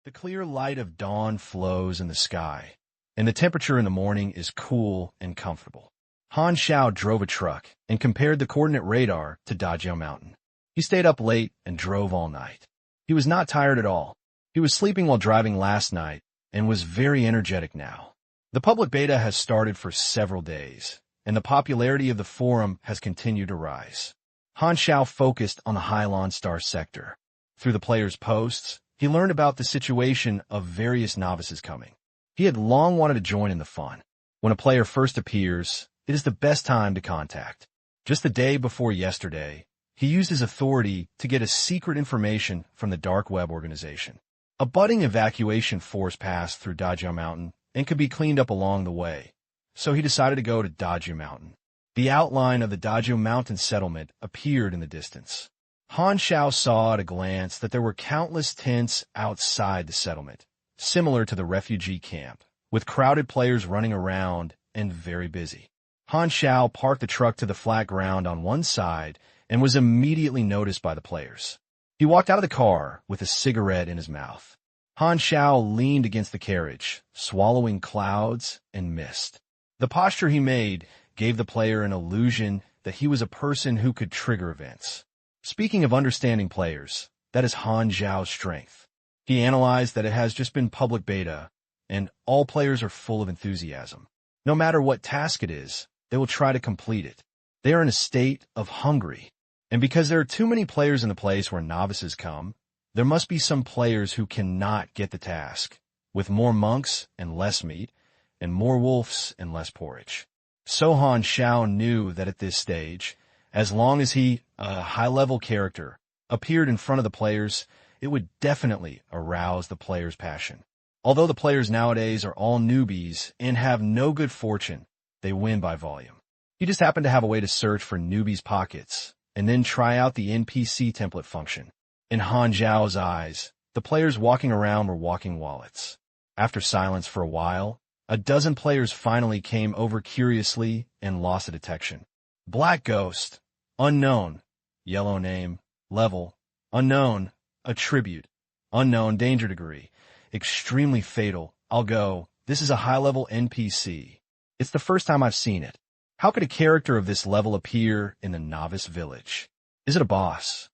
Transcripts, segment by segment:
The clear light of dawn flows in the sky, and the temperature in the morning is cool and comfortable. Han Xiao drove a truck and compared the coordinate radar to Dajio Mountain. He stayed up late and drove all night. He was not tired at all. He was sleeping while driving last night and was very energetic now. The public beta has started for several days, and the popularity of the forum has continued to rise. Han Xiao focused on the Hylon Star sector. Through the players' posts, he learned about the situation of various novices coming. He had long wanted to join in the fun. When a player first appears, it is the best time to contact. Just the day before yesterday, he used his authority to get a secret information from the Dark Web organization. A budding evacuation force passed through Dajio Mountain and could be cleaned up along the way, so he decided to go to Dajio Mountain. The outline of the Dajio Mountain settlement appeared in the distance. Han Xiao saw at a glance that there were countless tents outside the settlement, similar to the refugee camp, with crowded players running around and very busy. Han Xiao parked the truck to the flat ground on one side and was immediately noticed by the players. He walked out of the car with a cigarette in his mouth. Han Xiao leaned against the carriage, swallowing clouds and mist. The posture he made gave the player an illusion that he was a person who could trigger events. Speaking of understanding players, that is Han Xiao's strength. He analyzed that it has just been public beta, and all players are full of enthusiasm. No matter what task it is, they will try to complete it. They are in a state of hungry. And because there are too many players in the place where novices come, there must be some players who cannot get the task, with more monks and less meat, and more wolves and less porridge. So Han Xiao knew that at this stage, as long as he, a high-level character, appeared in front of the players, it would definitely arouse the players' passion. Although the players nowadays are all newbies and have no good fortune, they win by volume. He just happened to have a way to search for newbies' pockets and then try out the NPC template function. In Han Xiao's eyes, the players walking around were walking wallets. After silence for a while, a dozen players finally came over curiously and lost a detection. Black Ghost, unknown, yellow name, level, unknown, attribute, unknown danger degree, extremely fatal, I'll go, this is a high-level NPC. It's the first time I've seen it. How could a character of this level appear in the novice village? Is it a boss?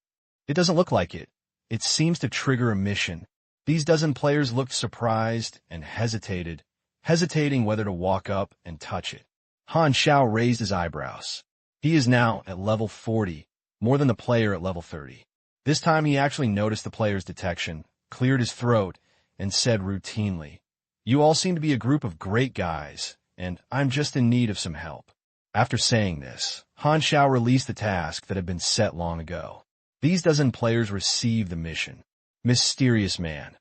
It doesn't look like it. It seems to trigger a mission. These dozen players looked surprised and hesitating whether to walk up and touch it. Han Xiao raised his eyebrows. He is now at level 40, more than the player at level 30. This time he actually noticed the player's detection, cleared his throat, and said routinely, "You all seem to be a group of great guys, and I'm just in need of some help." After saying this, Han Xiao released the task that had been set long ago. These dozen players received the mission. Mysterious Man.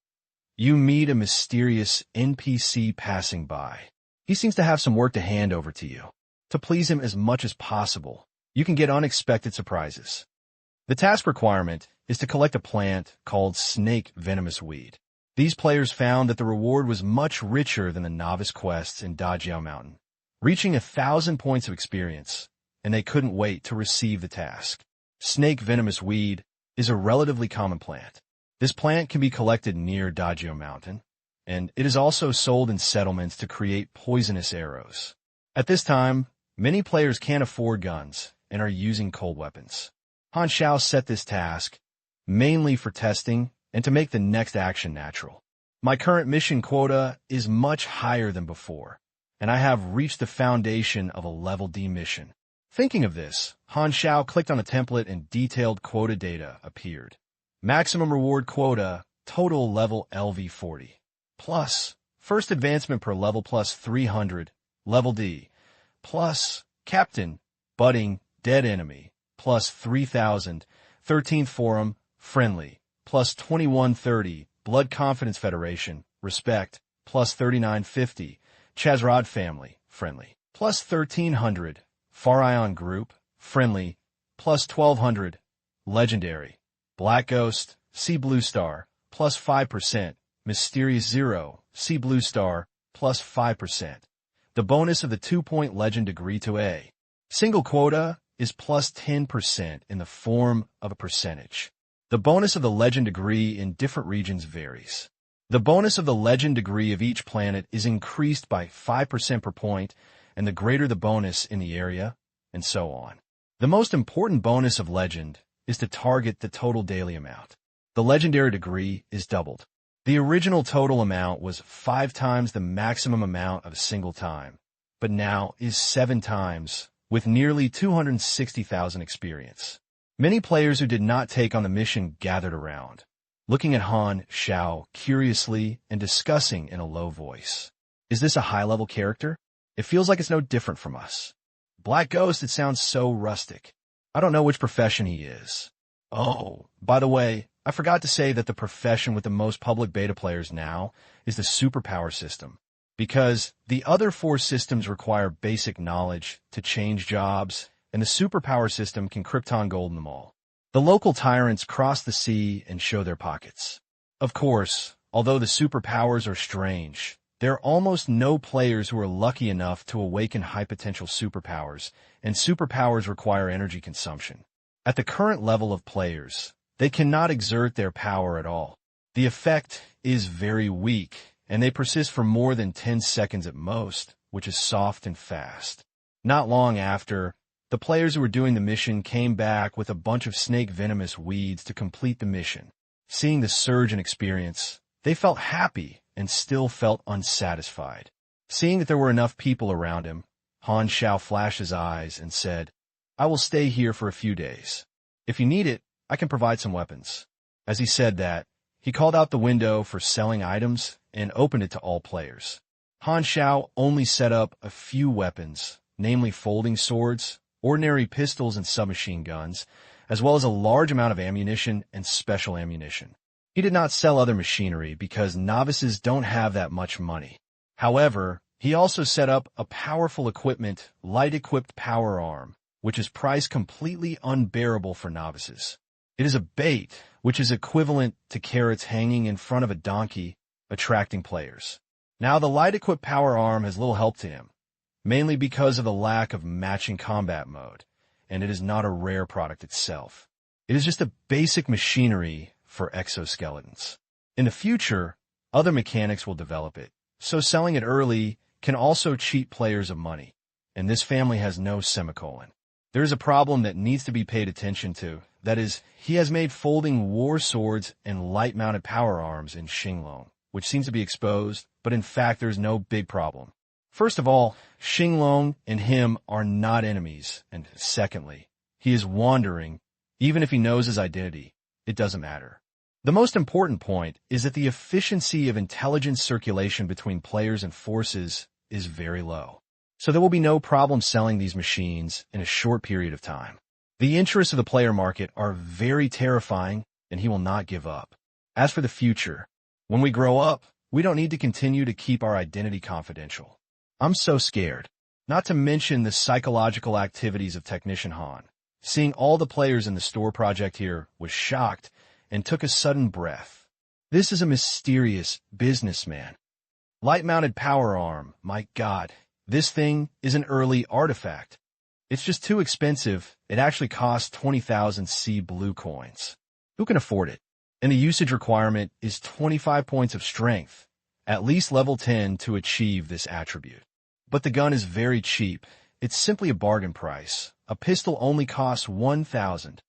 You meet a mysterious NPC passing by. He seems to have some work to hand over to you. To please him as much as possible, you can get unexpected surprises. The task requirement is to collect a plant called snake venomous weed. These players found that the reward was much richer than the novice quests in Dajio Mountain, reaching 1,000 points of experience, and they couldn't wait to receive the task. Snake venomous weed is a relatively common plant. This plant can be collected near Dajio Mountain, and it is also sold in settlements to create poisonous arrows. At this time, many players can't afford guns and are using cold weapons. Han Xiao set this task mainly for testing and to make the next action natural. My current mission quota is much higher than before, and I have reached the foundation of a level D mission. Thinking of this, Han Xiao clicked on a template and detailed quota data appeared. Maximum reward quota, total level LV40. Plus, first advancement per level plus 300, level D. Plus, captain, budding, dead enemy, plus 3,000, 13th forum, friendly, plus 2130, blood confidence federation, respect, plus 3950, Chazrod family, friendly, plus 1300, Farion group, friendly, plus 1200, legendary, Black Ghost, Sea Blue Star, plus 5%, Mysterious Zero, Sea Blue Star, plus 5%. The bonus of the 2-point legend degree to A. Single quota is plus 10% in the form of a percentage. The bonus of the legend degree in different regions varies. The bonus of the legend degree of each planet is increased by 5% per point, and the greater the bonus in the area, and so on. The most important bonus of legend is to target the total daily amount. The legendary degree is doubled. The original total amount was 5 times the maximum amount of a single time, but now is 7 times, with nearly 260,000 experience. Many players who did not take on the mission gathered around, looking at Han Xiao curiously and discussing in a low voice. Is this a high-level character? It feels like it's no different from us. Black Ghost, it sounds so rustic. I don't know which profession he is. Oh, by the way, I forgot to say that the profession with the most public beta players now is the superpower system, because the other 4 systems require basic knowledge to change jobs, and the superpower system can Krypton gold them all. The local tyrants cross the sea and show their pockets. Of course, although the superpowers are strange, there are almost no players who are lucky enough to awaken high-potential superpowers, and superpowers require energy consumption. At the current level of players, they cannot exert their power at all. The effect is very weak, and they persist for more than 10 seconds at most, which is soft and fast. Not long after, the players who were doing the mission came back with a bunch of snake-venomous weeds to complete the mission. Seeing the surge in experience, they felt happy and still felt unsatisfied. Seeing that there were enough people around him, Han Xiao flashed his eyes and said, "I will stay here for a few days. If you need it, I can provide some weapons." As he said that, he called out the window for selling items and opened it to all players. Han Xiao only set up a few weapons, namely folding swords, ordinary pistols and submachine guns, as well as a large amount of ammunition and special ammunition. He did not sell other machinery because novices don't have that much money. However, he also set up a powerful equipment, light-equipped power arm, which is priced completely unbearable for novices. It is a bait, which is equivalent to carrots hanging in front of a donkey, attracting players. Now the light-equipped power arm has little help to him, mainly because of the lack of matching combat mode, and it is not a rare product itself. It is just a basic machinery for exoskeletons. In the future, other mechanics will develop it, so selling it early can also cheat players of money, and this family has no semicolon. There is a problem that needs to be paid attention to. That is, he has made folding war swords and light-mounted power arms in Xinglong, which seems to be exposed, but in fact there's no big problem. First of all, Xinglong and him are not enemies, and secondly, he is wandering. Even if he knows his identity, it doesn't matter. The most important point is that the efficiency of intelligence circulation between players and forces is very low. So there will be no problem selling these machines in a short period of time. The interests of the player market are very terrifying, and he will not give up. As for the future, when we grow up, we don't need to continue to keep our identity confidential. I'm so scared. Not to mention the psychological activities of Technician Han. Seeing all the players in the store project here was shocked and took a sudden breath. This is a mysterious businessman. Light-mounted power arm, my God. This thing is an early artifact. It's just too expensive. It actually costs 20,000 C blue coins. Who can afford it? And the usage requirement is 25 points of strength, at least level 10 to achieve this attribute. But the gun is very cheap. It's simply a bargain price. A pistol only costs 1,000.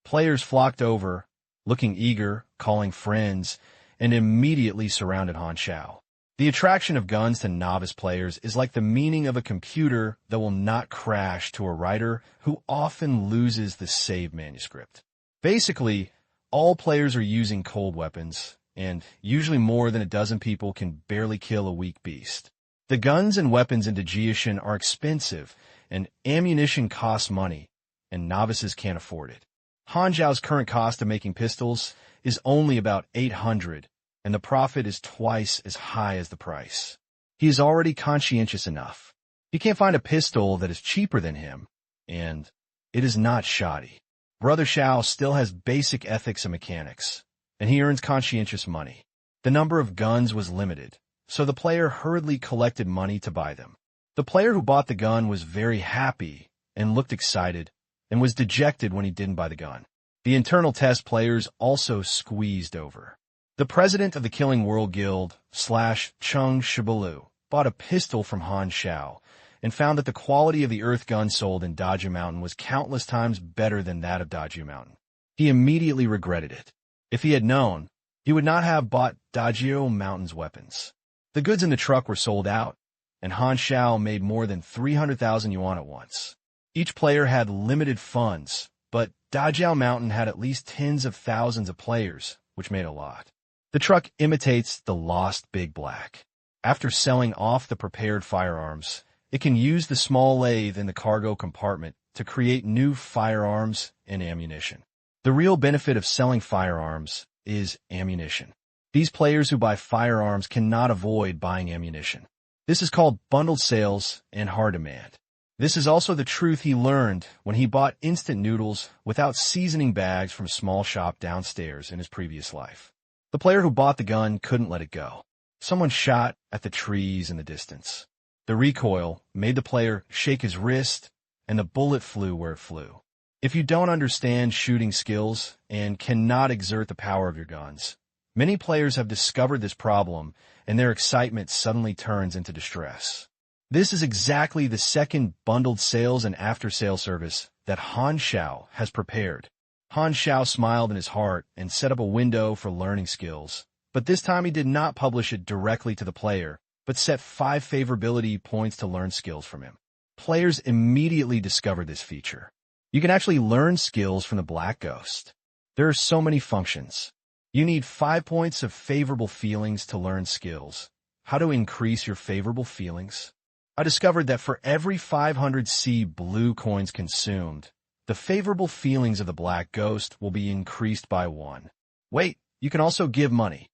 Players flocked over, looking eager, calling friends, and immediately surrounded Han Xiao. The attraction of guns to novice players is like the meaning of a computer that will not crash to a writer who often loses the save manuscript. Basically, all players are using cold weapons, and usually more than a dozen people can barely kill a weak beast. The guns and weapons in Dajiashan are expensive, and ammunition costs money, and novices can't afford it. Han Xiao's current cost of making pistols is only about 800, and the profit is twice as high as the price. He is already conscientious enough. He can't find a pistol that is cheaper than him, and it is not shoddy. Brother Xiao still has basic ethics and mechanics, and he earns conscientious money. The number of guns was limited, so the player hurriedly collected money to buy them. The player who bought the gun was very happy and looked excited, and was dejected when he didn't buy the gun. The internal test players also squeezed over. The president of the Killing World Guild, Chung Shibalu, bought a pistol from Han Xiao and found that the quality of the earth gun sold in Dajia Mountain was countless times better than that of Dajia Mountain. He immediately regretted it. If he had known, he would not have bought Dajia Mountain's weapons. The goods in the truck were sold out, and Han Xiao made more than 300,000 yuan at once. Each player had limited funds, but Dajia Mountain had at least tens of thousands of players, which made a lot. The truck imitates the lost Big Black. After selling off the prepared firearms, it can use the small lathe in the cargo compartment to create new firearms and ammunition. The real benefit of selling firearms is ammunition. These players who buy firearms cannot avoid buying ammunition. This is called bundled sales and hard demand. This is also the truth he learned when he bought instant noodles without seasoning bags from a small shop downstairs in his previous life. The player who bought the gun couldn't let it go. Someone shot at the trees in the distance. The recoil made the player shake his wrist, and the bullet flew where it flew. If you don't understand shooting skills and cannot exert the power of your guns, many players have discovered this problem, and their excitement suddenly turns into distress. This is exactly the second bundled sales and after-sale service that Han Xiao has prepared. Han Xiao smiled in his heart and set up a window for learning skills, but this time he did not publish it directly to the player, but set 5 favorability points to learn skills from him. Players immediately discovered this feature. You can actually learn skills from the Black Ghost. There are so many functions. You need 5 points of favorable feelings to learn skills. How to increase your favorable feelings? I discovered that for every 500C blue coins consumed, the favorable feelings of the Black Ghost will be increased by 1. Wait, you can also give money.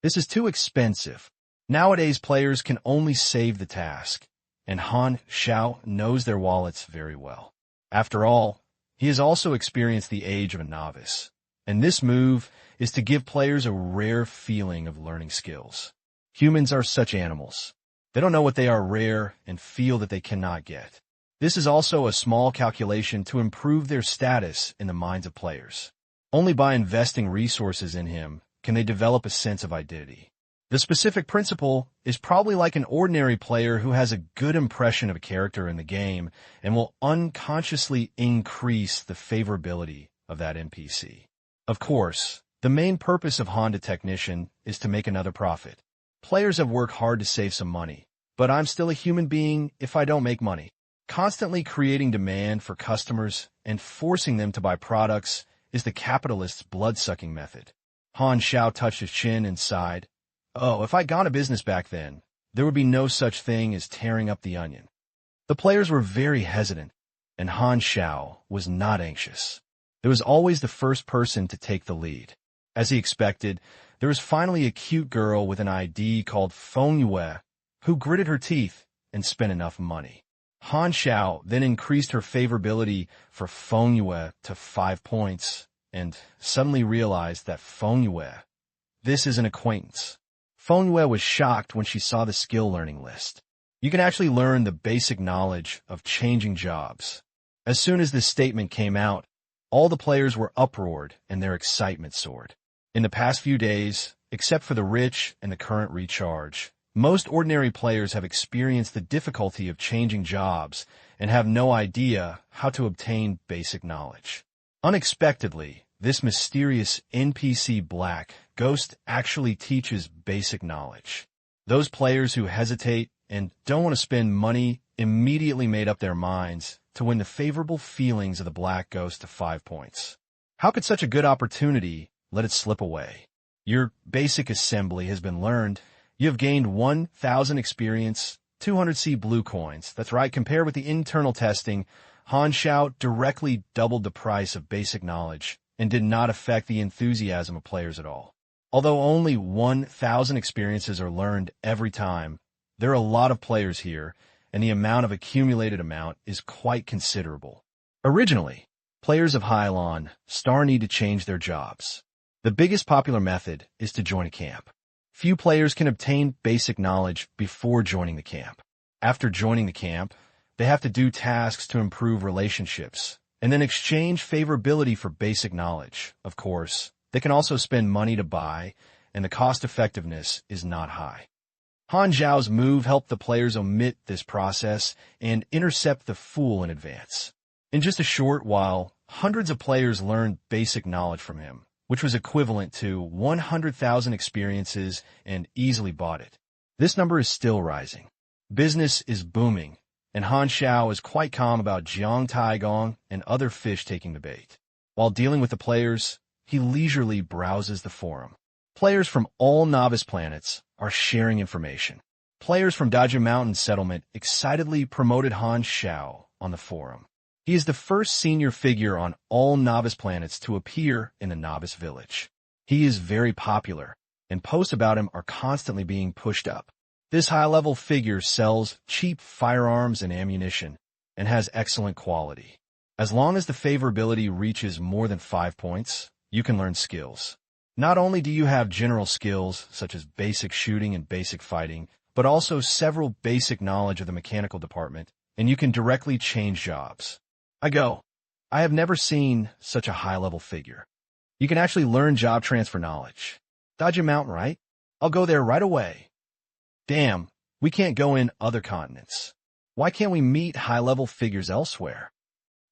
This is too expensive. Nowadays, players can only save the task, and Han Xiao knows their wallets very well. After all, he has also experienced the age of a novice, and this move is to give players a rare feeling of learning skills. Humans are such animals. They don't know what they are rare and feel that they cannot get. This is also a small calculation to improve their status in the minds of players. Only by investing resources in him can they develop a sense of identity. The specific principle is probably like an ordinary player who has a good impression of a character in the game and will unconsciously increase the favorability of that NPC. Of course, the main purpose of Honda Technician is to make another profit. Players have worked hard to save some money, but I'm still a human being if I don't make money. Constantly creating demand for customers and forcing them to buy products is the capitalist's blood-sucking method. Han Xiao touched his chin and sighed. Oh, if I'd gone to business back then, there would be no such thing as tearing up the onion. The players were very hesitant, and Han Xiao was not anxious. There was always the first person to take the lead. As he expected, there was finally a cute girl with an ID called Feng Yue who gritted her teeth and spent enough money. Han Xiao then increased her favorability for Feng Yue to 5 points and suddenly realized that Feng Yue, this is an acquaintance. Feng Yue was shocked when she saw the skill learning list. You can actually learn the basic knowledge of changing jobs. As soon as this statement came out, all the players were uproared and their excitement soared. In the past few days, except for the rich and the current recharge, most ordinary players have experienced the difficulty of changing jobs and have no idea how to obtain basic knowledge. Unexpectedly, this mysterious NPC Black Ghost actually teaches basic knowledge. Those players who hesitate and don't want to spend money immediately made up their minds to win the favorable feelings of the Black Ghost to 5 points. How could such a good opportunity let it slip away? Your basic assembly has been learned. You have gained 1,000 experience, 200C blue coins. That's right, compared with the internal testing, Han Xiao directly doubled the price of basic knowledge and did not affect the enthusiasm of players at all. Although only 1,000 experiences are learned every time, there are a lot of players here, and the amount of accumulated amount is quite considerable. Originally, players of Hylon Star need to change their jobs. The biggest popular method is to join a camp. Few players can obtain basic knowledge before joining the camp. After joining the camp, they have to do tasks to improve relationships, and then exchange favorability for basic knowledge. Of course, they can also spend money to buy and the cost-effectiveness is not high. Han Xiao's move helped the players omit this process and intercept the fool in advance. In just a short while, hundreds of players learned basic knowledge from him, which was equivalent to 100,000 experiences, and easily bought it. This number is still rising. Business is booming, and Han Xiao is quite calm about Jiang Taigong and other fish taking the bait. While dealing with the players, he leisurely browses the forum. Players from all novice planets are sharing information. Players from Dajia Mountain Settlement excitedly promoted Han Xiao on the forum. He is the first senior figure on all novice planets to appear in the novice village. He is very popular, and posts about him are constantly being pushed up. This high-level figure sells cheap firearms and ammunition, and has excellent quality. As long as the favorability reaches more than 5 points, you can learn skills. Not only do you have general skills, such as basic shooting and basic fighting, but also several basic knowledge of the mechanical department, and you can directly change jobs. I have never seen such a high-level figure. You can actually learn job transfer knowledge. Dajia Mountain, right? I'll go there right away. Damn, we can't go in other continents. Why can't we meet high-level figures elsewhere?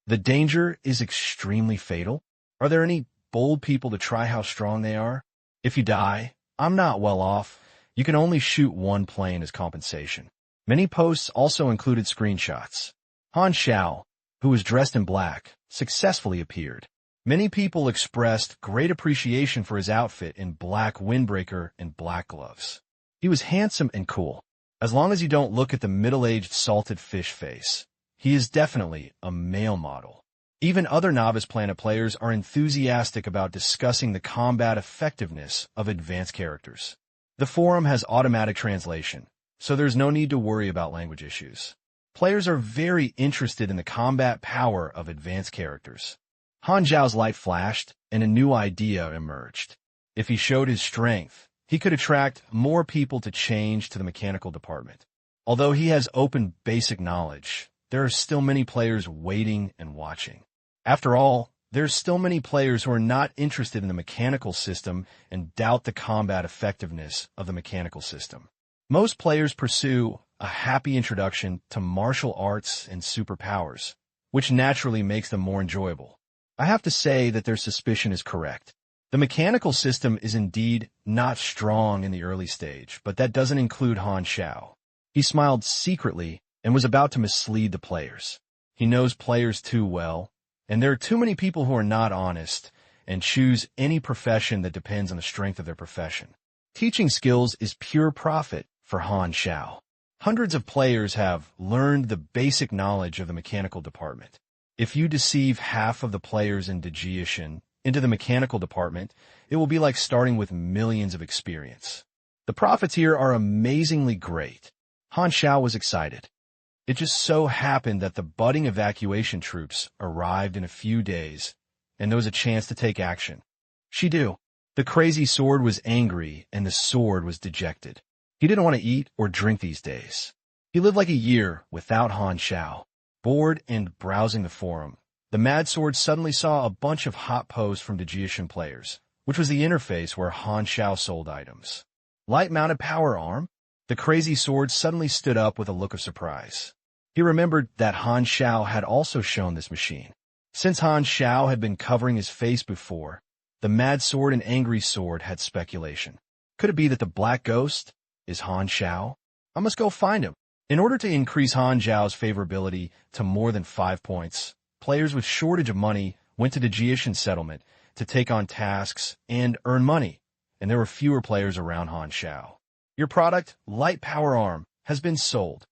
The danger is extremely fatal. Are there any bold people to try how strong they are? If you die, I'm not well off. You can only shoot one plane as compensation. Many posts also included screenshots. Han Xiao, who was dressed in black, successfully appeared. Many people expressed great appreciation for his outfit in black windbreaker and black gloves. He was handsome and cool. As long as you don't look at the middle-aged salted fish face, he is definitely a male model. Even other novice planet players are enthusiastic about discussing the combat effectiveness of advanced characters. The forum has automatic translation, so there's no need to worry about language issues. Players are very interested in the combat power of advanced characters. Han Xiao's light flashed, and a new idea emerged. If he showed his strength, he could attract more people to change to the mechanical department. Although he has open basic knowledge, there are still many players waiting and watching. After all, there's still many players who are not interested in the mechanical system and doubt the combat effectiveness of the mechanical system. Most players pursue a happy introduction to martial arts and superpowers, which naturally makes them more enjoyable. I have to say that their suspicion is correct. The mechanical system is indeed not strong in the early stage, but that doesn't include Han Xiao. He smiled secretly and was about to mislead the players. He knows players too well, and there are too many people who are not honest and choose any profession that depends on the strength of their profession. Teaching skills is pure profit for Han Xiao. Hundreds of players have learned the basic knowledge of the mechanical department. If you deceive half of the players in Dajiaishan into the mechanical department, it will be like starting with millions of experience. The profits here are amazingly great. Han Xiao was excited. It just so happened that the budding evacuation troops arrived in a few days, and there was a chance to take action. Shidu. The crazy sword was angry, and the sword was dejected. He didn't want to eat or drink these days. He lived like a year without Han Xiao. Bored and browsing the forum, the Mad Sword suddenly saw a bunch of hot posts from Dajiaishan players, which was the interface where Han Xiao sold items. Light-mounted power arm? The crazy sword suddenly stood up with a look of surprise. He remembered that Han Xiao had also shown this machine. Since Han Xiao had been covering his face before, the Mad Sword and Angry Sword had speculation. Could it be that the Black Ghost is Han Xiao? I must go find him. In order to increase Han Xiao's favorability to more than 5 points, players with shortage of money went to the Dajiaishan settlement to take on tasks and earn money, and there were fewer players around Han Xiao. Your product, Light Power Arm, has been sold.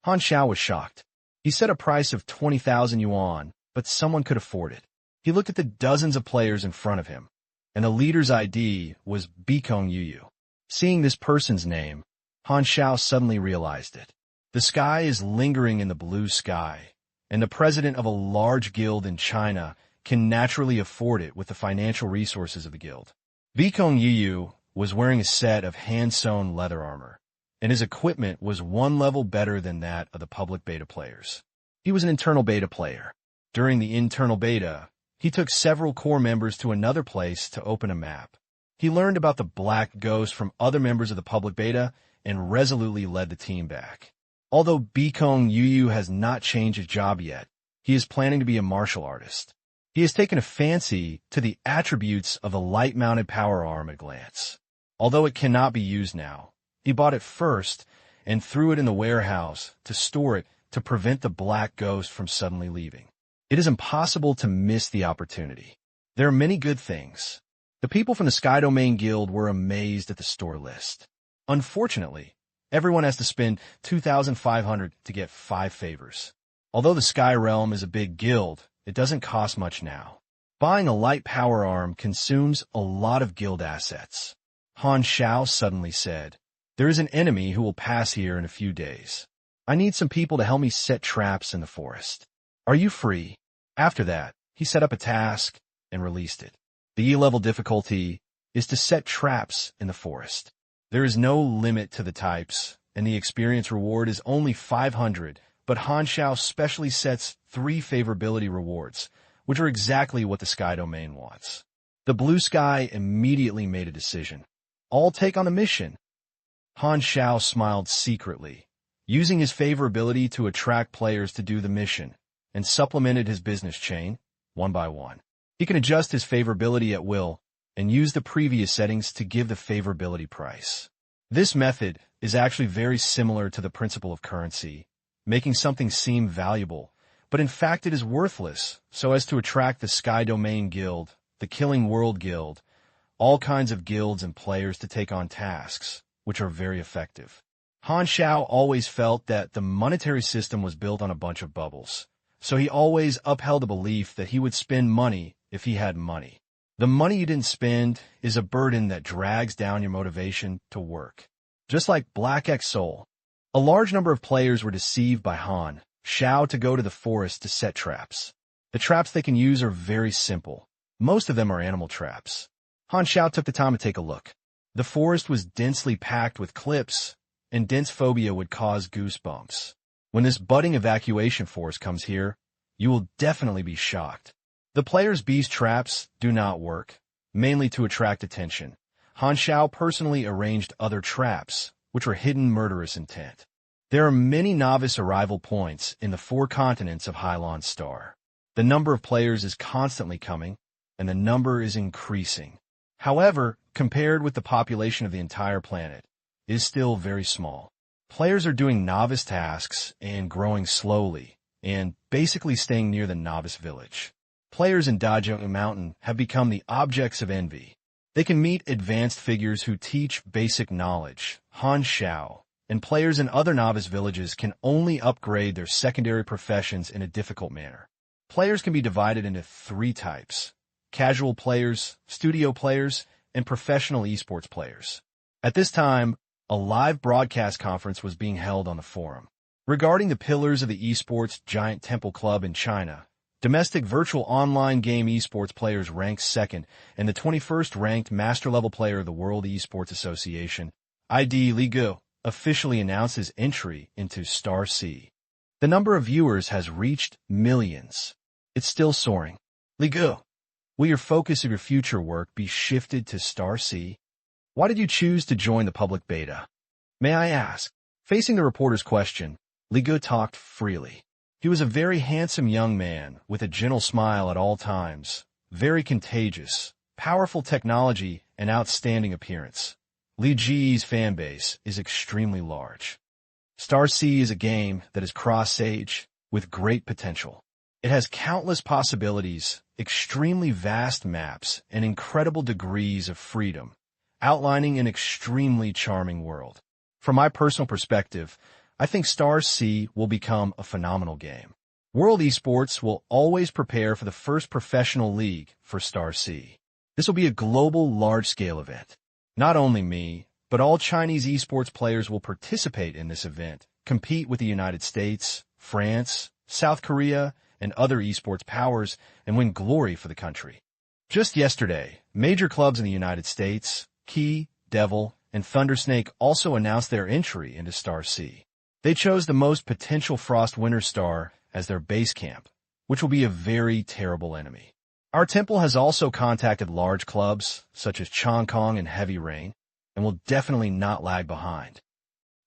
Han Xiao was shocked. He set a price of 20,000 yuan, but someone could afford it. He looked at the dozens of players in front of him, and the leader's ID was Bikong Yuyu. Seeing this person's name, Han Xiao suddenly realized it. The sky is lingering in the blue sky, and the president of a large guild in China can naturally afford it with the financial resources of the guild. Bikong Yuyu was wearing a set of hand-sewn leather armor, and his equipment was one level better than that of the public beta players. He was an internal beta player. During the internal beta, he took several core members to another place to open a map. He learned about the Black Ghost from other members of the public beta and resolutely led the team back. Although Bikong Yu has not changed his job yet, he is planning to be a martial artist. He has taken a fancy to the attributes of the light-mounted power arm at a glance. Although it cannot be used now, he bought it first and threw it in the warehouse to store it to prevent the Black Ghost from suddenly leaving. It is impossible to miss the opportunity. There are many good things. The people from the Sky Domain Guild were amazed at the store list. Unfortunately, everyone has to spend 2,500 to get 5 favors. Although the Sky Realm is a big guild, it doesn't cost much now. Buying a light power arm consumes a lot of guild assets. Han Xiao suddenly said, "There is an enemy who will pass here in a few days. I need some people to help me set traps in the forest. Are you free?" After that, he set up a task and released it. The E-level difficulty is to set traps in the forest. There is no limit to the types, and the experience reward is only 500, but Han Xiao specially sets 3 favorability rewards, which are exactly what the Sky Domain wants. The Blue Sky immediately made a decision. "I'll take on the mission." Han Xiao smiled secretly, using his favorability to attract players to do the mission, and supplemented his business chain, one by one. He can adjust his favorability at will and use the previous settings to give the favorability price. This method is actually very similar to the principle of currency, making something seem valuable, but in fact it is worthless, so as to attract the Sky Domain Guild, the Killing World Guild, all kinds of guilds and players to take on tasks, which are very effective. Han Xiao always felt that the monetary system was built on a bunch of bubbles, so he always upheld the belief that he would spend money if he had money. The money you didn't spend is a burden that drags down your motivation to work. Just like Black X Soul, a large number of players were deceived by Han Xiao to go to the forest to set traps. The traps they can use are very simple. Most of them are animal traps. Han Xiao took the time to take a look. The forest was densely packed with cliffs, and dense phobia would cause goosebumps. When this budding evacuation force comes here, you will definitely be shocked. The player's beast traps do not work, mainly to attract attention. Han Xiao personally arranged other traps, which were hidden murderous intent. There are many novice arrival points in the 4 continents of Hylon Star. The number of players is constantly coming, and the number is increasing. However, compared with the population of the entire planet, it is still very small. Players are doing novice tasks and growing slowly, and basically staying near the novice village. Players in Dajia Mountain have become the objects of envy. They can meet advanced figures who teach basic knowledge, Han Xiao, and players in other novice villages can only upgrade their secondary professions in a difficult manner. Players can be divided into 3 types: casual players, studio players, and professional esports players. At this time, a live broadcast conference was being held on the forum. Regarding the pillars of the esports giant temple club in China, domestic virtual online game esports players ranked 2nd, and the 21st ranked master-level player of the World Esports Association, ID Li Gu, officially announced his entry into Star C. The number of viewers has reached millions. It's still soaring. Li Gu, will your focus of your future work be shifted to Star C? Why did you choose to join the public beta? May I ask? Facing the reporter's question, Li Gu talked freely. He was a very handsome young man with a gentle smile at all times, very contagious, powerful technology, and outstanding appearance. Li Ji's fanbase is extremely large. Star C is a game that is cross-age with great potential. It has countless possibilities, extremely vast maps, and incredible degrees of freedom, outlining an extremely charming world. From my personal perspective, I think Star C will become a phenomenal game. World Esports will always prepare for the first professional league for Star C. This will be a global, large-scale event. Not only me, but all Chinese esports players will participate in this event, compete with the United States, France, South Korea, and other esports powers, and win glory for the country. Just yesterday, major clubs in the United States, Key, Devil, and Thundersnake also announced their entry into Star C. They chose the most potential Frost Winter Star as their base camp, which will be a very terrible enemy. Our temple has also contacted large clubs, such as Chong Kong and Heavy Rain, and will definitely not lag behind.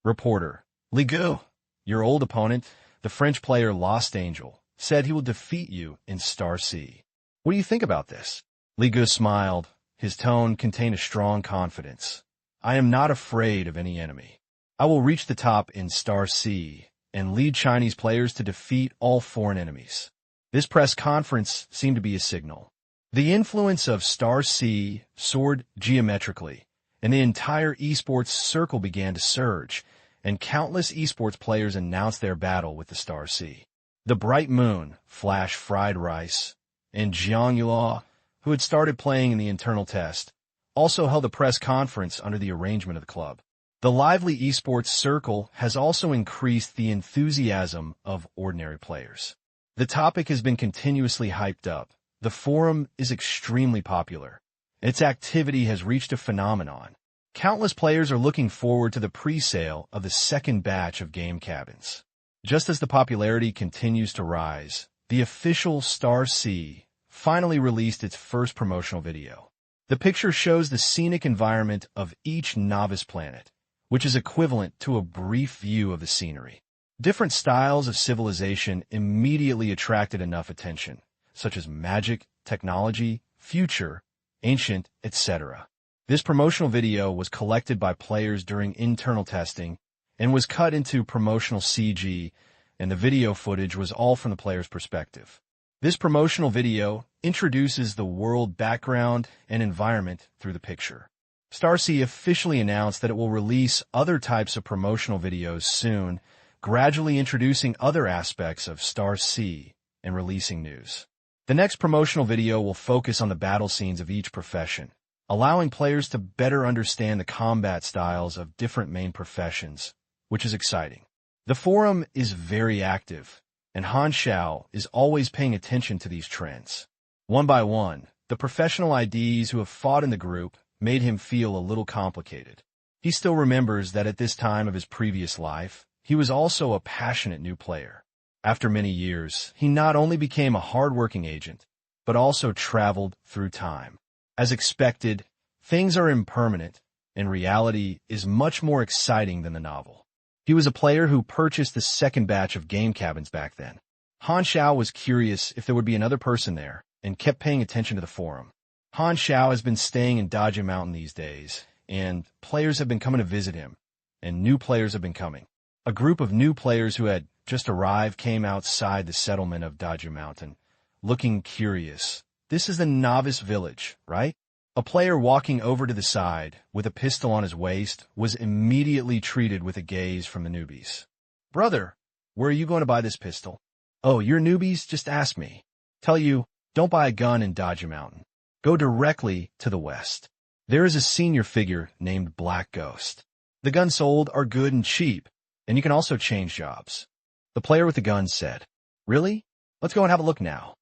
Reporter, Ligu, your old opponent, the French player Lost Angel, said he will defeat you in Star C. What do you think about this? Ligu smiled. His tone contained a strong confidence. I am not afraid of any enemy. I will reach the top in Star C and lead Chinese players to defeat all foreign enemies. This press conference seemed to be a signal. The influence of Star C soared geometrically, and the entire esports circle began to surge, and countless esports players announced their battle with the Star C. The Bright Moon, Flash Fried Rice, and Jiang Yulaw, who had started playing in the internal test, also held a press conference under the arrangement of the club. The lively esports circle has also increased the enthusiasm of ordinary players. The topic has been continuously hyped up. The forum is extremely popular. Its activity has reached a phenomenon. Countless players are looking forward to the pre-sale of the second batch of game cabins. Just as the popularity continues to rise, the official Star C finally released its first promotional video. The picture shows the scenic environment of each novice planet, which is equivalent to a brief view of the scenery. Different styles of civilization immediately attracted enough attention, such as magic, technology, future, ancient, etc. This promotional video was collected by players during internal testing and was cut into promotional CG, and the video footage was all from the player's perspective. This promotional video introduces the world background and environment through the picture. Star C officially announced that it will release other types of promotional videos soon, gradually introducing other aspects of Star C and releasing news. The next promotional video will focus on the battle scenes of each profession, allowing players to better understand the combat styles of different main professions, which is exciting. The forum is very active, and Han Xiao is always paying attention to these trends. One by one, the professional IDs who have fought in the group made him feel a little complicated. He still remembers that at this time of his previous life, he was also a passionate new player. After many years, he not only became a hard-working agent, but also traveled through time. As expected, things are impermanent, and reality is much more exciting than the novel. He was a player who purchased the second batch of game cabins back then. Han Xiao was curious if there would be another person there, and kept paying attention to the forum. Han Xiao has been staying in Dajia Mountain these days, and players have been coming to visit him, and new players have been coming. A group of new players who had just arrived came outside the settlement of Dajia Mountain, looking curious. This is the novice village, right? A player walking over to the side, with a pistol on his waist, was immediately treated with a gaze from the newbies. Brother, where are you going to buy this pistol? Oh, you're newbies? Just ask me. Tell you, don't buy a gun in Dajia Mountain. Go directly to the west. There is a senior figure named Black Ghost. The guns sold are good and cheap, and you can also change jobs. The player with the gun said, Really? Let's go and have a look now.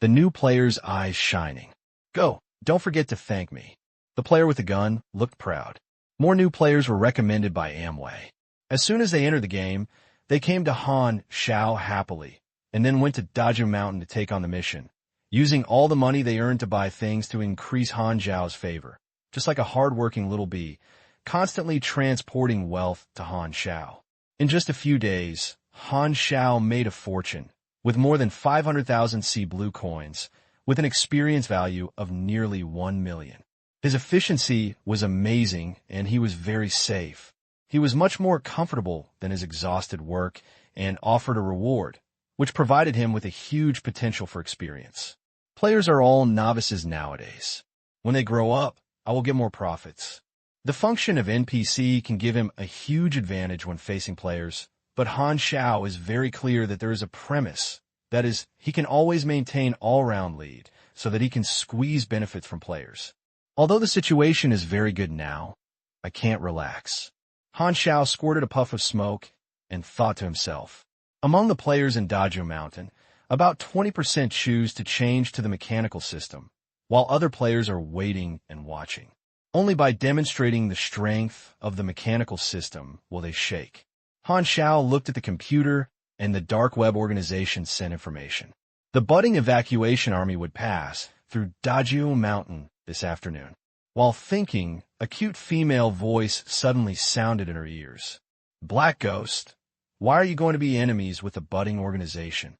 The new player's eyes shining. Go, don't forget to thank me. The player with the gun looked proud. More new players were recommended by Amway. As soon as they entered the game, they came to Han Xiao happily, and then went to Dajia Mountain to take on the mission, using all the money they earned to buy things to increase Han Xiao's favor, just like a hard-working little bee, constantly transporting wealth to Han Xiao. In just a few days, Han Xiao made a fortune, with more than 500,000 Sea Blue coins, with an experience value of nearly 1 million. His efficiency was amazing, and he was very safe. He was much more comfortable than his exhausted work and offered a reward, which provided him with a huge potential for experience. Players are all novices nowadays. When they grow up, I will get more profits. The function of NPC can give him a huge advantage when facing players, but Han Xiao is very clear that there is a premise. That is, he can always maintain all-round lead, so that he can squeeze benefits from players. Although the situation is very good now, I can't relax. Han Xiao squirted a puff of smoke and thought to himself. Among the players in Dajia Mountain, about 20% choose to change to the mechanical system, while other players are waiting and watching. Only by demonstrating the strength of the mechanical system will they shake. Han Xiao looked at the computer, and the dark web organization sent information. The budding evacuation army would pass through Dajio Mountain this afternoon. While thinking, a cute female voice suddenly sounded in her ears. Black Ghost, why are you going to be enemies with the budding organization?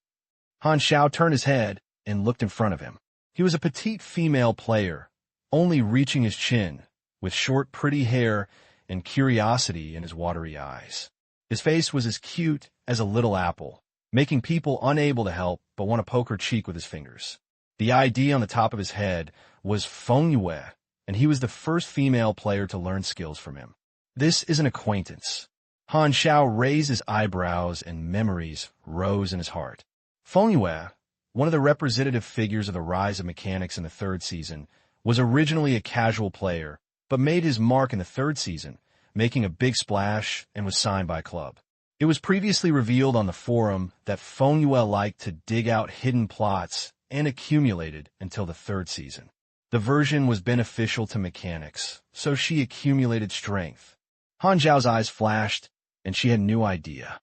Han Xiao turned his head and looked in front of him. He was a petite female player, only reaching his chin, with short, pretty hair and curiosity in his watery eyes. His face was as cute as a little apple, making people unable to help but want to poke her cheek with his fingers. The ID on the top of his head was Feng Yue, and he was the first female player to learn skills from him. This is an acquaintance. Han Xiao raised his eyebrows and memories rose in his heart. Feng Yue, one of the representative figures of the rise of mechanics in the third season, was originally a casual player, but made his mark in the third season, making a big splash and was signed by a club. It was previously revealed on the forum that Feng Yue liked to dig out hidden plots and accumulated until the third season. The version was beneficial to mechanics, so she accumulated strength. Han Xiao's eyes flashed, and she had no idea.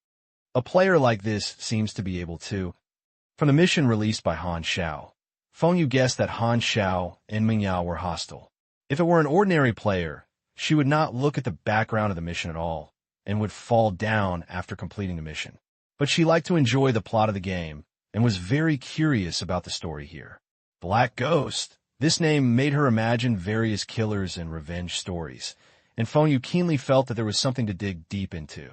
A player like this seems to be able to. From the mission released by Han Xiao, Feng Yue guessed that Han Xiao and Ming Yao were hostile. If it were an ordinary player, she would not look at the background of the mission at all, and would fall down after completing the mission. But she liked to enjoy the plot of the game, and was very curious about the story here. Black Ghost. This name made her imagine various killers and revenge stories, and Feng Yue keenly felt that there was something to dig deep into.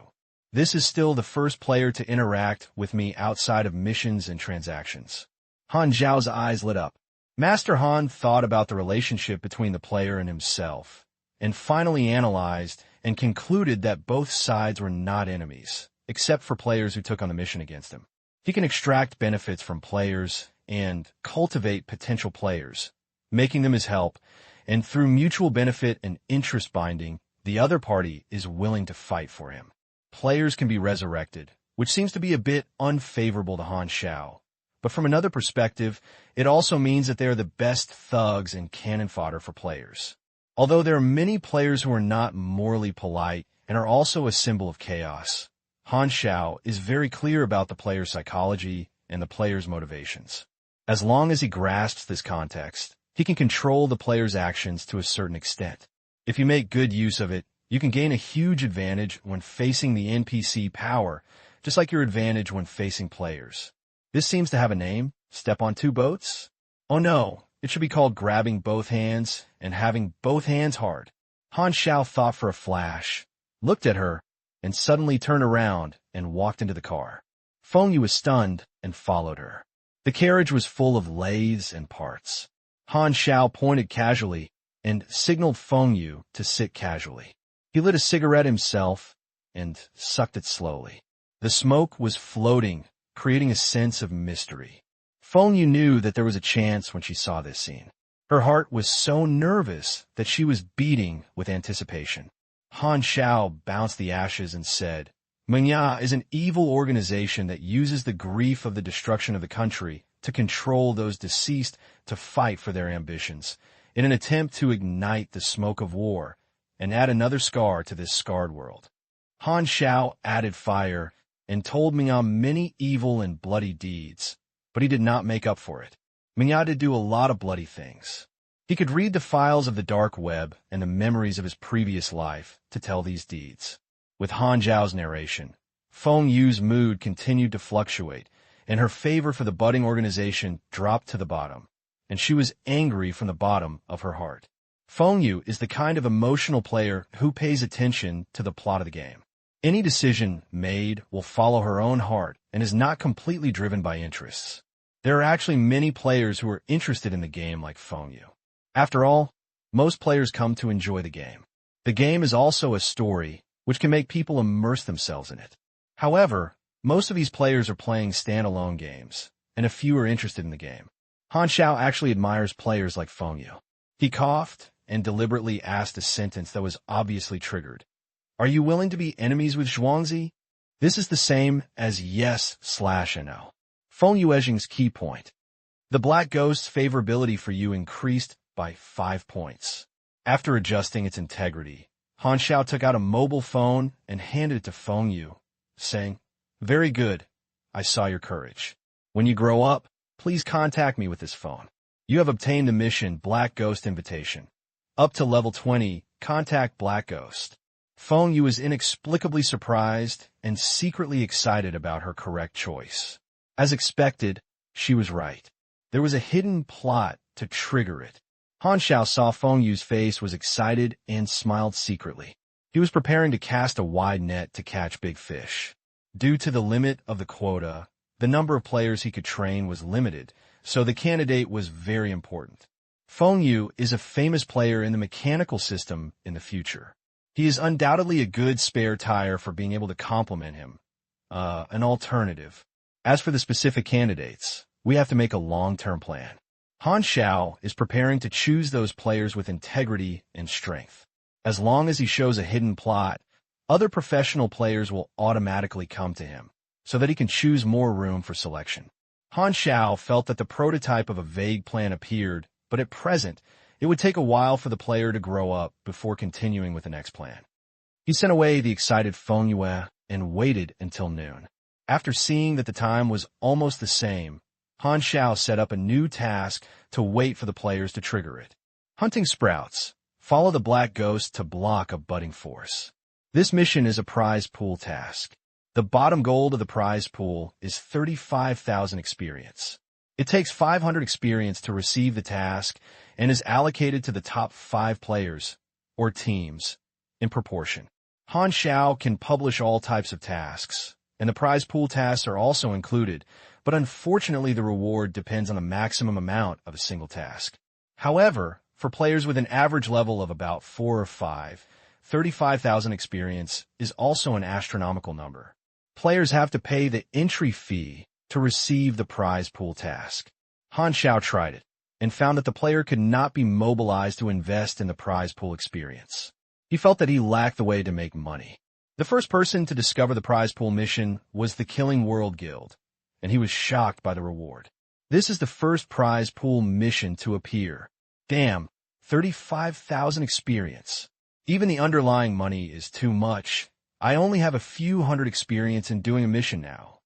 This is still the first player to interact with me outside of missions and transactions. Han Xiao's eyes lit up. Master Han thought about the relationship between the player and himself, and finally analyzed and concluded that both sides were not enemies, except for players who took on the mission against him. He can extract benefits from players and cultivate potential players, making them his help, and through mutual benefit and interest binding, the other party is willing to fight for him. Players can be resurrected, which seems to be a bit unfavorable to Han Xiao. But from another perspective, it also means that they are the best thugs and cannon fodder for players. Although there are many players who are not morally polite and are also a symbol of chaos, Han Xiao is very clear about the player's psychology and the player's motivations. As long as he grasps this context, he can control the player's actions to a certain extent. If you make good use of it, you can gain a huge advantage when facing the NPC power, just like your advantage when facing players. This seems to have a name. Step on two boats? Oh no, it should be called grabbing both hands and having both hands hard. Han Xiao thought for a flash, looked at her, and suddenly turned around and walked into the car. Feng Yue was stunned and followed her. The carriage was full of lathes and parts. Han Xiao pointed casually and signaled Feng Yue to sit casually. He lit a cigarette himself and sucked it slowly. The smoke was floating, creating a sense of mystery. Feng Yue knew that there was a chance when she saw this scene. Her heart was so nervous that she was beating with anticipation. Han Xiao bounced the ashes and said, Mengya is an evil organization that uses the grief of the destruction of the country to control those deceased to fight for their ambitions, in an attempt to ignite the smoke of war and add another scar to this scarred world. Han Xiao added fire and told Mengya many evil and bloody deeds, but he did not make up for it. Mengya did do a lot of bloody things. He could read the files of the dark web and the memories of his previous life to tell these deeds. With Han Xiao's narration, Feng Yu's mood continued to fluctuate, and her favor for the budding organization dropped to the bottom, and she was angry from the bottom of her heart. Feng Yu is the kind of emotional player who pays attention to the plot of the game. Any decision made will follow her own heart and is not completely driven by interests. There are actually many players who are interested in the game like Feng Yu. After all, most players come to enjoy the game. The game is also a story, which can make people immerse themselves in it. However, most of these players are playing standalone games, and a few are interested in the game. Han Xiao actually admires players like Feng Yu. He coughed and deliberately asked a sentence that was obviously triggered. Are you willing to be enemies with Zhuangzi? This is the same as yes/no. Feng Yuejing's key point. The Black Ghost's favorability for you increased by 5 points. After adjusting its integrity, Han Xiao took out a mobile phone and handed it to Feng Yu, saying, Very good. I saw your courage. When you grow up, Please contact me with this phone. You have obtained the mission Black Ghost Invitation. Up to level 20, contact Black Ghost. Feng Yu is inexplicably surprised and secretly excited about her correct choice. As expected, she was right. There was a hidden plot to trigger it. Han Xiao saw Feng Yu's face was excited and smiled secretly. He was preparing to cast a wide net to catch big fish. Due to the limit of the quota, the number of players he could train was limited, so the candidate was very important. Feng Yu is a famous player in the mechanical system in the future. He is undoubtedly a good spare tire for being able to complement him. An alternative. As for the specific candidates, we have to make a long-term plan. Han Xiao is preparing to choose those players with integrity and strength. As long as he shows a hidden plot, other professional players will automatically come to him, so that he can choose more room for selection. Han Xiao felt that the prototype of a vague plan appeared, but at present, it would take a while for the player to grow up before continuing with the next plan. He sent away the excited Feng Yu and waited until noon. After seeing that the time was almost the same, Han Xiao set up a new task to wait for the players to trigger it. Hunting sprouts. Follow the Black Ghost to block a budding force. This mission is a prize pool task. The bottom goal of the prize pool is 35,000 experience. It takes 500 experience to receive the task and is allocated to the top 5 players, or teams, in proportion. Han Xiao can publish all types of tasks, and the prize pool tasks are also included, but unfortunately the reward depends on the maximum amount of a single task. However, for players with an average level of about 4 or 5, 35,000 experience is also an astronomical number. Players have to pay the entry fee to receive the prize pool task. Han Xiao tried it, and found that the player could not be mobilized to invest in the prize pool experience. He felt that he lacked the way to make money. The first person to discover the prize pool mission was the Killing World Guild, and he was shocked by the reward. This is the first prize pool mission to appear. Damn, 35,000 experience. Even the underlying money is too much. I only have a few hundred experience in doing a mission now.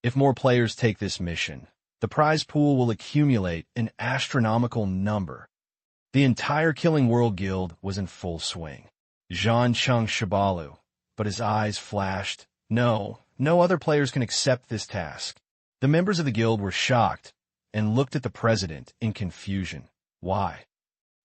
If more players take this mission, the prize pool will accumulate an astronomical number. The entire Killing World Guild was in full swing. Zhan Cheng Shibalu, but his eyes flashed. No other players can accept this task. The members of the guild were shocked and looked at the president in confusion. Why?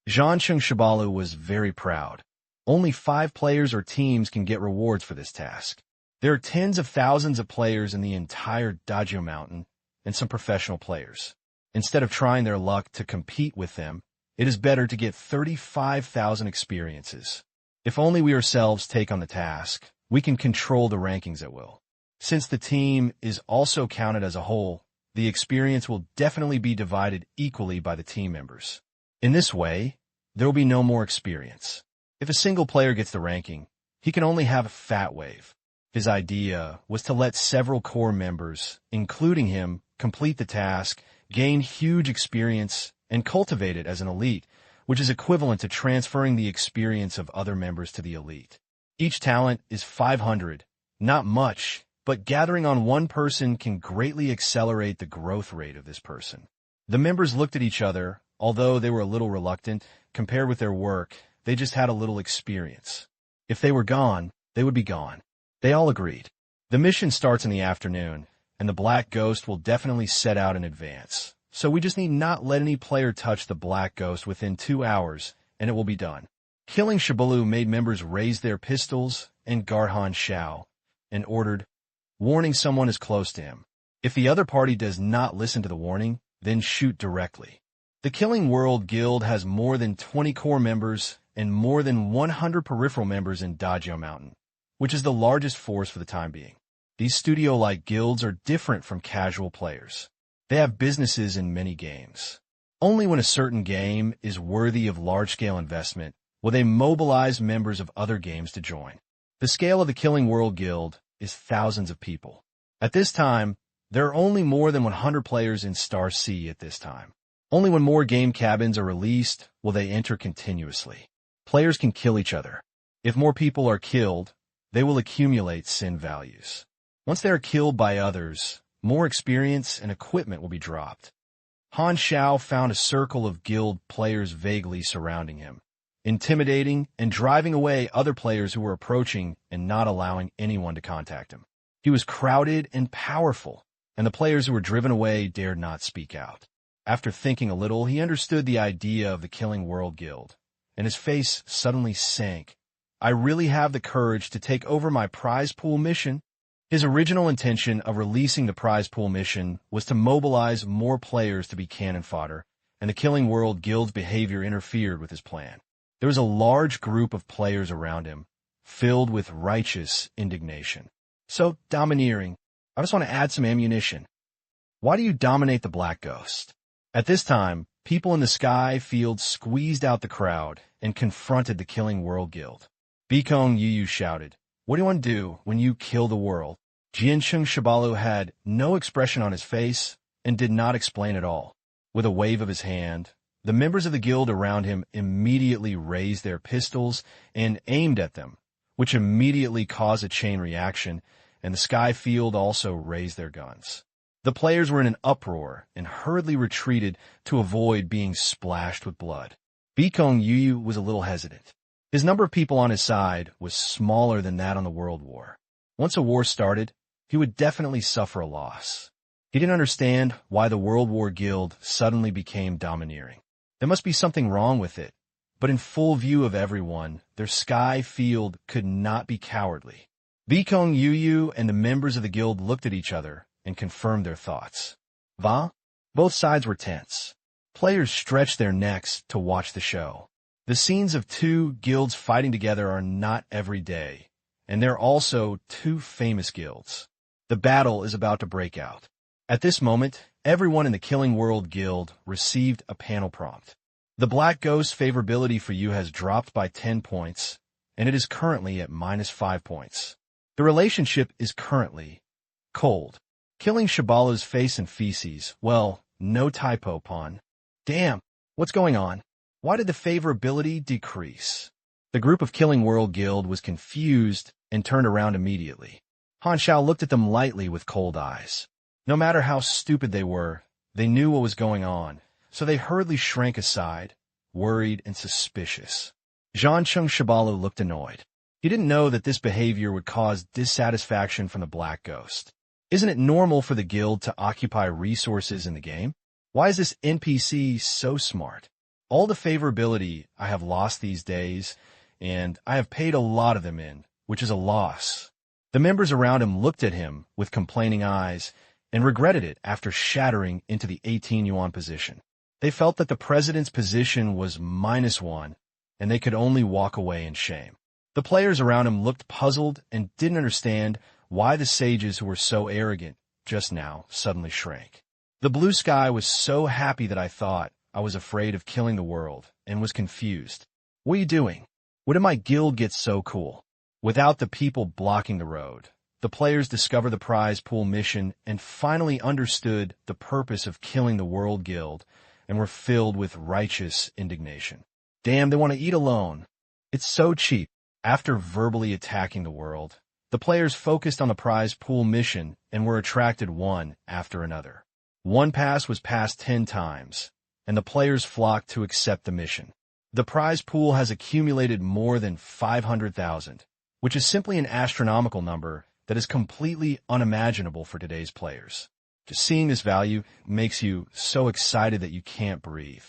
Zhan Cheng Shibalu was very proud. Only 5 players or teams can get rewards for this task. There are tens of thousands of players in the entire Dajio Mountain and some professional players. Instead of trying their luck to compete with them, it is better to get 35,000 experiences. If only we ourselves take on the task, we can control the rankings at will. Since the team is also counted as a whole, the experience will definitely be divided equally by the team members. In this way, there will be no more experience. If a single player gets the ranking, he can only have a fat wave. His idea was to let several core members, including him, complete the task, gain huge experience, and cultivate it as an elite, which is equivalent to transferring the experience of other members to the elite. Each talent is 500, not much, but gathering on one person can greatly accelerate the growth rate of this person. The members looked at each other, although they were a little reluctant, compared with their work, they just had a little experience. If they were gone, they would be gone. They all agreed. The mission starts in the afternoon, and the Black Ghost will definitely set out in advance. So we just need not let any player touch the Black Ghost within 2 hours, and it will be done. Killing Shibalu made members raise their pistols and guard Han Xiao, and ordered, warning someone is close to him. If the other party does not listen to the warning, then shoot directly. The Killing World Guild has more than 20 core members and more than 100 peripheral members in Dajio Mountain, which is the largest force for the time being. These studio-like guilds are different from casual players. They have businesses in many games. Only when a certain game is worthy of large-scale investment will they mobilize members of other games to join. The scale of the Killing World Guild is thousands of people. At this time, there are only more than 100 players in Star Sea at this time. Only when more game cabins are released will they enter continuously. Players can kill each other. If more people are killed, they will accumulate sin values. Once they are killed by others, more experience and equipment will be dropped. Han Xiao found a circle of guild players vaguely surrounding him, intimidating and driving away other players who were approaching and not allowing anyone to contact him. He was crowded and powerful, and the players who were driven away dared not speak out. After thinking a little, he understood the idea of the Killing World Guild, and his face suddenly sank. I really have the courage to take over my prize pool mission? His original intention of releasing the prize pool mission was to mobilize more players to be cannon fodder, and the Killing World Guild's behavior interfered with his plan. There was a large group of players around him, filled with righteous indignation. So domineering. I just want to add some ammunition. Why do you dominate the Black Ghost? At this time, people in the sky field squeezed out the crowd and confronted the Killing World Guild. Bikong Yu shouted, "What do you want to do when you kill the world?" Jiansheng Shibalu had no expression on his face and did not explain at all. With a wave of his hand, the members of the guild around him immediately raised their pistols and aimed at them, which immediately caused a chain reaction, and the sky field also raised their guns. The players were in an uproar and hurriedly retreated to avoid being splashed with blood. Bikong Yu was a little hesitant. His number of people on his side was smaller than that on the World War. Once a war started, he would definitely suffer a loss. He didn't understand why the World War Guild suddenly became domineering. There must be something wrong with it, but in full view of everyone, their sky field could not be cowardly. Bikong Yu and the members of the guild looked at each other and confirmed their thoughts. Va? Both sides were tense. Players stretched their necks to watch the show. The scenes of two guilds fighting together are not every day, and they're also two famous guilds. The battle is about to break out. At this moment, everyone in the Killing World Guild received a panel prompt. The Black Ghost's favorability for you has dropped by 10 points, and it is currently at -5 points. The relationship is currently cold. Killing Shibalu's face and feces, well, no typo, pawn. Damn, what's going on? Why did the favorability decrease? The group of Killing World Guild was confused and turned around immediately. Han Xiao looked at them lightly with cold eyes. No matter how stupid they were, they knew what was going on, so they hurriedly shrank aside, worried and suspicious. Jiansheng Shibalu looked annoyed. He didn't know that this behavior would cause dissatisfaction from the Black Ghost. Isn't it normal for the guild to occupy resources in the game? Why is this NPC so smart? All the favorability I have lost these days, and I have paid a lot of them in, which is a loss. The members around him looked at him with complaining eyes and regretted it after shattering into the 18 yuan position. They felt that the president's position was -1, and they could only walk away in shame. The players around him looked puzzled and didn't understand why the sages who were so arrogant just now suddenly shrank. The blue sky was so happy that I thought I was afraid of killing the world and was confused. What are you doing? What did my guild get so cool? Without the people blocking the road, the players discovered the prize pool mission and finally understood the purpose of killing the World Guild and were filled with righteous indignation. Damn, they want to eat alone. It's so cheap. After verbally attacking the world, the players focused on the prize pool mission and were attracted one after another. One pass was passed 10 times, and the players flocked to accept the mission. The prize pool has accumulated more than 500,000, which is simply an astronomical number that is completely unimaginable for today's players. Just seeing this value makes you so excited that you can't breathe.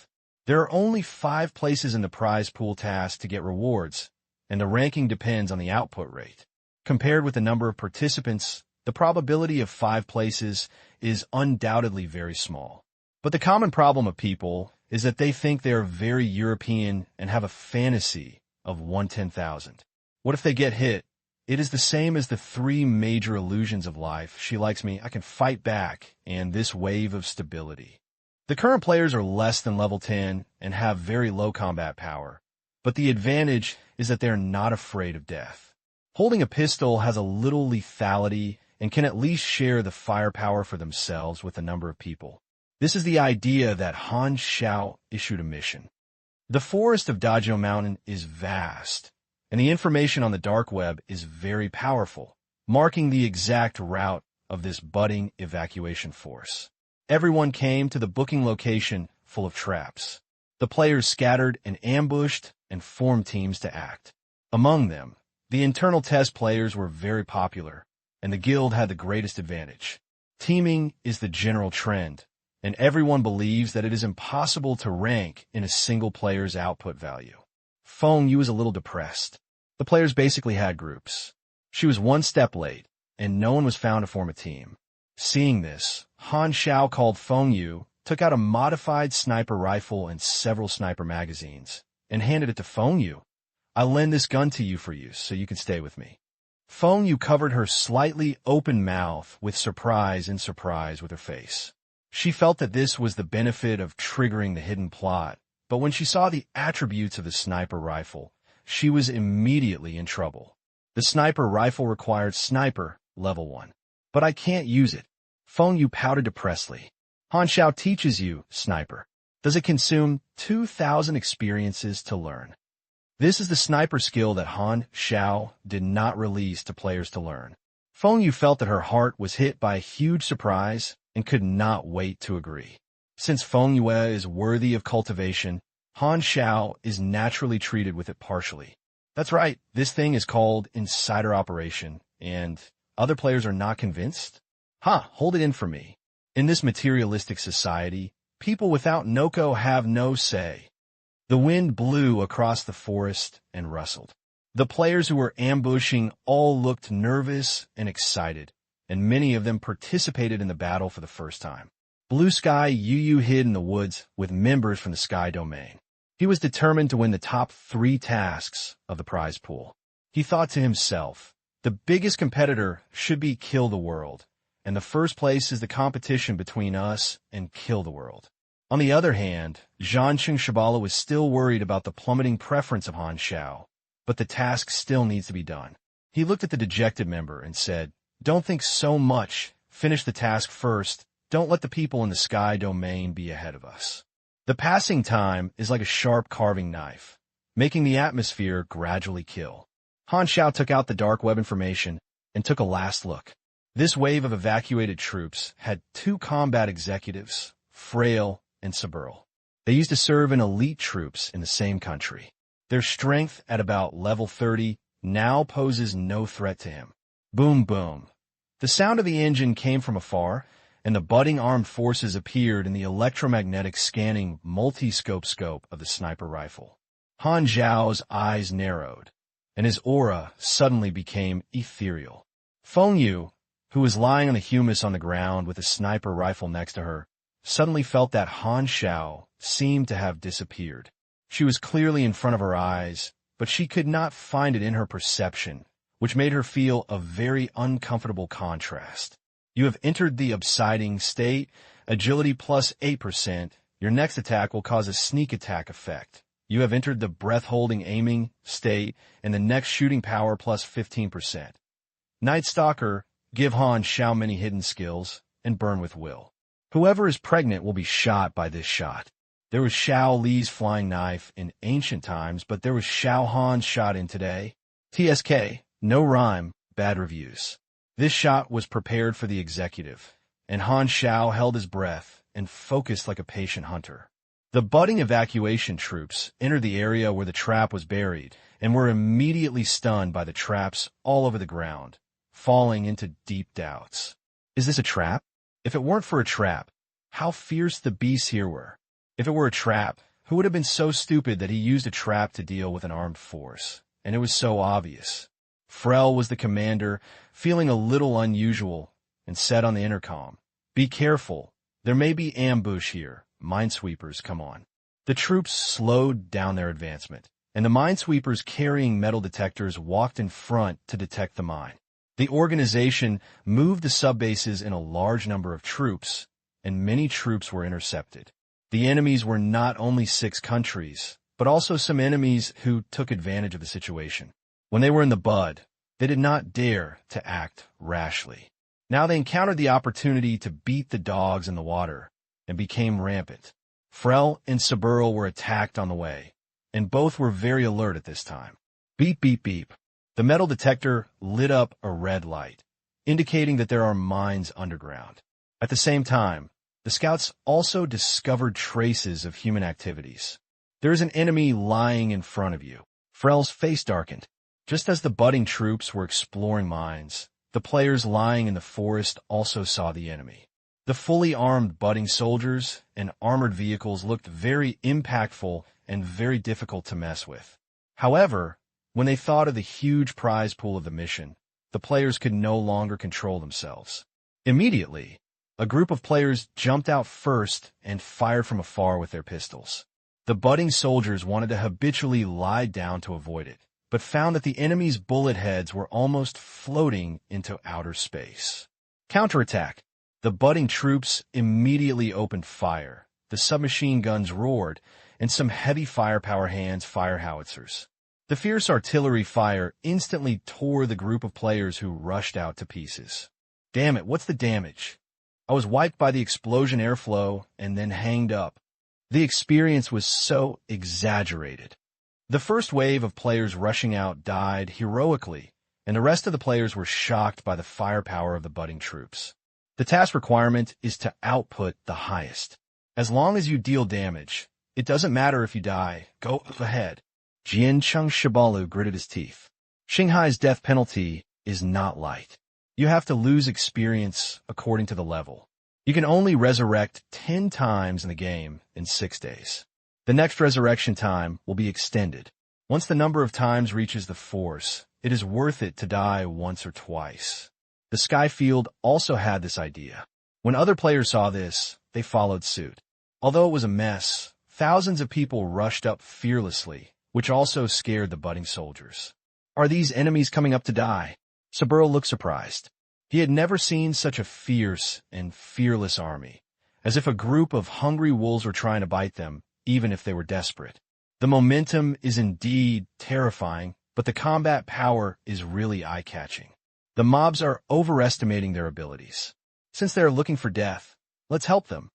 There are only 5 places in the prize pool task to get rewards, and the ranking depends on the output rate. Compared with the number of participants, the probability of 5 places is undoubtedly very small. But the common problem of people is that they think they are very European and have a fantasy of 1/10,000. What if they get hit? It is the same as the 3 major illusions of life. She likes me, I can fight back, and this wave of stability. The current players are less than level 10 and have very low combat power, but the advantage is that they're not afraid of death. Holding a pistol has a little lethality and can at least share the firepower for themselves with a number of people. This is the idea that Han Xiao issued a mission. The forest of Dajio Mountain is vast, and the information on the dark web is very powerful, marking the exact route of this budding evacuation force. Everyone came to the booking location full of traps. The players scattered and ambushed and formed teams to act. Among them, the internal test players were very popular, and the guild had the greatest advantage. Teaming is the general trend, and everyone believes that it is impossible to rank in a single player's output value. Feng Yu was a little depressed. The players basically had groups. She was one step late, and no one was found to form a team. Seeing this, Han Xiao called Feng Yu, took out a modified sniper rifle and several sniper magazines, and handed it to Feng Yu. "I'll lend this gun to you for use, so you can stay with me." Feng Yu covered her slightly open mouth with surprise with her face. She felt that this was the benefit of triggering the hidden plot, but when she saw the attributes of the sniper rifle, she was immediately in trouble. The sniper rifle required sniper, level 1. "But I can't use it." Feng Yu pouted depressedly. "Han Xiao teaches you, sniper. Does it consume 2,000 experiences to learn?" This is the sniper skill that Han Xiao did not release to players to learn. Feng Yu felt that her heart was hit by a huge surprise and could not wait to agree. Since Feng Yue is worthy of cultivation, Han Xiao is naturally treated with it partially. That's right, this thing is called insider operation, and other players are not convinced? Hold it in for me. In this materialistic society, people without Noko have no say. The wind blew across the forest and rustled. The players who were ambushing all looked nervous and excited, and many of them participated in the battle for the first time. Blue Sky Yu hid in the woods with members from the Sky Domain. He was determined to win the top 3 tasks of the prize pool. He thought to himself, the biggest competitor should be Kill the World, and the first place is the competition between us and Kill the World. On the other hand, Zhansheng Shabala was still worried about the plummeting preference of Han Xiao, but the task still needs to be done. He looked at the dejected member and said, "Don't think so much. Finish the task first. Don't let the people in the Sky Domain be ahead of us." The passing time is like a sharp carving knife, making the atmosphere gradually kill. Han Xiao took out the dark web information and took a last look. This wave of evacuated troops had 2 combat executives, Frail and Saburl. They used to serve in elite troops in the same country. Their strength at about level 30 now poses no threat to him. Boom, boom. The sound of the engine came from afar, and the budding armed forces appeared in the electromagnetic scanning multi-scope of the sniper rifle. Han Xiao's eyes narrowed, and his aura suddenly became ethereal. Feng Yu, who was lying on the humus on the ground with a sniper rifle next to her, suddenly felt that Han Xiao seemed to have disappeared. She was clearly in front of her eyes, but she could not find it in her perception, which made her feel a very uncomfortable contrast. "You have entered the obsiding state, agility plus 8%. Your next attack will cause a sneak attack effect. You have entered the breath-holding aiming state, and the next shooting power plus 15%. Night Stalker, give Han Xiao many hidden skills, and burn with will. Whoever is pregnant will be shot by this shot." There was Xiao Li's flying knife in ancient times, but there was Xiao Han's shot in today. TSK, no rhyme, bad reviews. This shot was prepared for the executive, and Han Xiao held his breath and focused like a patient hunter. The budding evacuation troops entered the area where the trap was buried and were immediately stunned by the traps all over the ground, falling into deep doubts. Is this a trap? If it weren't for a trap, how fierce the beasts here were. If it were a trap, who would have been so stupid that he used a trap to deal with an armed force? And it was so obvious. Frel was the commander, feeling a little unusual, and said on the intercom, "Be careful. There may be ambush here. Minesweepers, come on." The troops slowed down their advancement, and the minesweepers carrying metal detectors walked in front to detect the mine. The organization moved the subbases in a large number of troops, and many troops were intercepted. The enemies were not only 6 countries, but also some enemies who took advantage of the situation. When they were in the bud, they did not dare to act rashly. Now they encountered the opportunity to beat the dogs in the water, and became rampant. Frel and Saburl were attacked on the way, and both were very alert at this time. Beep, beep, beep. The metal detector lit up a red light. indicating that there are mines underground. At the same time, the scouts also discovered traces of human activities. There is an enemy lying in front of you. Frel's face darkened. Just as the budding troops were exploring mines, the players lying in the forest also saw the enemy. The fully armed budding soldiers and armored vehicles looked very impactful and very difficult to mess with. However, when they thought of the huge prize pool of the mission, the players could no longer control themselves. Immediately, a group of players jumped out first and fired from afar with their pistols. The budding soldiers wanted to habitually lie down to avoid it, but found that the enemy's bullet heads were almost floating into outer space. Counterattack. The budding troops immediately opened fire. The submachine guns roared, and some heavy firepower hands fire howitzers. The fierce artillery fire instantly tore the group of players who rushed out to pieces. Damn it, what's the damage? I was wiped by the explosion airflow and then hanged up. The experience was so exaggerated. The first wave of players rushing out died heroically, and the rest of the players were shocked by the firepower of the budding troops. The task requirement is to output the highest. As long as you deal damage, it doesn't matter if you die, go ahead. Jian Chung Shibalu gritted his teeth. Xinghai's death penalty is not light. You have to lose experience according to the level. You can only resurrect 10 times in the game in 6 days. The next resurrection time will be extended. Once the number of times reaches the force, it is worth it to die once or twice. The Skyfield also had this idea. When other players saw this, they followed suit. Although it was a mess, thousands of people rushed up fearlessly, which also scared the budding soldiers. Are these enemies coming up to die? Saburo looked surprised. He had never seen such a fierce and fearless army, as if a group of hungry wolves were trying to bite them, even if they were desperate. The momentum is indeed terrifying, but the combat power is really eye-catching. The mobs are overestimating their abilities. Since they are looking for death, let's help them.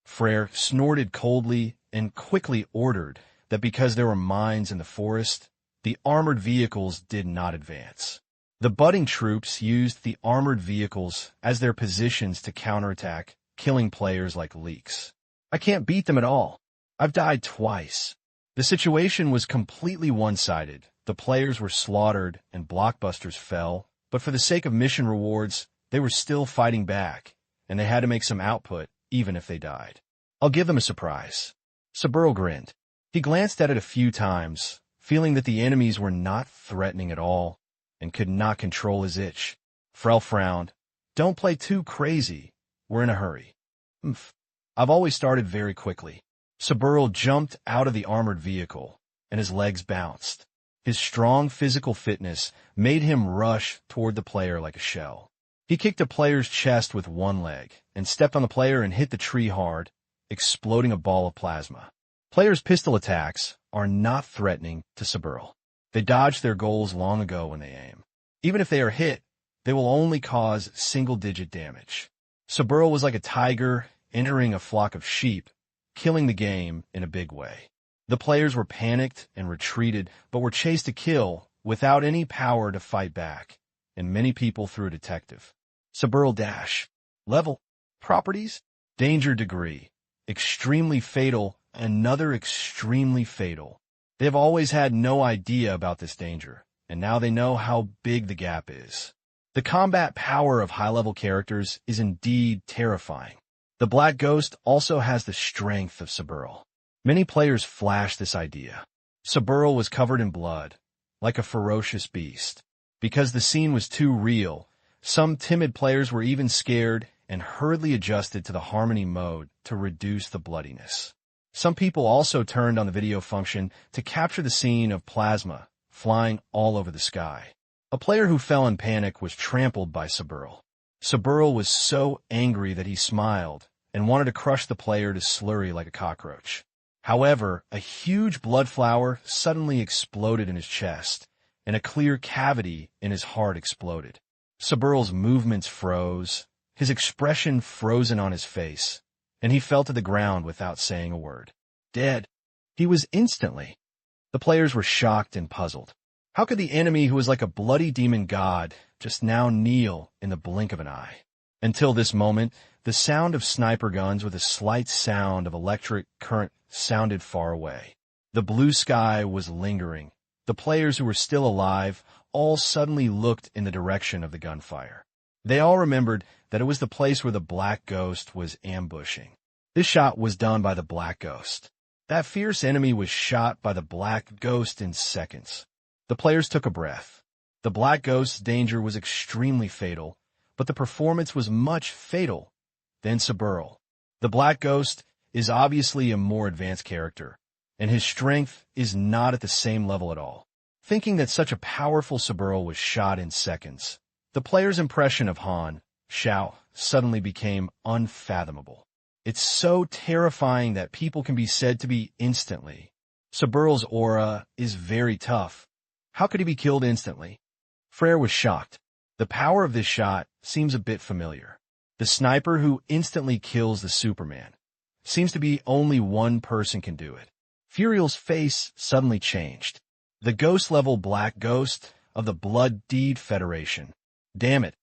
Frere snorted coldly and quickly ordered that because there were mines in the forest, the armored vehicles did not advance. The budding troops used the armored vehicles as their positions to counterattack, killing players like leaks. I can't beat them at all. I've died twice. The situation was completely one-sided. The players were slaughtered and blockbusters fell, but for the sake of mission rewards, they were still fighting back, and they had to make some output even if they died. I'll give them a surprise. Saburo grinned. He glanced at it a few times, feeling that the enemies were not threatening at all, and could not control his itch. Frel frowned. Don't play too crazy. We're in a hurry. I've always started very quickly. Saburo jumped out of the armored vehicle, and his legs bounced. His strong physical fitness made him rush toward the player like a shell. He kicked a player's chest with one leg, and stepped on the player and hit the tree hard, exploding a ball of plasma. Players' pistol attacks are not threatening to Saburo. They dodged their goals long ago when they aim. Even if they are hit, they will only cause single-digit damage. Saburo was like a tiger entering a flock of sheep, killing the game in a big way. The players were panicked and retreated, but were chased to kill without any power to fight back, and many people threw a detective. Saburo dash. Level. Properties. Danger degree. Extremely fatal. Another extremely fatal. They have always had no idea about this danger, and now they know how big the gap is. The combat power of high-level characters is indeed terrifying. The Black Ghost also has the strength of Saburo. Many players flashed this idea. Saburo was covered in blood, like a ferocious beast. Because the scene was too real, some timid players were even scared and hurriedly adjusted to the harmony mode to reduce the bloodiness. Some people also turned on the video function to capture the scene of plasma flying all over the sky. A player who fell in panic was trampled by Saburo. Saburo was so angry that he smiled and wanted to crush the player to slurry like a cockroach. However, a huge blood flower suddenly exploded in his chest, and a clear cavity in his heart exploded. Saburo's movements froze, his expression frozen on his face, and he fell to the ground without saying a word. Dead. He was instantly. The players were shocked and puzzled. How could the enemy who was like a bloody demon god just now kneel in the blink of an eye. Until this moment, the sound of sniper guns with a slight sound of electric current sounded far away. The blue sky was lingering. The players who were still alive all suddenly looked in the direction of the gunfire. They all remembered that it was the place where the Black Ghost was ambushing. This shot was done by the Black Ghost. That fierce enemy was shot by the Black Ghost in seconds. The players took a breath. The Black Ghost's danger was extremely fatal, but the performance was much fatal than Suburl. The Black Ghost is obviously a more advanced character, and his strength is not at the same level at all. Thinking that such a powerful Suburl was shot in seconds, the player's impression of Han Xiao suddenly became unfathomable. It's so terrifying that people can be said to be instantly. Suburl's aura is very tough. How could he be killed instantly? Frere was shocked. The power of this shot seems a bit familiar. The sniper who instantly kills the Superman. Seems to be only one person can do it. Furiel's face suddenly changed. The ghost-level Black Ghost of the Blood Deed Federation. Damn it.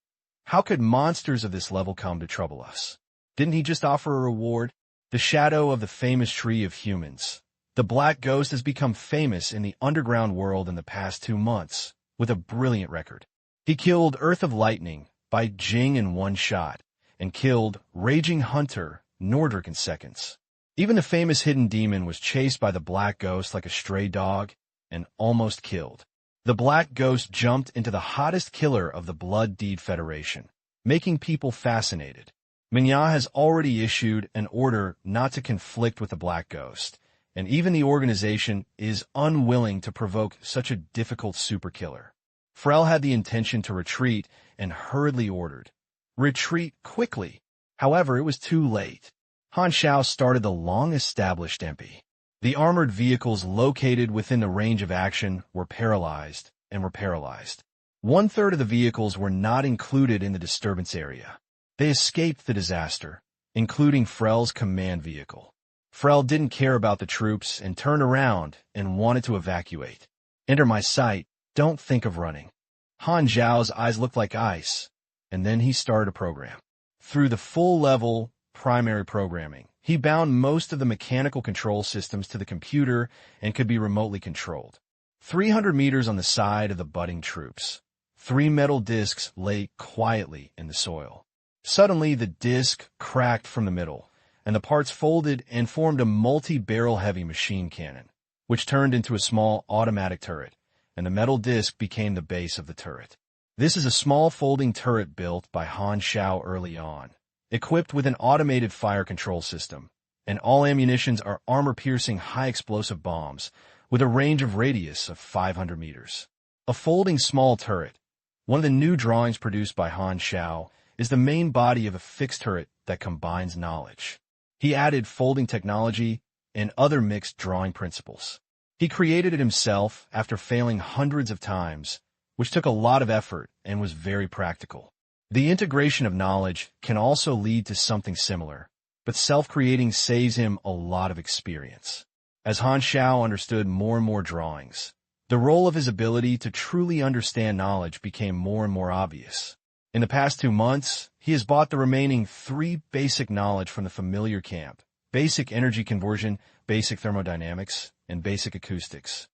How could monsters of this level come to trouble us? Didn't he just offer a reward? The shadow of the famous tree of humans. The Black Ghost has become famous in the underground world in the past 2 months, with a brilliant record. He killed Earth of Lightning by Jing in one shot, and killed Raging Hunter Nordric in seconds. Even the famous Hidden Demon was chased by the Black Ghost like a stray dog, and almost killed. The Black Ghost jumped into the hottest killer of the Blood Deed Federation, making people fascinated. Minya has already issued an order not to conflict with the Black Ghost, and even the organization is unwilling to provoke such a difficult superkiller. Frel had the intention to retreat and hurriedly ordered, "Retreat quickly." However, it was too late. Han Xiao started the long-established MP. The armored vehicles located within the range of action were paralyzed. 1/3 of the vehicles were not included in the disturbance area. They escaped the disaster, including Frel's command vehicle. Frel didn't care about the troops and turned around and wanted to evacuate. "Enter my sight, don't think of running." Han Xiao's eyes looked like ice, and then he started a program. Through the full-level primary programming, he bound most of the mechanical control systems to the computer and could be remotely controlled. 300 meters on the side of the budding troops. 3 metal discs lay quietly in the soil. Suddenly, the disc cracked from the middle, and the parts folded and formed a multi-barrel heavy machine cannon, which turned into a small automatic turret, and the metal disc became the base of the turret. This is a small folding turret built by Han Xiao early on, equipped with an automated fire control system, and all ammunitions are armor-piercing high-explosive bombs with a range of radius of 500 meters. A folding small turret, one of the new drawings produced by Han Xiao, is the main body of a fixed turret that combines knowledge. He added folding technology and other mixed drawing principles. He created it himself after failing hundreds of times, which took a lot of effort and was very practical. The integration of knowledge can also lead to something similar, but self-creating saves him a lot of experience. As Han Xiao understood more and more drawings, the role of his ability to truly understand knowledge became more and more obvious. In the past 2 months, he has bought the remaining 3 basic knowledge from the familiar camp: basic energy conversion, basic thermodynamics, and basic acoustics.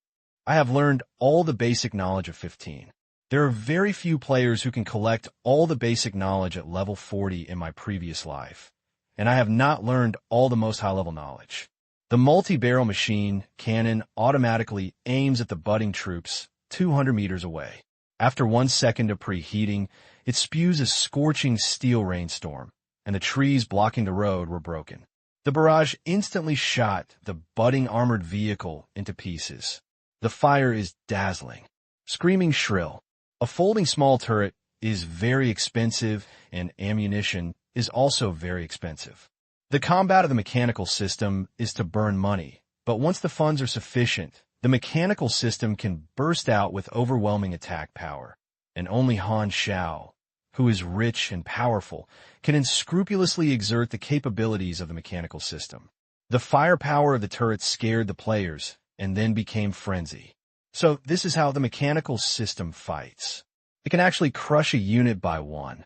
I have learned all the basic knowledge of 15. There are very few players who can collect all the basic knowledge at level 40 in my previous life, and I have not learned all the most high-level knowledge. The multi-barrel machine cannon automatically aims at the budding troops 200 meters away. After 1 second of preheating, it spews a scorching steel rainstorm, and the trees blocking the road were broken. The barrage instantly shot the budding armored vehicle into pieces. The fire is dazzling. Screaming shrill. A folding small turret is very expensive, and ammunition is also very expensive. The combat of the mechanical system is to burn money, but once the funds are sufficient, the mechanical system can burst out with overwhelming attack power, and only Han Xiao, who is rich and powerful, can unscrupulously exert the capabilities of the mechanical system. The firepower of the turret scared the players, and then became frenzy. So this is how the mechanical system fights. It can actually crush a unit by one.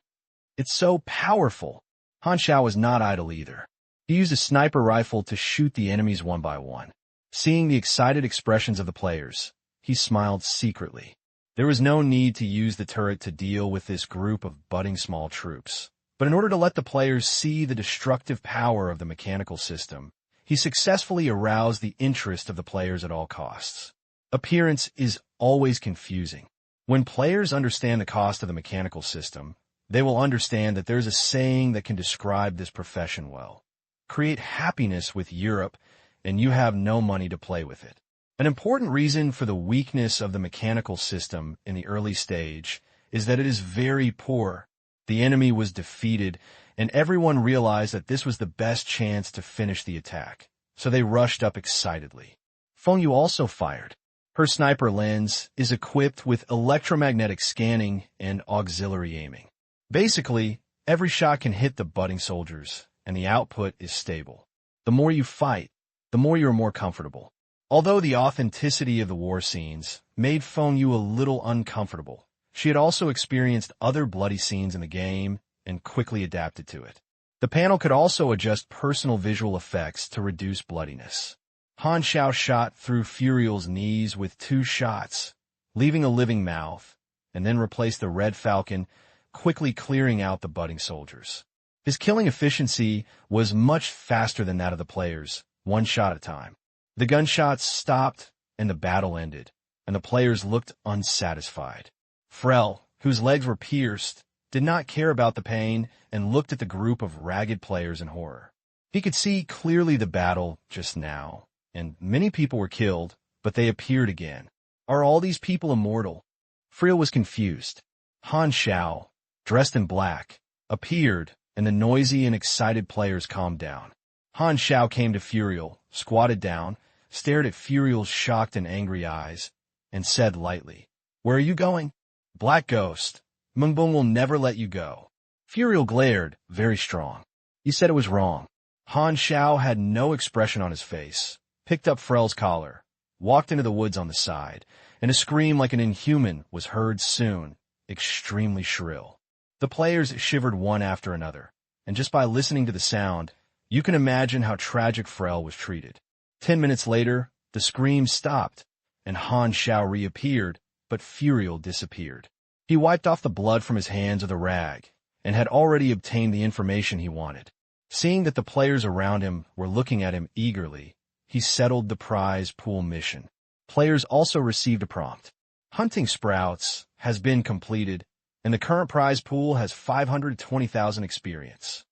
It's so powerful. Han Xiao was not idle either. He used a sniper rifle to shoot the enemies one by one. Seeing the excited expressions of the players, he smiled secretly. There was no need to use the turret to deal with this group of budding small troops. But in order to let the players see the destructive power of the mechanical system, he successfully aroused the interest of the players at all costs. Appearance is always confusing. When players understand the cost of the mechanical system, they will understand that there's a saying that can describe this profession well. Create happiness with Europe, and you have no money to play with it. An important reason for the weakness of the mechanical system in the early stage is that it is very poor. The enemy was defeated, and everyone realized that this was the best chance to finish the attack, so they rushed up excitedly. Feng Yu also fired. Her sniper lens is equipped with electromagnetic scanning and auxiliary aiming. Basically, every shot can hit the budding soldiers, and the output is stable. The more you fight, the more you're more comfortable. Although the authenticity of the war scenes made Feng Yu a little uncomfortable, she had also experienced other bloody scenes in the game and quickly adapted to it. The panel could also adjust personal visual effects to reduce bloodiness. Han Xiao shot through Furiel's knees with 2 shots, leaving a living mouth, and then replaced the Red Falcon, quickly clearing out the budding soldiers. His killing efficiency was much faster than that of the players, 1 shot at a time. The gunshots stopped, and the battle ended, and the players looked unsatisfied. Frel, whose legs were pierced, did not care about the pain and looked at the group of ragged players in horror. He could see clearly the battle just now, and many people were killed, but they appeared again. Are all these people immortal? Friel was confused. Han Xiao, dressed in black, appeared, and the noisy and excited players calmed down. Han Xiao came to Furiel, squatted down, stared at Furiel's shocked and angry eyes, and said lightly, "Where are you going?" "Black Ghost. Mungbong will never let you go." Furiel glared, very strong. He said it was wrong. Han Xiao had no expression on his face, picked up Frel's collar, walked into the woods on the side, and a scream like an inhuman was heard soon, extremely shrill. The players shivered one after another, and just by listening to the sound, you can imagine how tragic Frel was treated. 10 minutes later, the screams stopped, and Han Xiao reappeared, but Furiel disappeared. He wiped off the blood from his hands with a rag, and had already obtained the information he wanted. Seeing that the players around him were looking at him eagerly, he settled the prize pool mission. Players also received a prompt. Hunting Sprouts has been completed, and the current prize pool has 520,000 experience.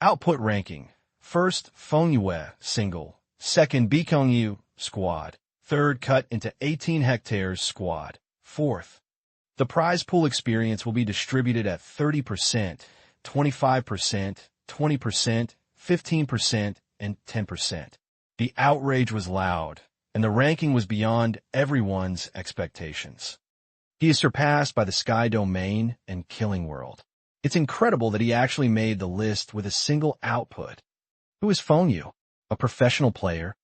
Output ranking. First, Feng Yue, single. Second, Bikong Yu, squad. Third, cut into 18 hectares, squad. Fourth, the prize pool experience will be distributed at 30%, 25%, 20%, 15%, and 10%. The outrage was loud, and the ranking was beyond everyone's expectations. He is surpassed by the Sky Domain and Killing World. It's incredible that he actually made the list with a single output. Who is Feng Yu? A professional player?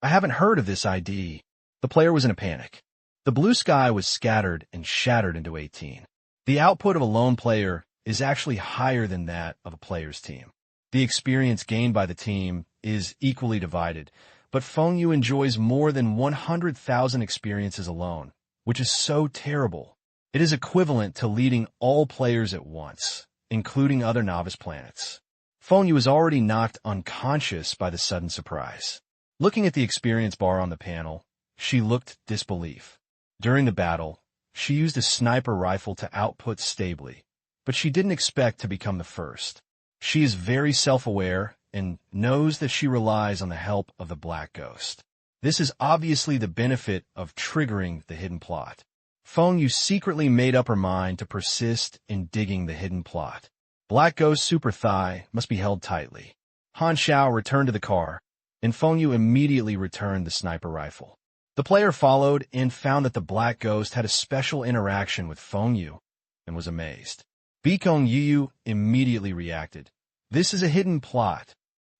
I haven't heard of this ID. The player was in a panic. The blue sky was scattered and shattered into 18. The output of a lone player is actually higher than that of a player's team. The experience gained by the team is equally divided, but Feng Yu enjoys more than 100,000 experiences alone, which is so terrible. It is equivalent to leading all players at once, including other novice planets. Feng Yu was already knocked unconscious by the sudden surprise. Looking at the experience bar on the panel, she looked disbelief. During the battle, she used a sniper rifle to output stably, but she didn't expect to become the first. She is very self-aware and knows that she relies on the help of the Black Ghost. This is obviously the benefit of triggering the hidden plot. Feng Yu secretly made up her mind to persist in digging the hidden plot. Black Ghost's super thigh must be held tightly. Han Xiao returned to the car, and Feng Yu immediately returned the sniper rifle. The player followed and found that the Black Ghost had a special interaction with Feng Yu and was amazed. Bikong Yu immediately reacted. This is a hidden plot.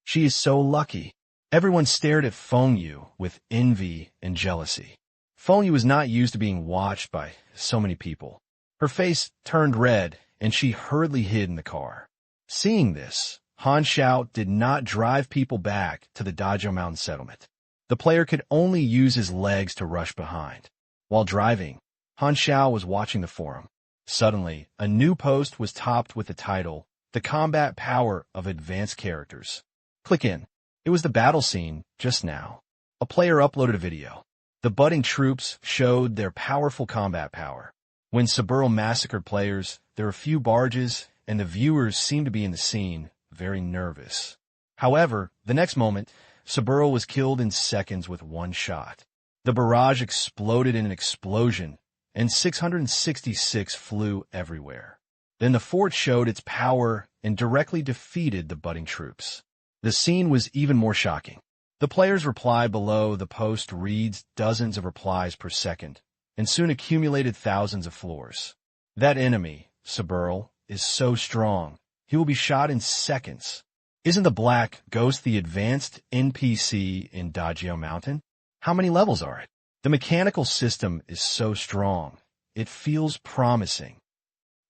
She is so lucky. Everyone stared at Feng Yu with envy and jealousy. Feng Yu was not used to being watched by so many people. Her face turned red, and she hurriedly hid in the car. Seeing this, Han Xiao did not drive people back to the Dajio Mountain settlement. The player could only use his legs to rush behind. While driving, Han Xiao was watching the forum. Suddenly, a new post was topped with the title, "The Combat Power of Advanced Characters." Click in. It was the battle scene just now. A player uploaded a video. The budding troops showed their powerful combat power. When Saburo massacred players, there were few barges, and the viewers seemed to be in the scene, very nervous. However, the next moment, Saburo was killed in seconds with one shot. The barrage exploded in an explosion, and 666 flew everywhere. Then the fort showed its power and directly defeated the budding troops. The scene was even more shocking. The player's reply below the post reads dozens of replies per second, and soon accumulated thousands of floors. That enemy, Saburo, is so strong, he will be shot in seconds. Isn't the Black Ghost the advanced NPC in Dajio Mountain? How many levels are it? The mechanical system is so strong. It feels promising.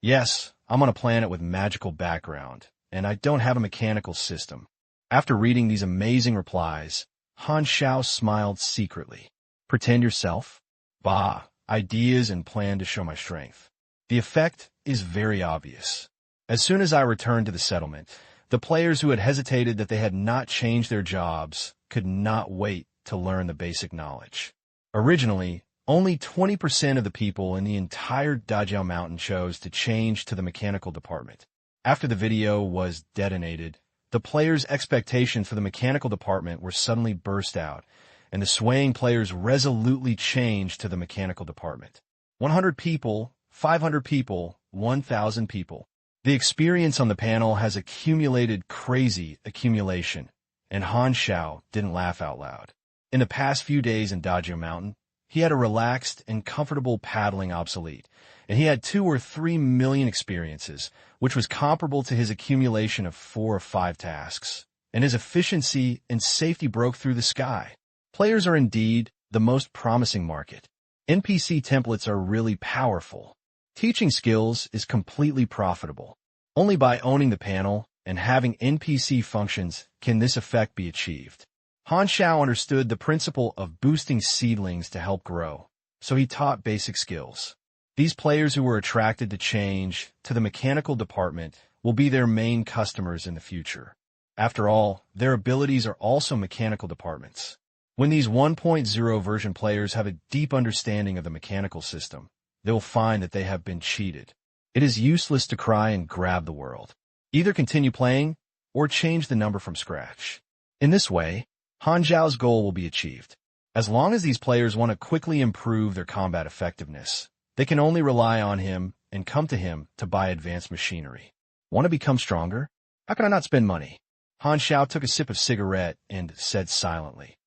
Yes, I'm on a planet with magical background, and I don't have a mechanical system. After reading these amazing replies, Han Xiao smiled secretly. Pretend yourself? Bah, ideas and plan to show my strength. The effect is very obvious. As soon as I returned to the settlement, the players who had hesitated that they had not changed their jobs could not wait to learn the basic knowledge. Originally, only 20% of the people in the entire Dajio Mountain chose to change to the mechanical department. After the video was detonated, the players' expectations for the mechanical department were suddenly burst out, and the swaying players resolutely changed to the mechanical department. 100 people, 500 people, 1,000 people. The experience on the panel has accumulated crazy accumulation, and Han Xiao didn't laugh out loud. In the past few days in Dajio Mountain, he had a relaxed and comfortable paddling obsolete, and he had 2 or 3 million experiences, which was comparable to his accumulation of 4 or 5 tasks, and his efficiency and safety broke through the sky. Players are indeed the most promising market. NPC templates are really powerful. Teaching skills is completely profitable. Only by owning the panel and having NPC functions can this effect be achieved. Han Xiao understood the principle of boosting seedlings to help grow, so he taught basic skills. These players who were attracted to change to the mechanical department will be their main customers in the future. After all, their abilities are also mechanical departments. When these 1.0 version players have a deep understanding of the mechanical system, they will find that they have been cheated. It is useless to cry and grab the world. Either continue playing or change the number from scratch. In this way, Han Xiao's goal will be achieved. As long as these players want to quickly improve their combat effectiveness, they can only rely on him and come to him to buy advanced machinery. Want to become stronger? How can I not spend money? Han Xiao took a sip of cigarette and said silently,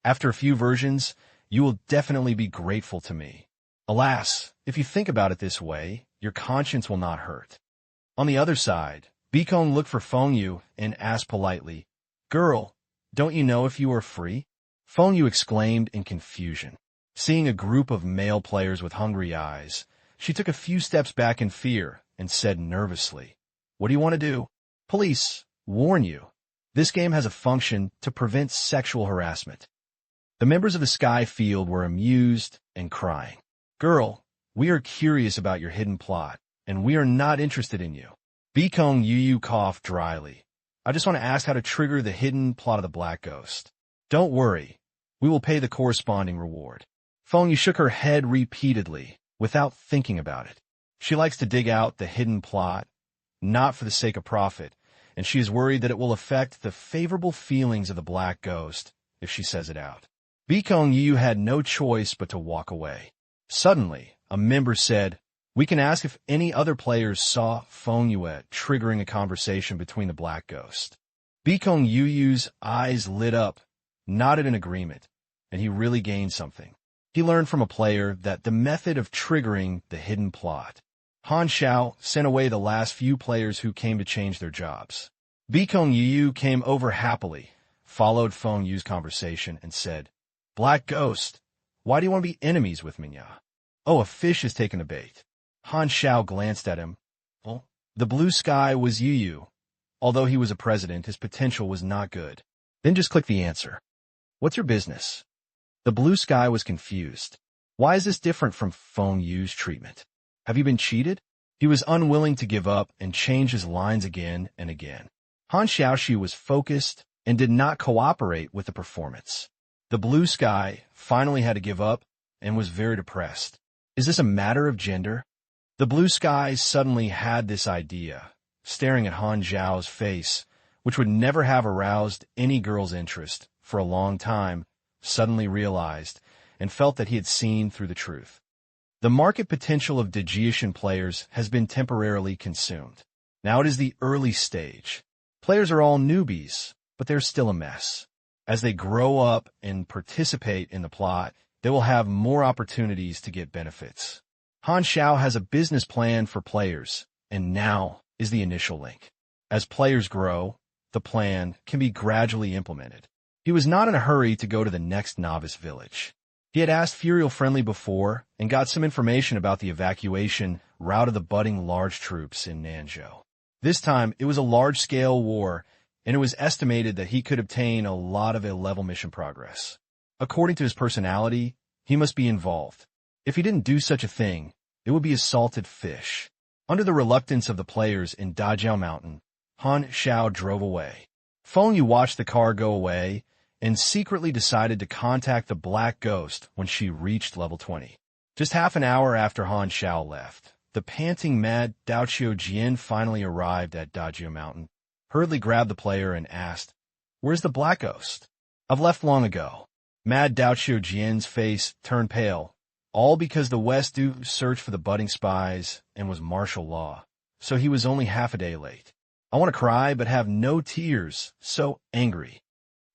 "After a few versions, you will definitely be grateful to me. Alas, if you think about it this way, your conscience will not hurt." On the other side, Bikong looked for Feng Yu and asked politely, "Girl, don't you know if you are free?" Feng Yu exclaimed in confusion. Seeing a group of male players with hungry eyes, she took a few steps back in fear and said nervously, "What do you want to do?" "Police, warn you. This game has a function to prevent sexual harassment." The members of the Sky Field were amused and crying. "Girl, we are curious about your hidden plot, and we are not interested in you." Bikong Yu coughed dryly. "I just want to ask how to trigger the hidden plot of the Black Ghost." "Don't worry. We will pay the corresponding reward." Feng Yu shook her head repeatedly, without thinking about it. She likes to dig out the hidden plot, not for the sake of profit, and she is worried that it will affect the favorable feelings of the Black Ghost if she says it out. Bikong Yu had no choice but to walk away. Suddenly, a member said, "We can ask if any other players saw Feng Yu triggering a conversation between the Black Ghost." Bikong Yu's eyes lit up, nodded in agreement, and he really gained something. He learned from a player that the method of triggering the hidden plot. Han Xiao sent away the last few players who came to change their jobs. Bikong Yu came over happily, followed Feng Yu's conversation, and said, "Black Ghost, why do you want to be enemies with Minya?" "Oh, a fish has taken the bait." Han Xiao glanced at him. Well, the blue sky was Yu. Although he was a president, his potential was not good. Then just click the answer. What's your business? The blue sky was confused. Why is this different from Feng Yu's treatment? Have you been cheated? He was unwilling to give up and change his lines again and again. Han Xiaoxi was focused and did not cooperate with the performance. The blue sky finally had to give up and was very depressed. Is this a matter of gender? The blue sky suddenly had this idea, staring at Han Xiao's face, which would never have aroused any girl's interest for a long time, suddenly realized and felt that he had seen through the truth. The market potential of Dajian players has been temporarily consumed. Now it is the early stage. Players are all newbies, but they're still a mess. As they grow up and participate in the plot, they will have more opportunities to get benefits. Han Xiao has a business plan for players, and now is the initial link. As players grow, the plan can be gradually implemented. He was not in a hurry to go to the next novice village. He had asked Furiel Friendly before and got some information about the evacuation route of the budding large troops in Nanzhou. This time, it was a large-scale war, and it was estimated that he could obtain a lot of A-level mission progress. According to his personality, he must be involved. If he didn't do such a thing, it would be a salted fish. Under the reluctance of the players in Dajiao Mountain, Han Xiao drove away. Feng Yu watched the car go away and secretly decided to contact the Black Ghost when she reached level 20. Just half an hour after Han Xiao left, the panting mad Dao Jian finally arrived at Dajiao Mountain, hurriedly grabbed the player and asked, "Where's the Black Ghost?" "I've left long ago." Mad Dao Jian's face turned pale, all because the West do search for the budding spies and was martial law, so he was only half a day late. "I want to cry but have no tears, so angry."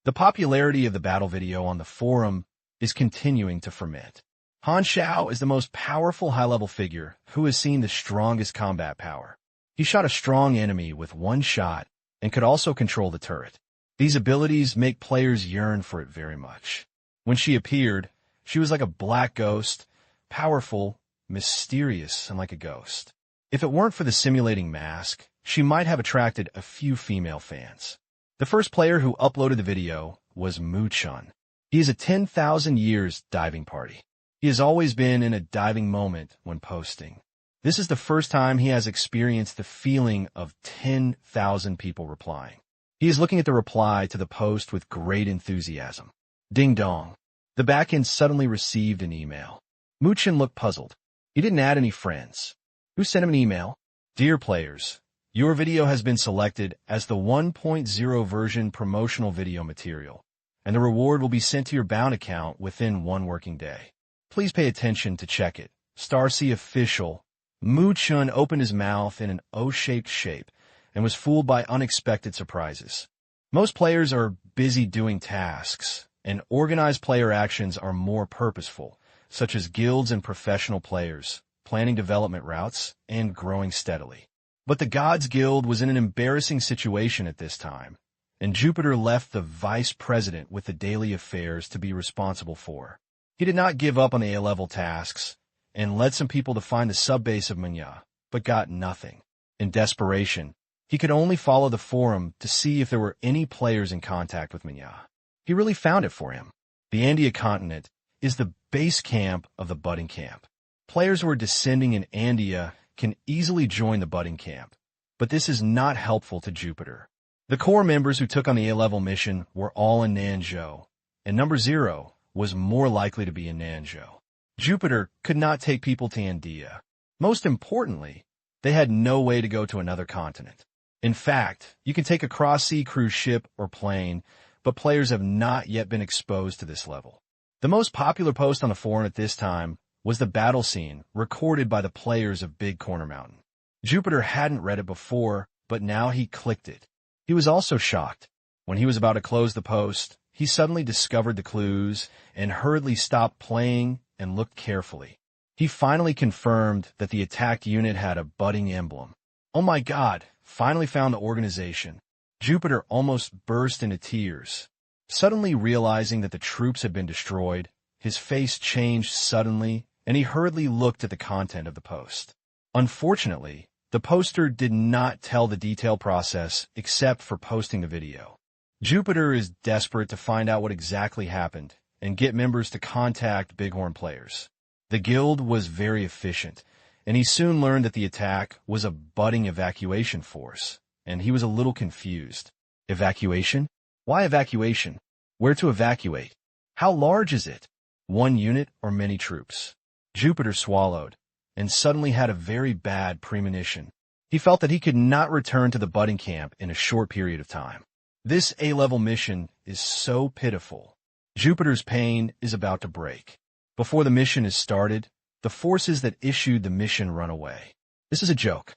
The popularity of the battle video on the forum is continuing to ferment. Han Xiao is the most powerful high-level figure who has seen the strongest combat power. He shot a strong enemy with one shot and could also control the turret. These abilities make players yearn for it very much. When she appeared, she was like a black ghost, powerful, mysterious, and like a ghost. If it weren't for the simulating mask, she might have attracted a few female fans. The first player who uploaded the video was Mu Chun. He is a 10,000 years diving party. He has always been in a diving moment when posting. This is the first time he has experienced the feeling of 10,000 people replying. He is looking at the reply to the post with great enthusiasm. Ding dong. The backend suddenly received an email. Mu Chun looked puzzled. He didn't add any friends. Who sent him an email? "Dear players, your video has been selected as the 1.0 version promotional video material, and the reward will be sent to your bound account within 1 working day. Please pay attention to check it. Starcy Official." Mu Chun opened his mouth in an O-shaped shape and was fooled by unexpected surprises. Most players are busy doing tasks, and organized player actions are more purposeful, such as guilds and professional players, planning development routes, and growing steadily. But the Gods Guild was in an embarrassing situation at this time, and Jupiter left the vice president with the daily affairs to be responsible for. He did not give up on the A-level tasks and led some people to find the sub-base of Manya, but got nothing. In desperation, he could only follow the forum to see if there were any players in contact with Manya. He really found it for him. The Andia continent is the base camp of the budding camp. Players who are descending in Andia can easily join the budding camp, but this is not helpful to Jupiter. The core members who took on the A-level mission were all in Nanzhou, and number 0 was more likely to be in Nanzhou. Jupiter could not take people to Andia. Most importantly, they had no way to go to another continent. In fact, you can take a cross-sea cruise ship or plane, but players have not yet been exposed to this level. The most popular post on the forum at this time was the battle scene recorded by the players of Big Corner Mountain. Jupiter hadn't read it before, but now he clicked it. He was also shocked. When he was about to close the post, he suddenly discovered the clues and hurriedly stopped playing and looked carefully. He finally confirmed that the attacked unit had a budding emblem. "Oh my God, finally found the organization." Jupiter almost burst into tears. Suddenly realizing that the troops had been destroyed, his face changed suddenly, and he hurriedly looked at the content of the post. Unfortunately, the poster did not tell the detailed process except for posting the video. Jupiter is desperate to find out what exactly happened and get members to contact Bighorn players. The guild was very efficient, and he soon learned that the attack was a budding evacuation force, and he was a little confused. Evacuation? Why evacuation? Where to evacuate? How large is it? 1 unit or many troops? Jupiter swallowed, and suddenly had a very bad premonition. He felt that he could not return to the budding camp in a short period of time. This A-level mission is so pitiful. Jupiter's pain is about to break. Before the mission is started, the forces that issued the mission run away. This is a joke.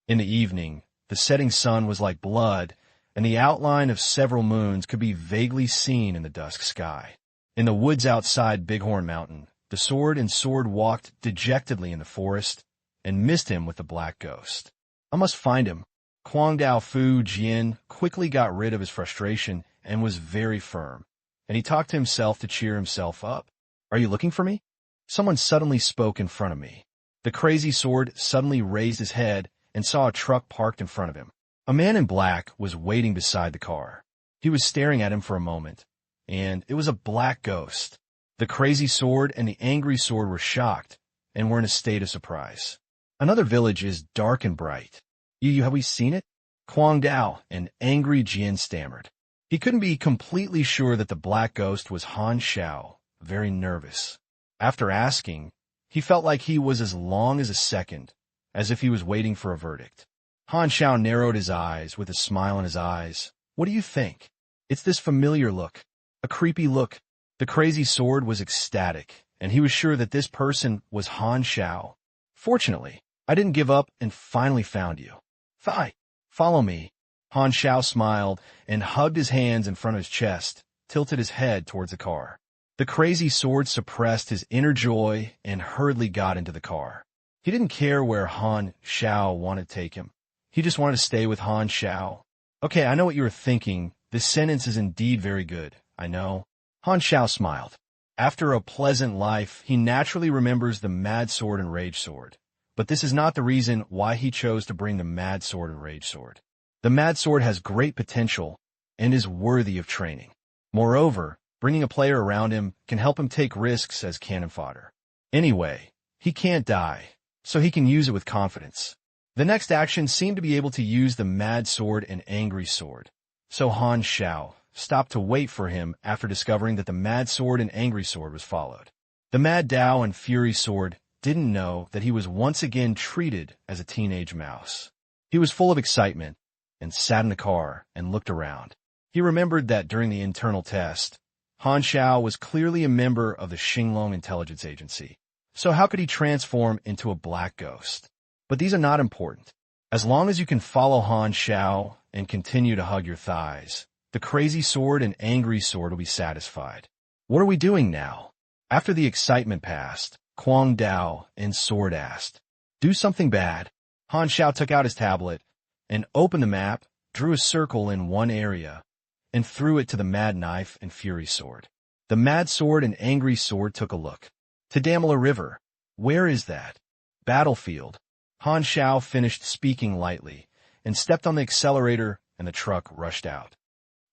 In the evening, the setting sun was like blood, and the outline of several moons could be vaguely seen in the dusk sky. In the woods outside Bighorn Mountain, the sword and sword walked dejectedly in the forest and missed him with the black ghost. I must find him. Quang Dao Fu Jian quickly got rid of his frustration and was very firm, and he talked to himself to cheer himself up. Are you looking for me? Someone suddenly spoke in front of me. The crazy sword suddenly raised his head and saw a truck parked in front of him. A man in black was waiting beside the car. He was staring at him for a moment, and it was a black ghost. The crazy sword and the angry sword were shocked and were in a state of surprise. Another village is dark and bright. Have we seen it? Quang Dao, an angry Jian, stammered. He couldn't be completely sure that the black ghost was Han Xiao, very nervous. After asking, he felt like he was as long as a second, as if he was waiting for a verdict. Han Xiao narrowed his eyes with a smile in his eyes. What do you think? It's this familiar look, a creepy look. The crazy sword was ecstatic, and he was sure that this person was Han Xiao. Fortunately, I didn't give up and finally found you. Follow me. Han Xiao smiled and hugged his hands in front of his chest, tilted his head towards the car. The crazy sword suppressed his inner joy and hurriedly got into the car. He didn't care where Han Xiao wanted to take him. He just wanted to stay with Han Xiao. Okay, I know what you were thinking. This sentence is indeed very good. I know. Han Xiao smiled. After a pleasant life, he naturally remembers the Mad Sword and Rage Sword. But this is not the reason why he chose to bring the Mad Sword and Rage Sword. The Mad Sword has great potential and is worthy of training. Moreover, bringing a player around him can help him take risks as cannon fodder. Anyway, he can't die, so he can use it with confidence. The next action seemed to be able to use the Mad Sword and Angry Sword. So Han Xiao stopped to wait for him after discovering that the Mad Sword and Angry Sword was followed. The Mad Dao and Fury Sword didn't know that he was once again treated as a teenage mouse. He was full of excitement and sat in the car and looked around. He remembered that during the internal test, Han Xiao was clearly a member of the Xinglong Intelligence Agency. So how could he transform into a black ghost? But these are not important. As long as you can follow Han Xiao and continue to hug your thighs, the crazy sword and angry sword will be satisfied. What are we doing now? After the excitement passed, Quang Dao and Sword asked, "Do something bad." Han Xiao took out his tablet and opened the map, drew a circle in one area, and threw it to the Mad Knife and Fury Sword. The Mad Sword and Angry Sword took a look. Tadamala River. Where is that? Battlefield. Han Xiao finished speaking lightly and stepped on the accelerator, and the truck rushed out.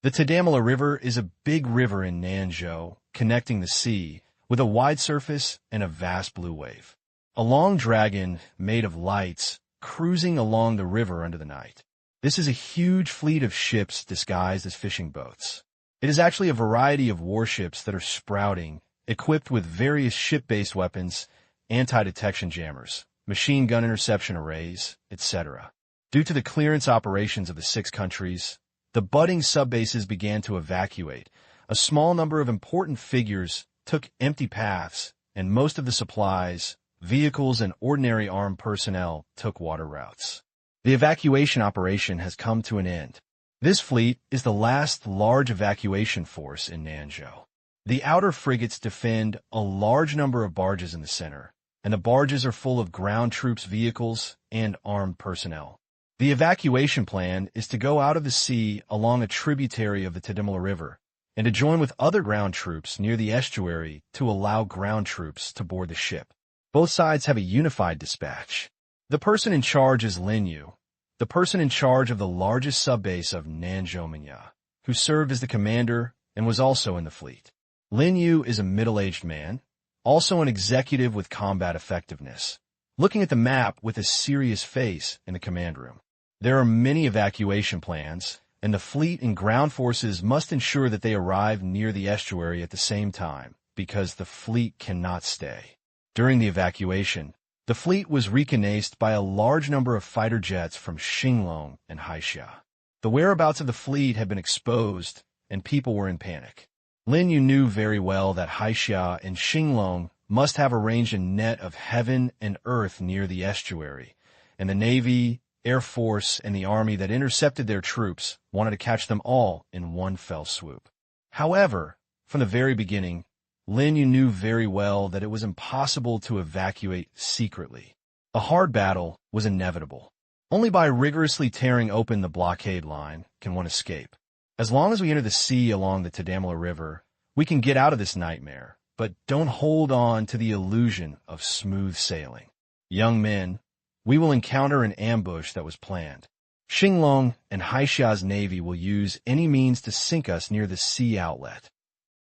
The Tadamala River is a big river in Nanzhou, connecting the sea with a wide surface and a vast blue wave. A long dragon made of lights cruising along the river under the night. This is a huge fleet of ships disguised as fishing boats. It is actually a variety of warships that are sprouting, equipped with various ship-based weapons, anti-detection jammers, machine gun interception arrays, etc. Due to the clearance operations of the 6 countries, the budding subbases began to evacuate. A small number of important figures took empty paths, and most of the supplies, vehicles, and ordinary armed personnel took water routes. The evacuation operation has come to an end. This fleet is the last large evacuation force in Nanzhou. The outer frigates defend a large number of barges in the center, and the barges are full of ground troops vehicles and armed personnel. The evacuation plan is to go out of the sea along a tributary of the Tadamala River, and to join with other ground troops near the estuary to allow ground troops to board the ship. Both sides have a unified dispatch. The person in charge is Lin Yu, the person in charge of the largest subbase of Nanzhou, who served as the commander and was also in the fleet. Lin Yu is a middle-aged man, also an executive with combat effectiveness, looking at the map with a serious face in the command room. There are many evacuation plans, and the fleet and ground forces must ensure that they arrive near the estuary at the same time, because the fleet cannot stay. During the evacuation, the fleet was reconnaissed by a large number of fighter jets from Xinglong and Han Xiao. The whereabouts of the fleet had been exposed, and people were in panic. Lin Yu knew very well that Han Xiao and Xinglong must have arranged a net of heaven and earth near the estuary, and the Navy, Air Force, and the Army that intercepted their troops wanted to catch them all in one fell swoop. However, from the very beginning, Lin Yu knew very well that it was impossible to evacuate secretly. A hard battle was inevitable. Only by rigorously tearing open the blockade line can one escape. As long as we enter the sea along the Tadamala River, we can get out of this nightmare, but don't hold on to the illusion of smooth sailing. Young men, we will encounter an ambush that was planned. Xinglong and Han Xiao's navy will use any means to sink us near the sea outlet.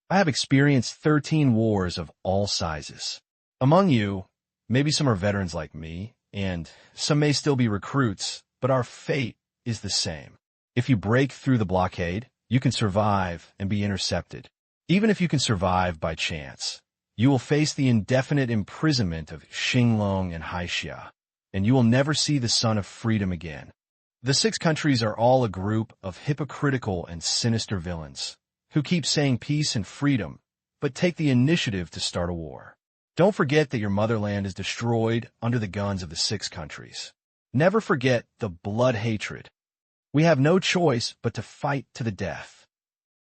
I have experienced 13 wars of all sizes. Among you, maybe some are veterans like me, and some may still be recruits, but our fate is the same. If you break through the blockade, you can survive and be intercepted. Even if you can survive by chance, you will face the indefinite imprisonment of Xinglong and Han Xiao, and you will never see the sun of freedom again. The 6 countries are all a group of hypocritical and sinister villains who keep saying peace and freedom, but take the initiative to start a war. Don't forget that your motherland is destroyed under the guns of the 6 countries. Never forget the blood hatred. We have no choice but to fight to the death.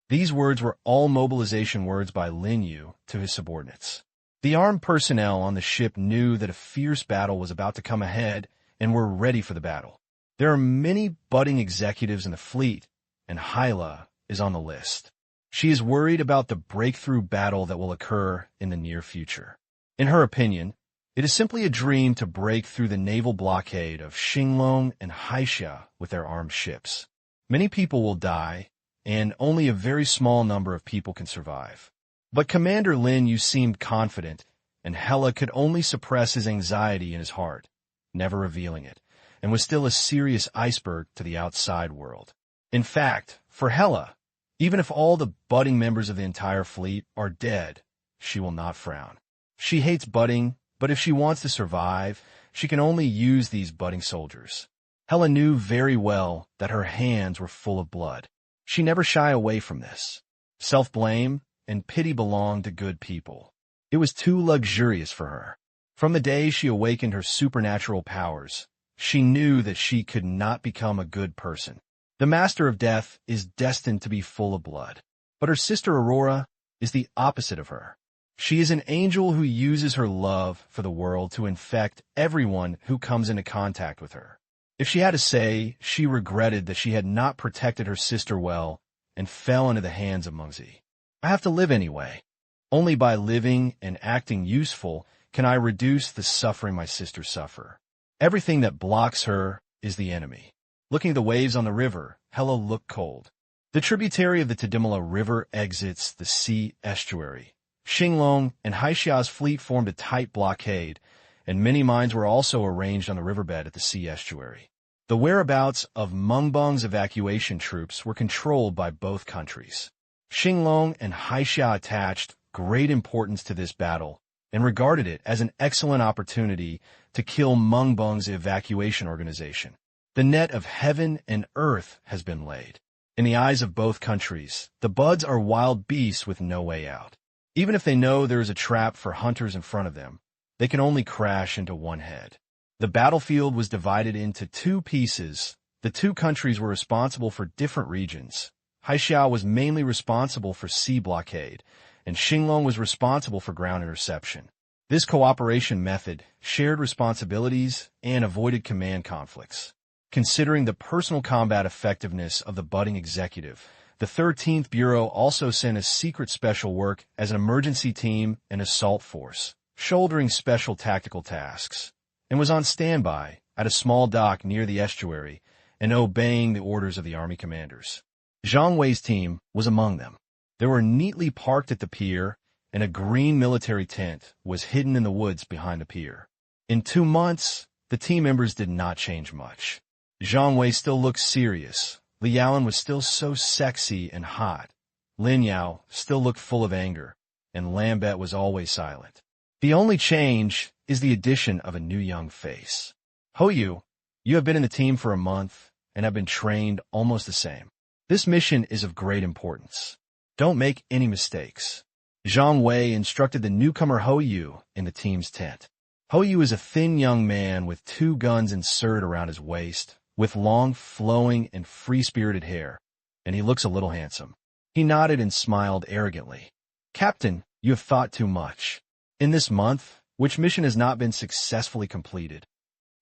These words were all mobilization words by Lin Yu to his subordinates. The armed personnel on the ship knew that a fierce battle was about to come ahead and were ready for the battle. There are many budding executives in the fleet, and Hyla is on the list. She is worried about the breakthrough battle that will occur in the near future. In her opinion, it is simply a dream to break through the naval blockade of Xinglong and Han Xiao with their armed ships. Many people will die, and only a very small number of people can survive. But Commander Lin Yu seemed confident, and Hela could only suppress his anxiety in his heart, never revealing it, and was still a serious iceberg to the outside world. In fact, for Hela, even if all the budding members of the entire fleet are dead, she will not frown. She hates budding, but if she wants to survive, she can only use these budding soldiers. Hela knew very well that her hands were full of blood. She never shy away from this. Self-blame and pity belong to good people. It was too luxurious for her. From the day she awakened her supernatural powers, she knew that she could not become a good person. The Master of Death is destined to be full of blood. But her sister Aurora is the opposite of her. She is an angel who uses her love for the world to infect everyone who comes into contact with her. If she had to say, she regretted that she had not protected her sister well and fell into the hands of Mengzi. I have to live anyway. Only by living and acting useful can I reduce the suffering my sisters suffer. Everything that blocks her is the enemy. Looking at the waves on the river, Hela looked cold. The tributary of the Tadamala River exits the sea estuary. Xinglong and Han Xiao's fleet formed a tight blockade, and many mines were also arranged on the riverbed at the sea estuary. The whereabouts of Mengbang's evacuation troops were controlled by both countries. Xinglong and Han Xiao attached great importance to this battle and regarded it as an excellent opportunity to kill Mengbang's evacuation organization. The net of heaven and earth has been laid. In the eyes of both countries, the Buds are wild beasts with no way out. Even if they know there is a trap for hunters in front of them, they can only crash into one head. The battlefield was divided into 2 pieces. The 2 countries were responsible for different regions. Han Xiao was mainly responsible for sea blockade, and Xinglong was responsible for ground interception. This cooperation method shared responsibilities and avoided command conflicts. Considering the personal combat effectiveness of the budding executive, the 13th Bureau also sent a secret special work as an emergency team and assault force, shouldering special tactical tasks, and was on standby at a small dock near the estuary and obeying the orders of the army commanders. Zhang Wei's team was among them. They were neatly parked at the pier, and a green military tent was hidden in the woods behind the pier. In 2 months, the team members did not change much. Zhang Wei still looked serious. Li Yaoan was still so sexy and hot. Lin Yao still looked full of anger, and Lambert was always silent. The only change is the addition of a new young face. Ho Yu, you have been in the team for a month and have been trained almost the same. This mission is of great importance. Don't make any mistakes. Zhang Wei instructed the newcomer Ho Yu in the team's tent. Ho Yu is a thin young man with 2 guns inserted around his waist, with long, flowing, and free-spirited hair, and he looks a little handsome. He nodded and smiled arrogantly. Captain, you have thought too much. In this month, which mission has not been successfully completed?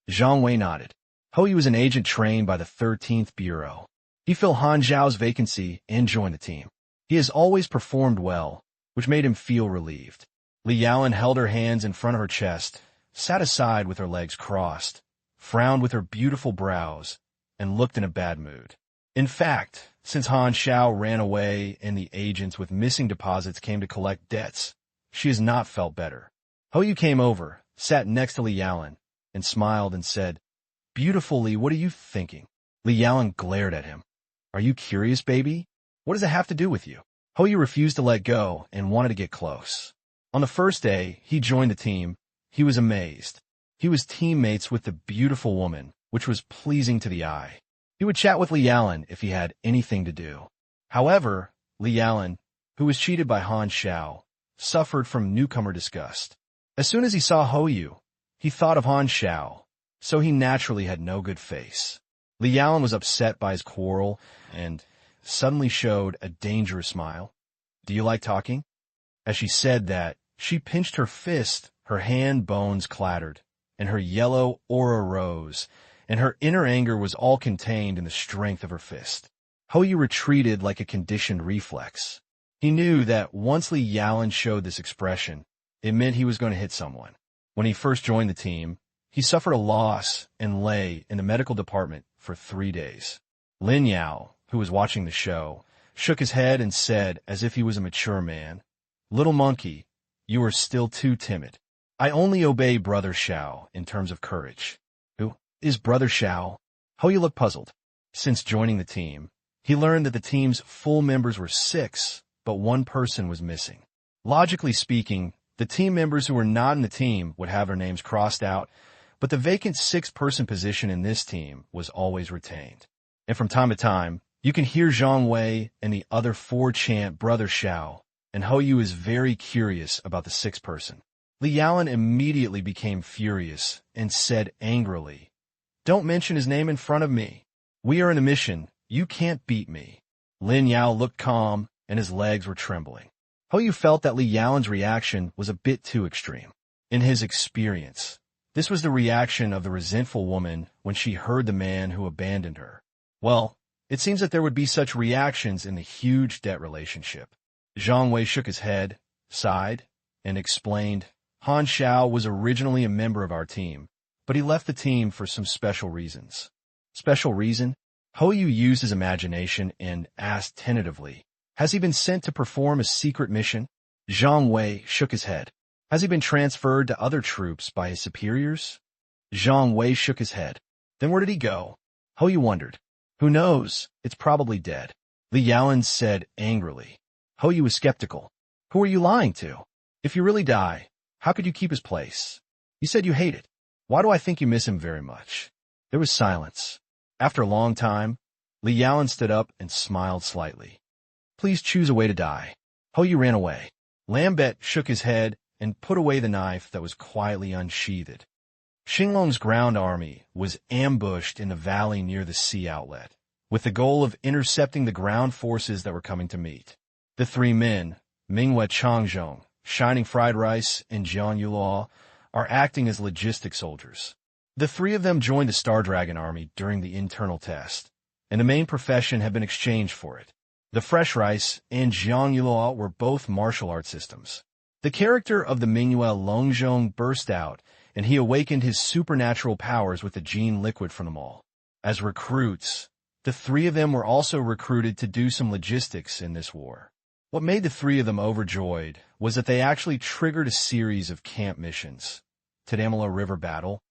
Zhang Wei nodded. Ho Yu is an agent trained by the 13th Bureau. He filled Han Xiao's vacancy and joined the team. He has always performed well, which made him feel relieved. Li Yaoan held her hands in front of her chest, sat aside with her legs crossed, frowned with her beautiful brows, and looked in a bad mood. In fact, since Han Xiao ran away and the agents with missing deposits came to collect debts, she has not felt better. Ho Yu came over, sat next to Li Yaoan, and smiled and said, Beautiful Li, what are you thinking? Li Yaoan glared at him. Are you curious, baby? What does it have to do with you? Ho Yu refused to let go and wanted to get close. On the first day he joined the team, he was amazed. He was teammates with the beautiful woman, which was pleasing to the eye. He would chat with Li Yaoan if he had anything to do. However, Li Yaoan, who was cheated by Han Xiao, suffered from newcomer disgust. As soon as he saw Ho Yu, he thought of Han Xiao, so he naturally had no good face. Li Yaoan was upset by his quarrel and suddenly showed a dangerous smile. Do you like talking? As she said that, she pinched her fist, her hand bones clattered, and her yellow aura rose, and her inner anger was all contained in the strength of her fist. Ho Yu retreated like a conditioned reflex. He knew that once Li Yaoan showed this expression, it meant he was going to hit someone. When he first joined the team, he suffered a loss and lay in the medical department for 3 days. Lin Yao, who was watching the show, shook his head and said, as if he was a mature man, Little monkey, you are still too timid. I only obey Brother Xiao in terms of courage. Who is Brother Xiao? Ho Yu looked puzzled. Since joining the team, he learned that the team's full members were 6, but 1 person was missing. Logically speaking, the team members who were not in the team would have their names crossed out, but the vacant 6-person position in this team was always retained. And from time to time, you can hear Zhang Wei and the other 4 chant Brother Xiao, and Ho Yu is very curious about the 6th person. Li Yaoan immediately became furious and said angrily, Don't mention his name in front of me. We are in a mission. You can't beat me. Lin Yao looked calm, and his legs were trembling. Ho Yu felt that Li Yaoan's reaction was a bit too extreme. In his experience, this was the reaction of the resentful woman when she heard the man who abandoned her. Well, it seems that there would be such reactions in the huge debt relationship. Zhang Wei shook his head, sighed, and explained, Han Xiao was originally a member of our team, but he left the team for some special reasons. Special reason? Ho Yu used his imagination and asked tentatively, Has he been sent to perform a secret mission? Zhang Wei shook his head. Has he been transferred to other troops by his superiors? Zhang Wei shook his head. Then where did he go? Ho Yu wondered. Who knows? It's probably dead. Li Yaoan said angrily. Ho Yu was skeptical. Who are you lying to? If you really die, how could you keep his place? You said you hate it. Why do I think you miss him very much? There was silence. After a long time, Li Yaoan stood up and smiled slightly. Please choose a way to die. Ho Yu ran away. Lambert shook his head and put away the knife that was quietly unsheathed. Xinglong's ground army was ambushed in the valley near the sea outlet, with the goal of intercepting the ground forces that were coming to meet. The 3 men, Minghua Changzhong, Shining Fried Rice, and Jian Yulao, are acting as logistic soldiers. The 3 of them joined the Star Dragon army during the internal test, and the main profession had been exchanged for it. The Fresh Rice and Jian Yulao were both martial arts systems. The character of the Minghua Longzhong burst out and he awakened his supernatural powers with the gene liquid from them all. As recruits, the three of them were also recruited to do some logistics in this war. What made the three of them overjoyed was that they actually triggered a series of camp missions. Tadamala River Battle.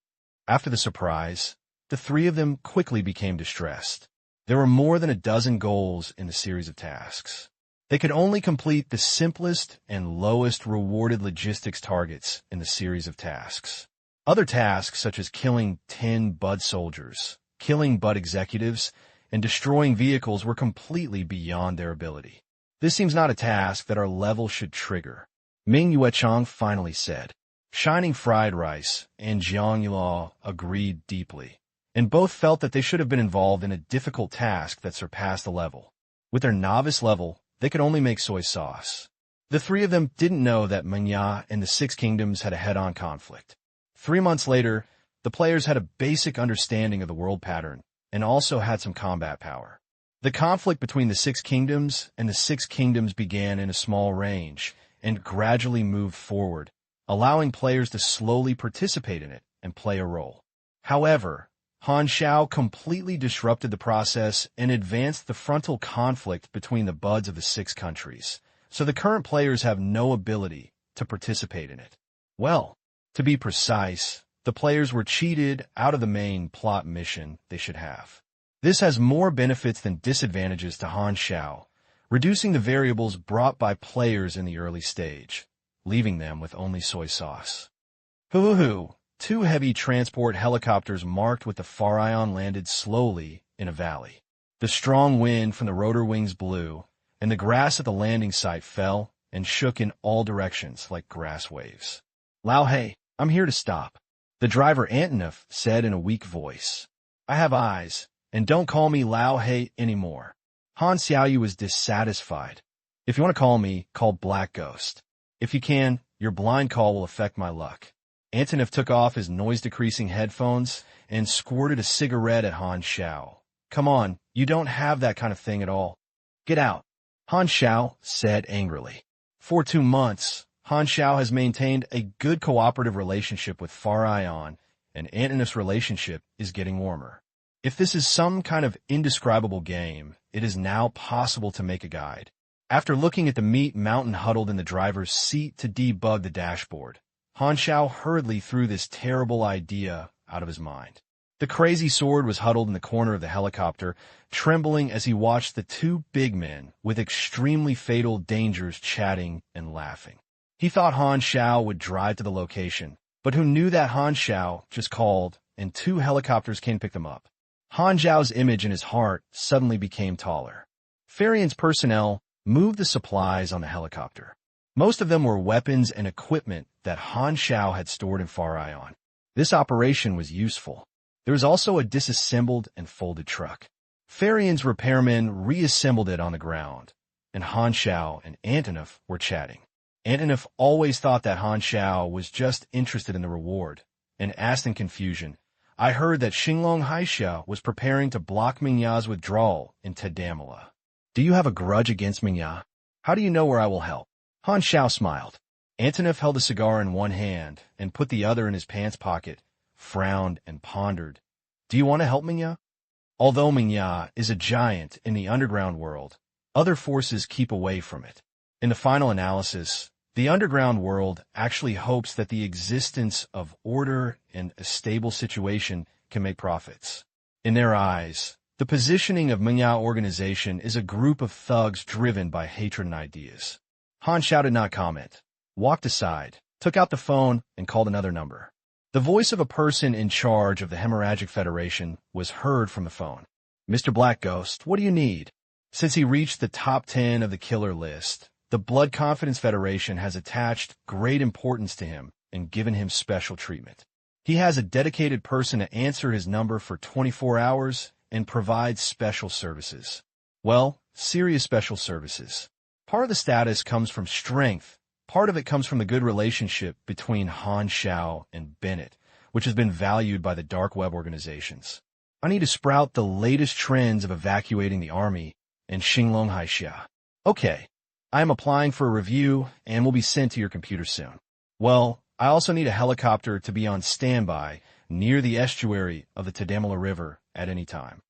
After the surprise, the three of them quickly became distressed. There were more than a dozen goals in the series of tasks. They could only complete the simplest and lowest rewarded logistics targets in the series of tasks. Other tasks, such as killing 10 Bud soldiers, killing Bud executives, and destroying vehicles, were completely beyond their ability. This seems not a task that our level should trigger, Ming Yuechang finally said. Shining Fried Rice and Jiang Yulaw agreed deeply, and both felt that they should have been involved in a difficult task that surpassed the level. With their novice level, they could only make soy sauce. The three of them didn't know that Menya and the Six Kingdoms had a head-on conflict. 3 months later, the players had a basic understanding of the world pattern and also had some combat power. The conflict between the Six Kingdoms and the Six Kingdoms began in a small range and gradually moved forward, allowing players to slowly participate in it and play a role. However, Han Xiao completely disrupted the process and advanced the frontal conflict between the buds of the 6 countries, so the current players have no ability to participate in it. Well, to be precise, the players were cheated out of the main plot mission they should have. This has more benefits than disadvantages to Han Xiao, reducing the variables brought by players in the early stage, leaving them with only soy sauce. Hoo-hoo-hoo! 2 heavy transport helicopters marked with the Pharaon landed slowly in a valley. The strong wind from the rotor wings blew, and the grass at the landing site fell and shook in all directions like grass waves. Lao He, I'm here to stop, the driver Antonov said in a weak voice. I have eyes, and don't call me Lao He anymore. Han Xiao was dissatisfied. If you want to call me, call Black Ghost. If you can, your blind call will affect my luck. Antonov took off his noise-decreasing headphones and squirted a cigarette at Han Xiao. Come on, you don't have that kind of thing at all. Get out, Han Xiao said angrily. For 2 months, Han Xiao has maintained a good cooperative relationship with Pharaon, and Antonov's relationship is getting warmer. If this is some kind of indescribable game, it is now possible to make a guide. After looking at the meat mountain huddled in the driver's seat to debug the dashboard, Han Xiao hurriedly threw this terrible idea out of his mind. The crazy sword was huddled in the corner of the helicopter, trembling as he watched the 2 big men with extremely fatal dangers chatting and laughing. He thought Han Xiao would drive to the location, but who knew that Han Xiao just called and 2 helicopters came to pick them up. Han Xiao's image in his heart suddenly became taller. Farion's personnel moved the supplies on the helicopter. Most of them were weapons and equipment that Han Xiao had stored in Pharaon. This operation was useful. There was also a disassembled and folded truck. Farion's repairmen reassembled it on the ground, and Han Xiao and Antonov were chatting. Antonov always thought that Han Xiao was just interested in the reward, and asked in confusion, I heard that Xinglong Haixia was preparing to block Mingya's withdrawal in Tadamala. Do you have a grudge against Mingya? How do you know where I will help? Han Xiao smiled. Antonov held a cigar in one hand and put the other in his pants pocket, frowned and pondered. Do you want to help Mingya? Although Mingya is a giant in the underground world, other forces keep away from it. In the final analysis, the underground world actually hopes that the existence of order and a stable situation can make profits. In their eyes, the positioning of Mingya organization is a group of thugs driven by hatred and ideas. Han Xiao did not comment, walked aside, took out the phone, and called another number. The voice of a person in charge of the Hemorrhagic Federation was heard from the phone. Mr. Black Ghost, what do you need? Since he reached the top 10 of the killer list, the Blood Confidence Federation has attached great importance to him and given him special treatment. He has a dedicated person to answer his number for 24 hours and provide special services. Well, serious special services. Part of the status comes from strength. Part of it comes from the good relationship between Han Xiao and Bennett, which has been valued by the dark web organizations. I need to sprout the latest trends of evacuating the army and Xinglong Haixia. Okay, I am applying for a review and will be sent to your computer soon. Well, I also need a helicopter to be on standby near the estuary of the Tadamala River at any time.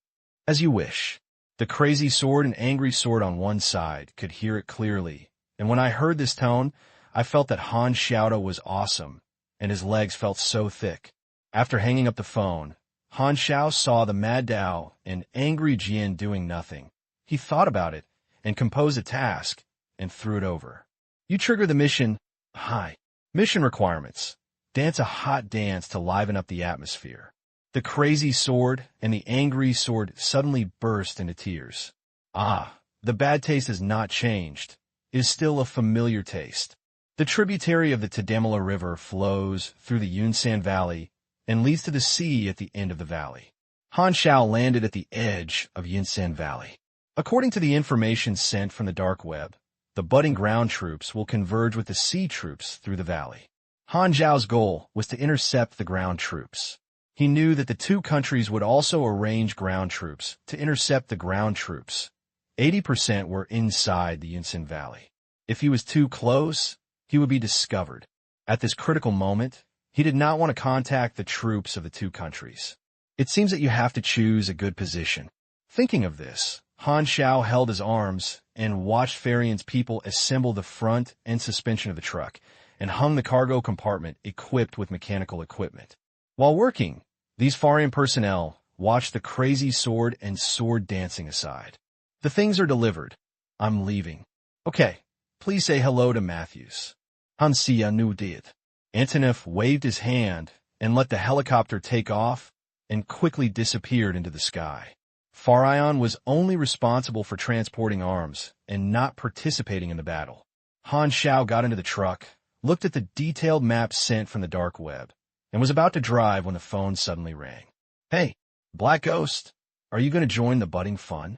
As you wish. The crazy sword and angry sword on one side could hear it clearly, and when I heard this tone, I felt that Han Xiao was awesome, and his legs felt so thick. After hanging up the phone, Han Xiao saw the Mad Dao and angry Jian doing nothing. He thought about it and composed a task and threw it over. You trigger the mission. Hi. Mission requirements. Dance a hot dance to liven up the atmosphere. The crazy sword and the angry sword suddenly burst into tears. Ah, the bad taste has not changed. It is still a familiar taste. The tributary of the Tadamala River flows through the Yunsan Valley and leads to the sea at the end of the valley. Han Xiao landed at the edge of Yunsan Valley. According to the information sent from the dark web, the budding ground troops will converge with the sea troops through the valley. Han Xiao's goal was to intercept the ground troops. He knew that the two countries would also arrange ground troops to intercept the ground troops. 80% were inside the Yunsan Valley. If he was too close, he would be discovered. At this critical moment, he did not want to contact the troops of the two countries. It seems that you have to choose a good position. Thinking of this, Han Xiao held his arms and watched Farian's people assemble the front and suspension of the truck and hung the cargo compartment equipped with mechanical equipment. While working, these Farian personnel watched the crazy sword and sword dancing aside. The things are delivered. I'm leaving. Okay, please say hello to Matthews. Han Xiao did. Antonov waved his hand and let the helicopter take off and quickly disappeared into the sky. Farian was only responsible for transporting arms and not participating in the battle. Han Xiao got into the truck, looked at the detailed map sent from the dark web, and was about to drive when the phone suddenly rang. Hey, Black Ghost, are you going to join the budding fun?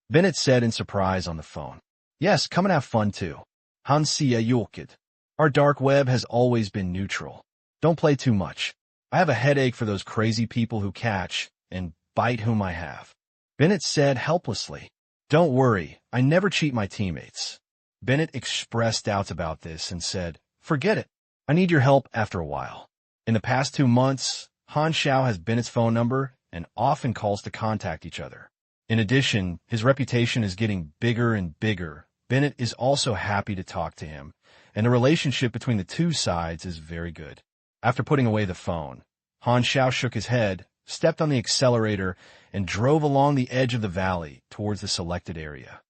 Bennett said in surprise on the phone. Yes, come and have fun too. Han Xiao. Our dark web has always been neutral. Don't play too much. I have a headache for those crazy people who catch and bite whom I have. Bennett said helplessly. Don't worry, I never cheat my teammates. Bennett expressed doubts about this and said, forget it. I need your help after a while. In the past 2 months, Han Xiao has Bennett's phone number and often calls to contact each other. In addition, his reputation is getting bigger and bigger. Bennett is also happy to talk to him, and the relationship between the two sides is very good. After putting away the phone, Han Xiao shook his head, stepped on the accelerator, and drove along the edge of the valley towards the selected area.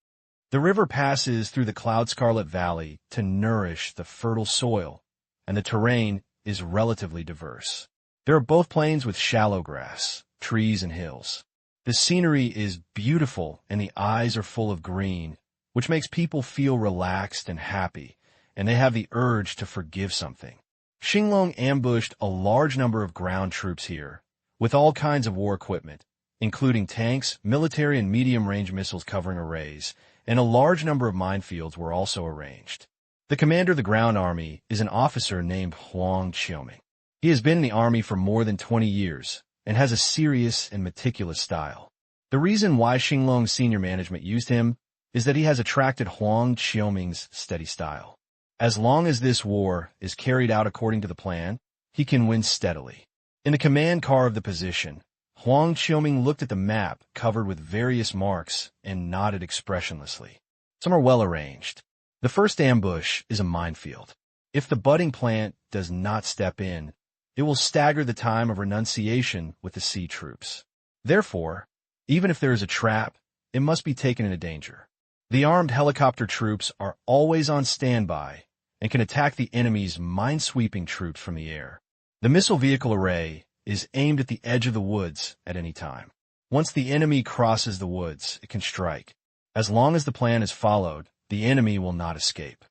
The river passes through the cloud-scarlet valley to nourish the fertile soil, and the terrain is relatively diverse. There are both plains with shallow grass, trees, and hills. The scenery is beautiful, and the eyes are full of green, which makes people feel relaxed and happy, and they have the urge to forgive something. Xinglong ambushed a large number of ground troops here, with all kinds of war equipment, including tanks, military and medium-range missiles covering arrays, and a large number of minefields were also arranged. The commander of the ground army is an officer named Huang Xiaoming. He has been in the army for more than 20 years and has a serious and meticulous style. The reason why Xinglong's senior management used him is that he has attracted Huang Xiaoming's steady style. As long as this war is carried out according to the plan, he can win steadily. In the command car of the position, Huang Xiaoming looked at the map covered with various marks and nodded expressionlessly. Some are well arranged. The first ambush is a minefield. If the budding plant does not step in, it will stagger the time of renunciation with the sea troops. Therefore, even if there is a trap, it must be taken into danger. The armed helicopter troops are always on standby and can attack the enemy's mine-sweeping troops from the air. The missile vehicle array is aimed at the edge of the woods at any time. Once the enemy crosses the woods, it can strike. As long as the plan is followed, the enemy will not escape.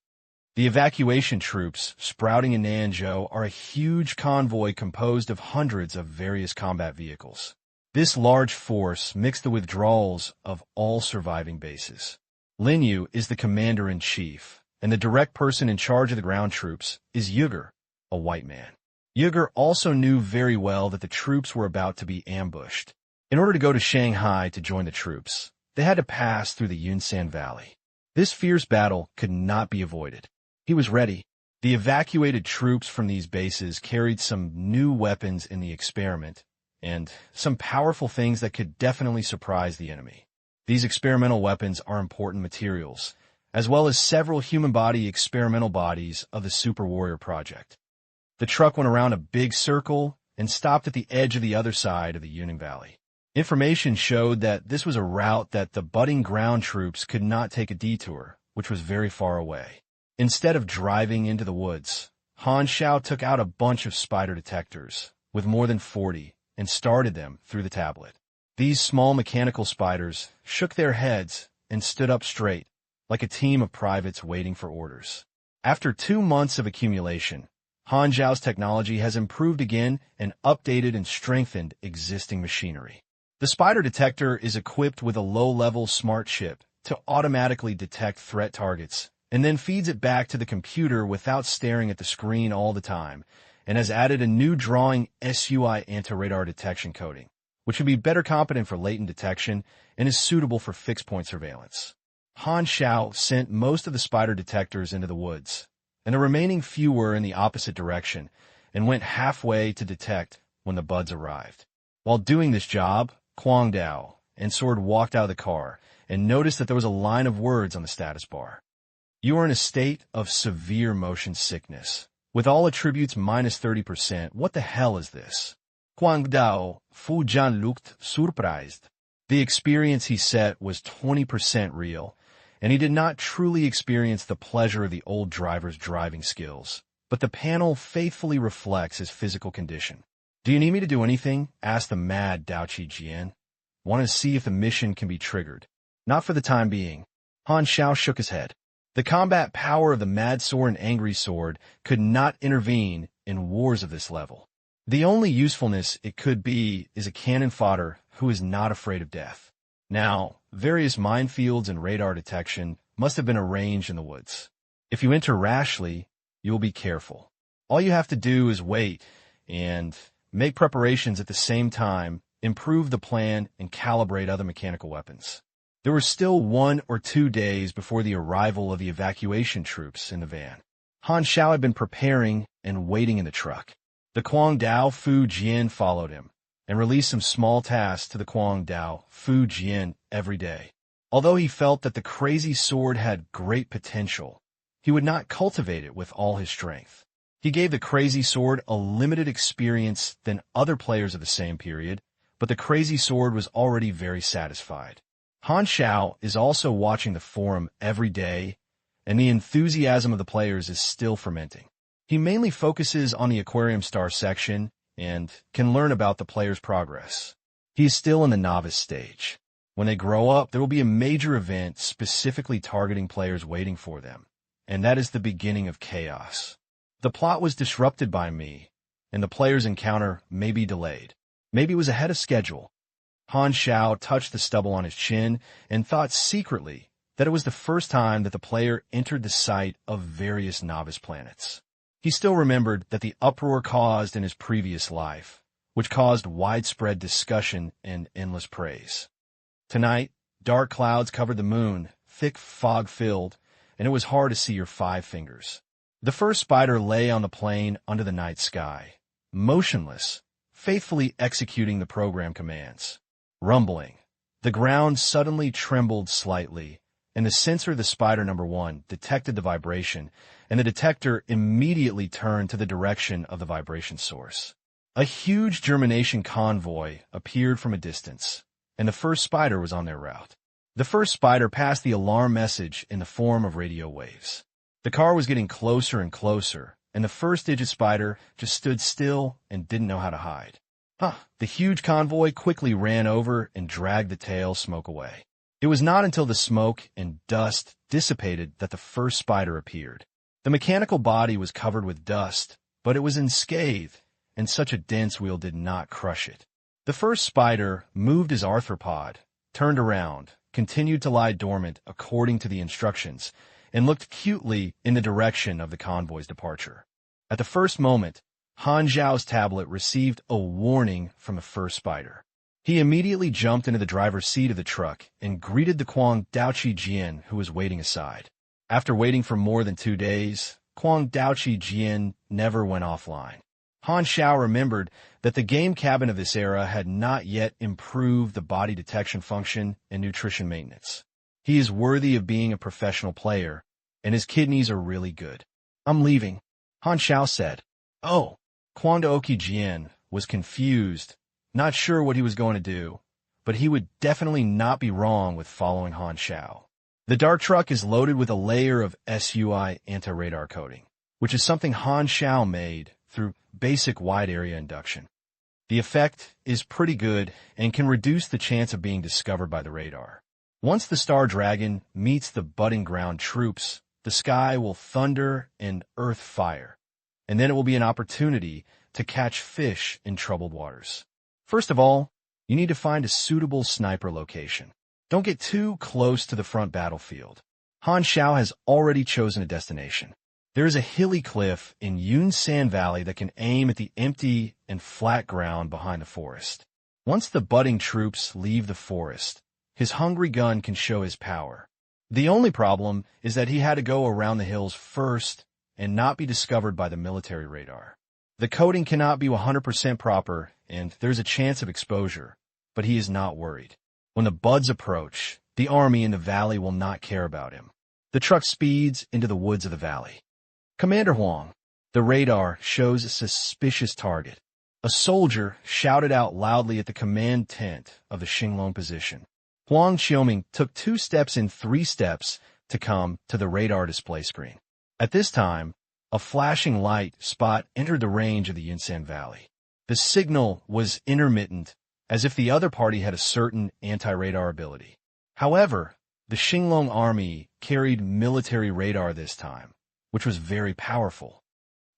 The evacuation troops sprouting in Nanzhou are a huge convoy composed of hundreds of various combat vehicles. This large force mixed the withdrawals of all surviving bases. Lin Yu is the commander-in-chief, and the direct person in charge of the ground troops is Yuger, a white man. Yuger also knew very well that the troops were about to be ambushed. In order to go to Shanghai to join the troops, they had to pass through the Yunsan Valley. This fierce battle could not be avoided. He was ready. The evacuated troops from these bases carried some new weapons in the experiment, and some powerful things that could definitely surprise the enemy. These experimental weapons are important materials, as well as several human body experimental bodies of the Super Warrior Project. The truck went around a big circle and stopped at the edge of the other side of the Yuning Valley. Information showed that this was a route that the budding ground troops could not take a detour, which was very far away. Instead of driving into the woods, Han Xiao took out a bunch of spider detectors, with more than 40, and started them through the tablet. These small mechanical spiders shook their heads and stood up straight, like a team of privates waiting for orders. After 2 months of accumulation, Han Xiao's technology has improved again and updated and strengthened existing machinery. The spider detector is equipped with a low-level smart chip to automatically detect threat targets, and then feeds it back to the computer without staring at the screen all the time, and has added a new drawing SUI anti-radar detection coating, which would be better competent for latent detection and is suitable for fixed-point surveillance. Han Xiao sent most of the spider detectors into the woods, and the remaining few were in the opposite direction, and went halfway to detect when the buds arrived. While doing this job, Quang Dao and Sword walked out of the car and noticed that there was a line of words on the status bar. You are in a state of severe motion sickness, with all attributes minus 30%. What the hell is this? Quang Dao, Fu Jian looked surprised. The experience he set was 20% real, and he did not truly experience the pleasure of the old driver's driving skills, but the panel faithfully reflects his physical condition. Do you need me to do anything? Asked the mad Dao Jian. Want to see if the mission can be triggered. Not for the time being. Han Xiao shook his head. The combat power of the Mad Sword and Angry Sword could not intervene in wars of this level. The only usefulness it could be is a cannon fodder who is not afraid of death. Now, various minefields and radar detection must have been arranged in the woods. If you enter rashly, you will be careful. All you have to do is wait and make preparations at the same time, improve the plan, and calibrate other mechanical weapons. There were still 1 or 2 days before the arrival of the evacuation troops in the van. Han Xiao had been preparing and waiting in the truck. The Quang Dao Fu Jian followed him, and released some small tasks to the Quang Dao Fu Jian every day. Although he felt that the crazy sword had great potential, he would not cultivate it with all his strength. He gave the crazy sword a limited experience than other players of the same period, but the crazy sword was already very satisfied. Han Xiao is also watching the forum every day, and the enthusiasm of the players is still fermenting. He mainly focuses on the Aquarium Star section and can learn about the players' progress. He is still in the novice stage. When they grow up, there will be a major event specifically targeting players waiting for them, and that is the beginning of chaos. The plot was disrupted by me, and the players' encounter may be delayed. Maybe it was ahead of schedule. Han Xiao touched the stubble on his chin and thought secretly that it was the first time that the player entered the site of various novice planets. He still remembered that the uproar caused in his previous life, which caused widespread discussion and endless praise. Tonight, dark clouds covered the moon, thick fog filled, and it was hard to see your 5 fingers. The first spider lay on the plain under the night sky, motionless, faithfully executing the program commands. Rumbling. The ground suddenly trembled slightly, and the sensor of the spider number 1 detected the vibration, and the detector immediately turned to the direction of the vibration source. A huge germination convoy appeared from a distance, and the first spider was on their route. The first spider passed the alarm message in the form of radio waves. The car was getting closer and closer, and the first digit spider just stood still and didn't know how to hide. The huge convoy quickly ran over and dragged the tail smoke away. It was not until the smoke and dust dissipated that the first spider appeared. The mechanical body was covered with dust, but it was unscathed, and such a dense wheel did not crush it. The first spider moved his arthropod, turned around, continued to lie dormant according to the instructions, and looked cutely in the direction of the convoy's departure. At the first moment, Han Xiao's tablet received a warning from the first spider. He immediately jumped into the driver's seat of the truck and greeted the Quang Dao Jian who was waiting aside. After waiting for more than 2 days, Quang Daoqi Jian never went offline. Han Xiao remembered that the game cabin of this era had not yet improved the body detection function and nutrition maintenance. He is worthy of being a professional player, and his kidneys are really good. I'm leaving, Han Xiao said. Oh, Quang Daoqi Jian was confused, not sure what he was going to do, but he would definitely not be wrong with following Han Xiao. The dark truck is loaded with a layer of SUI anti-radar coating, which is something Han Xiao made through basic wide-area induction. The effect is pretty good and can reduce the chance of being discovered by the radar. Once the Star Dragon meets the budding ground troops, the sky will thunder and earth fire, and then it will be an opportunity to catch fish in troubled waters. First of all, you need to find a suitable sniper location. Don't get too close to the front battlefield. Han Xiao has already chosen a destination. There is a hilly cliff in Yunsan Valley that can aim at the empty and flat ground behind the forest. Once the budding troops leave the forest, his hungry gun can show his power. The only problem is that he had to go around the hills first and not be discovered by the military radar. The coating cannot be 100% proper, and there's a chance of exposure, but he is not worried. When the buds approach, the army in the valley will not care about him. The truck speeds into the woods of the valley. Commander Huang, the radar shows a suspicious target. A soldier shouted out loudly at the command tent of the Xinglong position. Huang Xiaoming took 2 steps in 3 steps to come to the radar display screen. At this time, a flashing light spot entered the range of the Yunsan Valley. The signal was intermittent, as if the other party had a certain anti-radar ability. However, the Xinglong army carried military radar this time, which was very powerful.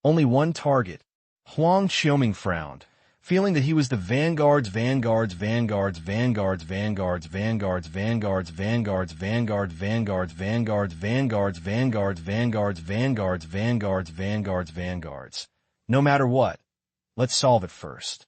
Only one target. Huang Xiaoming frowned, feeling that he was the vanguard's vanguard's vanguard's vanguard's vanguard's vanguard's vanguard's vanguard's vanguard's vanguard's vanguard's vanguard's vanguard's vanguard's vanguard's vanguard's vanguard's vanguard's. No matter what, let's solve it first.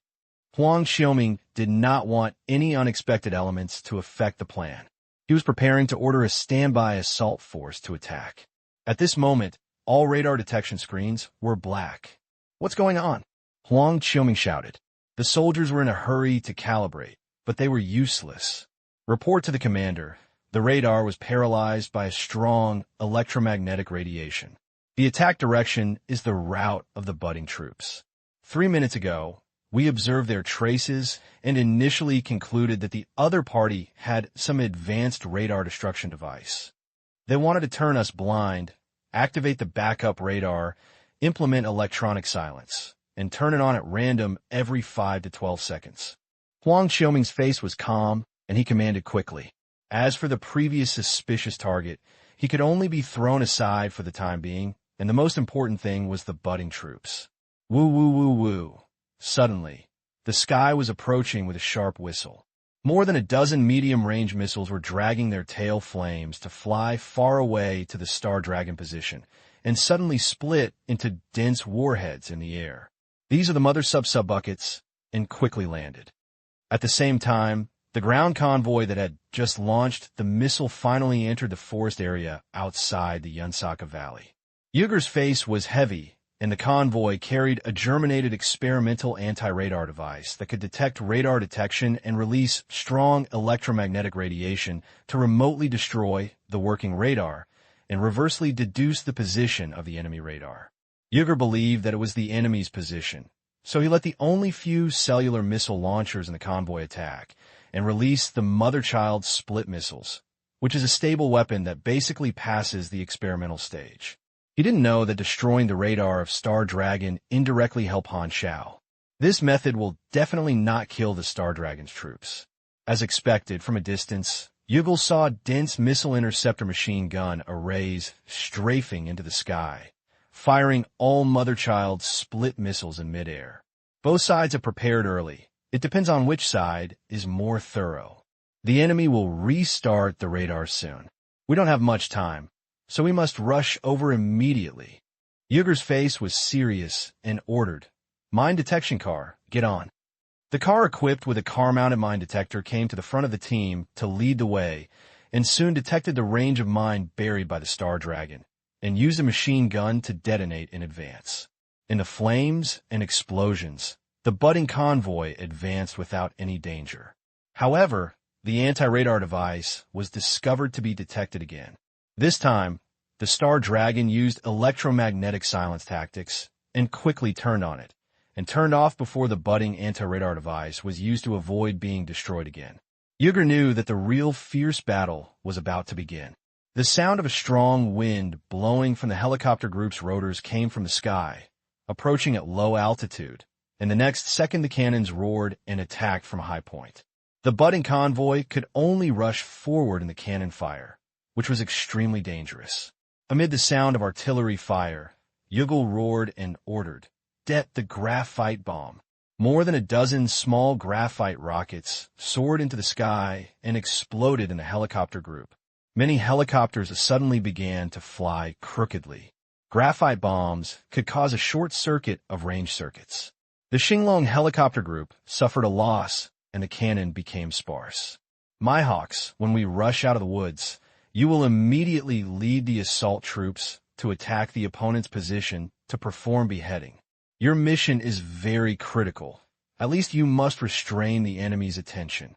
Huang Xiaoming did not want any unexpected elements to affect the plan. He was preparing to order a standby assault force to attack. At this moment, all radar detection screens were black. What's going on? Huang Xiaoming shouted. The soldiers were in a hurry to calibrate, but they were useless. Report to the commander. The radar was paralyzed by a strong electromagnetic radiation. The attack direction is the route of the budding troops. 3 minutes ago, we observed their traces and initially concluded that the other party had some advanced radar destruction device. They wanted to turn us blind, activate the backup radar, implement electronic silence, and turn it on at random every 5 to 12 seconds. Huang Xiaoming's face was calm, and he commanded quickly. As for the previous suspicious target, he could only be thrown aside for the time being, and the most important thing was the budding troops. Woo woo woo woo. Suddenly, the sky was approaching with a sharp whistle. More than a dozen medium-range missiles were dragging their tail flames to fly far away to the Star Dragon position, and suddenly split into dense warheads in the air. These are the mother sub-buckets, and quickly landed. At the same time, the ground convoy that had just launched the missile finally entered the forest area outside the Yunsaka Valley. Yuger's face was heavy, and the convoy carried a germinated experimental anti-radar device that could detect radar detection and release strong electromagnetic radiation to remotely destroy the working radar and reversely deduce the position of the enemy radar. Yuger believed that it was the enemy's position, so he let the only few cellular missile launchers in the convoy attack and released the mother-child split missiles, which is a stable weapon that basically passes the experimental stage. He didn't know that destroying the radar of Star Dragon indirectly helped Han Xiao. This method will definitely not kill the Star Dragon's troops. As expected, from a distance, Yugel saw a dense missile interceptor machine gun arrays strafing into the sky, firing all mother-child split missiles in midair. Both sides have prepared early. It depends on which side is more thorough. The enemy will restart the radar soon. We don't have much time, so we must rush over immediately. Yuger's face was serious and ordered, "Mine detection car, get on." The car equipped with a car-mounted mine detector came to the front of the team to lead the way and soon detected the range of mine buried by the Star Dragon, and used a machine gun to detonate in advance. In the flames and explosions, the budding convoy advanced without any danger. However, the anti-radar device was discovered to be detected again. This time, the Star Dragon used electromagnetic silence tactics and quickly turned on it, and turned off before the budding anti-radar device was used to avoid being destroyed again. Yeager knew that the real fierce battle was about to begin. The sound of a strong wind blowing from the helicopter group's rotors came from the sky, approaching at low altitude, and the next second the cannons roared and attacked from a high point. The budding convoy could only rush forward in the cannon fire, which was extremely dangerous. Amid the sound of artillery fire, Yeager roared and ordered, "Det the graphite bomb." More than a dozen small graphite rockets soared into the sky and exploded in the helicopter group. Many helicopters suddenly began to fly crookedly. Graphite bombs could cause a short circuit of range circuits. The Xinglong helicopter group suffered a loss, and the cannon became sparse. "Myhawks, when we rush out of the woods, you will immediately lead the assault troops to attack the opponent's position to perform beheading. Your mission is very critical. At least you must restrain the enemy's attention,"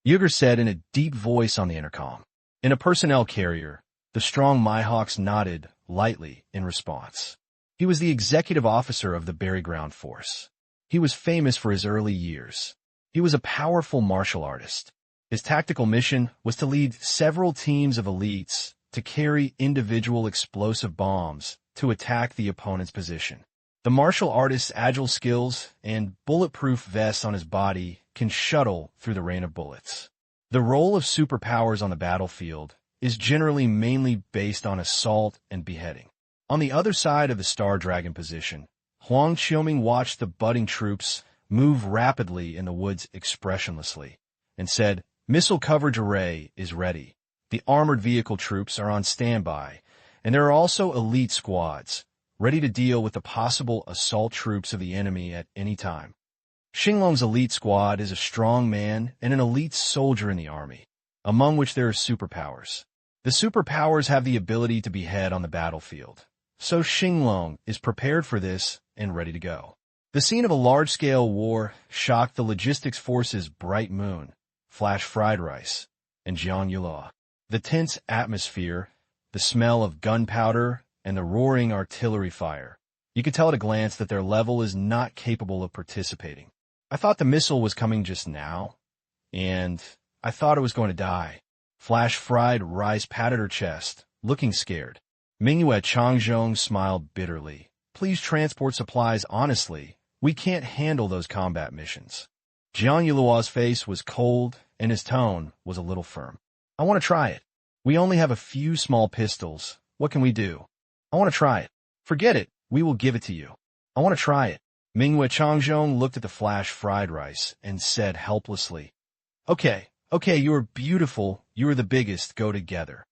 Yeager said in a deep voice on the intercom. In a personnel carrier, the strong Myhawks nodded lightly in response. He was the executive officer of the Berry Ground Force. He was famous for his early years. He was a powerful martial artist. His tactical mission was to lead several teams of elites to carry individual explosive bombs to attack the opponent's position. The martial artist's agile skills and bulletproof vests on his body can shuttle through the rain of bullets. The role of superpowers on the battlefield is generally mainly based on assault and beheading. On the other side of the Star Dragon position, Huang Xiaoming watched the budding troops move rapidly in the woods expressionlessly and said, "Missile coverage array is ready. The armored vehicle troops are on standby, and there are also elite squads ready to deal with the possible assault troops of the enemy at any time." Xinglong's elite squad is a strong man and an elite soldier in the army, among which there are superpowers. The superpowers have the ability to behead on the battlefield, so Xinglong is prepared for this and ready to go. The scene of a large-scale war shocked the logistics forces Bright Moon, Flash Fried Rice, and Jian Yulua. The tense atmosphere, the smell of gunpowder, and the roaring artillery fire. You could tell at a glance that their level is not capable of participating. "I thought the missile was coming just now, and I thought it was going to die." Flash Fried Rice patted her chest, looking scared. Mingyue Changzhong smiled bitterly. "Please transport supplies honestly. We can't handle those combat missions." Jian Yulua's face was cold, and his tone was a little firm. "I want to try it. We only have a few small pistols. What can we do? I want to try it." "Forget it. We will give it to you." "I want to try it." Mingyue Changzhong looked at the Flash Fried Rice and said helplessly, Okay, you are beautiful. You are the biggest. Go together."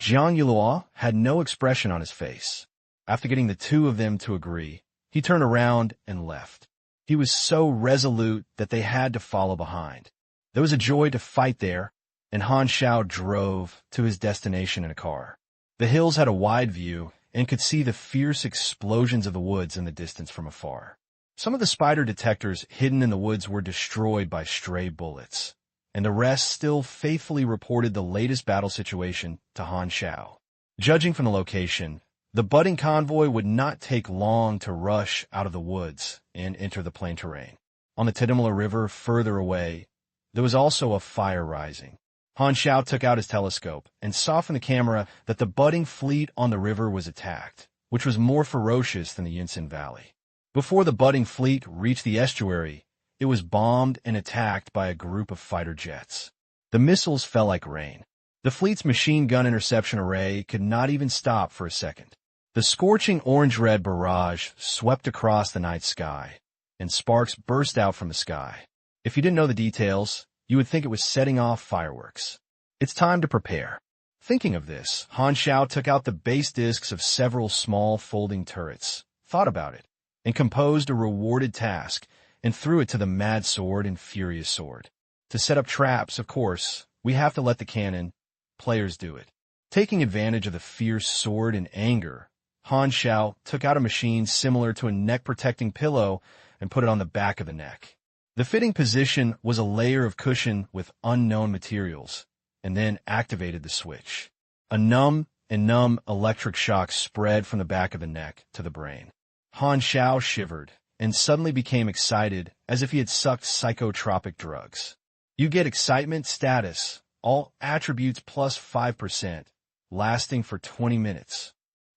Jian Yulua had no expression on his face. After getting the two of them to agree, he turned around and left. He was so resolute that they had to follow behind. There was a joy to fight there, and Han Xiao drove to his destination in a car. The hills had a wide view and could see the fierce explosions of the woods in the distance from afar. Some of the spider detectors hidden in the woods were destroyed by stray bullets, and the rest still faithfully reported the latest battle situation to Han Xiao. Judging from the location, the budding convoy would not take long to rush out of the woods and enter the plain terrain. On the Tedimala River further away, there was also a fire rising. Han Xiao took out his telescope and saw from the camera that the budding fleet on the river was attacked, which was more ferocious than the Yinsen Valley. Before the budding fleet reached the estuary, it was bombed and attacked by a group of fighter jets. The missiles fell like rain. The fleet's machine gun interception array could not even stop for a second. The scorching orange-red barrage swept across the night sky, and sparks burst out from the sky. If you didn't know the details, you would think it was setting off fireworks. It's time to prepare. Thinking of this, Han Xiao took out the base discs of several small folding turrets, thought about it, and composed a rewarded task, and threw it to the Mad Sword and Furious Sword. To set up traps, of course, we have to let the cannon players do it. Taking advantage of the fierce sword in anger, Han Xiao took out a machine similar to a neck-protecting pillow and put it on the back of the neck. The fitting position was a layer of cushion with unknown materials, and then activated the switch. A numb electric shock spread from the back of the neck to the brain. Han Xiao shivered and suddenly became excited as if he had sucked psychotropic drugs. You get excitement status, all attributes plus 5%, lasting for 20 minutes.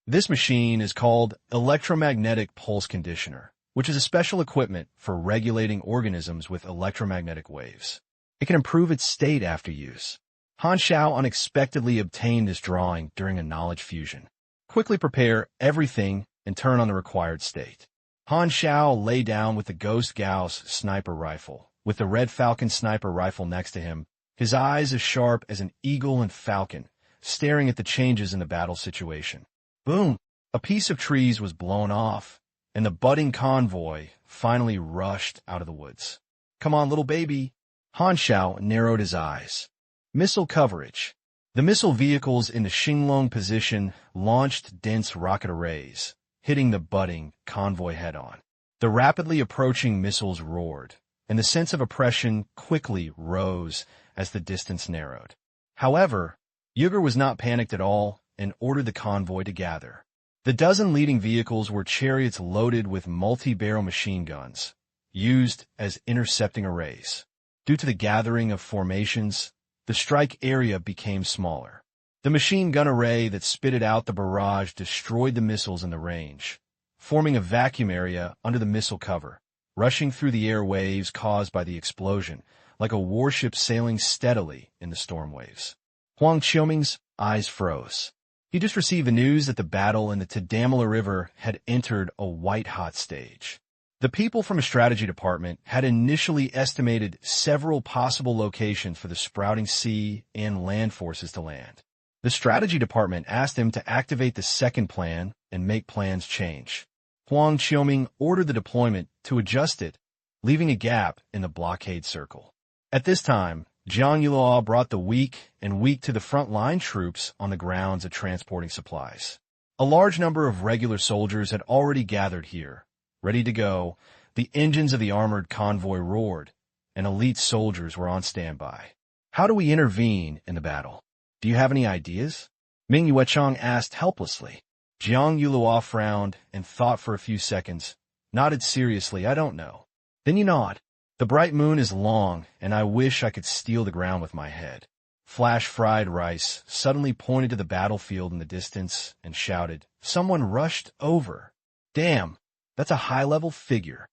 This machine is called electromagnetic pulse conditioner, which is a special equipment for regulating organisms with electromagnetic waves. It can improve its state after use. Han Xiao unexpectedly obtained this drawing during a knowledge fusion. Quickly prepare everything and turn on the required state. Han Xiao lay down with the Ghost Gauss sniper rifle, with the Red Falcon sniper rifle next to him, his eyes as sharp as an eagle and falcon, staring at the changes in the battle situation. Boom! A piece of trees was blown off, and the budding convoy finally rushed out of the woods. Come on, little baby! Han Xiao narrowed his eyes. Missile coverage. The missile vehicles in the Xinglong position launched dense rocket arrays, hitting the budding convoy head-on. The rapidly approaching missiles roared, and the sense of oppression quickly rose as the distance narrowed. However, Yeager was not panicked at all and ordered the convoy to gather. The dozen leading vehicles were chariots loaded with multi-barrel machine guns, used as intercepting arrays. Due to the gathering of formations, the strike area became smaller. The machine gun array that spitted out the barrage destroyed the missiles in the range, forming a vacuum area under the missile cover, rushing through the air waves caused by the explosion, like a warship sailing steadily in the storm waves. Huang Qiuming's eyes froze. He just received the news that the battle in the Tadamala River had entered a white-hot stage. The people from a strategy department had initially estimated several possible locations for the sprouting sea and land forces to land. The strategy department asked him to activate the second plan and make plans change. Huang Qiuming ordered the deployment to adjust it, leaving a gap in the blockade circle. At this time, Jiang Yulao brought the weak to the front-line troops on the grounds of transporting supplies. A large number of regular soldiers had already gathered here. Ready to go, the engines of the armored convoy roared, and elite soldiers were on standby. How do we intervene in the battle? Do you have any ideas? Ming Yuechang asked helplessly. Jiang Yulao frowned and thought for a few seconds, nodded seriously, I don't know. Then you nod. The bright moon is long, and I wish I could steal the ground with my head. Flash Fried Rice suddenly pointed to the battlefield in the distance and shouted, Someone rushed over. Damn, that's a high-level figure.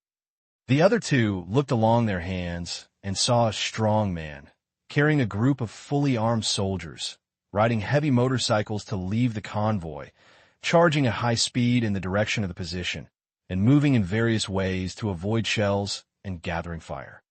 The other two looked along their hands and saw a strong man, carrying a group of fully armed soldiers, riding heavy motorcycles to leave the convoy, charging at high speed in the direction of the position, and moving in various ways to avoid shells and gathering fire.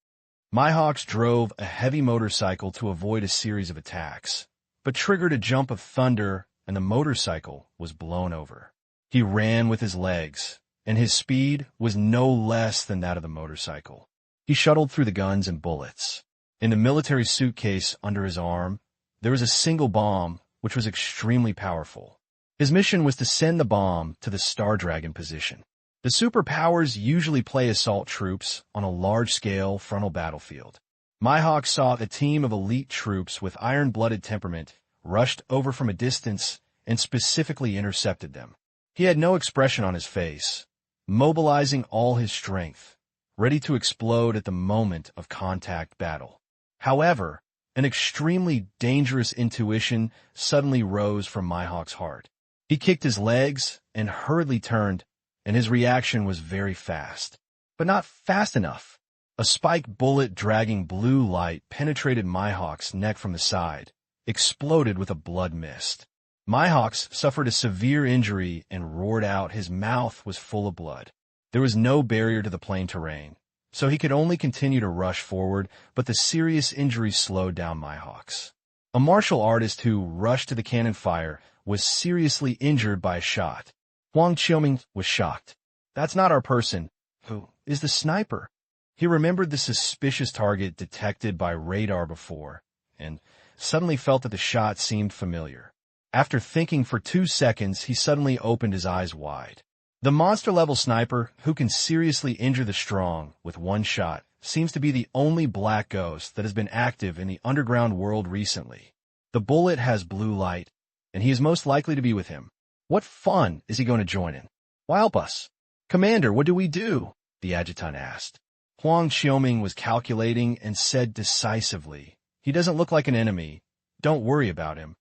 Myhawks drove a heavy motorcycle to avoid a series of attacks, but triggered a jump of thunder and the motorcycle was blown over. He ran with his legs, and his speed was no less than that of the motorcycle. He shuttled through the guns and bullets. In the military suitcase under his arm, there was a single bomb, which was extremely powerful. His mission was to send the bomb to the Star Dragon position. The superpowers usually play assault troops on a large-scale frontal battlefield. Myhawk saw a team of elite troops with iron-blooded temperament rushed over from a distance and specifically intercepted them. He had no expression on his face, mobilizing all his strength, ready to explode at the moment of contact battle. However, an extremely dangerous intuition suddenly rose from Myhawk's heart. He kicked his legs and hurriedly turned, and his reaction was very fast, but not fast enough. A spiked bullet dragging blue light penetrated Myhawk's neck from the side, exploded with a blood mist. Myhawks suffered a severe injury and roared out. His mouth was full of blood. There was no barrier to the plain terrain, so he could only continue to rush forward, but the serious injury slowed down Myhawks. A martial artist who rushed to the cannon fire was seriously injured by a shot. Huang Qiuming was shocked. That's not our person. Who is the sniper? He remembered the suspicious target detected by radar before, and suddenly felt that the shot seemed familiar. After thinking for 2 seconds, he suddenly opened his eyes wide. The monster-level sniper, who can seriously injure the strong with one shot, seems to be the only black ghost that has been active in the underground world recently. The bullet has blue light, and he is most likely to be with him. What fun is he going to join in? Why help us? Commander, what do we do? The adjutant asked. Huang Xiaoming was calculating and said decisively, he doesn't look like an enemy. Don't worry about him,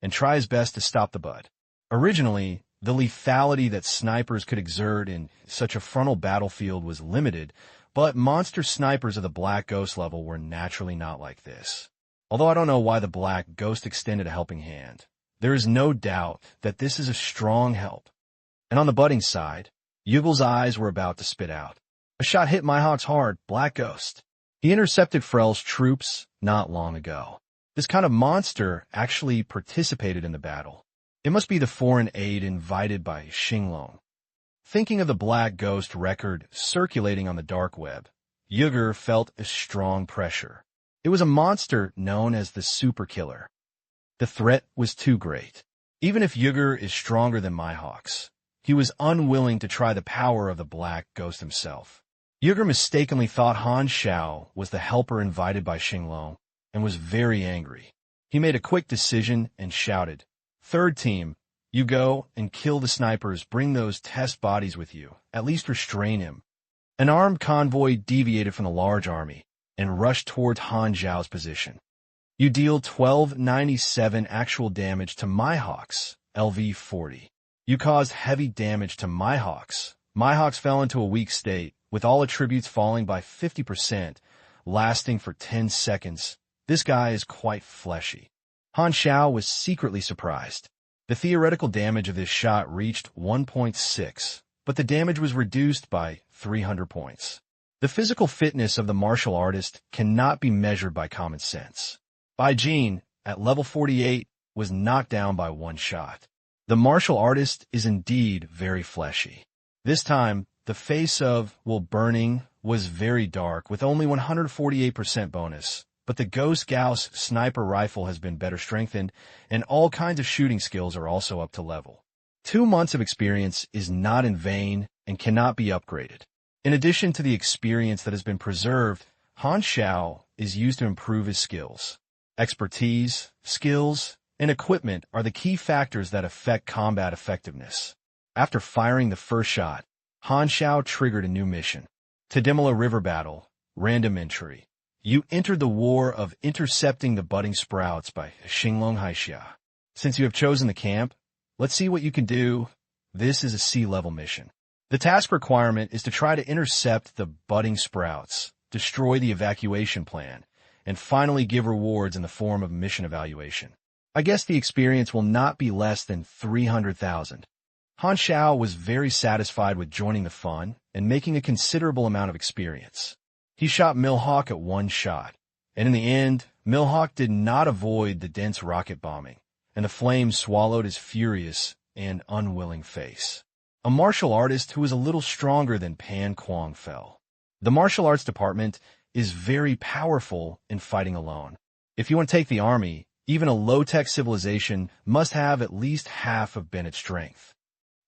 and try his best to stop the bud. Originally, the lethality that snipers could exert in such a frontal battlefield was limited, but monster snipers of the Black Ghost level were naturally not like this. Although I don't know why the Black Ghost extended a helping hand, there is no doubt that this is a strong help. And on the budding side, Yugel's eyes were about to spit out. A shot hit Mihawk's hard, Black Ghost. He intercepted Frel's troops not long ago. This kind of monster actually participated in the battle. It must be the foreign aid invited by Xinglong. Thinking of the Black Ghost record circulating on the dark web, Yuger felt a strong pressure. It was a monster known as the Super Killer. The threat was too great. Even if Yuger is stronger than Mihawk's, he was unwilling to try the power of the Black Ghost himself. Yuger mistakenly thought Han Xiao was the helper invited by Xinglong and was very angry. He made a quick decision and shouted, "Third team, you go and kill the snipers, bring those test bodies with you, at least restrain him." An armed convoy deviated from the large army and rushed towards Han Xiao's position. You deal 1297 actual damage to Mihawks, LV-40. You caused heavy damage to Mihawks. Mihawks fell into a weak state, with all attributes falling by 50%, lasting for 10 seconds. This guy is quite fleshy. Han Xiao was secretly surprised. The theoretical damage of this shot reached 1.6, but the damage was reduced by 300 points. The physical fitness of the martial artist cannot be measured by common sense. Bai Jin, at level 48, was knocked down by one shot. The martial artist is indeed very fleshy. This time, the face of, burning, was very dark, with only 148% bonus. But the Ghost Gauss sniper rifle has been better strengthened, and all kinds of shooting skills are also up to level. 2 months of experience is not in vain and cannot be upgraded. In addition to the experience that has been preserved, Han Xiao is used to improve his skills. Expertise, skills, and equipment are the key factors that affect combat effectiveness. After firing the first shot, Han Xiao triggered a new mission. Tadimala River Battle, Random Entry. You entered the war of intercepting the budding sprouts by Xinglong Haixia. Since you have chosen the camp, let's see what you can do. This is a sea-level mission. The task requirement is to try to intercept the budding sprouts, destroy the evacuation plan, and finally give rewards in the form of mission evaluation. I guess the experience will not be less than 300,000. Han Xiao was very satisfied with joining the fun and making a considerable amount of experience. He shot Mihawk at one shot, and in the end, Mihawk did not avoid the dense rocket bombing, and the flames swallowed his furious and unwilling face. A martial artist who was a little stronger than Pan Kuang fell. The martial arts department is very powerful in fighting alone. If you want to take the army, even a low-tech civilization must have at least half of Bennett's strength.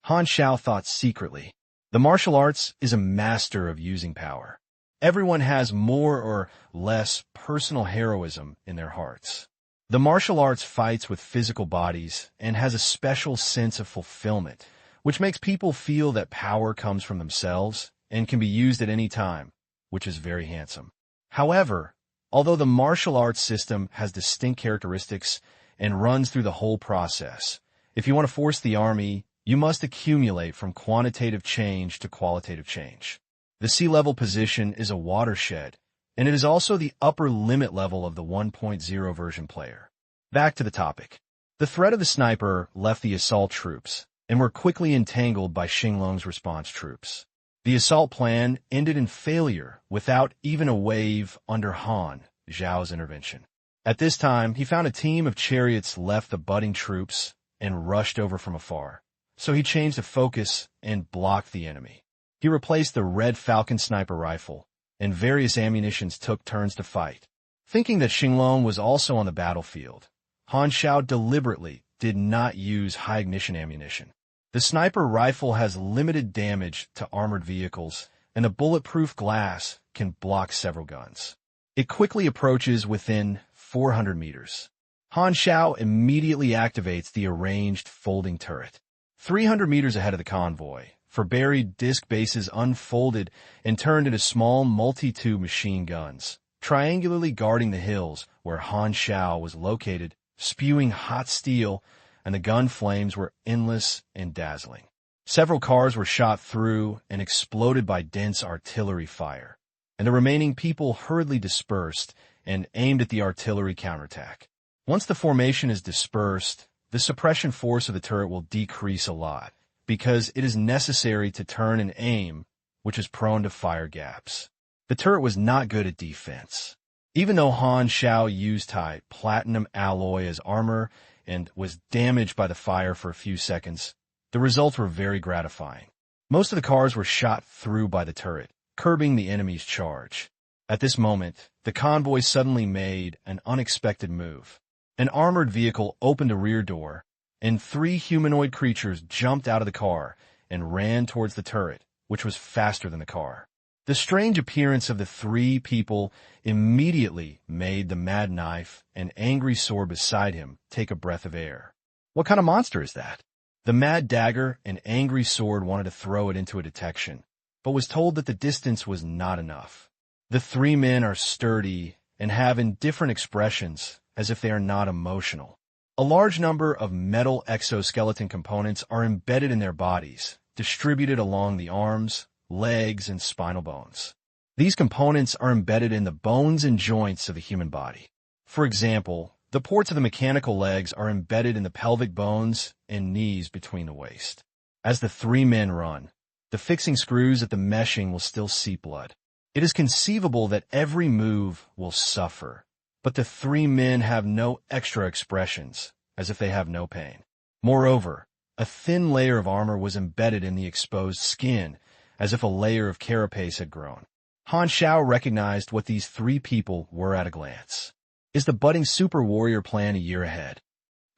Han Xiao thought secretly. The martial arts is a master of using power. Everyone has more or less personal heroism in their hearts. The martial arts fights with physical bodies and has a special sense of fulfillment, which makes people feel that power comes from themselves and can be used at any time, which is very handsome. However, although the martial arts system has distinct characteristics and runs through the whole process, if you want to force the army, you must accumulate from quantitative change to qualitative change. The sea-level position is a watershed, and it is also the upper limit level of the 1.0 version player. Back to the topic. The threat of the sniper left the assault troops, and were quickly entangled by Xinglong's response troops. The assault plan ended in failure without even a wave under Han Xiao's intervention. At this time, he found a team of chariots left the budding troops and rushed over from afar, so he changed the focus and blocked the enemy. He replaced the Red Falcon sniper rifle, and various ammunitions took turns to fight. Thinking that Xinglong was also on the battlefield, Han Xiao deliberately did not use high-ignition ammunition. The sniper rifle has limited damage to armored vehicles, and the bulletproof glass can block several guns. It quickly approaches within 400 meters. Han Xiao immediately activates the arranged folding turret. 300 meters ahead of the convoy, for buried disc bases unfolded and turned into small multi-tube machine guns, triangularly guarding the hills where Han Xiao was located, spewing hot steel, and the gun flames were endless and dazzling. Several cars were shot through and exploded by dense artillery fire, and the remaining people hurriedly dispersed and aimed at the artillery counterattack. Once the formation is dispersed, the suppression force of the turret will decrease a lot, because it is necessary to turn and aim, which is prone to fire gaps. The turret was not good at defense. Even though Han Xiao used high platinum alloy as armor and was damaged by the fire for a few seconds, the results were very gratifying. Most of the cars were shot through by the turret, curbing the enemy's charge. At this moment, the convoy suddenly made an unexpected move. An armored vehicle opened a rear door, and 3 humanoid creatures jumped out of the car and ran towards the turret, which was faster than the car. The strange appearance of the 3 people immediately made the Mad Knife and Angry Sword beside him take a breath of air. What kind of monster is that? The Mad Dagger and Angry Sword wanted to throw it into a detection, but was told that the distance was not enough. The 3 men are sturdy and have indifferent expressions, as if they are not emotional. A large number of metal exoskeleton components are embedded in their bodies, distributed along the arms, legs, and spinal bones. These components are embedded in the bones and joints of the human body. For example, the ports of the mechanical legs are embedded in the pelvic bones and knees between the waist. As the 3 men run, the fixing screws at the meshing will still seep blood. It is conceivable that every move will suffer, but the 3 men have no extra expressions, as if they have no pain. Moreover, a thin layer of armor was embedded in the exposed skin, as if a layer of carapace had grown. Han Xiao recognized what these 3 people were at a glance. Is the budding super warrior plan a year ahead?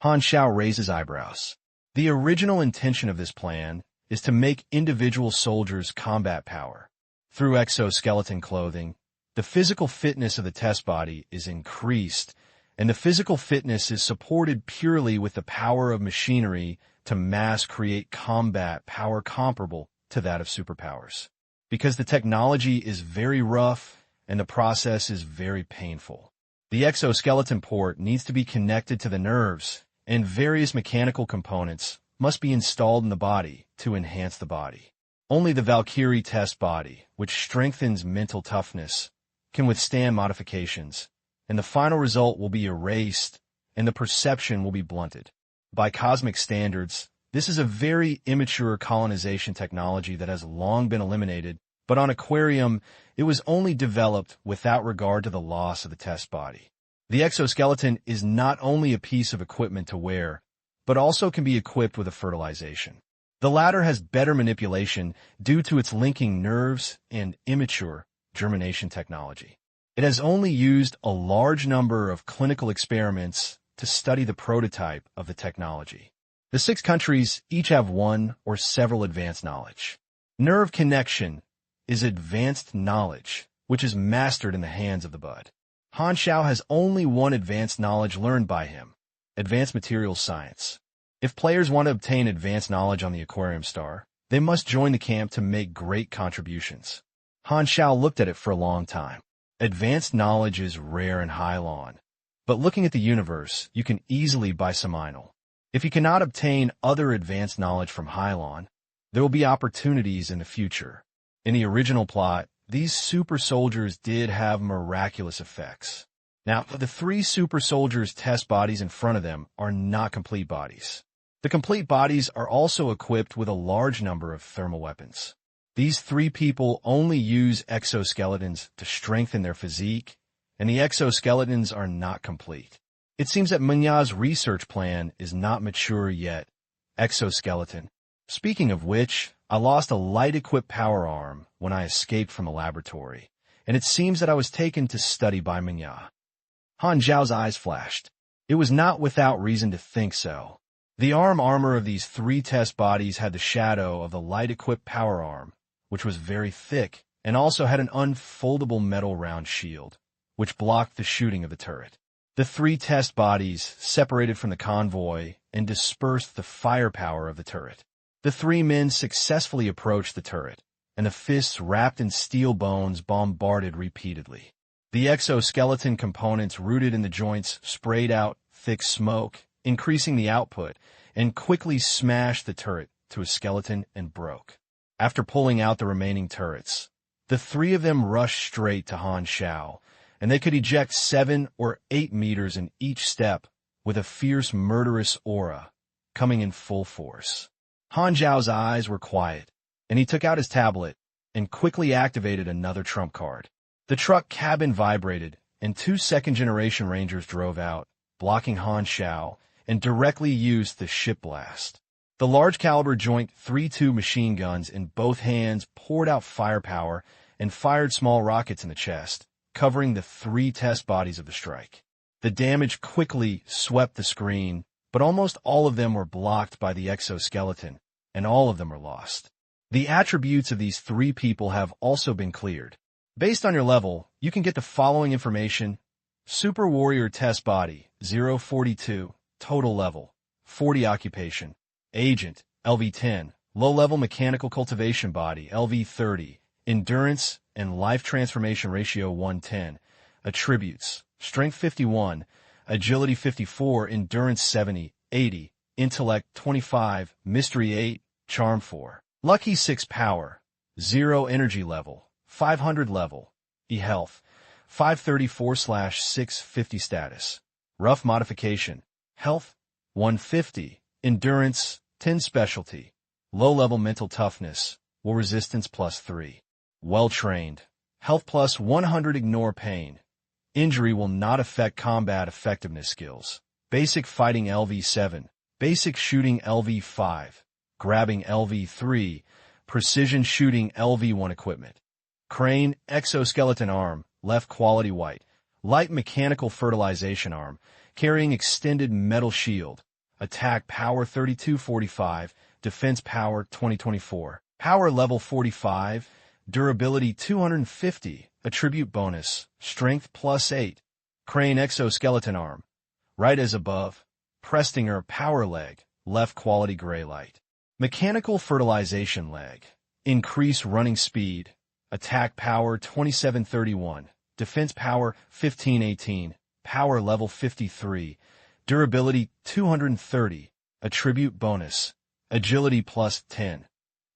Han Xiao raised his eyebrows. The original intention of this plan is to make individual soldiers combat power. Through exoskeleton clothing, the physical fitness of the test body is increased, and the physical fitness is supported purely with the power of machinery to mass create combat power comparable to that of superpowers. Because the technology is very rough and the process is very painful. The exoskeleton port needs to be connected to the nerves, and various mechanical components must be installed in the body to enhance the body. Only the Valkyrie test body, which strengthens mental toughness, can withstand modifications, and the final result will be erased and the perception will be blunted. By cosmic standards, this is a very immature colonization technology that has long been eliminated, but on Aquarium, it was only developed without regard to the loss of the test body. The exoskeleton is not only a piece of equipment to wear, but also can be equipped with a fertilization. The latter has better manipulation due to its linking nerves and immature germination technology. It has only used a large number of clinical experiments to study the prototype of the technology. The 6 countries each have 1 or several advanced knowledge. Nerve connection is advanced knowledge, which is mastered in the hands of the bud. Han Xiao has only 1 advanced knowledge learned by him, advanced materials science. If players want to obtain advanced knowledge on the Aquarium Star, they must join the camp to make great contributions. Han Xiao looked at it for a long time. Advanced knowledge is rare in Hylon, but looking at the universe, you can easily buy some Einel. If you cannot obtain other advanced knowledge from Hylon, there will be opportunities in the future. In the original plot, these super soldiers did have miraculous effects. Now, the 3 super soldiers' test bodies in front of them are not complete bodies. The complete bodies are also equipped with a large number of thermal weapons. These 3 people only use exoskeletons to strengthen their physique, and the exoskeletons are not complete. It seems that Munya's research plan is not mature yet. Exoskeleton. Speaking of which, I lost a light-equipped power arm when I escaped from the laboratory, and it seems that I was taken to study by Munya. Han Xiao's eyes flashed. It was not without reason to think so. The armor of these three test bodies had the shadow of the light-equipped power arm, which was very thick, and also had an unfoldable metal round shield, which blocked the shooting of the turret. The three test bodies separated from the convoy and dispersed the firepower of the turret. The three men successfully approached the turret, and the fists wrapped in steel bones bombarded repeatedly. The exoskeleton components rooted in the joints sprayed out thick smoke, increasing the output, and quickly smashed the turret to a skeleton and broke. After pulling out the remaining turrets, the three of them rushed straight to Han Xiao, and they could eject 7 or 8 meters in each step with a fierce, murderous aura coming in full force. Han Xiao's eyes were quiet, and he took out his tablet and quickly activated another trump card. The truck cabin vibrated, and 2 second-generation Rangers drove out, blocking Han Xiao, and directly used the ship blast. The large-caliber Joint 3-2 machine guns in both hands poured out firepower and fired small rockets in the chest, covering the 3 test bodies of the strike. The damage quickly swept the screen, but almost all of them were blocked by the exoskeleton, and all of them were lost. The attributes of these 3 people have also been cleared. Based on your level, you can get the following information. Super Warrior Test Body, 042, Total Level, 40 Occupation, Agent, LV10, Low-Level Mechanical Cultivation Body, LV30, Endurance and Life Transformation Ratio 110, Attributes, Strength 51, Agility 54, Endurance 70, 80, Intellect 25, Mystery 8, Charm 4, Lucky 6 Power, 0 Energy Level, 500 Level, E-Health, 534/650 Status, Rough Modification, Health, 150, Endurance, 10 Specialty, Low-Level Mental Toughness, Will Resistance +3, Well-Trained, Health +100 Ignore Pain, Injury will not affect combat effectiveness skills, Basic Fighting LV7, Basic Shooting LV5, Grabbing LV3, Precision Shooting LV1 Equipment, Crane Exoskeleton Arm, Left Quality White, Light Mechanical Fertilization Arm, Carrying Extended Metal Shield, Attack Power 3245, Defense Power 2024, Power Level 45, Durability 250, Attribute Bonus, Strength +8, Crane Exoskeleton Arm, right as above, Prestinger Power Leg, Left Quality Gray Light, Mechanical Fertilization Leg, Increase Running Speed, Attack Power 2731, Defense Power 1518, Power Level 53, Durability 230, Attribute Bonus, Agility +10,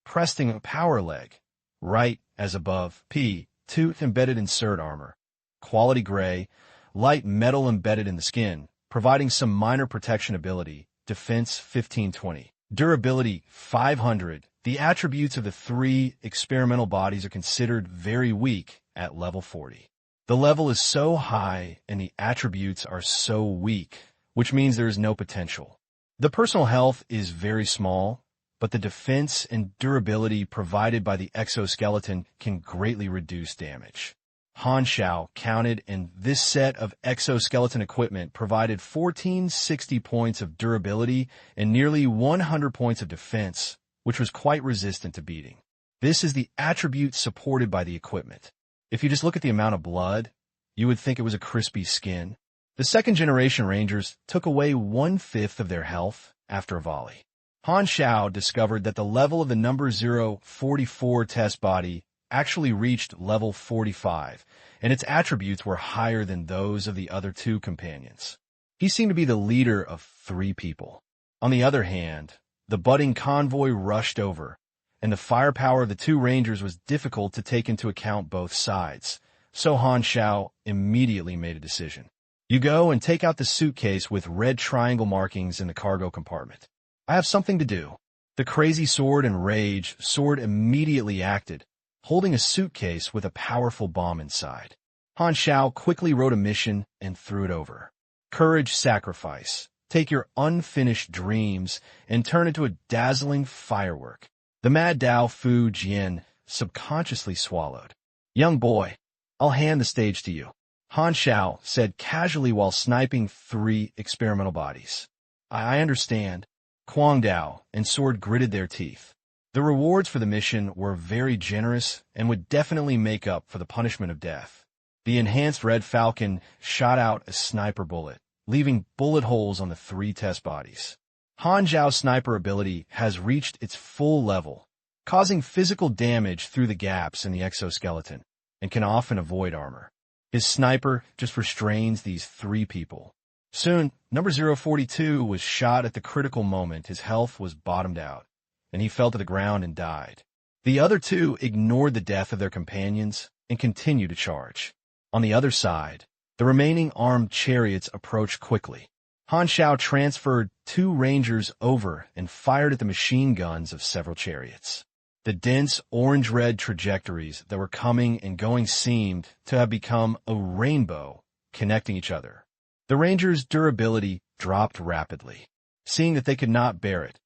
Prestinger Power Leg, right as above, P, Tooth Embedded Insert Armor, Quality Gray, Light Metal Embedded in the Skin, providing some minor protection ability, Defense 1520, Durability 500. The attributes of the 3 experimental bodies are considered very weak at level 40. The level is so high and the attributes are so weak, which means there is no potential. The personal health is very small, but the defense and durability provided by the exoskeleton can greatly reduce damage. Han Xiao counted, and this set of exoskeleton equipment provided 1460 points of durability and nearly 100 points of defense, which was quite resistant to beating. This is the attribute supported by the equipment. If you just look at the amount of blood, you would think it was a crispy skin. The second-generation Rangers took away 1/5 of their health after a volley. Han Xiao discovered that the level of the number 044 test body actually reached level 45, and its attributes were higher than those of the other 2 companions. He seemed to be the leader of 3 people. On the other hand, the budding convoy rushed over, and the firepower of the 2 Rangers was difficult to take into account both sides, so Han Xiao immediately made a decision. You go and take out the suitcase with red triangle markings in the cargo compartment. I have something to do. The crazy sword and rage sword immediately acted, holding a suitcase with a powerful bomb inside. Han Xiao quickly wrote a mission and threw it over. Courage, sacrifice. Take your unfinished dreams and turn into a dazzling firework. The Mad Dao Fu Jian subconsciously swallowed. Young boy, I'll hand the stage to you, Han Xiao said casually while sniping 3 experimental bodies. I understand. Quang Dao, and sword gritted their teeth. The rewards for the mission were very generous and would definitely make up for the punishment of death. The enhanced Red Falcon shot out a sniper bullet, leaving bullet holes on the 3 test bodies. Han Xiao's sniper ability has reached its full level, causing physical damage through the gaps in the exoskeleton, and can often avoid armor. His sniper just restrains these 3 people. Soon, number 042 was shot at the critical moment. His health was bottomed out, and he fell to the ground and died. The other 2 ignored the death of their companions and continued to charge. On the other side, the remaining armed chariots approached quickly. Han Xiao transferred 2 rangers over and fired at the machine guns of several chariots. The dense orange-red trajectories that were coming and going seemed to have become a rainbow connecting each other. The rangers' durability dropped rapidly. Seeing that they could not bear it,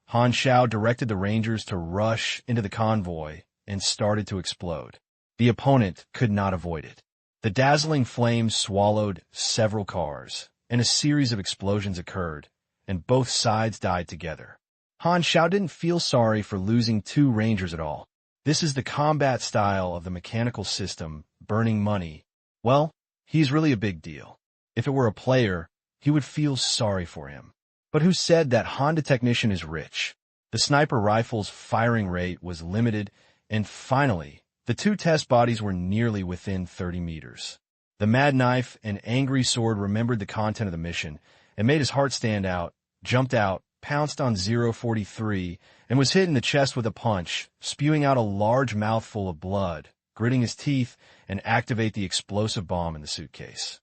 Han Xiao directed the rangers to rush into the convoy and started to explode. The opponent could not avoid it. The dazzling flames swallowed several cars, and a series of explosions occurred, and both sides died together. Han Xiao didn't feel sorry for losing 2 rangers at all. This is the combat style of the mechanical system, burning money. Well, he's really a big deal. If it were a player, he would feel sorry for him. But who said that Honda Technician is rich? The sniper rifle's firing rate was limited, and finally, the 2 test bodies were nearly within 30 meters. The Mad Knife and Angry Sword remembered the content of the mission and made his heart stand out, jumped out, pounced on 043, and was hit in the chest with a punch, spewing out a large mouthful of blood, gritting his teeth, and activate the explosive bomb in the suitcase.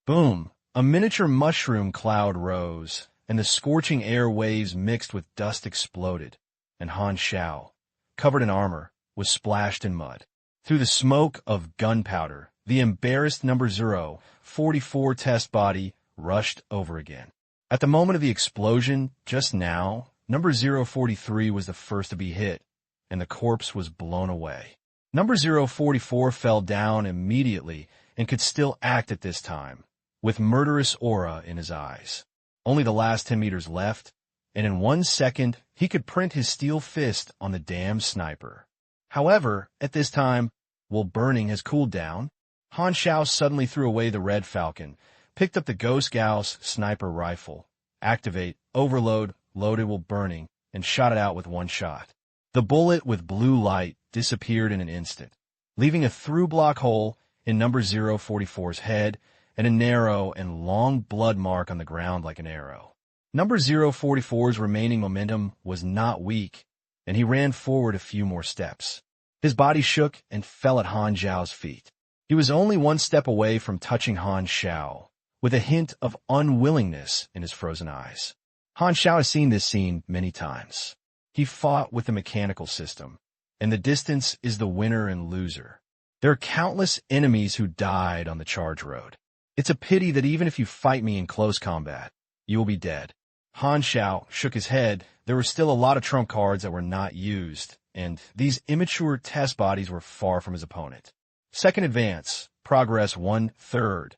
Boom! A miniature mushroom cloud rose, and the scorching air waves mixed with dust exploded, and Han Xiao, covered in armor, was splashed in mud. Through the smoke of gunpowder, the embarrassed number 044 test body rushed over again. At the moment of the explosion, just now, number 043 was the first to be hit, and the corpse was blown away. Number 044 fell down immediately and could still act at this time, with murderous aura in his eyes. Only the last 10 meters left, and in 1 second, he could print his steel fist on the damn sniper. However, at this time, while burning has cooled down, Han Xiao suddenly threw away the Red Falcon, picked up the Ghost Gauss sniper rifle, activate, overload, loaded while burning, and shot it out with 1 shot. The bullet with blue light disappeared in an instant, leaving a through-block hole in number 044's head and a narrow and long blood mark on the ground like an arrow. Number 044's remaining momentum was not weak, and he ran forward a few more steps. His body shook and fell at Han Xiao's feet. He was only 1 step away from touching Han Xiao, with a hint of unwillingness in his frozen eyes. Han Xiao has seen this scene many times. He fought with the mechanical system, and the distance is the winner and loser. There are countless enemies who died on the charge road. It's a pity that even if you fight me in close combat, you will be dead. Han Xiao shook his head. There were still a lot of trump cards that were not used, and these immature test bodies were far from his opponent. Second advance, progress 1/3.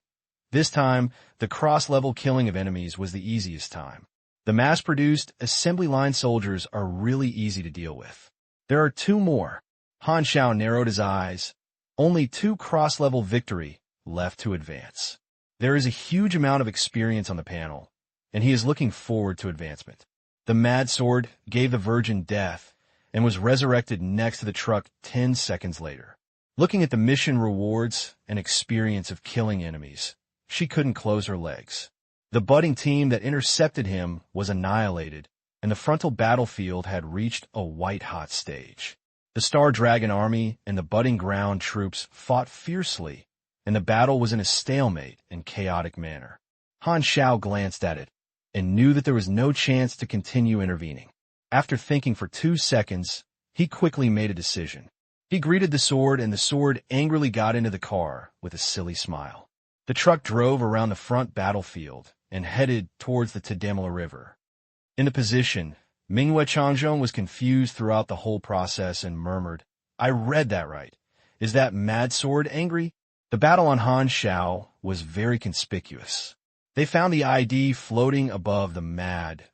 This time, the cross-level killing of enemies was the easiest time. The mass-produced assembly line soldiers are really easy to deal with. There are 2 more. Han Xiao narrowed his eyes. Only 2 cross-level victory left to advance. There is a huge amount of experience on the panel, and he is looking forward to advancement. The Mad Sword gave the Virgin death and was resurrected next to the truck 10 seconds later. Looking at the mission rewards and experience of killing enemies, she couldn't close her legs. The budding team that intercepted him was annihilated, and the frontal battlefield had reached a white-hot stage. The Star Dragon army and the budding ground troops fought fiercely, and the battle was in a stalemate and chaotic manner. Han Xiao glanced at it and knew that there was no chance to continue intervening. After thinking for 2 seconds, he quickly made a decision. He greeted the sword, and the sword angrily got into the car with a silly smile. The truck drove around the front battlefield and headed towards the Tadamala River. In the position, Mingyue Changzhong was confused throughout the whole process and murmured, "I read that right. Is that Mad Sword angry?" The battle on Han Xiao was very conspicuous. They found the ID floating above the mad,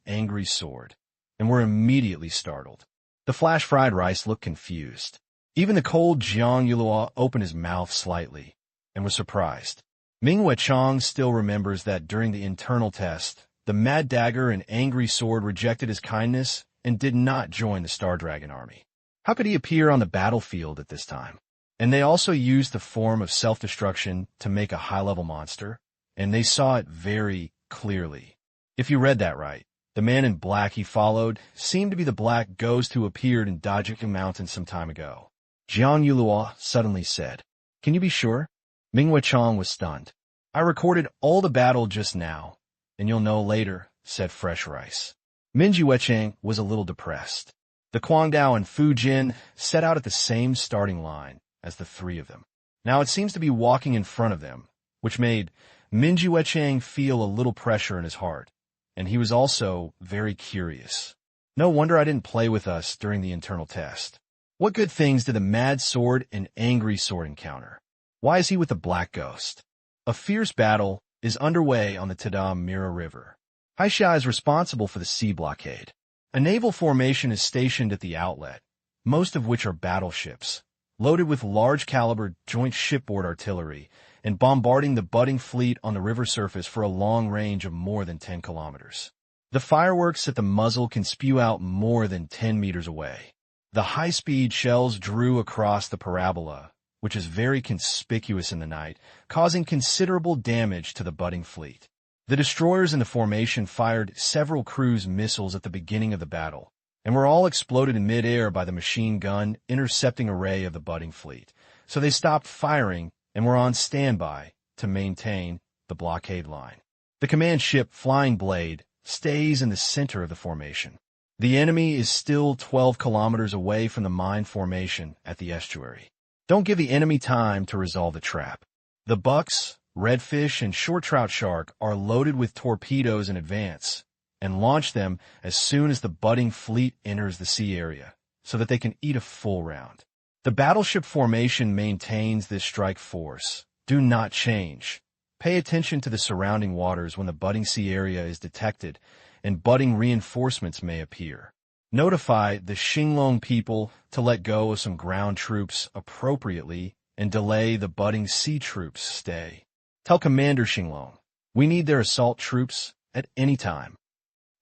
angry sword, and were immediately startled. The flash-fried rice looked confused. Even the cold Jiang Yulua opened his mouth slightly and was surprised. Ming Wechang still remembers that during the internal test, the mad dagger and angry sword rejected his kindness and did not join the Star Dragon army. How could he appear on the battlefield at this time? And they also used the form of self-destruction to make a high-level monster, and they saw it very clearly. If you read that right, the man in black he followed seemed to be the black ghost who appeared in Dajiang Mountain some time ago. Jiang Yulua suddenly said, "Can you be sure?" Ming Wechang was stunned. "I recorded all the battle just now, and you'll know later," said Fresh Rice. Minji Wechang was a little depressed. The Guangdao and Fu Jin set out at the same starting line as the three of them. Now it seems to be walking in front of them, which made Minji Wechang feel a little pressure in his heart, and he was also very curious. No wonder I didn't play with us during the internal test. What good things did the mad sword and angry sword encounter? Why is he with the black ghost? A fierce battle is underway on the Tadam Mira River. Han Xiao is responsible for the sea blockade. A naval formation is stationed at the outlet, most of which are battleships, loaded with large-caliber joint shipboard artillery and bombarding the budding fleet on the river surface for a long range of more than 10 kilometers. The fireworks at the muzzle can spew out more than 10 meters away. The high-speed shells drew across the parabola, which is very conspicuous in the night, causing considerable damage to the budding fleet. The destroyers in the formation fired several cruise missiles at the beginning of the battle, and were all exploded in mid-air by the machine gun intercepting array of the budding fleet, so they stopped firing and were on standby to maintain the blockade line. The command ship Flying Blade stays in the center of the formation. The enemy is still 12 kilometers away from the mine formation at the estuary. Don't give the enemy time to resolve the trap. The bucks, redfish, and short trout shark are loaded with torpedoes in advance and launch them as soon as the budding fleet enters the sea area so that they can eat a full round. The battleship formation maintains this strike force. Do not change. Pay attention to the surrounding waters when the budding sea area is detected and budding reinforcements may appear. Notify the Xinglong people to let go of some ground troops appropriately and delay the budding sea troops' stay. Tell Commander Xinglong, we need their assault troops at any time.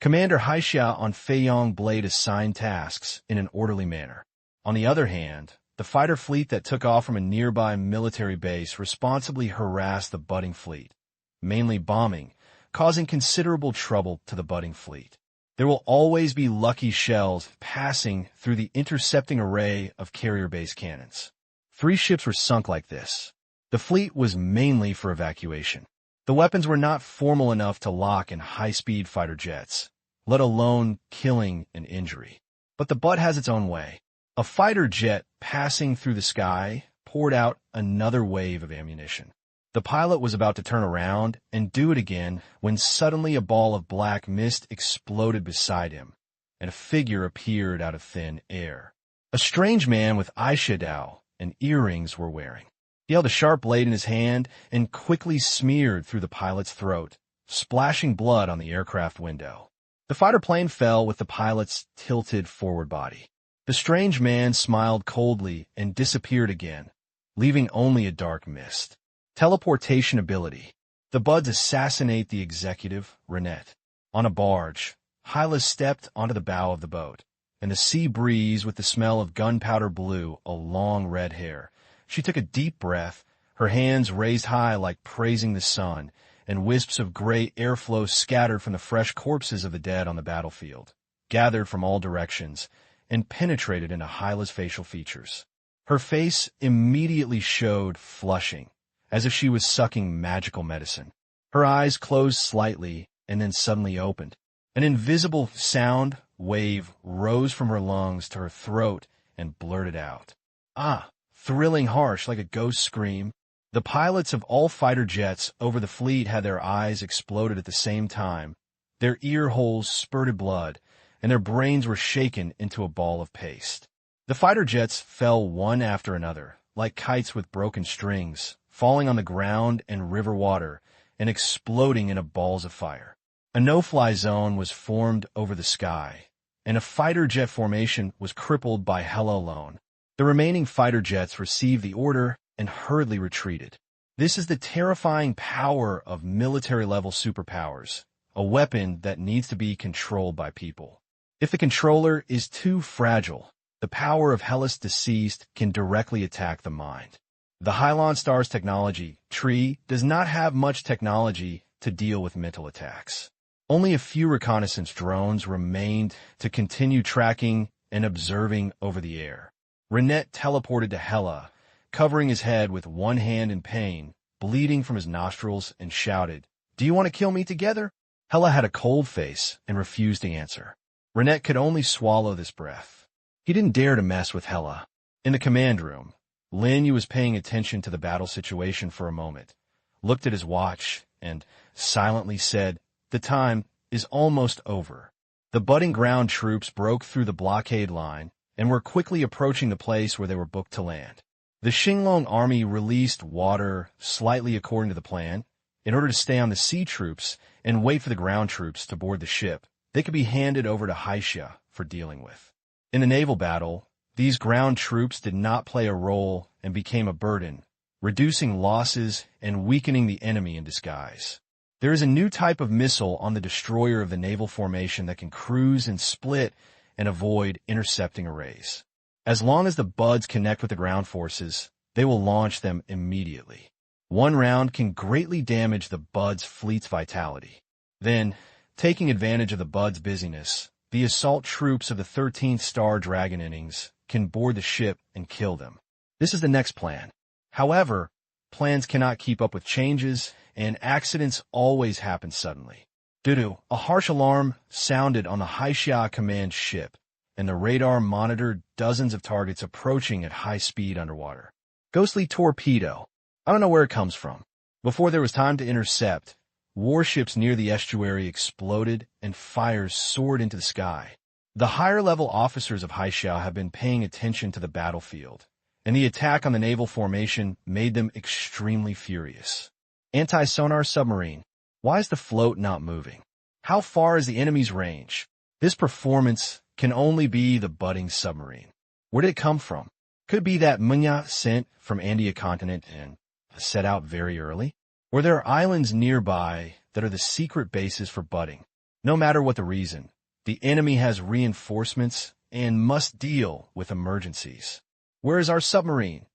Commander Han Xiao on Feiyang Blade assigned tasks in an orderly manner. On the other hand, the fighter fleet that took off from a nearby military base responsibly harassed the budding fleet, mainly bombing, causing considerable trouble to the budding fleet. There will always be lucky shells passing through the intercepting array of carrier-based cannons. 3 ships were sunk like this. The fleet was mainly for evacuation. The weapons were not formal enough to lock in high-speed fighter jets, let alone killing and injury. But the butt has its own way. A fighter jet passing through the sky poured out another wave of ammunition. The pilot was about to turn around and do it again when suddenly a ball of black mist exploded beside him, and a figure appeared out of thin air. A strange man with eyeshadow and earrings were wearing. He held a sharp blade in his hand and quickly smeared through the pilot's throat, splashing blood on the aircraft window. The fighter plane fell with the pilot's tilted forward body. The strange man smiled coldly and disappeared again, leaving only a dark mist. Teleportation ability. The buds assassinate the executive, Renette. On a barge, Hyla stepped onto the bow of the boat, and the sea breeze with the smell of gunpowder blew a long red hair. She took a deep breath, her hands raised high like praising the sun, and wisps of gray airflow scattered from the fresh corpses of the dead on the battlefield, gathered from all directions, and penetrated into Hyla's facial features. Her face immediately showed flushing, as if she was sucking magical medicine. Her eyes closed slightly and then suddenly opened. An invisible sound wave rose from her lungs to her throat and blurted out. Ah, thrilling harsh like a ghost scream. The pilots of all fighter jets over the fleet had their eyes exploded at the same time. Their ear holes spurted blood, and their brains were shaken into a ball of paste. The fighter jets fell one after another, like kites with broken strings, falling on the ground and river water, and exploding into balls of fire. A no-fly zone was formed over the sky, and a fighter jet formation was crippled by Hela alone. The remaining fighter jets received the order and hurriedly retreated. This is the terrifying power of military-level superpowers, a weapon that needs to be controlled by people. If the controller is too fragile, the power of Hela's deceased can directly attack the mind. The Hylon Star's technology tree does not have much technology to deal with mental attacks. Only a few reconnaissance drones remained to continue tracking and observing over the air. Renet teleported to Hela, covering his head with one hand in pain, bleeding from his nostrils, and shouted, "Do you want to kill me together?" Hela had a cold face and refused to answer. Renet could only swallow this breath. He didn't dare to mess with Hela. In the command room, Lin Yu was paying attention to the battle situation for a moment, looked at his watch, and silently said, "The time is almost over." The budding ground troops broke through the blockade line and were quickly approaching the place where they were booked to land. The Xinglong army released water slightly according to the plan in order to stay on the sea troops and wait for the ground troops to board the ship. They could be handed over to Han Xiao for dealing with. In the naval battle, these ground troops did not play a role and became a burden, reducing losses and weakening the enemy in disguise. There is a new type of missile on the destroyer of the naval formation that can cruise and split and avoid intercepting arrays. As long as the buds connect with the ground forces, they will launch them immediately. One round can greatly damage the bud's fleet's vitality. Then, taking advantage of the bud's busyness, the assault troops of the 13th Star Dragon innings can board the ship and kill them. This is the next plan. However, plans cannot keep up with changes, and accidents always happen suddenly. A harsh alarm sounded on the Han Xiao command ship, and the radar monitored dozens of targets approaching at high speed underwater. Ghostly torpedo. I don't know where it comes from. Before there was time to intercept, warships near the estuary exploded and fires soared into the sky. The higher-level officers of Han Xiao have been paying attention to the battlefield, and the attack on the naval formation made them extremely furious. Anti-sonar submarine. Why is the float not moving? How far is the enemy's range? This performance can only be the budding submarine. Where did it come from? Could it be that mechas sent from Andia continent and set out very early? Or there are islands nearby that are the secret bases for budding. No matter what the reason, the enemy has reinforcements and must deal with emergencies. Where is our submarine?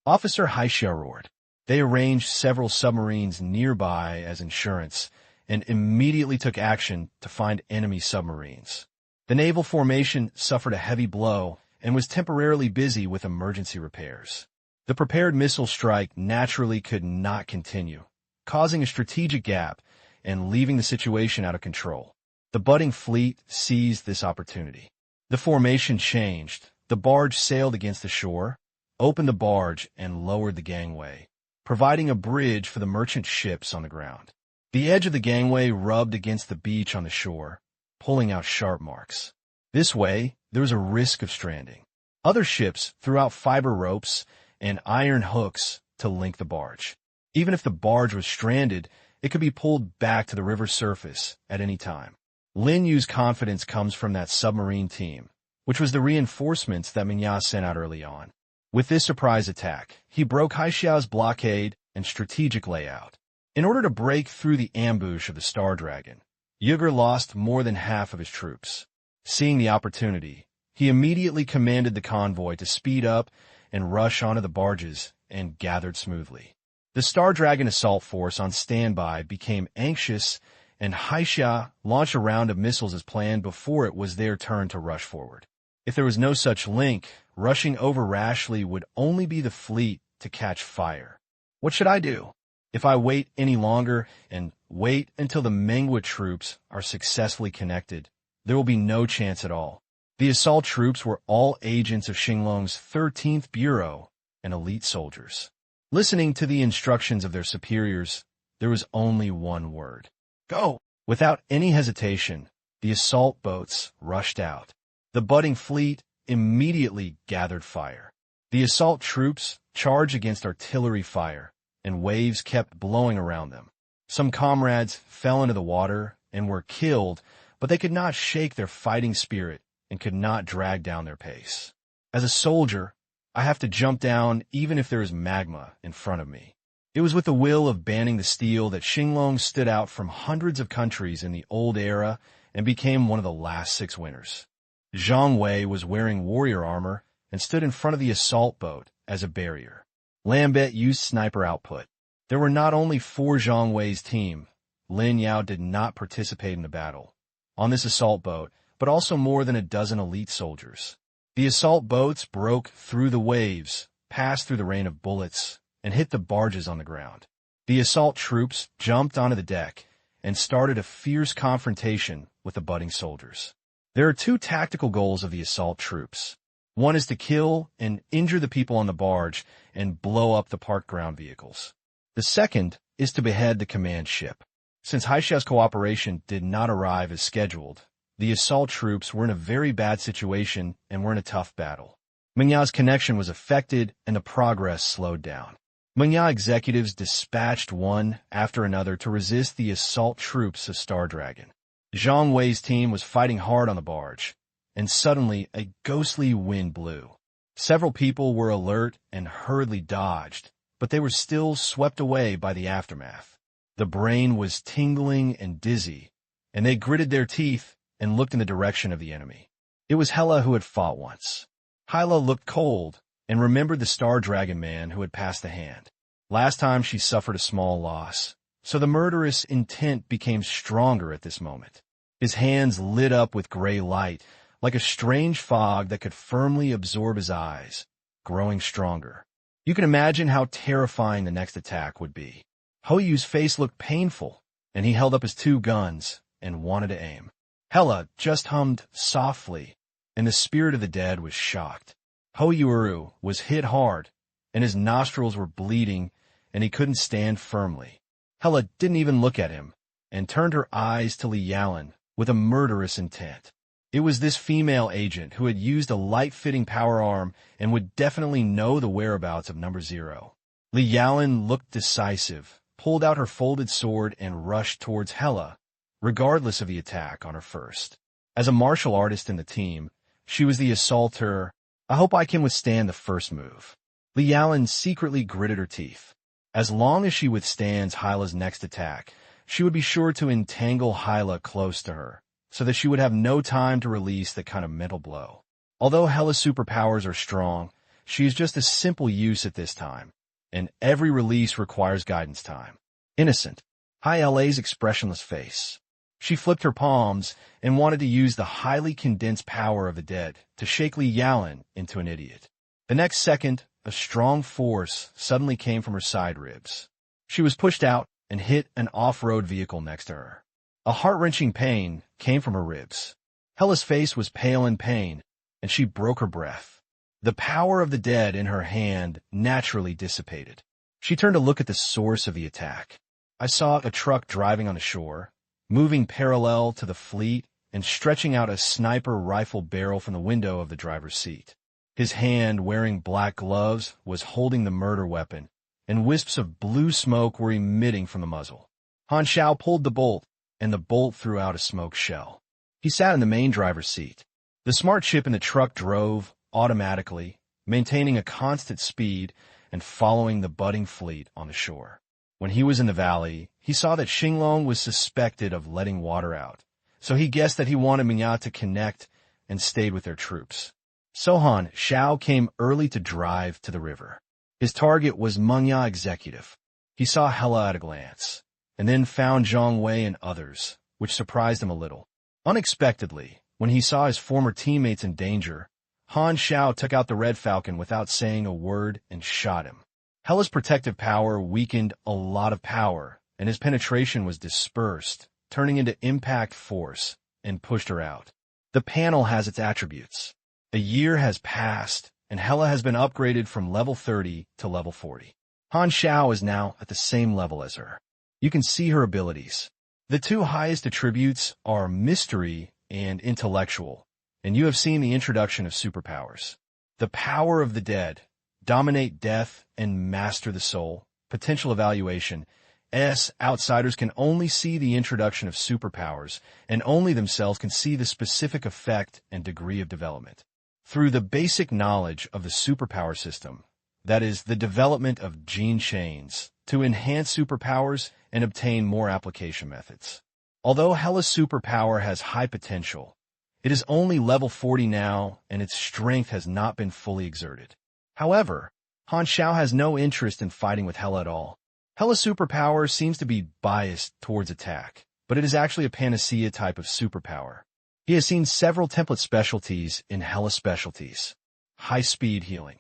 Officer Han Xiao roared. They arranged several submarines nearby as insurance and immediately took action to find enemy submarines. The naval formation suffered a heavy blow and was temporarily busy with emergency repairs. The prepared missile strike naturally could not continue, causing a strategic gap and leaving the situation out of control. The budding fleet seized this opportunity. The formation changed. The barge sailed against the shore, opened the barge, and lowered the gangway, providing a bridge for the merchant ships on the ground. The edge of the gangway rubbed against the beach on the shore, pulling out sharp marks. This way, there was a risk of stranding. Other ships threw out fiber ropes and iron hooks to link the barge. Even if the barge was stranded, it could be pulled back to the river's surface at any time. Lin Yu's confidence comes from that submarine team, which was the reinforcements that Minya sent out early on. With this surprise attack, he broke Han Xiao's blockade and strategic layout. In order to break through the ambush of the Star Dragon, Yeager lost more than half of his troops. Seeing the opportunity, he immediately commanded the convoy to speed up and rush onto the barges and gathered smoothly. The Star Dragon assault force on standby became anxious, and Han Xiao launched a round of missiles as planned before it was their turn to rush forward. If there was no such link, rushing over rashly would only be the fleet to catch fire. What should I do? If I wait any longer and wait until the Mengwa troops are successfully connected, there will be no chance at all. The assault troops were all agents of Xinglong's 13th Bureau and elite soldiers. Listening to the instructions of their superiors, there was only one word. Go! Without any hesitation, the assault boats rushed out. The budding fleet immediately gathered fire. The assault troops charged against artillery fire, and waves kept blowing around them. Some comrades fell into the water and were killed, but they could not shake their fighting spirit and could not drag down their pace. As a soldier, I have to jump down even if there is magma in front of me. It was with the will of banning the steel that Xinglong stood out from hundreds of countries in the old era and became one of the last 6 winners. Zhang Wei was wearing warrior armor and stood in front of the assault boat as a barrier. Lambert used sniper output. There were not only 4 Zhang Wei's team. Lin Yao did not participate in the battle on this assault boat, but also more than a dozen elite soldiers. The assault boats broke through the waves, passed through the rain of bullets, and hit the barges on the ground. The assault troops jumped onto the deck and started a fierce confrontation with the budding soldiers. There are 2 tactical goals of the assault troops. One is to kill and injure the people on the barge and blow up the parked ground vehicles. The second is to behead the command ship. Since Han Xiao's cooperation did not arrive as scheduled, the assault troops were in a very bad situation and were in a tough battle. Meng Yao's connection was affected and the progress slowed down. Meng Yao executives dispatched one after another to resist the assault troops of Star Dragon. Zhang Wei's team was fighting hard on the barge, and suddenly a ghostly wind blew. Several people were alert and hurriedly dodged, but they were still swept away by the aftermath. The brain was tingling and dizzy, and they gritted their teeth and looked in the direction of the enemy. It was Hela who had fought once. Hyla looked cold and remembered the Star Dragon man who had passed the hand. Last time she suffered a small loss, so the murderous intent became stronger at this moment. His hands lit up with gray light, like a strange fog that could firmly absorb his eyes, growing stronger. You can imagine how terrifying the next attack would be. Hoyu's face looked painful, and he held up his 2 guns and wanted to aim. Hela just hummed softly, and the spirit of the dead was shocked. Hoyu was hit hard, and his nostrils were bleeding, and he couldn't stand firmly. Hela didn't even look at him, and turned her eyes to Li Yalan with a murderous intent. It was this female agent who had used a light-fitting power arm and would definitely know the whereabouts of number 0. Li Yalan looked decisive, pulled out her folded sword, and rushed towards Hela, regardless of the attack on her first. As a martial artist in the team, she was the assaulter. I hope I can withstand the first move. Li Yalan secretly gritted her teeth. As long as she withstands Hyla's next attack, she would be sure to entangle Hyla close to her, so that she would have no time to release that kind of mental blow. Although Hela's superpowers are strong, she is just a simple use at this time, and every release requires guidance time. Innocent. Hai La's expressionless face. She flipped her palms and wanted to use the highly condensed power of the dead to shake Li Yalan into an idiot. The next second, a strong force suddenly came from her side ribs. She was pushed out and hit an off-road vehicle next to her. A heart-wrenching pain came from her ribs. Hela's face was pale in pain, and she broke her breath. The power of the dead in her hand naturally dissipated. She turned to look at the source of the attack. I saw a truck driving on the shore, moving parallel to the fleet and stretching out a sniper rifle barrel from the window of the driver's seat. His hand, wearing black gloves, was holding the murder weapon, and wisps of blue smoke were emitting from the muzzle. Han Xiao pulled the bolt, and the bolt threw out a smoke shell. He sat in the main driver's seat. The smart chip in the truck drove automatically, maintaining a constant speed and following the budding fleet on the shore. When he was in the valley, he saw that Xinglong was suspected of letting water out, so he guessed that he wanted Meng Yao to connect and stayed with their troops. So Han Xiao came early to drive to the river. His target was Meng Yao Executive. He saw Hela at a glance, and then found Zhang Wei and others, which surprised him a little. Unexpectedly, when he saw his former teammates in danger, Han Xiao took out the Red Falcon without saying a word and shot him. Hela's protective power weakened a lot of power, and his penetration was dispersed, turning into impact force, and pushed her out. The panel has its attributes. A year has passed, and Hela has been upgraded from level 30 to level 40. Han Xiao is now at the same level as her. You can see her abilities. The 2 highest attributes are mystery and intellectual, and you have seen the introduction of superpowers. The power of the dead, dominate death and master the soul, potential evaluation, outsiders can only see the introduction of superpowers, and only themselves can see the specific effect and degree of development. Through the basic knowledge of the superpower system, that is, the development of gene chains, to enhance superpowers and obtain more application methods. Although Hella's superpower has high potential, it is only level 40 now, and its strength has not been fully exerted. However, Han Xiao has no interest in fighting with Hella at all. Hella's superpower seems to be biased towards attack, but it is actually a panacea type of superpower. He has seen several template specialties in Hella specialties. High-speed healing.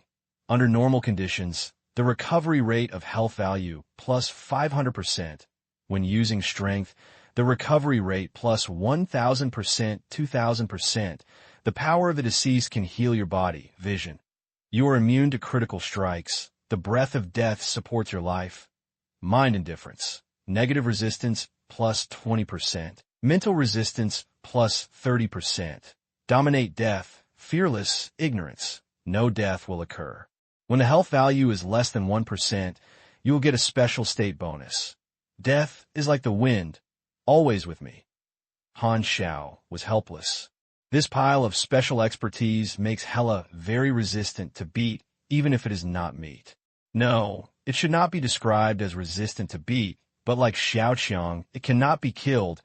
Under normal conditions, the recovery rate of health value plus 500%. When using strength, the recovery rate plus 1,000%, 2,000%. The power of the deceased can heal your body, vision. You are immune to critical strikes. The breath of death supports your life. Mind indifference. Negative resistance plus 20%. Mental resistance plus 30%. Dominate death. Fearless ignorance. No death will occur. When the health value is less than 1%, you will get a special state bonus. Death is like the wind, always with me. Han Xiao was helpless. This pile of special expertise makes Hella very resistant to beat, even if it is not meat. No, it should not be described as resistant to beat, but like Xiao Qiang, it cannot be killed,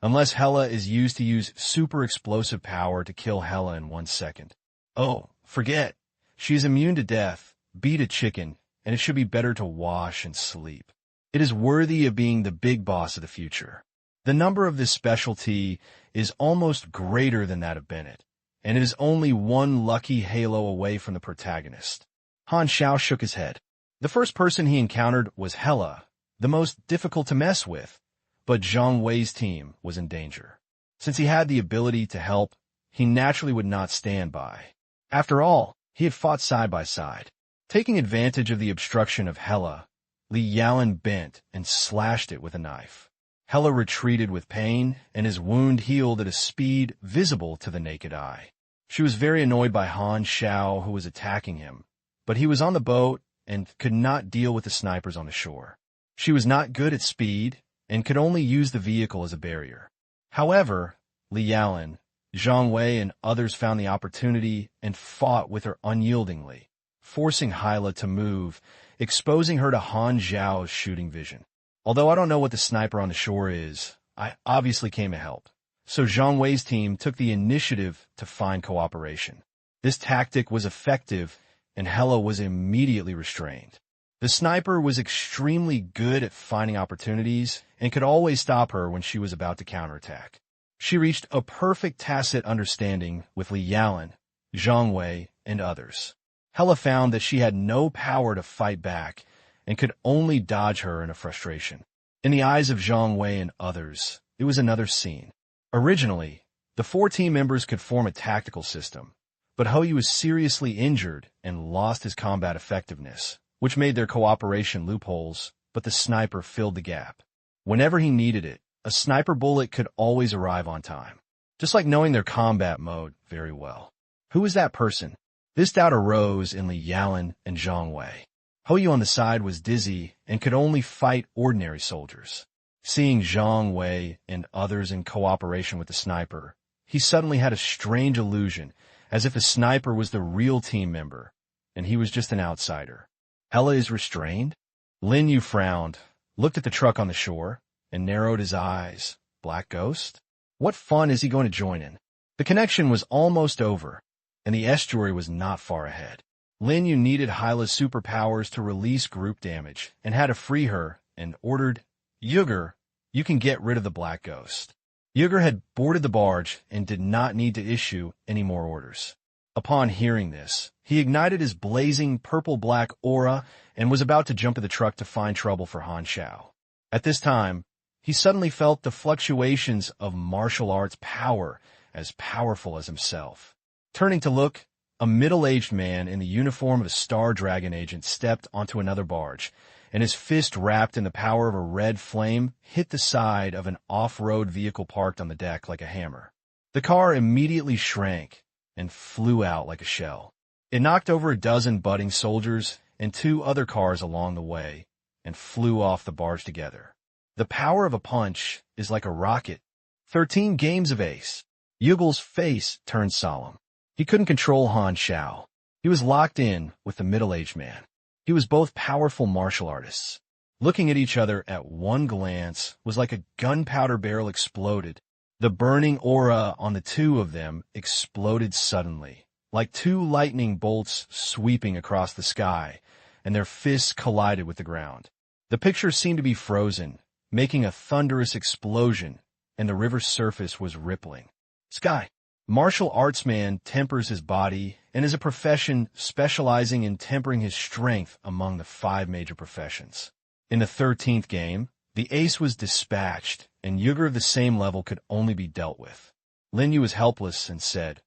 unless Hella is used to use super explosive power to kill Hella in 1 second. Oh, forget. She is immune to death. Beat a chicken, and it should be better to wash and sleep. It is worthy of being the big boss of the future. The number of this specialty is almost greater than that of Bennett, and it is only one lucky halo away from the protagonist. Han Xiao shook his head. The first person he encountered was Hella, the most difficult to mess with, but Zhang Wei's team was in danger. Since he had the ability to help, he naturally would not stand by. After all, he had fought side by side. Taking advantage of the obstruction of Hella, Li Yalan bent and slashed it with a knife. Hella retreated with pain, and his wound healed at a speed visible to the naked eye. She was very annoyed by Han Xiao, who was attacking him, but he was on the boat and could not deal with the snipers on the shore. She was not good at speed and could only use the vehicle as a barrier. However, Li Yalan, Zhang Wei, and others found the opportunity and fought with her unyieldingly, forcing Hyla to move, exposing her to Han Xiao's shooting vision. Although I don't know what the sniper on the shore is, I obviously came to help. So Zhang Wei's team took the initiative to find cooperation. This tactic was effective, and Hella was immediately restrained. The sniper was extremely good at finding opportunities and could always stop her when she was about to counterattack. She reached a perfect tacit understanding with Li Yalan, Zhang Wei, and others. Hella found that she had no power to fight back and could only dodge her in a frustration. In the eyes of Zhang Wei and others, it was another scene. Originally, the 4 team members could form a tactical system, but Hoyu was seriously injured and lost his combat effectiveness, which made their cooperation loopholes, but the sniper filled the gap. Whenever he needed it, a sniper bullet could always arrive on time, just like knowing their combat mode very well. Who was that person? This doubt arose in Li Yalan and Zhang Wei. Hoyu on the side was dizzy and could only fight ordinary soldiers. Seeing Zhang Wei and others in cooperation with the sniper, he suddenly had a strange illusion, as if the sniper was the real team member, and he was just an outsider. Hella is restrained? Lin Yu frowned, looked at the truck on the shore, and narrowed his eyes. Black Ghost? What fun is he going to join in? The connection was almost over, and the estuary was not far ahead. Lin Yu needed Hyla's superpowers to release group damage, and had to free her, and ordered, Yuger, you can get rid of the Black Ghost. Yuger had boarded the barge and did not need to issue any more orders. Upon hearing this, he ignited his blazing purple-black aura and was about to jump in the truck to find trouble for Han Xiao. At this time, he suddenly felt the fluctuations of martial arts power as powerful as himself. Turning to look, a middle-aged man in the uniform of a Star Dragon agent stepped onto another barge, and his fist wrapped in the power of a red flame hit the side of an off-road vehicle parked on the deck like a hammer. The car immediately shrank and flew out like a shell. It knocked over a dozen budding soldiers and 2 other cars along the way, and flew off the barge together. The power of a punch is like a rocket. 13 games of ace. Yugel's face turned solemn. He couldn't control Han Xiao. He was locked in with the middle-aged man. He was both powerful martial artists. Looking at each other at one glance was like a gunpowder barrel exploded. The burning aura on the two of them exploded suddenly, like two lightning bolts sweeping across the sky, and their fists collided with the ground. The picture seemed to be frozen, making a thunderous explosion, and the river's surface was rippling. Sky. Martial arts man tempers his body and is a profession specializing in tempering his strength among the 5 major professions. In the 13th game, the ace was dispatched, and Yuger of the same level could only be dealt with. Lin Yu was helpless and said,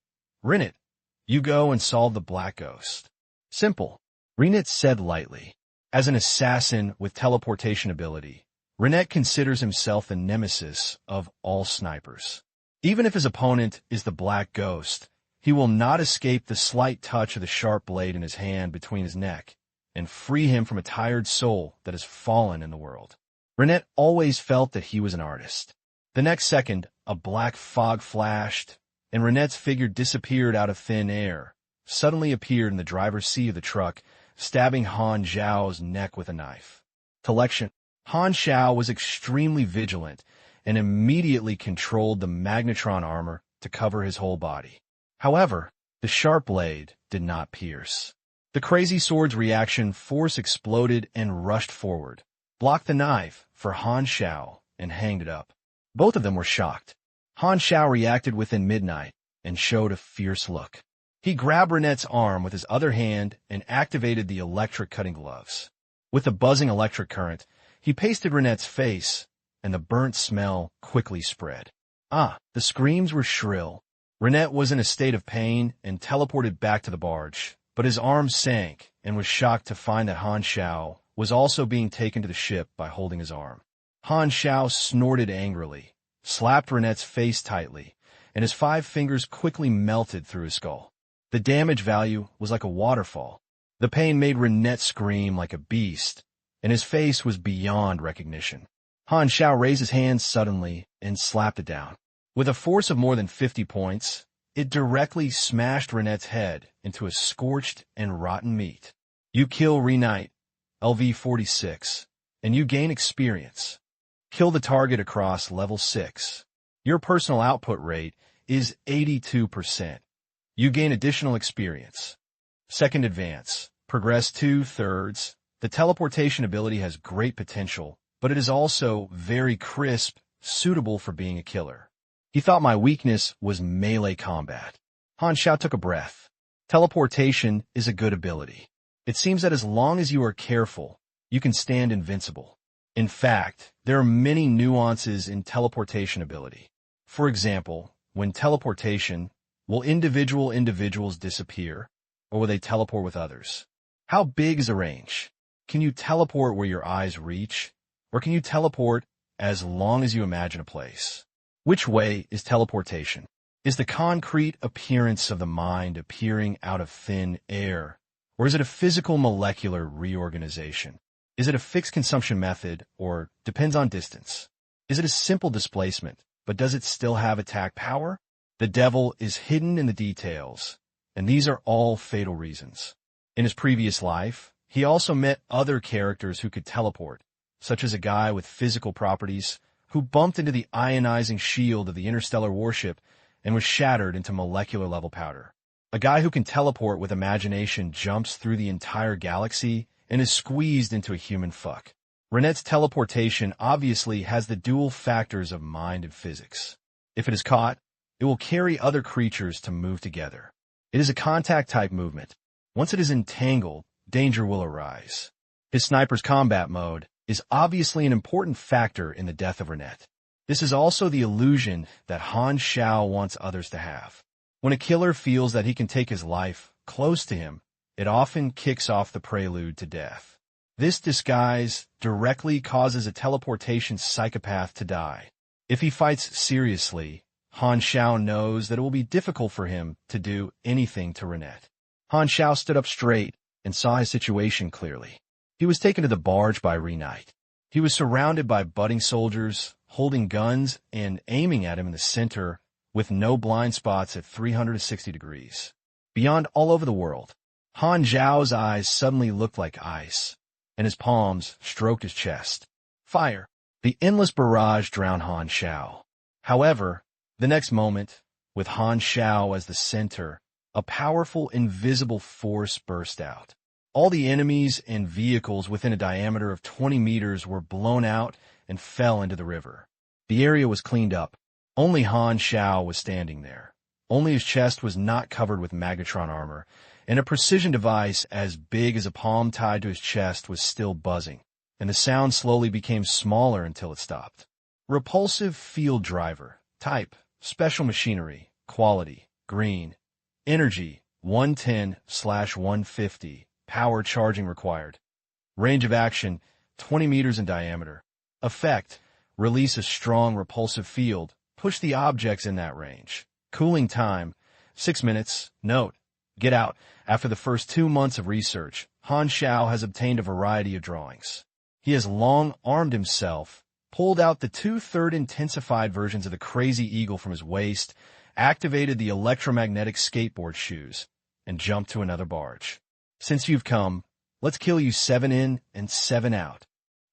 "Rinit, you go and solve the Black Ghost." Simple, Rinit said lightly. As an assassin with teleportation ability, Rinit considers himself the nemesis of all snipers. Even if his opponent is the Black Ghost, he will not escape the slight touch of the sharp blade in his hand between his neck and free him from a tired soul that has fallen in the world. Rinit always felt that he was an artist. The next second, a black fog flashed, and Rinet's figure disappeared out of thin air, suddenly appeared in the driver's seat of the truck, stabbing Han Xiao's neck with a knife. Collection. Han Xiao was extremely vigilant and immediately controlled the magnetron armor to cover his whole body. However, the sharp blade did not pierce. The crazy sword's reaction force exploded and rushed forward, blocked the knife for Han Xiao, and hanged it up. Both of them were shocked. Han Xiao reacted within midnight and showed a fierce look. He grabbed Rinet's arm with his other hand and activated the electric cutting gloves. With the buzzing electric current, he pasted Rinet's face, and the burnt smell quickly spread. The screams were shrill. Rinit was in a state of pain and teleported back to the barge, but his arm sank and was shocked to find that Han Xiao was also being taken to the ship by holding his arm. Han Xiao snorted angrily, slapped Rinet's face tightly, and his 5 fingers quickly melted through his skull. The damage value was like a waterfall. The pain made Rinit scream like a beast, and his face was beyond recognition. Han Xiao raised his hand suddenly and slapped it down. With a force of more than 50 points, it directly smashed Rinet's head into a scorched and rotten meat. You kill Renite, LV-46, and you gain experience. Kill the target across level 6. Your personal output rate is 82%. You gain additional experience. Second advance. Progress 2/3. The teleportation ability has great potential, but it is also very crisp, suitable for being a killer. He thought my weakness was melee combat. Han Xiao took a breath. Teleportation is a good ability. It seems that as long as you are careful, you can stand invincible. In fact, there are many nuances in teleportation ability. For example, when teleportation, will individuals disappear, or will they teleport with others? How big is the range? Can you teleport where your eyes reach? Or can you teleport as long as you imagine a place? Which way is teleportation? Is the concrete appearance of the mind appearing out of thin air? Or is it a physical molecular reorganization? Is it a fixed consumption method, or depends on distance? Is it a simple displacement, but does it still have attack power? The devil is hidden in the details, and these are all fatal reasons. In his previous life, he also met other characters who could teleport, such as a guy with physical properties who bumped into the ionizing shield of the interstellar warship and was shattered into molecular-level powder. A guy who can teleport with imagination jumps through the entire galaxy and is squeezed into a human fuck. Rinet's teleportation obviously has the dual factors of mind and physics. If it is caught, it will carry other creatures to move together. It is a contact-type movement. Once it is entangled, danger will arise. His sniper's combat mode is obviously an important factor in the death of Rinit. This is also the illusion that Han Xiao wants others to have. When a killer feels that he can take his life close to him, it often kicks off the prelude to death. This disguise directly causes a teleportation psychopath to die. If he fights seriously, Han Xiao knows that it will be difficult for him to do anything to Rinit. Han Xiao stood up straight and saw his situation clearly. He was taken to the barge by Knight. He was surrounded by budding soldiers, holding guns and aiming at him in the center, with no blind spots at 360 degrees. Beyond all over the world, Han Xiao's eyes suddenly looked like ice, and his palms stroked his chest. Fire! The endless barrage drowned Han Xiao. However, the next moment, with Han Xiao as the center, a powerful invisible force burst out. All the enemies and vehicles within a diameter of 20 meters were blown out and fell into the river. The area was cleaned up. Only Han Xiao was standing there. Only his chest was not covered with Magnetron armor, and a precision device as big as a palm tied to his chest was still buzzing, and the sound slowly became smaller until it stopped. Repulsive field driver. Type: special machinery. Quality: green. Energy: 110/150. Power charging required. Range of action: 20 meters in diameter. Effect: release a strong repulsive field. Push the objects in that range. Cooling time: 6 minutes. Note: get out. After the first 2 months of research, Han Xiao has obtained a variety of drawings. He has long armed himself, pulled out the 2/3 intensified versions of the Crazy Eagle from his waist, activated the electromagnetic skateboard shoes, and jumped to another barge. Since you've come, let's kill you 7 in and 7 out.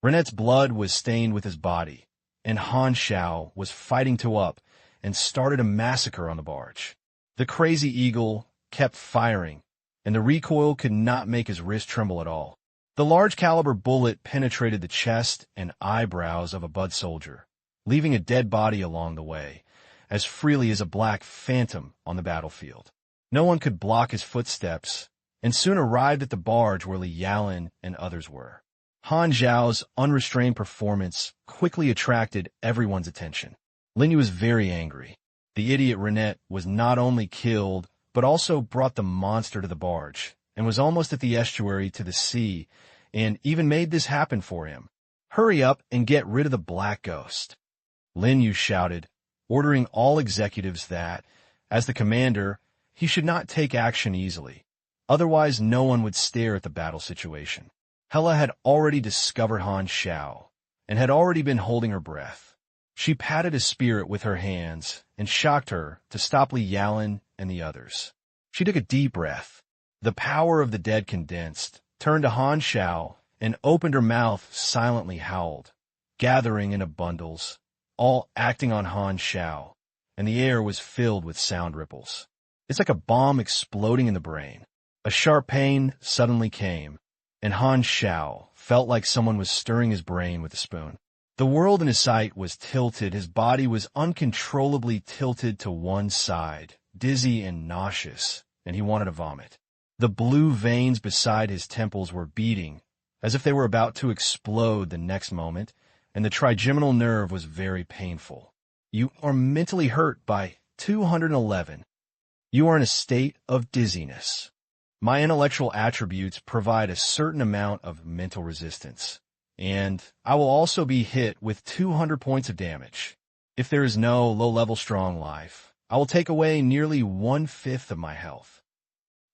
Renette's blood was stained with his body, and Han Xiao was fighting to up and started a massacre on the barge. The Crazy Eagle kept firing, and the recoil could not make his wrist tremble at all. The large-caliber bullet penetrated the chest and eyebrows of a Bud soldier, leaving a dead body along the way, as freely as a black phantom on the battlefield. No one could block his footsteps, and soon arrived at the barge where Li Yaolin and others were. Han Xiao's unrestrained performance quickly attracted everyone's attention. Lin Yu was very angry. The idiot Renette was not only killed, but also brought the monster to the barge, and was almost at the estuary to the sea, and even made this happen for him. Hurry up and get rid of the black ghost. Lin Yu shouted, ordering all executives that, as the commander, he should not take action easily. Otherwise, no one would stare at the battle situation. Hela had already discovered Han Xiao, and had already been holding her breath. She patted his spirit with her hands, and shocked her to stop Li Yaolin and the others. She took a deep breath. The power of the dead condensed, turned to Han Xiao, and opened her mouth, silently howled, gathering into bundles, all acting on Han Xiao, and the air was filled with sound ripples. It's like a bomb exploding in the brain. A sharp pain suddenly came, and Han Xiao felt like someone was stirring his brain with a spoon. The world in his sight was tilted, his body was uncontrollably tilted to one side, dizzy and nauseous, and he wanted to vomit. The blue veins beside his temples were beating, as if they were about to explode the next moment, and the trigeminal nerve was very painful. You are mentally hurt by 211. You are in a state of dizziness. My intellectual attributes provide a certain amount of mental resistance, and I will also be hit with 200 points of damage. If there is no low-level strong life, I will take away nearly 1/5 of my health.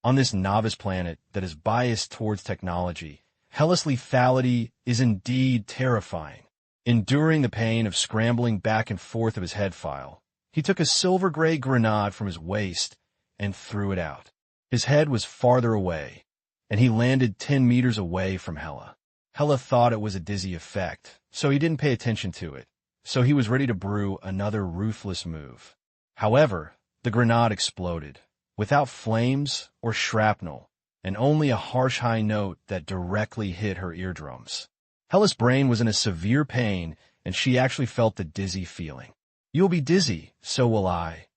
On this novice planet that is biased towards technology, Hela's lethality is indeed terrifying. Enduring the pain of scrambling back and forth of his head file, he took a silver-gray grenade from his waist and threw it out. His head was farther away, and he landed 10 meters away from Hela. Hela thought it was a dizzy effect, so he didn't pay attention to it, so he was ready to brew another ruthless move. However, the grenade exploded, without flames or shrapnel, and only a harsh high note that directly hit her eardrums. Hela's brain was in a severe pain, and she actually felt the dizzy feeling. You'll be dizzy, so will I.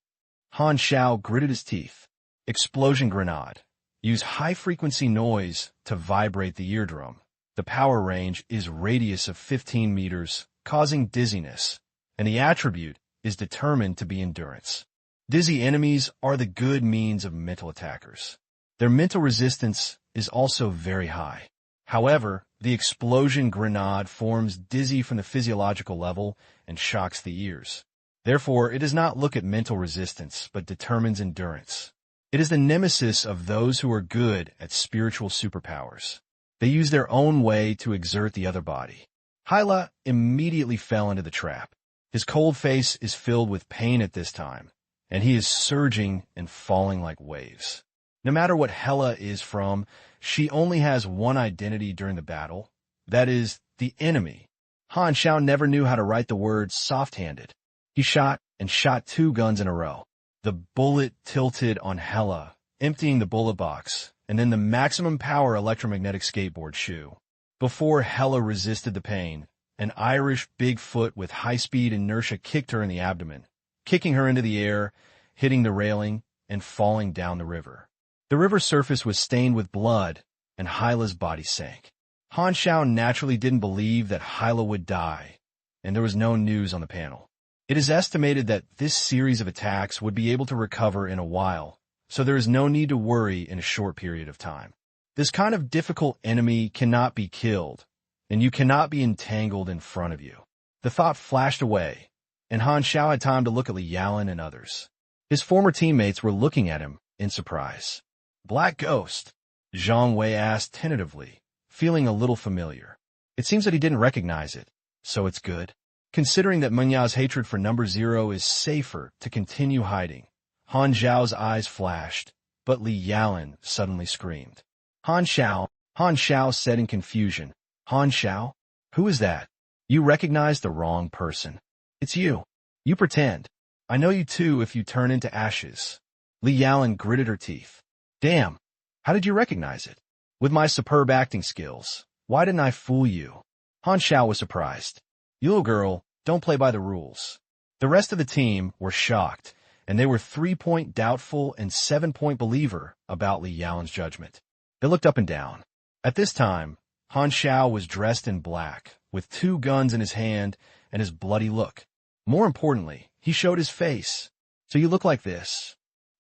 Han Xiao gritted his teeth. Explosion grenade. Use high-frequency noise to vibrate the eardrum. The power range is radius of 15 meters, causing dizziness, and the attribute is determined to be endurance. Dizzy enemies are the good means of mental attackers. Their mental resistance is also very high. However, the explosion grenade forms dizzy from the physiological level and shocks the ears. Therefore, it does not look at mental resistance, but determines endurance. It is the nemesis of those who are good at spiritual superpowers. They use their own way to exert the other body. Hyla immediately fell into the trap. His cold face is filled with pain at this time, and he is surging and falling like waves. No matter what Hela is from, she only has one identity during the battle. That is, the enemy. Han Xiao never knew how to write the word soft-handed. He shot and shot 2 guns in a row. The bullet tilted on Hela, emptying the bullet box, and then the maximum power electromagnetic skateboard shoe. Before Hela resisted the pain, an Irish Bigfoot with high-speed inertia kicked her in the abdomen, kicking her into the air, hitting the railing, and falling down the river. The river surface was stained with blood, and Hyla's body sank. Han Xiao naturally didn't believe that Hyla would die, and there was no news on the panel. It is estimated that this series of attacks would be able to recover in a while, so there is no need to worry in a short period of time. This kind of difficult enemy cannot be killed, and you cannot be entangled in front of you. The thought flashed away, and Han Xiao had time to look at Li Yalan and others. His former teammates were looking at him in surprise. Black Ghost? Zhang Wei asked tentatively, feeling a little familiar. It seems that he didn't recognize it, so it's good. Considering that Meng Yao's hatred for number 0 is safer to continue hiding, Han Xiao's eyes flashed, but Li Yalan suddenly screamed. Han Xiao said in confusion. Han Xiao? Who is that? You recognize the wrong person. It's you. You pretend. I know you too if you turn into ashes. Li Yalan gritted her teeth. Damn, how did you recognize it? With my superb acting skills. Why didn't I fool you? Han Xiao was surprised. You little girl, don't play by the rules. The rest of the team were shocked, and they were 3-point doubtful and 7-point believer about Li Yalan's judgment. They looked up and down. At this time, Han Xiao was dressed in black, with 2 guns in his hand and his bloody look. More importantly, he showed his face. So you look like this,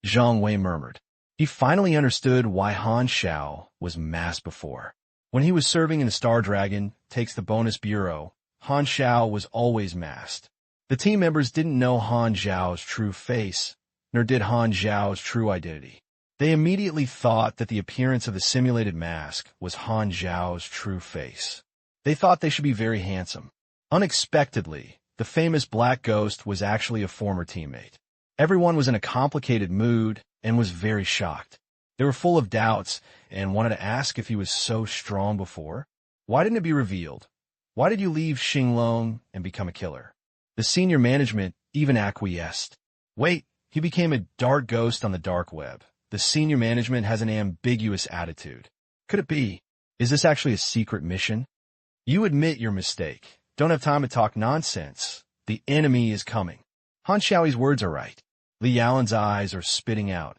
Zhang Wei murmured. He finally understood why Han Xiao was masked before. When he was serving in the Star Dragon Takes the Bonus Bureau, Han Xiao was always masked. The team members didn't know Han Xiao's true face, nor did Han Xiao's true identity. They immediately thought that the appearance of the simulated mask was Han Xiao's true face. They thought they should be very handsome. Unexpectedly, the famous Black Ghost was actually a former teammate. Everyone was in a complicated mood and was very shocked. They were full of doubts and wanted to ask if he was so strong before. Why didn't it be revealed? Why did you leave Xinglong and become a killer? The senior management even acquiesced. Wait, he became a dark ghost on the dark web. The senior management has an ambiguous attitude. Could it be? Is this actually a secret mission? You admit your mistake. Don't have time to talk nonsense. The enemy is coming. Han Xiao's words are right. Li Yalan's eyes are spitting out.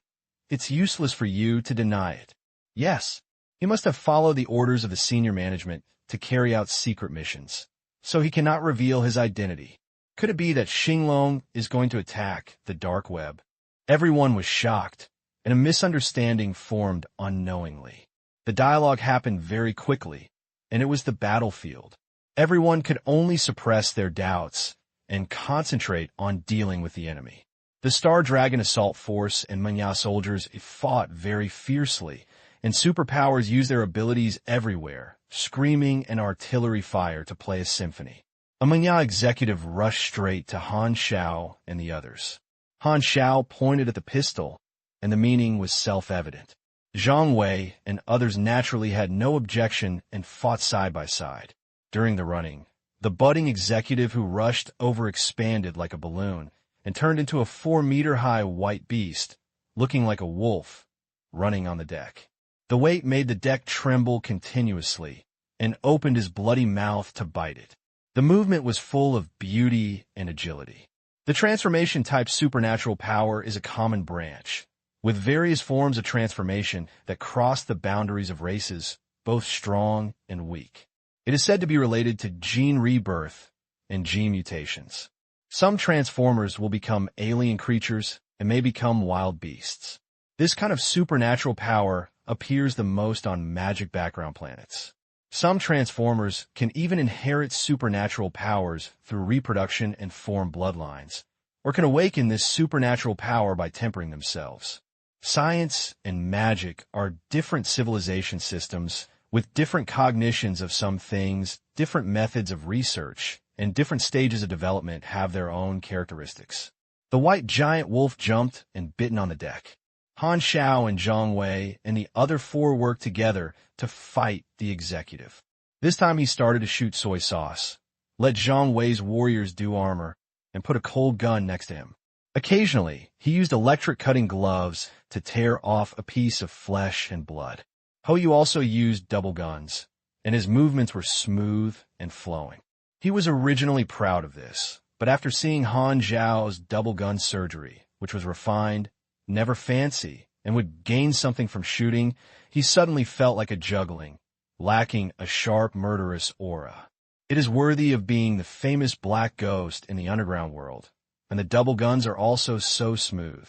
It's useless for you to deny it. Yes, he must have followed the orders of the senior management to carry out secret missions, so he cannot reveal his identity. Could it be that Xinglong is going to attack the dark web? Everyone was shocked, and a misunderstanding formed unknowingly. The dialogue happened very quickly, and it was the battlefield. Everyone could only suppress their doubts and concentrate on dealing with the enemy. The Star Dragon Assault Force and Meng Ya soldiers fought very fiercely, and superpowers used their abilities everywhere, screaming and artillery fire to play a symphony. A Meng Ya executive rushed straight to Han Xiao and the others. Han Xiao pointed at the pistol, and the meaning was self-evident. Zhang Wei and others naturally had no objection and fought side by side. During the running, the budding executive who rushed overexpanded like a balloon and turned into a 4-meter-high white beast, looking like a wolf, running on the deck. The weight made the deck tremble continuously and opened his bloody mouth to bite it. The movement was full of beauty and agility. The transformation-type supernatural power is a common branch, with various forms of transformation that cross the boundaries of races, both strong and weak. It is said to be related to gene rebirth and gene mutations. Some transformers will become alien creatures and may become wild beasts. This kind of supernatural power appears the most on magic background planets. Some transformers can even inherit supernatural powers through reproduction and form bloodlines, or can awaken this supernatural power by tempering themselves. Science and magic are different civilization systems With different cognitions of some things, different methods of research, and different stages of development have their own characteristics. The white giant wolf jumped and bitten on the deck. Han Xiao and Zhang Wei and the other four worked together to fight the executive. This time he started to shoot soy sauce, let Zhang Wei's warriors do armor, and put a cold gun next to him. Occasionally, he used electric cutting gloves to tear off a piece of flesh and blood. Hou Yu also used double guns, and his movements were smooth and flowing. He was originally proud of this, but after seeing Han Xiao's double gun surgery, which was refined, never fancy, and would gain something from shooting, he suddenly felt like a juggling, lacking a sharp, murderous aura. It is worthy of being the famous black ghost in the underground world, and the double guns are also so smooth.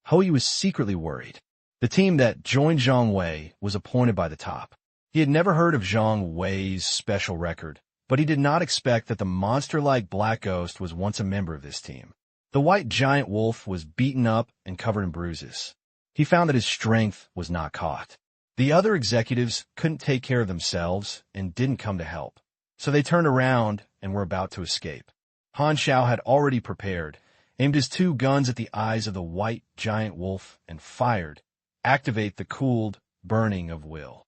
Hou Yu was secretly worried. The team that joined Zhang Wei was appointed by the top. He had never heard of Zhang Wei's special record, but he did not expect that the monster-like black ghost was once a member of this team. The white giant wolf was beaten up and covered in bruises. He found that his strength was not caught. The other executives couldn't take care of themselves and didn't come to help, so they turned around and were about to escape. Han Xiao had already prepared, aimed his two guns at the eyes of the white giant wolf, and fired. Activate the cooled burning of will.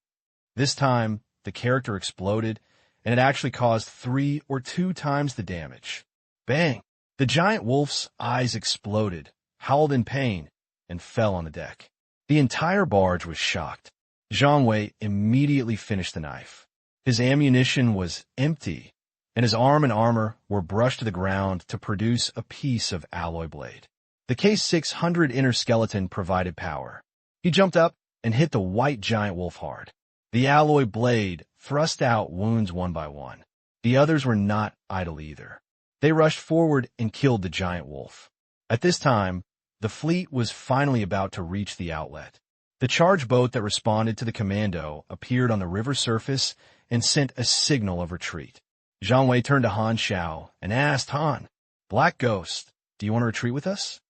This time, the character exploded, and it actually caused 3 or 2 times the damage. Bang! The giant wolf's eyes exploded, howled in pain, and fell on the deck. The entire barge was shocked. Zhang Wei immediately finished the knife. His ammunition was empty, and his arm and armor were brushed to the ground to produce a piece of alloy blade. The K600 inner skeleton provided power. He jumped up and hit the white giant wolf hard. The alloy blade thrust out wounds one by one. The others were not idle either. They rushed forward and killed the giant wolf. At this time, the fleet was finally about to reach the outlet. The charge boat that responded to the commando appeared on the river surface and sent a signal of retreat. Zhang Wei turned to Han Xiao and asked Han, "Black Ghost, do you want to retreat with us?"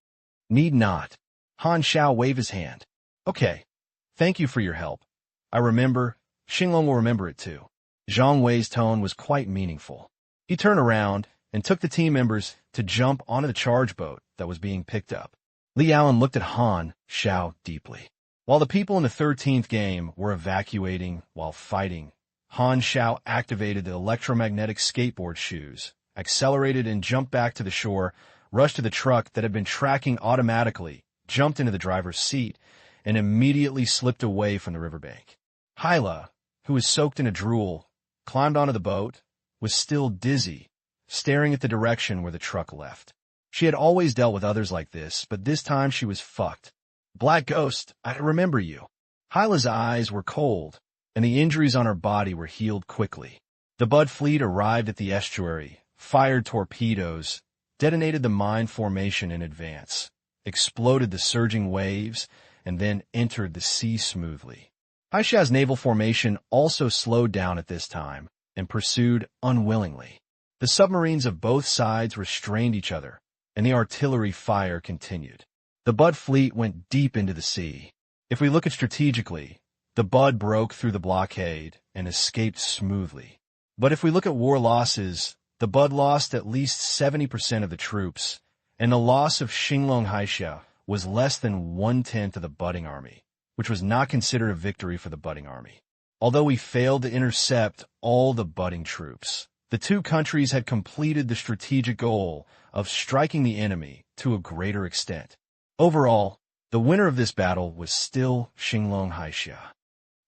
"Need not." Han Xiao waved his hand. "Okay, thank you for your help. I remember, Xinglong will remember it too." Zhang Wei's tone was quite meaningful. He turned around and took the team members to jump onto the charge boat that was being picked up. Li Allen looked at Han Xiao deeply. While the people in the 13th game were evacuating while fighting, Han Xiao activated the electromagnetic skateboard shoes, accelerated and jumped back to the shore, rushed to the truck that had been tracking automatically, jumped into the driver's seat, and immediately slipped away from the riverbank. Hyla, who was soaked in a drool, climbed onto the boat, was still dizzy, staring at the direction where the truck left. She had always dealt with others like this, but this time she was fucked. "Black Ghost, I remember you." Hyla's eyes were cold, and the injuries on her body were healed quickly. The Bud fleet arrived at the estuary, fired torpedoes, detonated the mine formation in advance, exploded the surging waves, and then entered the sea smoothly. Haisha's naval formation also slowed down at this time and pursued unwillingly. The submarines of both sides restrained each other, and the artillery fire continued. The Bud fleet went deep into the sea. If we look at strategically, the Bud broke through the blockade and escaped smoothly. But if we look at war losses, the Bud lost at least 70% of the troops, and the loss of Xinglong Haisha was less than 1/10 of the Budding Army, which was not considered a victory for the Budding Army. Although we failed to intercept all the Budding troops, the two countries had completed the strategic goal of striking the enemy to a greater extent. Overall, the winner of this battle was still Xinglong Haisha.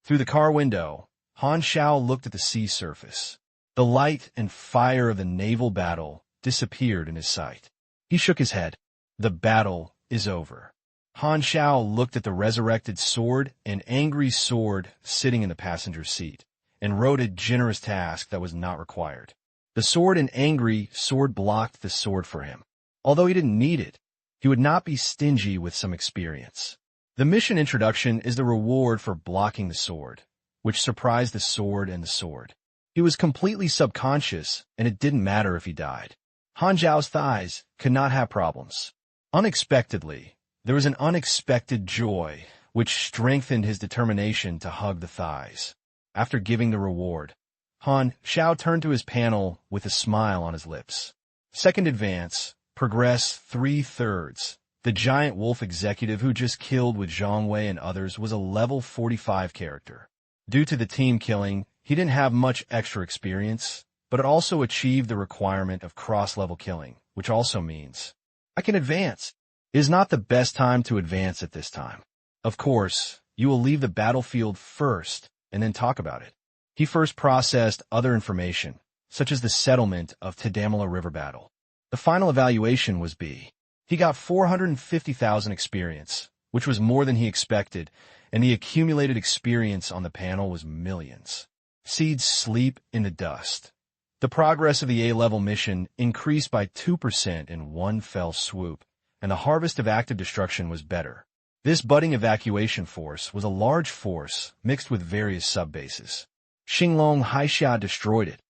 Through the car window, Han Xiao looked at the sea surface. The light and fire of the naval battle disappeared in his sight. He shook his head. The battle is over. Han Xiao looked at the resurrected sword and angry sword sitting in the passenger seat, and wrote a generous task that was not required. The sword and angry sword blocked the sword for him. Although he didn't need it, he would not be stingy with some experience. The mission introduction is the reward for blocking the sword, which surprised the sword and the sword. He was completely subconscious, and it didn't matter if he died. Han Xiao's thighs could not have problems. Unexpectedly, there was an unexpected joy, which strengthened his determination to hug the thighs. After giving the reward, Han Xiao turned to his panel with a smile on his lips. Second advance, progress 3/3. The giant wolf executive who just killed with Zhang Wei and others was a level 45 character. Due to the team killing, he didn't have much extra experience, but it also achieved the requirement of cross-level killing, which also means I can advance. It is not the best time to advance at this time. Of course, you will leave the battlefield first and then talk about it. He first processed other information, such as the settlement of Tadamala River battle. The final evaluation was B. He got 450,000 experience, which was more than he expected, and the accumulated experience on the panel was millions. Seeds sleep in the dust. The progress of the A-level mission increased by 2% in one fell swoop, and the harvest of active destruction was better. This budding evacuation force was a large force mixed with various sub-bases. Xinglong Haixia destroyed it,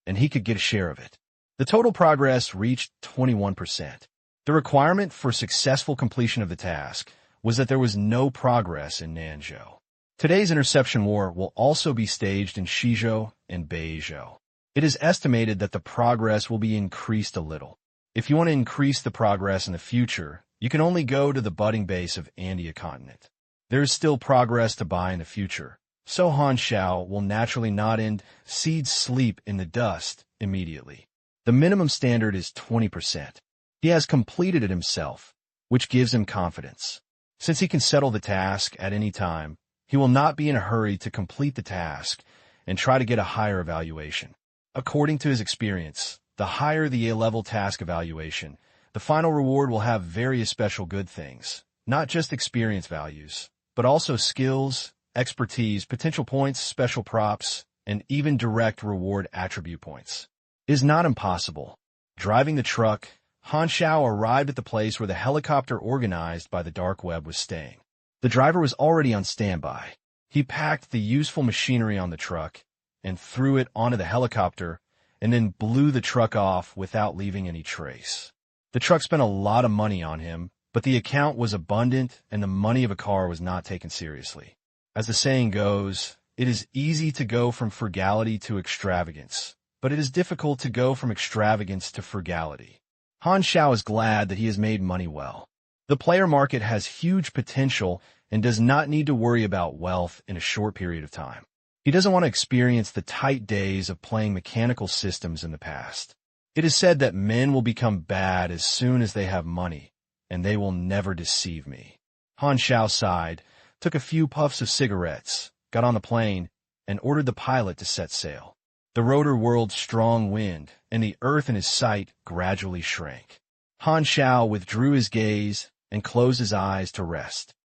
and he could get a share of it. The total progress reached 21%. The requirement for successful completion of the task was that there was no progress in Nanzhou. Today's interception war will also be staged in Shizhou and Beizhou. It is estimated that the progress will be increased a little. If you want to increase the progress in the future, you can only go to the budding base of Andia continent. There is still progress to buy in the future, so Han Xiao will naturally not end seeds sleep in the dust immediately. The minimum standard is 20%. He has completed it himself, which gives him confidence. Since he can settle the task at any time, he will not be in a hurry to complete the task and try to get a higher evaluation. According to his experience, the higher the A-level task evaluation, the final reward will have various special good things, not just experience values, but also skills, expertise, potential points, special props, and even direct reward attribute points. It is not impossible. Driving the truck, Han Xiao arrived at the place where the helicopter organized by the dark web was staying. The driver was already on standby. He packed the useful machinery on the truck and threw it onto the helicopter and then blew the truck off without leaving any trace. The truck spent a lot of money on him, but the account was abundant and the money of a car was not taken seriously. As the saying goes, it is easy to go from frugality to extravagance, but it is difficult to go from extravagance to frugality. Han Xiao is glad that he has made money well. The player market has huge potential and does not need to worry about wealth in a short period of time. He doesn't want to experience the tight days of playing mechanical systems in the past. It is said that men will become bad as soon as they have money, and they will never deceive me. Han Xiao sighed, took a few puffs of cigarettes, got on the plane, and ordered the pilot to set sail. The rotor whirled strong wind, and the earth in his sight gradually shrank. Han Xiao withdrew his gaze and closed his eyes to rest.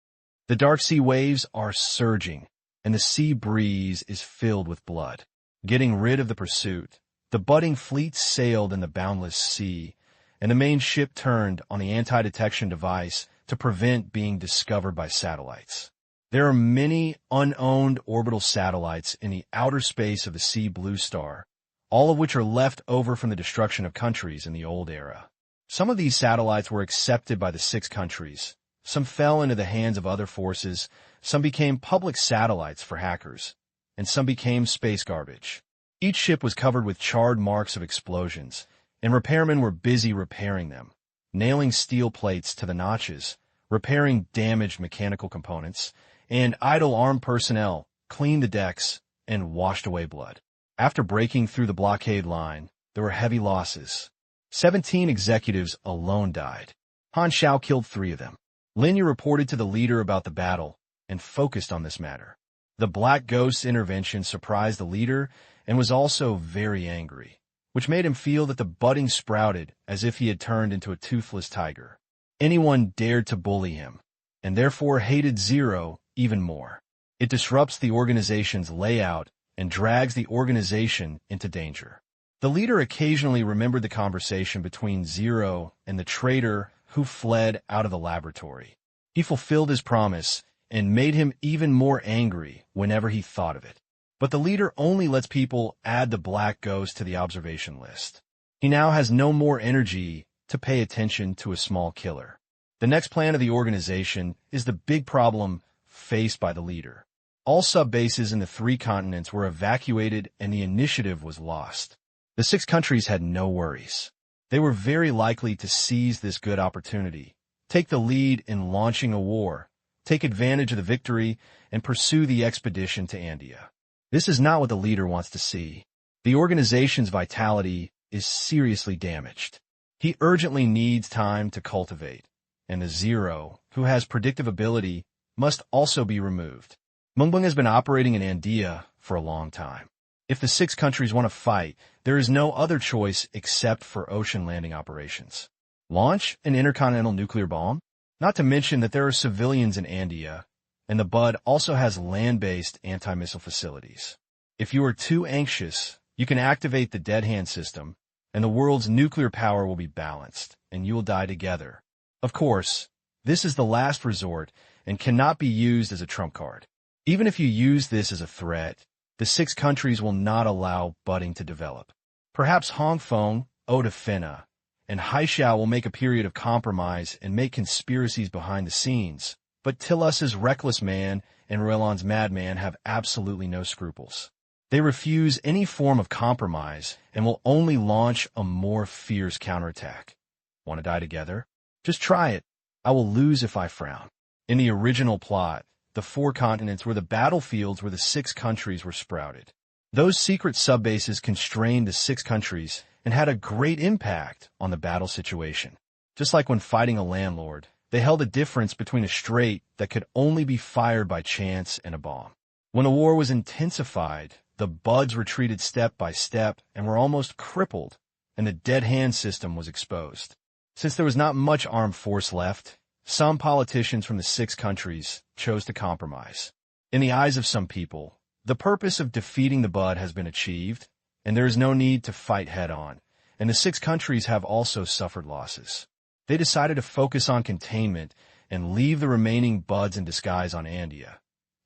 The dark sea waves are surging, and the sea breeze is filled with blood. Getting rid of the pursuit, the budding fleet sailed in the boundless sea, and the main ship turned on the anti-detection device to prevent being discovered by satellites. There are many unowned orbital satellites in the outer space of the Sea Blue Star, all of which are left over from the destruction of countries in the old era. Some of these satellites were accepted by the 6 countries. Some fell into the hands of other forces, some became public satellites for hackers, and some became space garbage. Each ship was covered with charred marks of explosions, and repairmen were busy repairing them, nailing steel plates to the notches, repairing damaged mechanical components, and idle armed personnel cleaned the decks and washed away blood. After breaking through the blockade line, there were heavy losses. 17 executives alone died. Han Xiao killed 3 of them. Lin Yu reported to the leader about the battle and focused on this matter. The Black Ghost's intervention surprised the leader and was also very angry, which made him feel that the budding sprouted as if he had turned into a toothless tiger. Anyone dared to bully him, and therefore hated Zero even more. It disrupts the organization's layout and drags the organization into danger. The leader occasionally remembered the conversation between Zero and the traitor who fled out of the laboratory. He fulfilled his promise and made him even more angry whenever he thought of it. But the leader only lets people add the Black Ghost to the observation list. He now has no more energy to pay attention to a small killer. The next plan of the organization is the big problem faced by the leader. All sub-bases in the 3 continents were evacuated and the initiative was lost. The 6 countries had no worries. They were very likely to seize this good opportunity, take the lead in launching a war, take advantage of the victory, and pursue the expedition to India. This is not what the leader wants to see. The organization's vitality is seriously damaged. He urgently needs time to cultivate, and the Zero, who has predictive ability, must also be removed. Mungbung has been operating in India for a long time. If the 6 countries want to fight, there is no other choice except for ocean landing operations. Launch an intercontinental nuclear bomb? Not to mention that there are civilians in India, and the Bud also has land-based anti-missile facilities. If you are too anxious, you can activate the dead hand system, and the world's nuclear power will be balanced, and you will die together. Of course, this is the last resort and cannot be used as a trump card. Even if you use this as a threat, the 6 countries will not allow budding to develop. Perhaps Hong Feng, Oda Fena, and Han Xiao will make a period of compromise and make conspiracies behind the scenes, but Tilus's reckless man and Ruelan's madman have absolutely no scruples. They refuse any form of compromise and will only launch a more fierce counterattack. Want to die together? Just try it. I will lose if I frown. In the original plot, the 4 continents were the battlefields where the 6 countries were sprouted. Those secret sub-bases constrained the 6 countries and had a great impact on the battle situation. Just like when fighting a landlord, they held a difference between a strait that could only be fired by chance and a bomb. When the war was intensified, the Buds retreated step by step and were almost crippled, and the dead hand system was exposed. Since there was not much armed force left, some politicians from the 6 countries chose to compromise. In the eyes of some people, the purpose of defeating the Bud has been achieved, and there is no need to fight head-on, and the 6 countries have also suffered losses. They decided to focus on containment and leave the remaining Buds in disguise on India.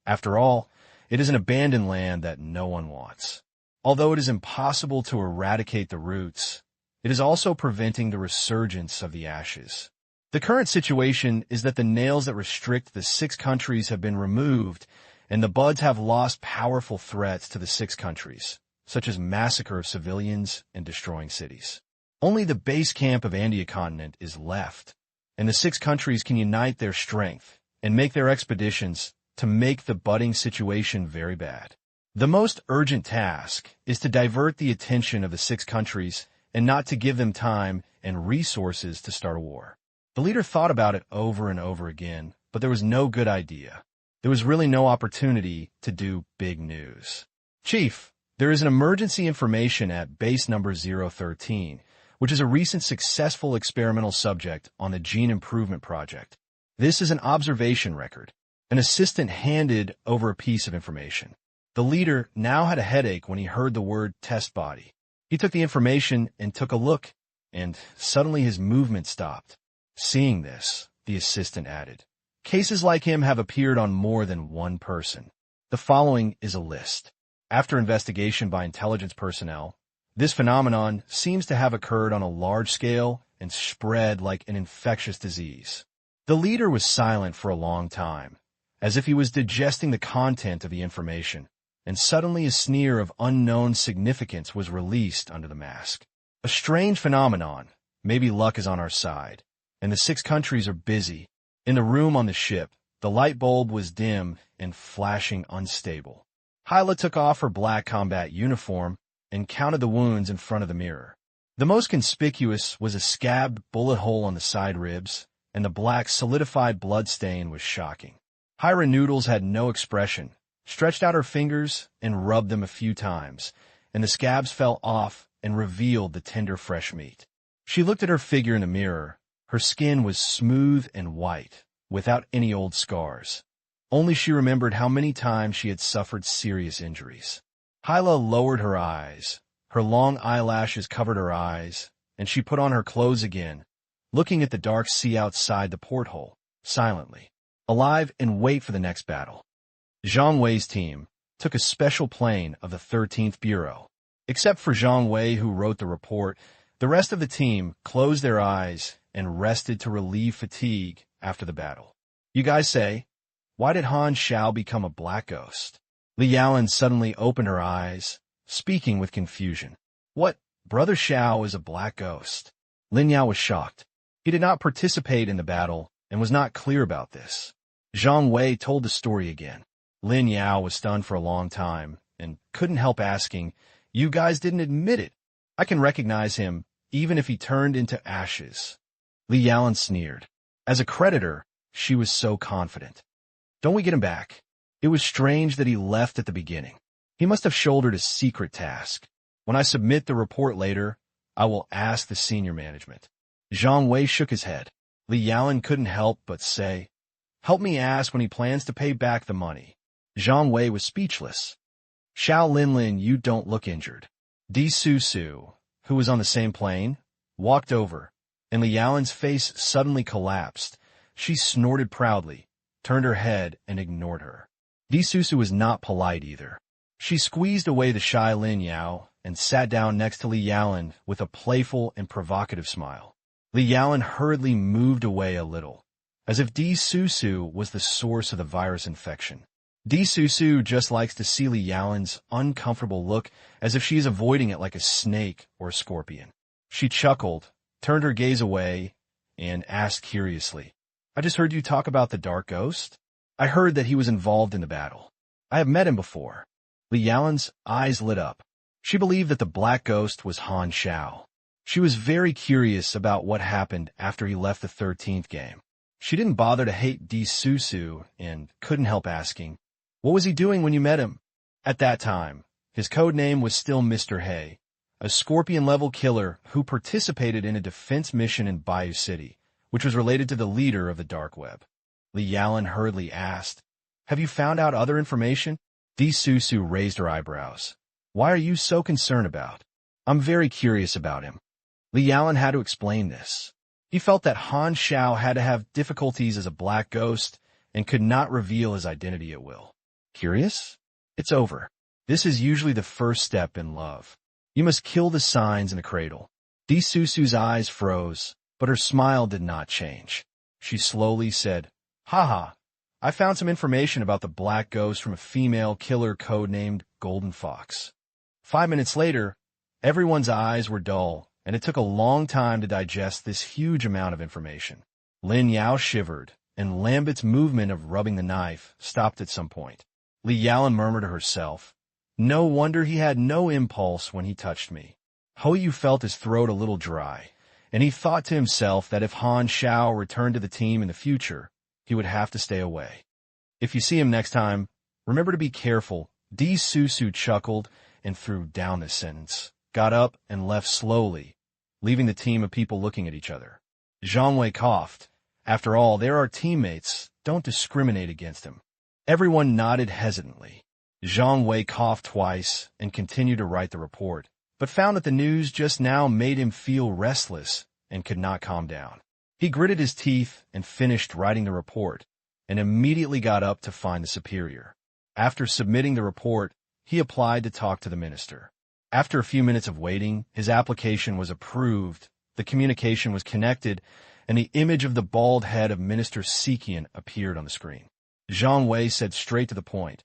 After all, it is an abandoned land that no one wants. Although it is impossible to eradicate the roots, it is also preventing the resurgence of the ashes. The current situation is that the nails that restrict the 6 countries have been removed, and the Buds have lost powerful threats to the 6 countries, such as massacre of civilians and destroying cities. Only the base camp of India continent is left, and the 6 countries can unite their strength and make their expeditions to make the budding situation very bad. The most urgent task is to divert the attention of the 6 countries and not to give them time and resources to start a war. The leader thought about it over and over again, but there was no good idea. There was really no opportunity to do big news. Chief, there is an emergency information at base number 013, which is a recent successful experimental subject on the Gene Improvement Project. This is an observation record. An assistant handed over a piece of information. The leader now had a headache when he heard the word test body. He took the information and took a look, and suddenly his movement stopped. Seeing this, the assistant added, "Cases like him have appeared on more than one person. The following is a list. After investigation by intelligence personnel, this phenomenon seems to have occurred on a large scale and spread like an infectious disease." The leader was silent for a long time, as if he was digesting the content of the information, and suddenly a sneer of unknown significance was released under the mask. "A strange phenomenon. Maybe luck is on our side, and the 6 countries are busy." In the room on the ship, the light bulb was dim and flashing unstable. Hyla took off her black combat uniform and counted the wounds in front of the mirror. The most conspicuous was a scabbed bullet hole on the side ribs, and the black solidified blood stain was shocking. Hyra Noodles had no expression, stretched out her fingers and rubbed them a few times, and the scabs fell off and revealed the tender fresh meat. She looked at her figure in the mirror. Her skin was smooth and white, without any old scars. Only she remembered how many times she had suffered serious injuries. Hyla lowered her eyes. Her long eyelashes covered her eyes, and she put on her clothes again, looking at the dark sea outside the porthole, silently, alive and wait for the next battle. Zhang Wei's team took a special plane of the 13th Bureau. Except for Zhang Wei, who wrote the report, the rest of the team closed their eyes and rested to relieve fatigue after the battle. "You guys say, Why did Han Xiao become a black ghost? Li Yaolan suddenly opened her eyes, speaking with confusion. What? Brother Xiao is a black ghost. Lin Yao was shocked. He did not participate in the battle and was not clear about this. Zhang Wei told the story again. Lin Yao was stunned for a long time and couldn't help asking, "You guys didn't admit it. I can recognize him, even if he turned into ashes." Li Yaolan sneered. As a creditor, she was so confident. "Don't we get him back?" It was strange that he left at the beginning. He must have shouldered a secret task. When I submit the report later, I will ask the senior management. Zhang Wei shook his head. Li Yaolan couldn't help but say, "Help me ask when he plans to pay back the money." Zhang Wei was speechless. "Xiao Linlin, you don't look injured." Di Su, who was on the same plane, walked over, and Li Yaolan's face suddenly collapsed. She snorted proudly, turned her head, and ignored her. Di Su was not polite either. She squeezed away the shy Lin Yao and sat down next to Li Yaolan with a playful and provocative smile. Li Yaolan hurriedly moved away a little, as if Di Su was the source of the virus infection. Di Su just likes to see Li Yaolan's uncomfortable look, as if she is avoiding it like a snake or a scorpion. She chuckled, turned her gaze away, and asked curiously, "I just heard you talk about the Dark Ghost? I heard that he was involved in the battle. I have met him before." Li Yaolan's eyes lit up. She believed that the Black Ghost was Han Xiao. She was very curious about what happened after he left the 13th game. She didn't bother to hate Di Su and couldn't help asking, "What was he doing when you met him?" At that time, his code name was still Mr. Hay, a Scorpion-level killer who participated in a defense mission in Bayou City, which was related to the leader of the Dark Web. Li Yaolan hurriedly asked, "Have you found out other information?" Di Su raised her eyebrows. "Why are you so concerned about?" "I'm very curious about him." Li Yaolan had to explain this. He felt that Han Xiao had to have difficulties as a black ghost and could not reveal his identity at will. Curious? It's over. This is usually the first step in love. You must kill the signs in the cradle. Di Su's eyes froze, but her smile did not change. She slowly said, "Haha, I found some information about the black ghost from a female killer codenamed Golden Fox." 5 minutes later, everyone's eyes were dull, and it took a long time to digest this huge amount of information. Lin Yao shivered, and Lambit's movement of rubbing the knife stopped at some point. Li Yaolan murmured to herself, "No wonder he had no impulse when he touched me." Hoyu felt his throat a little dry, and he thought to himself that if Han Xiao returned to the team in the future, he would have to stay away. "If you see him next time, remember to be careful." Di Su chuckled and threw down this sentence, got up, and left slowly, leaving the team of people looking at each other. Zhang Wei coughed. "After all, they're our teammates. Don't discriminate against him." Everyone nodded hesitantly. Zhang Wei coughed twice and continued to write the report, but found that the news just now made him feel restless and could not calm down. He gritted his teeth and finished writing the report, and immediately got up to find the superior. After submitting the report, he applied to talk to the minister. After a few minutes of waiting, his application was approved, the communication was connected, and the image of the bald head of Minister Sikian appeared on the screen. Zhang Wei said straight to the point,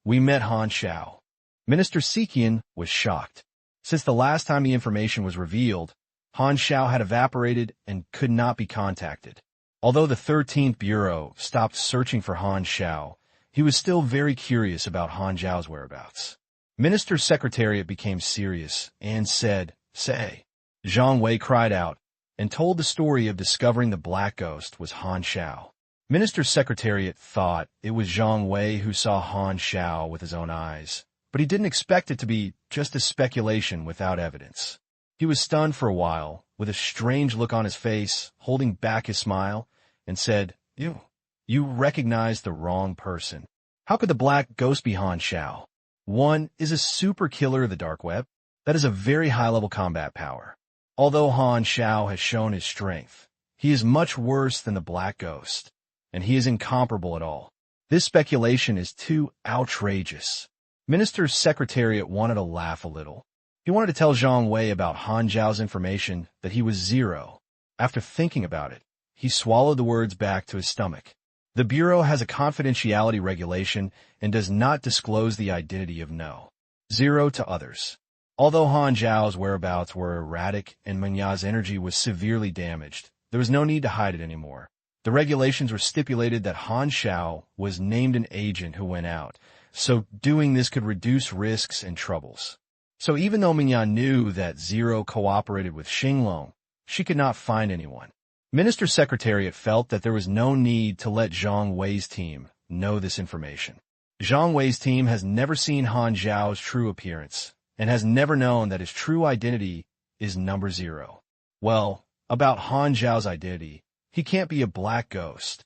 "We met Han Xiao." Minister Sikian was shocked. Since the last time the information was revealed, Han Xiao had evaporated and could not be contacted. Although the 13th Bureau stopped searching for Han Xiao, he was still very curious about Han Xiao's whereabouts. Minister's Secretariat became serious and said, "Say." Zhang Wei cried out and told the story of discovering the Black Ghost was Han Xiao. Minister's Secretariat thought it was Zhang Wei who saw Han Xiao with his own eyes, but he didn't expect it to be just a speculation without evidence. He was stunned for a while, with a strange look on his face, holding back his smile, and said, You recognized the wrong person. How could the Black Ghost be Han Xiao? One is a super killer of the Dark Web. That is a very high-level combat power. Although Han Xiao has shown his strength, he is much worse than the Black Ghost, and he is incomparable at all. This speculation is too outrageous. Minister's Secretariat wanted to laugh a little. He wanted to tell Zhang Wei about Han Xiao's information that he was zero. After thinking about it, he swallowed the words back to his stomach. The Bureau has a confidentiality regulation and does not disclose the identity of No. 0 to others. Although Han Xiao's whereabouts were erratic and Meng's energy was severely damaged, there was no need to hide it anymore. The regulations were stipulated that Han Xiao was named an agent who went out, so doing this could reduce risks and troubles. So even though Meng knew that Zero cooperated with Xinglong, she could not find anyone. Minister Secretariat felt that there was no need to let Zhang Wei's team know this information. Zhang Wei's team has never seen Han Xiao's true appearance and has never known that his true identity is number 0. Well, about Han Xiao's identity, he can't be a black ghost.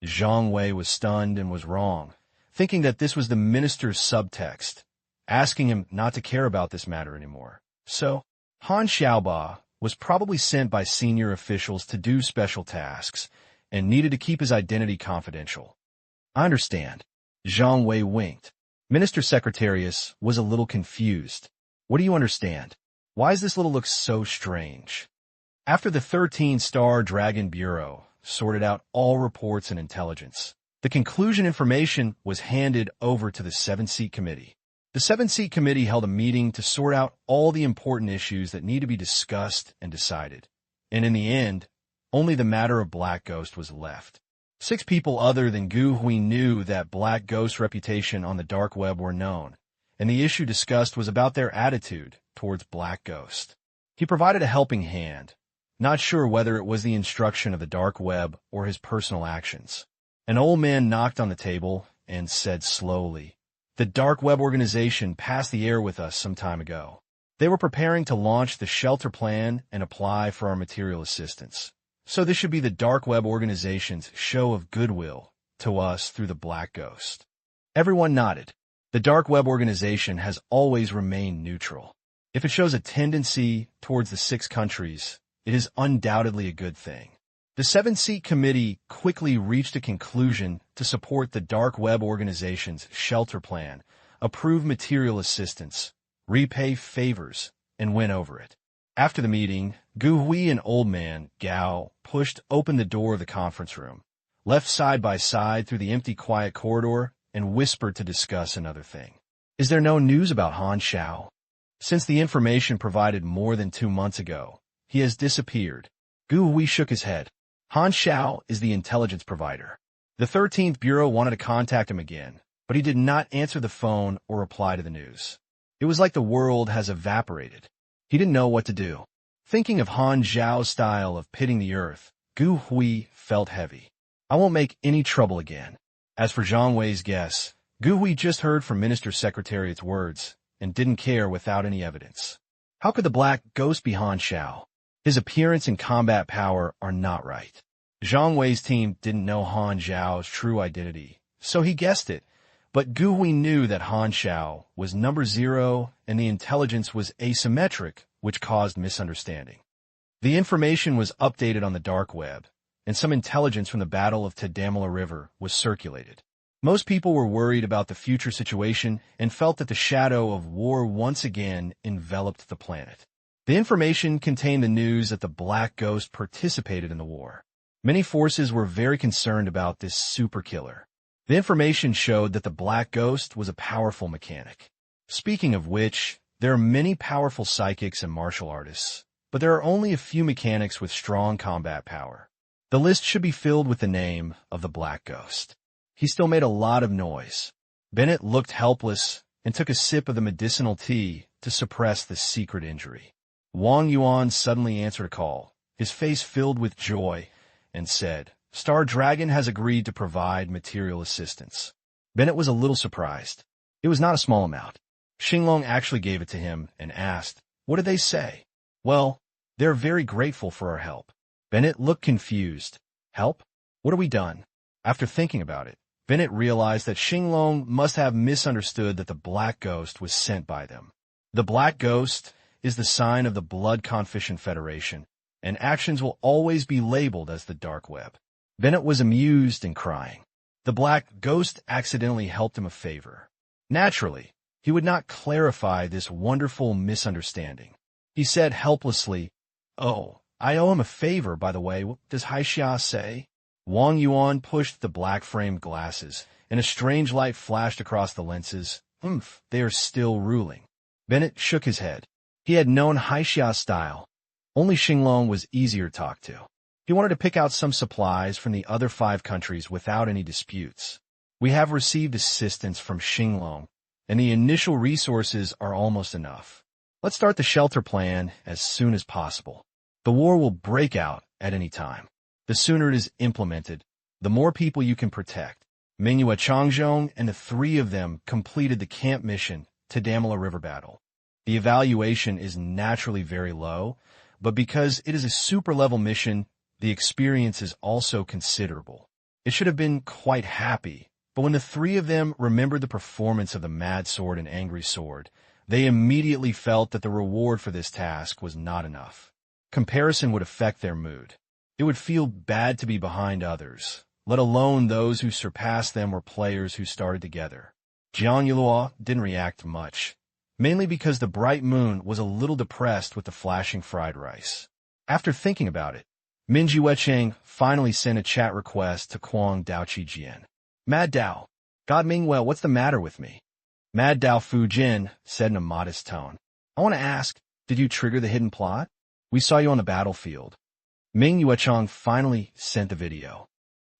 Zhang Wei was stunned and was wrong, thinking that this was the minister's subtext, asking him not to care about this matter anymore. So, Han Xiaoba was probably sent by senior officials to do special tasks and needed to keep his identity confidential. I understand. Zhang Wei winked. Minister Secretarius was a little confused. What do you understand? Why does this little look so strange? After the 13-star Dragon Bureau sorted out all reports and intelligence, the conclusion information was handed over to the 7-seat committee. The 7-seat committee held a meeting to sort out all the important issues that need to be discussed and decided. And in the end, only the matter of Black Ghost was left. 6 people other than Gu Hui knew that Black Ghost's reputation on the dark web were known, and the issue discussed was about their attitude towards Black Ghost. He provided a helping hand, not sure whether it was the instruction of the dark web or his personal actions. An old man knocked on the table and said slowly, "The dark web organization passed the air with us some time ago. They were preparing to launch the shelter plan and apply for our material assistance. So this should be the dark web organization's show of goodwill to us through the Black Ghost." Everyone nodded. The dark web organization has always remained neutral. If it shows a tendency towards the 6 countries, it is undoubtedly a good thing. The 7-seat committee quickly reached a conclusion to support the dark web organization's shelter plan, approve material assistance, repay favors, and win over it. After the meeting, Gu Hui and Old Man Gao pushed open the door of the conference room, left side by side through the empty quiet corridor, and whispered to discuss another thing. Is there no news about Han Xiao? Since the information provided more than 2 months ago, he has disappeared. Gu Hui shook his head. Han Xiao is the intelligence provider. The 13th Bureau wanted to contact him again, but he did not answer the phone or reply to the news. It was like the world has evaporated. He didn't know what to do. Thinking of Han Xiao's style of pitting the earth, Gu Hui felt heavy. I won't make any trouble again. As for Zhang Wei's guess, Gu Hui just heard from Minister Secretariat's words and didn't care without any evidence. How could the Black Ghost be Han Xiao? His appearance and combat power are not right. Zhang Wei's team didn't know Han Xiao's true identity, so he guessed it. But Gu Hui knew that Han Xiao was number 0 and the intelligence was asymmetric, which caused misunderstanding. The information was updated on the dark web, and some intelligence from the Battle of Tadamala River was circulated. Most people were worried about the future situation and felt that the shadow of war once again enveloped the planet. The information contained the news that the Black Ghost participated in the war. Many forces were very concerned about this super killer. The information showed that the Black Ghost was a powerful mechanic. Speaking of which, there are many powerful psychics and martial artists, but there are only a few mechanics with strong combat power. The list should be filled with the name of the Black Ghost. He still made a lot of noise. Bennett looked helpless and took a sip of the medicinal tea to suppress the secret injury. Wang Yuan suddenly answered a call, his face filled with joy, and said, "Star Dragon has agreed to provide material assistance." Bennett was a little surprised. It was not a small amount. Xinglong actually gave it to him and asked, "What did they say?" "Well, they're very grateful for our help." Bennett looked confused. "Help? What have we done?" After thinking about it, Bennett realized that Xinglong must have misunderstood that the Black Ghost was sent by them. The Black Ghost is the sign of the Blood Confission Federation, and actions will always be labeled as the dark web. Bennett was amused and crying. The Black Ghost accidentally helped him a favor. Naturally, he would not clarify this wonderful misunderstanding. He said helplessly, "Oh, I owe him a favor, by the way. What does Han Xiao say?" Wang Yuan pushed the black-framed glasses, and a strange light flashed across the lenses. They are still ruling. Bennett shook his head. He had known Han Xiao's style. Only Xinglong was easier to talk to. He wanted to pick out some supplies from the other 5 countries without any disputes. We have received assistance from Xinglong, and the initial resources are almost enough. Let's start the shelter plan as soon as possible. The war will break out at any time. The sooner it is implemented, the more people you can protect. Mingyue Changzhong and the 3 of them completed the camp mission to Damala River battle. The evaluation is naturally very low, but because it is a super-level mission, the experience is also considerable. It should have been quite happy, but when the 3 of them remembered the performance of the Mad Sword and Angry Sword, they immediately felt that the reward for this task was not enough. Comparison would affect their mood. It would feel bad to be behind others, let alone those who surpassed them or players who started together. Jiang Yulua didn't react much, mainly because the bright moon was a little depressed with the flashing fried rice. After thinking about it, Minji Wecheng finally sent a chat request to Kuang Daoqi Jian. Mad Dao, God Mingwell, what's the matter with me? Mad Dao Fujin said in a modest tone. I want to ask, did you trigger the hidden plot? We saw you on the battlefield. Ming Yuechang finally sent the video.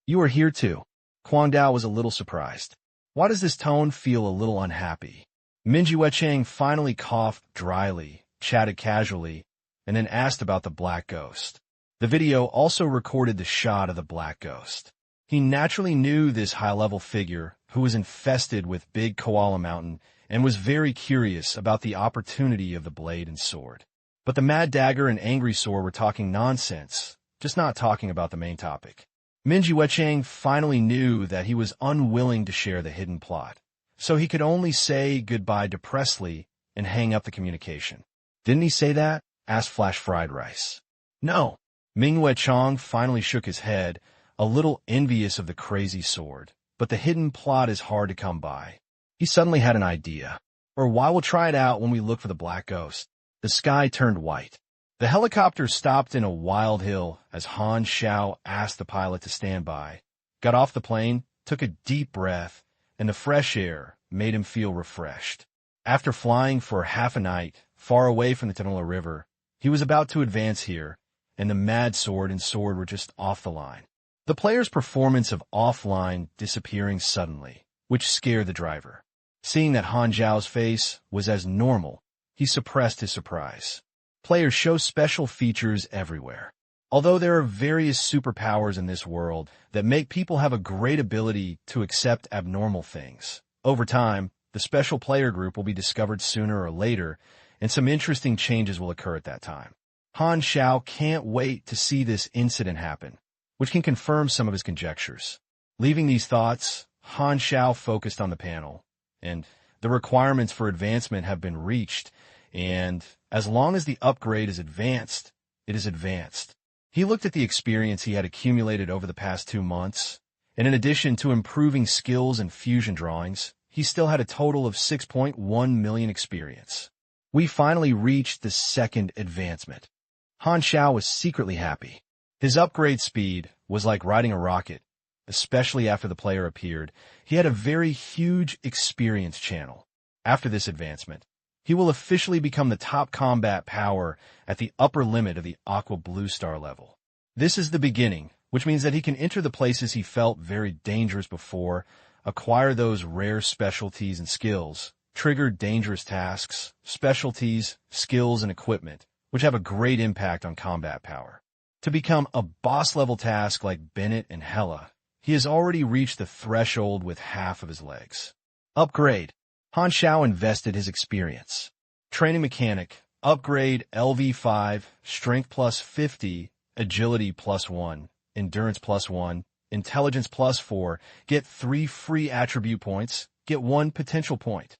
You are here too. Kuang Dao was a little surprised. Why does this tone feel a little unhappy? Minji Wechang finally coughed dryly, chatted casually, and then asked about the black ghost. The video also recorded the shot of the black ghost. He naturally knew this high-level figure who was infested with Big Koala Mountain and was very curious about the opportunity of the blade and sword. But the Mad Dagger and Angry Sword were talking nonsense, just not talking about the main topic. Minji Wechang finally knew that he was unwilling to share the hidden plot, so he could only say goodbye depressedly and hang up the communication. Didn't he say that? Asked Flash Fried Rice. No. Ming Wechang finally shook his head, a little envious of the crazy sword, but the hidden plot is hard to come by. He suddenly had an idea. Or why we'll try it out when we look for the black ghost. The sky turned white. The helicopter stopped in a wild hill as Han Xiao asked the pilot to stand by, got off the plane, took a deep breath, and the fresh air made him feel refreshed. After flying for half a night, far away from the Tanola River, he was about to advance here, and the Mad Sword and Sword were just off the line. The player's performance of offline disappearing suddenly, which scared the driver. Seeing that Han Xiao's face was as normal, he suppressed his surprise. Players show special features everywhere. Although there are various superpowers in this world that make people have a great ability to accept abnormal things, over time, the special player group will be discovered sooner or later, and some interesting changes will occur at that time. Han Xiao can't wait to see this incident happen, which can confirm some of his conjectures. Leaving these thoughts, Han Xiao focused on the panel, and the requirements for advancement have been reached, and as long as the upgrade is advanced, it is advanced. He looked at the experience he had accumulated over the past 2 months, and in addition to improving skills and fusion drawings, he still had a total of 6.1 million experience. We finally reached the second advancement. Han Xiao was secretly happy. His upgrade speed was like riding a rocket, especially after the player appeared. He had a very huge experience channel. After this advancement, he will officially become the top combat power at the upper limit of the Aqua Blue Star level. This is the beginning, which means that he can enter the places he felt very dangerous before, acquire those rare specialties and skills, trigger dangerous tasks, specialties, skills, and equipment, which have a great impact on combat power. To become a boss-level task like Bennett and Hela, he has already reached the threshold with half of his legs. Upgrade. Han Xiao invested his experience. Training mechanic, upgrade LV5, strength plus 50, agility plus 1, endurance plus 1, intelligence plus 4, get 3 free attribute points, get 1 potential point.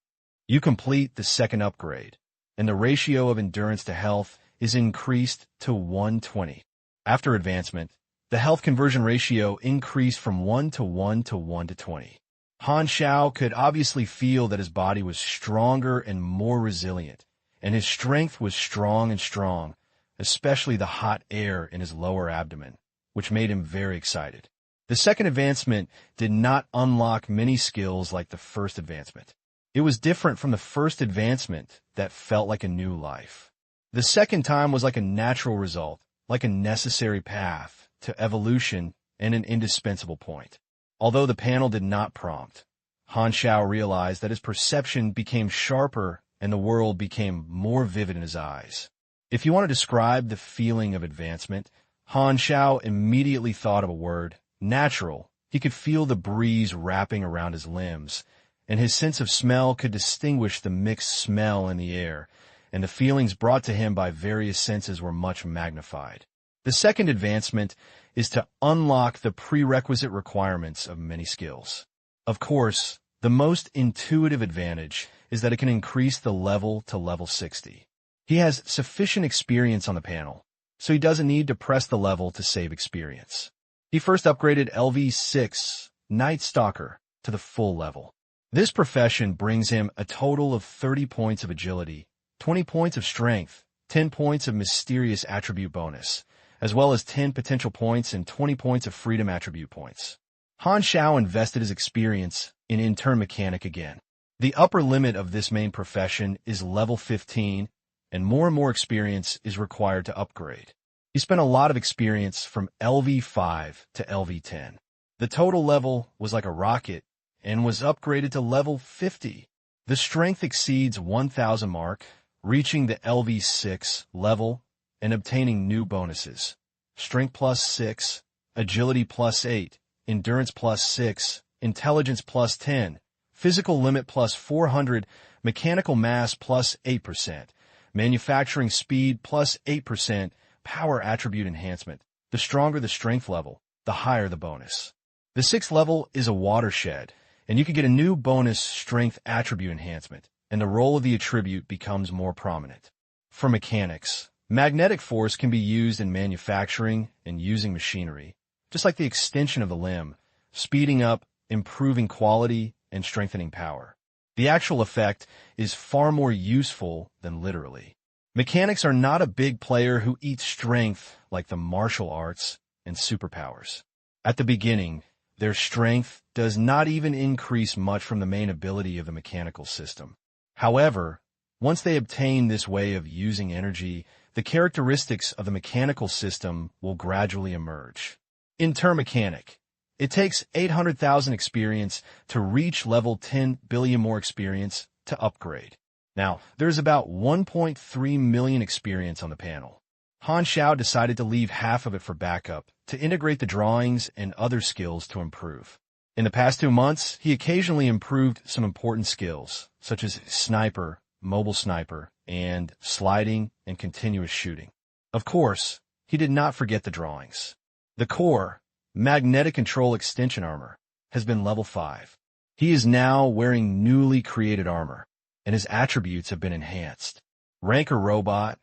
You complete the second upgrade, and the ratio of endurance to health is increased to 120. After advancement, the health conversion ratio increased from 1 to 1 to 1 to 20. Han Xiao could obviously feel that his body was stronger and more resilient, and his strength was strong and strong, especially the hot air in his lower abdomen, which made him very excited. The second advancement did not unlock many skills like the first advancement. It was different from the first advancement that felt like a new life. The second time was like a natural result, like a necessary path to evolution and an indispensable point. Although the panel did not prompt, Han Xiao realized that his perception became sharper and the world became more vivid in his eyes. If you want to describe the feeling of advancement, Han Xiao immediately thought of a word: natural. He could feel the breeze wrapping around his limbs, and his sense of smell could distinguish the mixed smell in the air, and the feelings brought to him by various senses were much magnified. The second advancement is to unlock the prerequisite requirements of many skills. Of course, the most intuitive advantage is that it can increase the level to level 60. He has sufficient experience on the panel, so he doesn't need to press the level to save experience. He first upgraded LV6 Night Stalker to the full level. This profession brings him a total of 30 points of agility, 20 points of strength, 10 points of mysterious attribute bonus, as well as 10 potential points and 20 points of freedom attribute points. Han Xiao invested his experience in intern mechanic again. The upper limit of this main profession is level 15, and more experience is required to upgrade. He spent a lot of experience from LV5 to LV10. The total level was like a rocket and was upgraded to level 50. The strength exceeds 1,000 mark, reaching the LV6 level and obtaining new bonuses: strength plus 6, agility plus 8, endurance plus 6, intelligence plus 10, physical limit plus 400, mechanical mass plus 8%, manufacturing speed plus 8%, power attribute enhancement. The stronger the strength level, the higher the bonus. The sixth level is a watershed, and you can get a new bonus strength attribute enhancement, and the role of the attribute becomes more prominent. For mechanics, magnetic force can be used in manufacturing and using machinery, just like the extension of the limb, speeding up, improving quality, and strengthening power. The actual effect is far more useful than literally. Mechanics are not a big player who eats strength like the martial arts and superpowers. At the beginning, their strength does not even increase much from the main ability of the mechanical system. However, once they obtain this way of using energy, the characteristics of the mechanical system will gradually emerge. Intern mechanic. It takes 800,000 experience to reach level 10 billion more experience to upgrade. Now, there's about 1.3 million experience on the panel. Han Xiao decided to leave half of it for backup, to integrate the drawings and other skills to improve. In the past 2 months, he occasionally improved some important skills, such as sniper, mobile sniper, and sliding and continuous shooting. Of course, he did not forget the drawings. The core, magnetic control extension armor, has been level 5. He is now wearing newly created armor, and his attributes have been enhanced. Ranker robot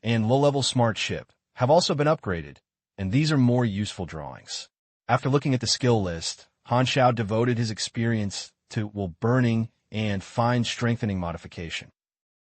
and low-level smart ship have also been upgraded, and these are more useful drawings. After looking at the skill list, Han Xiao devoted his experience to burning and fine strengthening modification.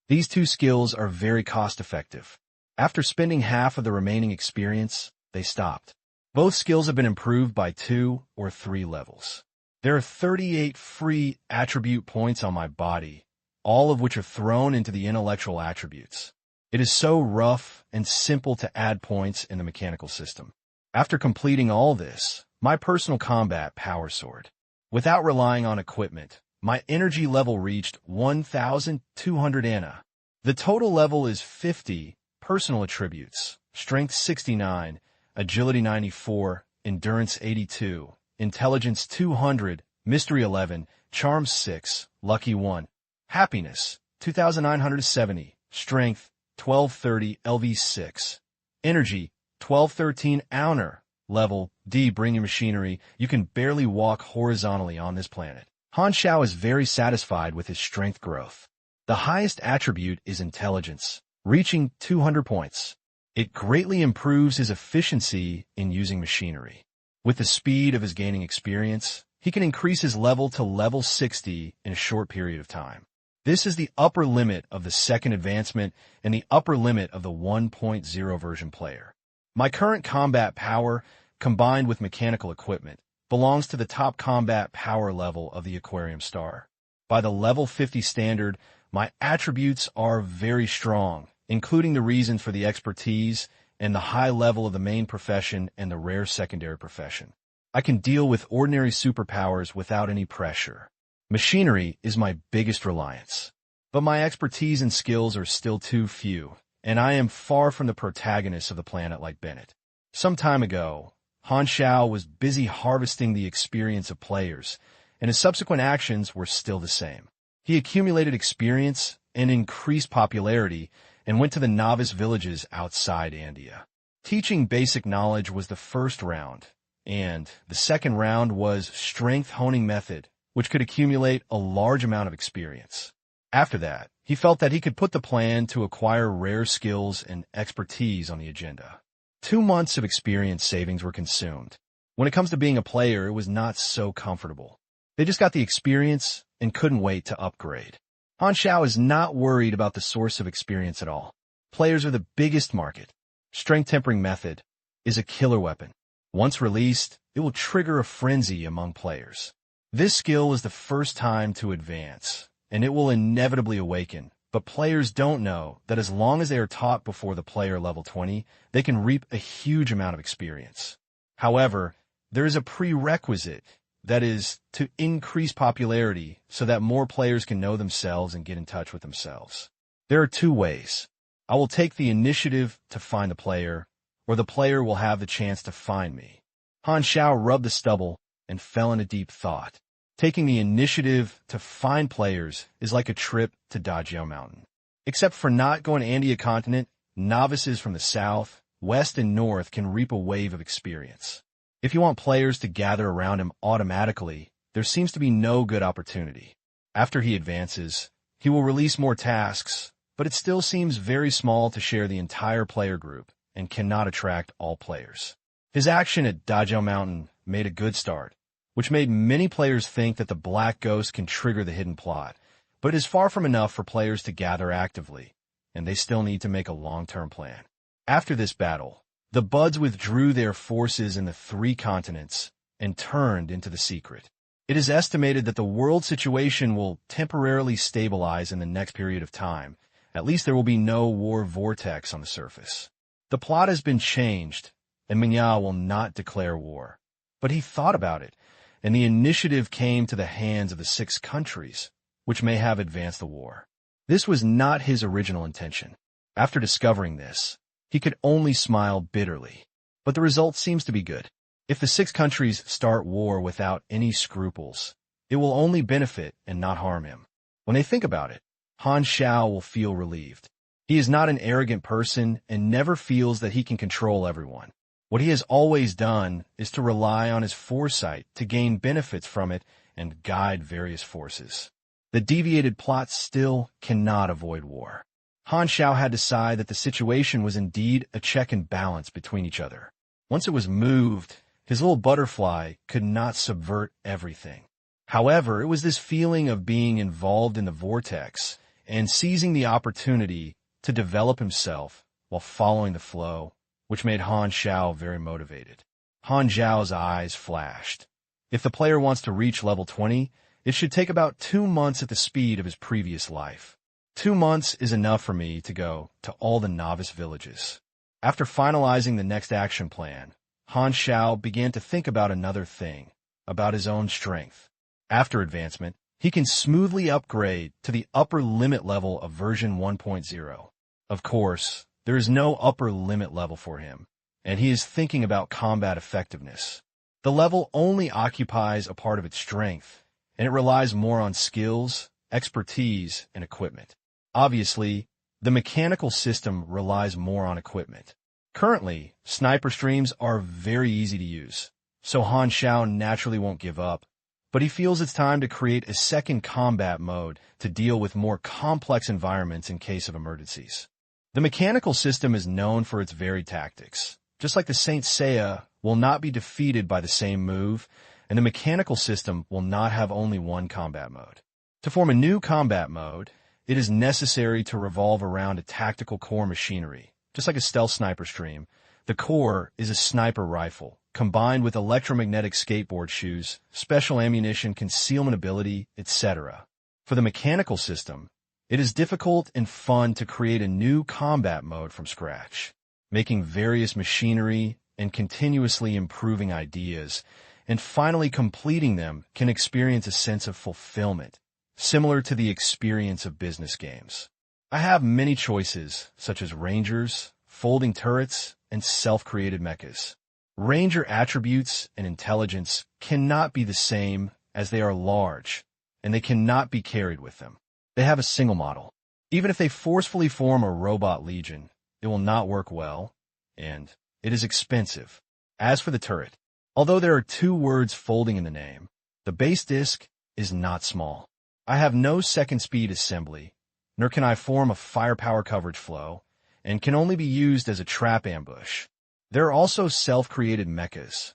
These two skills are very cost-effective. After spending half of the remaining experience, they stopped. Both skills have been improved by 2 or 3 levels. There are 38 free attribute points on my body, all of which are thrown into the intellectual attributes. It is so rough and simple to add points in the mechanical system. After completing all this, my personal combat power soared. Without relying on equipment, my energy level reached 1,200 Ana. The total level is 50 personal attributes: strength 69, agility 94, endurance 82, intelligence 200, mystery 11, charm 6, lucky 1, happiness 2,970, strength 1230 LV6, energy 1213 Auner, level D bringing machinery. You can barely walk horizontally on this planet. Han Xiao is very satisfied with his strength growth. The highest attribute is intelligence, reaching 200 points. It greatly improves his efficiency in using machinery. With the speed of his gaining experience, he can increase his level to level 60 in a short period of time. This is the upper limit of the second advancement and the upper limit of the 1.0 version player. My current combat power, combined with mechanical equipment, belongs to the top combat power level of the Aquarium Star. By the level 50 standard, my attributes are very strong, including the reason for the expertise and the high level of the main profession and the rare secondary profession. I can deal with ordinary superpowers without any pressure. Machinery is my biggest reliance. But my expertise and skills are still too few, and I am far from the protagonist of the planet like Bennett. Some time ago, Han Xiao was busy harvesting the experience of players, and his subsequent actions were still the same. He accumulated experience and increased popularity and went to the novice villages outside India. Teaching basic knowledge was the first round, and the second round was strength honing method, which could accumulate a large amount of experience. After that, he felt that he could put the plan to acquire rare skills and expertise on the agenda. 2 months of experience savings were consumed. When it comes to being a player, it was not so comfortable. They just got the experience and couldn't wait to upgrade. Han Xiao is not worried about the source of experience at all. Players are the biggest market. Strength tempering method is a killer weapon. Once released, it will trigger a frenzy among players. This skill is the first time to advance, and it will inevitably awaken, but players don't know that as long as they are taught before the player level 20, they can reap a huge amount of experience. However, there is a prerequisite, that is, to increase popularity so that more players can know themselves and get in touch with themselves. There are 2 ways. I will take the initiative to find the player, or the player will have the chance to find me. Han Xiao rubbed the stubble and fell into deep thought. Taking the initiative to find players is like a trip to Dajio Mountain. Except for not going to India continent, novices from the south, west, and north can reap a wave of experience. If you want players to gather around him automatically, there seems to be no good opportunity. After he advances, he will release more tasks, but it still seems very small to share the entire player group and cannot attract all players. His action at Dajio Mountain made a good start, which made many players think that the Black Ghost can trigger the hidden plot, but it is far from enough for players to gather actively, and they still need to make a long-term plan. After this battle, the Buds withdrew their forces in the 3 continents and turned into the secret. It is estimated that the world situation will temporarily stabilize in the next period of time. At least there will be no war vortex on the surface. The plot has been changed, and Mingya will not declare war. But he thought about it, and the initiative came to the hands of the 6 countries, which may have advanced the war. This was not his original intention. After discovering this, he could only smile bitterly. But the result seems to be good. If the 6 countries start war without any scruples, it will only benefit and not harm him. When they think about it, Han Xiao will feel relieved. He is not an arrogant person and never feels that he can control everyone. What he has always done is to rely on his foresight to gain benefits from it and guide various forces. The deviated plot still cannot avoid war. Han Xiao had to decide that the situation was indeed a check and balance between each other. Once it was moved, his little butterfly could not subvert everything. However, it was this feeling of being involved in the vortex and seizing the opportunity to develop himself while following the flow, which made Han Xiao very motivated. Han Xiao's eyes flashed. If the player wants to reach level 20, it should take about 2 months at the speed of his previous life. 2 months is enough for me to go to all the novice villages. After finalizing the next action plan, Han Xiao began to think about another thing, about his own strength. After advancement, he can smoothly upgrade to the upper limit level of version 1.0. Of course, there is no upper limit level for him, and he is thinking about combat effectiveness. The level only occupies a part of its strength, and it relies more on skills, expertise, and equipment. Obviously, the mechanical system relies more on equipment. Currently, sniper streams are very easy to use, so Han Xiao naturally won't give up, but he feels it's time to create a second combat mode to deal with more complex environments in case of emergencies. The mechanical system is known for its varied tactics. Just like the Saint Seiya will not be defeated by the same move, and the mechanical system will not have only one combat mode. To form a new combat mode, it is necessary to revolve around a tactical core machinery. Just like a stealth sniper stream, the core is a sniper rifle, combined with electromagnetic skateboard shoes, special ammunition, concealment ability, etc. For the mechanical system, it is difficult and fun to create a new combat mode from scratch, making various machinery and continuously improving ideas, and finally completing them can experience a sense of fulfillment, similar to the experience of business games. I have many choices, such as Rangers, folding turrets, and self-created mechas. Ranger attributes and intelligence cannot be the same as they are large, and they cannot be carried with them. They have a single model. Even if they forcefully form a robot legion, it will not work well, and it is expensive. As for the turret, although there are 2 words folding in the name, the base disc is not small. I have no second speed assembly, nor can I form a firepower coverage flow, and can only be used as a trap ambush. There are also self-created mechas.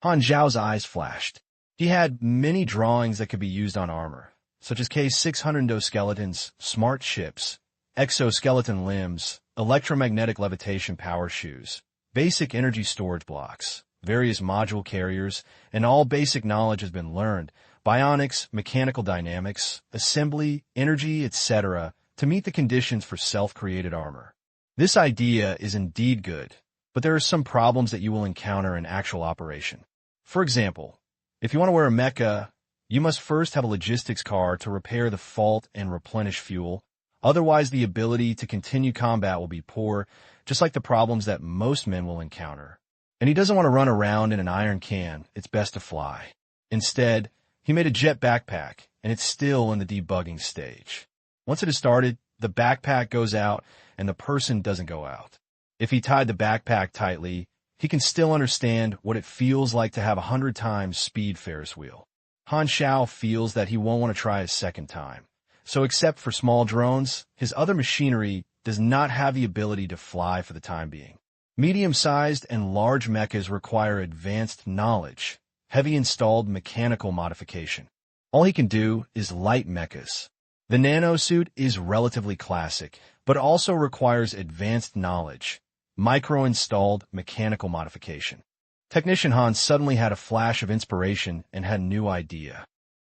Han Xiao's eyes flashed. He had many drawings that could be used on armor, such as K-600 skeletons, smart ships, exoskeleton limbs, electromagnetic levitation power shoes, basic energy storage blocks, various module carriers, and all basic knowledge has been learned, bionics, mechanical dynamics, assembly, energy, etc., to meet the conditions for self-created armor. This idea is indeed good, but there are some problems that you will encounter in actual operation. For example, if you want to wear a mecha, you must first have a logistics car to repair the fault and replenish fuel. Otherwise, the ability to continue combat will be poor, just like the problems that most men will encounter. And he doesn't want to run around in an iron can. It's best to fly. Instead, he made a jet backpack, and it's still in the debugging stage. Once it is started, the backpack goes out, and the person doesn't go out. If he tied the backpack tightly, he can still understand what it feels like to have 100 times speed Ferris wheel. Han Xiao feels that he won't want to try a second time. So except for small drones, his other machinery does not have the ability to fly for the time being. Medium-sized and large mechas require advanced knowledge, heavy installed mechanical modification. All he can do is light mechas. The nanosuit is relatively classic, but also requires advanced knowledge, micro-installed mechanical modification. Technician Han suddenly had a flash of inspiration and had a new idea.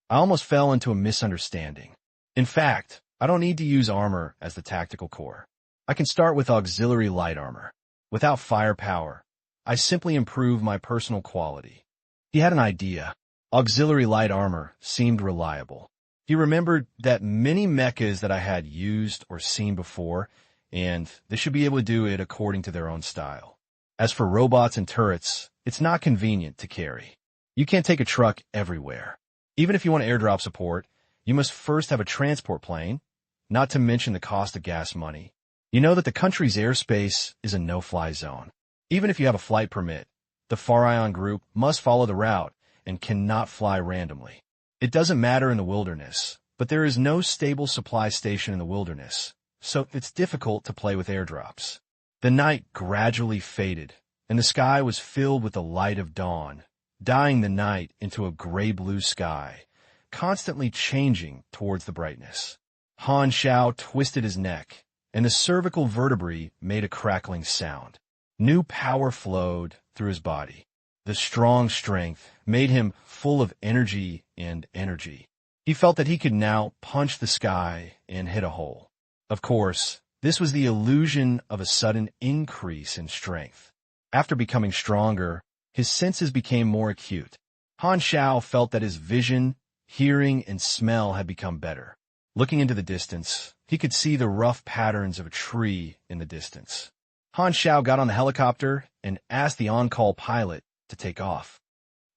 I almost fell into a misunderstanding. In fact, I don't need to use armor as the tactical core. I can start with auxiliary light armor. Without firepower, I simply improve my personal quality. He had an idea. Auxiliary light armor seemed reliable. He remembered that many mechas that I had used or seen before, and they should be able to do it according to their own style. As for robots and turrets, it's not convenient to carry. You can't take a truck everywhere. Even if you want airdrop support, you must first have a transport plane, not to mention the cost of gas money. You know that the country's airspace is a no-fly zone. Even if you have a flight permit, the Pharaon group must follow the route and cannot fly randomly. It doesn't matter in the wilderness, but there is no stable supply station in the wilderness, so it's difficult to play with airdrops. The night gradually faded, and the sky was filled with the light of dawn, dyeing the night into a gray-blue sky, constantly changing towards the brightness. Han Xiao twisted his neck, and the cervical vertebrae made a crackling sound. New power flowed through his body. The strong strength made him full of energy and energy. He felt that he could now punch the sky and hit a hole. Of course, this was the illusion of a sudden increase in strength. After becoming stronger, his senses became more acute. Han Xiao felt that his vision, hearing, and smell had become better. Looking into the distance, he could see the rough patterns of a tree in the distance. Han Xiao got on the helicopter and asked the on-call pilot to take off.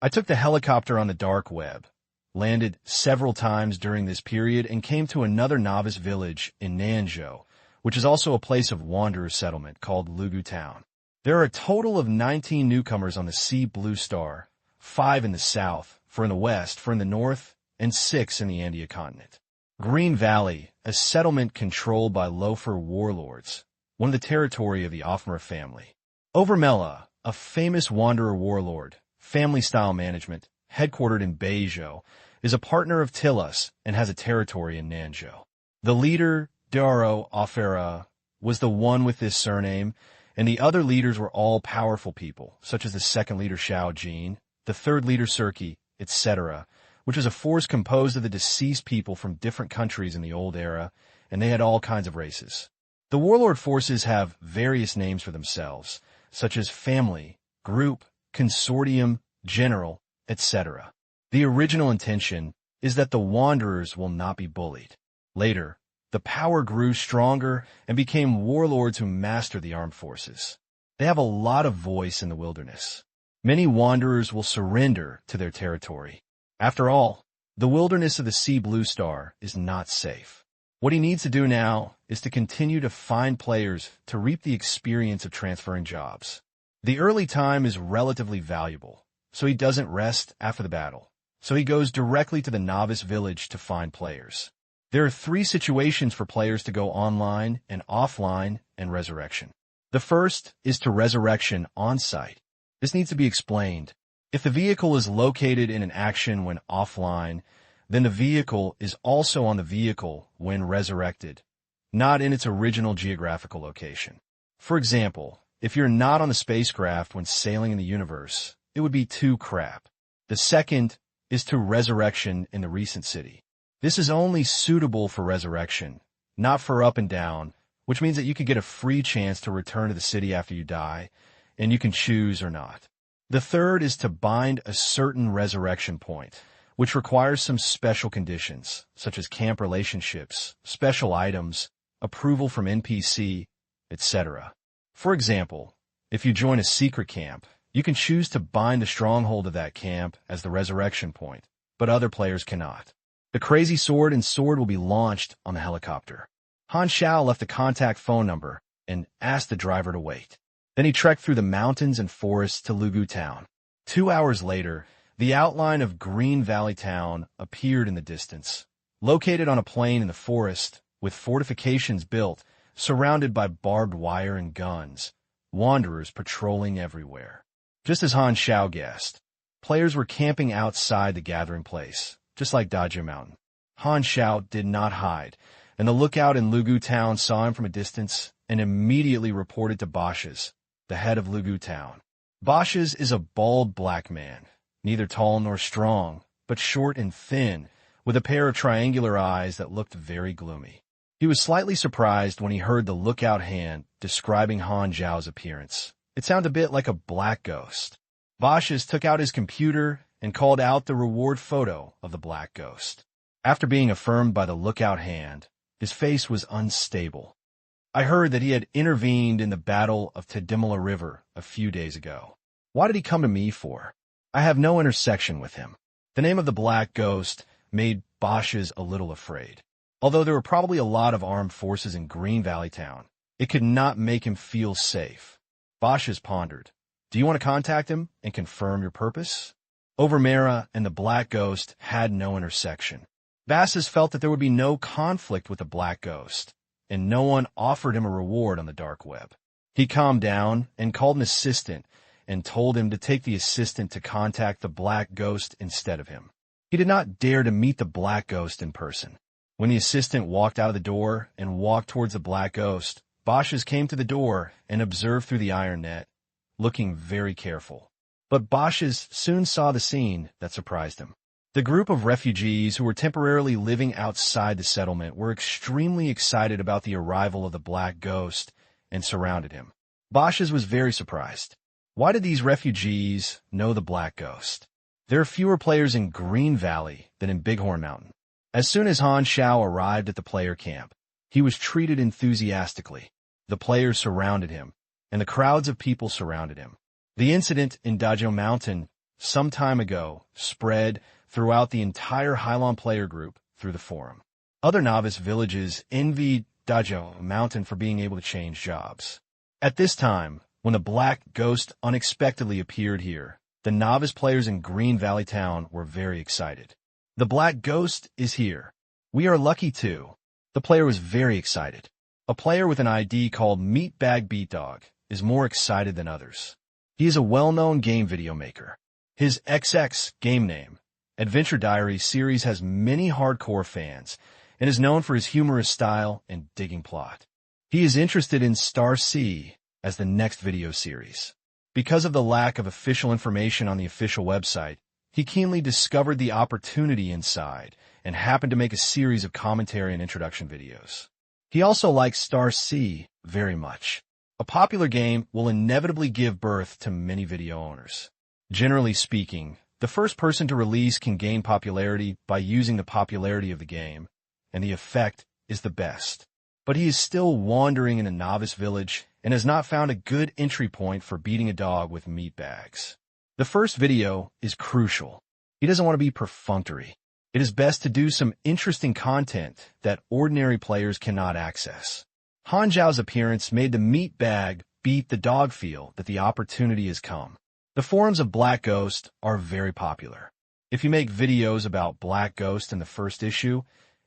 I took the helicopter on the dark web, landed several times during this period, and came to another novice village in Nanzhou, which is also a place of wanderer settlement called Lugu Town. There are a total of 19 newcomers on the Sea Blue Star, 5 in the south, 4 in the west, 4 in the north, and 6 in the Andean continent. Green Valley, a settlement controlled by Loafer warlords, one of the territory of the Offmara family. Overmella, a famous wanderer warlord, family-style management, headquartered in Beizhou, is a partner of Tilas and has a territory in Nanzhou. The leader, Daro Offera, was the one with this surname, and the other leaders were all powerful people, such as the second leader Xiao Jin, the third leader Quirky, etc., which is a force composed of the deceased people from different countries in the old era, and they had all kinds of races. The warlord forces have various names for themselves, such as family, group, consortium, general, etc. The original intention is that the wanderers will not be bullied. Later, the power grew stronger and became warlords who mastered the armed forces. They have a lot of voice in the wilderness. Many wanderers will surrender to their territory. After all, the wilderness of the Sea Blue Star is not safe. What he needs to do now is to continue to find players to reap the experience of transferring jobs. The early time is relatively valuable, so he doesn't rest after the battle. So he goes directly to the novice village to find players. There are 3 situations for players to go online and offline and resurrection. The first is to resurrection on-site. This needs to be explained. If the vehicle is located in an action when offline, then the vehicle is also on the vehicle when resurrected, not in its original geographical location. For example, if you're not on the spacecraft when sailing in the universe, it would be too crap. The second is to resurrection in the recent city. This is only suitable for resurrection, not for up and down, which means that you could get a free chance to return to the city after you die, and you can choose or not. The third is to bind a certain resurrection point, which requires some special conditions, such as camp relationships, special items, approval from NPC, etc. For example, if you join a secret camp, you can choose to bind the stronghold of that camp as the resurrection point, but other players cannot. The crazy sword and sword will be launched on the helicopter. Han Xiao left the contact phone number and asked the driver to wait. Then he trekked through the mountains and forests to Lugu Town. 2 hours later, the outline of Green Valley Town appeared in the distance. Located on a plain in the forest, with fortifications built, surrounded by barbed wire and guns, wanderers patrolling everywhere. Just as Han Xiao guessed, players were camping outside the gathering place, just like Dajia Mountain. Han Xiao did not hide, and the lookout in Lugu Town saw him from a distance and immediately reported to Bashes, the head of Lugu Town. Bashes is a bald black man, neither tall nor strong, but short and thin, with a pair of triangular eyes that looked very gloomy. He was slightly surprised when he heard the lookout hand describing Han Xiao's appearance. It sounded a bit like a black ghost. Bashes took out his computer and called out the reward photo of the black ghost. After being affirmed by the lookout hand, his face was unstable. I heard that he had intervened in the Battle of Tadimala River a few days ago. Why did he come to me for? I have no intersection with him. The name of the black ghost made Bashes a little afraid. Although there were probably a lot of armed forces in Green Valley Town, it could not make him feel safe. Bashes pondered. Do you want to contact him and confirm your purpose? Overmera and the black ghost had no intersection. Basses felt that there would be no conflict with the black ghost, and no one offered him a reward on the dark web. He calmed down and called an assistant and told him to take the assistant to contact the black ghost instead of him. He did not dare to meet the black ghost in person. When the assistant walked out of the door and walked towards the black ghost, Bashes came to the door and observed through the iron net, looking very careful. But Bashes soon saw the scene that surprised him. The group of refugees who were temporarily living outside the settlement were extremely excited about the arrival of the black ghost and surrounded him. Bashes was very surprised. Why did these refugees know the black ghost? There are fewer players in Green Valley than in Bighorn Mountain. As soon as Han Xiao arrived at the player camp, he was treated enthusiastically. The players surrounded him, and the crowds of people surrounded him. The incident in Dajia Mountain some time ago spread throughout the entire Hylon player group through the forum. Other novice villages envied Dajia Mountain for being able to change jobs. At this time, when the black ghost unexpectedly appeared here, the novice players in Green Valley Town were very excited. The black ghost is here. We are lucky too. The player was very excited. A player with an ID called Meatbag Beatdog is more excited than others. He is a well-known game video maker. His XX game name, Adventure Diary series, has many hardcore fans and is known for his humorous style and digging plot. He is interested in Star Sea as the next video series. Because of the lack of official information on the official website, he keenly discovered the opportunity inside and happened to make a series of commentary and introduction videos. He also likes Star C very much. A popular game will inevitably give birth to many video owners. Generally speaking, the first person to release can gain popularity by using the popularity of the game, and the effect is the best. But he is still wandering in a novice village and has not found a good entry point for beating a dog with meat bags. The first video is crucial. He doesn't want to be perfunctory. It is best to do some interesting content that ordinary players cannot access. Han Xiao's appearance made the meat bag beat the dog feel that the opportunity has come. The forums of Black Ghost are very popular. If you make videos about Black Ghost in the first issue,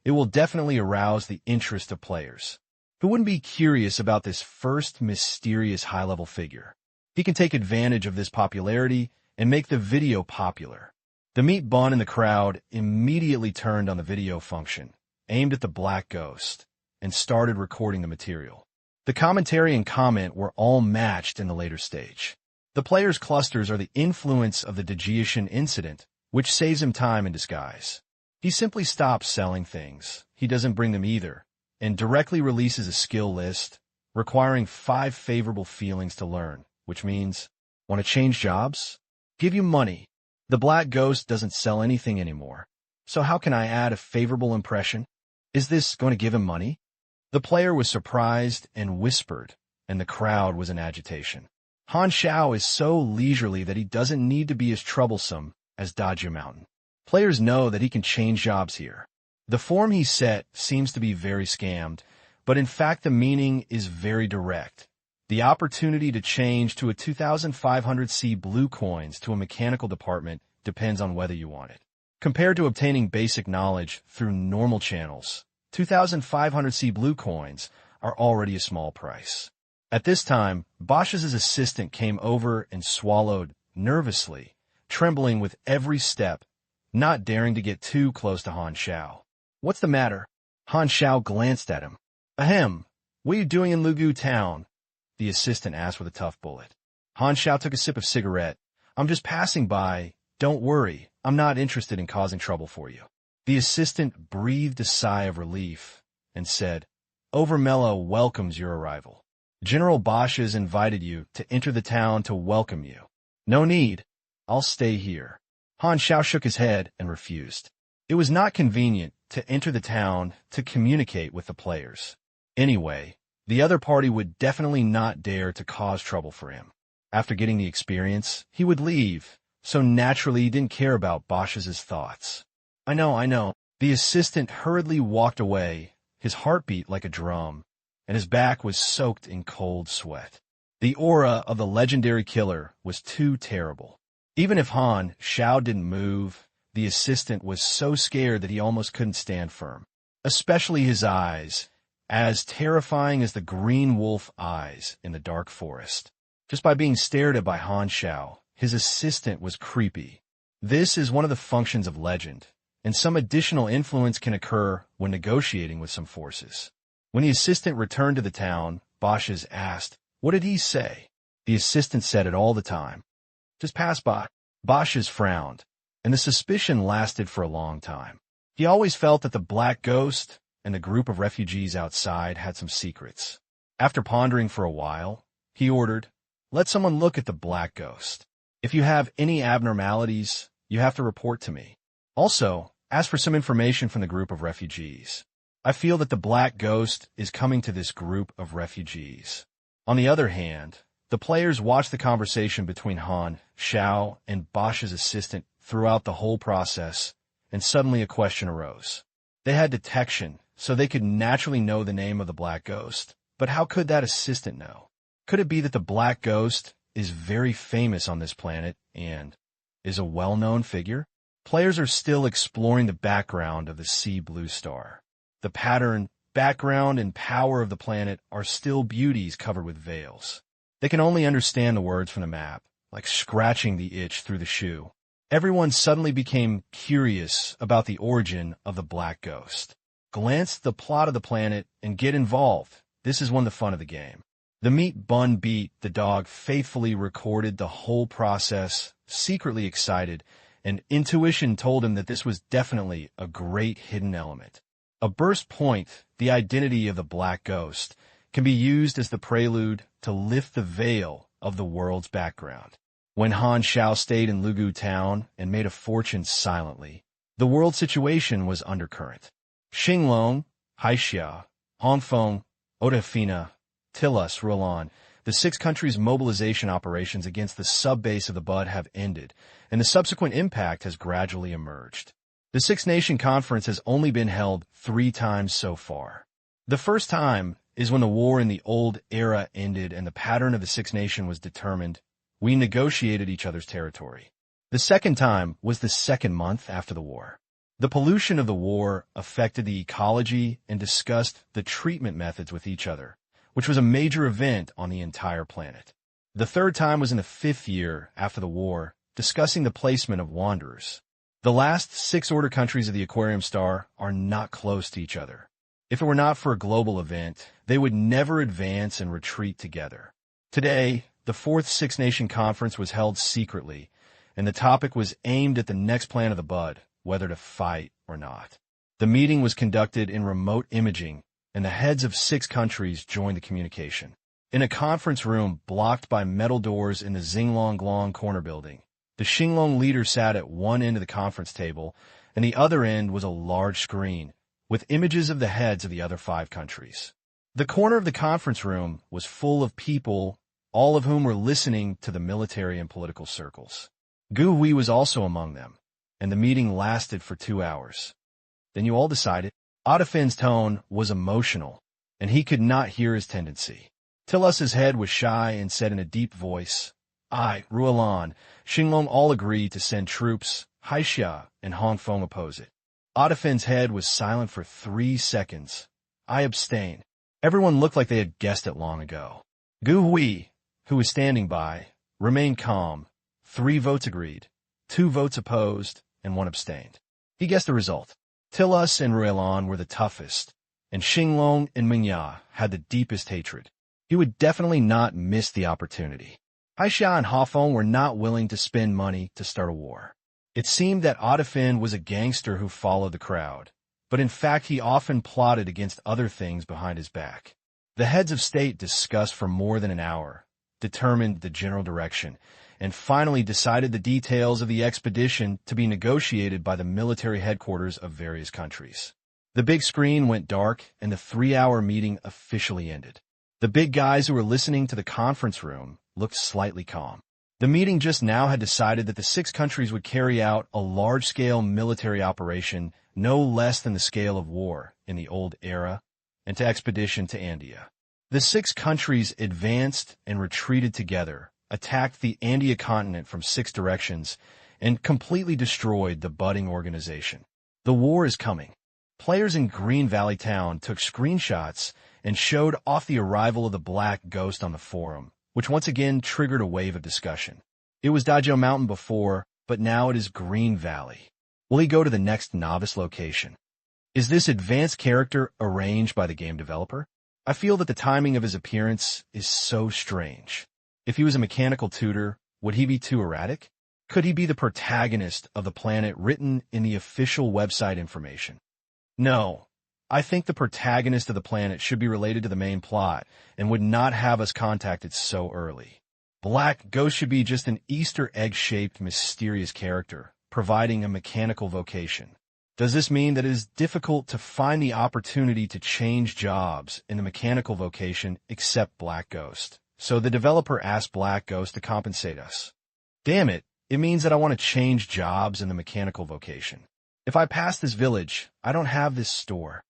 it will definitely arouse the interest of players. Who wouldn't be curious about this first mysterious high-level figure? He can take advantage of this popularity and make the video popular. The meat bun in the crowd immediately turned on the video function, aimed at the Black Ghost, and started recording the material. The commentary and comment were all matched in the later stage. The players' clusters are the influence of the Dajian incident, which saves him time in disguise. He simply stops selling things. He doesn't bring them either, and directly releases a skill list requiring 5 favorable feelings to learn, which means, want to change jobs? Give you money. The Black Ghost doesn't sell anything anymore. So how can I add a favorable impression? Is this going to give him money? The player was surprised and whispered, and the crowd was in agitation. Han Xiao is so leisurely that he doesn't need to be as troublesome as Dajia Mountain. Players know that he can change jobs here. The form he set seems to be very scammed, but in fact the meaning is very direct. The opportunity to change to a 2,500C blue coins to a mechanical department depends on whether you want it. Compared to obtaining basic knowledge through normal channels, 2,500C blue coins are already a small price. At this time, Bosch's assistant came over and swallowed nervously, trembling with every step, not daring to get too close to Han Xiao. What's the matter? Han Xiao glanced at him. Ahem, what are you doing in Lugu town? The assistant asked with a tough bullet. Han Xiao took a sip of cigarette. I'm just passing by. Don't worry, I'm not interested in causing trouble for you. The assistant breathed a sigh of relief and said, Overmellow welcomes your arrival. General Bosch has invited you to enter the town to welcome you. No need. I'll stay here. Han Xiao shook his head and refused. It was not convenient to enter the town to communicate with the players. Anyway, the other party would definitely not dare to cause trouble for him. After getting the experience, he would leave, so naturally he didn't care about Bosch's thoughts. I know. The assistant hurriedly walked away, his heartbeat like a drum, and his back was soaked in cold sweat. The aura of the legendary killer was too terrible. Even if Han Xiao didn't move, the assistant was so scared that he almost couldn't stand firm. Especially his eyes, as terrifying as the green wolf eyes in the dark forest. Just by being stared at by Han Xiao, his assistant was creepy. This is one of the functions of legend, and some additional influence can occur when negotiating with some forces. When the assistant returned to the town, Bosch's asked, What did he say? The assistant said it all the time. Just pass by. Bosch's frowned, and the suspicion lasted for a long time. He always felt that the Black Ghost and the group of refugees outside had some secrets. After pondering for a while, he ordered, Let someone look at the Black Ghost. If you have any abnormalities, you have to report to me. Also, ask for some information from the group of refugees. I feel that the Black Ghost is coming to this group of refugees. On the other hand, the players watched the conversation between Han Xiao and Bosch's assistant throughout the whole process, and suddenly a question arose. They had detection, so they could naturally know the name of the Black Ghost. But how could that assistant know? Could it be that the Black Ghost is very famous on this planet and is a well-known figure? Players are still exploring the background of the sea blue star. The pattern, background, and power of the planet are still beauties covered with veils. They can only understand the words from the map, like scratching the itch through the shoe. Everyone suddenly became curious about the origin of the Black Ghost. Glance at the plot of the planet and get involved. This is one of the fun of the game. The meat bun beat, the dog faithfully recorded the whole process, secretly excited, and intuition told him that this was definitely a great hidden element. A burst point, the identity of the Black Ghost, can be used as the prelude to lift the veil of the world's background. When Han Xiao stayed in Lugu town and made a fortune silently, the world situation was undercurrent. Xinglong, Han Xiao, Hongfeng, Odafina, Tilus, Rulan, the 6 countries' mobilization operations against the sub-base of the Bud have ended, and the subsequent impact has gradually emerged. The Six-Nation Conference has only been held 3 times so far. The first time is when the war in the old era ended and the pattern of the Six-Nation was determined. We negotiated each other's territory. The second time was the 2nd month after the war. The pollution of the war affected the ecology and discussed the treatment methods with each other, which was a major event on the entire planet. The third time was in the 5th year after the war, discussing the placement of wanderers. The last 6 order countries of the Aquarium Star are not close to each other. If it were not for a global event, they would never advance and retreat together. Today, the 4th Six-Nation Conference was held secretly, and the topic was aimed at the next plan of the Bud, whether to fight or not. The meeting was conducted in remote imaging, and the heads of 6 countries joined the communication. In a conference room blocked by metal doors in the Xinglong corner building, the Xinglong leader sat at one end of the conference table, and the other end was a large screen with images of the heads of the other 5 countries. The corner of the conference room was full of people, all of whom were listening to the military and political circles. Gu Hui was also among them, and the meeting lasted for 2 hours. Then you all decided. Odafin's tone was emotional, and he could not hear his tendency. Tilus's head was shy and said in a deep voice, I, Ruelan, Xinglong all agree to send troops. Han Xiao and Hongfeng oppose it. Odafin's head was silent for 3 seconds. I abstain. Everyone looked like they had guessed it long ago. Gu Hui, who was standing by, remained calm. 3 votes agreed, 2 votes opposed, and 1 abstained. He guessed the result. Tilus and Ruelan were the toughest, and Xinglong and Mingya had the deepest hatred. He would definitely not miss the opportunity. Han Xiao and Hongfeng were not willing to spend money to start a war. It seemed that Odafin was a gangster who followed the crowd, but in fact he often plotted against other things behind his back. The heads of state discussed for more than an hour, determined the general direction, and finally decided the details of the expedition to be negotiated by the military headquarters of various countries. The big screen went dark, and the 3-hour meeting officially ended. The big guys who were listening to the conference room looked slightly calm. The meeting just now had decided that the 6 countries would carry out a large-scale military operation no less than the scale of war in the old era, and to expedition to India. The 6 countries advanced and retreated together, attacked the Andia continent from 6 directions, and completely destroyed the budding organization. The war is coming. Players in Green Valley Town took screenshots and showed off the arrival of the Black Ghost on the forum, which once again triggered a wave of discussion. It was Dajio Mountain before, but now it is Green Valley. Will he go to the next novice location? Is this advanced character arranged by the game developer? I feel that the timing of his appearance is so strange. If he was a mechanical tutor, would he be too erratic? Could he be the protagonist of the planet written in the official website information? No. I think the protagonist of the planet should be related to the main plot and would not have us contacted so early. Black Ghost should be just an Easter egg-shaped mysterious character, providing a mechanical vocation. Does this mean that it is difficult to find the opportunity to change jobs in the mechanical vocation except Black Ghost? So the developer asked Black Ghost to compensate us. Damn it, it means that I want to change jobs in the mechanical vocation. If I pass this village, I don't have this store.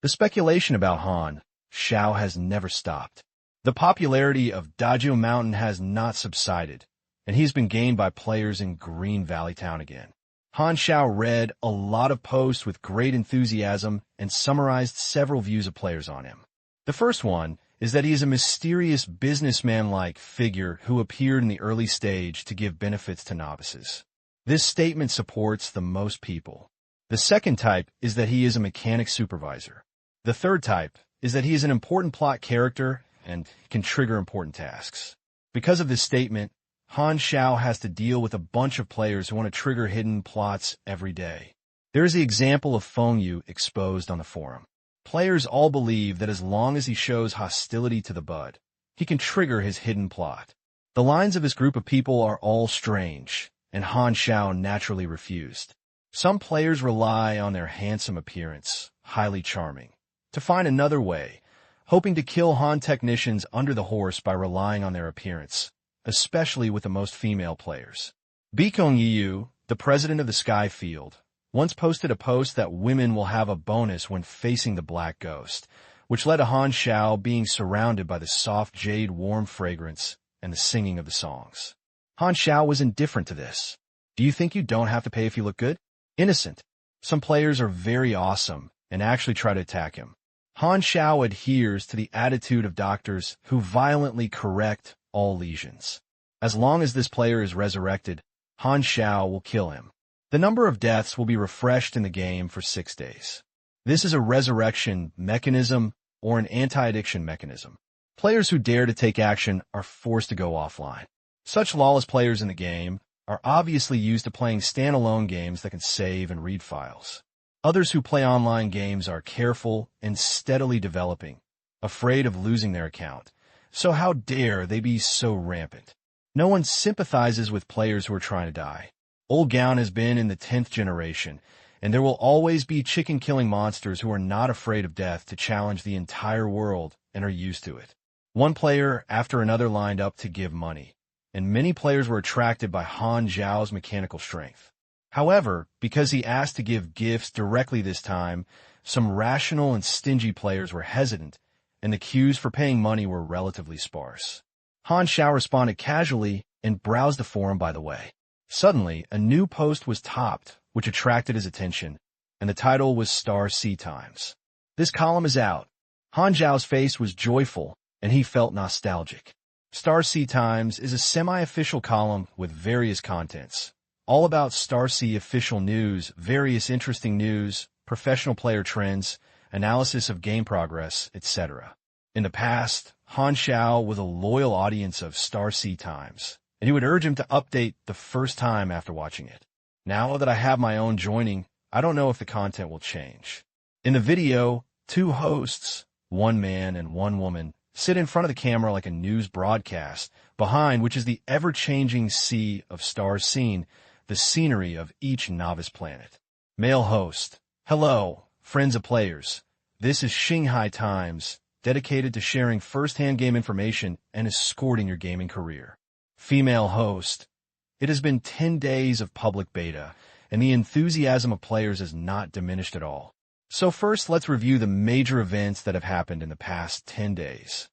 The speculation about Han Xiao has never stopped. The popularity of Dajio Mountain has not subsided, and he's been gained by players in Green Valley Town again. Han Xiao read a lot of posts with great enthusiasm and summarized several views of players on him. The first one is that he is a mysterious businessman-like figure who appeared in the early stage to give benefits to novices. This statement supports the most people. The second type is that he is a mechanic supervisor. The third type is that he is an important plot character and can trigger important tasks. Because of this statement, Han Xiao has to deal with a bunch of players who want to trigger hidden plots every day. There is the example of Feng Yu exposed on the forum. Players all believe that as long as he shows hostility to the bud, he can trigger his hidden plot. The lines of his group of people are all strange, and Han Xiao naturally refused. Some players rely on their handsome appearance, highly charming, to find another way, hoping to kill Han technicians under the horse by relying on their appearance, especially with the most female players. Bikong Yiyu, the president of the Sky Field, once posted a post that women will have a bonus when facing the Black Ghost, which led to Han Xiao being surrounded by the soft jade warm fragrance and the singing of the songs. Han Xiao was indifferent to this. Do you think you don't have to pay if you look good? Innocent. Some players are very awesome and actually try to attack him. Han Xiao adheres to the attitude of doctors who violently correct all lesions. As long as this player is resurrected, Han Xiao will kill him. The number of deaths will be refreshed in the game for 6 days. This is a resurrection mechanism or an anti-addiction mechanism. Players who dare to take action are forced to go offline. Such lawless players in the game are obviously used to playing standalone games that can save and read files. Others who play online games are careful and steadily developing, afraid of losing their account. So how dare they be so rampant? No one sympathizes with players who are trying to die. Old Gown has been in the 10th generation, and there will always be chicken-killing monsters who are not afraid of death to challenge the entire world and are used to it. One player after another lined up to give money, and many players were attracted by Han Xiao's mechanical strength. However, because he asked to give gifts directly this time, some rational and stingy players were hesitant, and the queues for paying money were relatively sparse. Han Xiao responded casually and browsed the forum by the way. Suddenly, a new post was topped, which attracted his attention, and the title was Star C Times. This column is out. Han Xiao's face was joyful, and he felt nostalgic. Star C Times is a semi-official column with various contents, all about Star C official news, various interesting news, professional player trends, analysis of game progress, etc. In the past, Han Xiao was a loyal audience of Star C Times, and he would urge him to update the first time after watching it. Now that I have my own joining, I don't know if the content will change. In the video, two hosts, one man and one woman, sit in front of the camera like a news broadcast, behind which is the ever-changing sea of stars seen, the scenery of each novice planet. Male host: hello, friends of players. This is Shanghai Times, dedicated to sharing first-hand game information and escorting your gaming career. Female host: it has been 10 days of public beta, and the enthusiasm of players has not diminished at all. So first, let's review the major events that have happened in the past 10 days.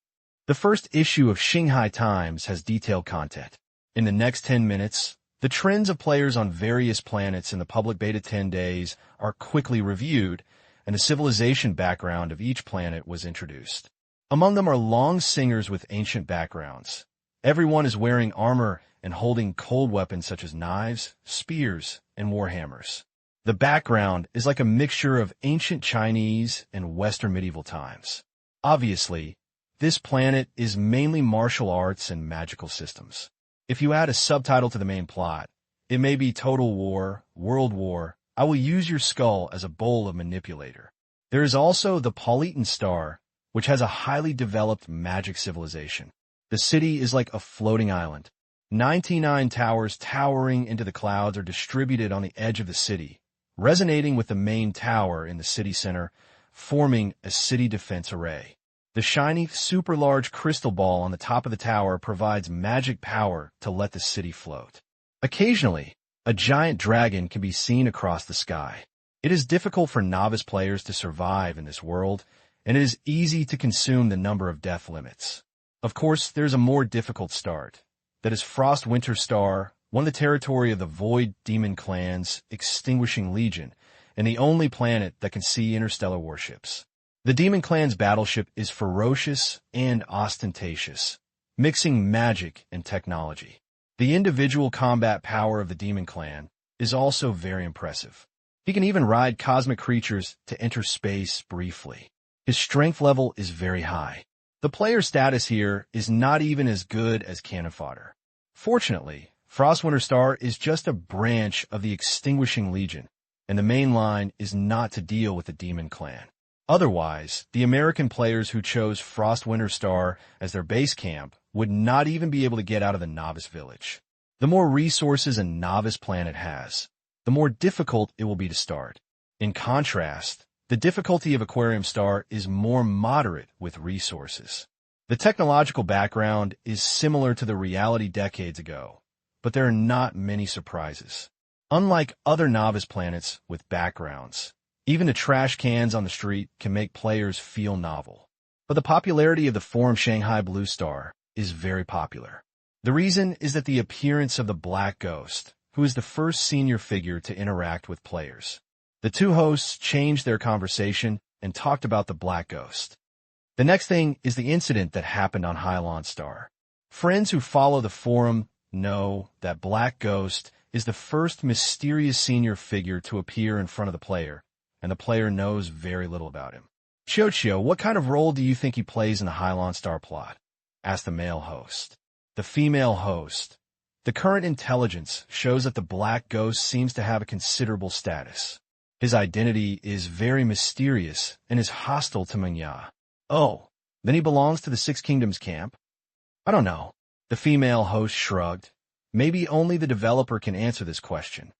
The first issue of Shanghai Times has detailed content. In the next 10 minutes, the trends of players on various planets in the public beta 10 days are quickly reviewed, and the civilization background of each planet was introduced. Among them are long singers with ancient backgrounds. Everyone is wearing armor and holding cold weapons such as knives, spears, and warhammers. The background is like a mixture of ancient Chinese and Western medieval times. Obviously, this planet is mainly martial arts and magical systems. If you add a subtitle to the main plot, it may be Total War, World War. I will use your skull as a bowl of manipulator. There is also the Politan Star, which has a highly developed magic civilization. The city is like a floating island. 99 towers towering into the clouds are distributed on the edge of the city, resonating with the main tower in the city center, forming a city defense array. The shiny, super-large crystal ball on the top of the tower provides magic power to let the city float. Occasionally, a giant dragon can be seen across the sky. It is difficult for novice players to survive in this world, and it is easy to consume the number of death limits. Of course, there's a more difficult start. That is Frost Winter Star, one of the territory of the Void Demon Clan's Extinguishing Legion, and the only planet that can see interstellar warships. The Demon Clan's battleship is ferocious and ostentatious, mixing magic and technology. The individual combat power of the Demon Clan is also very impressive. He can even ride cosmic creatures to enter space briefly. His strength level is very high. The player status here is not even as good as cannon fodder. Fortunately, Frostwinter Star is just a branch of the Extinguishing Legion, and the main line is not to deal with the Demon Clan. Otherwise, the American players who chose Frostwinter Star as their base camp would not even be able to get out of the Novice Village. The more resources a Novice planet has, the more difficult it will be to start. In contrast, the difficulty of Aquarium Star is more moderate with resources. The technological background is similar to the reality decades ago, but there are not many surprises. Unlike other Novice planets with backgrounds, even the trash cans on the street can make players feel novel. But the popularity of the Forum Shanghai Blue Star is very popular. The reason is that the appearance of the Black Ghost, who is the first senior figure to interact with players. The two hosts changed their conversation and talked about the Black Ghost. The next thing is the incident that happened on Hylon Star. Friends who follow the forum know that Black Ghost is the first mysterious senior figure to appear in front of the player, and the player knows very little about him. Xiao, what kind of role do you think he plays in the Hylon Star plot? Asked the male host. The female host. The current intelligence shows that the Black Ghost seems to have a considerable status. His identity is very mysterious and is hostile to Mengya. Oh, then he belongs to the Six Kingdoms camp? I don't know. The female host shrugged. Maybe only the developer can answer this question.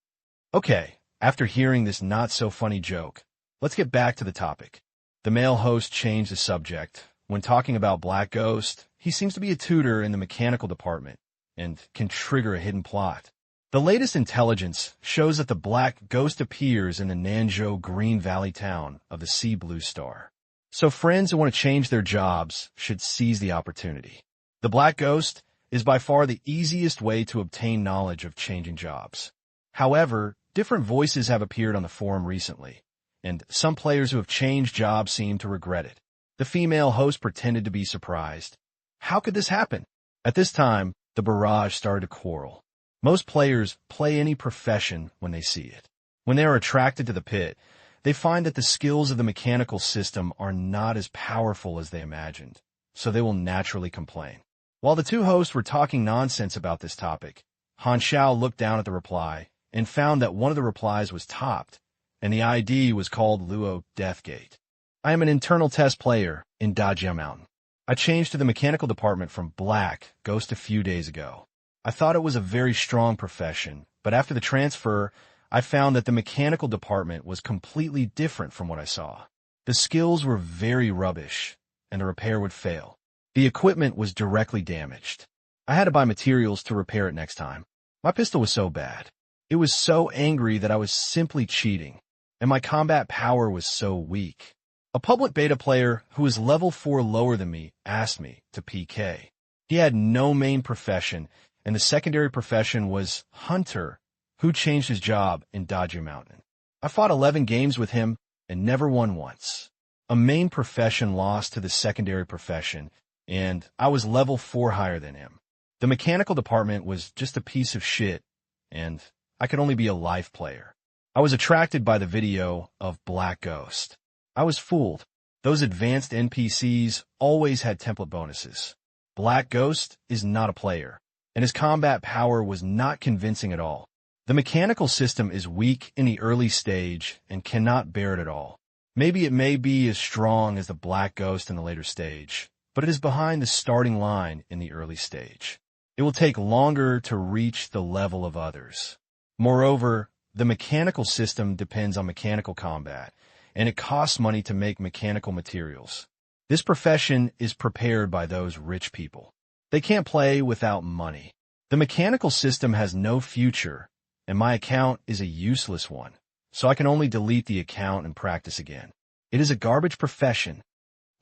Okay, after hearing this not-so-funny joke, let's get back to the topic. The male host changed the subject. When talking about Black Ghost, he seems to be a tutor in the mechanical department and can trigger a hidden plot. The latest intelligence shows that the Black Ghost appears in the Nanzhou Green Valley town of the Sea Blue Star. So friends who want to change their jobs should seize the opportunity. The Black Ghost is by far the easiest way to obtain knowledge of changing jobs. However, different voices have appeared on the forum recently, and some players who have changed jobs seem to regret it. The female host pretended to be surprised. How could this happen? At this time, the barrage started to quarrel. Most players play any profession when they see it. When they are attracted to the pit, they find that the skills of the mechanical system are not as powerful as they imagined, so they will naturally complain. While the two hosts were talking nonsense about this topic, Han Xiao looked down at the reply and found that one of the replies was topped, and the ID was called Luo Deathgate. I am an internal test player in Dajia Mountain. I changed to the mechanical department from Black Ghost a few days ago. I thought it was a very strong profession, but after the transfer, I found that the mechanical department was completely different from what I saw. The skills were very rubbish, and the repair would fail. The equipment was directly damaged. I had to buy materials to repair it next time. My pistol was so bad. It was so angry that I was simply cheating, and my combat power was so weak. A public beta player who was level 4 lower than me asked me to PK. He had no main profession, and the secondary profession was Hunter, who changed his job in Dajia Mountain. I fought 11 games with him and never won once. A main profession lost to the secondary profession, and I was level 4 higher than him. The mechanical department was just a piece of shit, and I could only be a life player. I was attracted by the video of Black Ghost. I was fooled. Those advanced NPCs always had template bonuses. Black Ghost is not a player, and his combat power was not convincing at all. The mechanical system is weak in the early stage and cannot bear it at all. Maybe it may be as strong as the Black Ghost in the later stage, but it is behind the starting line in the early stage. It will take longer to reach the level of others. Moreover, the mechanical system depends on mechanical combat, and it costs money to make mechanical materials. This profession is prepared by those rich people. They can't play without money. The mechanical system has no future, and my account is a useless one, so I can only delete the account and practice again. It is a garbage profession.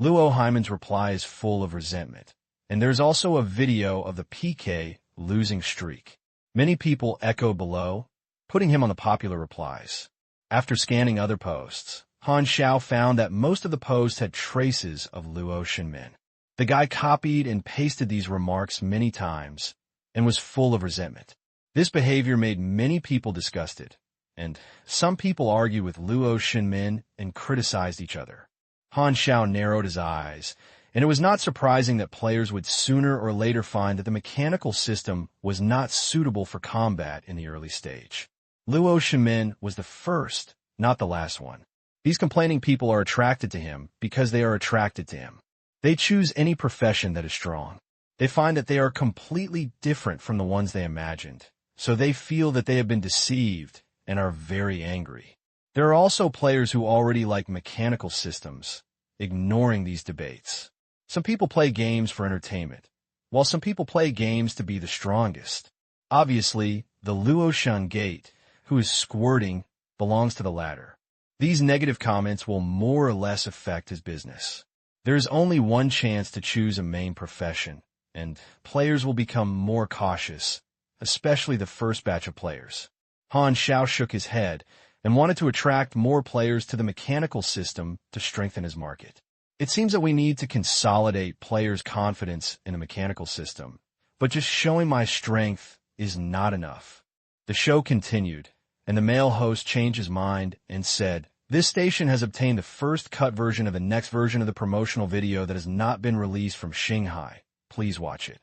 Luo Hyman's reply is full of resentment, and there's also a video of the PK losing streak. Many people echoed below, putting him on the popular replies. After scanning other posts, Han Xiao found that most of the posts had traces of Luo Shinmin. The guy copied and pasted these remarks many times and was full of resentment. This behavior made many people disgusted, and some people argued with Luo Shinmin and criticized each other. Han Xiao narrowed his eyes and it was not surprising that players would sooner or later find that the mechanical system was not suitable for combat in the early stage. Luo Shimin was the first, not the last one. These complaining people are attracted to him because they are attracted to him. They choose any profession that is strong. They find that they are completely different from the ones they imagined, so they feel that they have been deceived and are very angry. There are also players who already like mechanical systems, ignoring these debates. Some people play games for entertainment, while some people play games to be the strongest. Obviously, the Luoshan Gate, who is squirting, belongs to the latter. These negative comments will more or less affect his business. There is only one chance to choose a main profession, and players will become more cautious, especially the first batch of players. Han Xiao shook his head and wanted to attract more players to the mechanical system to strengthen his market. It seems that we need to consolidate players' confidence in the mechanical system, but just showing my strength is not enough. The show continued, and the male host changed his mind and said, "This station has obtained the first cut version of the next version of the promotional video that has not been released from Shanghai. Please watch it."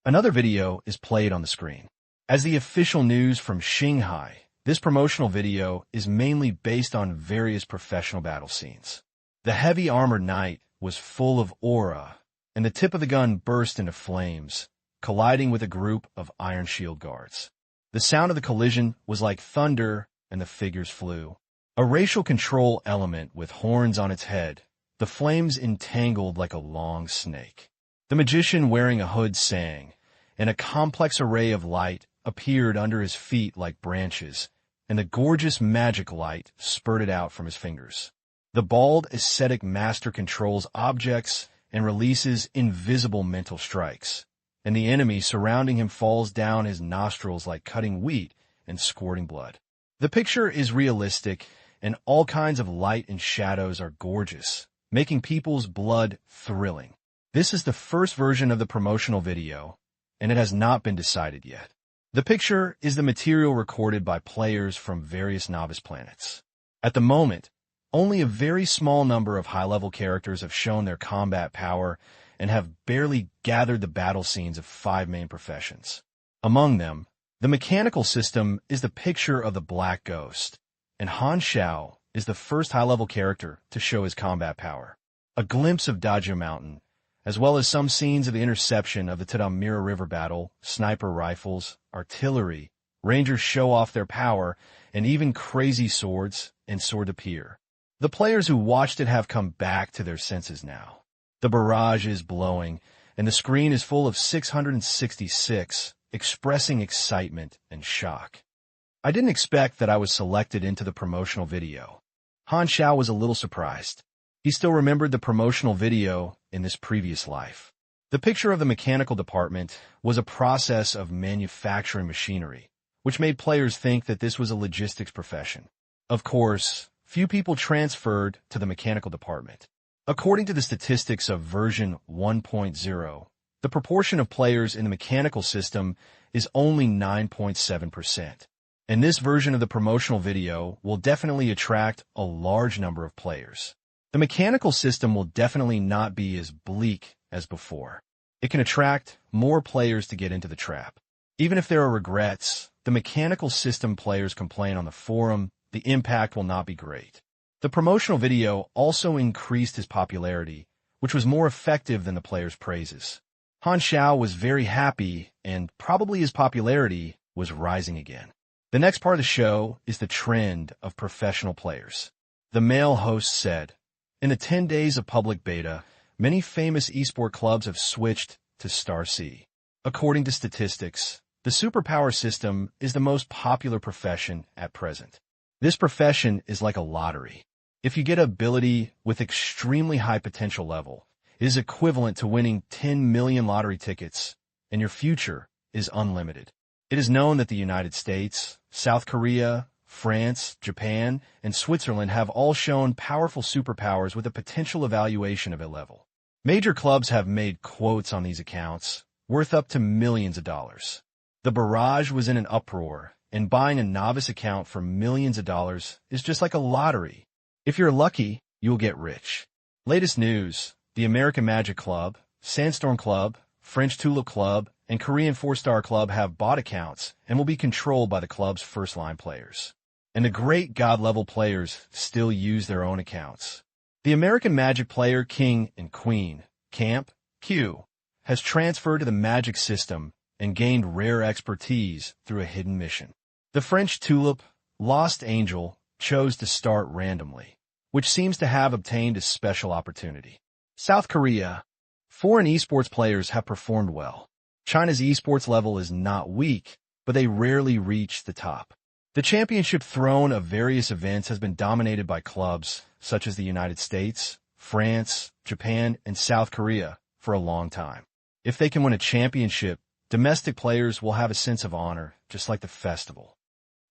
Another video is played on the screen. As the official news from Shanghai, this promotional video is mainly based on various professional battle scenes. The heavy armored knight was full of aura, and the tip of the gun burst into flames, colliding with a group of iron shield guards. The sound of the collision was like thunder, and the figures flew. A racial control element with horns on its head, the flames entangled like a long snake. The magician wearing a hood sang, and a complex array of light appeared under his feet like branches, and the gorgeous magic light spurted out from his fingers. The bald ascetic master controls objects and releases invisible mental strikes, and the enemy surrounding him falls down his nostrils like cutting wheat and squirting blood. The picture is realistic, and all kinds of light and shadows are gorgeous, making people's blood thrilling. This is the first version of the promotional video, and it has not been decided yet. The picture is the material recorded by players from various novice planets. At the moment, only a very small number of high-level characters have shown their combat power and have barely gathered the battle scenes of 5 main professions. Among them, the mechanical system is the picture of the Black Ghost, and Han Xiao is the first high-level character to show his combat power. A glimpse of Dajio Mountain, as well as some scenes of the interception of the Tadamira River battle, sniper rifles, artillery, rangers show off their power, and even crazy swords and sword appear. The players who watched it have come back to their senses now. The barrage is blowing, and the screen is full of 666, expressing excitement and shock. I didn't expect that I was selected into the promotional video. Han Xiao was a little surprised. He still remembered the promotional video in this previous life. The picture of the mechanical department was a process of manufacturing machinery, which made players think that this was a logistics profession. Of course, few people transferred to the mechanical department. According to the statistics of version 1.0, the proportion of players in the mechanical system is only 9.7%. And this version of the promotional video will definitely attract a large number of players. The mechanical system will definitely not be as bleak as before. It can attract more players to get into the trap. Even if there are regrets, the mechanical system players complain on the forum, the impact will not be great. The promotional video also increased his popularity, which was more effective than the players' praises. Han Xiao was very happy, and probably his popularity was rising again. The next part of the show is the trend of professional players. The male host said, "In the 10 days of public beta, many famous esport clubs have switched to Star C. According to statistics, the superpower system is the most popular profession at present. This profession is like a lottery. If you get ability with extremely high potential level, it is equivalent to winning 10 million lottery tickets, and your future is unlimited. It is known that the United States, South Korea, France, Japan, and Switzerland have all shown powerful superpowers with a potential evaluation of a level. Major clubs have made quotes on these accounts, worth up to millions of dollars. The barrage was in an uproar, and buying a novice account for millions of dollars is just like a lottery. If you're lucky, you'll get rich." Latest news: The American Magic Club, Sandstorm Club, French Tulip Club, and Korean Four-Star Club have bot accounts and will be controlled by the club's first-line players. And the great God-level players still use their own accounts. The American Magic player King and Queen, Camp, Q, has transferred to the Magic system and gained rare expertise through a hidden mission. The French Tulip, Lost Angel, chose to start randomly, which seems to have obtained a special opportunity. South Korea. Foreign esports players have performed well. China's esports level is not weak, but they rarely reach the top. The championship throne of various events has been dominated by clubs such as the United States, France, Japan, and South Korea for a long time. If they can win a championship, domestic players will have a sense of honor, just like the festival.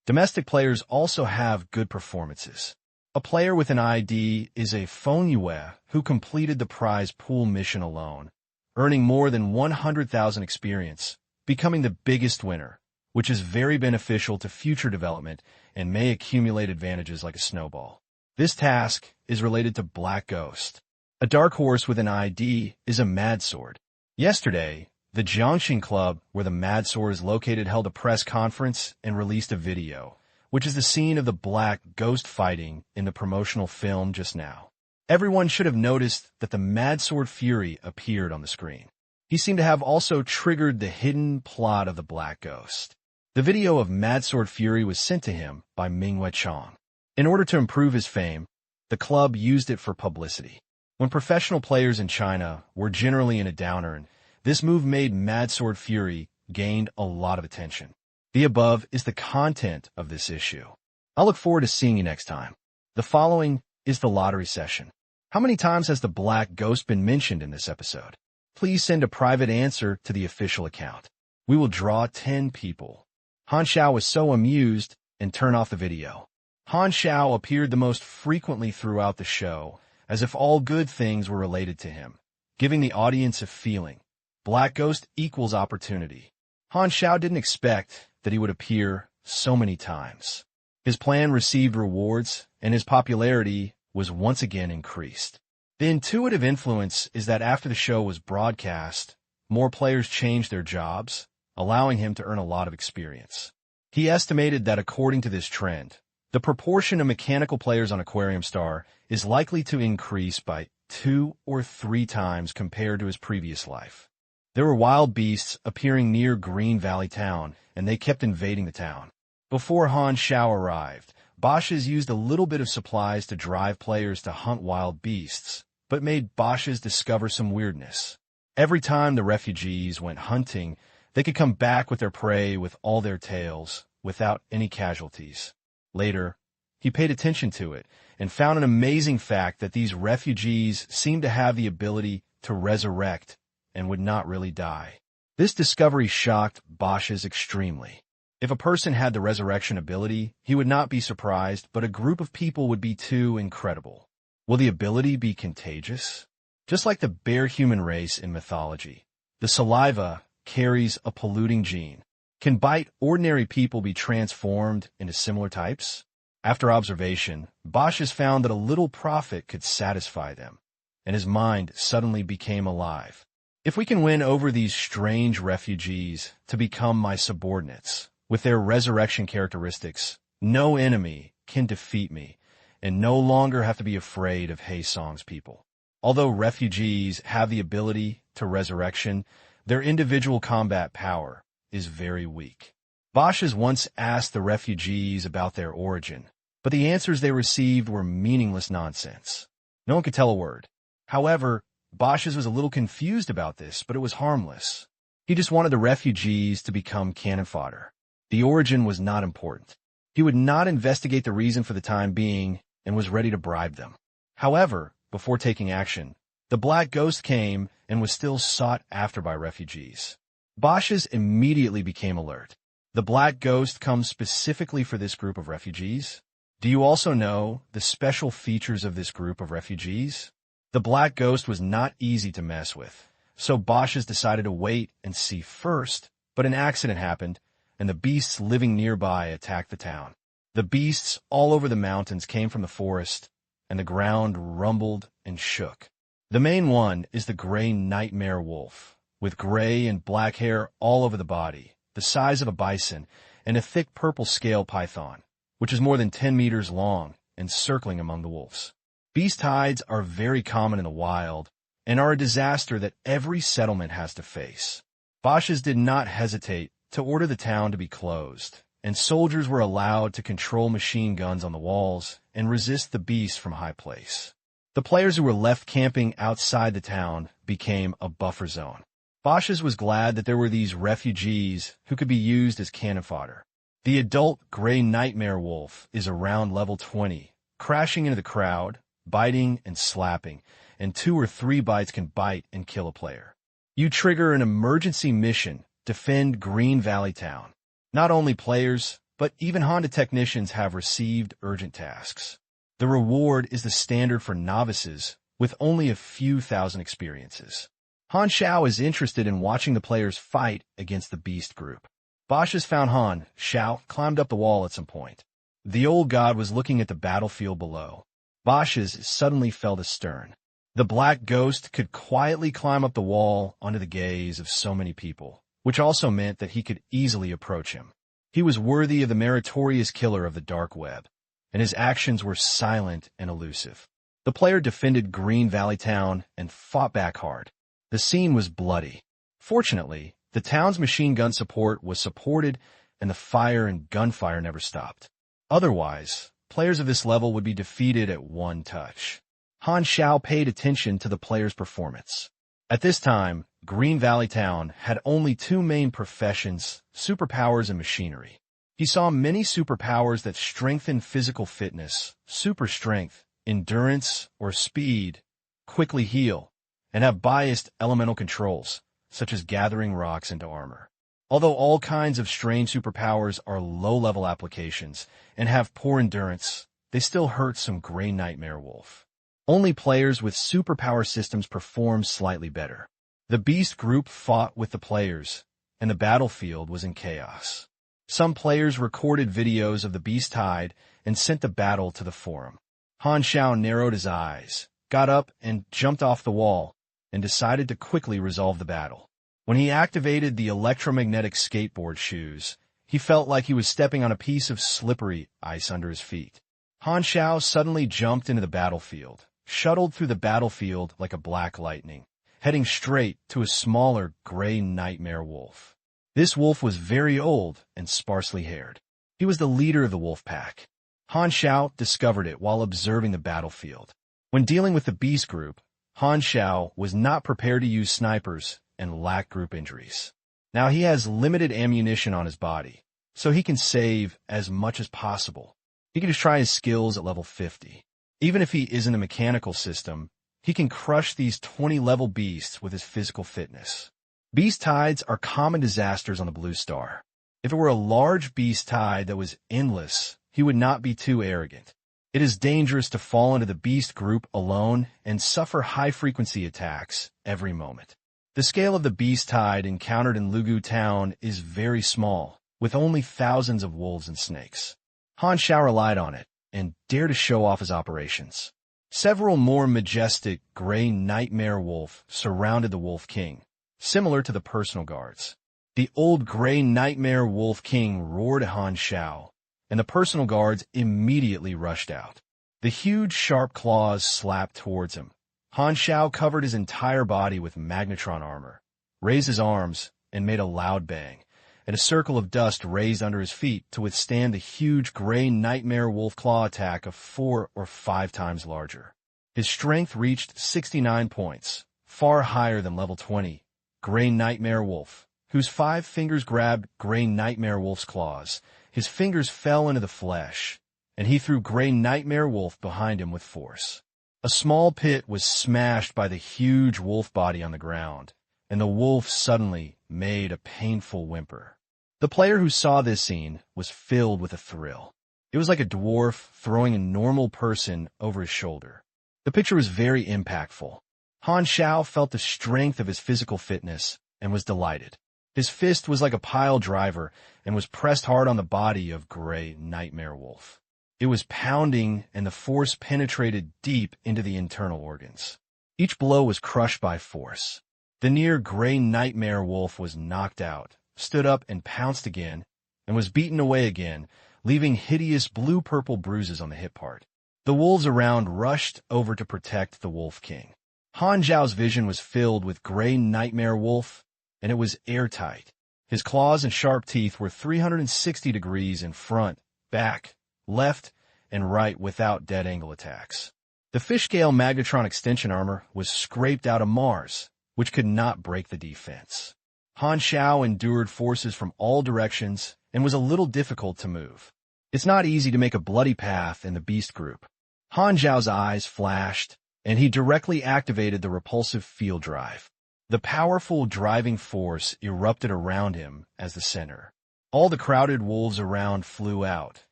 Domestic players also have good performances. A player with an ID is a Fonyue who completed the prize pool mission alone, earning more than 100,000 experience, becoming the biggest winner, which is very beneficial to future development and may accumulate advantages like a snowball. This task is related to Black Ghost. A dark horse with an ID is a Mad Sword. Yesterday, the Jiangxing Club, where the Mad Sword is located, held a press conference and released a video, which is the scene of the Black Ghost fighting in the promotional film just now. Everyone should have noticed that the Mad Sword Fury appeared on the screen. He seemed to have also triggered the hidden plot of the Black Ghost. The video of Mad Sword Fury was sent to him by Mingwei Chong. In order to improve his fame, the club used it for publicity. When professional players in China were generally in a downturn, this move made Mad Sword Fury gained a lot of attention. The above is the content of this issue. I look forward to seeing you next time. The following is the lottery session. How many times has the Black Ghost been mentioned in this episode? Please send a private answer to the official account. We will draw 10 people. Han Xiao was so amused and turn off the video. Han Xiao appeared the most frequently throughout the show, as if all good things were related to him, giving the audience a feeling. Black Ghost equals opportunity. Han Xiao didn't expect that he would appear so many times. His plan received rewards, and his popularity was once again increased. The intuitive influence is that after the show was broadcast, more players changed their jobs, allowing him to earn a lot of experience. He estimated that according to this trend, the proportion of mechanical players on Aquarium Star is likely to increase by 2 or 3 times compared to his previous life. There were wild beasts appearing near Green Valley Town, and they kept invading the town. Before Han Xiao arrived, Bosch's used a little bit of supplies to drive players to hunt wild beasts, but made Bosch's discover some weirdness. Every time the refugees went hunting, they could come back with their prey with all their tails, without any casualties. Later, he paid attention to it and found an amazing fact that these refugees seemed to have the ability to resurrect and would not really die. This discovery shocked Bosch's extremely. If a person had the resurrection ability, he would not be surprised, but a group of people would be too incredible. Will the ability be contagious? Just like the bear human race in mythology, the saliva carries a polluting gene. Can bite ordinary people be transformed into similar types? After observation, Bosch has found that a little profit could satisfy them, and his mind suddenly became alive. If we can win over these strange refugees to become my subordinates, with their resurrection characteristics, no enemy can defeat me, and no longer have to be afraid of Haesong's people. Although refugees have the ability to resurrection, their individual combat power is very weak. Bosch has once asked the refugees about their origin, but the answers they received were meaningless nonsense. No one could tell a word. However, Bosch's was a little confused about this, but it was harmless. He just wanted the refugees to become cannon fodder. The origin was not important. He would not investigate the reason for the time being and was ready to bribe them. However, before taking action, the Black Ghost came and was still sought after by refugees. Bosch's immediately became alert. The Black Ghost comes specifically for this group of refugees. Do you also know the special features of this group of refugees? The Black Ghost was not easy to mess with, so Bosch's decided to wait and see first, but an accident happened, and the beasts living nearby attacked the town. The beasts all over the mountains came from the forest, and the ground rumbled and shook. The main one is the gray nightmare wolf, with gray and black hair all over the body, the size of a bison, and a thick purple scale python, which is more than 10 meters long and circling among the wolves. Beast hides are very common in the wild and are a disaster that every settlement has to face. Boches did not hesitate to order the town to be closed, and soldiers were allowed to control machine guns on the walls and resist the beast from high place. The players who were left camping outside the town became a buffer zone. Boches was glad that there were these refugees who could be used as cannon fodder. The adult gray nightmare wolf is around level 20, crashing into the crowd, biting and slapping, and 2 or 3 bites can bite and kill a player. You trigger an emergency mission, defend Green Valley Town. Not only players, but even Honda technicians have received urgent tasks. The reward is the standard for novices, with only a few thousand experiences. Han Xiao is interested in watching the players fight against the beast group. Boches found Han Xiao climbed up the wall at some point. The old god was looking at the battlefield below. Boches suddenly felt astern. The black ghost could quietly climb up the wall under the gaze of so many people, which also meant that he could easily approach him. He was worthy of the meritorious killer of the dark web, and his actions were silent and elusive. The player defended Green Valley Town and fought back hard. The scene was bloody. Fortunately, the town's machine gun support was supported and the fire and gunfire never stopped. Otherwise, players of this level would be defeated at one touch. Han Xiao paid attention to the player's performance. At this time, Green Valley Town had only 2 main professions, superpowers and machinery. He saw many superpowers that strengthen physical fitness, super strength, endurance, or speed, quickly heal, and have biased elemental controls, such as gathering rocks into armor. Although all kinds of strange superpowers are low-level applications and have poor endurance, they still hurt some gray nightmare wolf. Only players with superpower systems perform slightly better. The beast group fought with the players, and the battlefield was in chaos. Some players recorded videos of the beast hide and sent the battle to the forum. Han Xiao narrowed his eyes, got up and jumped off the wall, and decided to quickly resolve the battle. When he activated the electromagnetic skateboard shoes, he felt like he was stepping on a piece of slippery ice under his feet. Han Xiao suddenly jumped into the battlefield, shuttled through the battlefield like a black lightning, heading straight to a smaller gray nightmare wolf. This wolf was very old and sparsely haired. He was the leader of the wolf pack. Han Xiao discovered it while observing the battlefield. When dealing with the beast group, Han Xiao was not prepared to use snipers and lacked group injuries. Now he has limited ammunition on his body, so he can save as much as possible. He can just try his skills at level 50. Even if he isn't a mechanical system, he can crush these 20-level beasts with his physical fitness. Beast tides are common disasters on the Blue Star. If it were a large beast tide that was endless, he would not be too arrogant. It is dangerous to fall into the beast group alone and suffer high-frequency attacks every moment. The scale of the beast tide encountered in Lugu Town is very small, with only thousands of wolves and snakes. Han Xiao relied on it and dared to show off his operations. Several more majestic gray nightmare wolf surrounded the Wolf King, similar to the personal guards. The old gray nightmare wolf king roared at Han Xiao, and the personal guards immediately rushed out. The huge sharp claws slapped towards him. Han Xiao covered his entire body with magnetron armor, raised his arms, and made a loud bang, and a circle of dust raised under his feet to withstand the huge gray nightmare wolf claw attack of 4 or 5 times larger. His strength reached 69 points, far higher than level 20. Gray Nightmare Wolf, whose 5 fingers grabbed Gray Nightmare Wolf's claws. His fingers fell into the flesh, and he threw Gray Nightmare Wolf behind him with force. A small pit was smashed by the huge wolf body on the ground, and the wolf suddenly made a painful whimper. The player who saw this scene was filled with a thrill. It was like a dwarf throwing a normal person over his shoulder. The picture was very impactful. Han Xiao felt the strength of his physical fitness and was delighted. His fist was like a pile driver and was pressed hard on the body of Gray Nightmare Wolf. It was pounding and the force penetrated deep into the internal organs. Each blow was crushed by force. The near-gray nightmare wolf was knocked out, stood up and pounced again, and was beaten away again, leaving hideous blue-purple bruises on the hip part. The wolves around rushed over to protect the Wolf King. Han Xiao's vision was filled with gray nightmare wolf, and it was airtight. His claws and sharp teeth were 360 degrees in front, back, left, and right without dead-angle attacks. The fish-scale magnetron extension armor was scraped out of Mars, which could not break the defense. Han Xiao endured forces from all directions and was a little difficult to move. It's not easy to make a bloody path in the beast group. Han Xiao's eyes flashed, and he directly activated the repulsive field drive. The powerful driving force erupted around him as the center. All the crowded wolves around flew out,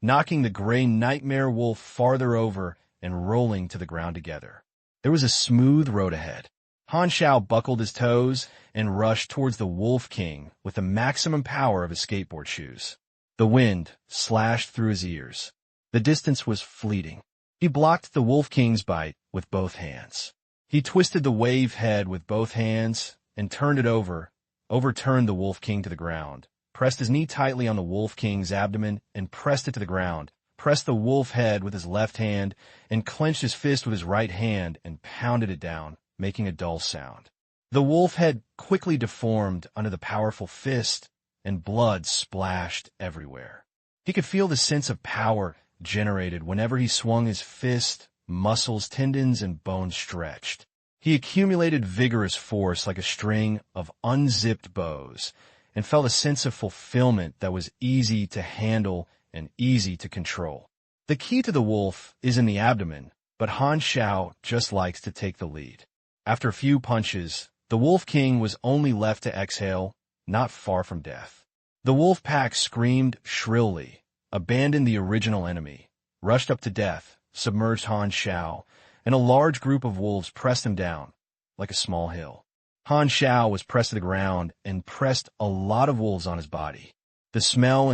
knocking the gray nightmare wolf farther over and rolling to the ground together. There was a smooth road ahead. Han Xiao buckled his toes and rushed towards the Wolf King with the maximum power of his skateboard shoes. The wind slashed through his ears. The distance was fleeting. He blocked the Wolf King's bite with both hands. He twisted the wave head with both hands and turned it over, overturned the Wolf King to the ground, pressed his knee tightly on the Wolf King's abdomen and pressed it to the ground, pressed the wolf head with his left hand and clenched his fist with his right hand and pounded it down, making a dull sound. The wolf head quickly deformed under the powerful fist, and blood splashed everywhere. He could feel the sense of power generated whenever he swung his fist, muscles, tendons, and bones stretched. He accumulated vigorous force like a string of unzipped bows, and felt a sense of fulfillment that was easy to handle and easy to control. The key to the wolf is in the abdomen, but Han Xiao just likes to take the lead. After a few punches, the Wolf King was only left to exhale, not far from death. The wolf pack screamed shrilly, abandoned the original enemy, rushed up to death, submerged Han Xiao, and a large group of wolves pressed him down, like a small hill. Han Xiao was pressed to the ground and pressed a lot of wolves on his body. The smell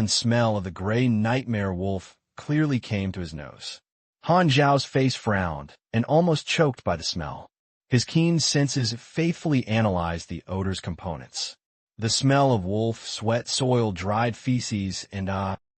of the gray nightmare wolf clearly came to his nose. Han Xiao's face frowned and almost choked by the smell. His keen senses faithfully analyzed the odor's components. The smell of wolf, sweat, soil, dried feces, and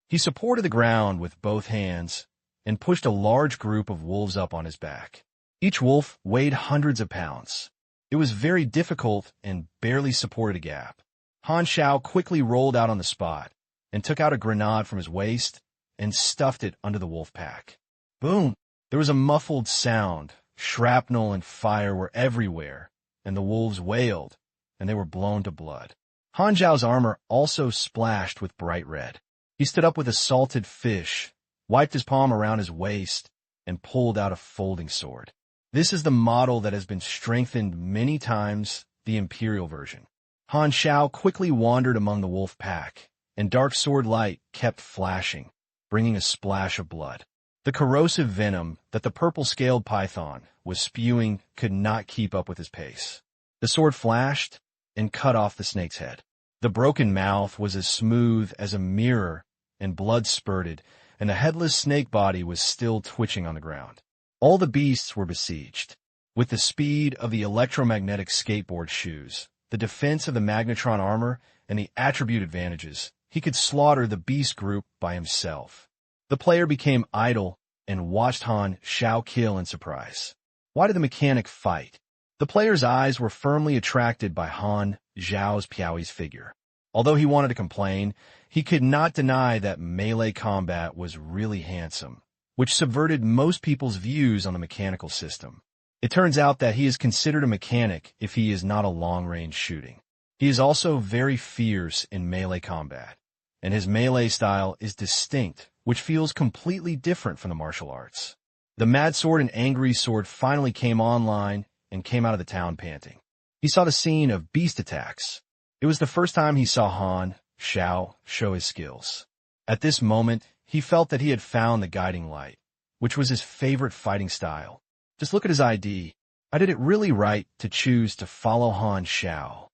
he supported the ground with both hands and pushed a large group of wolves up on his back. Each wolf weighed hundreds of pounds. It was very difficult and barely supported a gap. Han Xiao quickly rolled out on the spot and took out a grenade from his waist and stuffed it under the wolf pack. Boom! There was a muffled sound. Shrapnel and fire were everywhere, and the wolves wailed, and they were blown to blood. Han Xiao's armor also splashed with bright red. He stood up with a salted fish, wiped his palm around his waist, and pulled out a folding sword. This is the model that has been strengthened many times, the Imperial version. Han Xiao quickly wandered among the wolf pack, and dark sword light kept flashing, bringing a splash of blood. The corrosive venom that the purple-scaled python was spewing could not keep up with his pace. The sword flashed and cut off the snake's head. The broken mouth was as smooth as a mirror, and blood spurted, and the headless snake body was still twitching on the ground. All the beasts were besieged. With the speed of the electromagnetic skateboard shoes, the defense of the magnetron armor, and the attribute advantages, he could slaughter the beast group by himself. The player became idle and watched Han Xiao kill in surprise. Why did the mechanic fight? The player's eyes were firmly attracted by Han Xiao's Piaoi's figure. Although he wanted to complain, he could not deny that melee combat was really handsome, which subverted most people's views on the mechanical system. It turns out that he is considered a mechanic if he is not a long-range shooting. He is also very fierce in melee combat, and his melee style is distinct, which feels completely different from the martial arts. The Mad Sword and Angry Sword finally came online and came out of the town panting. He saw the scene of beast attacks. It was the first time he saw Han Xiao show his skills. At this moment, he felt that he had found the guiding light, which was his favorite fighting style. Just look at his ID. I did it really right to choose to follow Han Xiao.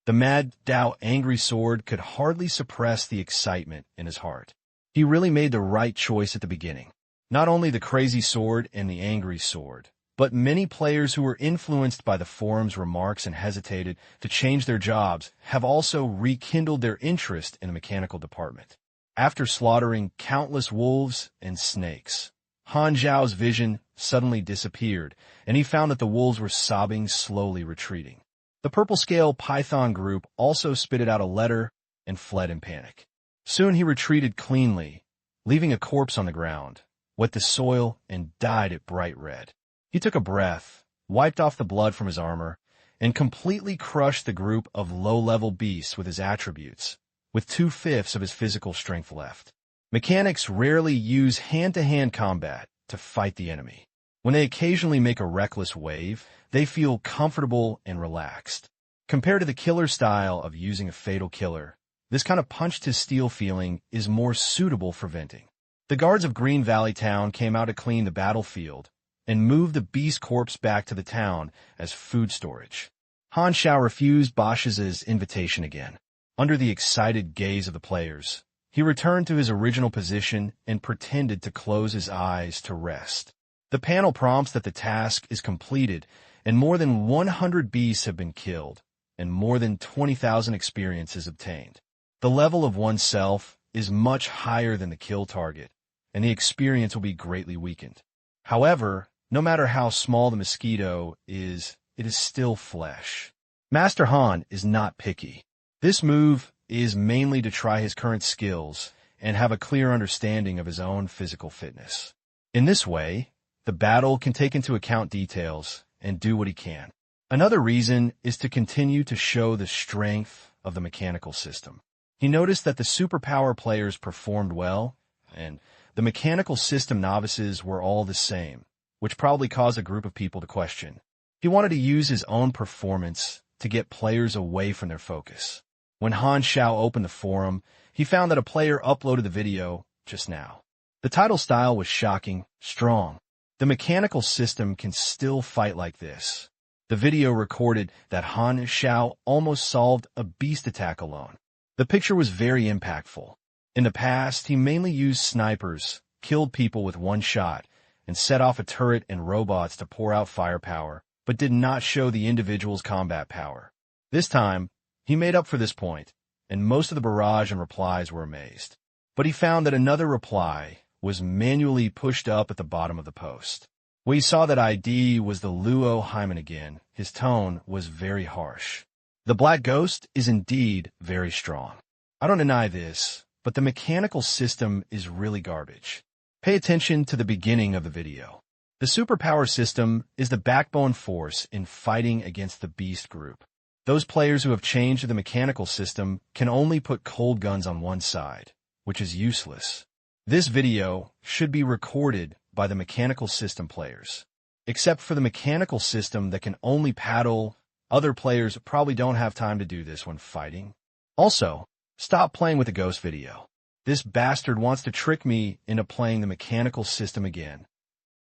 The Mad Dao Angry Sword could hardly suppress the excitement in his heart. He really made the right choice at the beginning. Not only the Crazy Sword and the Angry Sword, But many players who were influenced by the forum's remarks and hesitated to change their jobs have also rekindled their interest in the mechanical department. After slaughtering countless wolves and snakes, Han Xiao's vision suddenly disappeared, and he found that the wolves were sobbing, slowly retreating. The purple-scale python group also spitted out a letter and fled in panic. Soon he retreated cleanly, leaving a corpse on the ground, wet the soil, and dyed it bright red. He took a breath, wiped off the blood from his armor, and completely crushed the group of low-level beasts with his attributes, with 2/5 of his physical strength left. Mechanics rarely use hand-to-hand combat to fight the enemy. When they occasionally make a reckless wave, they feel comfortable and relaxed. Compared to the killer style of using a fatal killer, this kind of punch-to-steel feeling is more suitable for venting. The guards of Green Valley Town came out to clean the battlefield and moved the beast corpse back to the town as food storage. Han Xiao refused Bosch's invitation again. Under the excited gaze of the players, he returned to his original position and pretended to close his eyes to rest. The panel prompts that the task is completed, and more than 100 beasts have been killed, and more than 20,000 experiences obtained. The level of oneself is much higher than the kill target, and the experience will be greatly weakened. However, no matter how small the mosquito is, it is still flesh. Master Han is not picky. This move is mainly to try his current skills and have a clear understanding of his own physical fitness. In this way, the battle can take into account details and do what he can. Another reason is to continue to show the strength of the mechanical system. He noticed that the superpower players performed well, and the mechanical system novices were all the same, which probably caused a group of people to question. He wanted to use his own performance to get players away from their focus. When Han Xiao opened the forum, he found that a player uploaded the video just now. The title style was shocking, strong. The mechanical system can still fight like this. The video recorded that Han Xiao almost solved a beast attack alone. The picture was very impactful. In the past, he mainly used snipers, killed people with one shot, and set off a turret and robots to pour out firepower, but did not show the individual's combat power. This time, he made up for this point, and most of the barrage and replies were amazed. But he found that another reply was manually pushed up at the bottom of the post. When he saw that ID was the Luo Hyman again, his tone was very harsh. The Black Ghost is indeed very strong. I don't deny this, but the mechanical system is really garbage. Pay attention to the beginning of the video. The superpower system is the backbone force in fighting against the beast group. Those players who have changed to the mechanical system can only put cold guns on one side, which is useless. This video should be recorded by the mechanical system players. Except for the mechanical system that can only paddle, other players probably don't have time to do this when fighting. Also, stop playing with the ghost video. This bastard wants to trick me into playing the mechanical system again.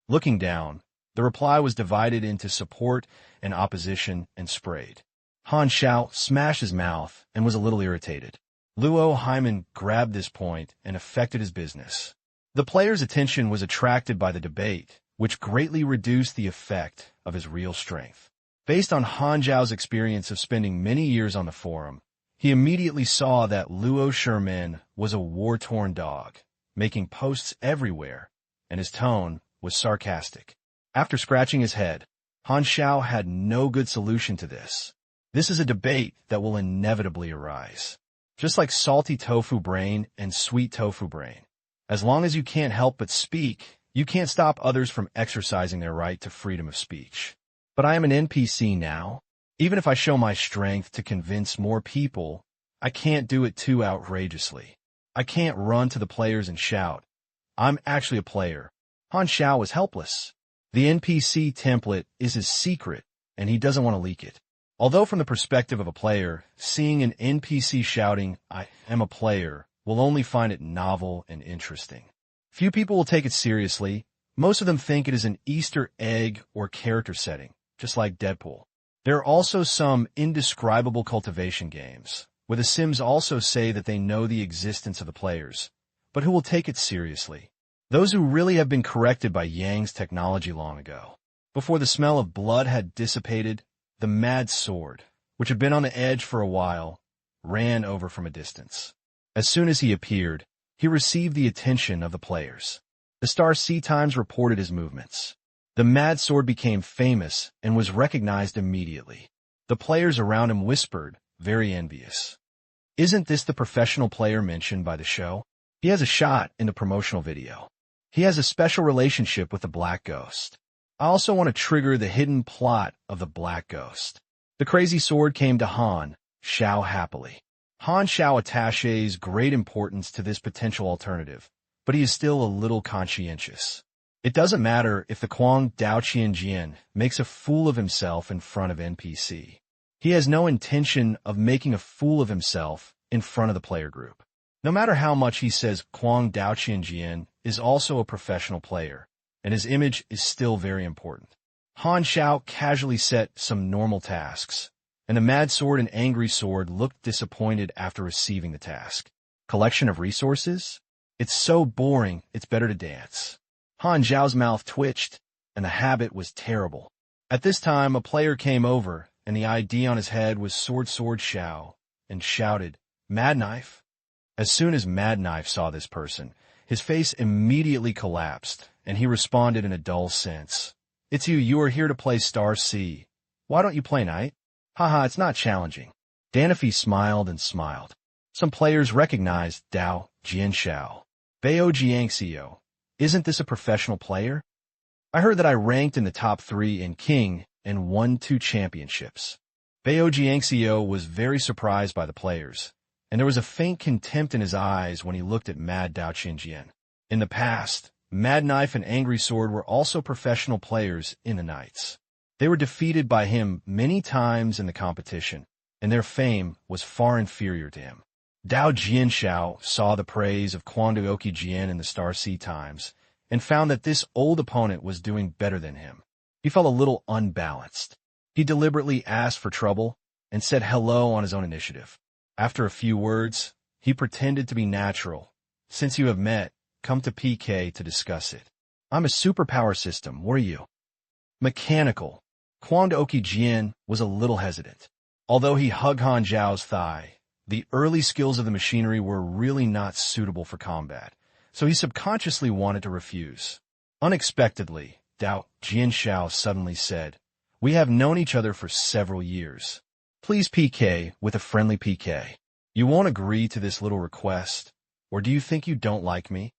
Looking down, the reply was divided into support and opposition and sprayed. Han Xiao smashed his mouth and was a little irritated. Luo Hyman grabbed this point and affected his business. The player's attention was attracted by the debate, which greatly reduced the effect of his real strength. Based on Han Xiao's experience of spending many years on the forum, he immediately saw that Luo Sherman was a war-torn dog, making posts everywhere, and his tone was sarcastic. After scratching his head, Han Xiao had no good solution to this. This is a debate that will inevitably arise. Just like salty tofu brain and sweet tofu brain. As long as you can't help but speak, you can't stop others from exercising their right to freedom of speech. But I am an NPC now. Even if I show my strength to convince more people, I can't do it too outrageously. I can't run to the players and shout, "I'm actually a player." Han Xiao was helpless. The NPC template is his secret, and he doesn't want to leak it. Although from the perspective of a player, seeing an NPC shouting, "I am a player," will only find it novel and interesting. Few people will take it seriously. Most of them think it is an Easter egg or character setting, just like Deadpool. There are also some indescribable cultivation games, where the Sims also say that they know the existence of the players, but who will take it seriously. Those who really have been corrected by Yang's technology long ago. Before the smell of blood had dissipated, the mad sword, which had been on the edge for a while, ran over from a distance. As soon as he appeared, he received the attention of the players. The Star Sea Times reported his movements. The mad sword became famous and was recognized immediately. The players around him whispered, very envious. Isn't this the professional player mentioned by the show? He has a shot in the promotional video. He has a special relationship with the Black Ghost. I also want to trigger the hidden plot of the Black Ghost. The crazy sword came to Han Xiao happily. Han Xiao attaches great importance to this potential alternative, but he is still a little conscientious. It doesn't matter if the Quang Dao Qianjian makes a fool of himself in front of NPC. He has no intention of making a fool of himself in front of the player group. No matter how much he says Quang Dao Qianjian is also a professional player, and his image is still very important. Han Xiao casually set some normal tasks, and the Mad Sword and Angry Sword looked disappointed after receiving the task. Collection of resources? It's so boring, it's better to dance. Han Xiao's mouth twitched, and the habit was terrible. At this time, a player came over, and the ID on his head was Sword Xiao, and shouted, "Mad Knife?" As soon as Mad Knife saw this person, his face immediately collapsed, and he responded in a dull sense. "It's you. You are here to play Star C. Why don't you play Knight?" "Haha, it's not challenging." Danafi smiled and smiled. Some players recognized Dao Jianxiao. Bao Jiangxiao. Isn't this a professional player? I heard that I ranked in the top 3 in King and won 2 championships. Bao Jiangxiao was very surprised by the players, and there was a faint contempt in his eyes when he looked at Mad Dao Qinjian. In the past, Mad Knife and Angry Sword were also professional players in the Knights. They were defeated by him many times in the competition, and their fame was far inferior to him. Dao Jianxiao saw the praise of Quandaoki Jian in the Star Sea Times and found that this old opponent was doing better than him. He felt a little unbalanced. He deliberately asked for trouble and said hello on his own initiative. After a few words, he pretended to be natural. "Since you have met, come to PK to discuss it." "I'm a superpower system. What are you?" "Mechanical." Quandaoki Jian was a little hesitant. Although he hugged Han Xiao's thigh, the early skills of the machinery were really not suitable for combat, so he subconsciously wanted to refuse. Unexpectedly, Dao Jianxiao suddenly said, "We have known each other for several years. Please PK with a friendly PK. You won't agree to this little request, or do you think you don't like me?"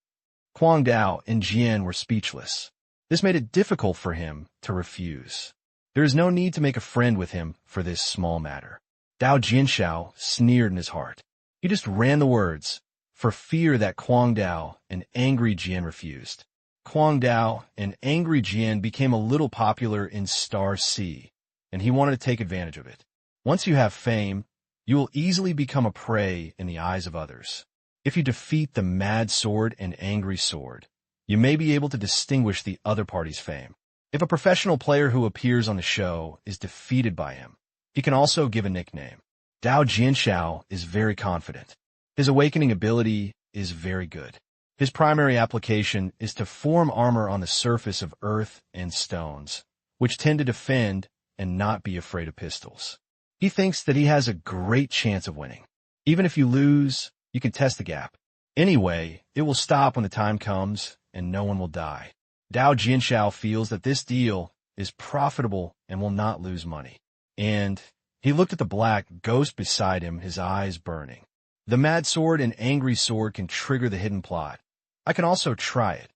Quang Dao and Jian were speechless. This made it difficult for him to refuse. There is no need to make a friend with him for this small matter. Dao Jianxiao sneered in his heart. He just ran the words, for fear that Quang Dao and Angry Jian refused. Quang Dao and Angry Jian became a little popular in Star C, and he wanted to take advantage of it. Once you have fame, you will easily become a prey in the eyes of others. If you defeat the Mad Sword and Angry Sword, you may be able to distinguish the other party's fame. If a professional player who appears on the show is defeated by him, he can also give a nickname. Dao Jianxiao is very confident. His awakening ability is very good. His primary application is to form armor on the surface of earth and stones, which tend to defend and not be afraid of pistols. He thinks that he has a great chance of winning. Even if you lose, you can test the gap. Anyway, it will stop when the time comes, and no one will die. Dao Jianxiao feels that this deal is profitable and will not lose money. And he looked at the black ghost beside him, his eyes burning. The Mad Sword and Angry Sword can trigger the hidden plot. I can also try it.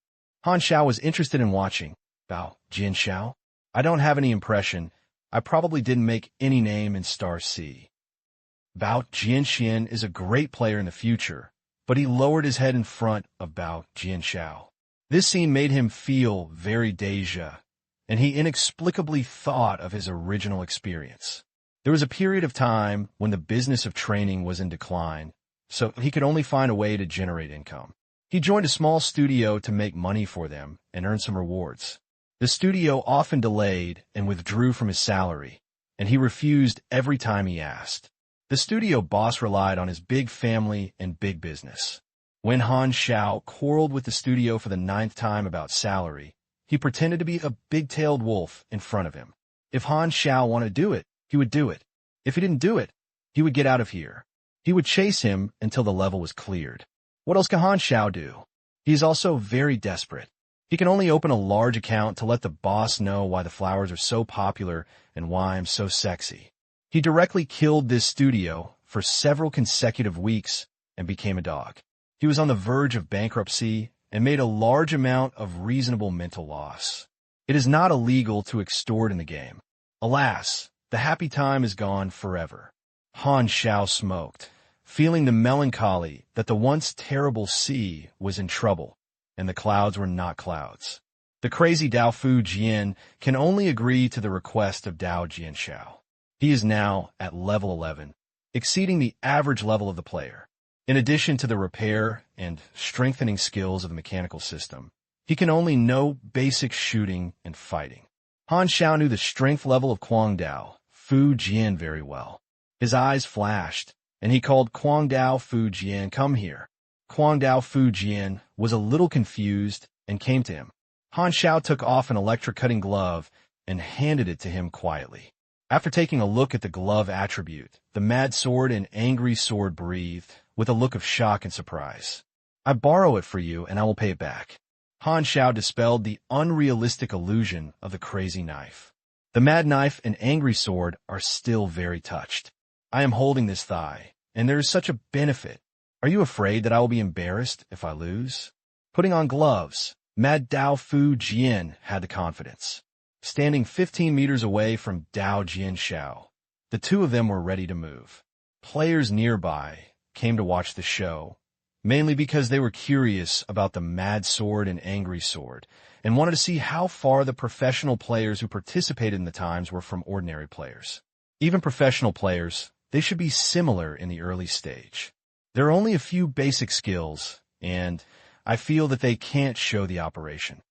Han Xiao was interested in watching. Bao Jianxiao? I don't have any impression. I probably didn't make any name in Star C. Bao Jianxian is a great player in the future, but he lowered his head in front of Bao Jianxiao. This scene made him feel very deja, and he inexplicably thought of his original experience. There was a period of time when the business of training was in decline, so he could only find a way to generate income. He joined a small studio to make money for them and earn some rewards. The studio often delayed and withdrew from his salary, and he refused every time he asked. The studio boss relied on his big family and big business. When Han Xiao quarreled with the studio for the 9th time about salary, He pretended to be a big-tailed wolf in front of him. If Han Xiao wanted to do it, he would do it. If he didn't do it, he would get out of here. He would chase him until the level was cleared. What else can Han Xiao do? He is also very desperate. He can only open a large account to let the boss know why the flowers are so popular and why I'm so sexy. He directly killed this studio for several consecutive weeks and became a dog. He was on the verge of bankruptcy and made a large amount of reasonable mental loss. It is not illegal to extort in the game. Alas, the happy time is gone forever. Han Xiao smoked, feeling the melancholy that the once terrible sea was in trouble, and the clouds were not clouds. The crazy Dao Fu Jian can only agree to the request of Dao Jianxiao. He is now at level 11, exceeding the average level of the player. In addition to the repair and strengthening skills of the mechanical system, he can only know basic shooting and fighting. Han Xiao knew the strength level of Quang Dao Fu Jian very well. His eyes flashed, and he called Quang Dao Fu Jian, "Come here." Quang Dao Fu Jian was a little confused and came to him. Han Xiao took off an electric-cutting glove and handed it to him quietly. After taking a look at the glove attribute, the mad sword and angry sword breathed with a look of shock and surprise. "I borrow it for you, and I will pay it back." Han Xiao dispelled the unrealistic illusion of the crazy knife. The mad knife and angry sword are still very touched. "I am holding this thigh, and there is such a benefit. Are you afraid that I will be embarrassed if I lose?" Putting on gloves, Mad Dao Fu Jian had the confidence. Standing 15 meters away from Dao Jianxiao, the two of them were ready to move. Players nearby came to watch the show, mainly because they were curious about the mad sword and angry sword, and wanted to see how far the professional players who participated in the times were from ordinary players. Even professional players, they should be similar in the early stage. There are only a few basic skills, and I feel that they can't show the operation.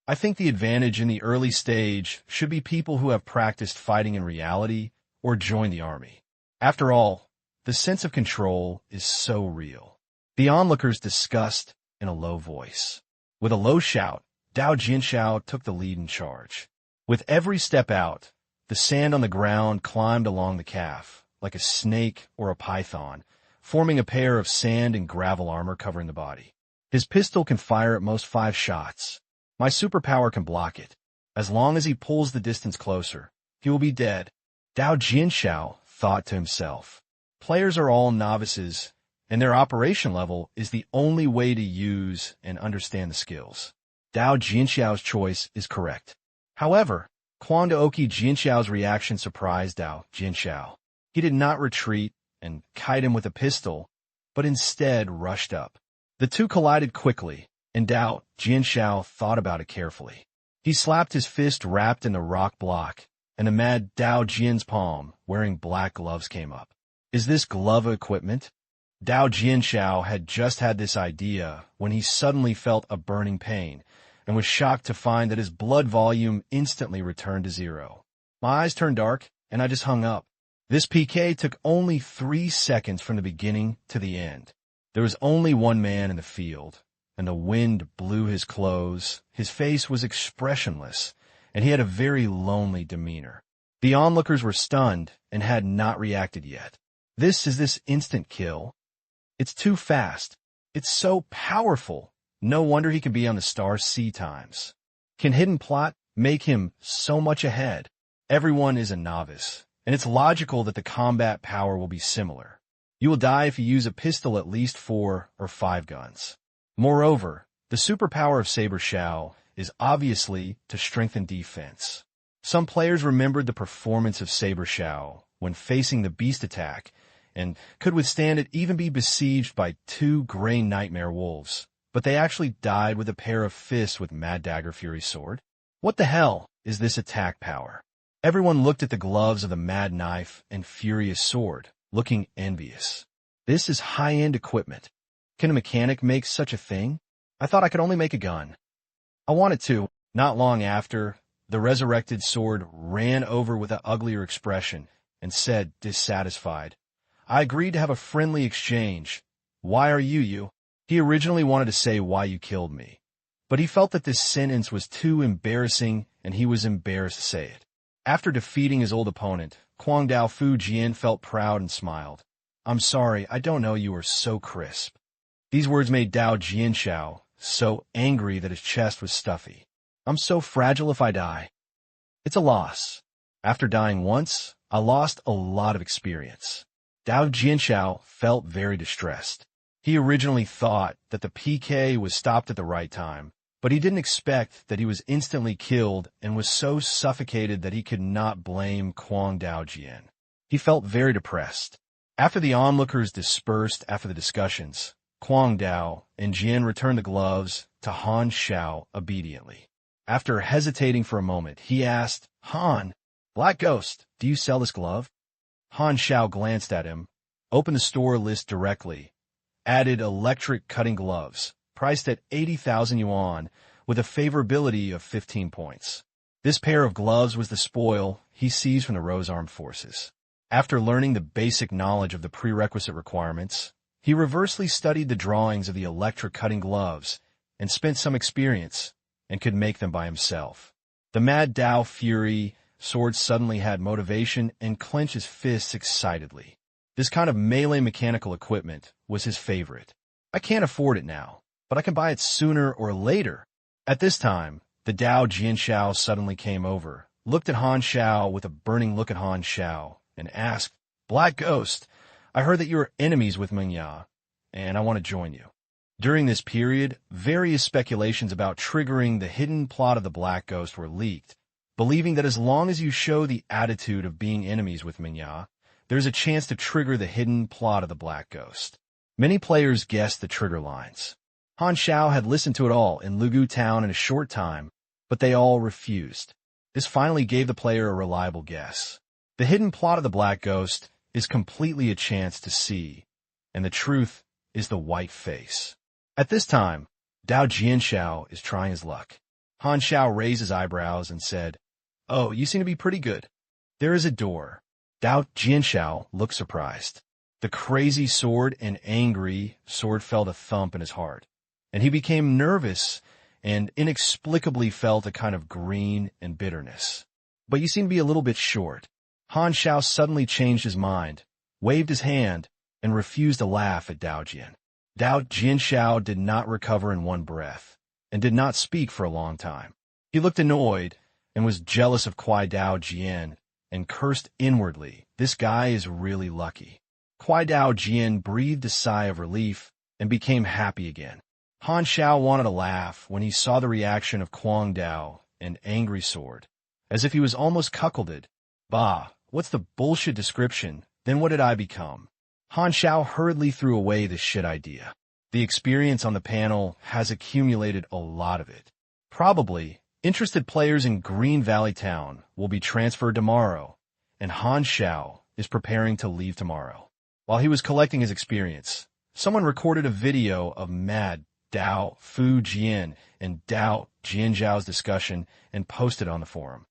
I think the advantage in the early stage should be people who have practiced fighting in reality or joined the army. After all, the sense of control is so real. The onlookers discussed in a low voice. With a low shout, Dao Jianxiao took the lead in charge. With every step out, the sand on the ground climbed along the calf, like a snake or a python, forming a pair of sand and gravel armor covering the body. His pistol can fire at most 5 shots. My superpower can block it. As long as he pulls the distance closer, he will be dead. Dao Jianxiao thought to himself. Players are all novices, and their operation level is the only way to use and understand the skills. Dao Jianxiao's choice is correct. However, Quang Daoqi Jianxiao's reaction surprised Dao Jianxiao. He did not retreat and kite him with a pistol, but instead rushed up. The two collided quickly, and Dao Jianxiao thought about it carefully. He slapped his fist wrapped in the rock block, and the mad Dao Jian's palm, wearing black gloves, came up. Is this glove equipment? Dao Jianxiao had just had this idea when he suddenly felt a burning pain and was shocked to find that his blood volume instantly returned to 0. My eyes turned dark, and I just hung up. This PK took only 3 seconds from the beginning to the end. There was only one man in the field, and the wind blew his clothes. His face was expressionless, and he had a very lonely demeanor. The onlookers were stunned and had not reacted yet. This instant kill. It's too fast. It's so powerful. No wonder he can be on the star C times. Can hidden plot make him so much ahead? Everyone is a novice, and it's logical that the combat power will be similar. You will die if you use a pistol at least 4 or 5 guns. Moreover, the superpower of Saber Xiao is obviously to strengthen defense. Some players remembered the performance of Saber Xiao when facing the beast attack and could withstand it, even be besieged by 2 gray nightmare wolves, but they actually died with a pair of fists with Mad Dagger Fury Sword. What the hell is this attack power? Everyone looked at the gloves of the Mad Knife and Furious Sword, looking envious. This is high-end equipment. Can a mechanic make such a thing? I thought I could only make a gun. I wanted to. Not long after, the resurrected sword ran over with an uglier expression and said, dissatisfied, "I agreed to have a friendly exchange. Why are you? He originally wanted to say why you killed me, But he felt that this sentence was too embarrassing, and he was embarrassed to say it. After defeating his old opponent, Guangdao Fu Jian felt proud and smiled. "I'm sorry, I don't know you were so crisp." These words made Dao Jianxiao so angry that his chest was stuffy. "I'm so fragile if I die. It's a loss. After dying once, I lost a lot of experience." Dao Jianxiao felt very distressed. He originally thought that the PK was stopped at the right time, but he didn't expect that he was instantly killed and was so suffocated that he could not blame Guangdao Jian. He felt very depressed. After the onlookers dispersed after the discussions, Guangdao and Jian returned the gloves to Han Xiao obediently. After hesitating for a moment, he asked, "Han, Black Ghost, do you sell this glove?" Han Xiao glanced at him, opened the store list directly, added electric cutting gloves, priced at 80,000 yuan, with a favorability of 15 points. This pair of gloves was the spoil he seized from the Rose Armed Forces. After learning the basic knowledge of the prerequisite requirements, he reversely studied the drawings of the electric cutting gloves and spent some experience and could make them by himself. The Mad Dao Fury sword suddenly had motivation and clenched his fists excitedly. This kind of melee mechanical equipment was his favorite. "I can't afford it now, but I can buy it sooner or later." At this time, the Dao Jianxiao suddenly came over, looked at Han Xiao with a burning look at Han Xiao, and asked, "Black Ghost, I heard that you are enemies with Meng Ya, and I want to join you." During this period, various speculations about triggering the hidden plot of the Black Ghost were leaked, believing that as long as you show the attitude of being enemies with Meng Ya, there's a chance to trigger the hidden plot of the Black Ghost. Many players guessed the trigger lines. Han Xiao had listened to it all in Lugu Town in a short time, but they all refused. This finally gave the player a reliable guess. The hidden plot of the Black Ghost is completely a chance to see, and the truth is the white face. At this time, Dao Jianxiao is trying his luck. Han Xiao raised his eyebrows and said, "Oh, you seem to be pretty good. There is a door." Dao Jianxiao looked surprised. The crazy sword and angry sword felt a thump in his heart, and he became nervous and inexplicably felt a kind of green and bitterness. "But you seem to be a little bit short." Han Xiao suddenly changed his mind, waved his hand, and refused to laugh at Dao Jian. Dao Jianxiao did not recover in one breath, and did not speak for a long time. He looked annoyed and was jealous of Kuai Dao Jian, and cursed inwardly, "This guy is really lucky." Kuai Dao Jian breathed a sigh of relief and became happy again. Han Xiao wanted to laugh when he saw the reaction of Guangdao and Angry Sword, as if he was almost cuckolded. "Bah, what's the bullshit description? Then what did I become?" Han Xiao hurriedly threw away this shit idea. The experience on the panel has accumulated a lot of it. Probably, interested players in Green Valley Town will be transferred tomorrow, and Han Xiao is preparing to leave tomorrow. While he was collecting his experience, someone recorded a video of Mad Dao Fu Jian and Dao Jianzhao's discussion and posted on the forum.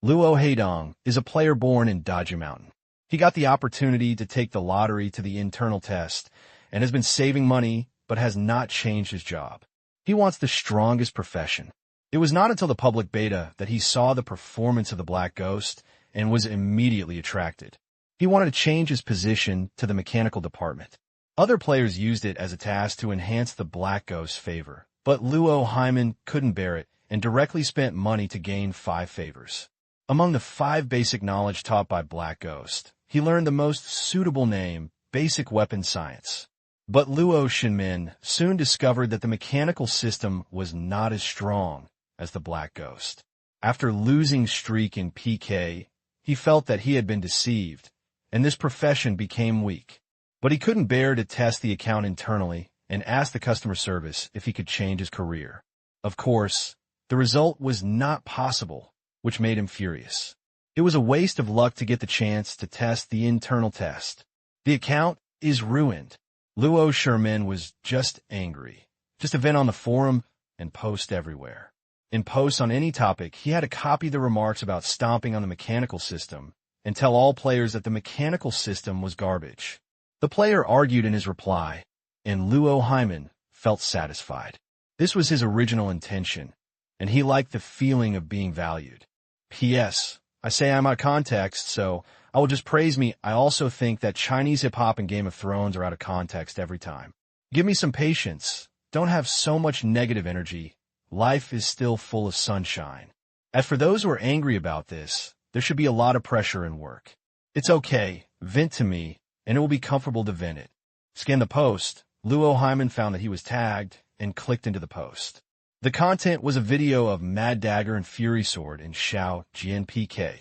Luo Heidong is a player born in Dajia Mountain. He got the opportunity to take the lottery to the internal test and has been saving money but has not changed his job. He wants the strongest profession. It was not until the public beta that he saw the performance of the Black Ghost and was immediately attracted. He wanted to change his position to the mechanical department. Other players used it as a task to enhance the Black Ghost's favor, but Luo Hyman couldn't bear it and directly spent money to gain 5 favors. Among the 5 basic knowledge taught by Black Ghost, he learned the most suitable name, Basic Weapon Science. But Luo Shinmin soon discovered that the mechanical system was not as strong as the Black Ghost. After losing streak in PK, he felt that he had been deceived, and this profession became weak. But he couldn't bear to test the account internally and asked the customer service if he could change his career. Of course, the result was not possible, which made him furious. It was a waste of luck to get the chance to test the internal test. The account is ruined. Luo Sherman was just angry. Just a vent on the forum and post everywhere. In posts on any topic, he had to copy the remarks about stomping on the mechanical system and tell all players that the mechanical system was garbage. The player argued in his reply, and Luo Hyman felt satisfied. This was his original intention, and he liked the feeling of being valued. P.S. I say I'm out of context, so I will just praise me. I also think that Chinese hip-hop and Game of Thrones are out of context every time. Give me some patience. Don't have so much negative energy. Life is still full of sunshine. As for those who are angry about this, there should be a lot of pressure in work. It's okay. Vent to me, and it will be comfortable to vent it. Scan the post. Luo Hyman found that he was tagged and clicked into the post. The content was a video of Mad Dagger and Fury Sword in Xiao GNPK.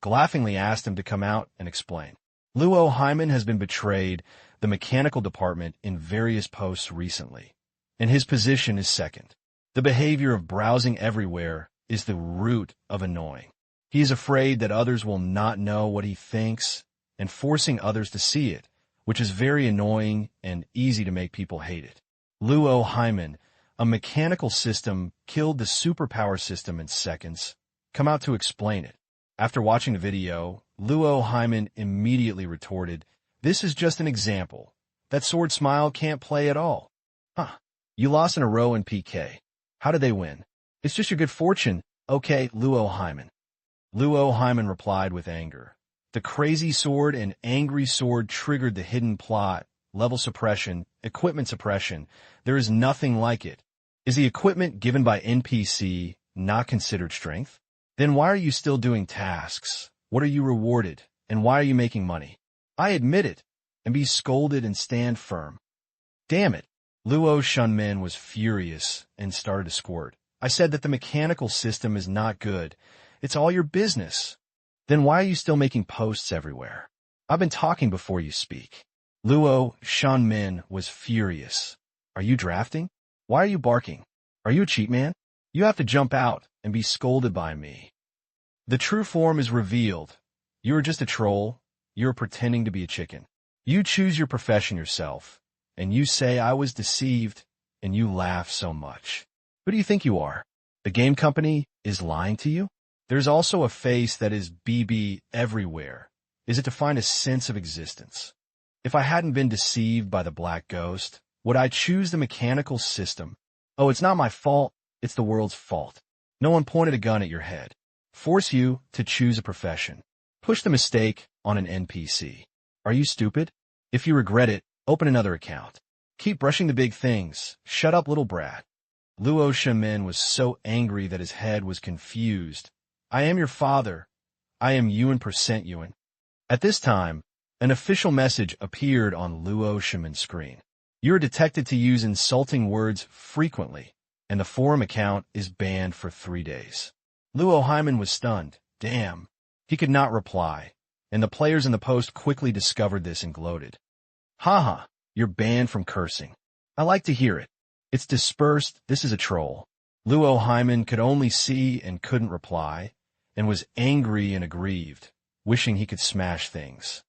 Laughingly asked him to come out and explain. Luo Hyman has been betrayed the mechanical department in various posts recently, and his position is second. The behavior of browsing everywhere is the root of annoying. He is afraid that others will not know what he thinks and forcing others to see it, which is very annoying and easy to make people hate it. Luo Hyman, a mechanical system, killed the superpower system in seconds. Come out to explain it. After watching the video, Luo Hyman immediately retorted, "This is just an example. That sword smile can't play at all." Huh. You lost in a row in PK. How did they win? It's just your good fortune. Okay, Luo Hyman. Luo Hyman replied with anger. The crazy sword and angry sword triggered the hidden plot, level suppression, equipment suppression. There is nothing like it. Is the equipment given by NPC not considered strength? Then why are you still doing tasks? What are you rewarded? And why are you making money? I admit it, and be scolded and stand firm. Damn it. Luo Shunmin was furious and started to squirt. I said that the mechanical system is not good. It's all your business. Then why are you still making posts everywhere? I've been talking before you speak. Luo Shunmin was furious. Are you drafting? Why are you barking? Are you a cheat man? You have to jump out and be scolded by me. The true form is revealed. You are just a troll. You are pretending to be a chicken. You choose your profession yourself, and you say I was deceived, and you laugh so much. Who do you think you are? The game company is lying to you? There's also a face that is BB everywhere. Is it to find a sense of existence? If I hadn't been deceived by the black ghost, would I choose the mechanical system? Oh, it's not my fault. It's the world's fault. No one pointed a gun at your head. Force you to choose a profession. Push the mistake on an NPC. Are you stupid? If you regret it, open another account. Keep brushing the big things. Shut up, little brat. Luo Shunmin was so angry that his head was confused. I am your father. I am Yuan % Yuan. At this time, an official message appeared on Luo Shunmin's screen. You are detected to use insulting words frequently, and the forum account is banned for 3 days. Luo Hyman was stunned. Damn. He could not reply, and the players in the post quickly discovered this and gloated. Haha, you're banned from cursing. I like to hear it. It's dispersed. This is a troll. Luo Hyman could only see and couldn't reply, and was angry and aggrieved, wishing he could smash things.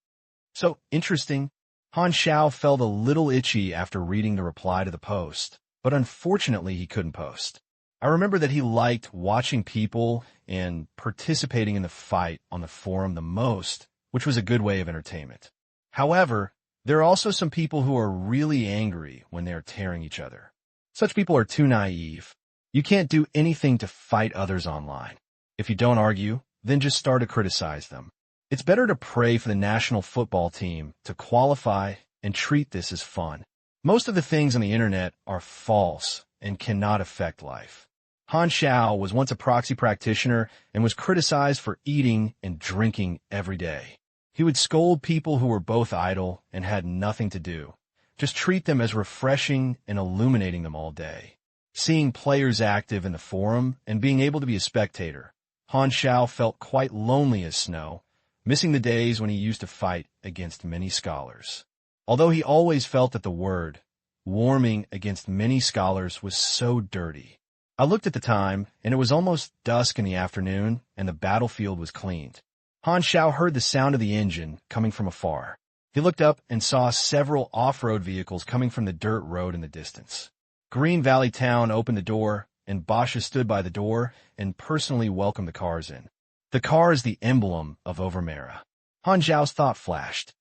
So, interesting. Han Xiao felt a little itchy after reading the reply to the post, but unfortunately he couldn't post. I remember that he liked watching people and participating in the fight on the forum the most, which was a good way of entertainment. However, there are also some people who are really angry when they are tearing each other. Such people are too naive. You can't do anything to fight others online. If you don't argue, then just start to criticize them. It's better to pray for the national football team to qualify and treat this as fun. Most of the things on the internet are false and cannot affect life. Han Xiao was once a proxy practitioner and was criticized for eating and drinking every day. He would scold people who were both idle and had nothing to do. Just treat them as refreshing and illuminating them all day. Seeing players active in the forum and being able to be a spectator, Han Xiao felt quite lonely as Snow, missing the days when he used to fight against many scholars. Although he always felt that the word, warming against many scholars, was so dirty. I looked at the time, and it was almost dusk in the afternoon, and the battlefield was cleaned. Han Xiao heard the sound of the engine coming from afar. He looked up and saw several off-road vehicles coming from the dirt road in the distance. Green Valley Town opened the door, and Basha stood by the door and personally welcomed the cars in. The car is the emblem of Overmera. Han Xiao's thought flashed.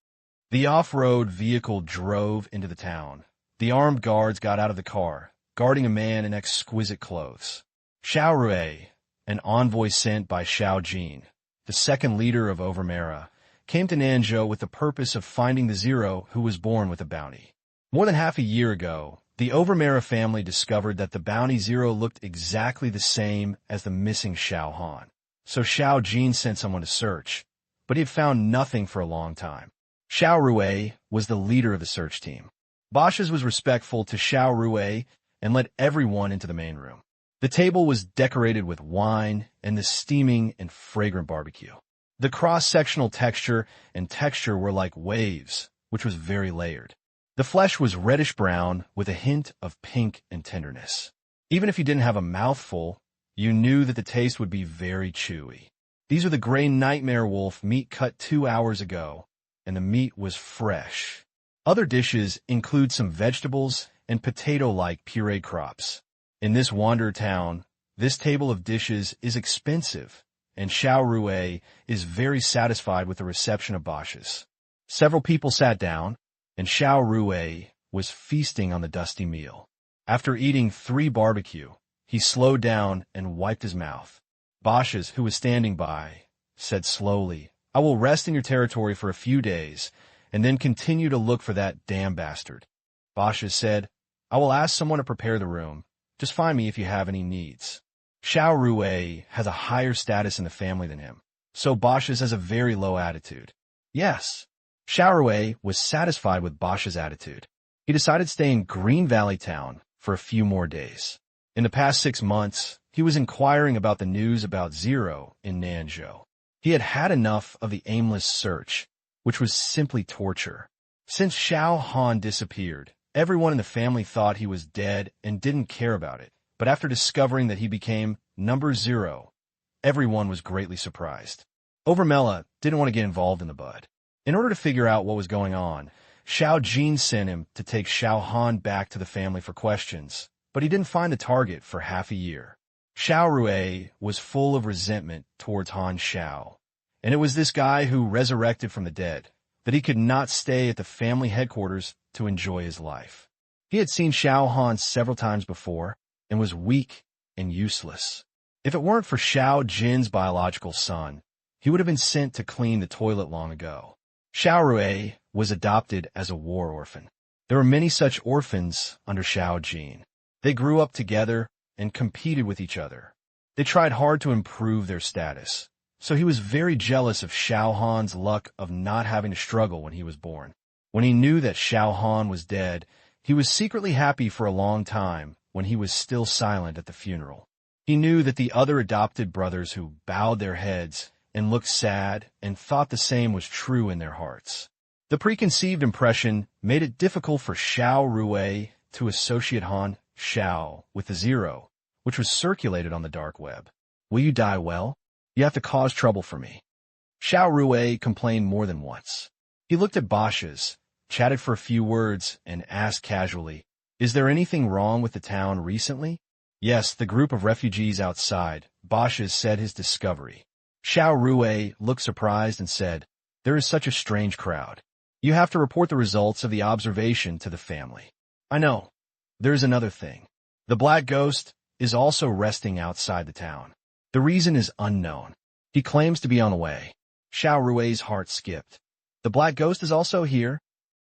The off-road vehicle drove into the town. The armed guards got out of the car. guarding a man in exquisite clothes. Xiao Rui, an envoy sent by Xiao Jin, the second leader of Overmera, came to Nanzhou with the purpose of finding the Zero who was born with a bounty. More than half a year ago, the Overmera family discovered that the bounty Zero looked exactly the same as the missing Xiao Han. So Xiao Jin sent someone to search, but he had found nothing for a long time. Xiao Rui was the leader of the search team. Bosch's was respectful to Xiao Rui and let everyone into the main room. The table was decorated with wine and the steaming and fragrant barbecue. The cross-sectional texture and texture were like waves, which was very layered. The flesh was reddish-brown with a hint of pink and tenderness. Even if you didn't have a mouthful, you knew that the taste would be very chewy. These are the gray nightmare wolf meat cut 2 hours ago, and the meat was fresh. Other dishes include some vegetables and potato-like pureed crops. In this wander town, this table of dishes is expensive, and Xiao Rui is very satisfied with the reception of Bosch's. Several people sat down, and Xiao Rui was feasting on the dusty meal. After eating 3 barbecue, he slowed down and wiped his mouth. Bosch's, who was standing by, said slowly, "I will rest in your territory for a few days, and then continue to look for that damn bastard." Bosch's said, "I will ask someone to prepare the room. Just find me if you have any needs." Xiao Rui has a higher status in the family than him, so Bosch's has a very low attitude. Yes, Xiao Rui was satisfied with Bosch's attitude. He decided to stay in Green Valley Town for a few more days. In the past 6 months, he was inquiring about the news about Zero in Nanzhou. He had had enough of the aimless search, which was simply torture. Since Xiao Han disappeared, everyone in the family thought he was dead and didn't care about it. But after discovering that he became number 0, everyone was greatly surprised. Overmera didn't want to get involved in the bud. In order to figure out what was going on, Xiao Jin sent him to take Xiao Han back to the family for questions, but he didn't find the target for half a year. Xiao Rui was full of resentment towards Han Xiao, and it was this guy who resurrected from the dead that he could not stay at the family headquarters to enjoy his life. He had seen Xiao Han several times before and was weak and useless. If it weren't for Xiao Jin's biological son, he would have been sent to clean the toilet long ago. Xiao Rui was adopted as a war orphan. There were many such orphans under Xiao Jin. They grew up together and competed with each other. They tried hard to improve their status, so he was very jealous of Xiao Han's luck of not having to struggle when he was born. When he knew that Xiao Han was dead, he was secretly happy for a long time when he was still silent at the funeral. He knew that the other adopted brothers who bowed their heads and looked sad and thought the same was true in their hearts. The preconceived impression made it difficult for Xiao Rui to associate Han Xiao with the Zero, which was circulated on the dark web. "Will you die well? You have to cause trouble for me." Xiao Rui complained more than once. He looked at Bosch's, chatted for a few words, and asked casually, "Is there anything wrong with the town recently?" "Yes, the group of refugees outside," Bosch's said his discovery. Xiao Rui looked surprised and said, "There is such a strange crowd. You have to report the results of the observation to the family." "I know. There is another thing. The Black Ghost is also resting outside the town. The reason is unknown. He claims to be on the way." Xiao Rui's heart skipped. "The Black Ghost is also here?"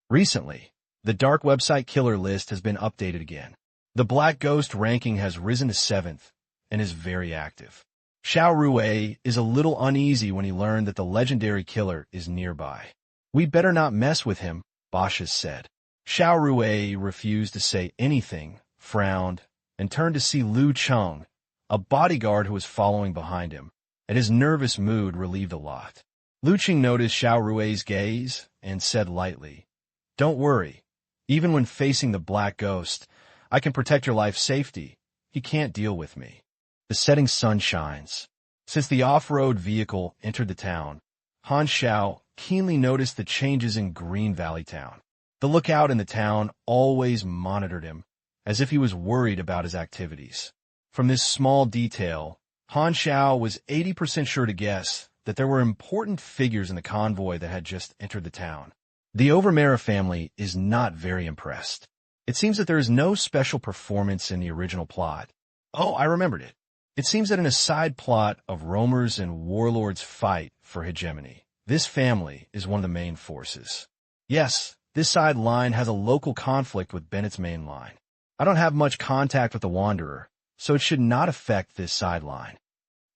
Recently, the dark website killer list has been updated again. The Black Ghost ranking has risen to 7th and is very active. Xiao Rui is a little uneasy when he learned that the legendary killer is nearby. "We'd better not mess with him," Bosch's said. Xiao Rui refused to say anything, frowned, and turned to see Lu Cheng, a bodyguard who was following behind him, and his nervous mood relieved a lot. Lu Cheng noticed Xiao Rui's gaze and said lightly, "Don't worry. Even when facing the Black Ghost, I can protect your life's safety. He can't deal with me." The setting sun shines. Since the off-road vehicle entered the town, Han Xiao keenly noticed the changes in Green Valley Town. The lookout in the town always monitored him, as if he was worried about his activities. From this small detail, Han Xiao was 80% sure to guess that there were important figures in the convoy that had just entered the town. The Overmera family is not very impressed. It seems that there is no special performance in the original plot. Oh, I remembered it. It seems that in a side plot of roamers and warlords fight for hegemony, this family is one of the main forces. Yes, this side line has a local conflict with Bennett's main line. I don't have much contact with the Wanderer, so it should not affect this sideline.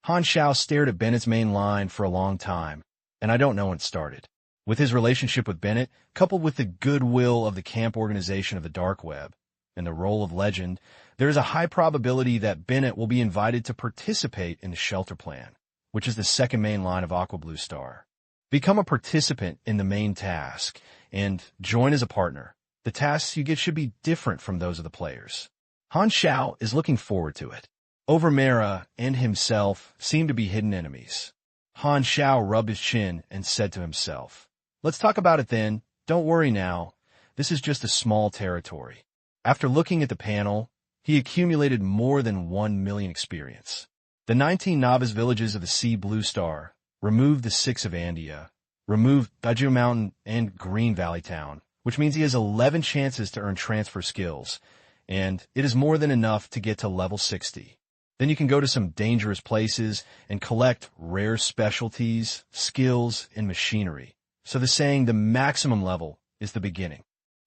Han Xiao stared at Bennett's main line for a long time, and I don't know when it started. With his relationship with Bennett, coupled with the goodwill of the camp organization of the Dark Web, and the role of legend, there is a high probability that Bennett will be invited to participate in the Shelter Plan, which is the second main line of Aqua Blue Star. Become a participant in the main task, and join as a partner. The tasks you get should be different from those of the players. Han Xiao is looking forward to it. Overmera and himself seem to be hidden enemies. Han Xiao rubbed his chin and said to himself, "Let's talk about it then. Don't worry now. This is just a small territory." After looking at the panel, he accumulated more than 1 million experience. The 19 novice villages of the Sea Blue Star, removed the 6 of Andia, removed Dajio Mountain and Green Valley Town, which means he has 11 chances to earn transfer skills, and it is more than enough to get to level 60. Then you can go to some dangerous places and collect rare specialties, skills, and machinery. So the saying, the maximum level is the beginning.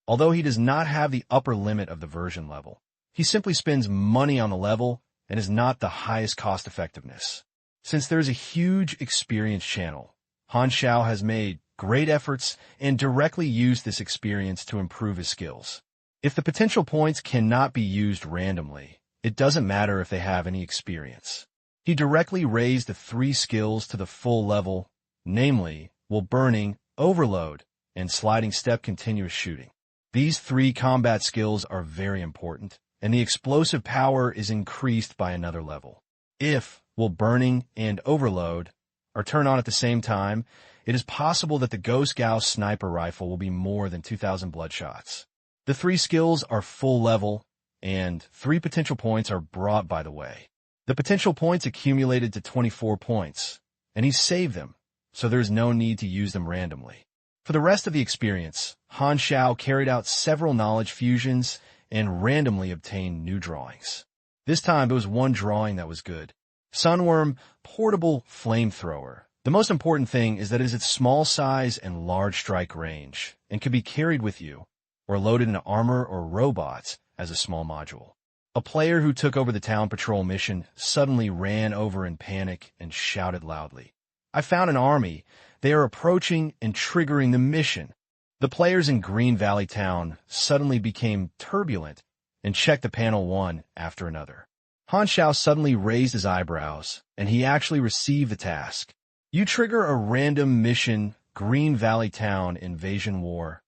Although he does not have the upper limit of the version level, he simply spends money on the level and is not the highest cost effectiveness. Since there is a huge experience channel, Han Xiao has made great efforts and directly used this experience to improve his skills. If the potential points cannot be used randomly, it doesn't matter if they have any experience. He directly raised the 3 skills to the full level, namely, Will Burning, Overload, and Sliding Step Continuous Shooting. These 3 combat skills are very important, and the explosive power is increased by another level. If Will Burning and Overload are turned on at the same time, it is possible that the Ghost Gauss sniper rifle will be more than 2,000 bloodshots. The 3 skills are full level, and 3 potential points are brought by the way. The potential points accumulated to 24 points, and he saved them, so there is no need to use them randomly. For the rest of the experience, Han Xiao carried out several knowledge fusions and randomly obtained new drawings. This time it was one drawing that was good. Sunworm Portable Flamethrower. The most important thing is that it is its small size and large strike range, and can be carried with you, or loaded into armor or robots as a small module. A player who took over the town patrol mission suddenly ran over in panic and shouted loudly, "I found an army. They are approaching and triggering the mission." The players in Green Valley Town suddenly became turbulent and checked the panel one after another. Han Xiao suddenly raised his eyebrows, and he actually received the task. You trigger a random mission, Green Valley Town Invasion War.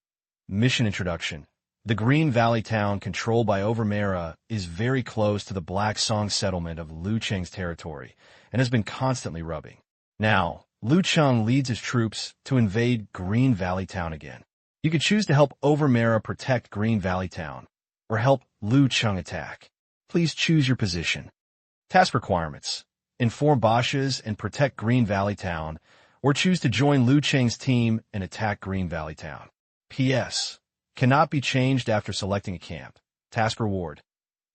Mission Introduction. The Green Valley Town, controlled by Overmera, is very close to the Black Song settlement of Lu Cheng's territory, and has been constantly rubbing. Now, Lu Cheng leads his troops to invade Green Valley Town again. You can choose to help Overmera protect Green Valley Town, or help Lu Cheng attack. Please choose your position. Task requirements. Inform Bosch's and protect Green Valley Town, or choose to join Lu Cheng's team and attack Green Valley Town. P.S. Cannot be changed after selecting a camp. Task reward.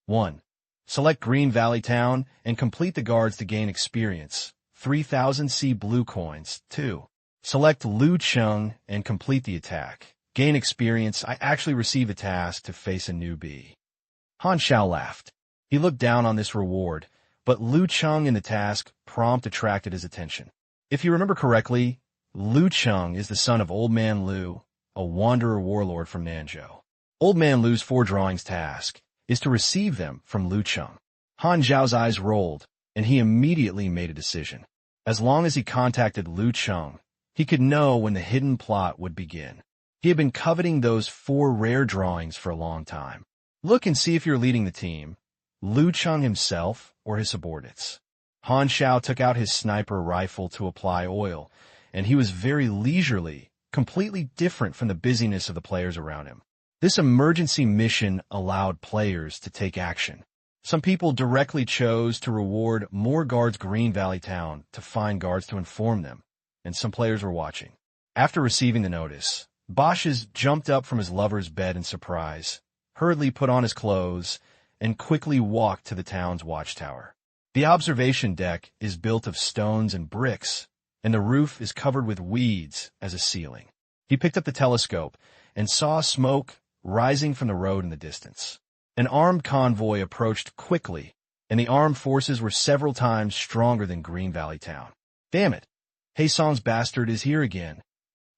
1. Select Green Valley Town and complete the guards to gain experience. 3,000 C blue coins. 2. Select Lu Cheng and complete the attack. Gain experience. I actually received a task to face a newbie. Han Xiao laughed. He looked down on this reward, but Lu Cheng in the task prompt attracted his attention. If you remember correctly, Lu Cheng is the son of Old Man Lu, a wanderer warlord from Nanzhou. Old Man Lu's 4 drawings task is to receive them from Lu Cheng. Han Xiao's eyes rolled, and he immediately made a decision. As long as he contacted Lu Cheng, he could know when the hidden plot would begin. He had been coveting those 4 rare drawings for a long time. Look and see if you're leading the team, Lu Cheng himself or his subordinates. Han Xiao took out his sniper rifle to apply oil, and he was very leisurely, completely different from the busyness of the players around him. This emergency mission allowed players to take action. Some people directly chose to reward more guards Green Valley Town to find guards to inform them, and some players were watching. After receiving the notice, Bosch's jumped up from his lover's bed in surprise. hurriedly put on his clothes, and quickly walked to the town's watchtower. The observation deck is built of stones and bricks, and the roof is covered with weeds as a ceiling. He picked up the telescope and saw smoke rising from the road in the distance. An armed convoy approached quickly, and the armed forces were several times stronger than Green Valley Town. Damn it! Haesong's bastard is here again.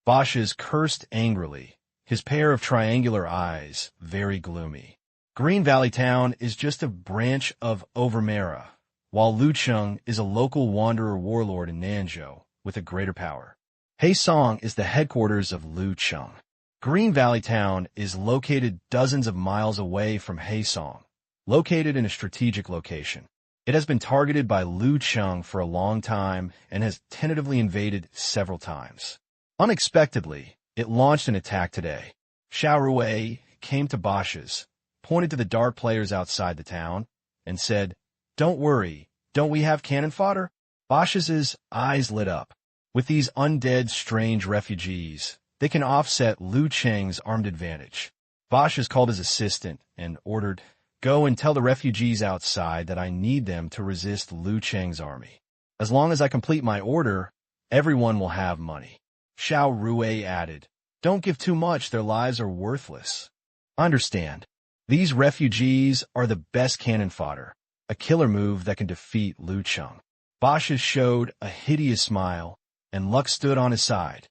Bashes cursed angrily, his pair of triangular eyes very gloomy. Green Valley Town is just a branch of Overmera, while Lucheng is a local wanderer warlord in Nanzhou with a greater power. Haesong is the headquarters of Lucheng. Green Valley Town is located dozens of miles away from Haesong, located in a strategic location. It has been targeted by Lucheng for a long time and has tentatively invaded several times. Unexpectedly, it launched an attack today. Xiao Rui came to Bashes, pointed to the dart players outside the town, and said, "Don't worry, don't we have cannon fodder?" Bashes' eyes lit up. With these undead strange refugees, they can offset Lucheng's armed advantage. Bashes called his assistant and ordered, "Go and tell the refugees outside that I need them to resist Lucheng's army. As long as I complete my order, everyone will have money." Xiao Rui added, "Don't give too much, their lives are worthless." Understand, these refugees are the best cannon fodder, a killer move that can defeat Lucheng. Bashes showed a hideous smile, and luck stood on his side.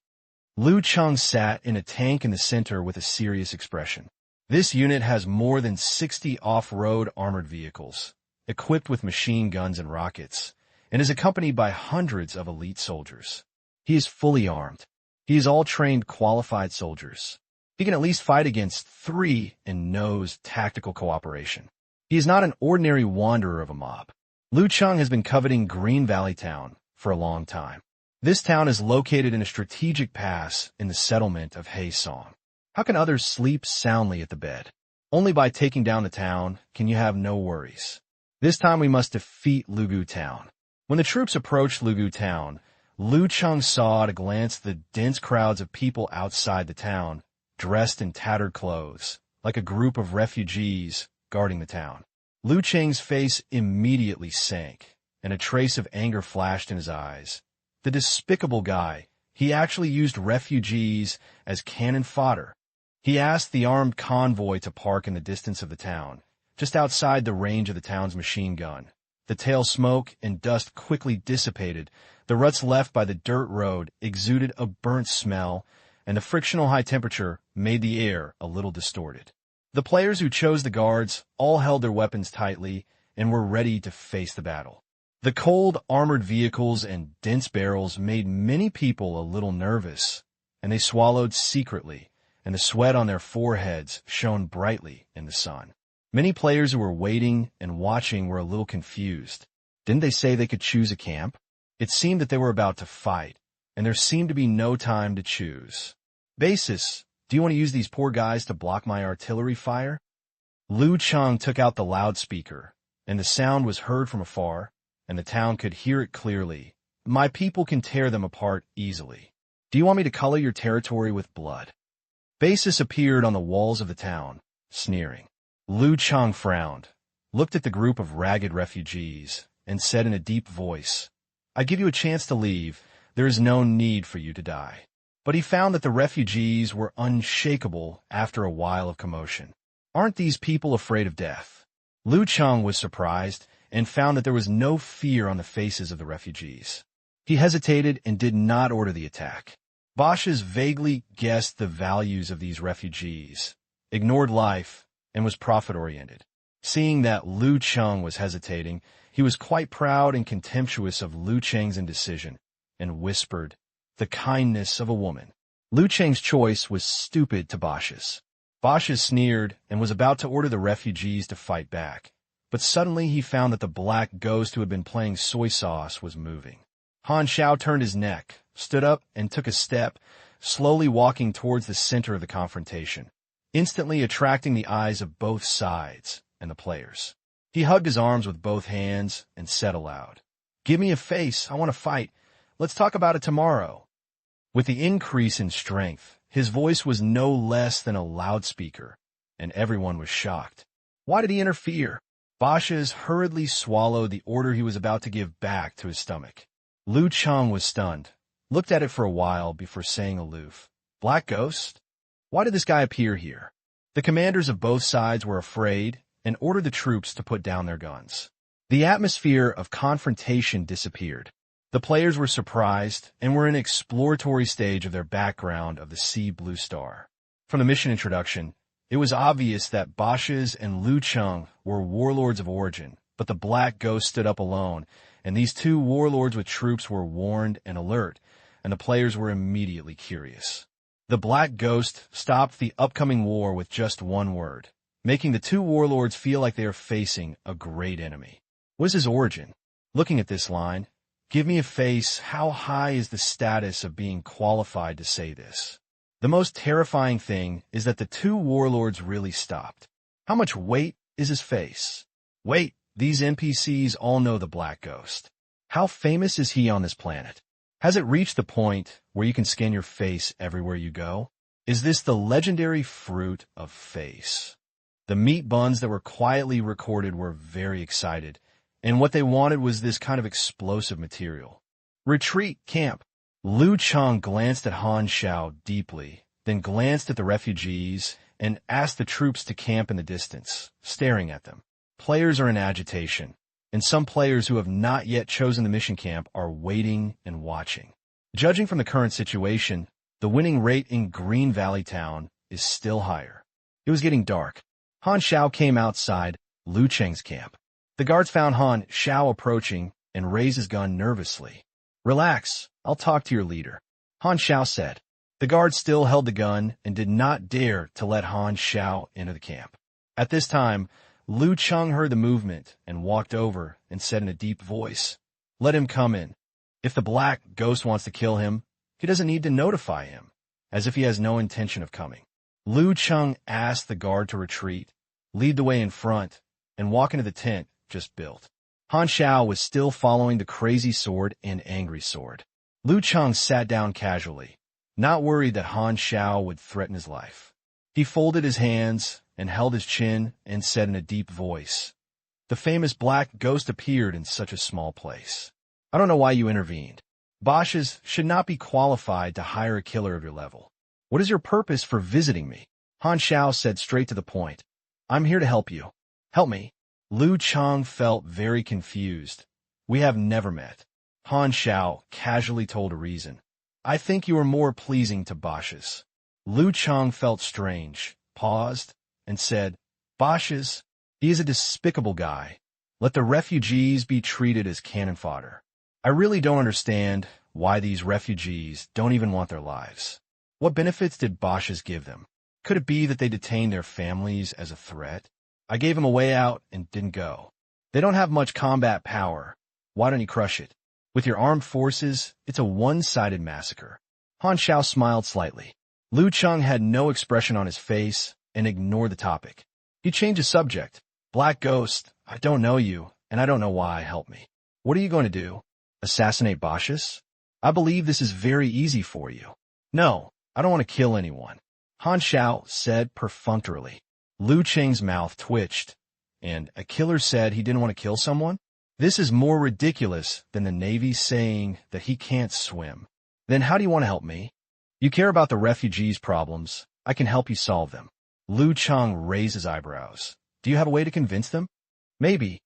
Lucheng sat in a tank in the center with a serious expression. This unit has more than 60 off-road armored vehicles, equipped with machine guns and rockets, and is accompanied by hundreds of elite soldiers. He is fully armed. He is all trained, qualified soldiers. He can at least fight against 3 and knows tactical cooperation. He is not an ordinary wanderer of a mob. Lucheng has been coveting Green Valley Town for a long time. This town is located in a strategic pass in the settlement of Haesong. How can others sleep soundly at the bed? Only by taking down the town can you have no worries. This time we must defeat Lugu Town. When the troops approached Lugu Town, Lucheng saw at a glance the dense crowds of people outside the town, dressed in tattered clothes, like a group of refugees guarding the town. Lucheng's face immediately sank, and a trace of anger flashed in his eyes. The despicable guy, he actually used refugees as cannon fodder. He asked the armed convoy to park in the distance of the town, just outside the range of the town's machine gun. The tail smoke and dust quickly dissipated. The ruts left by the dirt road exuded a burnt smell, and the frictional high temperature made the air a little distorted. The players who chose the guards all held their weapons tightly and were ready to face the battle. The cold, armored vehicles and dense barrels made many people a little nervous, and they swallowed secretly, and the sweat on their foreheads shone brightly in the sun. Many players who were waiting and watching were a little confused. Didn't they say they could choose a camp? It seemed that they were about to fight, and there seemed to be no time to choose. "Basis, do you want to use these poor guys to block my artillery fire?" Lucheng took out the loudspeaker, and the sound was heard from afar, and the town could hear it clearly. "My people can tear them apart easily. Do you want me to color your territory with blood?" Basis appeared on the walls of the town, sneering. Lucheng frowned, looked at the group of ragged refugees, and said in a deep voice, "I give you a chance to leave. There is no need for you to die." But he found that the refugees were unshakable after a while of commotion. Aren't these people afraid of death? Lucheng was surprised and found that there was no fear on the faces of the refugees. He hesitated and did not order the attack. Bashes vaguely guessed the values of these refugees, ignored life, and was profit-oriented. Seeing that Lucheng was hesitating, he was quite proud and contemptuous of Lucheng's indecision, and whispered, "The kindness of a woman." Lucheng's choice was stupid to Bashes. Bashes sneered and was about to order the refugees to fight back, but suddenly he found that the black ghost who had been playing soy sauce was moving. Han Xiao turned his neck, stood up, and took a step, slowly walking towards the center of the confrontation, instantly attracting the eyes of both sides and the players. He hugged his arms with both hands and said aloud, "Give me a face, I want to fight. Let's talk about it tomorrow." With the increase in strength, his voice was no less than a loudspeaker, and everyone was shocked. Why did he interfere? Bashes hurriedly swallowed the order he was about to give back to his stomach. Lu Cheng was stunned, looked at it for a while before saying aloof, "Black Ghost? Why did this guy appear here?" The commanders of both sides were afraid and ordered the troops to put down their guns. The atmosphere of confrontation disappeared. The players were surprised and were in an exploratory stage of their background of the Sea Blue Star. From the mission introduction, it was obvious that Bashes and Lu Cheng were warlords of origin, but the Black Ghost stood up alone, and these two warlords with troops were warned and alert, and the players were immediately curious. The Black Ghost stopped the upcoming war with just one word, making the two warlords feel like they are facing a great enemy. What is his origin? Looking at this line, give me a face, how high is the status of being qualified to say this? The most terrifying thing is that the two warlords really stopped. How much weight is his face? Wait, these NPCs all know the Black Ghost. How famous is he on this planet? Has it reached the point where you can scan your face everywhere you go? Is this the legendary fruit of face? The meat buns that were quietly recorded were very excited, and what they wanted was this kind of explosive material. Retreat, camp. Lu Cheng glanced at Han Xiao deeply, then glanced at the refugees and asked the troops to camp in the distance, staring at them. Players are in agitation, and some players who have not yet chosen the mission camp are waiting and watching. Judging from the current situation, the winning rate in Green Valley Town is still higher. It was getting dark. Han Xiao came outside Lu Cheng's camp. The guards found Han Xiao approaching and raised his gun nervously. "Relax, I'll talk to your leader," Han Xiao said. The guards still held the gun and did not dare to let Han Xiao into the camp. At this time, Lu Cheng heard the movement and walked over and said in a deep voice, "Let him come in. If the Black Ghost wants to kill him, he doesn't need to notify him, as if he has no intention of coming." Lu Cheng asked the guard to retreat, lead the way in front, and walk into the tent just built. Han Xiao was still following the crazy sword and angry sword. Lu Cheng sat down casually, not worried that Han Xiao would threaten his life. He folded his hands and held his chin and said in a deep voice, "The famous Black Ghost appeared in such a small place. I don't know why you intervened. Bashes should not be qualified to hire a killer of your level. What is your purpose for visiting me?" Han Xiao said straight to the point, "I'm here to help you. Help me." Lu Cheng felt very confused. "We have never met." Han Xiao casually told a reason. "I think you are more pleasing to Bashes." Lu Cheng felt strange, paused, and said, "Bashes, he is a despicable guy. Let the refugees be treated as cannon fodder. I really don't understand why these refugees don't even want their lives. What benefits did Bashes give them? Could it be that they detained their families as a threat? I gave him a way out and didn't go. They don't have much combat power. Why don't you crush it? With your armed forces, it's a one-sided massacre." Han Xiao smiled slightly. Lu Cheng had no expression on his face and ignored the topic. He changed his subject. "Black Ghost, I don't know you, and I don't know why. Help me. What are you going to do? Assassinate Bashes? I believe this is very easy for you." "No, I don't want to kill anyone," Han Xiao said perfunctorily. Lu Cheng's mouth twitched, and a killer said he didn't want to kill someone? This is more ridiculous than the Navy saying that he can't swim. Then how do you want to help me? You care about the refugees' problems. I can help you solve them. Lu Cheng raised his eyebrows. "Do you have a way to convince them?" "Maybe."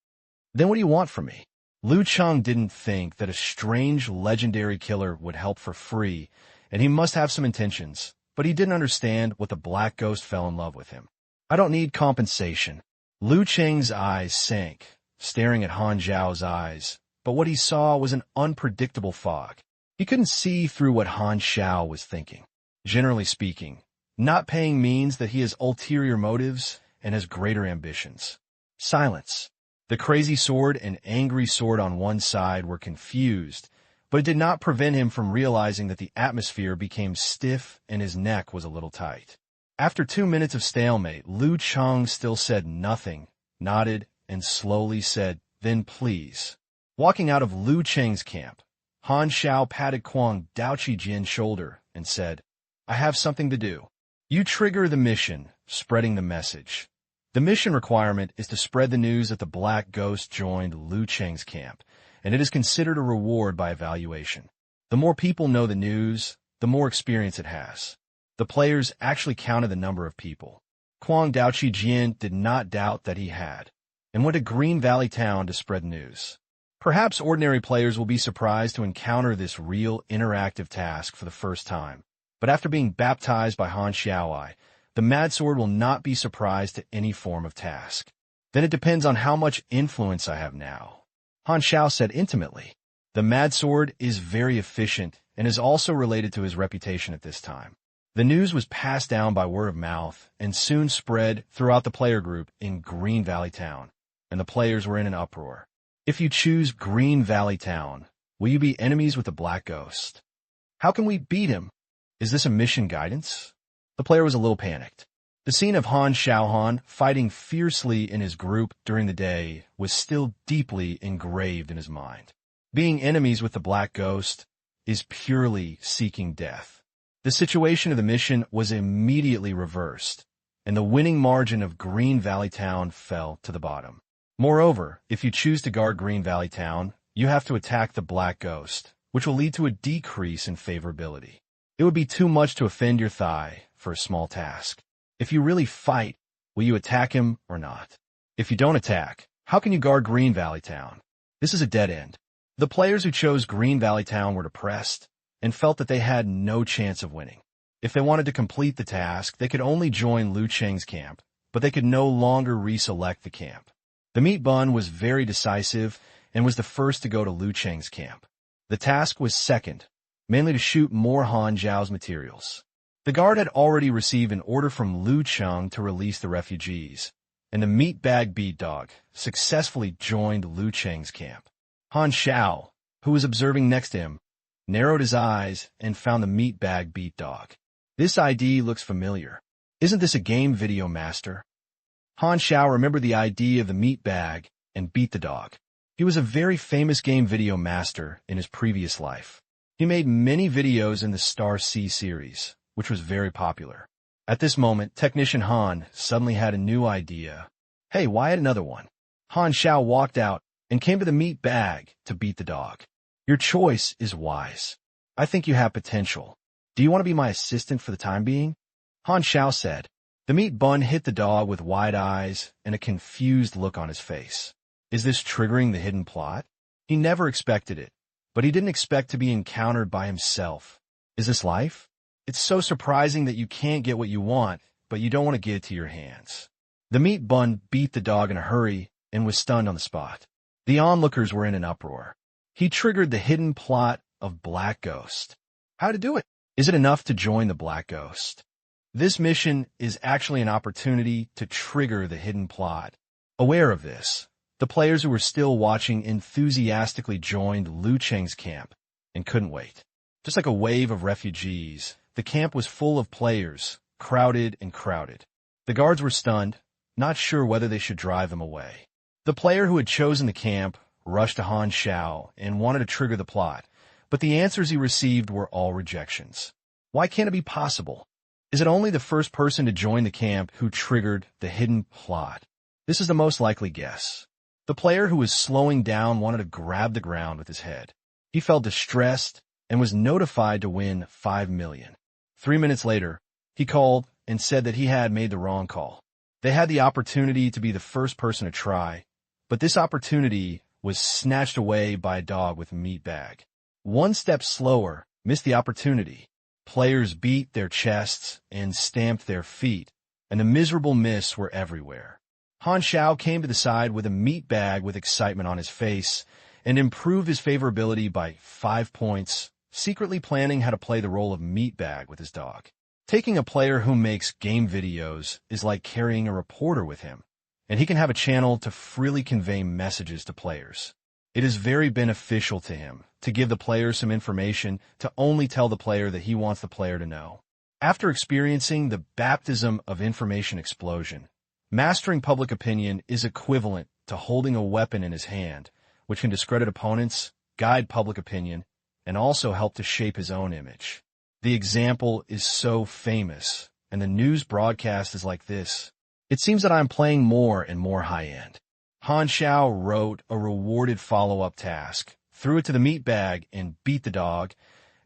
"Then what do you want from me?" Lu Cheng didn't think that a strange legendary killer would help for free, and he must have some intentions, but he didn't understand what the Black Ghost fell in love with him. "I don't need compensation." Lu Cheng's eyes sank, staring at Han Xiao's eyes, but what he saw was an unpredictable fog. He couldn't see through what Han Xiao was thinking. Generally speaking, not paying means that he has ulterior motives and has greater ambitions. Silence. The crazy sword and angry sword on one side were confused, but it did not prevent him from realizing that the atmosphere became stiff and his neck was a little tight. After 2 minutes of stalemate, Lu Cheng still said nothing, nodded, and slowly said, "Then please." Walking out of Lu Cheng's camp, Han Xiao patted Kwang Dao Chi Jin's shoulder and said, "I have something to do." You trigger the mission, spreading the message. The mission requirement is to spread the news that the Black Ghost joined Liu Cheng's camp, and it is considered a reward by evaluation. The more people know the news, the more experience it has. The players actually counted the number of people. Quang Daoqi Jian did not doubt that he had, and went to Green Valley Town to spread news. Perhaps ordinary players will be surprised to encounter this real interactive task for the first time, but after being baptized by Han Xiao, the Mad Sword will not be surprised to any form of task. Then it depends on how much influence I have now. Han Xiao said intimately. The Mad Sword is very efficient and is also related to his reputation at this time. The news was passed down by word of mouth and soon spread throughout the player group in Green Valley Town, and the players were in an uproar. If you choose Green Valley Town, will you be enemies with the Black Ghost? How can we beat him? Is this a mission guidance? The player was a little panicked. The scene of Han Xiao fighting fiercely in his group during the day was still deeply engraved in his mind. Being enemies with the Black Ghost is purely seeking death. The situation of the mission was immediately reversed, and the winning margin of Green Valley Town fell to the bottom. Moreover, if you choose to guard Green Valley Town, you have to attack the Black Ghost, which will lead to a decrease in favorability. It would be too much to offend your thigh for a small task. If you really fight, will you attack him or not? If you don't attack, how can you guard Green Valley Town? This is a dead end. The players who chose Green Valley Town were depressed and felt that they had no chance of winning. If they wanted to complete the task, they could only join Liu Cheng's camp, but they could no longer reselect the camp. The meat bun was very decisive and was the first to go to Liu Cheng's camp. The task was second, mainly to shoot more Han Xiao's materials. The guard had already received an order from Liu Cheng to release the refugees, and the meat bag beat dog successfully joined Liu Cheng's camp. Han Xiao, who was observing next to him, narrowed his eyes and found the meat bag beat dog. This ID looks familiar. Isn't this a game video master? Han Xiao remembered the ID of the meat bag and beat the dog. He was a very famous game video master in his previous life. He made many videos in the Star C series, which was very popular. At this moment, Technician Han suddenly had a new idea. Hey, why add another one? Han Xiao walked out and came to the meat bag to beat the dog. Your choice is wise. I think you have potential. Do you want to be my assistant for the time being? Han Xiao said. The meat bun hit the dog with wide eyes and a confused look on his face. Is this triggering the hidden plot? He never expected it, but he didn't expect to be encountered by himself. Is this life? It's so surprising that you can't get what you want, but you don't want to get it to your hands. The meat bun beat the dog in a hurry and was stunned on the spot. The onlookers were in an uproar. He triggered the hidden plot of Black Ghost. How to do it? Is it enough to join the Black Ghost? This mission is actually an opportunity to trigger the hidden plot. Aware of this, the players who were still watching enthusiastically joined Liu Cheng's camp and couldn't wait. Just like a wave of refugees, the camp was full of players, crowded and crowded. The guards were stunned, not sure whether they should drive them away. The player who had chosen the camp rushed to Han Xiao and wanted to trigger the plot, but the answers he received were all rejections. Why can't it be possible? Is it only the first person to join the camp who triggered the hidden plot? This is the most likely guess. The player who was slowing down wanted to grab the ground with his head. He felt distressed and was notified to win 5 million. 3 minutes later, he called and said that he had made the wrong call. They had the opportunity to be the first person to try, but this opportunity was snatched away by a dog with a meat bag. One step slower missed the opportunity. Players beat their chests and stamped their feet, and the miserable myths were everywhere. Han Xiao came to the side with a meat bag with excitement on his face and improved his favorability by 5 points, secretly planning how to play the role of meat bag with his dog. Taking a player who makes game videos is like carrying a reporter with him, and he can have a channel to freely convey messages to players. It is very beneficial to him to give the player some information to only tell the player that he wants the player to know. After experiencing the baptism of information explosion, mastering public opinion is equivalent to holding a weapon in his hand, which can discredit opponents, guide public opinion, and also help to shape his own image. The example is so famous and the news broadcast is like this. It seems that I'm playing more and more high-end. Han Xiao wrote a rewarded follow-up task, threw it to the meat bag and beat the dog,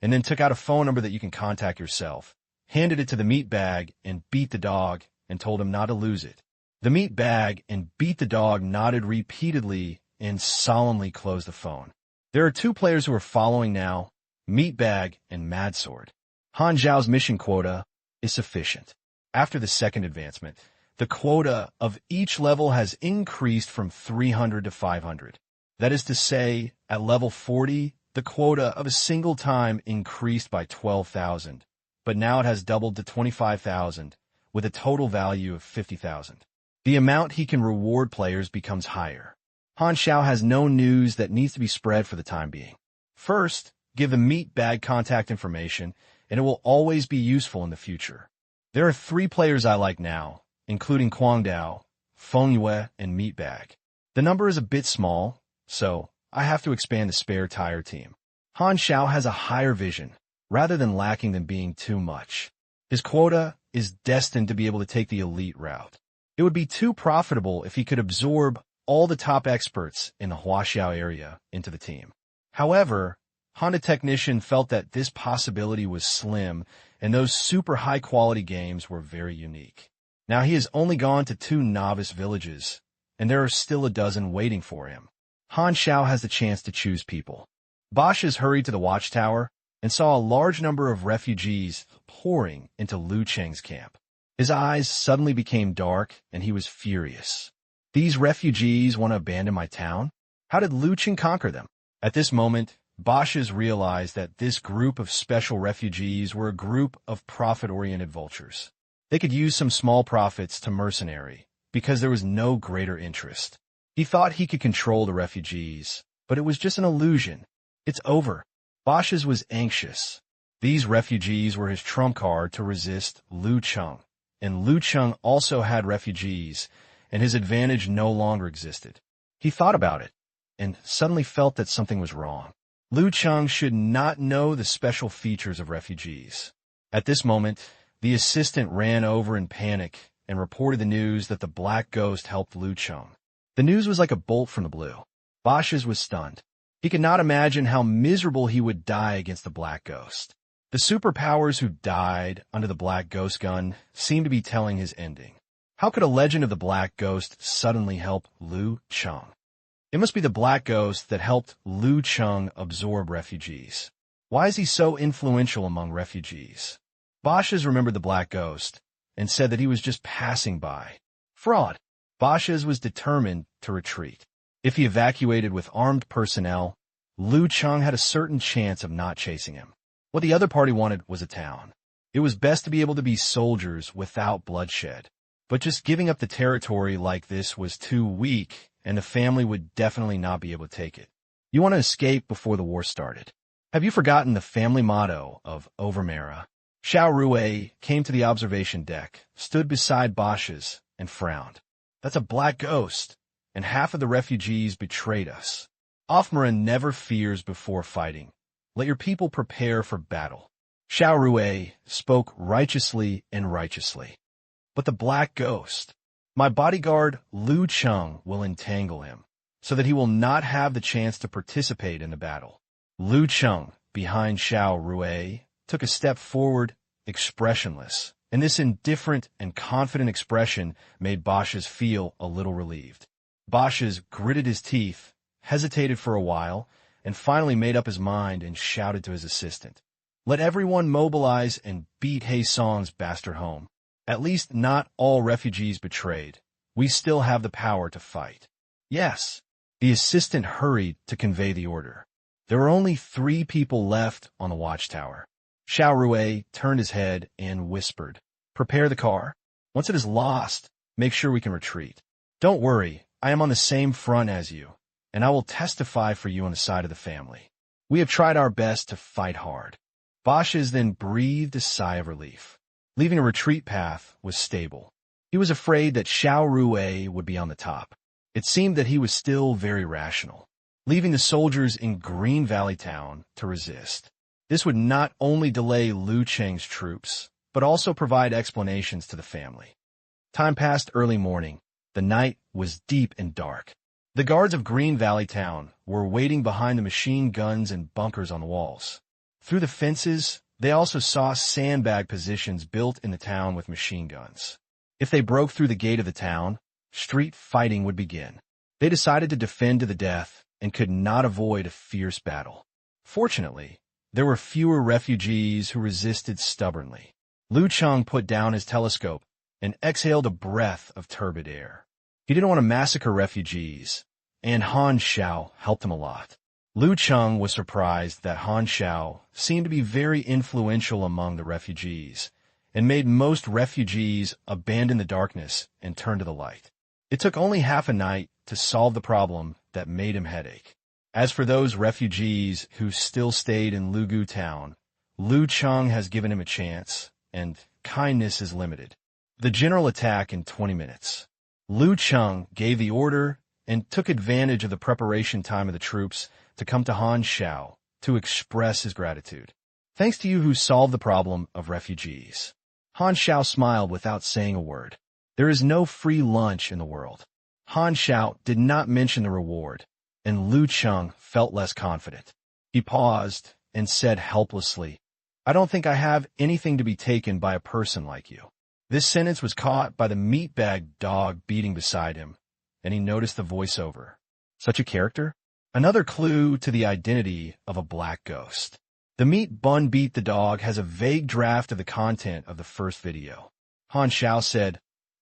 and then took out a phone number that you can contact yourself, handed it to the meat bag and beat the dog, and told him not to lose it. The meat bag and beat the dog nodded repeatedly and solemnly closed the phone. There are two players who are following now, Meatbag and Mad Sword. Han Xiao's mission quota is sufficient. After the second advancement, the quota of each level has increased from 300 to 500. That is to say, at level 40, the quota of a single time increased by 12,000, but now it has doubled to 25,000, with a total value of 50,000. The amount he can reward players becomes higher. Han Xiao has no news that needs to be spread for the time being. First, give the meat bag contact information, and it will always be useful in the future. There are 3 players I like now, including Guangdao, Fengyue, and Meatbag. The number is a bit small, so I have to expand the spare tire team. Han Xiao has a higher vision, rather than lacking than being too much. His quota is destined to be able to take the elite route. It would be too profitable if he could absorb all the top experts in the Huaxiao area into the team. However, Honda Technician felt that this possibility was slim, and those super high-quality games were very unique. Now he has only gone to 2 novice villages, and there are still a dozen waiting for him. Han Xiao has the chance to choose people. Bosch's hurried to the watchtower and saw a large number of refugees pouring into Lu Cheng's camp. His eyes suddenly became dark, and he was furious. These refugees want to abandon my town? How did Lu Cheng conquer them? At this moment, Bosch's realized that this group of special refugees were a group of profit-oriented vultures. They could use some small profits to mercenary, because there was no greater interest. He thought he could control the refugees, but it was just an illusion. It's over. Bosch's was anxious. These refugees were his trump card to resist Lu Cheng, and Lu Cheng also had refugees, and his advantage no longer existed. He thought about it, and suddenly felt that something was wrong. Lu Cheng should not know the special features of refugees. At this moment, the assistant ran over in panic and reported the news that the Black Ghost helped Lu Cheng. The news was like a bolt from the blue. Bosch's was stunned. He could not imagine how miserable he would die against the Black Ghost. The superpowers who died under the Black Ghost gun seemed to be telling his ending. How could a legend of the Black Ghost suddenly help Lu Cheng? It must be the Black Ghost that helped Lu Cheng absorb refugees. Why is he so influential among refugees? Bosch's remembered the Black Ghost and said that he was just passing by. Fraud. Bosch's was determined to retreat. If he evacuated with armed personnel, Lu Cheng had a certain chance of not chasing him. What the other party wanted was a town. It was best to be able to be soldiers without bloodshed. But just giving up the territory like this was too weak, and the family would definitely not be able to take it. You want to escape before the war started. Have you forgotten the family motto of Overmera? Xiao Rui came to the observation deck, stood beside Bosch's, and frowned. That's a Black Ghost, and half of the refugees betrayed us. Ofmera never fears before fighting. Let your people prepare for battle. Xiao Rui spoke righteously and righteously. But the Black Ghost, my bodyguard Lu Cheng will entangle him, so that he will not have the chance to participate in the battle. Lu Cheng, behind Xiao Rui, took a step forward, expressionless, and this indifferent and confident expression made Bosch's feel a little relieved. Bosch's gritted his teeth, hesitated for a while, and finally made up his mind and shouted to his assistant, "Let everyone mobilize and beat He Song's bastard home. At least not all refugees betrayed. We still have the power to fight." Yes. The assistant hurried to convey the order. There were only 3 people left on the watchtower. Xiao Rui turned his head and whispered, "Prepare the car. Once it is lost, make sure we can retreat. Don't worry, I am on the same front as you, and I will testify for you on the side of the family. We have tried our best to fight hard." Bosch's then breathed a sigh of relief. Leaving a retreat path was stable. He was afraid that Xiao Rui would be on the top. It seemed that he was still very rational, leaving the soldiers in Green Valley Town to resist. This would not only delay Lu Cheng's troops, but also provide explanations to the family. Time passed early morning. The night was deep and dark. The guards of Green Valley Town were waiting behind the machine guns and bunkers on the walls. Through the fences, they also saw sandbag positions built in the town with machine guns. If they broke through the gate of the town, street fighting would begin. They decided to defend to the death and could not avoid a fierce battle. Fortunately, there were fewer refugees who resisted stubbornly. Lu Cheng put down his telescope and exhaled a breath of turbid air. He didn't want to massacre refugees, and Han Xiao helped him a lot. Lu Cheng was surprised that Han Xiao seemed to be very influential among the refugees, and made most refugees abandon the darkness and turn to the light. It took only half a night to solve the problem that made him headache. As for those refugees who still stayed in Lugu town, Lu Cheng has given him a chance, and kindness is limited. The general attack in 20 minutes. Lu Cheng gave the order and took advantage of the preparation time of the troops to come to Han Xiao to express his gratitude. Thanks to you who solved the problem of refugees. Han Xiao smiled without saying a word. There is no free lunch in the world. Han Xiao did not mention the reward, and Lu Cheng felt less confident. He paused and said helplessly, "I don't think I have anything to be taken by a person like you." This sentence was caught by the meatbag dog beating beside him, and he noticed the voiceover. Such a character? Another clue to the identity of a black ghost. The meat bun beat the dog has a vague draft of the content of the first video. Han Xiao said,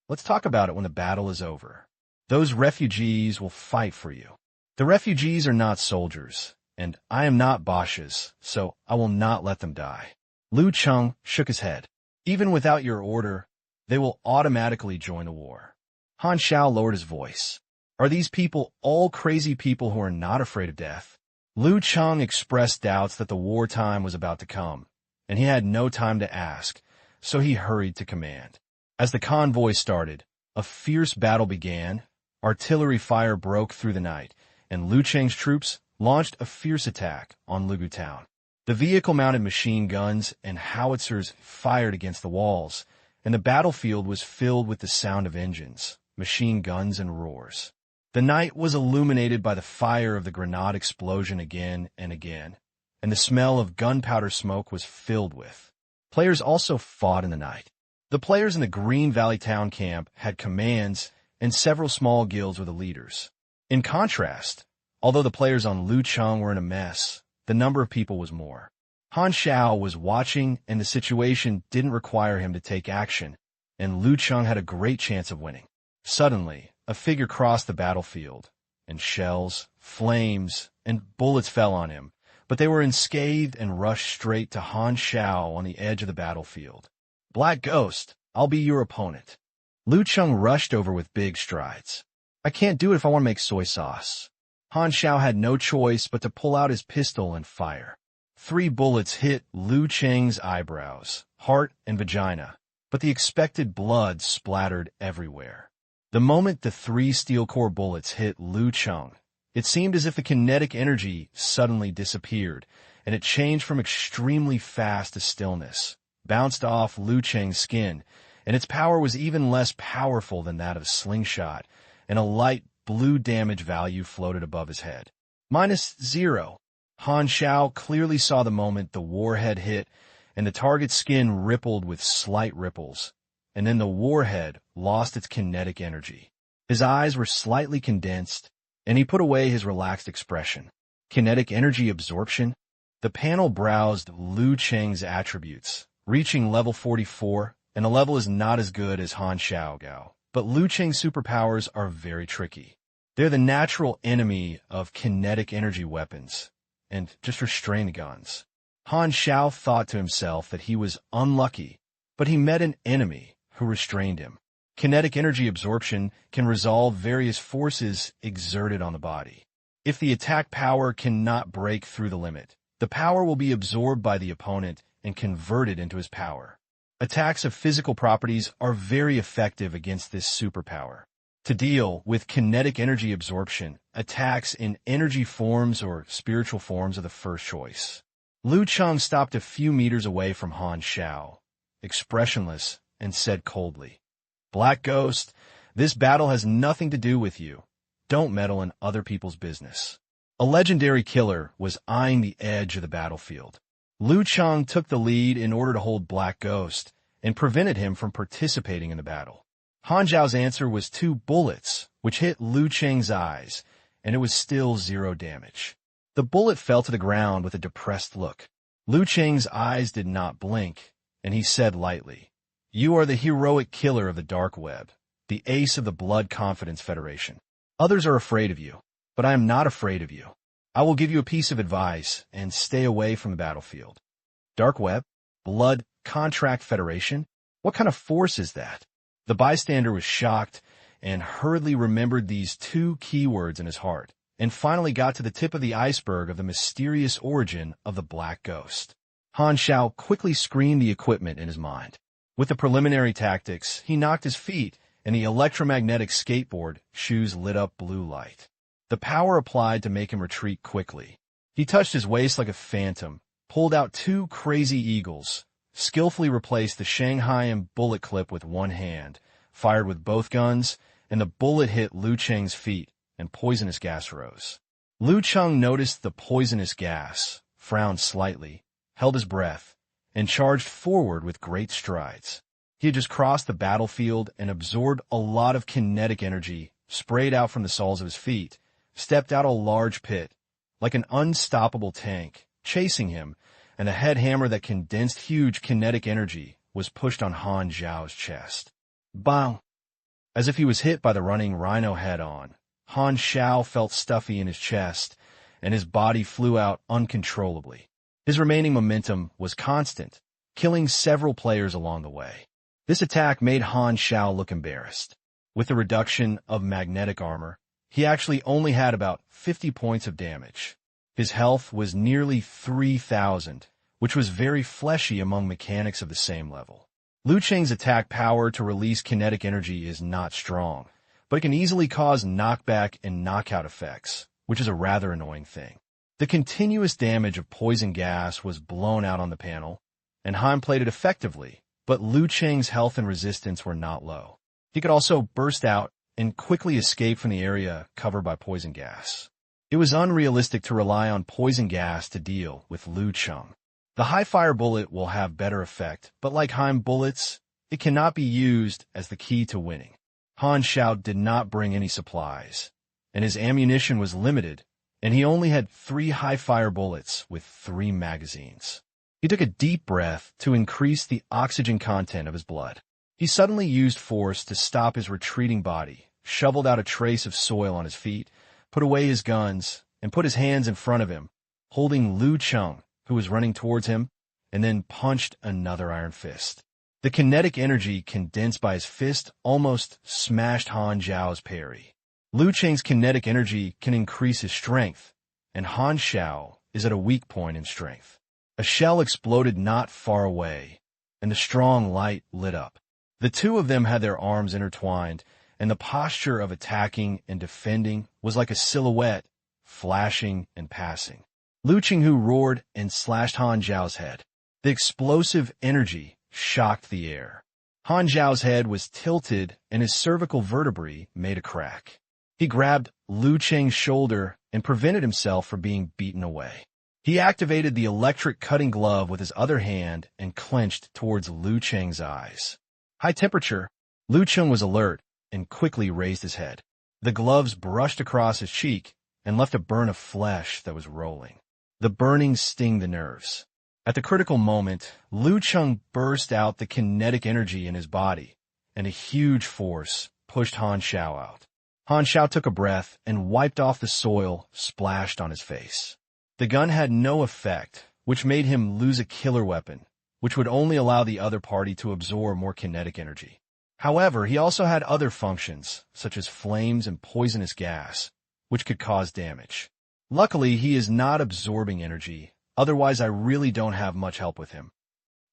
"Let's talk about it when the battle is over. Those refugees will fight for you. The refugees are not soldiers, and I am not Bosch's, so I will not let them die." Lu Cheng shook his head. "Even without your order, they will automatically join the war." Han Xiao lowered his voice. "Are these people all crazy people who are not afraid of death?" Lu Cheng expressed doubts that the wartime was about to come, and he had no time to ask, so he hurried to command. As the convoy started, a fierce battle began. Artillery fire broke through the night, and Lu Cheng's troops launched a fierce attack on Lugu town. The vehicle-mounted machine guns and howitzers fired against the walls, and the battlefield was filled with the sound of engines, machine guns, and roars. The night was illuminated by the fire of the grenade explosion again and again, and the smell of gunpowder smoke was filled with. Players also fought in the night. The players in the Green Valley Town camp had commands, and several small guilds were the leaders. In contrast, although the players on Lu Cheng were in a mess, the number of people was more. Han Xiao was watching, and the situation didn't require him to take action, and Lu Cheng had a great chance of winning. Suddenly, a figure crossed the battlefield, and shells, flames, and bullets fell on him, but they were unscathed and rushed straight to Han Xiao on the edge of the battlefield. "Black Ghost, I'll be your opponent." Lu Cheng rushed over with big strides. "I can't do it if I want to make soy sauce." Han Xiao had no choice but to pull out his pistol and fire. 3 bullets hit Lu Cheng's eyebrows, heart, and vagina, but the expected blood splattered everywhere. The moment the 3 steel core bullets hit Lu Cheng, it seemed as if the kinetic energy suddenly disappeared, and it changed from extremely fast to stillness, bounced off Lu Cheng's skin, and its power was even less powerful than that of a slingshot, and a light blue damage value floated above his head. -0. Han Xiao clearly saw the moment the warhead hit, and the target's skin rippled with slight ripples, and then the warhead lost its kinetic energy. His eyes were slightly condensed, and he put away his relaxed expression. Kinetic energy absorption? The panel browsed Lu Cheng's attributes, reaching level 44, and the level is not as good as Han Xiao Gao. But Lu Cheng's superpowers are very tricky. They're the natural enemy of kinetic energy weapons, and just restrain the guns. Han Xiao thought to himself that he was unlucky, but he met an enemy who restrained him. Kinetic energy absorption can resolve various forces exerted on the body. If the attack power cannot break through the limit, the power will be absorbed by the opponent and converted into his power. Attacks of physical properties are very effective against this superpower. To deal with kinetic energy absorption, attacks in energy forms or spiritual forms are the first choice. Lu Cheng stopped a few meters away from Han Xiao, expressionless, and said coldly, "Black Ghost, this battle has nothing to do with you. Don't meddle in other people's business." A legendary killer was eyeing the edge of the battlefield. Liu Cheng took the lead in order to hold Black Ghost and prevented him from participating in the battle. Han Xiao's answer was 2 bullets, which hit Liu Cheng's eyes, and it was still 0 damage. The bullet fell to the ground with a depressed look. Liu Cheng's eyes did not blink, and he said lightly, "You are the heroic killer of the dark web, the ace of the Blood Confidence Federation. Others are afraid of you, but I am not afraid of you. I will give you a piece of advice and stay away from the battlefield." Dark web? Blood Contract Federation? What kind of force is that? The bystander was shocked and hurriedly remembered these 2 keywords in his heart, and finally got to the tip of the iceberg of the mysterious origin of the Black Ghost. Han Xiao quickly screened the equipment in his mind. With the preliminary tactics, he knocked his feet, and the electromagnetic skateboard shoes lit up blue light. The power applied to make him retreat quickly. He touched his waist like a phantom, pulled out 2 crazy eagles, skillfully replaced the Shanghai bullet clip with one hand, fired with both guns, and the bullet hit Liu Cheng's feet, and poisonous gas rose. Liu Cheng noticed the poisonous gas, frowned slightly, held his breath, and charged forward with great strides. He had just crossed the battlefield and absorbed a lot of kinetic energy, sprayed out from the soles of his feet, stepped out a large pit, like an unstoppable tank, chasing him, and a head hammer that condensed huge kinetic energy was pushed on Han Xiao's chest. Bang! As if he was hit by the running rhino head-on, Han Xiao felt stuffy in his chest, and his body flew out uncontrollably. His remaining momentum was constant, killing several players along the way. This attack made Han Xiao look embarrassed. With the reduction of magnetic armor, he actually only had about 50 points of damage. His health was nearly 3,000, which was very fleshy among mechanics of the same level. Liu Cheng's attack power to release kinetic energy is not strong, but it can easily cause knockback and knockout effects, which is a rather annoying thing. The continuous damage of poison gas was blown out on the panel, and Han played it effectively, but Liu Cheng's health and resistance were not low. He could also burst out and quickly escape from the area covered by poison gas. It was unrealistic to rely on poison gas to deal with Liu Cheng. The high-fire bullet will have better effect, but like Han bullets, it cannot be used as the key to winning. Han Xiao did not bring any supplies, and his ammunition was limited, and he only had 3 high-fire bullets with 3 magazines. He took a deep breath to increase the oxygen content of his blood. He suddenly used force to stop his retreating body, shoveled out a trace of soil on his feet, put away his guns, and put his hands in front of him, holding Liu Cheng, who was running towards him, and then punched another iron fist. The kinetic energy condensed by his fist almost smashed Han Xiao's parry. Liu Cheng's kinetic energy can increase his strength, and Han Xiao is at a weak point in strength. A shell exploded not far away, and the strong light lit up. The 2 of them had their arms intertwined, and the posture of attacking and defending was like a silhouette, flashing and passing. Liu Chenghu roared and slashed Han Xiao's head. The explosive energy shocked the air. Han Xiao's head was tilted, and his cervical vertebrae made a crack. He grabbed Liu Cheng's shoulder and prevented himself from being beaten away. He activated the electric cutting glove with his other hand and clenched towards Liu Cheng's eyes. High temperature. Liu Cheng was alert and quickly raised his head. The gloves brushed across his cheek and left a burn of flesh that was rolling. The burning stung the nerves. At the critical moment, Liu Cheng burst out the kinetic energy in his body, and a huge force pushed Han Xiao out. Han Xiao took a breath and wiped off the soil splashed on his face. The gun had no effect, which made him lose a killer weapon, which would only allow the other party to absorb more kinetic energy. However, he also had other functions, such as flames and poisonous gas, which could cause damage. Luckily, he is not absorbing energy, otherwise I really don't have much help with him.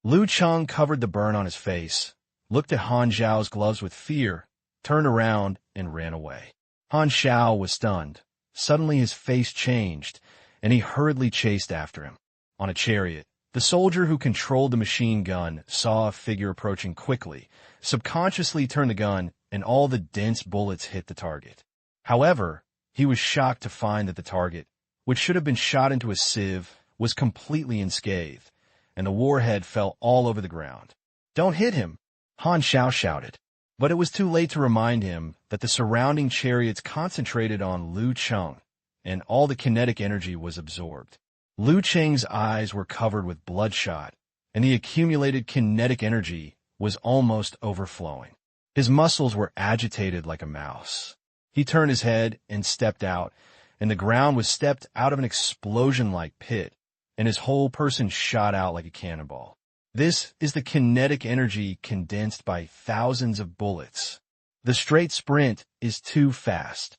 Liu Cheng covered the burn on his face, looked at Han Xiao's gloves with fear, turned around, and ran away. Han Xiao was stunned. Suddenly his face changed, and he hurriedly chased after him. On a chariot, The soldier who controlled the machine gun saw a figure approaching quickly, subconsciously turned the gun, and all the dense bullets hit the target. However, he was shocked to find that the target, which should have been shot into a sieve, was completely unscathed, and the warhead fell all over the ground. "Don't hit him!" Han Xiao shouted. But it was too late to remind him that the surrounding chariots concentrated on Lu Cheng, and all the kinetic energy was absorbed. Lu Cheng's eyes were covered with bloodshot, and the accumulated kinetic energy was almost overflowing. His muscles were agitated like a mouse. He turned his head and stepped out, and the ground was stepped out of an explosion-like pit, and his whole person shot out like a cannonball. This is the kinetic energy condensed by thousands of bullets. The straight sprint is too fast.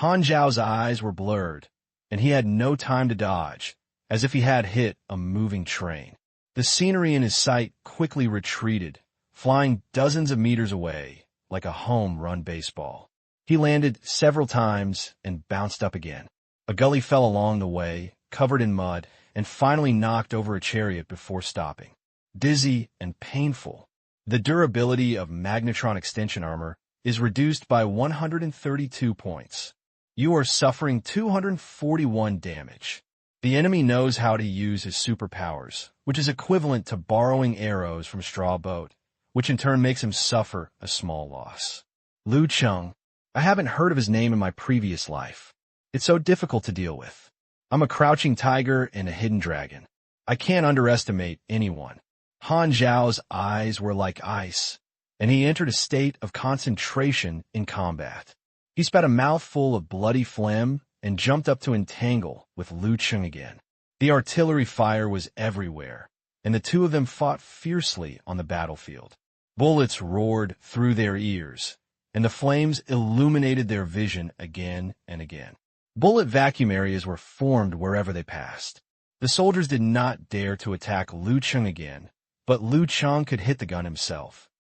Han Xiao's eyes were blurred, and he had no time to dodge, as if he had hit a moving train. The scenery in his sight quickly retreated, flying dozens of meters away, like a home-run baseball. He landed several times and bounced up again. A gully fell along the way, covered in mud, and finally knocked over a chariot before stopping. Dizzy and painful, the durability of magnetron extension armor is reduced by 132 points. You are suffering 241 damage. The enemy knows how to use his superpowers, which is equivalent to borrowing arrows from a straw boat, which in turn makes him suffer a small loss. Lu Cheng. I haven't heard of his name in my previous life. It's so difficult to deal with. I'm a crouching tiger and a hidden dragon. I can't underestimate anyone. Han Xiao's eyes were like ice, and he entered a state of concentration in combat. He spat a mouthful of bloody phlegm and jumped up to entangle with Lu Cheng again. The artillery fire was everywhere, and the two of them fought fiercely on the battlefield. Bullets roared through their ears, and the flames illuminated their vision again and again. Bullet vacuum areas were formed wherever they passed. The soldiers did not dare to attack Lu Cheng again, but Lu Cheng could hit the gun himself.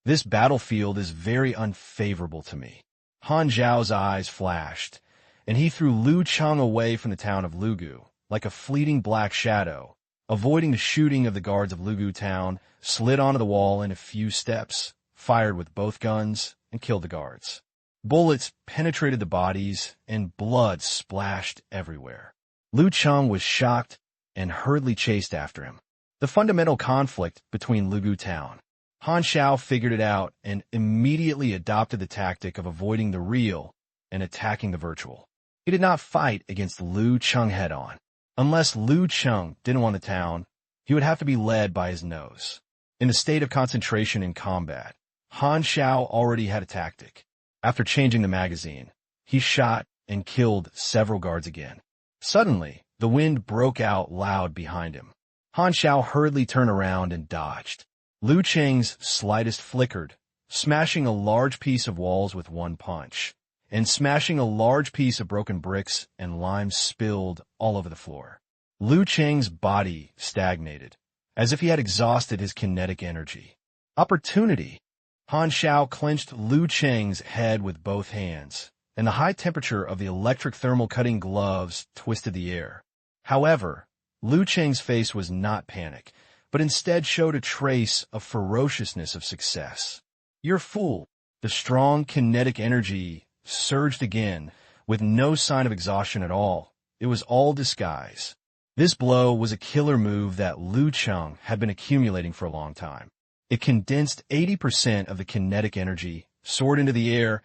This battlefield is very unfavorable to me. Han Xiao's eyes flashed, and he threw Lu Cheng away from the town of Lugu, like a fleeting black shadow, avoiding the shooting of the guards of Lugu town, slid onto the wall in a few steps, fired with both guns, and killed the guards. Bullets penetrated the bodies, and blood splashed everywhere. Lu Cheng was shocked and hurriedly chased after him. The fundamental conflict between Lugu town. Han Xiao figured it out and immediately adopted the tactic of avoiding the real and attacking the virtual. He did not fight against Lu Cheng head-on. Unless Lu Cheng didn't want the town, he would have to be led by his nose. In the state of concentration in combat, Han Xiao already had a tactic. After changing the magazine, he shot and killed several guards again. Suddenly, the wind broke out loud behind him. Han Xiao hurriedly turned around and dodged. Lu Cheng's slightest flickered, smashing a large piece of walls with one punch, and smashing a large piece of broken bricks and lime spilled all over the floor. Lu Cheng's body stagnated, as if he had exhausted his kinetic energy. Opportunity! Han Xiao clenched Lu Cheng's head with both hands, and the high temperature of the electric thermal cutting gloves twisted the air. However, Lu Cheng's face was not panic, but instead showed a trace of ferociousness of success. "You're fool." The strong kinetic energy surged again, with no sign of exhaustion at all. It was all disguise. This blow was a killer move that Lu Cheng had been accumulating for a long time. It condensed 80% of the kinetic energy, soared into the air,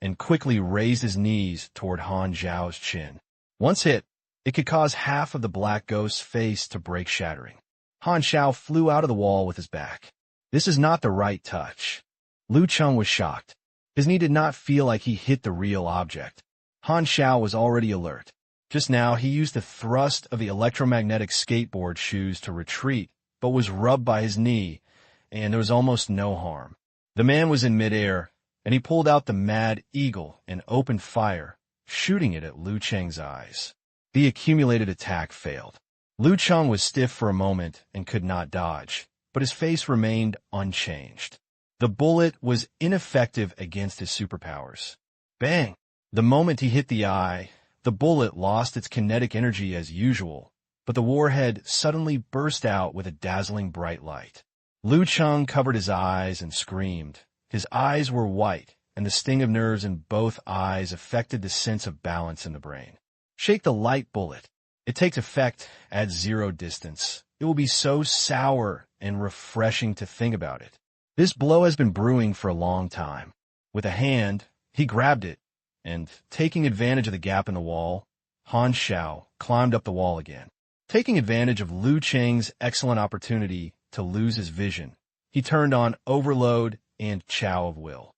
and quickly raised his knees toward Han Xiao's chin. Once hit, it could cause half of the black ghost's face to break shattering. Han Xiao flew out of the wall with his back. This is not the right touch. Lu Cheng was shocked. His knee did not feel like he hit the real object. Han Xiao was already alert. Just now, he used the thrust of the electromagnetic skateboard shoes to retreat, but was rubbed by his knee, and there was almost no harm. The man was in midair, and he pulled out the Mad Eagle and opened fire, shooting it at Lu Cheng's eyes. The accumulated attack failed. Lu Cheng was stiff for a moment and could not dodge, but his face remained unchanged. The bullet was ineffective against his superpowers. Bang! The moment he hit the eye, the bullet lost its kinetic energy as usual but the warhead suddenly burst out with a dazzling bright light. Lu Cheng covered his eyes and screamed. His eyes were white, and the sting of nerves in both eyes affected the sense of balance in the brain. Shake the light bullet. It takes effect at 0 distance. It will be so sour and refreshing to think about it. This blow has been brewing for a long time. With a hand, he grabbed it, and, taking advantage of the gap in the wall, Han Xiao climbed up the wall again. Taking advantage of Lu Cheng's excellent opportunity to lose his vision, he turned on overload and chow of will.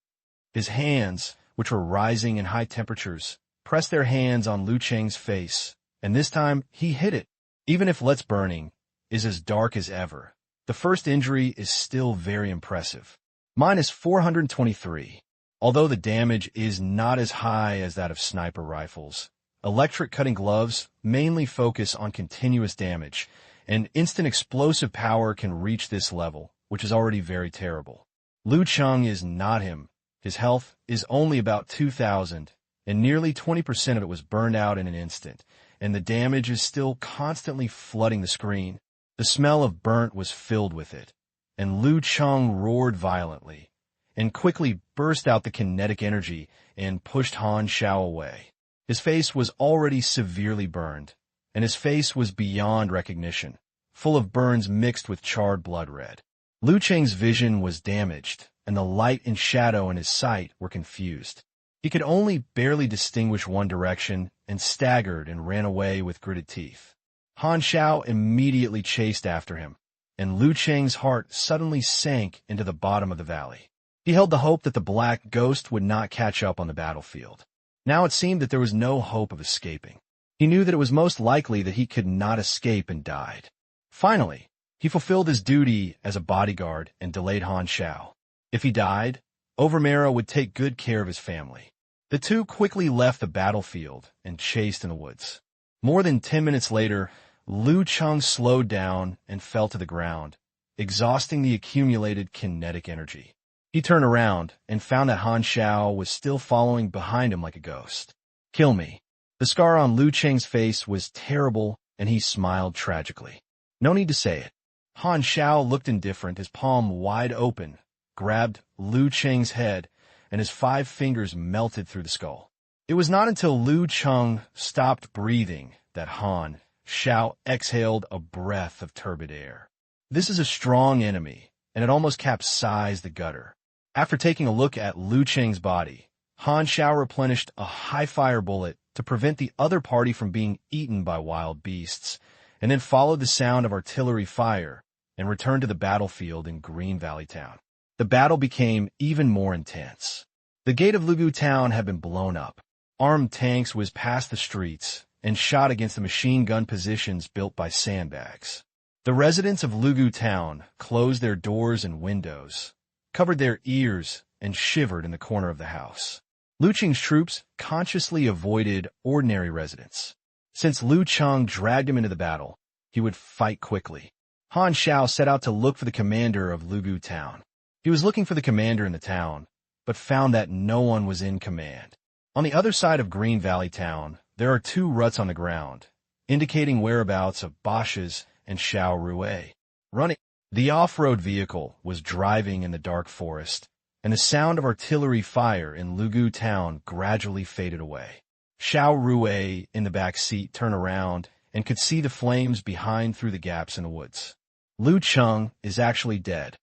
His hands, which were rising in high temperatures, pressed their hands on Lu Cheng's face, and this time he hit it. Even if Let's Burning is as dark as ever, the first injury is still very impressive. Minus 423. Although the damage is not as high as that of sniper rifles, electric cutting gloves mainly focus on continuous damage, and instant explosive power can reach this level, which is already very terrible. Lu Cheng is not him. His health is only about 2,000, and nearly 20% of it was burned out in an instant, and the damage is still constantly flooding the screen. The smell of burnt was filled with it, and Lu Cheng roared violently, and quickly burst out the kinetic energy and pushed Han Xiao away. His face was already severely burned, and his face was beyond recognition, full of burns mixed with charred blood red. Lu Cheng's vision was damaged, and the light and shadow in his sight were confused. He could only barely distinguish one direction and staggered and ran away with gritted teeth. Han Xiao immediately chased after him, and Lu Cheng's heart suddenly sank into the bottom of the valley. He held the hope that the black ghost would not catch up on the battlefield. Now it seemed that there was no hope of escaping. He knew that it was most likely that he could not escape and died. Finally, he fulfilled his duty as a bodyguard and delayed Han Xiao. If he died, Overmera would take good care of his family. The two quickly left the battlefield and chased in the woods. More than 10 minutes later, Lu Cheng slowed down and fell to the ground, exhausting the accumulated kinetic energy. He turned around and found that Han Xiao was still following behind him like a ghost. "Kill me." The scar on Lu Cheng's face was terrible, and he smiled tragically. No need to say it. Han Xiao looked indifferent, his palm wide open, grabbed Lu Cheng's head, and his 5 fingers melted through the skull. It was not until Lu Cheng stopped breathing that Han Xiao exhaled a breath of turbid air. This is a strong enemy, and it almost capsized the gutter. After taking a look at Lu Cheng's body, Han Xiao replenished a high-fire bullet to prevent the other party from being eaten by wild beasts, and then followed the sound of artillery fire and returned to the battlefield in Green Valley Town. The battle became even more intense. The gate of Lugu Town had been blown up. Armed tanks whizzed past the streets and shot against the machine gun positions built by sandbags. The residents of Lugu Town closed their doors and windows, covered their ears, and shivered in the corner of the house. Lu Cheng's troops consciously avoided ordinary residents. Since Lu Cheng dragged him into the battle, he would fight quickly. Han Xiao set out to look for the commander of Lugu Town. He was looking for the commander in the town, but found that no one was in command. On the other side of Green Valley Town, there are 2 ruts on the ground, indicating whereabouts of Bosch's and Xiao Rue. Running, the off-road vehicle was driving in the dark forest, and the sound of artillery fire in Lugu Town gradually faded away. Xiao Rue in the back seat turned around and could see the flames behind through the gaps in the woods. Lu Cheng is actually dead.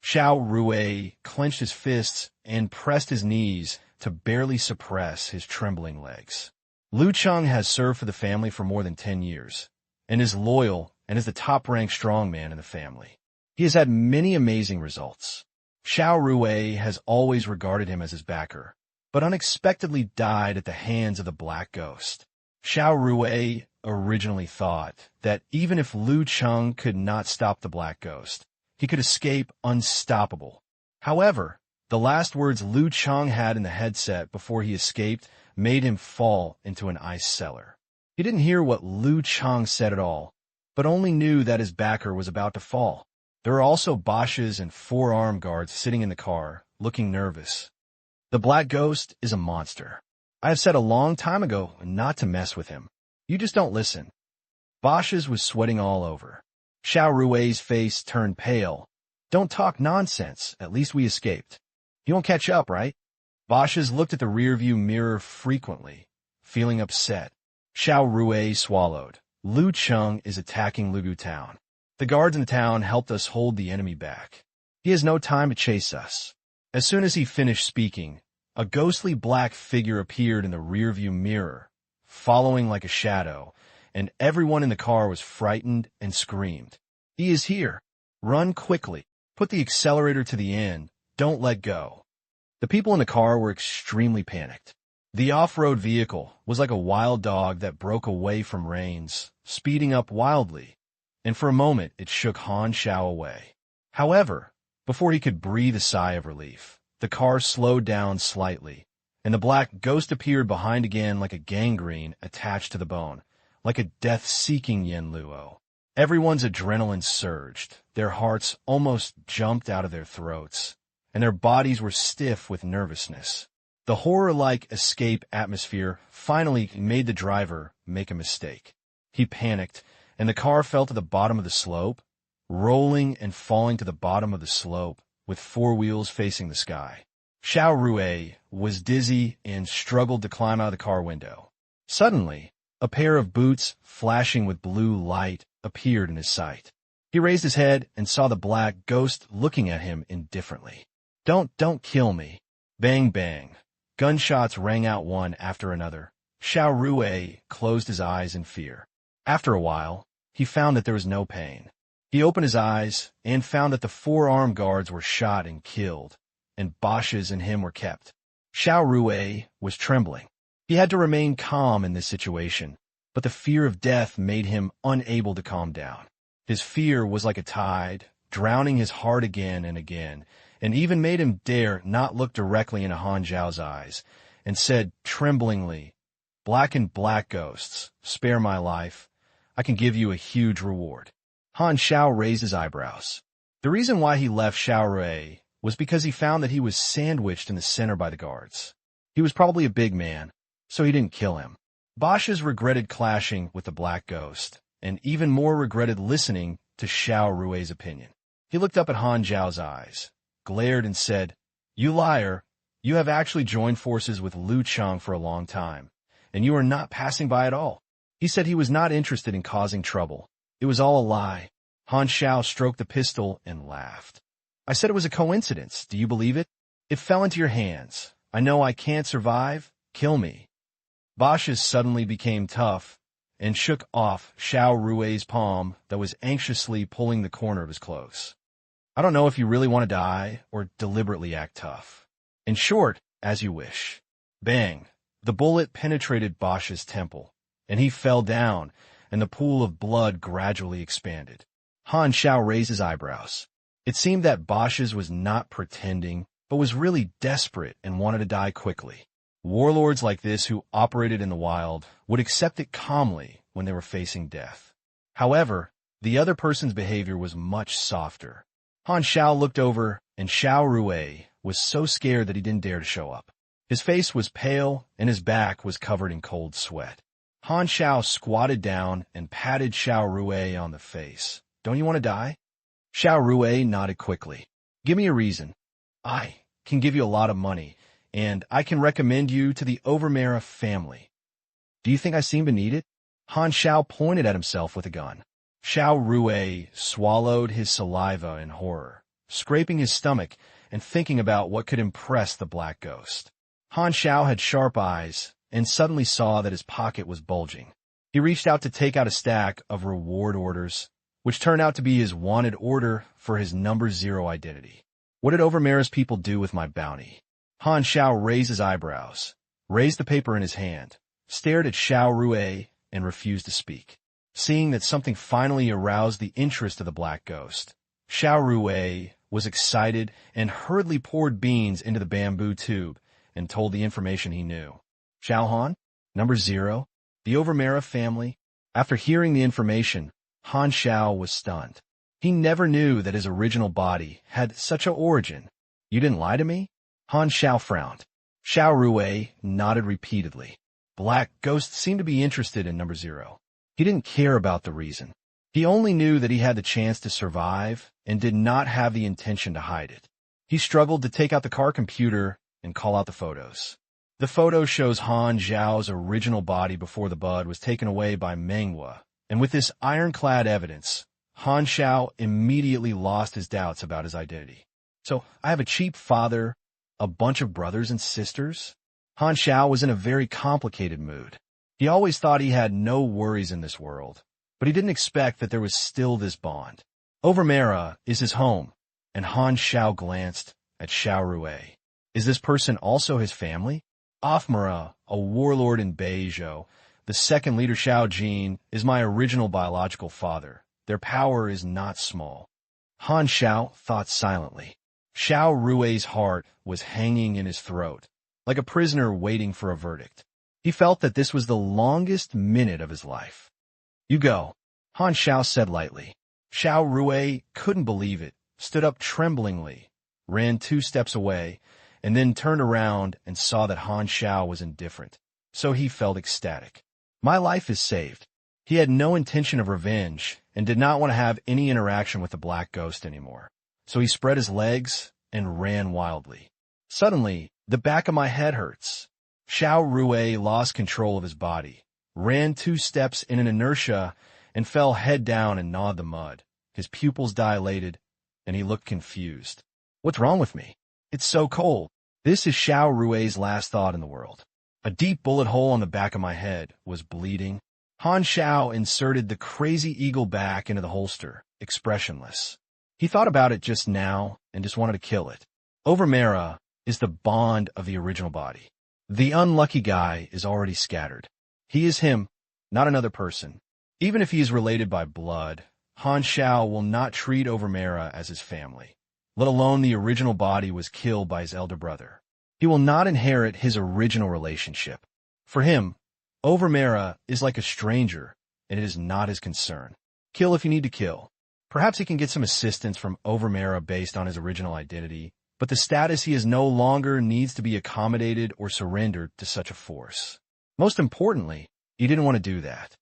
Xiao Rue clenched his fists and pressed his knees to barely suppress his trembling legs. Lu Cheng has served for the family for more than 10 years, and is loyal and is the top-ranked strongman in the family. He has had many amazing results. Xiao Rue has always regarded him as his backer, but unexpectedly died at the hands of the Black Ghost. Xiao Rue originally thought that even if Lu Cheng could not stop the Black Ghost, he could escape unstoppable. However, the last words Lu Cheng had in the headset before he escaped made him fall into an ice cellar. He didn't hear what Lu Cheng said at all, but only knew that his backer was about to fall. There are also Bosch's and 4 armed guards sitting in the car, looking nervous. The Black Ghost is a monster. I have said a long time ago not to mess with him. You just don't listen. Bosch's was sweating all over. Xiao Rui's face turned pale. Don't talk nonsense. At least we escaped. You won't catch up, right? Bosch's looked at the rearview mirror frequently, feeling upset. Xiao Rui swallowed. Lu Cheng is attacking Lugu town. The guards in the town helped us hold the enemy back. He has no time to chase us. As soon as he finished speaking, a ghostly black figure appeared in the rearview mirror, following like a shadow, and everyone in the car was frightened and screamed. He is here. Run quickly. Put the accelerator to the end. Don't let go. The people in the car were extremely panicked. The off-road vehicle was like a wild dog that broke away from reins, speeding up wildly, and for a moment it shook Han Xiao away. However, before he could breathe a sigh of relief, the car slowed down slightly, and the black ghost appeared behind again like a gangrene attached to the bone, like a death-seeking Yen Luo. Everyone's adrenaline surged, their hearts almost jumped out of their throats, and their bodies were stiff with nervousness. The horror-like escape atmosphere finally made the driver make a mistake. He panicked, and the car fell to the bottom of the slope, rolling and falling to the bottom of the slope, with four wheels facing the sky. Xiao Rui was dizzy and struggled to climb out of the car window. Suddenly, a pair of boots flashing with blue light appeared in his sight. He raised his head and saw the black ghost looking at him indifferently. Don't kill me. Bang, bang. Gunshots rang out one after another. Xiao Rui closed his eyes in fear. After a while, he found that there was no pain. He opened his eyes and found that the four armed guards were shot and killed, and Bosch's and him were kept. Xiao Rui was trembling. He had to remain calm in this situation, but the fear of death made him unable to calm down. His fear was like a tide, drowning his heart again and again, and even made him dare not look directly into Han Xiao's eyes, and said tremblingly, Black and black ghosts, spare my life. I can give you a huge reward. Han Xiao raised his eyebrows. The reason why he left Xiao Rui was because he found that he was sandwiched in the center by the guards. He was probably a big man, so he didn't kill him. Bosch's regretted clashing with the black ghost, and even more regretted listening to Xiao Rui's opinion. He looked up at Han Xiao's eyes, glared and said, You liar, you have actually joined forces with Lu Cheng for a long time, and you are not passing by at all. He said he was not interested in causing trouble. It was all a lie. Han Xiao stroked the pistol and laughed. I said it was a coincidence. Do you believe it? It fell into your hands. I know I can't survive. Kill me. Bosch's suddenly became tough and shook off Xiao Rui's palm that was anxiously pulling the corner of his clothes. I don't know if you really want to die or deliberately act tough. In short, as you wish. Bang! The bullet penetrated Bosch's temple, and he fell down, and the pool of blood gradually expanded. Han Xiao raised his eyebrows. It seemed that Bosch's was not pretending, but was really desperate and wanted to die quickly. Warlords like this who operated in the wild would accept it calmly when they were facing death. However, the other person's behavior was much softer. Han Xiao looked over, and Xiao Rui was so scared that he didn't dare to show up. His face was pale, and his back was covered in cold sweat. Han Xiao squatted down and patted Xiao Rui on the face. Don't you want to die? Xiao Rui nodded quickly. Give me a reason. I can give you a lot of money, and I can recommend you to the Overmera family. Do you think I seem to need it? Han Xiao pointed at himself with a gun. Xiao Rui swallowed his saliva in horror, scraping his stomach and thinking about what could impress the black ghost. Han Xiao had sharp eyes and suddenly saw that his pocket was bulging. He reached out to take out a stack of reward orders, which turned out to be his wanted order for his number 0 identity. What did Overmera's people do with my bounty? Han Xiao raised his eyebrows, raised the paper in his hand, stared at Xiao Rui, and refused to speak. Seeing that something finally aroused the interest of the black ghost, Xiao Rui was excited and hurriedly poured beans into the bamboo tube and told the information he knew. Xiao Han, number 0, the Overmera family. After hearing the information, Han Xiao was stunned. He never knew that his original body had such an origin. You didn't lie to me? Han Xiao frowned. Xiao Rui nodded repeatedly. Black ghosts seemed to be interested in number 0. He didn't care about the reason. He only knew that he had the chance to survive and did not have the intention to hide it. He struggled to take out the car computer and call out the photos. The photo shows Han Xiao's original body before the bud was taken away by Menghua, and with this ironclad evidence, Han Xiao immediately lost his doubts about his identity. So, I have a cheap father, a bunch of brothers and sisters? Han Xiao was in a very complicated mood. He always thought he had no worries in this world, but he didn't expect that there was still this bond. Overmera is his home, and Han Xiao glanced at Xiao Rui. Is this person also his family? Offmera, a warlord in Beizhou, the second leader Xiao Jin, is my original biological father. Their power is not small. Han Xiao thought silently. Xiao Rui's heart was hanging in his throat, like a prisoner waiting for a verdict. He felt that this was the longest minute of his life. You go, Han Xiao said lightly. Xiao Rui couldn't believe it, stood up tremblingly, ran 2 steps away, and then turned around and saw that Han Xiao was indifferent. So he felt ecstatic. My life is saved. He had no intention of revenge and did not want to have any interaction with the Black Ghost anymore. So he spread his legs and ran wildly. Suddenly, the back of my head hurts. Xiao Rui lost control of his body, ran 2 steps in an inertia, and fell head down and gnawed the mud. His pupils dilated, and he looked confused. What's wrong with me? It's so cold. This is Xiao Rui's last thought in the world. A deep bullet hole on the back of my head was bleeding. Han Xiao inserted the crazy eagle back into the holster, expressionless. He thought about it just now and just wanted to kill it. Overmera is the bond of the original body. The unlucky guy is already scattered. He is him, not another person. Even if he is related by blood, Han Xiao will not treat Overmera as his family, let alone the original body was killed by his elder brother. He will not inherit his original relationship. For him, Overmera is like a stranger, and it is not his concern. Kill if you need to kill. Perhaps he can get some assistance from Overmera based on his original identity, but the status he is no longer needs to be accommodated or surrendered to such a force. Most importantly, he didn't want to do that.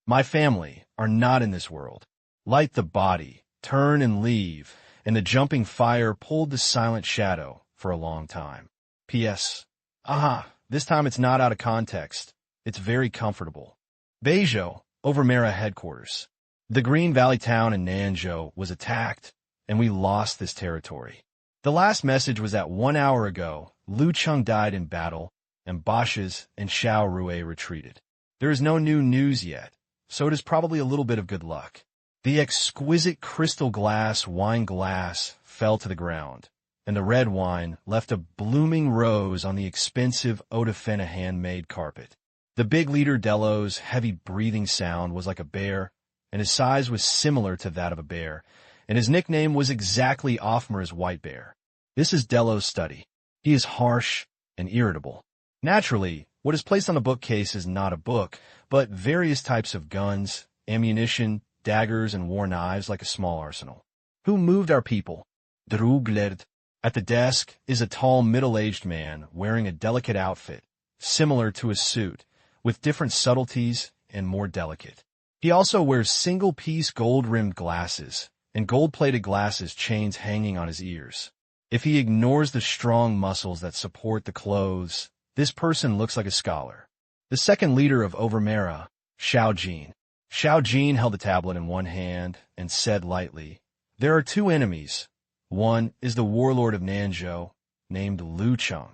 My family are not in this world. Light the body, turn and leave, and the jumping fire pulled the silent shadow for a long time. P.S. Aha, this time it's not out of context. It's very comfortable. Beizhou, Overmera headquarters. The Green Valley town in Nanzhou was attacked, and we lost this territory. The last message was that 1 hour ago, Lu Cheng died in battle, and Bosch's and Xiao Rui retreated. There is no new news yet, so it is probably a little bit of good luck. The exquisite crystal glass wine glass fell to the ground, and the red wine left a blooming rose on the expensive eau de Fena handmade carpet. The big leader Delo's heavy breathing sound was like a bear, and his size was similar to that of a bear, and his nickname was exactly Offmera's white bear. This is Delo's study. He is harsh and irritable. Naturally, what is placed on the bookcase is not a book, but various types of guns, ammunition, daggers, and war knives like a small arsenal. Who moved our people? Druglerd. At the desk is a tall middle-aged man wearing a delicate outfit, similar to a suit, with different subtleties and more delicate. He also wears single-piece gold-rimmed glasses and gold-plated glasses chains hanging on his ears. If he ignores the strong muscles that support the clothes, this person looks like a scholar. The second leader of Overmera, Xiao Jin. Xiao Jin held the tablet in one hand and said lightly, "There are 2 enemies. One is the warlord of Nanzhou, named Lu Cheng.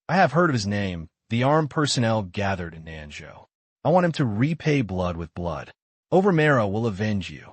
I have heard of his name. The armed personnel gathered in Nanzhou. I want him to repay blood with blood. Overmera will avenge you."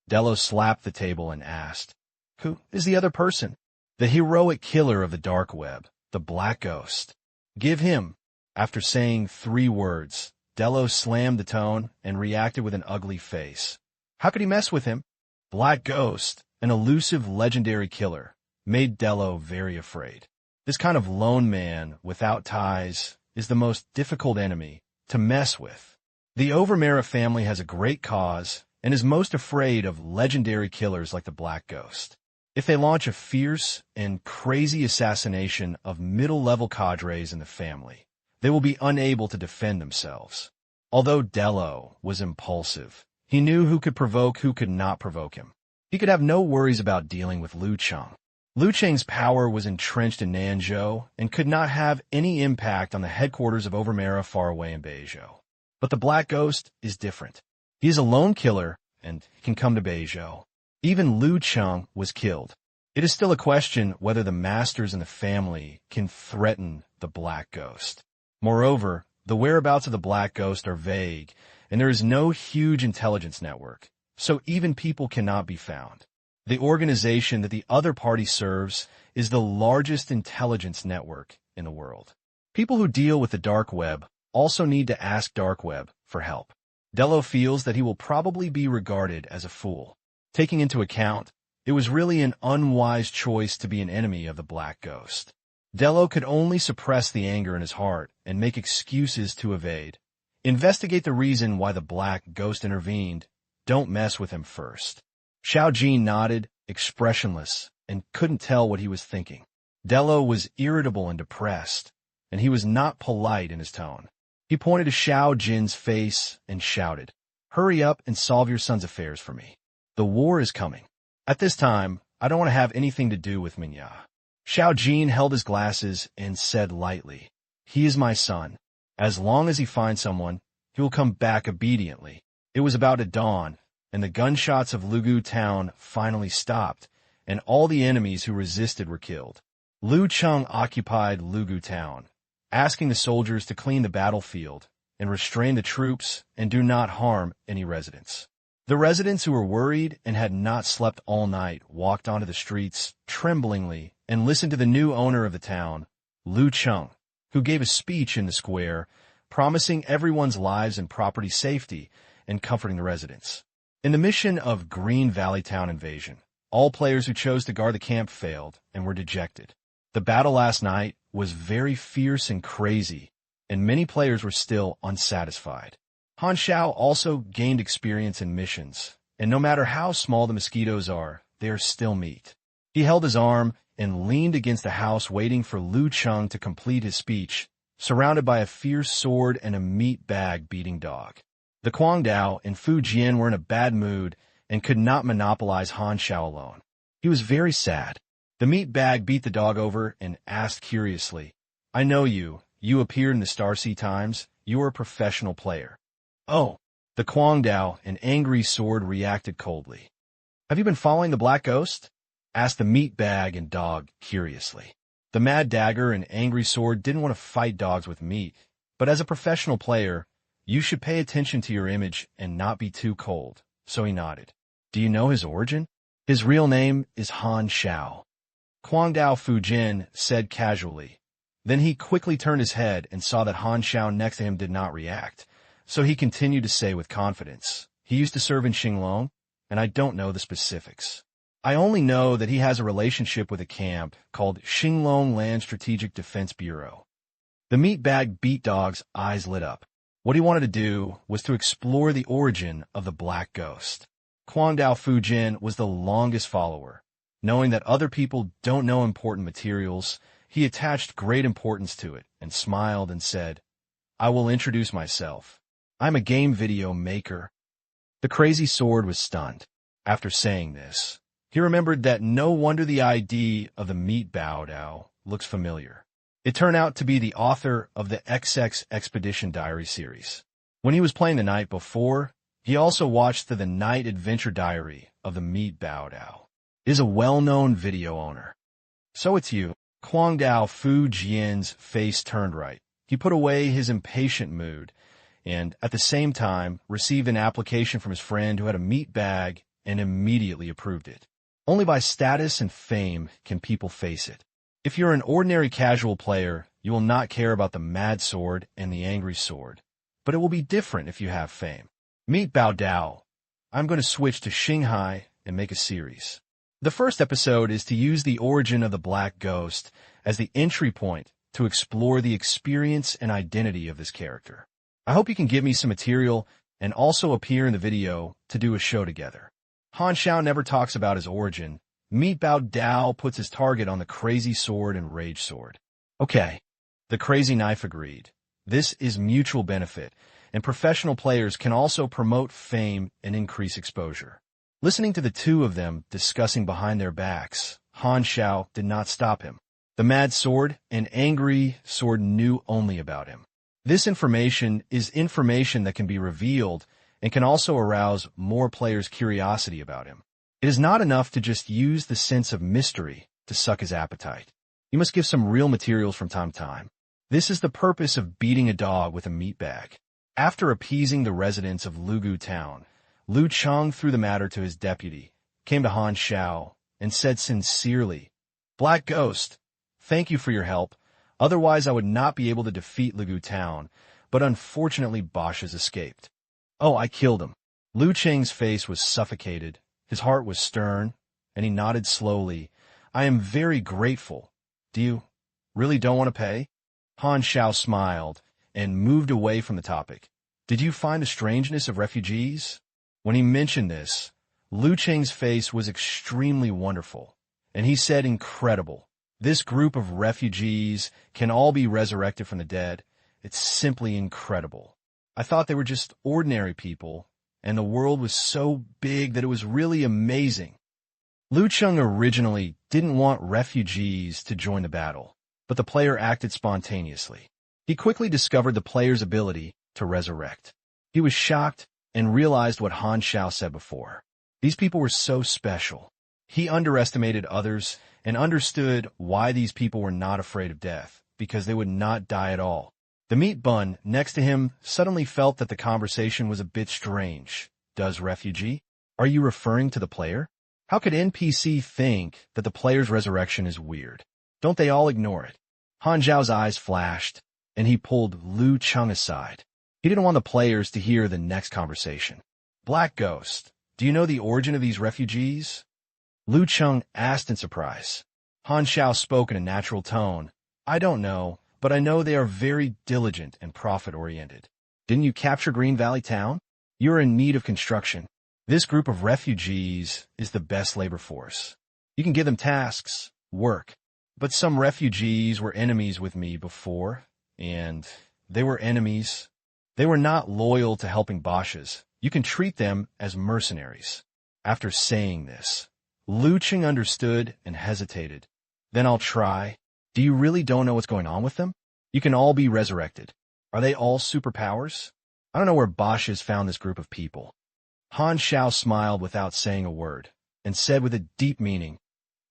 Delo slapped the table and asked, "Who is the other person?" "The heroic killer of the dark web, the Black Ghost. Give him." After saying 3 words, Delo slammed the tone and reacted with an ugly face. How could he mess with him? Black Ghost, an elusive legendary killer, made Delo very afraid. This kind of lone man without ties is the most difficult enemy to mess with. The Overmera family has a great cause and is most afraid of legendary killers like the Black Ghost. If they launch a fierce and crazy assassination of middle-level cadres in the family, they will be unable to defend themselves. Although Dello was impulsive, he knew who could provoke, who could not provoke him. He could have no worries about dealing with Lu Cheng. Lu Cheng's power was entrenched in Nanzhou and could not have any impact on the headquarters of Overmera far away in Beizhou. But the Black Ghost is different. He is a lone killer and can come to Beizhou. Even Lu Cheng was killed. It is still a question whether the masters and the family can threaten the Black Ghost. Moreover, the whereabouts of the Black Ghost are vague, and there is no huge intelligence network, so even people cannot be found. The organization that the other party serves is the largest intelligence network in the world. People who deal with the dark web also need to ask dark web for help. Dello feels that he will probably be regarded as a fool. Taking into account, it was really an unwise choice to be an enemy of the Black Ghost. Dello could only suppress the anger in his heart and make excuses to evade. Investigate the reason why the Black Ghost intervened. Don't mess with him first. Xiao Jin nodded, expressionless, and couldn't tell what he was thinking. Dello was irritable and depressed, and he was not polite in his tone. He pointed to Xiao Jin's face and shouted, "Hurry up and solve your son's affairs for me. The war is coming. At this time, I don't want to have anything to do with Minya." Xiao Jin held his glasses and said lightly, "He is my son. As long as he finds someone, he will come back obediently." It was about to dawn, and the gunshots of Lugu town finally stopped, and all the enemies who resisted were killed. Lu Cheng occupied Lugu town, asking the soldiers to clean the battlefield and restrain the troops and do not harm any residents. The residents who were worried and had not slept all night walked onto the streets tremblingly and listened to the new owner of the town, Lu Cheng, who gave a speech in the square, promising everyone's lives and property safety and comforting the residents. In the mission of Green Valley Town invasion, all players who chose to guard the camp failed and were dejected. The battle last night was very fierce and crazy, and many players were still unsatisfied. Han Xiao also gained experience in missions, and no matter how small the mosquitoes are, they are still meat. He held his arm and leaned against a house waiting for Lu Cheng to complete his speech, surrounded by a fierce sword and a meat bag beating dog. The Guangdao and Fu Jian were in a bad mood and could not monopolize Han Xiao alone. He was very sad. The meat bag beat the dog over and asked curiously, "I know you. You appeared in the Starsea Times. You are a professional player." "Oh." The Guangdao, an angry sword, reacted coldly. "Have you been following the Black Ghost?" asked the meat bag and dog curiously. The mad dagger and angry sword didn't want to fight dogs with meat, but as a professional player, you should pay attention to your image and not be too cold, so he nodded. "Do you know his origin?" "His real name is Han Xiao," Guangdao Fujin said casually. Then he quickly turned his head and saw that Han Xiao next to him did not react, so he continued to say with confidence, "He used to serve in Xinglong, and I don't know the specifics. I only know that he has a relationship with a camp called Xinglong Land Strategic Defense Bureau." The meatbag beat dog's eyes lit up. What he wanted to do was to explore the origin of the Black Ghost. Guangdao Fujin was the longest follower. Knowing that other people don't know important materials, he attached great importance to it and smiled and said, "I will introduce myself. I'm a game video maker." The crazy sword was stunned. After saying this, he remembered that no wonder the ID of the meat Bao Dao looks familiar. It turned out to be the author of the XX Expedition Diary series. When he was playing the night before, he also watched the Night Adventure Diary of the Meat Bao Dao. He is a well-known video owner. "So it's you." Guangdao Fu Jian's face turned right. He put away his impatient mood and, at the same time, received an application from his friend who had a meat bag and immediately approved it. Only by status and fame can people face it. If you're an ordinary casual player, you will not care about the mad sword and the angry sword, but it will be different if you have fame. Meet Bao Dao. I'm going to switch to Shanghai and make a series. The first episode is to use the origin of the Black Ghost as the entry point to explore the experience and identity of this character. I hope you can give me some material and also appear in the video to do a show together. Han Xiao never talks about his origin. Meat Bao Dao puts his target on the crazy sword and rage sword. Okay. The crazy knife agreed. This is mutual benefit, and professional players can also promote fame and increase exposure. Listening to the two of them discussing behind their backs, Han Xiao did not stop him. The mad sword and angry sword knew only about him. This information is information that can be revealed and can also arouse more players' curiosity about him. It is not enough to just use the sense of mystery to suck his appetite. You must give some real materials from time to time. This is the purpose of beating a dog with a meat bag. After appeasing the residents of Lugu town, Lu Cheng threw the matter to his deputy, came to Han Xiao, and said sincerely, "Black Ghost, thank you for your help. Otherwise I would not be able to defeat Lugu town, but unfortunately Bosch has escaped." "Oh, I killed him." Lu Cheng's face was suffocated, his heart was stern, and he nodded slowly. "I am very grateful. Do you really don't want to pay?" Han Xiao smiled and moved away from the topic. "Did you find the strangeness of refugees?" When he mentioned this, Lu Cheng's face was extremely wonderful, and he said, "Incredible. This group of refugees can all be resurrected from the dead. It's simply incredible. I thought they were just ordinary people, and the world was so big that it was really amazing." Lu Cheng originally didn't want refugees to join the battle, but the player acted spontaneously. He quickly discovered the player's ability to resurrect. He was shocked and realized what Han Xiao said before. These people were so special. He underestimated others and understood why these people were not afraid of death, because they would not die at all. The meat bun next to him suddenly felt that the conversation was a bit strange. "Does refugee? Are you referring to the player? How could NPC think that the player's resurrection is weird? Don't they all ignore it?" Han Xiao's eyes flashed, and he pulled Lu Cheng aside. He didn't want the players to hear the next conversation. "Black Ghost, do you know the origin of these refugees?" Lu Cheng asked in surprise. Han Xiao spoke in a natural tone. "I don't know, but I know they are very diligent and profit-oriented. Didn't you capture Green Valley Town? You're in need of construction. This group of refugees is the best labor force. You can give them tasks, work. But some refugees were enemies with me before, and they were enemies. They were not loyal to helping Bosch's. You can treat them as mercenaries." After saying this, Lu Cheng understood and hesitated. "Then I'll try. Do you really don't know what's going on with them? You can all be resurrected. Are they all superpowers? I don't know where Bosch's found this group of people." Han Xiao smiled without saying a word, and said with a deep meaning,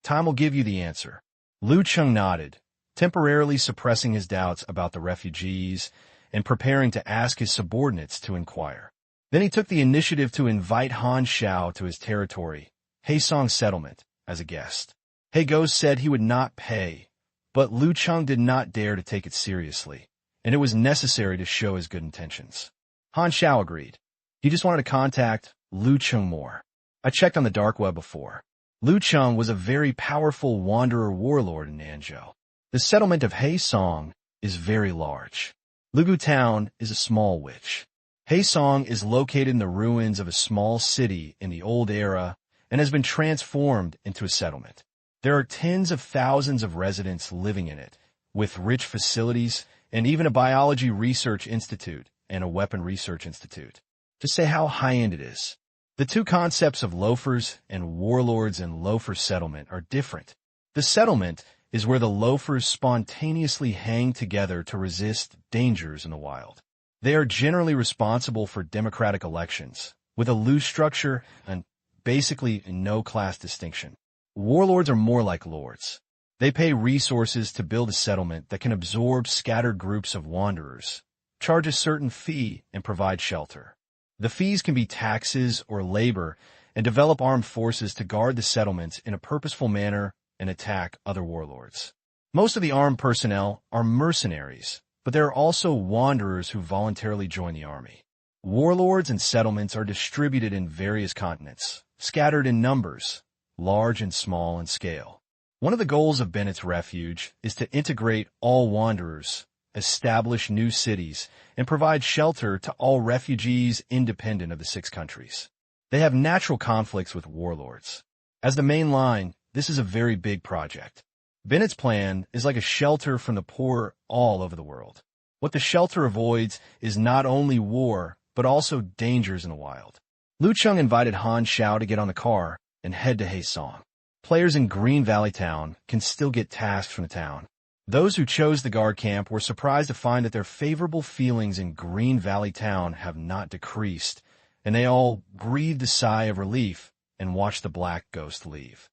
"Time will give you the answer." Lu Cheng nodded, temporarily suppressing his doubts about the refugees and preparing to ask his subordinates to inquire. Then he took the initiative to invite Han Xiao to his territory, Haisong settlement, as a guest. He Ghost said he would not pay, but Lu Cheng did not dare to take it seriously, and it was necessary to show his good intentions. Han Xiao agreed. He just wanted to contact Lu Cheng more. "I checked on the dark web before. Lu Cheng was a very powerful wanderer warlord in Nanzhou. The settlement of Haisong is very large. Lugu town is a small witch. Haisong is located in the ruins of a small city in the old era and has been transformed into a settlement. There are tens of thousands of residents living in it, with rich facilities and even a biology research institute and a weapon research institute. To say how high-end it is. The two concepts of loafers and warlords and loafer settlement are different. The settlement is where the loafers spontaneously hang together to resist dangers in the wild. They are generally responsible for democratic elections, with a loose structure and basically no class distinction. Warlords are more like lords. They pay resources to build a settlement that can absorb scattered groups of wanderers, charge a certain fee, and provide shelter. The fees can be taxes or labor, and develop armed forces to guard the settlements in a purposeful manner and attack other warlords. Most of the armed personnel are mercenaries, but there are also wanderers who voluntarily join the army. Warlords and settlements are distributed in various continents, scattered in numbers, large and small in scale. One of the goals of Bennett's Refuge is to integrate all wanderers, establish new cities, and provide shelter to all refugees independent of the 6 countries. They have natural conflicts with warlords. As the main line, this is a very big project. Bennett's plan is like a shelter from the poor all over the world. What the shelter avoids is not only war, but also dangers in the wild. Liu Cheng invited Han Xiao to get on the car and head to Haesong. Players in Green Valley Town can still get tasks from the town. Those who chose the guard camp were surprised to find that their favorable feelings in Green Valley Town have not decreased, and they all breathed a sigh of relief and watched the black ghost leave.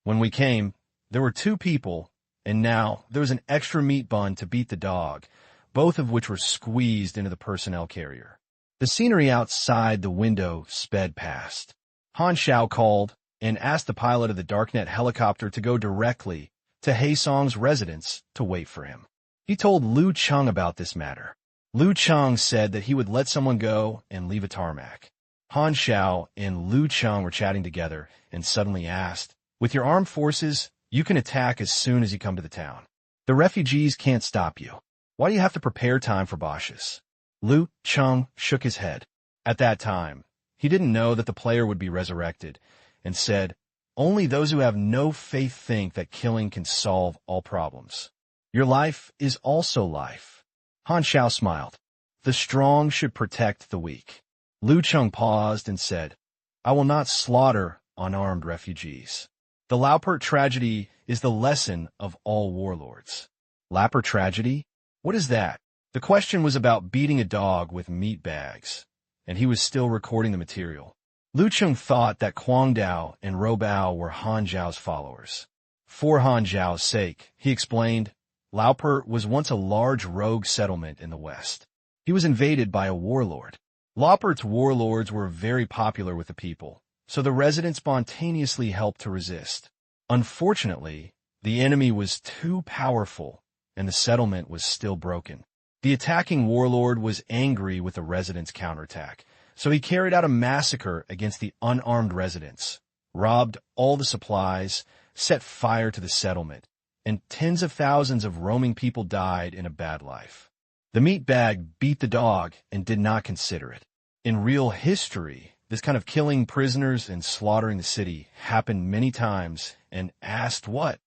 When we came, there were 2 people, and now there was an extra meat bun to beat the dog, both of which were squeezed into the personnel carrier. The scenery outside the window sped past. Han Xiao called and asked the pilot of the Darknet helicopter to go directly to Haesong's residence to wait for him. He told Liu Cheng about this matter. Liu Cheng said that he would let someone go and leave a tarmac. Han Xiao and Liu Cheng were chatting together and suddenly asked, "With your armed forces, you can attack as soon as you come to the town. The refugees can't stop you. Why do you have to prepare time for Boches?" Liu Cheng shook his head. At that time, he didn't know that the player would be resurrected, and said, "Only those who have no faith think that killing can solve all problems. Your life is also life." Han Xiao smiled. "The strong should protect the weak." Liu Cheng paused and said, "I will not slaughter unarmed refugees. The Laupert tragedy is the lesson of all warlords." Laupert tragedy? What is that? The question was about beating a dog with meat bags, and he was still recording the material. Liu Cheng thought that Quang Dao and Robao were Han Xiao's followers. For Han Xiao's sake, he explained, Laupert was once a large rogue settlement in the west. He was invaded by a warlord. Laupert's warlords were very popular with the people, so the residents spontaneously helped to resist. Unfortunately, the enemy was too powerful, and the settlement was still broken. The attacking warlord was angry with the residents' counterattack, so he carried out a massacre against the unarmed residents, robbed all the supplies, set fire to the settlement, and tens of thousands of roaming people died in a bad life. The meat bag beat the dog and did not consider it. In real history, this kind of killing prisoners and slaughtering the city happened many times, and asked what?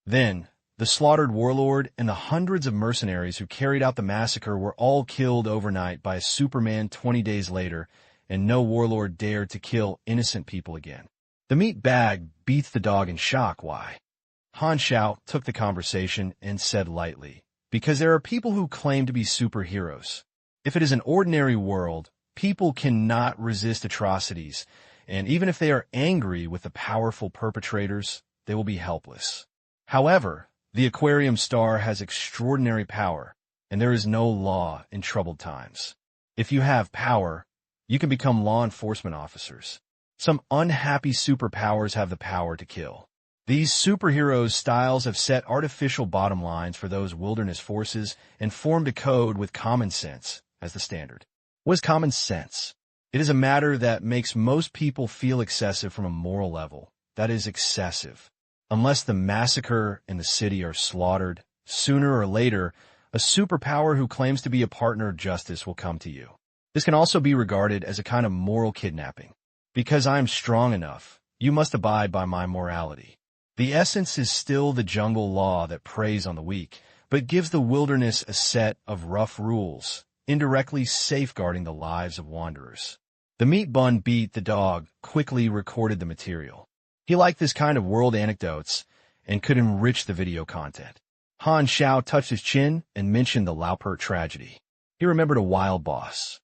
Then, the slaughtered warlord and the hundreds of mercenaries who carried out the massacre were all killed overnight by a Superman 20 days later, and no warlord dared to kill innocent people again. The meat bag beats the dog in shock. Why? Han Xiao took the conversation and said lightly, "Because there are people who claim to be superheroes. If it is an ordinary world, people cannot resist atrocities, and even if they are angry with the powerful perpetrators, they will be helpless. However, the aquarium star has extraordinary power, and there is no law in troubled times. If you have power, you can become law enforcement officers. Some unhappy superpowers have the power to kill. These superheroes' styles have set artificial bottom lines for those wilderness forces and formed a code with common sense as the standard." What is common sense? It is a matter that makes most people feel excessive from a moral level. That is excessive. Unless the massacre and the city are slaughtered, sooner or later, a superpower who claims to be a partner of justice will come to you. This can also be regarded as a kind of moral kidnapping. Because I am strong enough, you must abide by my morality. The essence is still the jungle law that preys on the weak, but gives the wilderness a set of rough rules, indirectly safeguarding the lives of wanderers. The meat bun beat the dog quickly recorded the material. He liked this kind of world anecdotes and could enrich the video content. Han Xiao touched his chin and mentioned the Laupert tragedy. He remembered a wild boss.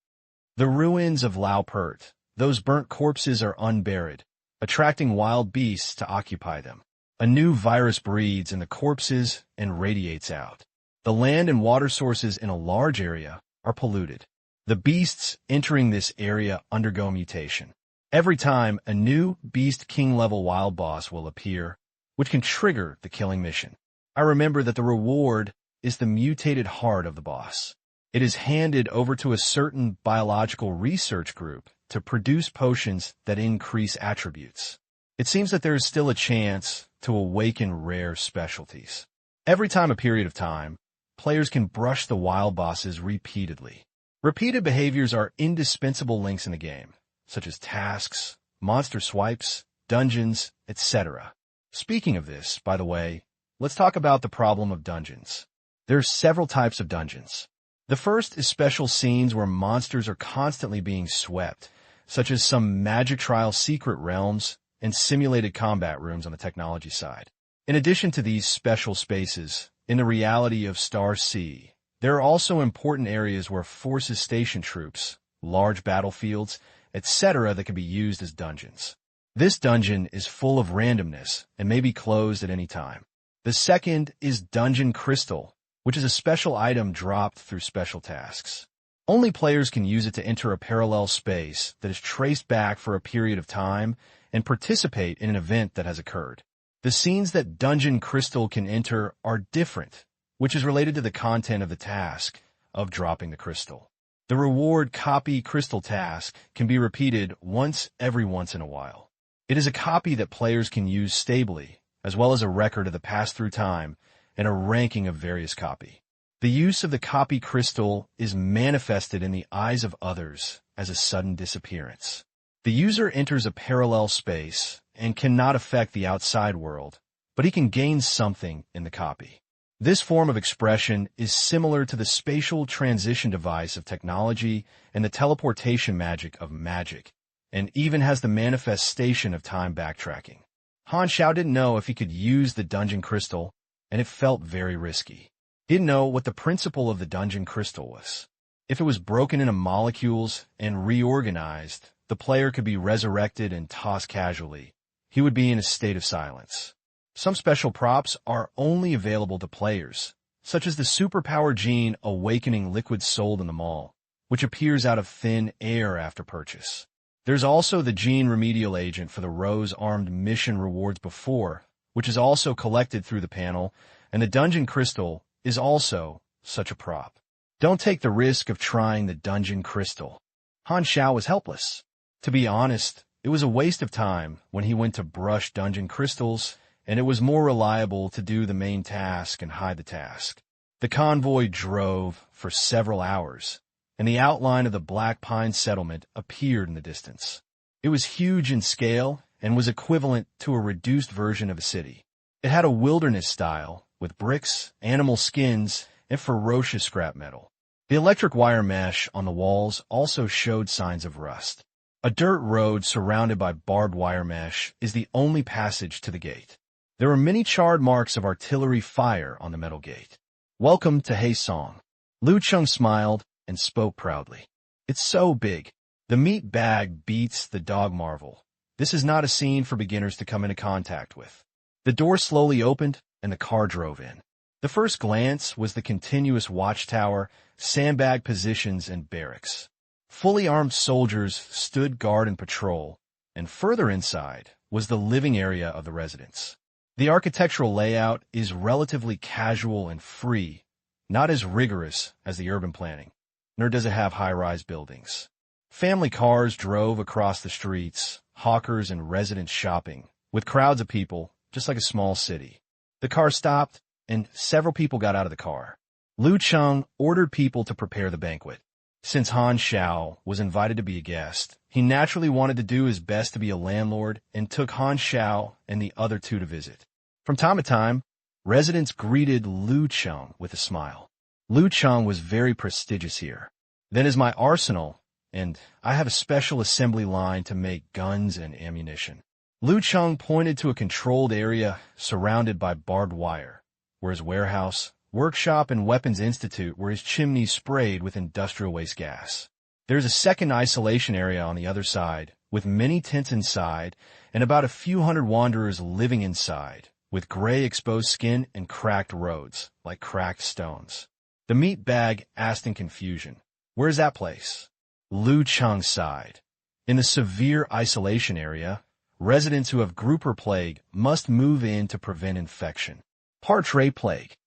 The ruins of Laupert, those burnt corpses are unburied, attracting wild beasts to occupy them. A new virus breeds in the corpses and radiates out. The land and water sources in a large area are polluted. The beasts entering this area undergo mutation. Every time, a new Beast King-level wild boss will appear, which can trigger the killing mission. I remember that the reward is the mutated heart of the boss. It is handed over to a certain biological research group to produce potions that increase attributes. It seems that there is still a chance to awaken rare specialties. Every time a period of time, players can brush the wild bosses repeatedly. Repeated behaviors are indispensable links in the game, such as tasks, monster swipes, dungeons, etc. Speaking of this, by the way, let's talk about the problem of dungeons. There are several types of dungeons. The first is special scenes where monsters are constantly being swept, such as some magic trial secret realms and simulated combat rooms on the technology side. In addition to these special spaces, in the reality of Star Sea, there are also important areas where forces station troops, large battlefields, etc. that can be used as dungeons. This dungeon is full of randomness and may be closed at any time. The second is Dungeon Crystal, which is a special item dropped through special tasks. Only players can use it to enter a parallel space that is traced back for a period of time and participate in an event that has occurred. The scenes that Dungeon Crystal can enter are different, which is related to the content of the task of dropping the crystal. The reward copy crystal task can be repeated once every once in a while. It is a copy that players can use stably, as well as a record of the pass-through time and a ranking of various copy. The use of the copy crystal is manifested in the eyes of others as a sudden disappearance. The user enters a parallel space and cannot affect the outside world, but he can gain something in the copy. This form of expression is similar to the spatial transition device of technology and the teleportation magic of magic, and even has the manifestation of time backtracking. Han Xiao didn't know if he could use the dungeon crystal, and it felt very risky. He didn't know what the principle of the dungeon crystal was. If it was broken into molecules and reorganized, the player could be resurrected and tossed casually. He would be in a state of silence. Some special props are only available to players, such as the superpower gene awakening liquid sold in the mall, which appears out of thin air after purchase. There's also the gene remedial agent for the Rose Armed mission rewards before, which is also collected through the panel, and the dungeon crystal is also such a prop. Don't take the risk of trying the dungeon crystal. Han Xiao was helpless. To be honest, it was a waste of time when he went to brush dungeon crystals, and it was more reliable to do the main task and hide the task. The convoy drove for several hours, and the outline of the Black Pine settlement appeared in the distance. It was huge in scale and was equivalent to a reduced version of a city. It had a wilderness style, with bricks, animal skins, and ferocious scrap metal. The electric wire mesh on the walls also showed signs of rust. A dirt road surrounded by barbed wire mesh is the only passage to the gate. There are many charred marks of artillery fire on the metal gate. Welcome to Haesong. Lu Chung smiled and spoke proudly. It's so big. The meat bag beats the dog marvel. This is not a scene for beginners to come into contact with. The door slowly opened, and the car drove in. The first glance was the continuous watchtower, sandbag positions, and barracks. Fully armed soldiers stood guard and patrol, and further inside was the living area of the residents. The architectural layout is relatively casual and free, not as rigorous as the urban planning, nor does it have high-rise buildings. Family cars drove across the streets, hawkers and residents shopping, with crowds of people, just like a small city. The car stopped, and several people got out of the car. Lu Chung ordered people to prepare the banquet. Since Han Xiao was invited to be a guest, he naturally wanted to do his best to be a landlord and took Han Xiao and the other two to visit. From time to time, residents greeted Lu Chung with a smile. Lu Chung was very prestigious here. Then is my arsenal, and I have a special assembly line to make guns and ammunition. Lu Chung pointed to a controlled area surrounded by barbed wire, where his warehouse, workshop, and weapons institute were his chimneys sprayed with industrial waste gas. There's a second isolation area on the other side, with many tents inside, and about a few hundred wanderers living inside, with gray exposed skin and cracked roads, like cracked stones. The meat bag asked in confusion, "Where's that place?" Lu Chung sighed. In the severe isolation area, residents who have grouper plague must move in to prevent infection. Partray plague.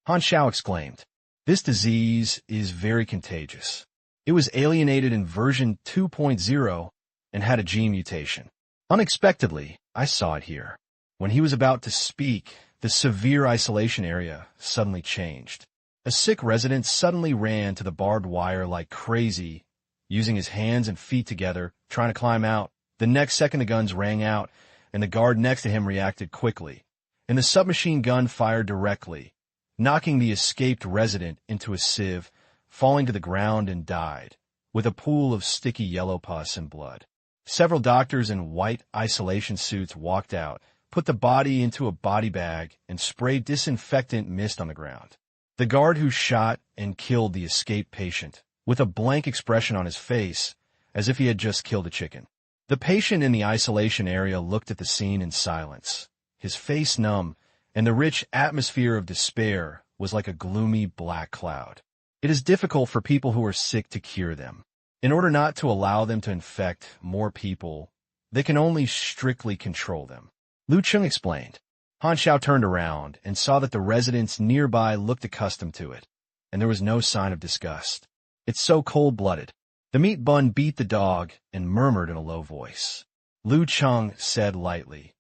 Han Xiao exclaimed. This disease is very contagious. It was alienated in version 2.0 and had a gene mutation. Unexpectedly, I saw it here. When he was about to speak, the severe isolation area suddenly changed. A sick resident suddenly ran to the barbed wire like crazy, using his hands and feet together, trying to climb out. The next second the guns rang out, and the guard next to him reacted quickly, and the submachine gun fired directly, knocking the escaped resident into a sieve, falling to the ground and died, with a pool of sticky yellow pus and blood. Several doctors in white isolation suits walked out, put the body into a body bag, and sprayed disinfectant mist on the ground. The guard who shot and killed the escaped patient, with a blank expression on his face, as if he had just killed a chicken. The patient in the isolation area looked at the scene in silence, his face numb, and the rich atmosphere of despair was like a gloomy black cloud. It is difficult for people who are sick to cure them. In order not to allow them to infect more people, they can only strictly control them. Lu Cheng explained. Han Xiao turned around and saw that the residents nearby looked accustomed to it, and there was no sign of disgust. It's so cold-blooded. The meat bun beat the dog and murmured in a low voice. Lu Cheng said lightly,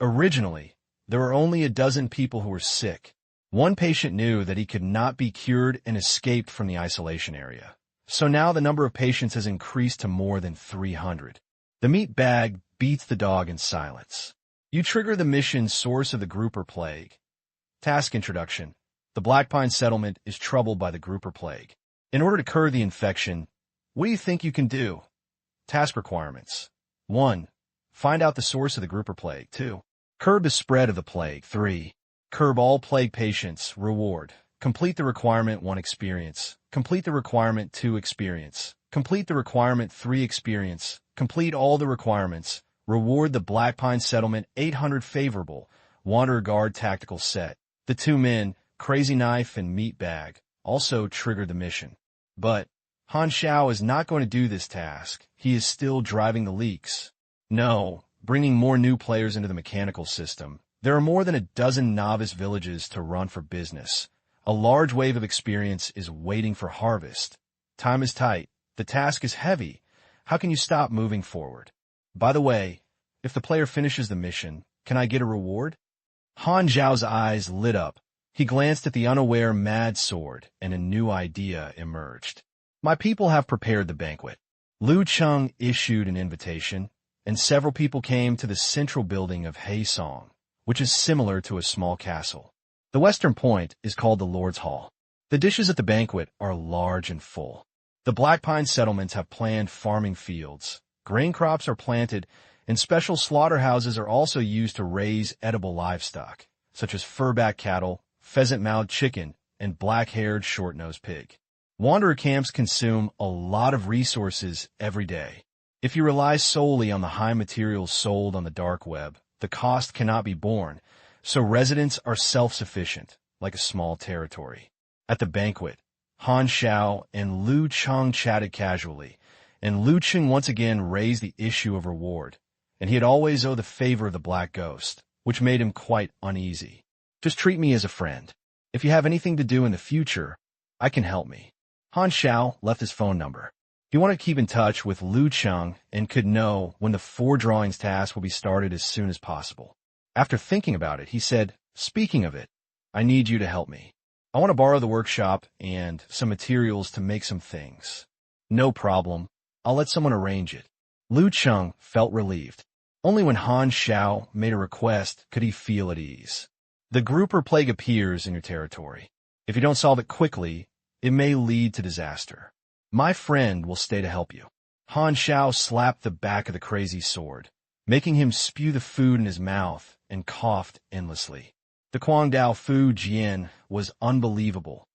"Originally, there were only a dozen people who were sick. One patient knew that he could not be cured and escaped from the isolation area. So now the number of patients has increased to more than 300. The meat bag beats the dog in silence. You trigger the mission source of the grouper plague. Task introduction. The Black Pine settlement is troubled by the grouper plague. In order to cure the infection, what do you think you can do? Task requirements. 1. Find out the source of the grouper plague. 2. Curb the spread of the plague. 3. Curb all plague patients. Reward. Complete the requirement 1 experience. Complete the requirement 2 experience. Complete the requirement 3 experience. Complete all the requirements. Reward the Black Pine settlement 800 favorable. Wanderer Guard tactical set. The 2 men, Crazy Knife and Meat Bag, also trigger the mission. But Han Xiao is not going to do this task. He is still driving the leaks. No, bringing more new players into the mechanical system. There are more than a dozen novice villages to run for business. A large wave of experience is waiting for harvest. Time is tight. The task is heavy. How can you stop moving forward? By the way, if the player finishes the mission, can I get a reward? Han Xiao's eyes lit up. He glanced at the unaware mad sword, and a new idea emerged. My people have prepared the banquet. Lu Cheng issued an invitation, and several people came to the central building of Heisong, which is similar to a small castle. The western point is called the Lord's Hall. The dishes at the banquet are large and full. The Black Pine settlements have planned farming fields. Grain crops are planted, and special slaughterhouses are also used to raise edible livestock, such as furback cattle, pheasant-mouthed chicken, and black-haired short-nosed pig. Wanderer camps consume a lot of resources every day. If you rely solely on the high materials sold on the dark web, the cost cannot be borne, so residents are self-sufficient, like a small territory. At the banquet, Han Xiao and Lu Cheng chatted casually, and Lu Cheng once again raised the issue of reward, and he had always owed the favor of the Black Ghost, which made him quite uneasy. Just treat me as a friend. If you have anything to do in the future, I can help me. Han Xiao left his phone number. He wanted to keep in touch with Lu Cheng and could know when the 4 drawings task will be started as soon as possible. After thinking about it, he said, "Speaking of it, I need you to help me. I want to borrow the workshop and some materials to make some things." "No problem. I'll let someone arrange it." Lu Cheng felt relieved. Only when Han Xiao made a request could he feel at ease. The grouper plague appears in your territory. If you don't solve it quickly, it may lead to disaster. My friend will stay to help you. Han Xiao slapped the back of the crazy sword, making him spew the food in his mouth, and coughed endlessly. The Guangdao Fu Jian was unbelievable.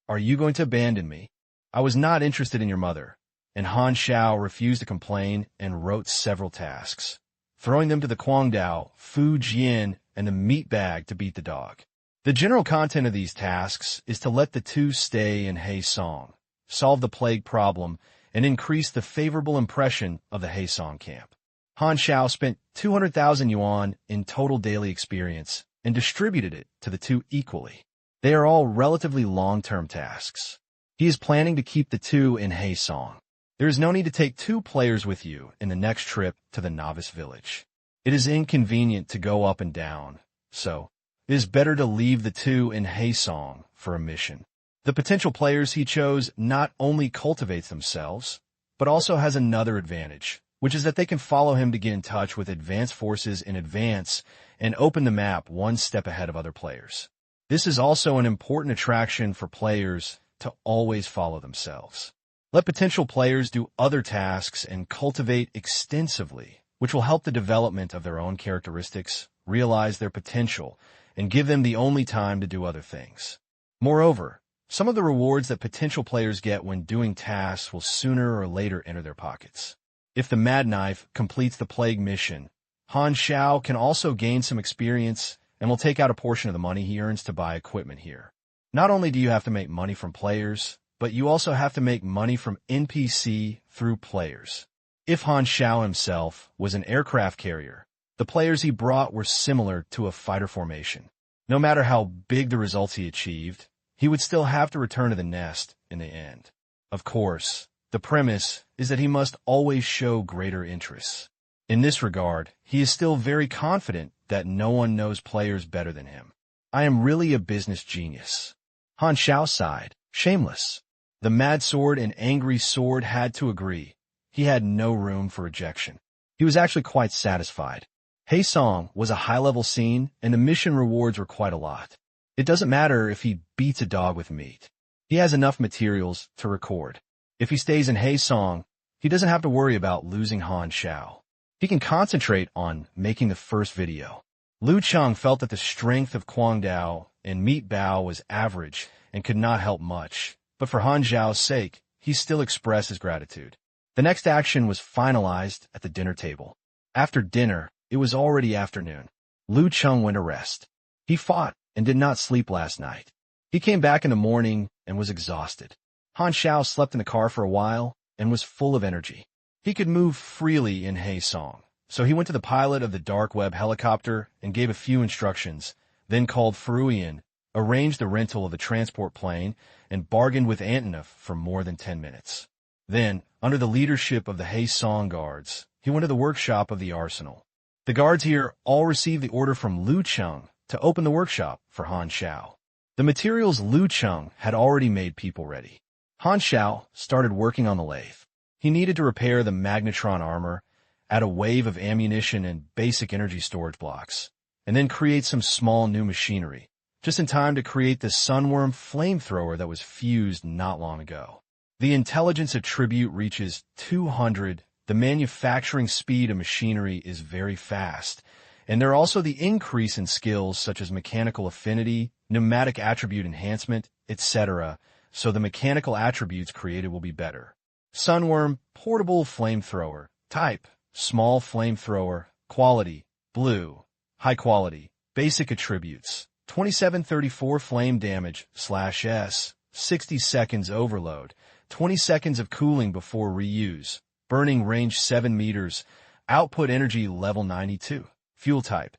"Are you going to abandon me? I was not interested in your mother." And Han Xiao refused to complain and wrote several tasks, throwing them to the Guangdao Fu Jian and the meat bag to beat the dog. The general content of these tasks is to let the 2 stay in Heisong, solve the plague problem, and increase the favorable impression of the Heisong camp. Han Xiao spent 200,000 yuan in total daily experience and distributed it to the 2 equally. They are all relatively long-term tasks. He is planning to keep the 2 in Heisong. There is no need to take 2 players with you in the next trip to the novice village. It is inconvenient to go up and down, so it is better to leave the 2 in Heisong for a mission. The potential players he chose not only cultivates themselves, but also has another advantage, which is that they can follow him to get in touch with advanced forces in advance and open the map 1 step ahead of other players. This is also an important attraction for players to always follow themselves. Let potential players do other tasks and cultivate extensively, which will help the development of their own characteristics, realize their potential, and give them the only time to do other things. Moreover, some of the rewards that potential players get when doing tasks will sooner or later enter their pockets. If the Mad Knife completes the Plague mission, Han Xiao can also gain some experience and will take out a portion of the money he earns to buy equipment here. Not only do you have to make money from players, but you also have to make money from NPC through players. If Han Xiao himself was an aircraft carrier, the players he brought were similar to a fighter formation. No matter how big the results he achieved, he would still have to return to the nest in the end. Of course, the premise is that he must always show greater interest. In this regard, he is still very confident that no one knows players better than him. I am really a business genius. Han Xiao sighed, shameless. The Mad Sword and Angry Sword had to agree. He had no room for rejection. He was actually quite satisfied. Hey Song was a high-level scene, and the mission rewards were quite a lot. It doesn't matter if he beats a dog with meat. He has enough materials to record. If he stays in Hey Song, he doesn't have to worry about losing Han Xiao. He can concentrate on making the first video. Lu Cheng felt that the strength of Quang Dao and Meat Bao was average and could not help much, but for Han Xiao's sake, he still expressed his gratitude. The next action was finalized at the dinner table. After dinner, it was already afternoon. Lu Cheng went to rest. He fought and did not sleep last night. He came back in the morning and was exhausted. Han Xiao slept in the car for a while and was full of energy. He could move freely in Hey Song, so he went to the pilot of the dark web helicopter and gave a few instructions, then called Furuian, arranged the rental of the transport plane, and bargained with Antonov for more than 10 minutes. Then, under the leadership of the Hey Song guards, he went to the workshop of the arsenal. The guards here all received the order from Lu Cheng to open the workshop for Han Xiao. The materials Lu Cheng had already made people ready. Han Xiao started working on the lathe. He needed to repair the magnetron armor, add a wave of ammunition and basic energy storage blocks, and then create some small new machinery, just in time to create the Sunworm flamethrower that was fused not long ago. The intelligence attribute reaches 200, the manufacturing speed of machinery is very fast, and there are also the increase in skills such as mechanical affinity, pneumatic attribute enhancement, etc., so the mechanical attributes created will be better. Sunworm portable flamethrower, type, small flamethrower, quality, blue, high quality, basic attributes, 2734 flame damage /S, 60 seconds overload, 20 seconds of cooling before reuse, burning range 7 meters, output energy level 92, fuel type,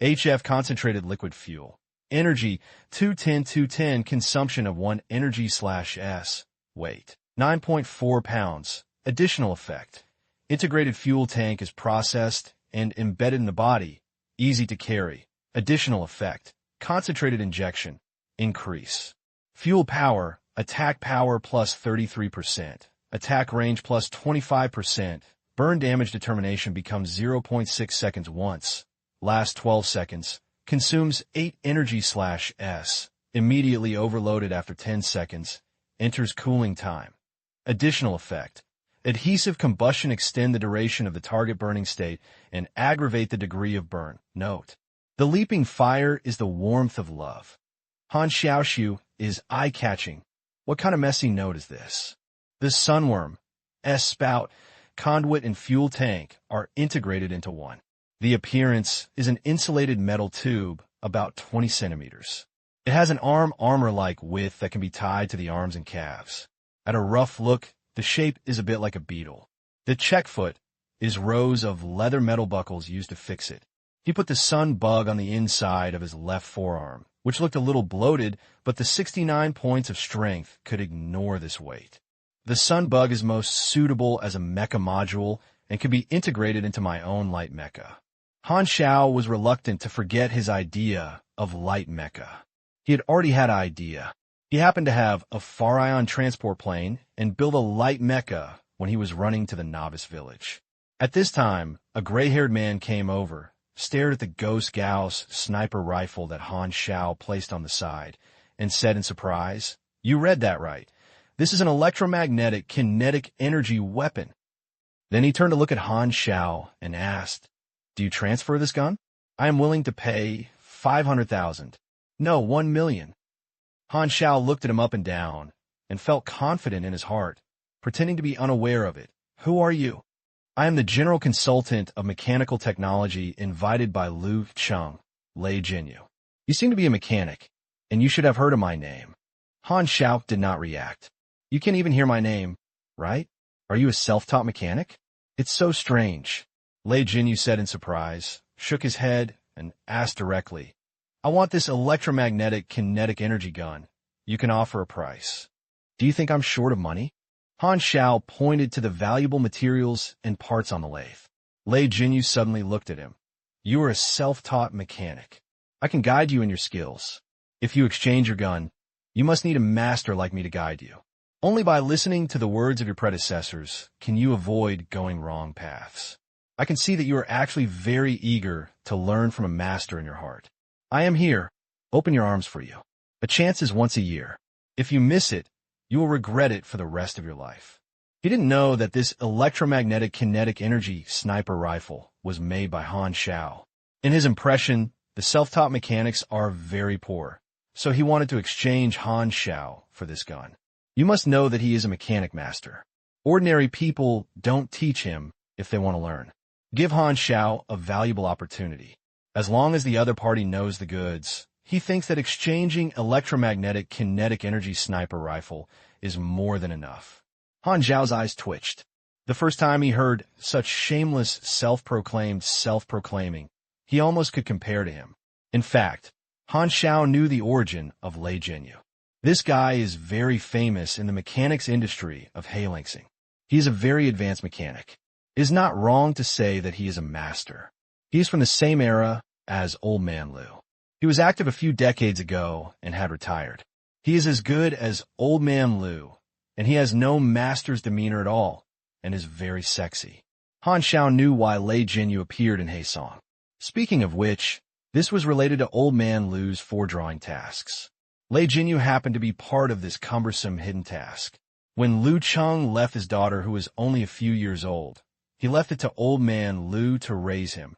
HF concentrated liquid fuel, energy 210 consumption of 1 energy /S, weight 9.4 pounds, additional effect, integrated fuel tank is processed and embedded in the body, easy to carry, additional effect, concentrated injection, increase, fuel power, attack power plus 33%, attack range plus 25%, burn damage determination becomes 0.6 seconds once, last 12 seconds, consumes 8 energy /S, immediately overloaded after 10 seconds, enters cooling time. Additional effect, adhesive combustion extend the duration of the target burning state and aggravate the degree of burn. Note, the leaping fire is the warmth of love. Han Xiaoshu is eye-catching. What kind of messy note is this? The Sunworm, S-spout, conduit, and fuel tank are integrated into one. The appearance is an insulated metal tube about 20 centimeters. It has an armor-like width that can be tied to the arms and calves. At a rough look, the shape is a bit like a beetle. The check foot is rows of leather metal buckles used to fix it. He put the sun bug on the inside of his left forearm, which looked a little bloated, but the 69 points of strength could ignore this weight. The sun bug is most suitable as a mecha module and can be integrated into my own light mecha. Han Xiao was reluctant to forget his idea of light mecha. He had already had an idea. He happened to have a far-ion transport plane and build a light mecha when he was running to the novice village. At this time, a gray-haired man came over, stared at the Ghost Gauss sniper rifle that Han Xiao placed on the side, and said in surprise, You read that right. This is an electromagnetic kinetic energy weapon. Then he turned to look at Han Xiao and asked, "Do you transfer this gun? I am willing to pay 500,000. No, 1 million. Han Xiao looked at him up and down and felt confident in his heart, pretending to be unaware of it. Who are you? I am the general consultant of mechanical technology invited by Lu Cheng, Lei Jinyu. You seem to be a mechanic, and you should have heard of my name." Han Xiao did not react. "You can't even hear my name, right? Are you a self-taught mechanic? It's so strange." Lei Jinyu said in surprise, shook his head, and asked directly, "I want this electromagnetic kinetic energy gun. You can offer a price. Do you think I'm short of money?" Han Xiao pointed to the valuable materials and parts on the lathe. Lei Jinyu suddenly looked at him. "You are a self-taught mechanic. I can guide you in your skills. If you exchange your gun, you must need a master like me to guide you. Only by listening to the words of your predecessors can you avoid going wrong paths. I can see that you are actually very eager to learn from a master in your heart. I am here. Open your arms for you. A chance is once a year. If you miss it, you will regret it for the rest of your life." He didn't know that this electromagnetic kinetic energy sniper rifle was made by Han Xiao. In his impression, the self-taught mechanics are very poor, so he wanted to exchange Han Xiao for this gun. You must know that he is a mechanic master. Ordinary people don't teach him if they want to learn. Give Han Xiao a valuable opportunity. As long as the other party knows the goods, he thinks that exchanging electromagnetic kinetic energy sniper rifle is more than enough. Han Xiao's eyes twitched. The first time he heard such shameless self-proclaiming, he almost could compare to him. In fact, Han Xiao knew the origin of Lei Jinyu. This guy is very famous in the mechanics industry of Heilongxing. He is a very advanced mechanic. It is not wrong to say that he is a master. He is from the same era as Old Man Lu. He was active a few decades ago and had retired. He is as good as Old Man Lu, and he has no master's demeanor at all, and is very sexy. Han Xiao knew why Lei Jinyu appeared in Heisong. Speaking of which, this was related to Old Man Lu's foredrawing tasks. Lei Jinyu happened to be part of this cumbersome hidden task. When Lu Cheng left his daughter, who was only a few years old, he left it to Old Man Lu to raise him,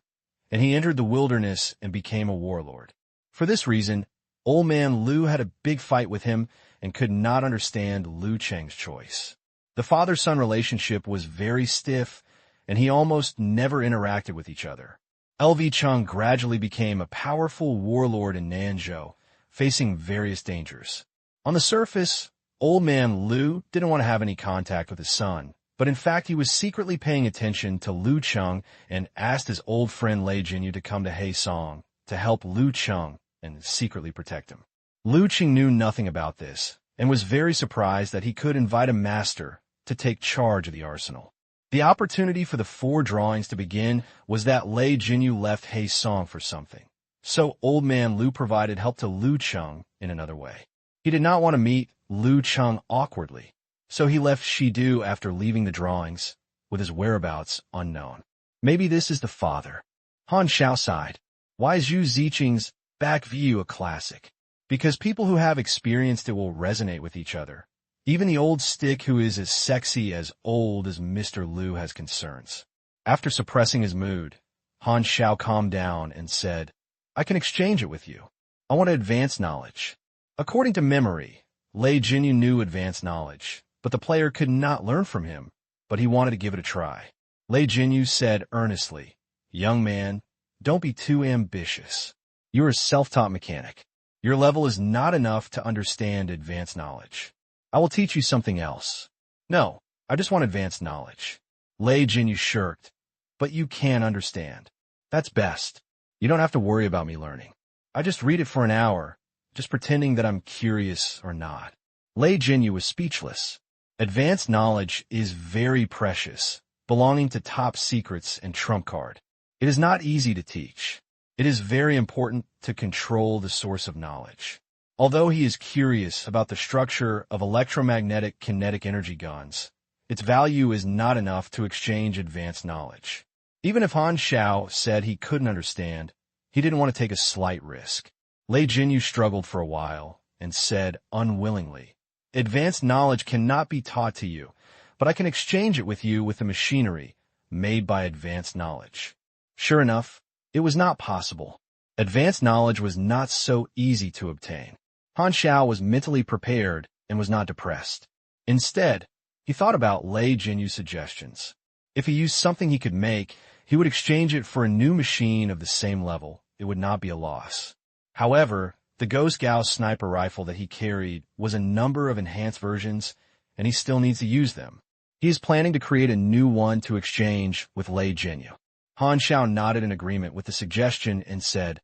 and he entered the wilderness and became a warlord. For this reason, Old Man Lu had a big fight with him and could not understand Lu Cheng's choice. The father-son relationship was very stiff, and he almost never interacted with each other. LV Cheng gradually became a powerful warlord in Nanzhou, facing various dangers. On the surface, Old Man Lu didn't want to have any contact with his son, but in fact he was secretly paying attention to Lu Cheng and asked his old friend Lei Jinyu to come to Heisong to help Lu Cheng and secretly protect him. Lu Cheng knew nothing about this and was very surprised that he could invite a master to take charge of the arsenal. The opportunity for the four drawings to begin was that Lei Jinyu left Heisong for something. So Old Man Lu provided help to Lu Cheng in another way. He did not want to meet Lu Cheng awkwardly, so he left Shidu after leaving the drawings, with his whereabouts unknown. Maybe this is the father. Han Xiao sighed. Why is Yu Ziqing's back view a classic? Because people who have experienced it will resonate with each other. Even the old stick who is as sexy as old as Mr. Lu has concerns. After suppressing his mood, Han Xiao calmed down and said, I can exchange it with you. I want advanced knowledge. According to memory, Lei Jinyu knew advanced knowledge, but the player could not learn from him, but he wanted to give it a try. Lei Jinyu said earnestly, Young man, don't be too ambitious. You're a self-taught mechanic. Your level is not enough to understand advanced knowledge. I will teach you something else. No, I just want advanced knowledge. Lei Jinyu shirked. But you can understand. That's best. You don't have to worry about me learning. I just read it for an hour, just pretending that I'm curious or not. Lei Jinyu was speechless. Advanced knowledge is very precious, belonging to top secrets and trump card. It is not easy to teach. It is very important to control the source of knowledge. Although he is curious about the structure of electromagnetic kinetic energy guns, its value is not enough to exchange advanced knowledge. Even if Han Xiao said he couldn't understand, he didn't want to take a slight risk. Lei Jinyu struggled for a while and said unwillingly, Advanced knowledge cannot be taught to you, but I can exchange it with you with the machinery made by advanced knowledge. Sure enough, it was not possible. Advanced knowledge was not so easy to obtain. Han Xiao was mentally prepared and was not depressed. Instead, he thought about Lei Jinyu's suggestions. If he used something he could make, he would exchange it for a new machine of the same level. It would not be a loss. However, the Ghost Gauss sniper rifle that he carried was a number of enhanced versions, and he still needs to use them. He is planning to create a new one to exchange with Lei Jinyu. Han Xiao nodded in agreement with the suggestion and said,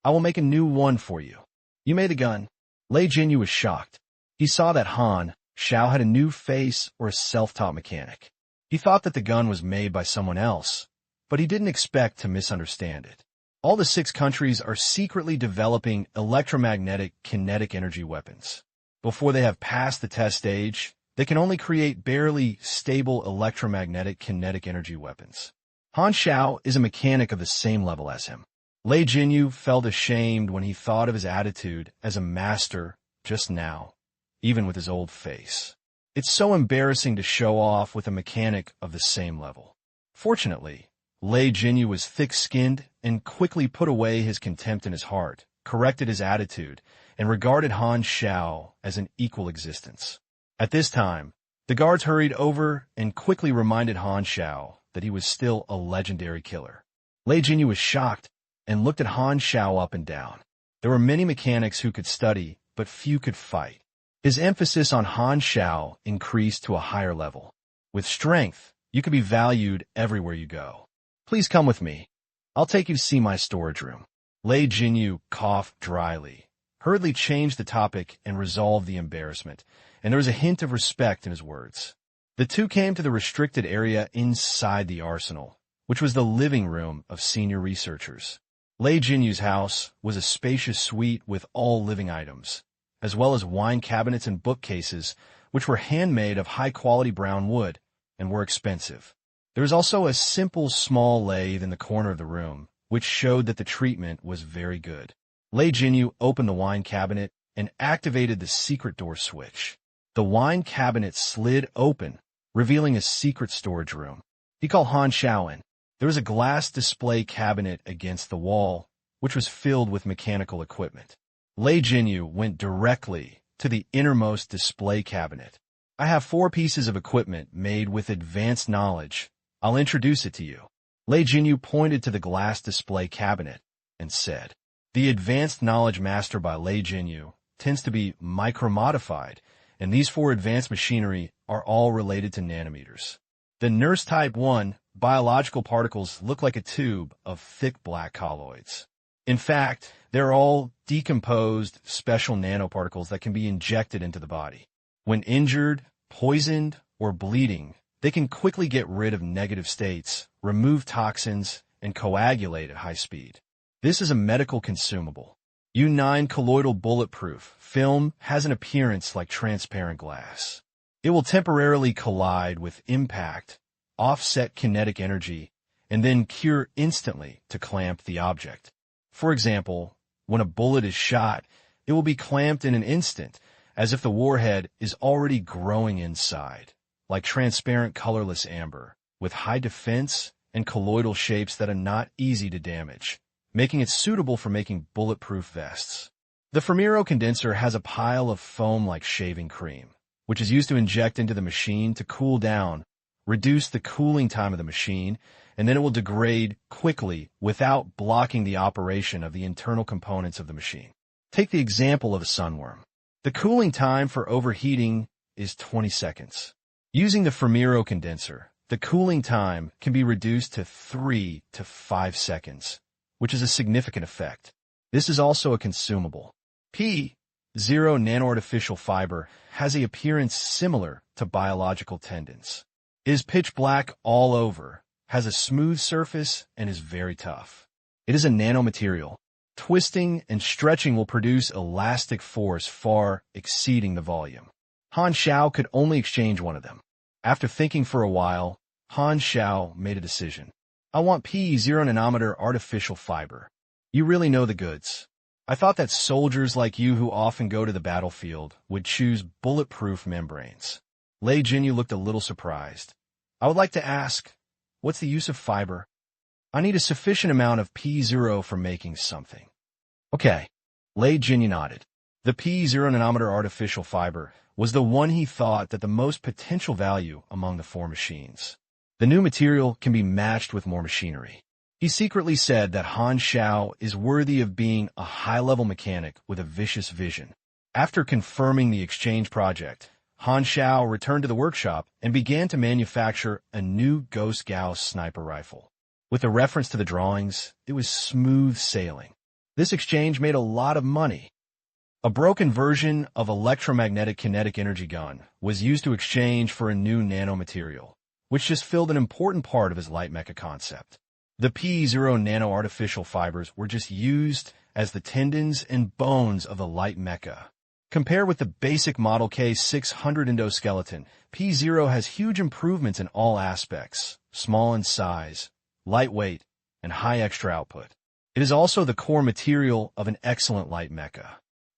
"I will make a new one for you." "You made the gun." Lei Jinyu was shocked. He saw that Han Xiao had a new face or a self-taught mechanic. He thought that the gun was made by someone else, but he didn't expect to misunderstand it. All the 6 countries are secretly developing electromagnetic kinetic energy weapons. Before they have passed the test stage, they can only create barely stable electromagnetic kinetic energy weapons. Han Xiao is a mechanic of the same level as him. Lei Jinyu felt ashamed when he thought of his attitude as a master just now, even with his old face. It's so embarrassing to show off with a mechanic of the same level. Fortunately, Lei Jinyu was thick-skinned and quickly put away his contempt in his heart, corrected his attitude, and regarded Han Xiao as an equal existence. At this time, the guards hurried over and quickly reminded Han Xiao that he was still a legendary killer. Lei Jinyu was shocked and looked at Han Xiao up and down. There were many mechanics who could study, but few could fight. His emphasis on Han Xiao increased to a higher level. With strength, you could be valued everywhere you go. "Please come with me. I'll take you to see my storage room." Lei Jinyu coughed dryly, hurriedly changed the topic and resolved the embarrassment, and there was a hint of respect in his words. The two came to the restricted area inside the arsenal, which was the living room of senior researchers. Lei Jinyu's house was a spacious suite with all living items, as well as wine cabinets and bookcases, which were handmade of high-quality brown wood and were expensive. There was also a simple small lathe in the corner of the room, which showed that the treatment was very good. Lei Jinyu opened the wine cabinet and activated the secret door switch. The wine cabinet slid open, revealing a secret storage room. He called Han Xiao in. There was a glass display cabinet against the wall, which was filled with mechanical equipment. Lei Jinyu went directly to the innermost display cabinet. "I have 4 pieces of equipment made with advanced knowledge. I'll introduce it to you." Lei Jinyu pointed to the glass display cabinet and said, "The advanced knowledge mastered by Lei Jinyu tends to be micro-modified, and these 4 advanced machinery are all related to nanometers. The Nurse Type 1 biological particles look like a tube of thick black colloids. In fact, they're all decomposed special nanoparticles that can be injected into the body. When injured, poisoned, or bleeding, they can quickly get rid of negative states, remove toxins, and coagulate at high speed. This is a medical consumable. U9 colloidal bulletproof film has an appearance like transparent glass. It will temporarily collide with impact, offset kinetic energy, and then cure instantly to clamp the object. For example, when a bullet is shot, it will be clamped in an instant, as if the warhead is already growing inside, like transparent colorless amber, with high defense and colloidal shapes that are not easy to damage, making it suitable for making bulletproof vests. The Fermiro condenser has a pile of foam like shaving cream, which is used to inject into the machine to cool down, reduce the cooling time of the machine, and then it will degrade quickly without blocking the operation of the internal components of the machine. Take the example of a sunworm. The cooling time for overheating is 20 seconds. Using the Fermiro condenser, the cooling time can be reduced to 3 to 5 seconds, which is a significant effect. This is also a consumable. P0 nanoartificial fiber has an appearance similar to biological tendons. It is pitch black all over, has a smooth surface, and is very tough. It is a nanomaterial. Twisting and stretching will produce elastic force far exceeding the volume. Han Xiao could only exchange one of them. After thinking for a while, Han Xiao made a decision. "I want P0 nanometer artificial fiber. You really know the goods. I thought that soldiers like you who often go to the battlefield would choose bulletproof membranes. Lei Jinyu looked a little surprised. I would like to ask, what's the use of fiber? I need a sufficient amount of P0 for making something. Okay. Lei Jinyu nodded. The P0 nanometer artificial fiber was the one he thought that the most potential value among the four machines. The new material can be matched with more machinery. He secretly said that Han Xiao is worthy of being a high-level mechanic with a vicious vision. After confirming the exchange project, Han Xiao returned to the workshop and began to manufacture a new Ghost Gauss sniper rifle. With a reference to the drawings, it was smooth sailing. This exchange made a lot of money. A broken version of electromagnetic kinetic energy gun was used to exchange for a new nanomaterial, which just filled an important part of his light mecha concept. The P0 nano artificial fibers were just used as the tendons and bones of the light mecha. Compared with the basic Model K600 endoskeleton, P0 has huge improvements in all aspects, small in size, lightweight, and high extra output. It is also the core material of an excellent light mecha.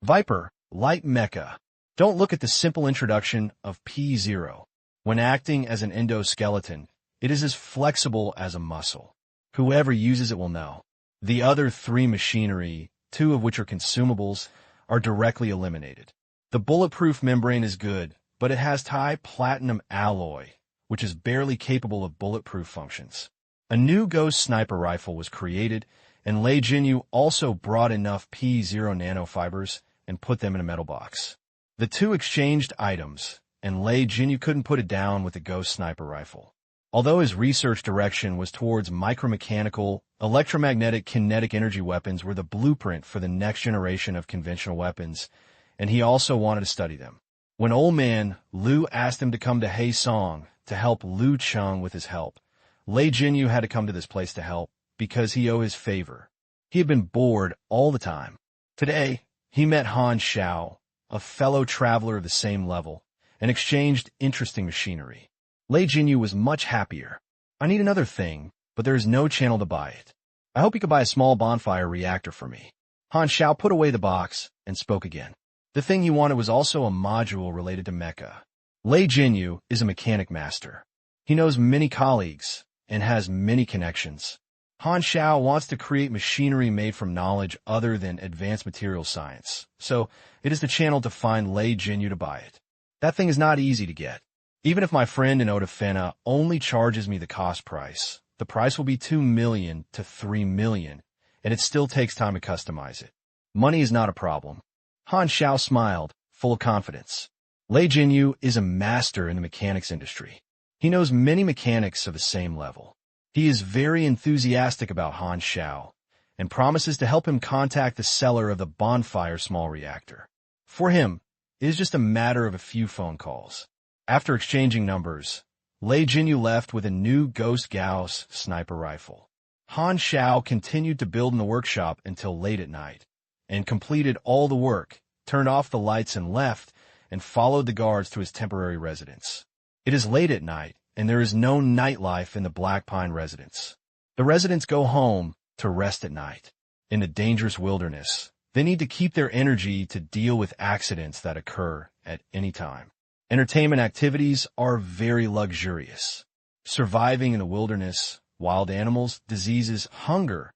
Viper, light mecha. Don't look at the simple introduction of P0. When acting as an endoskeleton, it is as flexible as a muscle. Whoever uses it will know. The other three machinery, two of which are consumables, are directly eliminated. The bulletproof membrane is good, but it has platinum alloy, which is barely capable of bulletproof functions. A new Ghost sniper rifle was created, and Lei Jinyu also brought enough P0 nanofibers and put them in a metal box. The two exchanged items, and Lei Jinyu couldn't put it down with the Ghost sniper rifle. Although his research direction was towards micromechanical, electromagnetic kinetic energy weapons were the blueprint for the next generation of conventional weapons, and he also wanted to study them. When old man Liu asked him to come to Haisong to help Liu Cheng with his help, Lei Jinyu had to come to this place to help because he owed his favor. He had been bored all the time. Today, he met Han Xiao, a fellow traveler of the same level, and exchanged interesting machinery. Lei Jinyu was much happier. I need another thing, but there is no channel to buy it. I hope you could buy a small bonfire reactor for me. Han Xiao put away the box and spoke again. The thing he wanted was also a module related to mecha. Lei Jinyu is a mechanic master. He knows many colleagues and has many connections. Han Xiao wants to create machinery made from knowledge other than advanced material science, so it is the channel to find Lei Jinyu to buy it. That thing is not easy to get. Even if my friend in Otafena only charges me the cost price, the price will be 2 million to 3 million, and it still takes time to customize it. Money is not a problem. Han Xiao smiled, full of confidence. Lei Jinyu is a master in the mechanics industry. He knows many mechanics of the same level. He is very enthusiastic about Han Xiao and promises to help him contact the seller of the bonfire small reactor. For him, it is just a matter of a few phone calls. After exchanging numbers, Lei Jinyu left with a new Ghost Gauss sniper rifle. Han Xiao continued to build in the workshop until late at night, and completed all the work, turned off the lights and left, and followed the guards to his temporary residence. It is late at night, and there is no nightlife in the Black Pine residence. The residents go home to rest at night. In the dangerous wilderness, they need to keep their energy to deal with accidents that occur at any time. Entertainment activities are very luxurious. Surviving in the wilderness, wild animals, diseases, hunger,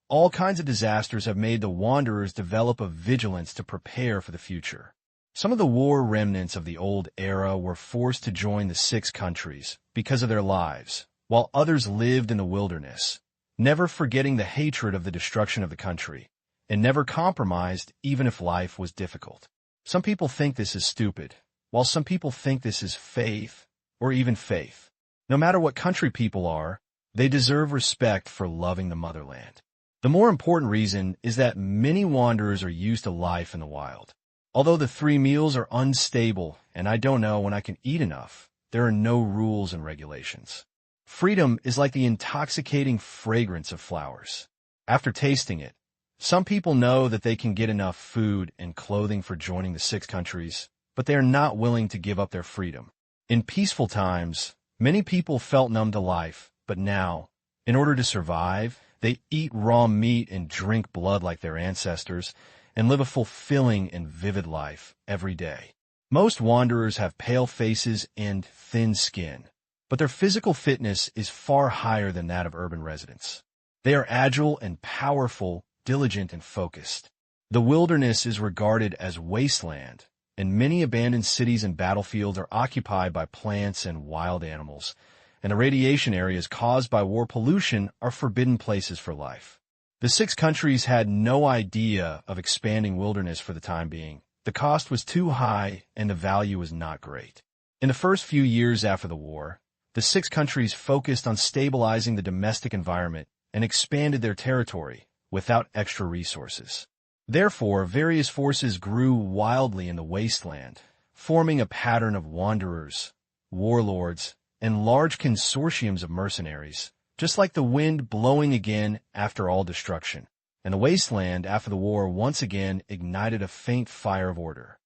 all kinds of disasters have made the wanderers develop a vigilance to prepare for the future. Some of the war remnants of the old era were forced to join the 6 countries because of their lives, while others lived in the wilderness, never forgetting the hatred of the destruction of the country, and never compromised even if life was difficult. Some people think this is stupid, while some people think this is faith, or even faith. No matter what country people are, they deserve respect for loving the motherland. The more important reason is that many wanderers are used to life in the wild. Although the 3 meals are unstable and I don't know when I can eat enough, there are no rules and regulations. Freedom is like the intoxicating fragrance of flowers. After tasting it, some people know that they can get enough food and clothing for joining the 6 countries, but they are not willing to give up their freedom. In peaceful times, many people felt numb to life, but now, in order to survive, they eat raw meat and drink blood like their ancestors, and live a fulfilling and vivid life every day. Most wanderers have pale faces and thin skin, but their physical fitness is far higher than that of urban residents. They are agile and powerful, diligent and focused. The wilderness is regarded as wasteland, and many abandoned cities and battlefields are occupied by plants and wild animals, and the radiation areas caused by war pollution are forbidden places for life. The 6 countries had no idea of expanding wilderness for the time being. The cost was too high and the value was not great. In the first few years after the war, the 6 countries focused on stabilizing the domestic environment and expanded their territory without extra resources. Therefore, various forces grew wildly in the wasteland, forming a pattern of wanderers, warlords, and large consortiums of mercenaries, just like the wind blowing again after all destruction. And the wasteland after the war once again ignited a faint fire of order.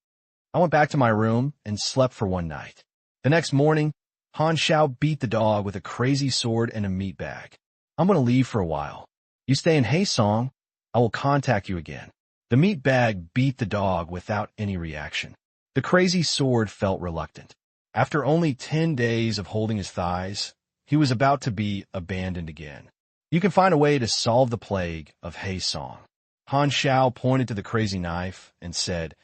I went back to my room and slept for one night. The next morning, Han Xiao beat the dog with a crazy sword and a meat bag. I'm going to leave for a while. You stay in Haesong, I will contact you again. The meat bag beat the dog without any reaction. The crazy sword felt reluctant. After only 10 days of holding his thighs, he was about to be abandoned again. You can find a way to solve the plague of Haesong. Han Xiao pointed to the crazy knife and said,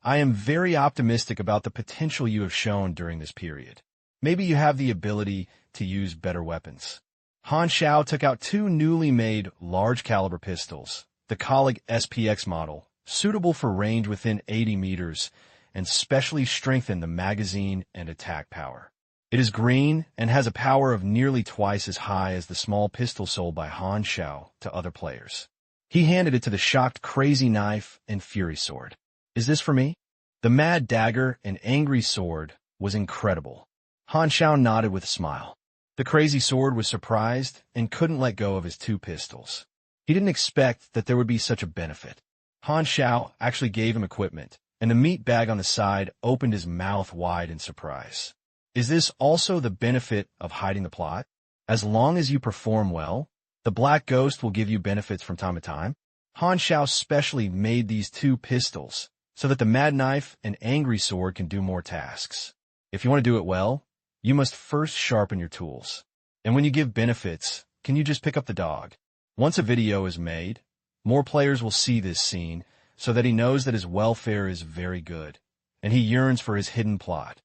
I am very optimistic about the potential you have shown during this period. Maybe you have the ability to use better weapons. Han Xiao took out 2 newly made large-caliber pistols, the Colleague SPX model, suitable for range within 80 meters, and specially strengthened the magazine and attack power. It is green and has a power of nearly twice as high as the small pistol sold by Han Xiao to other players. He handed it to the shocked Crazy Knife and Fury Sword. Is this for me? The Mad Dagger and Angry Sword was incredible. Han Xiao nodded with a smile. The Crazy Sword was surprised and couldn't let go of his 2 pistols. He didn't expect that there would be such a benefit. Han Xiao actually gave him equipment, and the meat bag on the side opened his mouth wide in surprise. Is this also the benefit of hiding the plot? As long as you perform well, the Black Ghost will give you benefits from time to time. Han Xiao specially made these 2 pistols so that the Mad Knife and Angry Sword can do more tasks. If you want to do it well, you must first sharpen your tools. And when you give benefits, can you just pick up the dog? Once a video is made, more players will see this scene so that he knows that his welfare is very good, and he yearns for his hidden plot.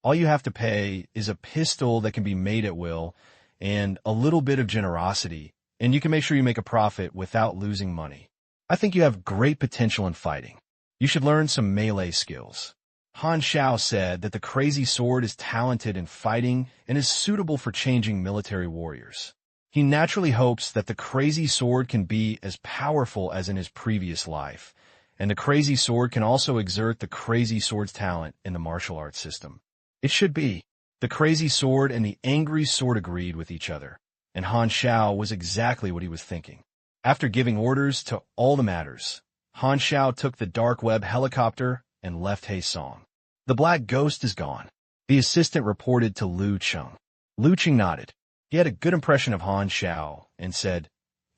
All you have to pay is a pistol that can be made at will and a little bit of generosity, and you can make sure you make a profit without losing money. I think you have great potential in fighting. You should learn some melee skills. Han Xiao said that the Crazy Sword is talented in fighting and is suitable for changing military warriors. He naturally hopes that the Crazy Sword can be as powerful as in his previous life, and the Crazy Sword can also exert the Crazy Sword's talent in the martial arts system. It should be. The Crazy Sword and the Angry Sword agreed with each other, and Han Xiao was exactly what he was thinking. After giving orders to all the matters, Han Xiao took the Dark Web helicopter and left Haesong. The Black Ghost is gone. The assistant reported to Lu Cheng. Lu Cheng nodded. He had a good impression of Han Xiao and said,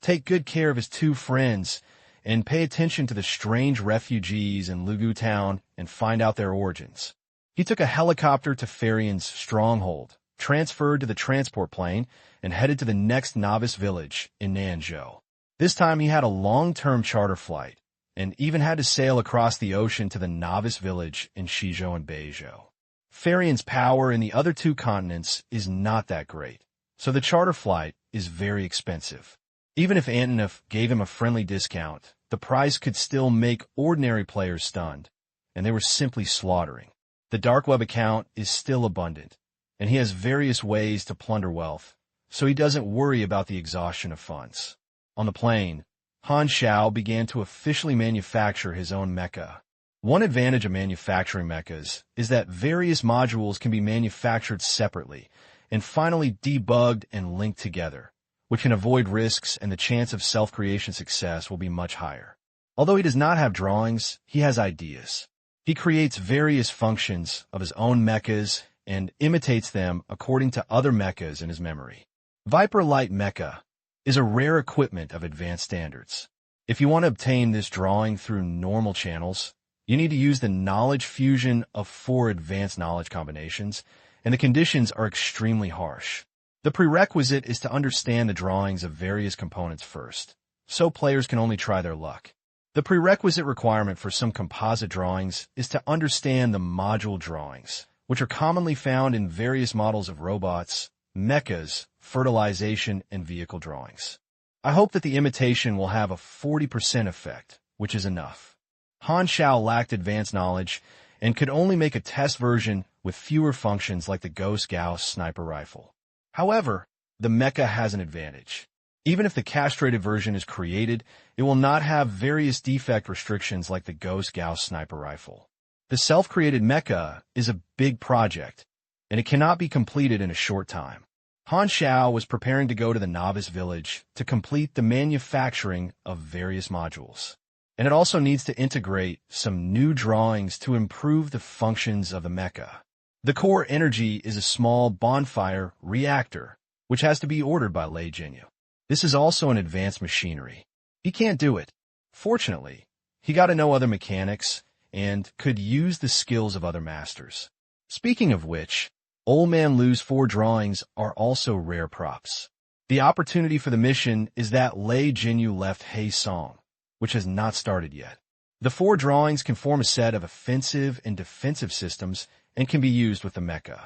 take good care of his 2 friends and pay attention to the strange refugees in Lugu Town and find out their origins. He took a helicopter to Farian's stronghold, transferred to the transport plane, and headed to the next novice village in Nanzhou. This time he had a long-term charter flight and even had to sail across the ocean to the novice village in Shizhou and Beizhou. Farian's power in the other 2 continents is not that great, so the charter flight is very expensive. Even if Antonov gave him a friendly discount, the price could still make ordinary players stunned, and they were simply slaughtering. The Dark Web account is still abundant, and he has various ways to plunder wealth, so he doesn't worry about the exhaustion of funds. On the plane, Han Xiao began to officially manufacture his own mecha. One advantage of manufacturing mechas is that various modules can be manufactured separately and finally debugged and linked together, which can avoid risks and the chance of self-creation success will be much higher. Although he does not have drawings, he has ideas. He creates various functions of his own mechas and imitates them according to other mechas in his memory. Viper Light Mecha is a rare equipment of advanced standards. If you want to obtain this drawing through normal channels, you need to use the knowledge fusion of 4 advanced knowledge combinations, and the conditions are extremely harsh. The prerequisite is to understand the drawings of various components first, so players can only try their luck. The prerequisite requirement for some composite drawings is to understand the module drawings, which are commonly found in various models of robots, mechas, fertilization, and vehicle drawings. I hope that the imitation will have a 40% effect, which is enough. Han Xiao lacked advanced knowledge and could only make a test version with fewer functions like the Ghost Gauss sniper rifle. However, the mecha has an advantage. Even if the castrated version is created, it will not have various defect restrictions like the Ghost Gauss sniper rifle. The self-created mecha is a big project, and it cannot be completed in a short time. Han Xiao was preparing to go to the novice village to complete the manufacturing of various modules. And it also needs to integrate some new drawings to improve the functions of the mecha. The core energy is a small bonfire reactor, which has to be ordered by Lei Jinyu. This is also an advanced machinery. He can't do it. Fortunately, he got to know other mechanics and could use the skills of other masters. Speaking of which, Old Man Lu's 4 drawings are also rare props. The opportunity for the mission is that Lei Jinyu left Hei Song, which has not started yet. The 4 drawings can form a set of offensive and defensive systems and can be used with the mecha.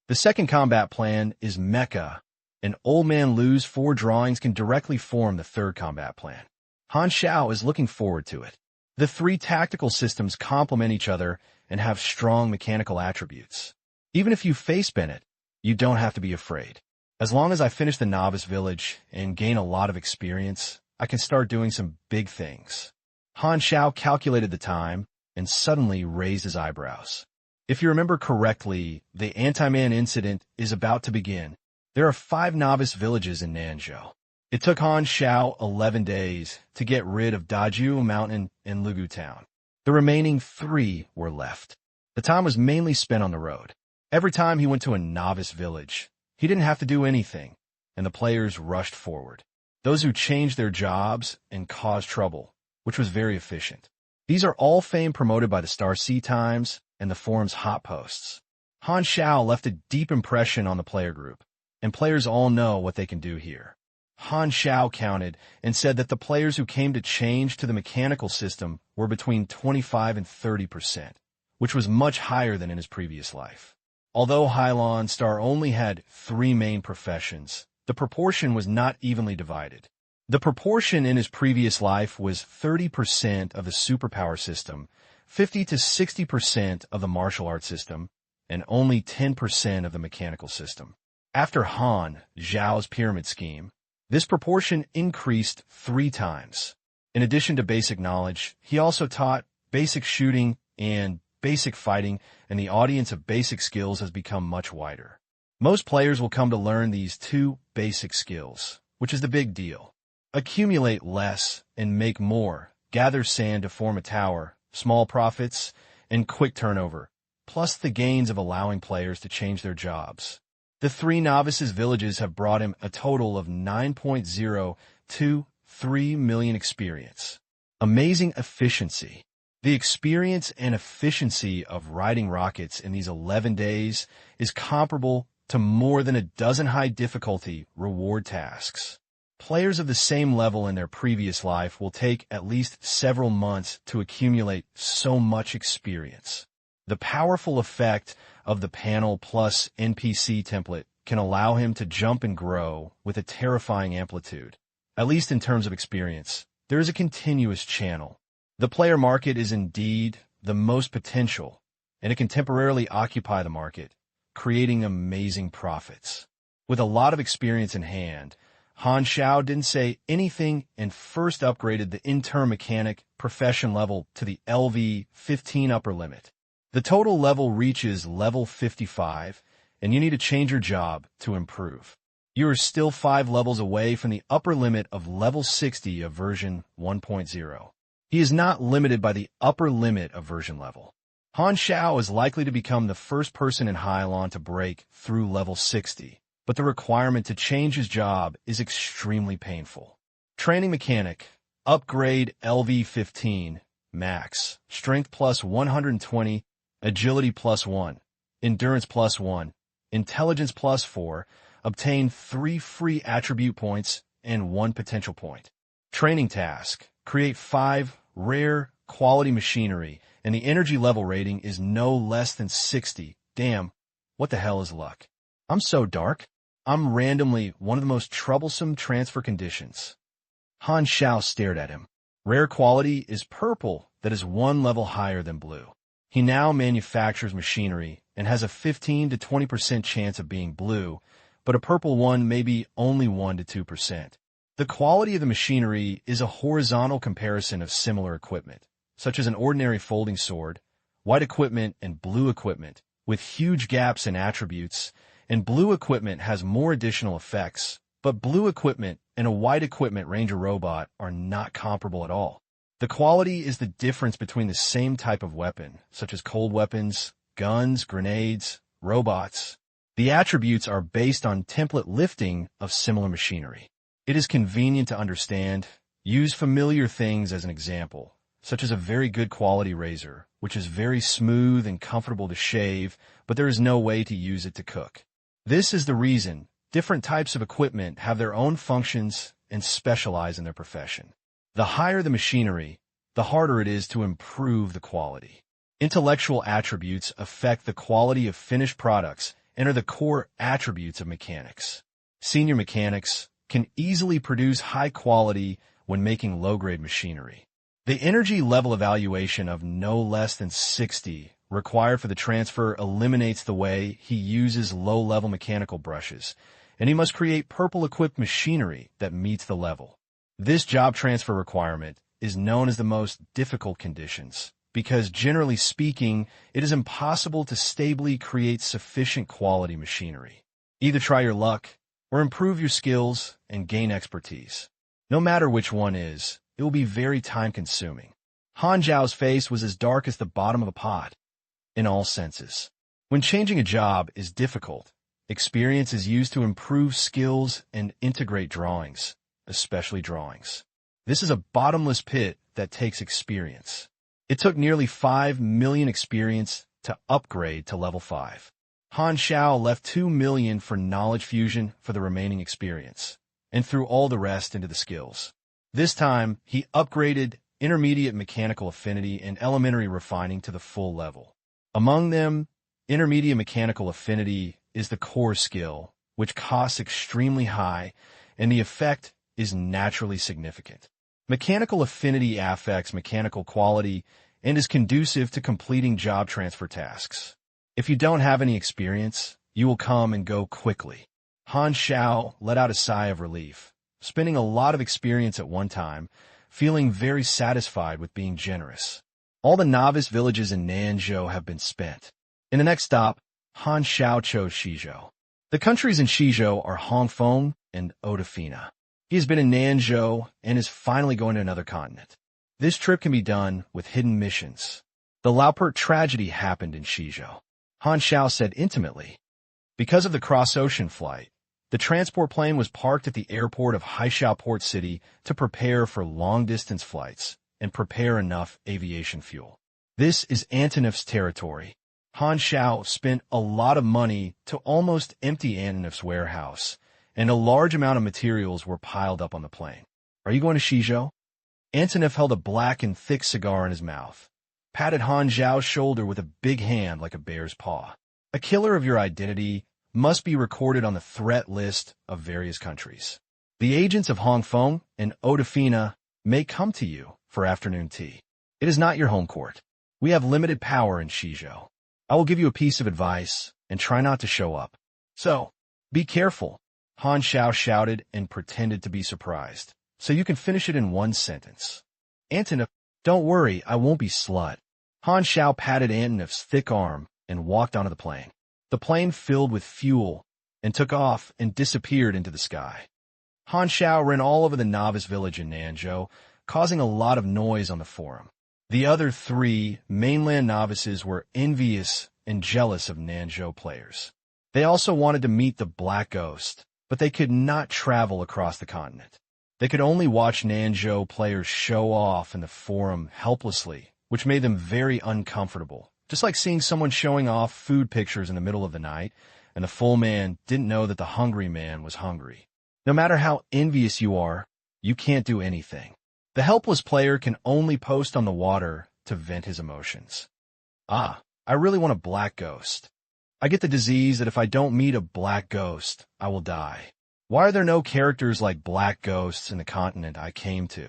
The second combat plan is mecha, and Old Man Lu's 4 drawings can directly form the third combat plan. Han Xiao is looking forward to it. The 3 tactical systems complement each other and have strong mechanical attributes. Even if you face Bennett, you don't have to be afraid. As long as I finish the novice village and gain a lot of experience, I can start doing some big things. Han Xiao calculated the time and suddenly raised his eyebrows. If you remember correctly, the anti-man incident is about to begin. There are 5 novice villages in Nanzhou. It took Han Xiao 11 days to get rid of Daju Mountain and Lugu Town. The remaining 3 were left. The time was mainly spent on the road. Every time he went to a novice village, he didn't have to do anything, and the players rushed forward. Those who changed their jobs and caused trouble, which was very efficient. These are all fame promoted by the Star Sea Times and the forum's hot posts. Han Xiao left a deep impression on the player group, and players all know what they can do here. Han Xiao counted and said that the players who came to change to the mechanical system were between 25 and 30%, which was much higher than in his previous life. Although Hylon Star only had 3 main professions, the proportion was not evenly divided. The proportion in his previous life was 30% of the superpower system, 50 to 60% of the martial arts system, and only 10% of the mechanical system. After Han Xiao's pyramid scheme, this proportion increased 3 times. In addition to basic knowledge, he also taught basic shooting and basic fighting, and the audience of basic skills has become much wider. Most players will come to learn these 2 basic skills, which is the big deal. Accumulate less and make more, gather sand to form a tower, small profits, and quick turnover, plus the gains of allowing players to change their jobs. The 3 novices' villages have brought him a total of 9.023 million experience. Amazing efficiency. The experience and efficiency of riding rockets in these 11 days is comparable to more than a dozen high difficulty reward tasks. Players of the same level in their previous life will take at least several months to accumulate so much experience. The powerful effect of the panel plus NPC template can allow him to jump and grow with a terrifying amplitude. At least in terms of experience, there is a continuous channel. The player market is indeed the most potential, and it can temporarily occupy the market, creating amazing profits. With a lot of experience in hand, Han Xiao didn't say anything and first upgraded the intern mechanic profession level to the LV-15 upper limit. The total level reaches level 55, and you need to change your job to improve. You are still 5 levels away from the upper limit of level 60 of version 1.0. He is not limited by the upper limit of version level. Han Xiao is likely to become the first person in Hylon to break through level 60, but the requirement to change his job is extremely painful. Training mechanic, Upgrade LV-15, Max, Strength plus 120, Agility plus 1, Endurance plus 1, Intelligence plus 4, obtain 3 free attribute points and 1 potential point. Training task, create 5 rare quality machinery, and the energy level rating is no less than 60. Damn, what the hell is luck? I'm so dark. I'm randomly one of the most troublesome transfer conditions. Han Xiao stared at him. Rare quality is purple that is 1 level higher than blue. He now manufactures machinery and has a 15 to 20% chance of being blue, but a purple one may be only 1 to 2%. The quality of the machinery is a horizontal comparison of similar equipment, such as an ordinary folding sword, white equipment and blue equipment, with huge gaps in attributes, and blue equipment has more additional effects, but blue equipment and a white equipment ranger robot are not comparable at all. The quality is the difference between the same type of weapon, such as cold weapons, guns, grenades, robots. The attributes are based on template lifting of similar machinery. It is convenient to understand. Use familiar things as an example, such as a very good quality razor, which is very smooth and comfortable to shave, but there is no way to use it to cook. This is the reason different types of equipment have their own functions and specialize in their profession. The higher the machinery, the harder it is to improve the quality. Intellectual attributes affect the quality of finished products and are the core attributes of mechanics. Senior mechanics can easily produce high quality when making low-grade machinery. The energy level evaluation of no less than 60 required for the transfer eliminates the way he uses low-level mechanical brushes, and he must create purple-equipped machinery that meets the level. This job transfer requirement is known as the most difficult conditions, because generally speaking, it is impossible to stably create sufficient quality machinery. Either try your luck or improve your skills and gain expertise. No matter which one is, it will be very time-consuming. Han Xiao's face was as dark as the bottom of a pot, in all senses. When changing a job is difficult, experience is used to improve skills and integrate drawings, especially drawings. This is a bottomless pit that takes experience. It took nearly 5 million experience to upgrade to level 5. Han Xiao left 2 million for knowledge fusion for the remaining experience, and threw all the rest into the skills. This time, he upgraded intermediate mechanical affinity and elementary refining to the full level. Among them, intermediate mechanical affinity is the core skill, which costs extremely high, and the effect is naturally significant. Mechanical affinity affects mechanical quality and is conducive to completing job transfer tasks. If you don't have any experience, you will come and go quickly. Han Xiao let out a sigh of relief, spending a lot of experience at one time, feeling very satisfied with being generous. All the novice villages in Nanzhou have been spent. In the next stop, Han Xiao chose Shizhou. The countries in Shizhou are Hongfeng and Odafina. He has been in Nanzhou and is finally going to another continent. This trip can be done with hidden missions. The Laopert tragedy happened in Shizhou. Han Xiao said intimately. Because of the cross-ocean flight, the transport plane was parked at the airport of Haixiao Port City to prepare for long-distance flights and prepare enough aviation fuel. This is Antoneff's territory. Han Xiao spent a lot of money to almost empty Antoneff's warehouse, and a large amount of materials were piled up on the plane. Are you going to Shizhou? Antoneff held a black and thick cigar in his mouth, patted Han Xiao's shoulder with a big hand like a bear's paw. A killer of your identity must be recorded on the threat list of various countries. The agents of Hongfeng and Odafina may come to you for afternoon tea. It is not your home court. We have limited power in Shizhou. I will give you a piece of advice and try not to show up. So, be careful. Han Xiao shouted and pretended to be surprised. So you can finish it in one sentence. Antoneff, don't worry, I won't be slut. Han Xiao patted Antoneff's thick arm and walked onto the plane. The plane filled with fuel and took off and disappeared into the sky. Han Xiao ran all over the novice village in Nanzhou, causing a lot of noise on the forum. The other 3 mainland novices were envious and jealous of Nanzhou players. They also wanted to meet the Black Ghost, but they could not travel across the continent. They could only watch Nanzhou players show off in the forum helplessly, which made them very uncomfortable. Just like seeing someone showing off food pictures in the middle of the night, and the full man didn't know that the hungry man was hungry. No matter how envious you are, you can't do anything. The helpless player can only post on the water to vent his emotions. Ah, I really want a black ghost. I get the disease that if I don't meet a black ghost, I will die. Why are there no characters like black ghosts in the continent I came to?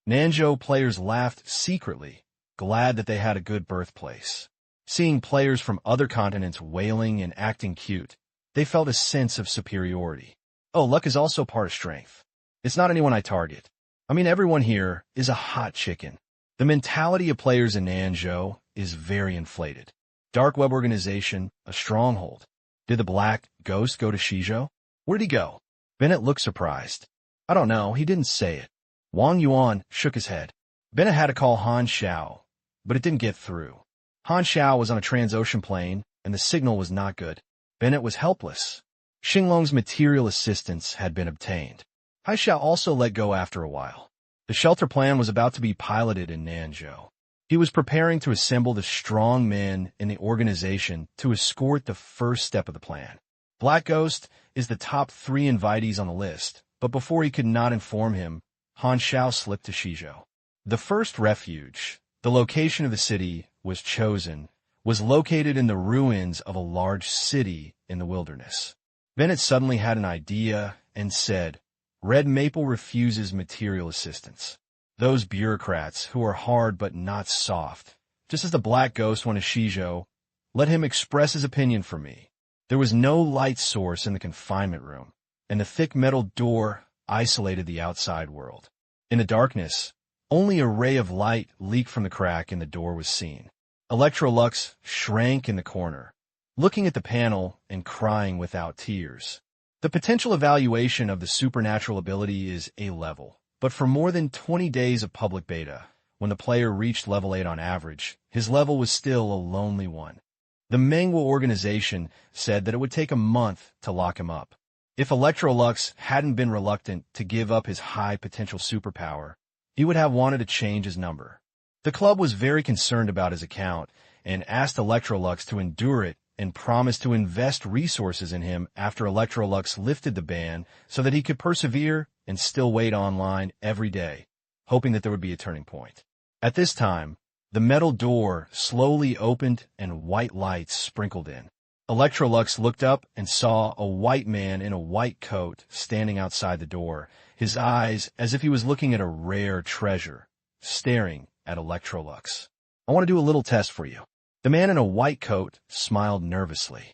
Nanzhou players laughed secretly, glad that they had a good birthplace. Seeing players from other continents wailing and acting cute, they felt a sense of superiority. Oh, luck is also part of strength. It's not anyone I target. I mean, everyone here is a hot chicken. The mentality of players in Nanzhou is very inflated. Dark web organization, a stronghold. Did the black ghost go to Shizhou? Where did he go? Bennett looked surprised. I don't know, he didn't say it. Wang Yuan shook his head. Bennett had to call Han Xiao, but it didn't get through. Han Xiao was on a transocean plane, and the signal was not good. Bennett was helpless. Xinglong's material assistance had been obtained. Han Xiao also let go after a while. The shelter plan was about to be piloted in Nanzhou. He was preparing to assemble the strong men in the organization to escort the first step of the plan. Black Ghost is the top 3 invitees on the list, but before he could not inform him, Han Xiao slipped to Shizhou. The first refuge, the location of the city, was chosen, was located in the ruins of a large city in the wilderness. Bennett suddenly had an idea and said, Red Maple refuses material assistance. Those bureaucrats who are hard but not soft, just as the Black Ghost went to Shizhou, let him express his opinion for me. There was no light source in the confinement room, and the thick metal door isolated the outside world. In the darkness, only a ray of light leaked from the crack in the door was seen. Electrolux shrank in the corner, looking at the panel and crying without tears. The potential evaluation of the supernatural ability is A level, but for more than 20 days of public beta, when the player reached level 8 on average, his level was still a lonely one. The Mengwa organization said that it would take a month to lock him up. If Electrolux hadn't been reluctant to give up his high potential superpower, he would have wanted to change his number. The club was very concerned about his account and asked Electrolux to endure it and promised to invest resources in him after Electrolux lifted the ban so that he could persevere and still wait online every day, hoping that there would be a turning point. At this time, the metal door slowly opened and white lights sprinkled in. Electrolux looked up and saw a white man in a white coat standing outside the door, his eyes as if he was looking at a rare treasure, staring at Electrolux. I want to do a little test for you. The man in a white coat smiled nervously.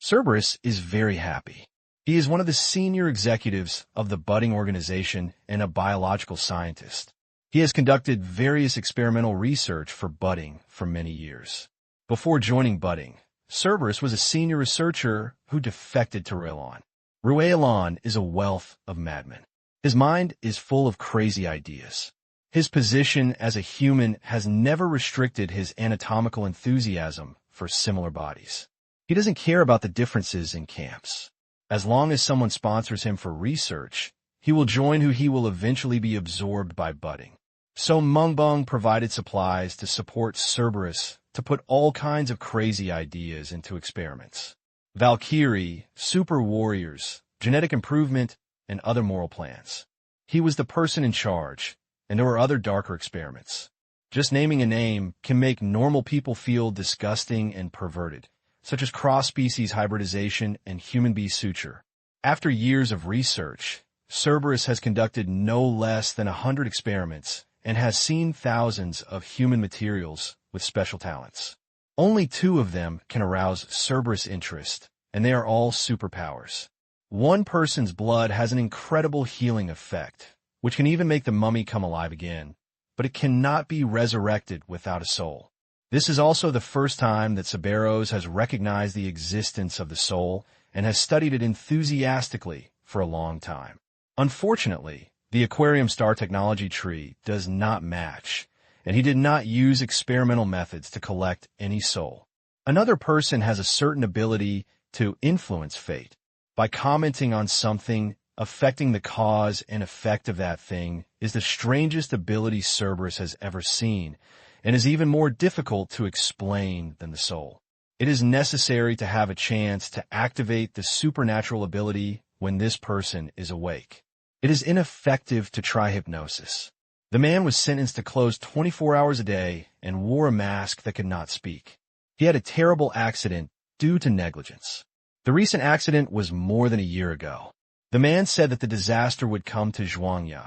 Cerberus is very happy. He is one of the senior executives of the budding organization and a biological scientist. He has conducted various experimental research for budding for many years. Before joining budding, Cerberus was a senior researcher who defected to Ruelon. Ruelon is a wealth of madmen. His mind is full of crazy ideas. His position as a human has never restricted his anatomical enthusiasm for similar bodies. He doesn't care about the differences in camps. As long as someone sponsors him for research, he will join who he will eventually be absorbed by budding. So Mungbong provided supplies to support Cerberus to put all kinds of crazy ideas into experiments. Valkyrie, super warriors, genetic improvement, and other moral plans. He was the person in charge, and there were other darker experiments. Just naming a name can make normal people feel disgusting and perverted, such as cross-species hybridization and human-bee suture. After years of research, Cerberus has conducted no less than 100 experiments and has seen thousands of human materials with special talents. Only 2 of them can arouse Cerberus' interest, and they are all superpowers. One person's blood has an incredible healing effect, which can even make the mummy come alive again, but it cannot be resurrected without a soul. This is also the first time that Cerberus has recognized the existence of the soul and has studied it enthusiastically for a long time. Unfortunately, the aquarium star technology tree does not match, and he did not use experimental methods to collect any soul. Another person has a certain ability to influence fate by commenting on something affecting the cause and effect of that thing, is the strangest ability Cerberus has ever seen, and is even more difficult to explain than the soul. It is necessary to have a chance to activate the supernatural ability when this person is awake. It is ineffective to try hypnosis. The man was sentenced to close 24 hours a day and wore a mask that could not speak. He had a terrible accident due to negligence. The recent accident was more than a year ago. The man said that the disaster would come to Zhuangya,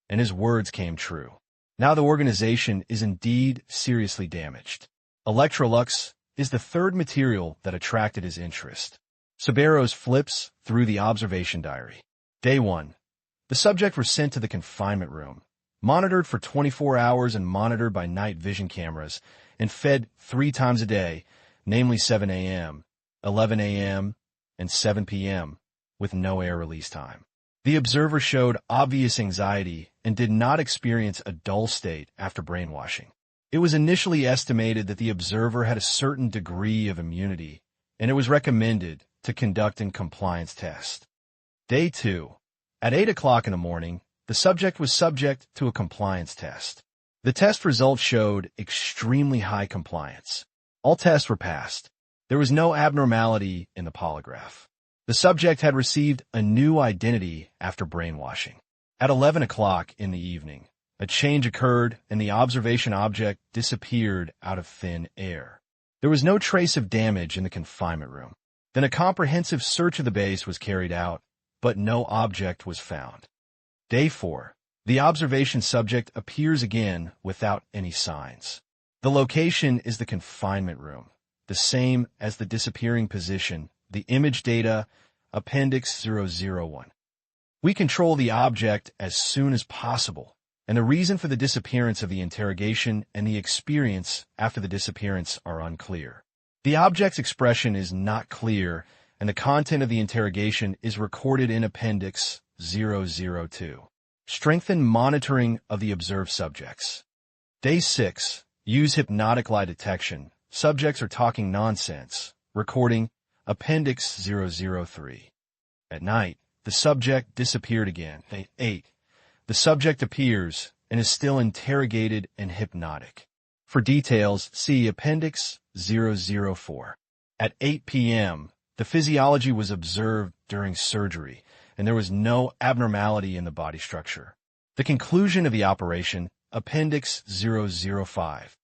and his words came true. Now the organization is indeed seriously damaged. Electrolux is the third material that attracted his interest. Cerberus flips through the observation diary. Day 1. The subject were sent to the confinement room, monitored for 24 hours and monitored by night vision cameras, and fed 3 times a day, namely 7 a.m., 11 a.m., and 7 p.m., with no air release time. The observer showed obvious anxiety and did not experience a dull state after brainwashing. It was initially estimated that the observer had a certain degree of immunity, and it was recommended to conduct a compliance test. Day 2. At 8 o'clock in the morning, the subject was subject to a compliance test. The test results showed extremely high compliance. All tests were passed. There was no abnormality in the polygraph. The subject had received a new identity after brainwashing. At 11 o'clock in the evening, a change occurred and the observation object disappeared out of thin air. There was no trace of damage in the confinement room. Then a comprehensive search of the base was carried out, but no object was found. Day 4. The observation subject appears again without any signs. The location is the confinement room, the same as the disappearing position, the image data, Appendix 001. We control the object as soon as possible, and the reason for the disappearance of the interrogation and the experience after the disappearance are unclear. The object's expression is not clear, and the content of the interrogation is recorded in Appendix 002. Strengthen monitoring of the observed subjects. Day 6. Use hypnotic lie detection. Subjects are talking nonsense. Recording Appendix 003. At night, the subject disappeared again. Day 8. The subject appears and is still interrogated and hypnotic. For details, see Appendix 004. At 8 p.m., the physiology was observed during surgery, and there was no abnormality in the body structure. The conclusion of the operation, Appendix 005.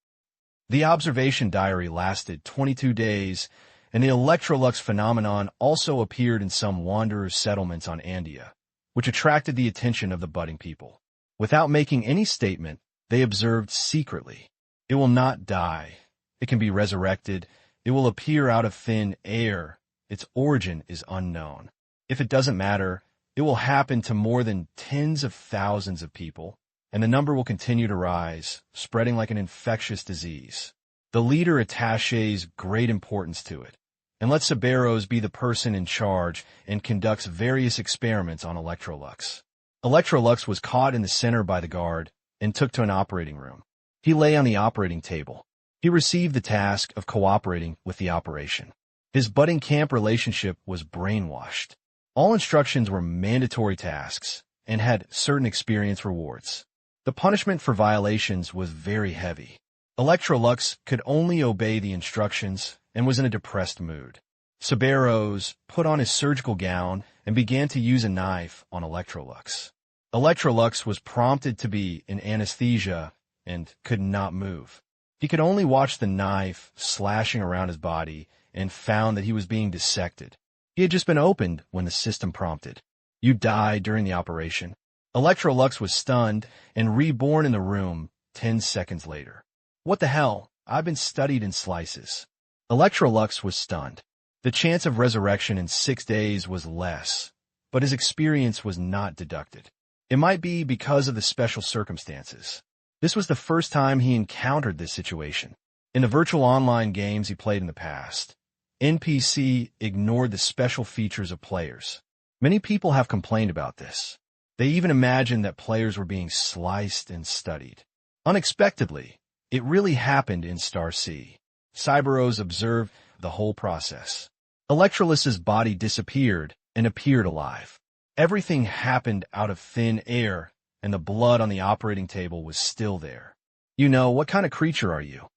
The observation diary lasted 22 days, and the Electrolux phenomenon also appeared in some wanderers' settlements on Andia, which attracted the attention of the budding people. Without making any statement, they observed secretly. It will not die. It can be resurrected. It will appear out of thin air. Its origin is unknown. If it doesn't matter, it will happen to more than tens of thousands of people, and the number will continue to rise, spreading like an infectious disease. The leader attaches great importance to it, and lets Cerberus be the person in charge and conducts various experiments on Electrolux. Electrolux was caught in the center by the guard and took to an operating room. He lay on the operating table. He received the task of cooperating with the operation. His budding camp relationship was brainwashed. All instructions were mandatory tasks and had certain experience rewards. The punishment for violations was very heavy. Electrolux could only obey the instructions and was in a depressed mood. Cerberus put on his surgical gown and began to use a knife on Electrolux. Electrolux was prompted to be in anesthesia and could not move. He could only watch the knife slashing around his body and found that he was being dissected. He had just been opened when the system prompted. You died during the operation. Electrolux was stunned and reborn in the room 10 seconds later. What the hell? I've been studied in slices. Electrolux was stunned. The chance of resurrection in 6 days was less, but his experience was not deducted. It might be because of the special circumstances. This was the first time he encountered this situation. In the virtual online games he played in the past, NPC ignored the special features of players. Many people have complained about this. They even imagined that players were being sliced and studied. Unexpectedly, it really happened in Star C. Cerberus observed the whole process. Electrolus's body disappeared and appeared alive. Everything happened out of thin air, and the blood on the operating table was still there. You know, what kind of creature are you?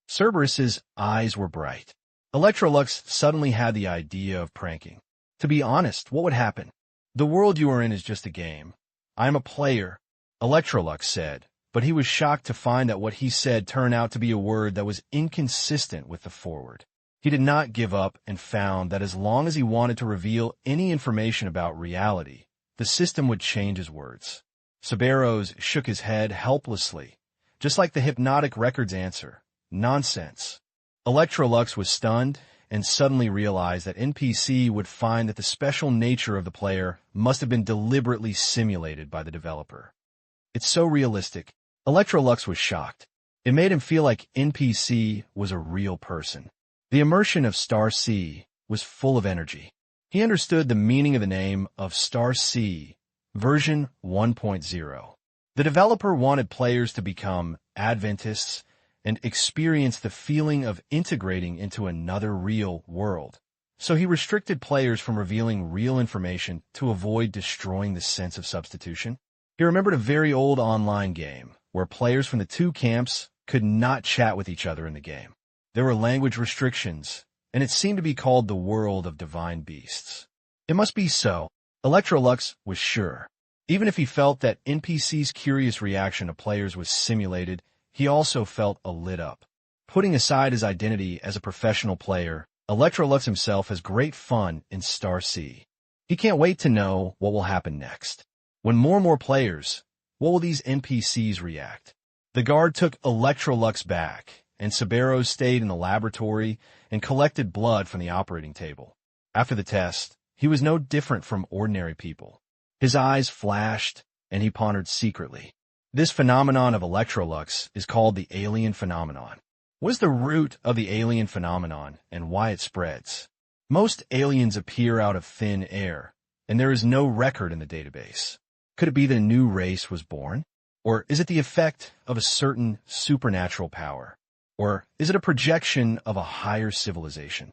Cerberus's eyes were bright. Electrolux suddenly had the idea of pranking. To be honest, what would happen? The world you are in is just a game. I am a player, Electrolux said, but he was shocked to find that what he said turned out to be a word that was inconsistent with the forward. He did not give up and found that as long as he wanted to reveal any information about reality, the system would change his words. Cerberus shook his head helplessly, just like the hypnotic record's answer. Nonsense. Electrolux was stunned and suddenly realized that NPC would find that the special nature of the player must have been deliberately simulated by the developer. It's so realistic. Electrolux was shocked. It made him feel like NPC was a real person. The immersion of Star C was full of energy. He understood the meaning of the name of Star C, version 1.0. The developer wanted players to become Adventists and experience the feeling of integrating into another real world. So he restricted players from revealing real information to avoid destroying the sense of substitution. He remembered a very old online game where players from the two camps could not chat with each other in the game. There were language restrictions, and it seemed to be called the world of divine beasts. It must be so. Electrolux was sure. Even if he felt that NPC's curious reaction to players was simulated, he also felt a lit up. Putting aside his identity as a professional player, Electrolux himself has great fun in Star C. He can't wait to know what will happen next. When more and more players, what will these NPCs react? The guard took Electrolux back, and Cerberus stayed in the laboratory and collected blood from the operating table. After the test, he was no different from ordinary people. His eyes flashed, and he pondered secretly. This phenomenon of Electrolux is called the alien phenomenon. What is the root of the alien phenomenon and why it spreads? Most aliens appear out of thin air, and there is no record in the database. Could it be that a new race was born? Or is it the effect of a certain supernatural power? Or is it a projection of a higher civilization?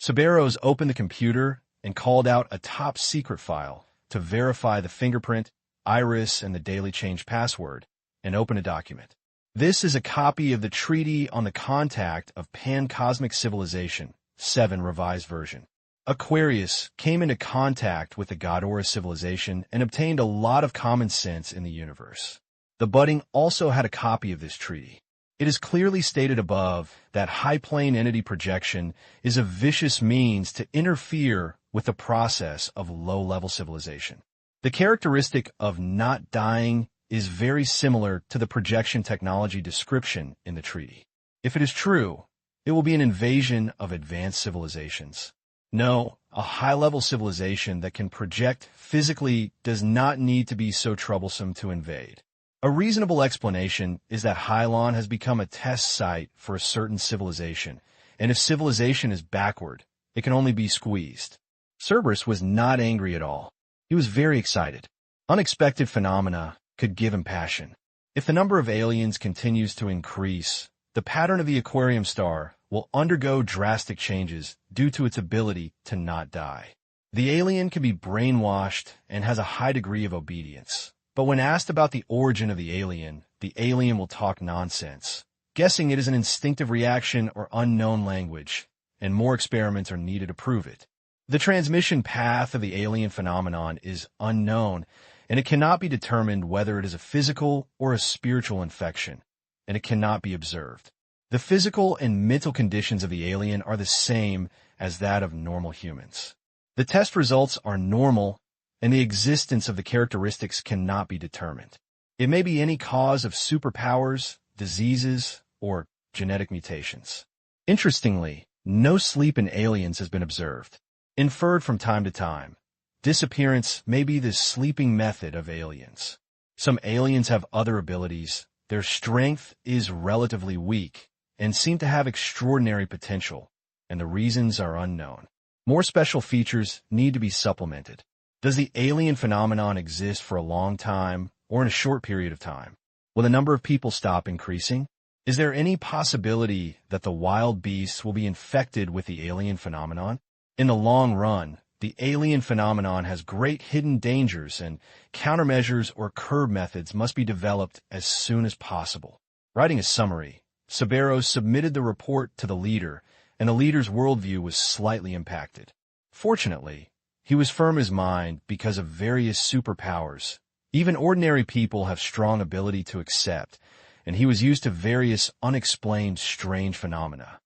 Cerberus opened the computer and called out a top-secret file to verify the fingerprint, iris, and the daily change password, and open a document. This is a copy of the Treaty on the Contact of Pan-Cosmic Civilization, 7 revised version. Aquarius came into contact with the Godora civilization and obtained a lot of common sense in the universe. The budding also had a copy of this treaty. It is clearly stated above that high-plane entity projection is a vicious means to interfere with the process of low-level civilization. The characteristic of not dying is very similar to the projection technology description in the treaty. If it is true, it will be an invasion of advanced civilizations. No, a high-level civilization that can project physically does not need to be so troublesome to invade. A reasonable explanation is that Hylon has become a test site for a certain civilization, and if civilization is backward, it can only be squeezed. Cerberus was not angry at all. He was very excited. Unexpected phenomena could give him passion. If the number of aliens continues to increase, the pattern of the aquarium star will undergo drastic changes due to its ability to not die. The alien can be brainwashed and has a high degree of obedience. But when asked about the origin of the alien will talk nonsense, guessing it is an instinctive reaction or unknown language, and more experiments are needed to prove it. The transmission path of the alien phenomenon is unknown, and it cannot be determined whether it is a physical or a spiritual infection, and it cannot be observed. The physical and mental conditions of the alien are the same as that of normal humans. The test results are normal, and the existence of the characteristics cannot be determined. It may be any cause of superpowers, diseases, or genetic mutations. Interestingly, no sleep in aliens has been observed. Inferred from time to time, disappearance may be the sleeping method of aliens. Some aliens have other abilities, their strength is relatively weak, and seem to have extraordinary potential, and the reasons are unknown. More special features need to be supplemented. Does the alien phenomenon exist for a long time or in a short period of time? Will the number of people stop increasing? Is there any possibility that the wild beasts will be infected with the alien phenomenon? In the long run, the alien phenomenon has great hidden dangers and countermeasures or curb methods must be developed as soon as possible. Writing a summary, Sabero submitted the report to the leader, and the leader's worldview was slightly impacted. Fortunately, he was firm in his mind because of various superpowers. Even ordinary people have strong ability to accept, and he was used to various unexplained strange phenomena.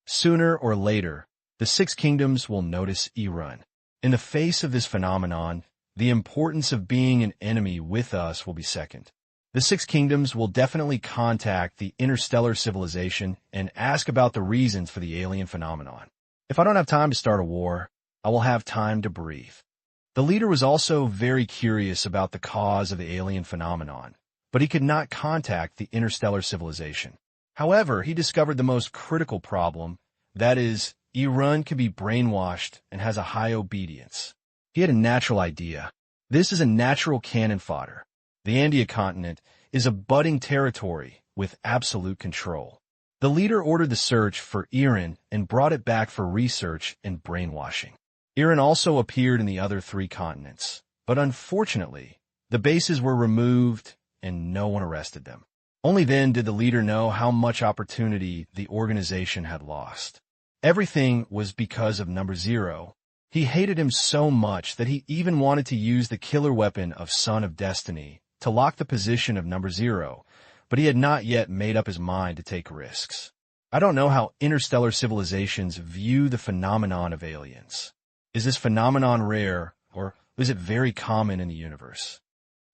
Sooner or later, the Six Kingdoms will notice Irun. In the face of this phenomenon, the importance of being an enemy with us will be second. The Six Kingdoms will definitely contact the interstellar civilization and ask about the reasons for the alien phenomenon. If I don't have time to start a war, I will have time to breathe. The leader was also very curious about the cause of the alien phenomenon, but he could not contact the interstellar civilization. However, he discovered the most critical problem, that is, Irun can be brainwashed and has a high obedience. He had a natural idea. This is a natural cannon fodder. The Andia continent is a budding territory with absolute control. The leader ordered the search for Irun and brought it back for research and brainwashing. Irun also appeared in the other 3 continents, but unfortunately, the bases were removed and no one arrested them. Only then did the leader know how much opportunity the organization had lost. Everything was because of Number Zero. He hated him so much that he even wanted to use the killer weapon of Son of Destiny to lock the position of Number Zero, but he had not yet made up his mind to take risks. I don't know how interstellar civilizations view the phenomenon of aliens. Is this phenomenon rare, or is it very common in the universe?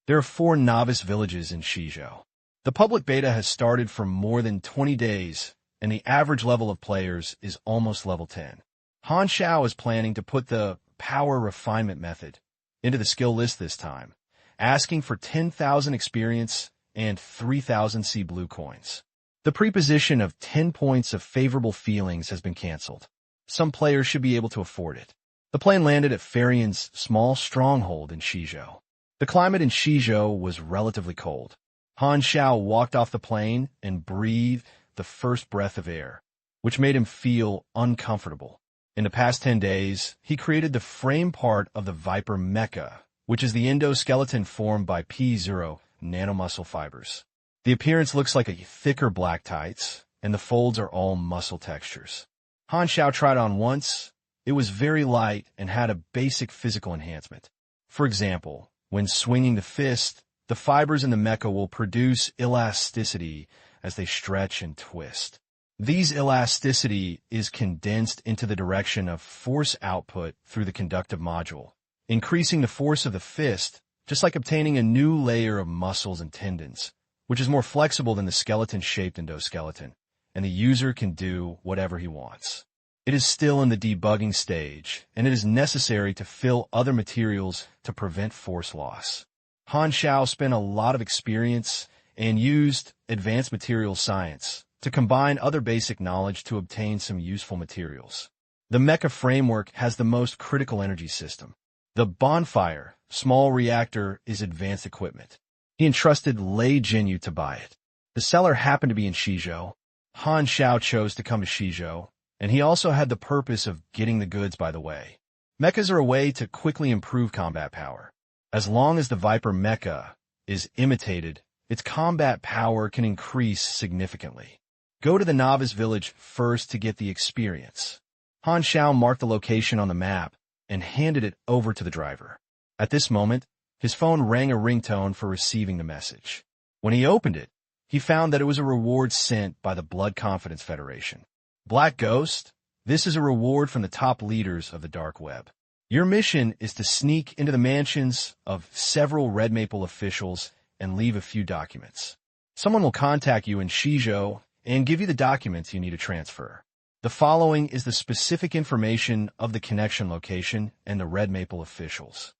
There are 4 novice villages in Shizhou. The public beta has started for more than 20 days, and the average level of players is almost level 10. Han Xiao is planning to put the power refinement method into the skill list this time, asking for 10,000 experience and 3,000 sea blue coins. The preposition of 10 points of favorable feelings has been canceled. Some players should be able to afford it. The plane landed at Farian's small stronghold in Shizhou. The climate in Shizhou was relatively cold. Han Xiao walked off the plane and breathed the first breath of air, which made him feel uncomfortable. In the past 10 days, he created the frame part of the Viper mecha, which is the endoskeleton formed by P0 nanomuscle fibers. The appearance looks like a thicker black tights, and the folds are all muscle textures. Han Xiao tried on once. It was very light and had a basic physical enhancement. For example, when swinging the fist, the fibers in the mecha will produce elasticity as they stretch and twist. These elasticity is condensed into the direction of force output through the conductive module, increasing the force of the fist, just like obtaining a new layer of muscles and tendons, which is more flexible than the skeleton-shaped endoskeleton, and the user can do whatever he wants. It is still in the debugging stage, and it is necessary to fill other materials to prevent force loss. Han Xiao spent a lot of experience and used advanced materials science to combine other basic knowledge to obtain some useful materials. The mecha framework has the most critical energy system. The bonfire, small reactor, is advanced equipment. He entrusted Lei Jinyu to buy it. The seller happened to be in Shizhou. Han Xiao chose to come to Shizhou, and he also had the purpose of getting the goods by the way. Mechas are a way to quickly improve combat power. As long as the Viper mecha is imitated, its combat power can increase significantly. Go to the novice village first to get the experience. Han Xiao marked the location on the map and handed it over to the driver. At this moment, his phone rang a ringtone for receiving the message. When he opened it, he found that it was a reward sent by the Blood Confidence Federation. Black Ghost, this is a reward from the top leaders of the dark web. Your mission is to sneak into the mansions of several Red Maple officials and leave a few documents. Someone will contact you in Shizhou and give you the documents you need to transfer. The following is the specific information of the connection location and the Red Maple officials.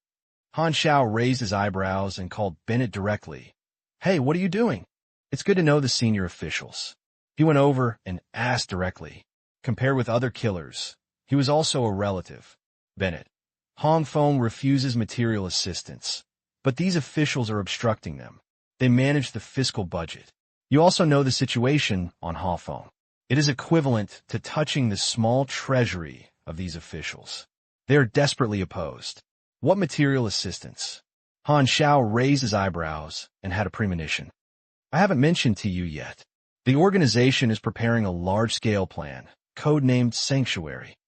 Han Xiao raised his eyebrows and called Bennett directly. Hey, what are you doing? It's good to know the senior officials. He went over and asked directly. Compared with other killers, he was also a relative. Bennett. Hong Feng refuses material assistance, but these officials are obstructing them. They manage the fiscal budget. You also know the situation on Hong Feng. It is equivalent to touching the small treasury of these officials. They are desperately opposed. What material assistance? Han Xiao raised his eyebrows and had a premonition. I haven't mentioned to you yet. The organization is preparing a large-scale plan, codenamed Sanctuary.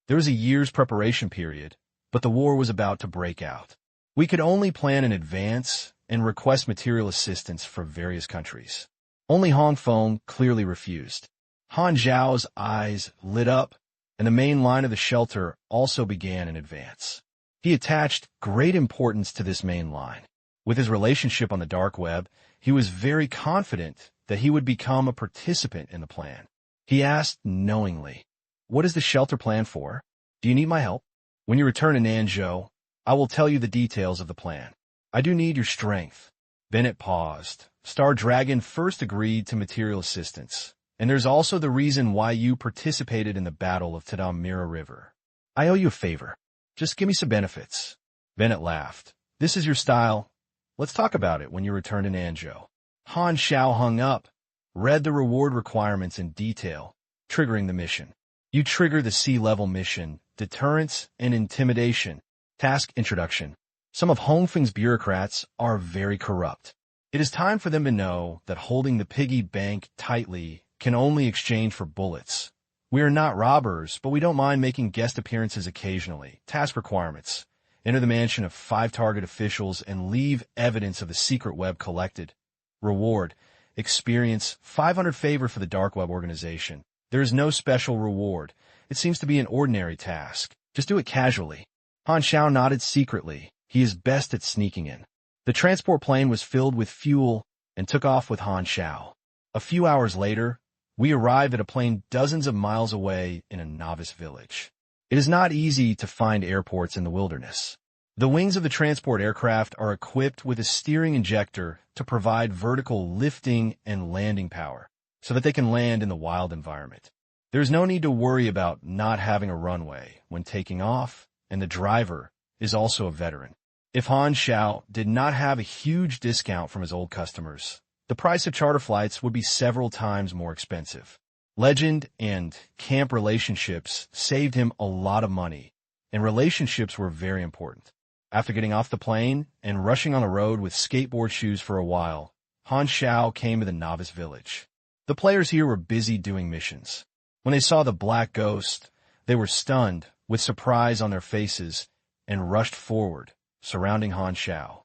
There was a year's preparation period, but the war was about to break out. We could only plan in advance and request material assistance from various countries. Only Hong Feng clearly refused. Han Xiao's eyes lit up, and the main line of the shelter also began in advance. He attached great importance to this main line. With his relationship on the dark web, he was very confident that he would become a participant in the plan. He asked knowingly, "What is the shelter plan for? Do you need my help? When you return to Nanzhou, I will tell you the details of the plan. I do need your strength." Bennett paused. Star Dragon first agreed to material assistance, and there's also the reason why you participated in the Battle of Tadamira River. I owe you a favor. Just give me some benefits. Bennett laughed. This is your style. Let's talk about it when you return to Nanzhou. Han Xiao hung up, read the reward requirements in detail, triggering the mission. You trigger the sea-level mission, deterrence and intimidation. Task introduction. Some of Hongfeng's bureaucrats are very corrupt. It is time for them to know that holding the piggy bank tightly can only exchange for bullets. We are not robbers, but we don't mind making guest appearances occasionally. Task requirements. Enter the mansion of 5 target officials and leave evidence of the secret web collected. Reward. Experience 500 favor for the dark web organization. There is no special reward. It seems to be an ordinary task. Just do it casually. Han Xiao nodded secretly. He is best at sneaking in. The transport plane was filled with fuel and took off with Han Xiao. A few hours later, we arrived at a plane dozens of miles away in a novice village. It is not easy to find airports in the wilderness. The wings of the transport aircraft are equipped with a steering injector to provide vertical lifting and landing power, so that they can land in the wild environment. There is no need to worry about not having a runway when taking off, and the driver is also a veteran. If Han Xiao did not have a huge discount from his old customers, the price of charter flights would be several times more expensive. Legend and camp relationships saved him a lot of money, and relationships were very important. After getting off the plane and rushing on the road with skateboard shoes for a while, Han Xiao came to the novice village. The players here were busy doing missions. When they saw the black ghost, they were stunned, with surprise on their faces, and rushed forward, surrounding Han Xiao.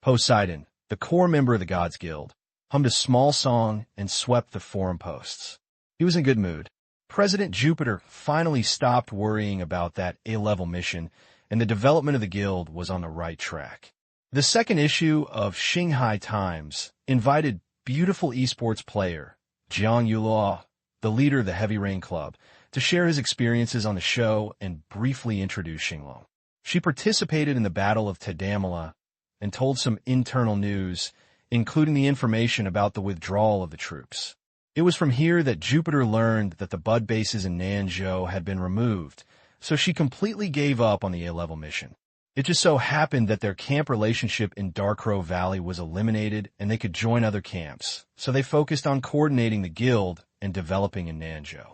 Poseidon, the core member of the Gods Guild, hummed a small song and swept the forum posts. He was in good mood. President Jupiter finally stopped worrying about that A-level mission, and the development of the guild was on the right track. The second issue of Shanghai Times invited beautiful esports player Jiang Yuluo, the leader of the Heavy Rain Club, to share his experiences on the show and briefly introduce Xinglong. She participated in the Battle of Tadamila and told some internal news, including the information about the withdrawal of the troops. It was from here that Jupiter learned that the Bud bases in Nanzhou had been removed, so she completely gave up on the A-level mission. It just so happened that their camp relationship in Dark Crow Valley was eliminated and they could join other camps, so they focused on coordinating the guild and developing in Nanzhou.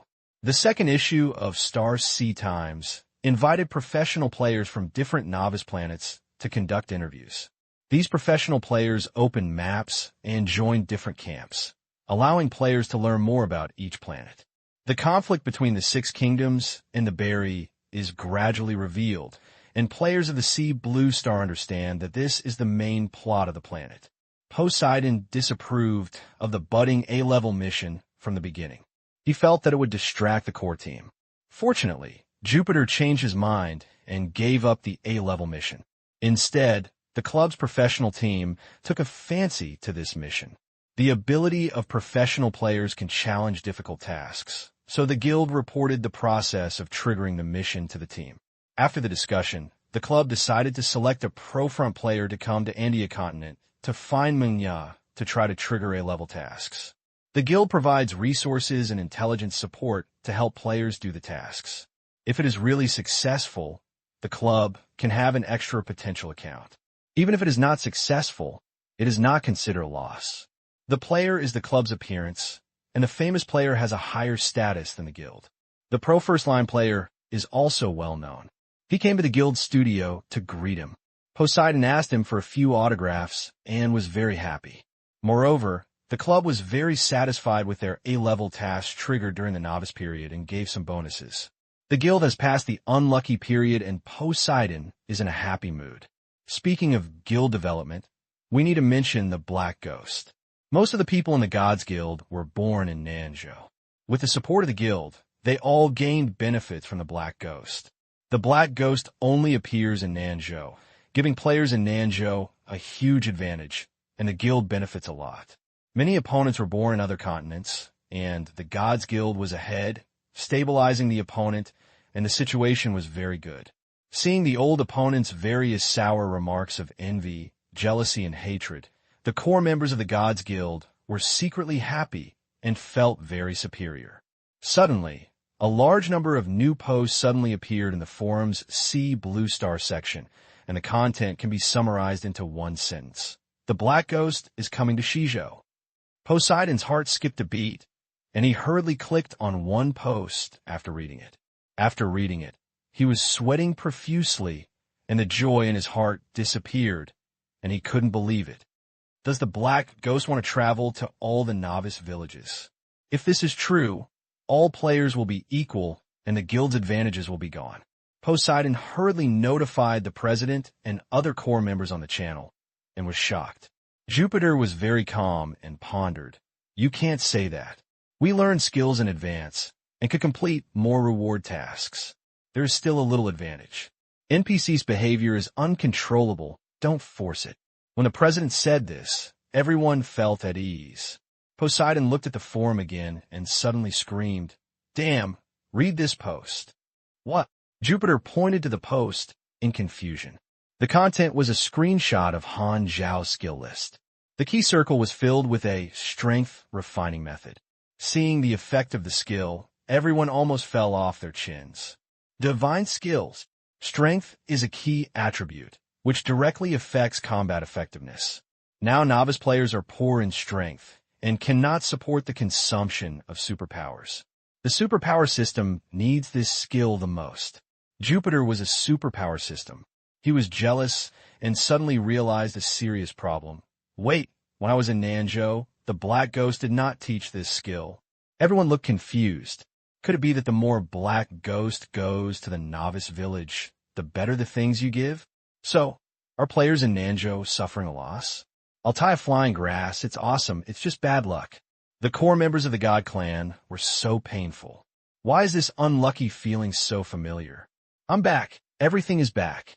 The second issue of Star Sea Times invited professional players from different novice planets to conduct interviews. These professional players opened maps and joined different camps, allowing players to learn more about each planet. The conflict between the 6 kingdoms and the Berry is gradually revealed, and players of the Sea Blue Star understand that this is the main plot of the planet. Poseidon disapproved of the budding A-level mission from the beginning. He felt that it would distract the core team. Fortunately, Jupiter changed his mind and gave up the A-level mission. Instead, the club's professional team took a fancy to this mission. The ability of professional players can challenge difficult tasks, so the guild reported the process of triggering the mission to the team. After the discussion, the club decided to select a pro-front player to come to India continent to find Mengya to try to trigger A-level tasks. The guild provides resources and intelligence support to help players do the tasks. If it is really successful, the club can have an extra potential account. Even if it is not successful, it is not considered a loss. The player is the club's appearance, and the famous player has a higher status than the guild. The pro first-line player is also well known. He came to the guild studio to greet him. Poseidon asked him for a few autographs and was very happy. Moreover, the club was very satisfied with their A-level tasks triggered during the novice period and gave some bonuses. The guild has passed the unlucky period and Poseidon is in a happy mood. Speaking of guild development, we need to mention the Black Ghost. Most of the people in the Gods Guild were born in Nanzhou. With the support of the guild, they all gained benefits from the Black Ghost. The Black Ghost only appears in Nanzhou, giving players in Nanzhou a huge advantage, and the guild benefits a lot. Many opponents were born in other continents, and the Gods Guild was ahead, stabilizing the opponent, and the situation was very good. Seeing the old opponent's various sour remarks of envy, jealousy, and hatred, the core members of the Gods Guild were secretly happy and felt very superior. Suddenly, a large number of new posts suddenly appeared in the forum's See Blue Star section, and the content can be summarized into one sentence. The Black Ghost is coming to Shizhou. Poseidon's heart skipped a beat, and he hurriedly clicked on one post after reading it. After reading it, he was sweating profusely, and the joy in his heart disappeared, and he couldn't believe it. Does the Black Ghost want to travel to all the novice villages? If this is true, all players will be equal, and the guild's advantages will be gone. Poseidon hurriedly notified the president and other core members on the channel, and was shocked. Jupiter was very calm and pondered. You can't say that. We learn skills in advance and could complete more reward tasks. There is still a little advantage. NPC's behavior is uncontrollable. Don't force it. When the president said this, everyone felt at ease. Poseidon looked at the forum again and suddenly screamed, "Damn, read this post." What? Jupiter pointed to the post in confusion. The content was a screenshot of Han Xiao's skill list. The key circle was filled with a strength refining method. Seeing the effect of the skill, everyone almost fell off their chins. Divine skills. Strength is a key attribute, which directly affects combat effectiveness. Now novice players are poor in strength and cannot support the consumption of superpowers. The superpower system needs this skill the most. Jupiter was a superpower system. He was jealous and suddenly realized a serious problem. Wait, when I was in Nanzhou, the Black Ghost did not teach this skill. Everyone looked confused. Could it be that the more Black Ghost goes to the novice village, the better the things you give? So, are players in Nanzhou suffering a loss? I'll tie a flying grass. It's awesome. It's just bad luck. The core members of the God Clan were so painful. Why is this unlucky feeling so familiar? I'm back. Everything is back.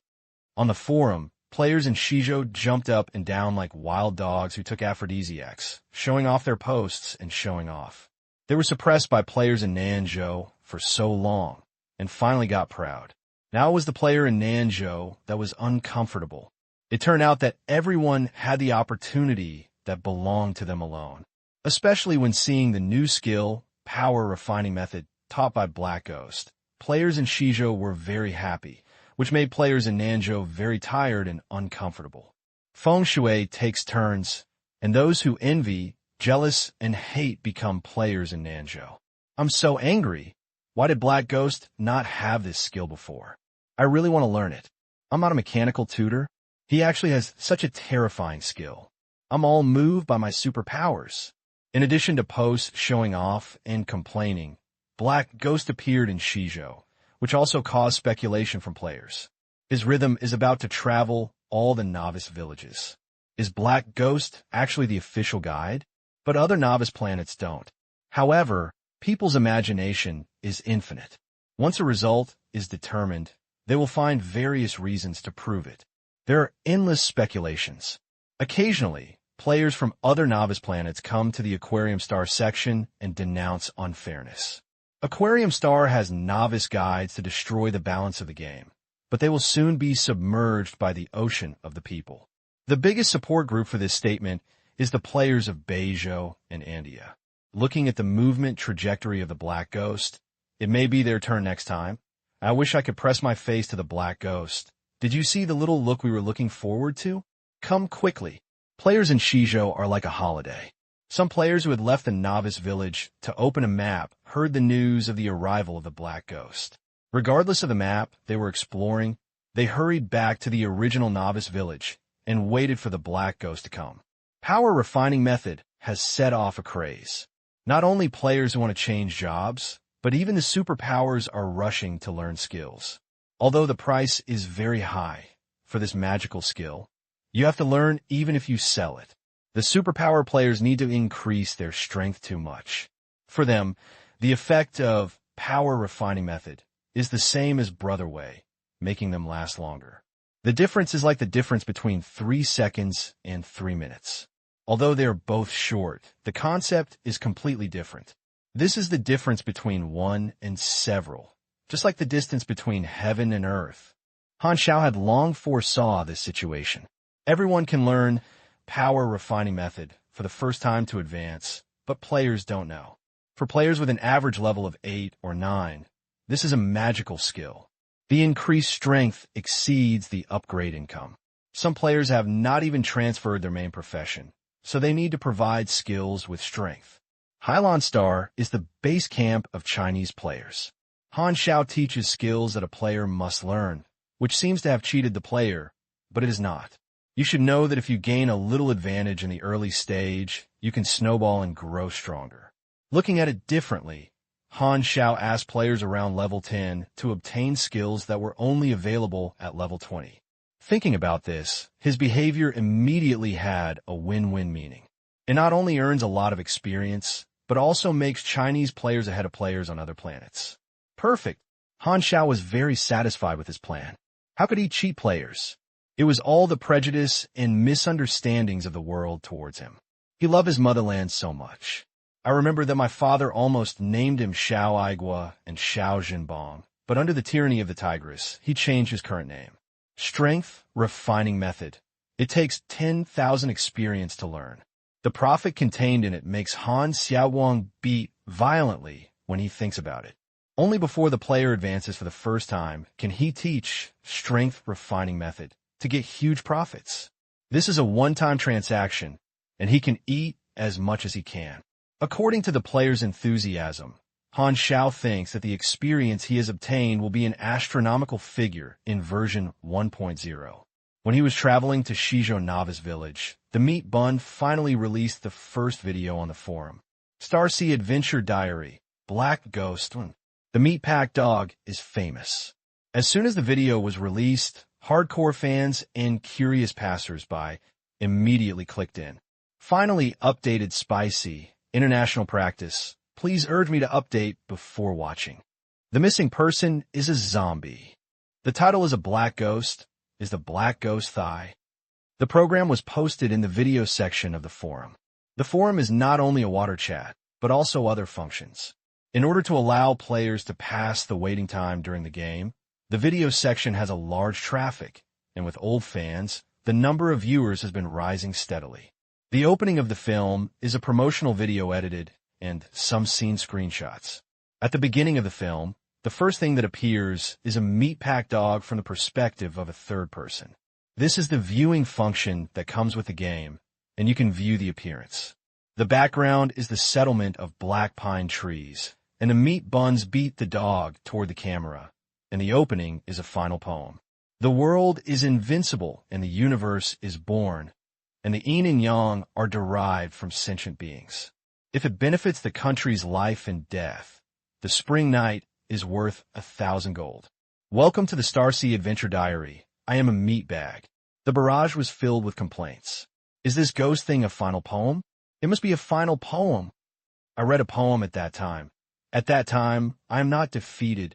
On the forum, players in Shizhou jumped up and down like wild dogs who took aphrodisiacs, showing off their posts and showing off. They were suppressed by players in Nanzhou for so long, and finally got proud. Now it was the player in Nanzhou that was uncomfortable. It turned out that everyone had the opportunity that belonged to them alone, especially when seeing the new skill, power refining method, taught by Black Ghost. Players in Shizhou were very happy, which made players in Nanzhou very tired and uncomfortable. Feng Shui takes turns, and those who envy, jealous, and hate become players in Nanzhou. I'm so angry. Why did Black Ghost not have this skill before? I really want to learn it. I'm not a mechanical tutor. He actually has such a terrifying skill. I'm all moved by my superpowers. In addition to posts showing off and complaining, Black Ghost appeared in Shizhou, which also caused speculation from players. His rhythm is about to travel all the novice villages. Is Black Ghost actually the official guide? But other novice planets don't. However, people's imagination is infinite. Once a result is determined, they will find various reasons to prove it. There are endless speculations. Occasionally, players from other novice planets come to the Aquarium Star section and denounce unfairness. Aquarium Star has novice guides to destroy the balance of the game, but they will soon be submerged by the ocean of the people. The biggest support group for this statement is the players of Beizhou and Andia. Looking at the movement trajectory of the Black Ghost, it may be their turn next time. I wish I could press my face to the Black Ghost. Did you see the little look we were looking forward to? Come quickly. Players in Shizhou are like a holiday. Some players who had left the novice village to open a map heard the news of the arrival of the Black Ghost. Regardless of the map they were exploring, they hurried back to the original novice village and waited for the Black Ghost to come. Power refining method has set off a craze. Not only players who want to change jobs, but even the superpowers are rushing to learn skills. Although the price is very high for this magical skill, you have to learn even if you sell it. The superpower players need to increase their strength too much. For them, the effect of power refining method is the same as Brother Way, making them last longer. The difference is like the difference between 3 seconds and 3 minutes. Although they are both short, the concept is completely different. This is the difference between one and several, just like the distance between heaven and earth. Han Xiao had long foresaw this situation. Everyone can learn power refining method for the first time to advance, but players don't know. For players with an average level of 8 or 9, this is a magical skill. The increased strength exceeds the upgrade income. Some players have not even transferred their main profession, so they need to provide skills with strength. Hylon Star is the base camp of Chinese players. Han Xiao teaches skills that a player must learn, which seems to have cheated the player, but it is not. You should know that if you gain a little advantage in the early stage, you can snowball and grow stronger. Looking at it differently, Han Xiao asked players around level 10 to obtain skills that were only available at level 20. Thinking about this, his behavior immediately had a win-win meaning. It not only earns a lot of experience, but also makes Chinese players ahead of players on other planets. Perfect. Han Xiao was very satisfied with his plan. How could he cheat players? It was all the prejudice and misunderstandings of the world towards him. He loved his motherland so much. I remember that my father almost named him Xiao Aigua and Xiao Jinbong, but under the tyranny of the Tigress, he changed his current name. Strength refining method. It takes 10,000 experience to learn. The profit contained in it makes Han Xiaowang beat violently when he thinks about it. Only before the player advances for the first time can he teach strength refining method to get huge profits. This is a one-time transaction, and he can eat as much as he can. According to the player's enthusiasm, Han Xiao thinks that the experience he has obtained will be an astronomical figure in version 1.0. When he was traveling to Shizhou Novice Village, the Meat Bun finally released the first video on the forum. Starsea Adventure Diary, Black Ghost. The Meat Pack Dog is famous. As soon as the video was released, hardcore fans and curious passers-by immediately clicked in. Finally updated Spicy, International Practice. Please urge me to update before watching. The missing person is a zombie. The title is a black ghost. Is the black ghost thigh? The program was posted in the video section of the forum. The forum is not only a water chat, but also other functions. In order to allow players to pass the waiting time during the game, the video section has a large traffic, and with old fans, the number of viewers has been rising steadily. The opening of the film is a promotional video edited and some scene screenshots. At the beginning of the film, the first thing that appears is a meat pack dog from the perspective of a third person. This is the viewing function that comes with the game, and you can view the appearance. The background is the settlement of black pine trees, and the meat buns beat the dog toward the camera, and the opening is a final poem. The world is invincible, and the universe is born, and the yin and yang are derived from sentient beings. If it benefits the country's life and death, the spring night is worth 1,000 gold. Welcome to the Starsea Adventure Diary. I am a meat bag. The barrage was filled with complaints. Is this ghost thing a final poem? It must be a final poem. I read a poem at that time. At that time, I am not defeated.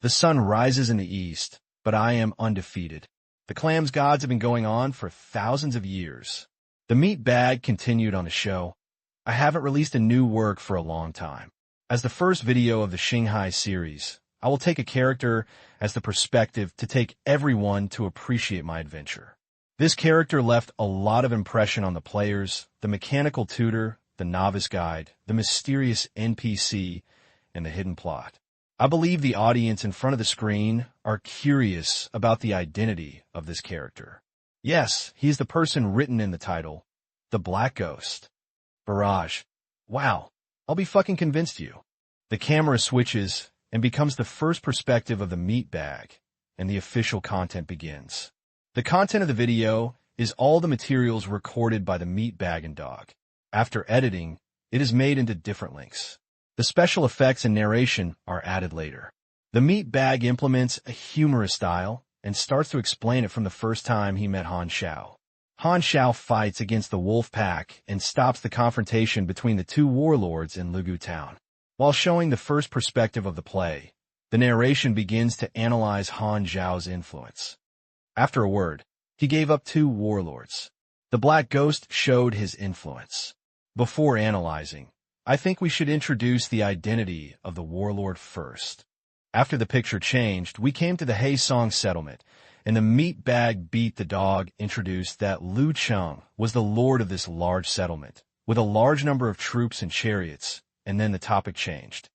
The sun rises in the east, but I am undefeated. The clams gods have been going on for thousands of years. The meat bag continued on the show. I haven't released a new work for a long time. As the first video of the Shanghai series, I will take a character as the perspective to take everyone to appreciate my adventure. This character left a lot of impression on the players, the mechanical tutor, the novice guide, the mysterious NPC, and the hidden plot. I believe the audience in front of the screen are curious about the identity of this character. Yes, he is the person written in the title, the Black Ghost. Barrage. Wow, I'll be fucking convinced you. The camera switches, and becomes the first perspective of the meat bag, and the official content begins. The content of the video is all the materials recorded by the meat bag and dog. After editing, it is made into different links. The special effects and narration are added later. The meat bag implements a humorous style and starts to explain it from the first time he met Han Xiao. Han Xiao fights against the wolf pack and stops the confrontation between the two warlords in Lugu town. While showing the first perspective of the play, the narration begins to analyze Han Xiao's influence. After a word, he gave up 2 warlords. The Black Ghost showed his influence. Before analyzing, I think we should introduce the identity of the warlord first. After the picture changed, we came to the Haisong settlement, and the meat bag beat the dog introduced that Lu Cheng was the lord of this large settlement, with a large number of troops and chariots, and then the topic changed.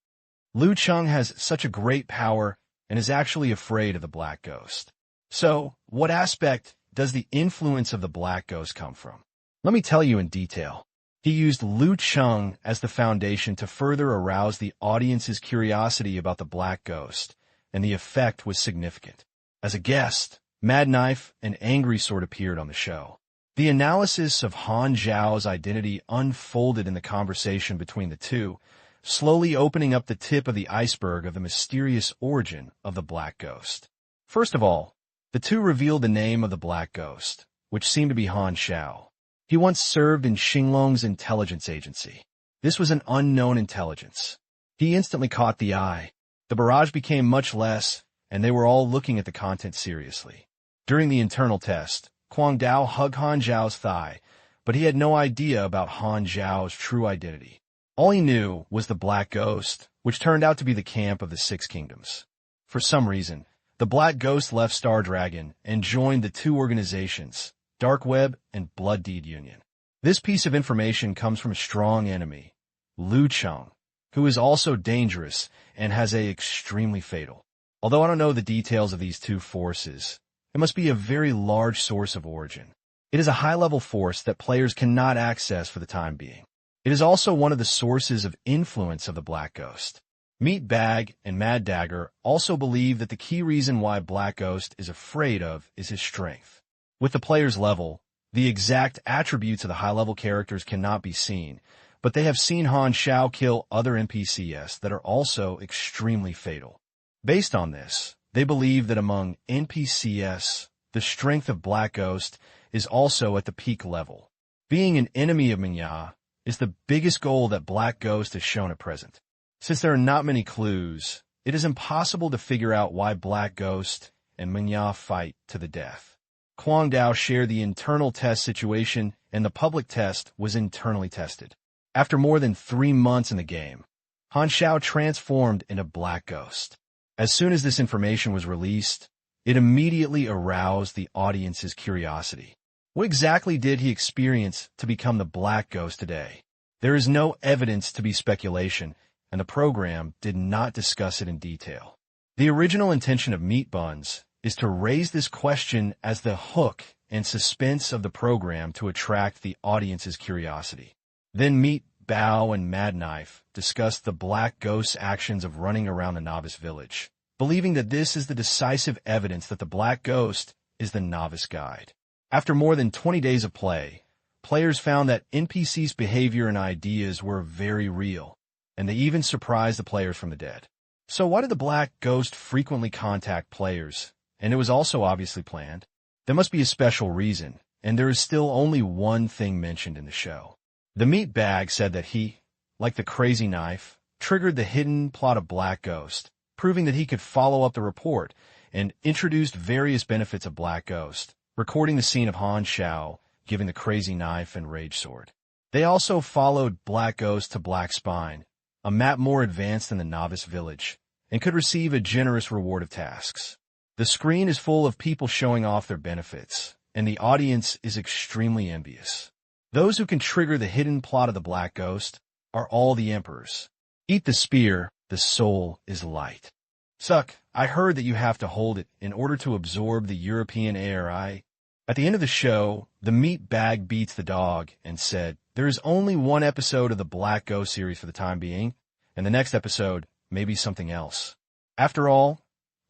Lu Cheng has such a great power and is actually afraid of the Black Ghost. So, what aspect does the influence of the Black Ghost come from? Let me tell you in detail. He used Lu Cheng as the foundation to further arouse the audience's curiosity about the Black Ghost, and the effect was significant. As a guest, Mad Knife and Angry Sword appeared on the show. The analysis of Han Xiao's identity unfolded in the conversation between the two, slowly opening up the tip of the iceberg of the mysterious origin of the Black Ghost. First of all, the two revealed the name of the Black Ghost, which seemed to be Han Xiao. He once served in Xinglong's intelligence agency. This was an unknown intelligence. He instantly caught the eye. The barrage became much less, and they were all looking at the content seriously. During the internal test, Quang Dao hugged Han Xiao's thigh, but he had no idea about Han Xiao's true identity. All he knew was the Black Ghost, which turned out to be the camp of the 6 kingdoms. For some reason, the Black Ghost left Star Dragon and joined the 2 organizations, Dark Web and Blood Deed Union. This piece of information comes from a strong enemy, Lu Cheng, who is also dangerous and has a extremely fatal. Although I don't know the details of these 2 forces, it must be a very large source of origin. It is a high-level force that players cannot access for the time being. It is also one of the sources of influence of the Black Ghost. Meat Bag and Mad Dagger also believe that the key reason why Black Ghost is afraid of is his strength. With the player's level, the exact attributes of the high-level characters cannot be seen, but they have seen Han Xiao kill other NPCs that are also extremely fatal. Based on this, they believe that among NPCs, the strength of Black Ghost is also at the peak level. Being an enemy of Menya is the biggest goal that Black Ghost has shown at present. Since there are not many clues, it is impossible to figure out why Black Ghost and Menya fight to the death. Quang Dao shared the internal test situation, and the public test was internally tested. After more than 3 months in the game, Han Xiao transformed into Black Ghost. As soon as this information was released, it immediately aroused the audience's curiosity. What exactly did he experience to become the Black Ghost today? There is no evidence to be speculation, and the program did not discuss it in detail. The original intention of Meat Buns is to raise this question as the hook and suspense of the program to attract the audience's curiosity. Then Meat Bao and Mad Knife discussed the Black Ghost's actions of running around the novice village, believing that this is the decisive evidence that the Black Ghost is the novice guide. After more than 20 days of play, players found that NPC's behavior and ideas were very real, and they even surprised the players from the dead. So why did the Black Ghost frequently contact players? And it was also obviously planned. There must be a special reason, and there is still only one thing mentioned in the show. The meat bag said that he, like the crazy knife, triggered the hidden plot of Black Ghost, proving that he could follow up the report, and introduced various benefits of Black Ghost, recording the scene of Han Xiao giving the crazy knife and rage sword. They also followed Black Ghost to Black Spine, a map more advanced than the novice village, and could receive a generous reward of tasks. The screen is full of people showing off their benefits, and the audience is extremely envious. Those who can trigger the hidden plot of the Black Ghost are all the emperors. Eat the spear, the soul is light. Suck, I heard that you have to hold it in order to absorb the European ARI. At the end of the show, the meat bag beats the dog and said, there is only one episode of the Black Ghost series for the time being, and the next episode may be something else. After all,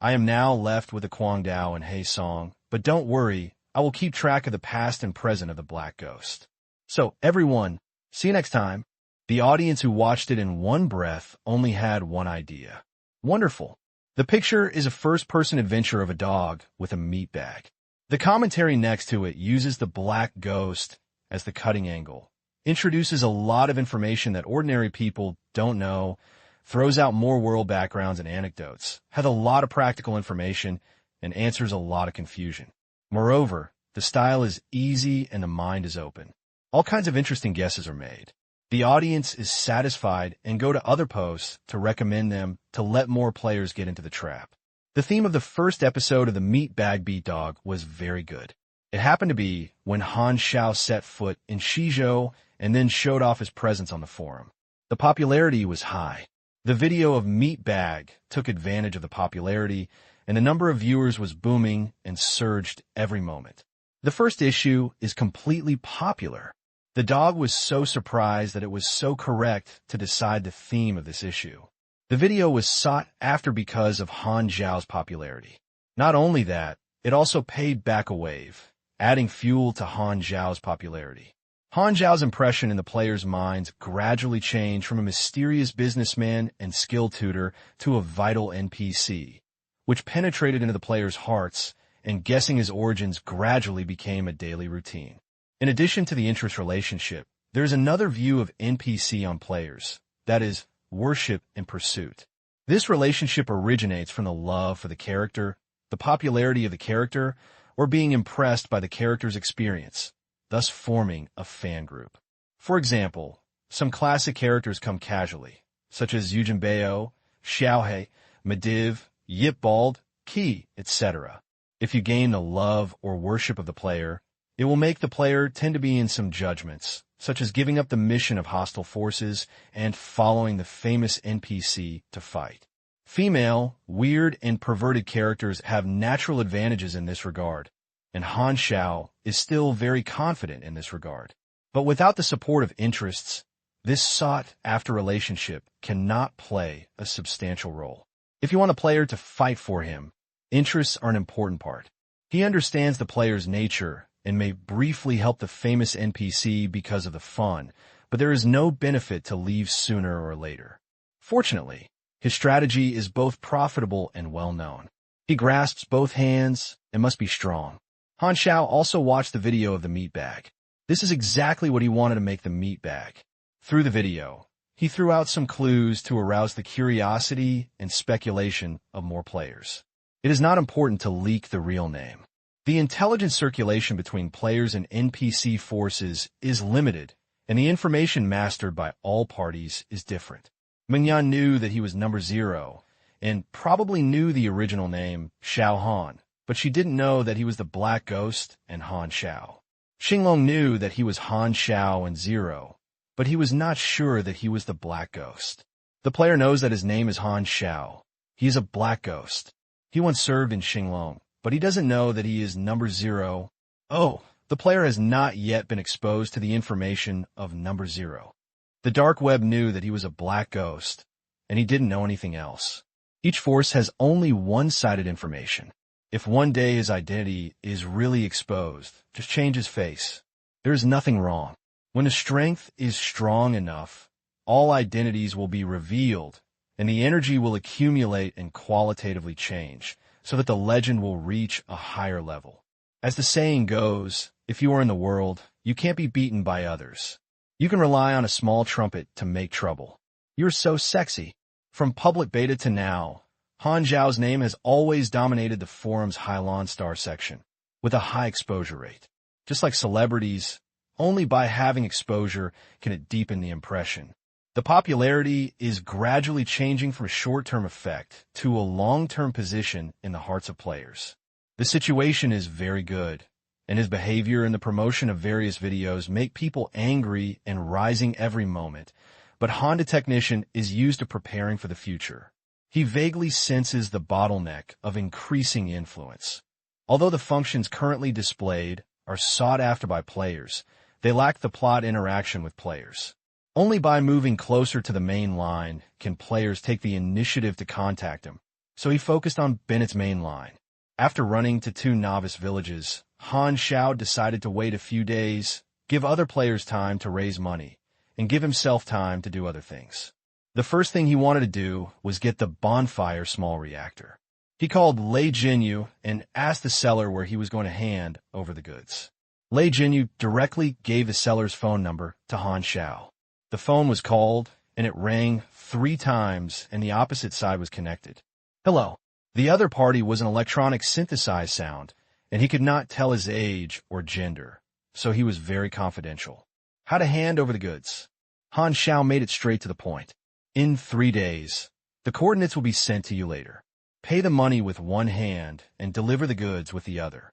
I am now left with the Guangdao and He song, but don't worry, I will keep track of the past and present of the Black Ghost. So, everyone, see you next time. The audience who watched it in one breath only had one idea. Wonderful. The picture is a first-person adventure of a dog with a meat bag. The commentary next to it uses the Black Ghost as the cutting angle, introduces a lot of information that ordinary people don't know, throws out more world backgrounds and anecdotes, has a lot of practical information, and answers a lot of confusion. Moreover, the style is easy and the mind is open. All kinds of interesting guesses are made. The audience is satisfied and go to other posts to recommend them to let more players get into the trap. The theme of the first episode of the Meat Bag Beat Dog was very good. It happened to be when Han Xiao set foot in Shizhou and then showed off his presence on the forum. The popularity was high. The video of Meat Bag took advantage of the popularity, and the number of viewers was booming and surged every moment. The first issue is completely popular. The dog was so surprised that it was so correct to decide the theme of this issue. The video was sought after because of Han Xiao's popularity. Not only that, it also paid back a wave, adding fuel to Han Xiao's popularity. Han Xiao's impression in the players' minds gradually changed from a mysterious businessman and skill tutor to a vital NPC, which penetrated into the players' hearts, and guessing his origins gradually became a daily routine. In addition to the interest relationship, there is another view of NPC on players, that is, worship and pursuit. This relationship originates from the love for the character, the popularity of the character, or being impressed by the character's experience, thus forming a fan group. For example, some classic characters come casually, such as Yujin Bao, Xiaohe, Mediv, Yip Bald, Qi, etc. If you gain the love or worship of the player, it will make the player tend to be in some judgments, such as giving up the mission of hostile forces and following the famous NPC to fight. Female, weird, and perverted characters have natural advantages in this regard, and Han Xiao is still very confident in this regard. But without the support of interests, this sought-after relationship cannot play a substantial role. If you want a player to fight for him, interests are an important part. He understands the player's nature and may briefly help the famous NPC because of the fun, but there is no benefit to leave sooner or later. Fortunately, his strategy is both profitable and well-known. He grasps both hands and must be strong. Han Xiao also watched the video of the meat bag. This is exactly what he wanted to make the meat bag. Through the video, he threw out some clues to arouse the curiosity and speculation of more players. It is not important to leak the real name. The intelligence circulation between players and NPC forces is limited, and the information mastered by all parties is different. Mingyan knew that he was number 0, and probably knew the original name, Xiao Han, but she didn't know that he was the Black Ghost and Han Xiao. Xinglong knew that he was Han Xiao and 0, but he was not sure that he was the Black Ghost. The player knows that his name is Han Xiao. He is a Black Ghost. He once served in Xinglong, but he doesn't know that he is number 0. Oh, the player has not yet been exposed to the information of number 0. The dark web knew that he was a Black Ghost, and he didn't know anything else. Each force has only one-sided information. If one day his identity is really exposed, just change his face. There is nothing wrong. When the strength is strong enough, all identities will be revealed, and the energy will accumulate and qualitatively change, so that the legend will reach a higher level. As the saying goes, if you are in the world, you can't be beaten by others. You can rely on a small trumpet to make trouble. You're so sexy. From public beta to now, Han Xiao's name has always dominated the forum's Hylon Star section, with a high exposure rate. Just like celebrities, only by having exposure can it deepen the impression. The popularity is gradually changing from a short-term effect to a long-term position in the hearts of players. The situation is very good, and his behavior and the promotion of various videos make people angry and rising every moment, but Honda Technician is used to preparing for the future. He vaguely senses the bottleneck of increasing influence. Although the functions currently displayed are sought after by players, they lack the plot interaction with players. Only by moving closer to the main line can players take the initiative to contact him, so he focused on Bennett's main line. After running to 2 novice villages, Han Xiao decided to wait a few days, give other players time to raise money, and give himself time to do other things. The first thing he wanted to do was get the bonfire small reactor. He called Lei Jinyu and asked the seller where he was going to hand over the goods. Lei Jinyu directly gave the seller's phone number to Han Xiao. The phone was called, and it rang 3 times, and the opposite side was connected. Hello. The other party was an electronic synthesized sound, and he could not tell his age or gender, so he was very confidential. How to hand over the goods. Han Xiao made it straight to the point. In 3 days, the coordinates will be sent to you later. Pay the money with one hand and deliver the goods with the other.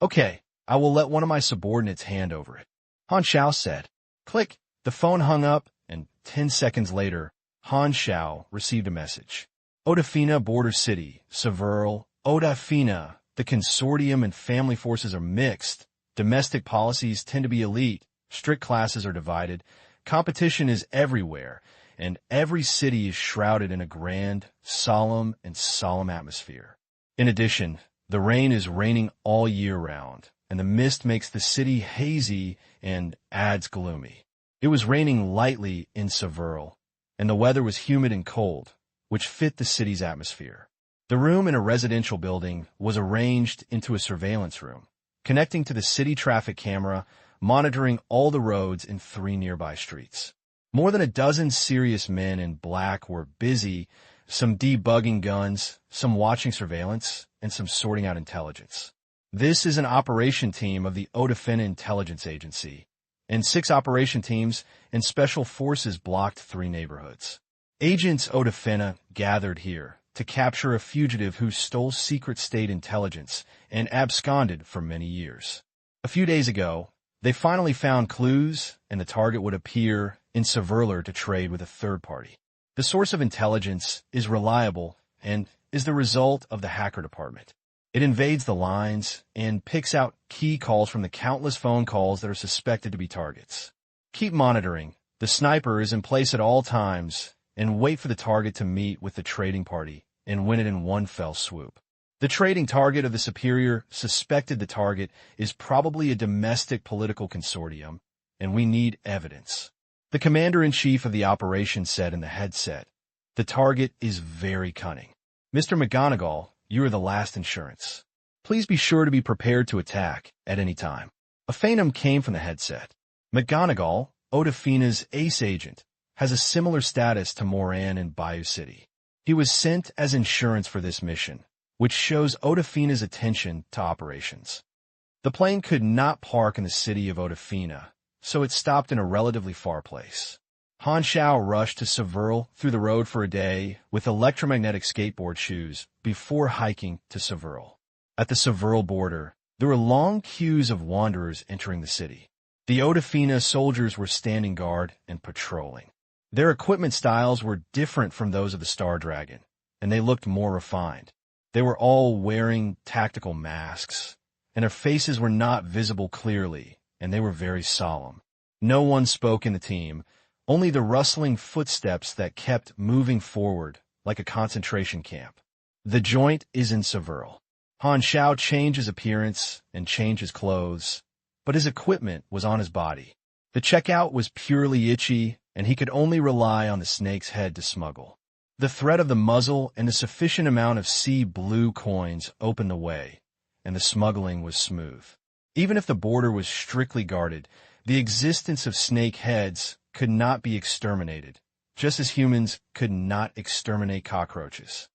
Okay, I will let one of my subordinates hand over it. Han Xiao said. Click. The phone hung up, and 10 seconds later, Han Xiao received a message. Odafina Border City, Several, Odafina. The consortium and family forces are mixed. Domestic policies tend to be elite. Strict classes are divided. Competition is everywhere, and every city is shrouded in a grand, solemn atmosphere. In addition, the rain is raining all year round, and the mist makes the city hazy and adds gloomy. It was raining lightly in Several, and the weather was humid and cold, which fit the city's atmosphere. The room in a residential building was arranged into a surveillance room, connecting to the city traffic camera, monitoring all the roads in 3 nearby streets. More than a dozen serious men in black were busy, some debugging guns, some watching surveillance, and some sorting out intelligence. This is an operation team of the Odafina Intelligence Agency, and 6 operation teams and special forces blocked 3 neighborhoods. Agents Odafina gathered here to capture a fugitive who stole secret state intelligence and absconded for many years. A few days ago, they finally found clues, and the target would appear in Severler to trade with a third party. The source of intelligence is reliable and is the result of the hacker department. It invades the lines and picks out key calls from the countless phone calls that are suspected to be targets. Keep monitoring. The sniper is in place at all times, and wait for the target to meet with the trading party and win it in one fell swoop. The trading target of the superior suspected the target is probably a domestic political consortium, and we need evidence. The commander-in-chief of the operation said in the headset, "The target is very cunning. Mr. McGonagall, you are the last insurance. Please be sure to be prepared to attack at any time." A phantom came from the headset. McGonagall, Odafina's ace agent, has a similar status to Moran in Bayou City. He was sent as insurance for this mission, which shows Odafina's attention to operations. The plane could not park in the city of Odafina, so it stopped in a relatively far place. Han Xiao rushed to Severl through the road for a day with electromagnetic skateboard shoes before hiking to Severl. At the Severl border, there were long queues of wanderers entering the city. The Odafina soldiers were standing guard and patrolling. Their equipment styles were different from those of the Star Dragon, and they looked more refined. They were all wearing tactical masks, and their faces were not visible clearly, and they were very solemn. No one spoke in the team, only the rustling footsteps that kept moving forward like a concentration camp. The joint is in Severl. Han Xiao changed his appearance and changed his clothes, but his equipment was on his body. The checkout was purely itchy, and he could only rely on the snake's head to smuggle. The threat of the muzzle and a sufficient amount of sea blue coins opened the way, and the smuggling was smooth. Even if the border was strictly guarded, the existence of snake heads could not be exterminated, just as humans could not exterminate cockroaches.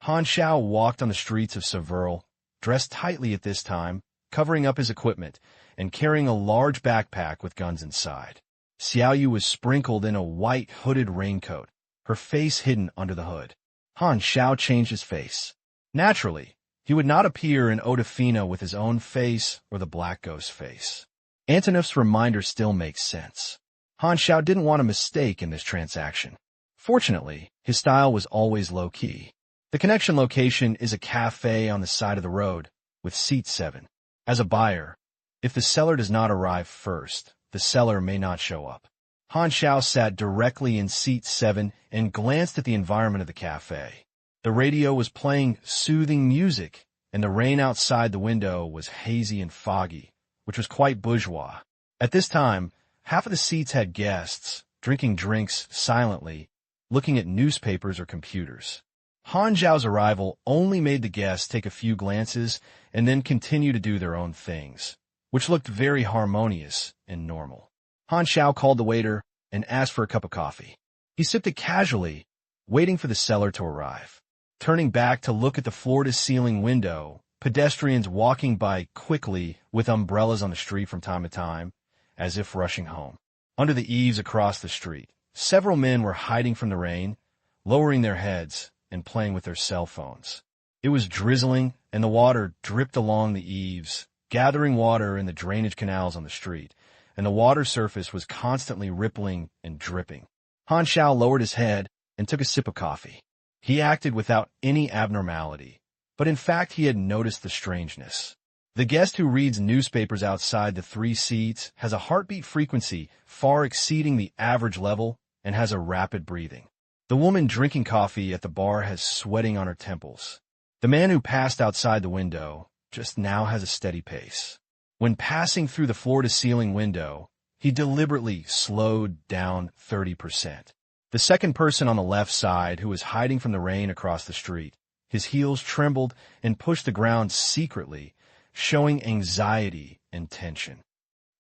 Han Xiao walked on the streets of Severl, dressed tightly at this time, covering up his equipment, and carrying a large backpack with guns inside. Xiaoyu was sprinkled in a white hooded raincoat, her face hidden under the hood. Han Xiao changed his face. Naturally, he would not appear in Odafina with his own face or the Black Ghost face. Antoneff's reminder still makes sense. Han Xiao didn't want a mistake in this transaction. Fortunately, his style was always low-key. The connection location is a cafe on the side of the road, with seat 7. As a buyer, if the seller does not arrive first, the seller may not show up. Han Xiao sat directly in seat 7 and glanced at the environment of the cafe. The radio was playing soothing music, and the rain outside the window was hazy and foggy, which was quite bourgeois. At this time, half of the seats had guests, drinking drinks silently, looking at newspapers or computers. Han Xiao's arrival only made the guests take a few glances and then continue to do their own things, which looked very harmonious and normal. Han Xiao called the waiter and asked for a cup of coffee. He sipped it casually, waiting for the seller to arrive. Turning back to look at the floor-to-ceiling window, pedestrians walking by quickly with umbrellas on the street from time to time, as if rushing home. Under the eaves across the street, several men were hiding from the rain, lowering their heads and playing with their cell phones. It was drizzling, and the water dripped along the eaves, gathering water in the drainage canals on the street, and the water surface was constantly rippling and dripping. Han Xiao lowered his head and took a sip of coffee. He acted without any abnormality, but in fact he had noticed the strangeness. The guest who reads newspapers outside the 3 seats has a heartbeat frequency far exceeding the average level and has a rapid breathing. The woman drinking coffee at the bar has sweating on her temples. The man who passed outside the window just now has a steady pace. When passing through the floor-to-ceiling window, he deliberately slowed down 30%. The second person on the left side, who was hiding from the rain across the street, his heels trembled and pushed the ground secretly, showing anxiety and tension.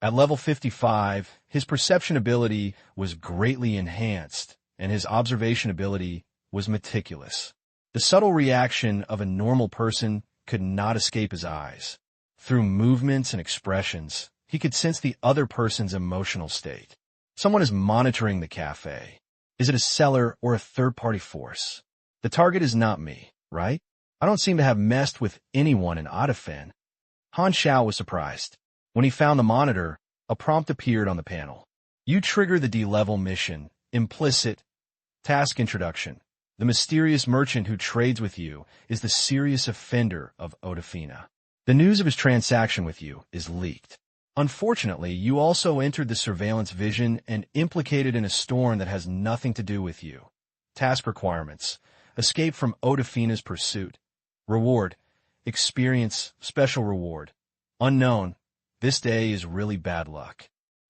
At level 55, his perception ability was greatly enhanced, and his observation ability was meticulous. The subtle reaction of a normal person could not escape his eyes. Through movements and expressions, he could sense the other person's emotional state. Someone is monitoring the cafe. Is it a seller or a third-party force? The target is not me, right? I don't seem to have messed with anyone in Odafen. Han Xiao was surprised. When he found the monitor, a prompt appeared on the panel. You trigger the D-level mission, implicit, task introduction. The mysterious merchant who trades with you is the serious offender of Odafina. The news of his transaction with you is leaked. Unfortunately, you also entered the surveillance vision and implicated in a storm that has nothing to do with you. Task requirements. Escape from Odafina's pursuit. Reward. Experience. Special reward. Unknown. This day is really bad luck.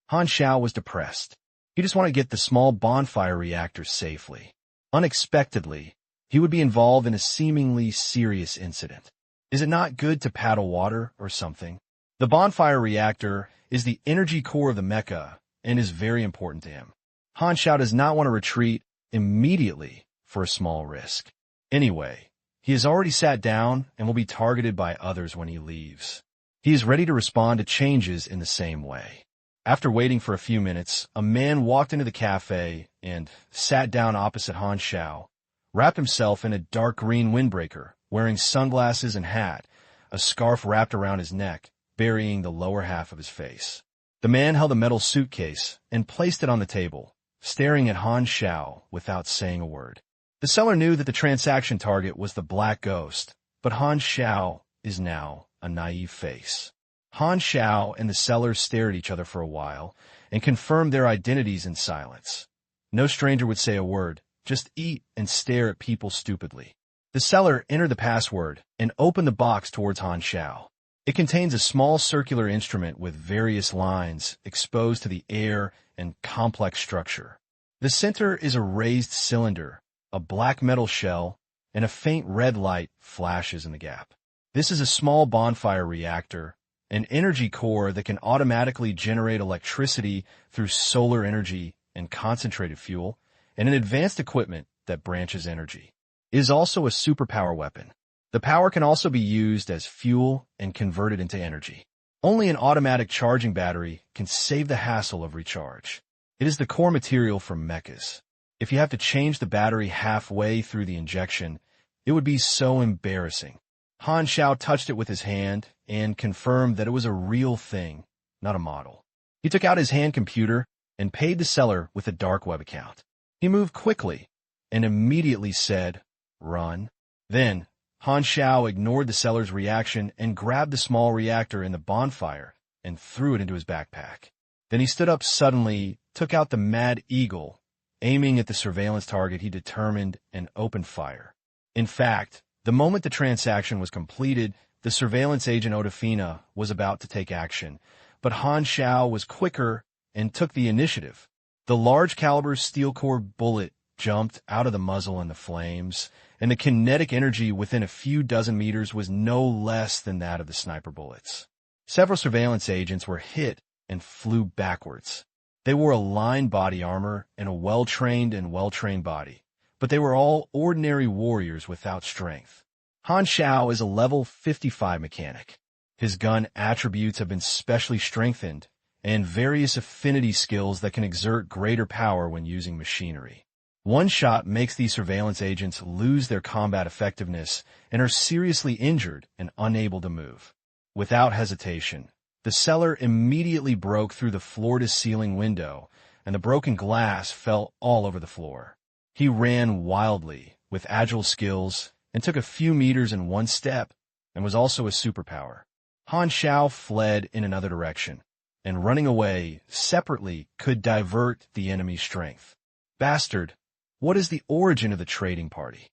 Han Xiao was depressed. He just wanted to get the small bonfire reactor safely. Unexpectedly, he would be involved in a seemingly serious incident. Is it not good to paddle water or something? The bonfire reactor is the energy core of the mecha and is very important to him. Han Xiao does not want to retreat immediately for a small risk. Anyway, he has already sat down and will be targeted by others when he leaves. He is ready to respond to changes in the same way. After waiting for a few minutes, a man walked into the cafe and sat down opposite Han Xiao, wrapped himself in a dark green windbreaker, wearing sunglasses and hat, a scarf wrapped around his neck, burying the lower half of his face. The man held a metal suitcase and placed it on the table, staring at Han Xiao without saying a word. The seller knew that the transaction target was the Black Ghost, but Han Xiao is now a naive face. Han Xiao and the seller stared at each other for a while and confirmed their identities in silence. No stranger would say a word, just eat and stare at people stupidly. The seller entered the password and opened the box towards Han Xiao. It contains a small circular instrument with various lines exposed to the air and complex structure. The center is a raised cylinder, a black metal shell, and a faint red light flashes in the gap. This is a small bonfire reactor, an energy core that can automatically generate electricity through solar energy and concentrated fuel, and an advanced equipment that branches energy. It is also a superpower weapon. The power can also be used as fuel and converted into energy. Only an automatic charging battery can save the hassle of recharge. It is the core material for mechas. If you have to change the battery halfway through the injection, it would be so embarrassing. Han Xiao touched it with his hand and confirmed that it was a real thing, not a model. He took out his hand computer and paid the seller with a dark web account. He moved quickly and immediately said, "Run." Then, Han Xiao ignored the seller's reaction and grabbed the small reactor in the bonfire and threw it into his backpack. Then he stood up suddenly, took out the Mad Eagle, aiming at the surveillance target he determined, and opened fire. In fact, the moment the transaction was completed, the surveillance agent Odafina was about to take action, but Han Xiao was quicker and took the initiative. The large-caliber steel-core bullet jumped out of the muzzle in the flames, and the kinetic energy within a few dozen meters was no less than that of the sniper bullets. Several surveillance agents were hit and flew backwards. They wore a lined body armor and a well-trained body, but they were all ordinary warriors without strength. Han Xiao is a level 55 mechanic. His gun attributes have been specially strengthened, and various affinity skills that can exert greater power when using machinery. One shot makes these surveillance agents lose their combat effectiveness and are seriously injured and unable to move. Without hesitation, the seller immediately broke through the floor-to-ceiling window, and the broken glass fell all over the floor. He ran wildly, with agile skills, and took a few meters in one step, and was also a superpower. Han Xiao fled in another direction, and running away separately could divert the enemy's strength. Bastard, what is the origin of the trading party?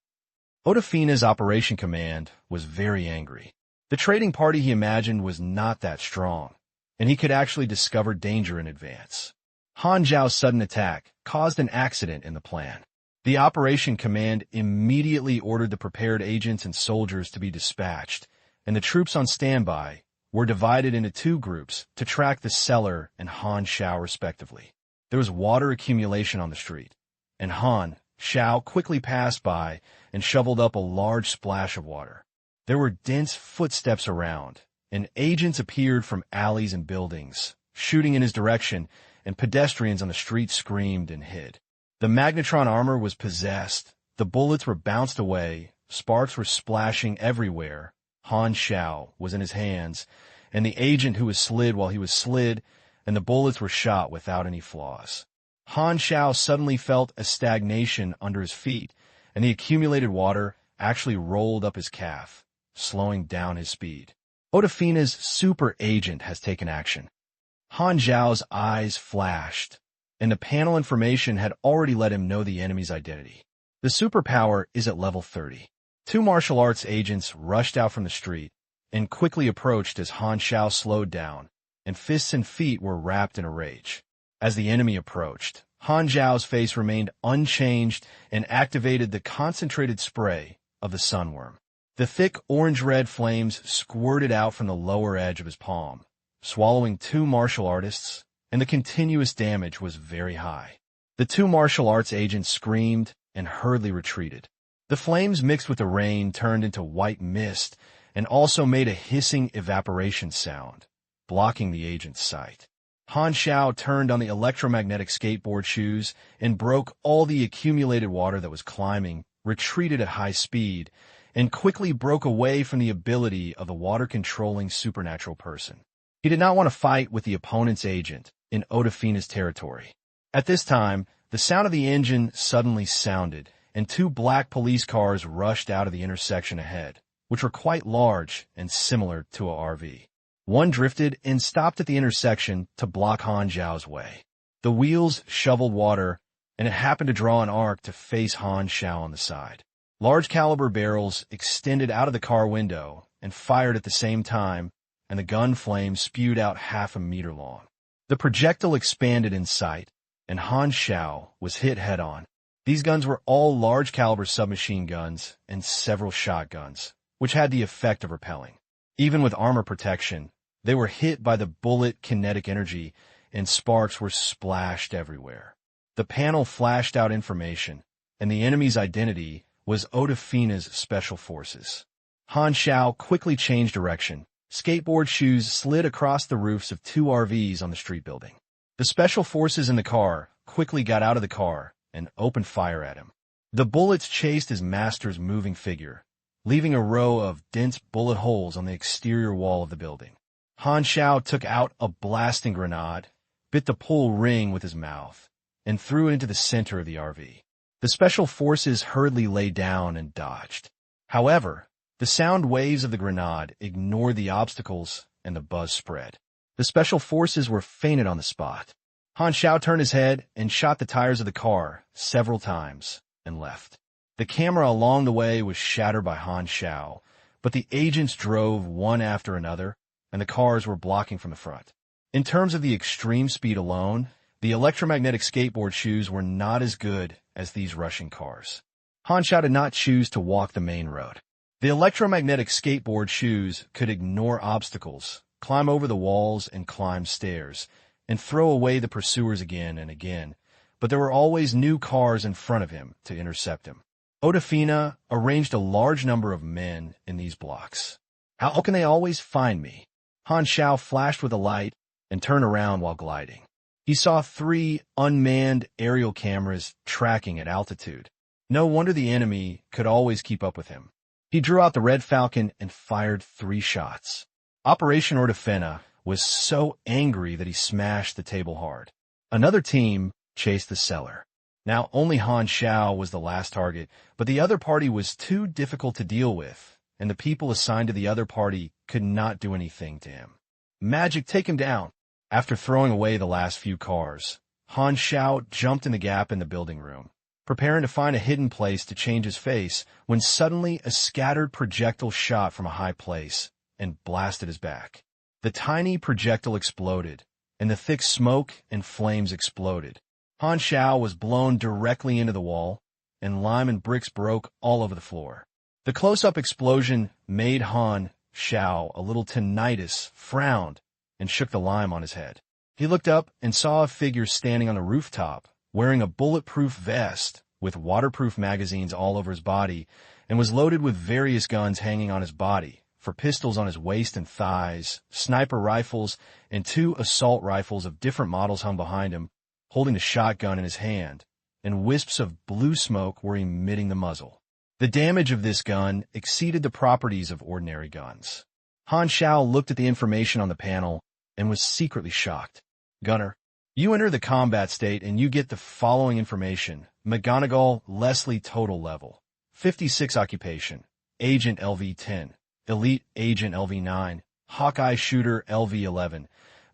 Odafina's operation command was very angry. The trading party he imagined was not that strong, and he could actually discover danger in advance. Han Xiao's sudden attack caused an accident in the plan. The operation command immediately ordered the prepared agents and soldiers to be dispatched, and the troops on standby were divided into two groups to track the seller and Han Xiao respectively. There was water accumulation on the street, and Han Xiao quickly passed by and shoveled up a large splash of water. There were dense footsteps around, and agents appeared from alleys and buildings, shooting in his direction, and pedestrians on the street screamed and hid. The magnetron armor was possessed, the bullets were bounced away, sparks were splashing everywhere. Han Xiao was in his hands, and the agent who was slid while he was slid, and the bullets were shot without any flaws. Han Xiao suddenly felt a stagnation under his feet, and the accumulated water actually rolled up his calf, slowing down his speed. Odafina's super agent has taken action. Han Xiao's eyes flashed, and the panel information had already let him know the enemy's identity. The superpower is at level 30. Two martial arts agents rushed out from the street and quickly approached as Han Xiao slowed down, and fists and feet were wrapped in a rage. As the enemy approached, Han Xiao's face remained unchanged and activated the concentrated spray of the sunworm. The thick orange-red flames squirted out from the lower edge of his palm, swallowing two martial artists, and the continuous damage was very high. The two martial arts agents screamed and hurriedly retreated. The flames mixed with the rain turned into white mist and also made a hissing evaporation sound, blocking the agent's sight. Han Xiao turned on the electromagnetic skateboard shoes and broke all the accumulated water that was climbing, retreated at high speed, and quickly broke away from the ability of the water-controlling supernatural person. He did not want to fight with the opponent's agent in Odafina's territory. At this time, the sound of the engine suddenly sounded, and two black police cars rushed out of the intersection ahead, which were quite large and similar to a RV. One drifted and stopped at the intersection to block Han Xiao's way. The wheels shoveled water, and it happened to draw an arc to face Han Xiao on the side. Large-caliber barrels extended out of the car window and fired at the same time, and the gun flame spewed out half a meter long. The projectile expanded in sight, and Han Xiao was hit head-on. These guns were all large-caliber submachine guns and several shotguns, which had the effect of repelling. Even with armor protection, they were hit by the bullet kinetic energy, and sparks were splashed everywhere. The panel flashed out information, and the enemy's identity was Odafina's special forces. Han Xiao quickly changed direction. Skateboard shoes slid across the roofs of two RVs on the street building. The special forces in the car quickly got out of the car and opened fire at him. The bullets chased his master's moving figure, leaving a row of dense bullet holes on the exterior wall of the building. Han Xiao took out a blasting grenade, bit the pull ring with his mouth, and threw it into the center of the RV. The special forces hurriedly lay down and dodged. However, the sound waves of the grenade ignored the obstacles, and the buzz spread. The special forces were fainted on the spot. Han Xiao turned his head and shot the tires of the car several times and left. The camera along the way was shattered by Han Xiao, but the agents drove one after another, and the cars were blocking from the front. In terms of the extreme speed alone, the electromagnetic skateboard shoes were not as good as these rushing cars. Han Xiao did not choose to walk the main road. The electromagnetic skateboard shoes could ignore obstacles, climb over the walls and climb stairs, and throw away the pursuers again and again, but there were always new cars in front of him to intercept him. Odafina arranged a large number of men in these blocks. How can they always find me? Han Xiao flashed with a light and turned around while gliding. He saw 3 unmanned aerial cameras tracking at altitude. No wonder the enemy could always keep up with him. He drew out the Red Falcon and fired 3 shots. Operation Ordefena was so angry that he smashed the table hard. Another team chased the seller. Now, only Han Xiao was the last target, but the other party was too difficult to deal with, and the people assigned to the other party could not do anything to him. Magic, take him down! After throwing away the last few cars, Han Xiao jumped in the gap in the building room, preparing to find a hidden place to change his face, when suddenly a scattered projectile shot from a high place and blasted his back. The tiny projectile exploded, and the thick smoke and flames exploded. Han Xiao was blown directly into the wall, and lime and bricks broke all over the floor. The close-up explosion made Han Xiao a little tinnitus, frowned, and shook the lime on his head. He looked up and saw a figure standing on the rooftop, wearing a bulletproof vest with waterproof magazines all over his body, and was loaded with various guns hanging on his body, for pistols on his waist and thighs, sniper rifles, and 2 assault rifles of different models hung behind him, holding the shotgun in his hand, and wisps of blue smoke were emitting the muzzle. The damage of this gun exceeded the properties of ordinary guns. Han Xiao looked at the information on the panel and was secretly shocked. Gunner, you enter the combat state and you get the following information. McGonagall Leslie total level. 56 occupation. Agent LV-10. Elite Agent LV-9. Hawkeye Shooter LV-11.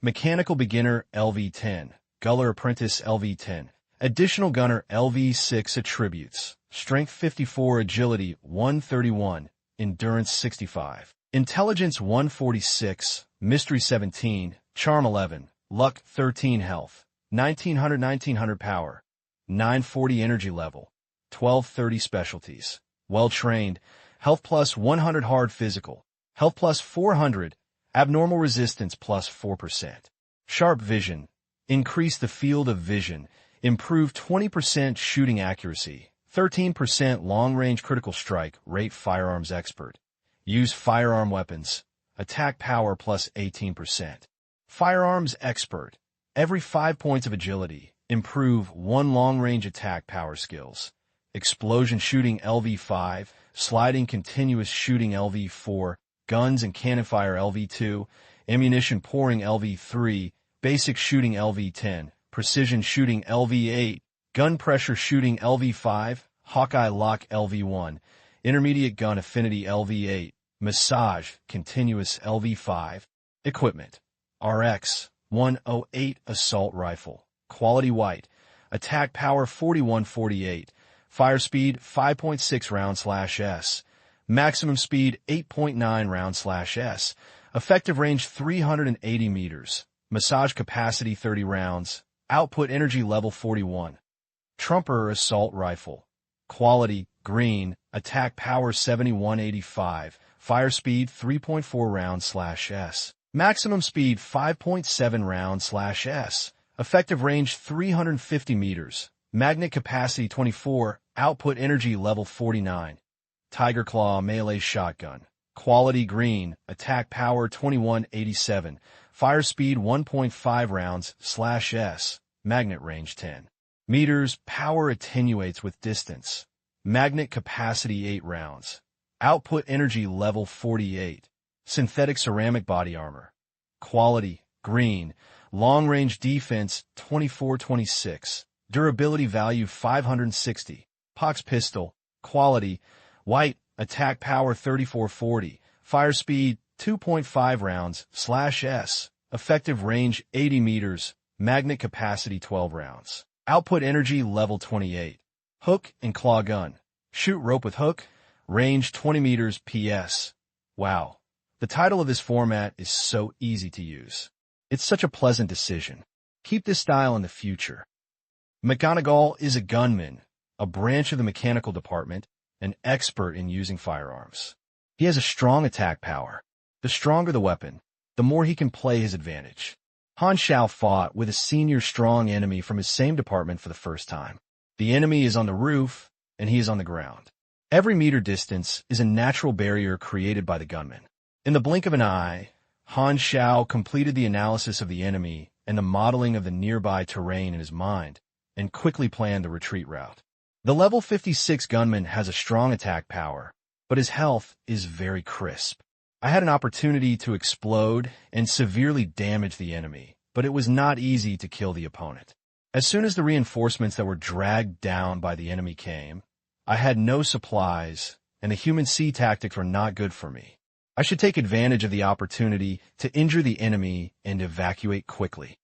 Mechanical Beginner LV-10. Guller Apprentice LV-10. Additional Gunner LV-6 Attributes. Strength 54, Agility 131, Endurance 65. Intelligence 146, Mystery 17, Charm 11, Luck 13, Health 1900 Power 940 Energy Level 1230 Specialties. Well-trained. Health plus 100 Hard Physical. Health plus 400. Abnormal Resistance plus 4%. Sharp Vision. Increase the field of vision. Improve 20% shooting accuracy. 13% long-range critical strike rate. Firearms expert. Use firearm weapons. Attack power plus 18%. Firearms expert. Every 5 points of agility. Improve 1 long-range attack power skills. Explosion shooting LV5. Sliding continuous shooting LV4. Guns and cannon fire LV2. Ammunition pouring LV3. Basic shooting LV10. Precision shooting LV8. Gun pressure shooting LV5. Hawkeye lock LV1. Intermediate gun affinity LV8. Massage continuous LV5. Equipment. RX 108 assault rifle. Quality white. Attack power 4148. Fire speed 5.6 round/s. Maximum speed 8.9 round/s. Effective range 380 meters. Massage capacity 30 rounds. Output energy level 41. Trumper assault rifle. Quality green. Attack power 7185. Fire speed 3.4 rounds/s. Maximum speed 5.7 rounds/s. Effective range 350 meters. Magnet capacity 24. Output energy level 49. Tiger Claw melee shotgun. Quality green. Attack power 2187. Fire speed 1.5 rounds/s. Magnet range 10 meters. Power attenuates with distance. Magnet capacity 8 rounds. Output energy level 48. Synthetic ceramic body armor. Quality green. Long-range defense 2426. Durability value 560. Pox pistol. Quality white. Attack power 3440. Fire speed 2.5 rounds/s. Effective range 80 meters. Magnet capacity 12 rounds. Output energy level 28. Hook and claw gun. Shoot rope with hook, range 20 meters PS. Wow. The title of this format is so easy to use. It's such a pleasant decision. Keep this style in the future. McGonagall is a gunman, a branch of the mechanical department, an expert in using firearms. He has a strong attack power. The stronger the weapon, the more he can play his advantage. Han Xiao fought with a senior strong enemy from his same department for the first time. The enemy is on the roof, and he is on the ground. Every meter distance is a natural barrier created by the gunman. In the blink of an eye, Han Xiao completed the analysis of the enemy and the modeling of the nearby terrain in his mind, and quickly planned the retreat route. The level 56 gunman has a strong attack power, but his health is very crisp. I had an opportunity to explode and severely damage the enemy, but it was not easy to kill the opponent. As soon as the reinforcements that were dragged down by the enemy came, I had no supplies, and the human sea tactics were not good for me. I should take advantage of the opportunity to injure the enemy and evacuate quickly.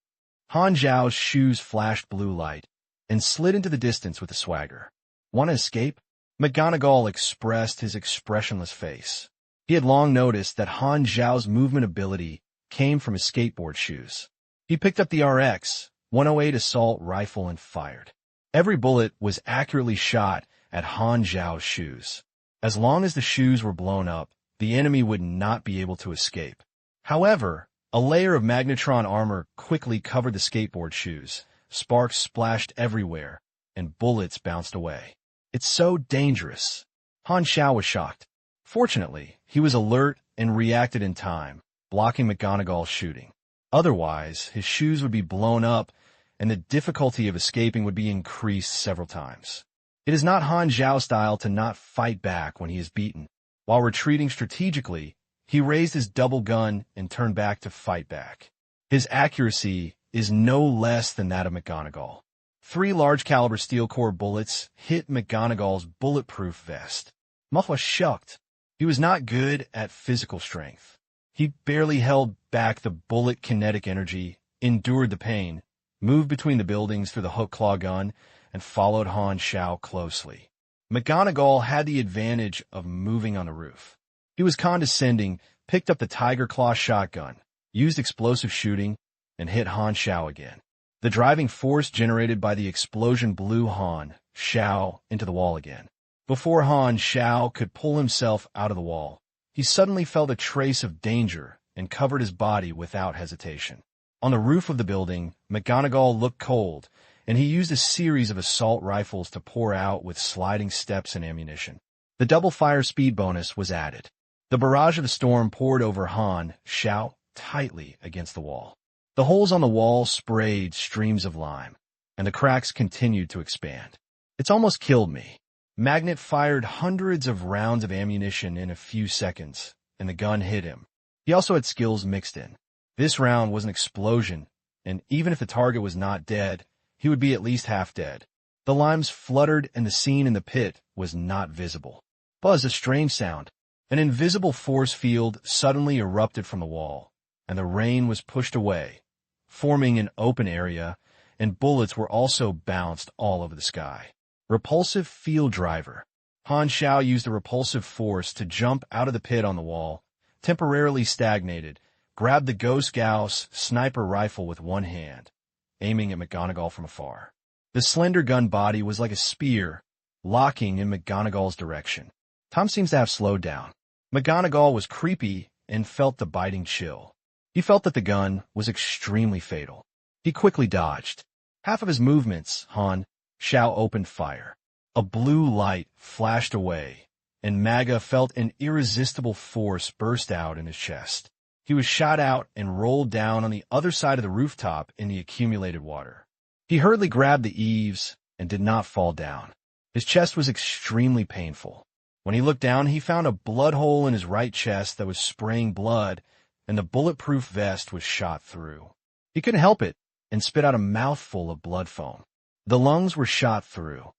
Han Xiao's shoes flashed blue light and slid into the distance with a swagger. Want to escape? McGonagall expressed his expressionless face. He had long noticed that Han Xiao's movement ability came from his skateboard shoes. He picked up the RX-108 assault rifle and fired. Every bullet was accurately shot at Han Xiao's shoes. As long as the shoes were blown up, the enemy would not be able to escape. However, a layer of magnetron armor quickly covered the skateboard shoes. Sparks splashed everywhere, and bullets bounced away. It's so dangerous. Han Xiao was shocked. Fortunately, he was alert and reacted in time, blocking McGonagall's shooting. Otherwise, his shoes would be blown up, and the difficulty of escaping would be increased several times. It is not Han Xiao's style to not fight back when he is beaten. While retreating strategically, he raised his double gun and turned back to fight back. His accuracy is no less than that of McGonagall. 3 large-caliber steel-core bullets hit McGonagall's bulletproof vest. Muff was shocked. He was not good at physical strength. He barely held back the bullet kinetic energy, endured the pain, moved between the buildings through the hook-claw gun, and followed Han Xiao closely. McGonagall had the advantage of moving on the roof. He was condescending, picked up the Tiger Claw shotgun, used explosive shooting, and hit Han Xiao again. The driving force generated by the explosion blew Han Xiao into the wall again. Before Han Xiao could pull himself out of the wall, he suddenly felt a trace of danger and covered his body without hesitation. On the roof of the building, McGonagall looked cold, and he used a series of assault rifles to pour out with sliding steps and ammunition. The double fire speed bonus was added. The barrage of the storm poured over Han Xiao tightly against the wall. The holes on the wall sprayed streams of lime, and the cracks continued to expand. It's almost killed me. Magnet fired hundreds of rounds of ammunition in a few seconds, and the gun hit him. He also had skills mixed in. This round was an explosion, and even if the target was not dead, he would be at least half dead. The limes fluttered, and the scene in the pit was not visible. Buzz, a strange sound. An invisible force field suddenly erupted from the wall, and the rain was pushed away, forming an open area, and bullets were also bounced all over the sky. Repulsive field driver. Han Xiao used the repulsive force to jump out of the pit on the wall, temporarily stagnated, grabbed the Ghost Gauss sniper rifle with one hand, aiming at McGonagall from afar. The slender gun body was like a spear, locking in McGonagall's direction. Tom seems to have slowed down. McGonagall was creepy and felt the biting chill. He felt that the gun was extremely fatal. He quickly dodged. Half of his movements, Han Xiao opened fire. A blue light flashed away, and Maga felt an irresistible force burst out in his chest. He was shot out and rolled down on the other side of the rooftop in the accumulated water. He hurriedly grabbed the eaves and did not fall down. His chest was extremely painful. When he looked down, he found a blood hole in his right chest that was spraying blood, and the bulletproof vest was shot through. He couldn't help it and spit out a mouthful of blood foam. The lungs were shot through.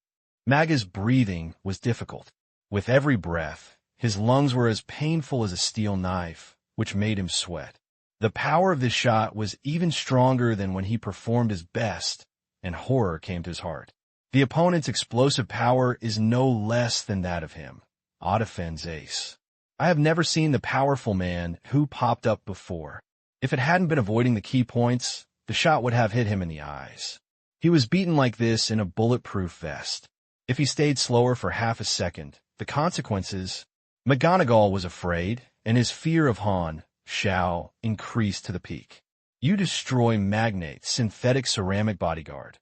Maga's breathing was difficult. With every breath, his lungs were as painful as a steel knife, which made him sweat. The power of this shot was even stronger than when he performed his best, and horror came to his heart. The opponent's explosive power is no less than that of him, Odafen's ace. I have never seen the powerful man who popped up before. If it hadn't been avoiding the key points, the shot would have hit him in the eyes. He was beaten like this in a bulletproof vest. If he stayed slower for half a second, the consequences... McGonagall was afraid, and his fear of Han Xiao increased to the peak. You destroy Magnate, synthetic ceramic bodyguard.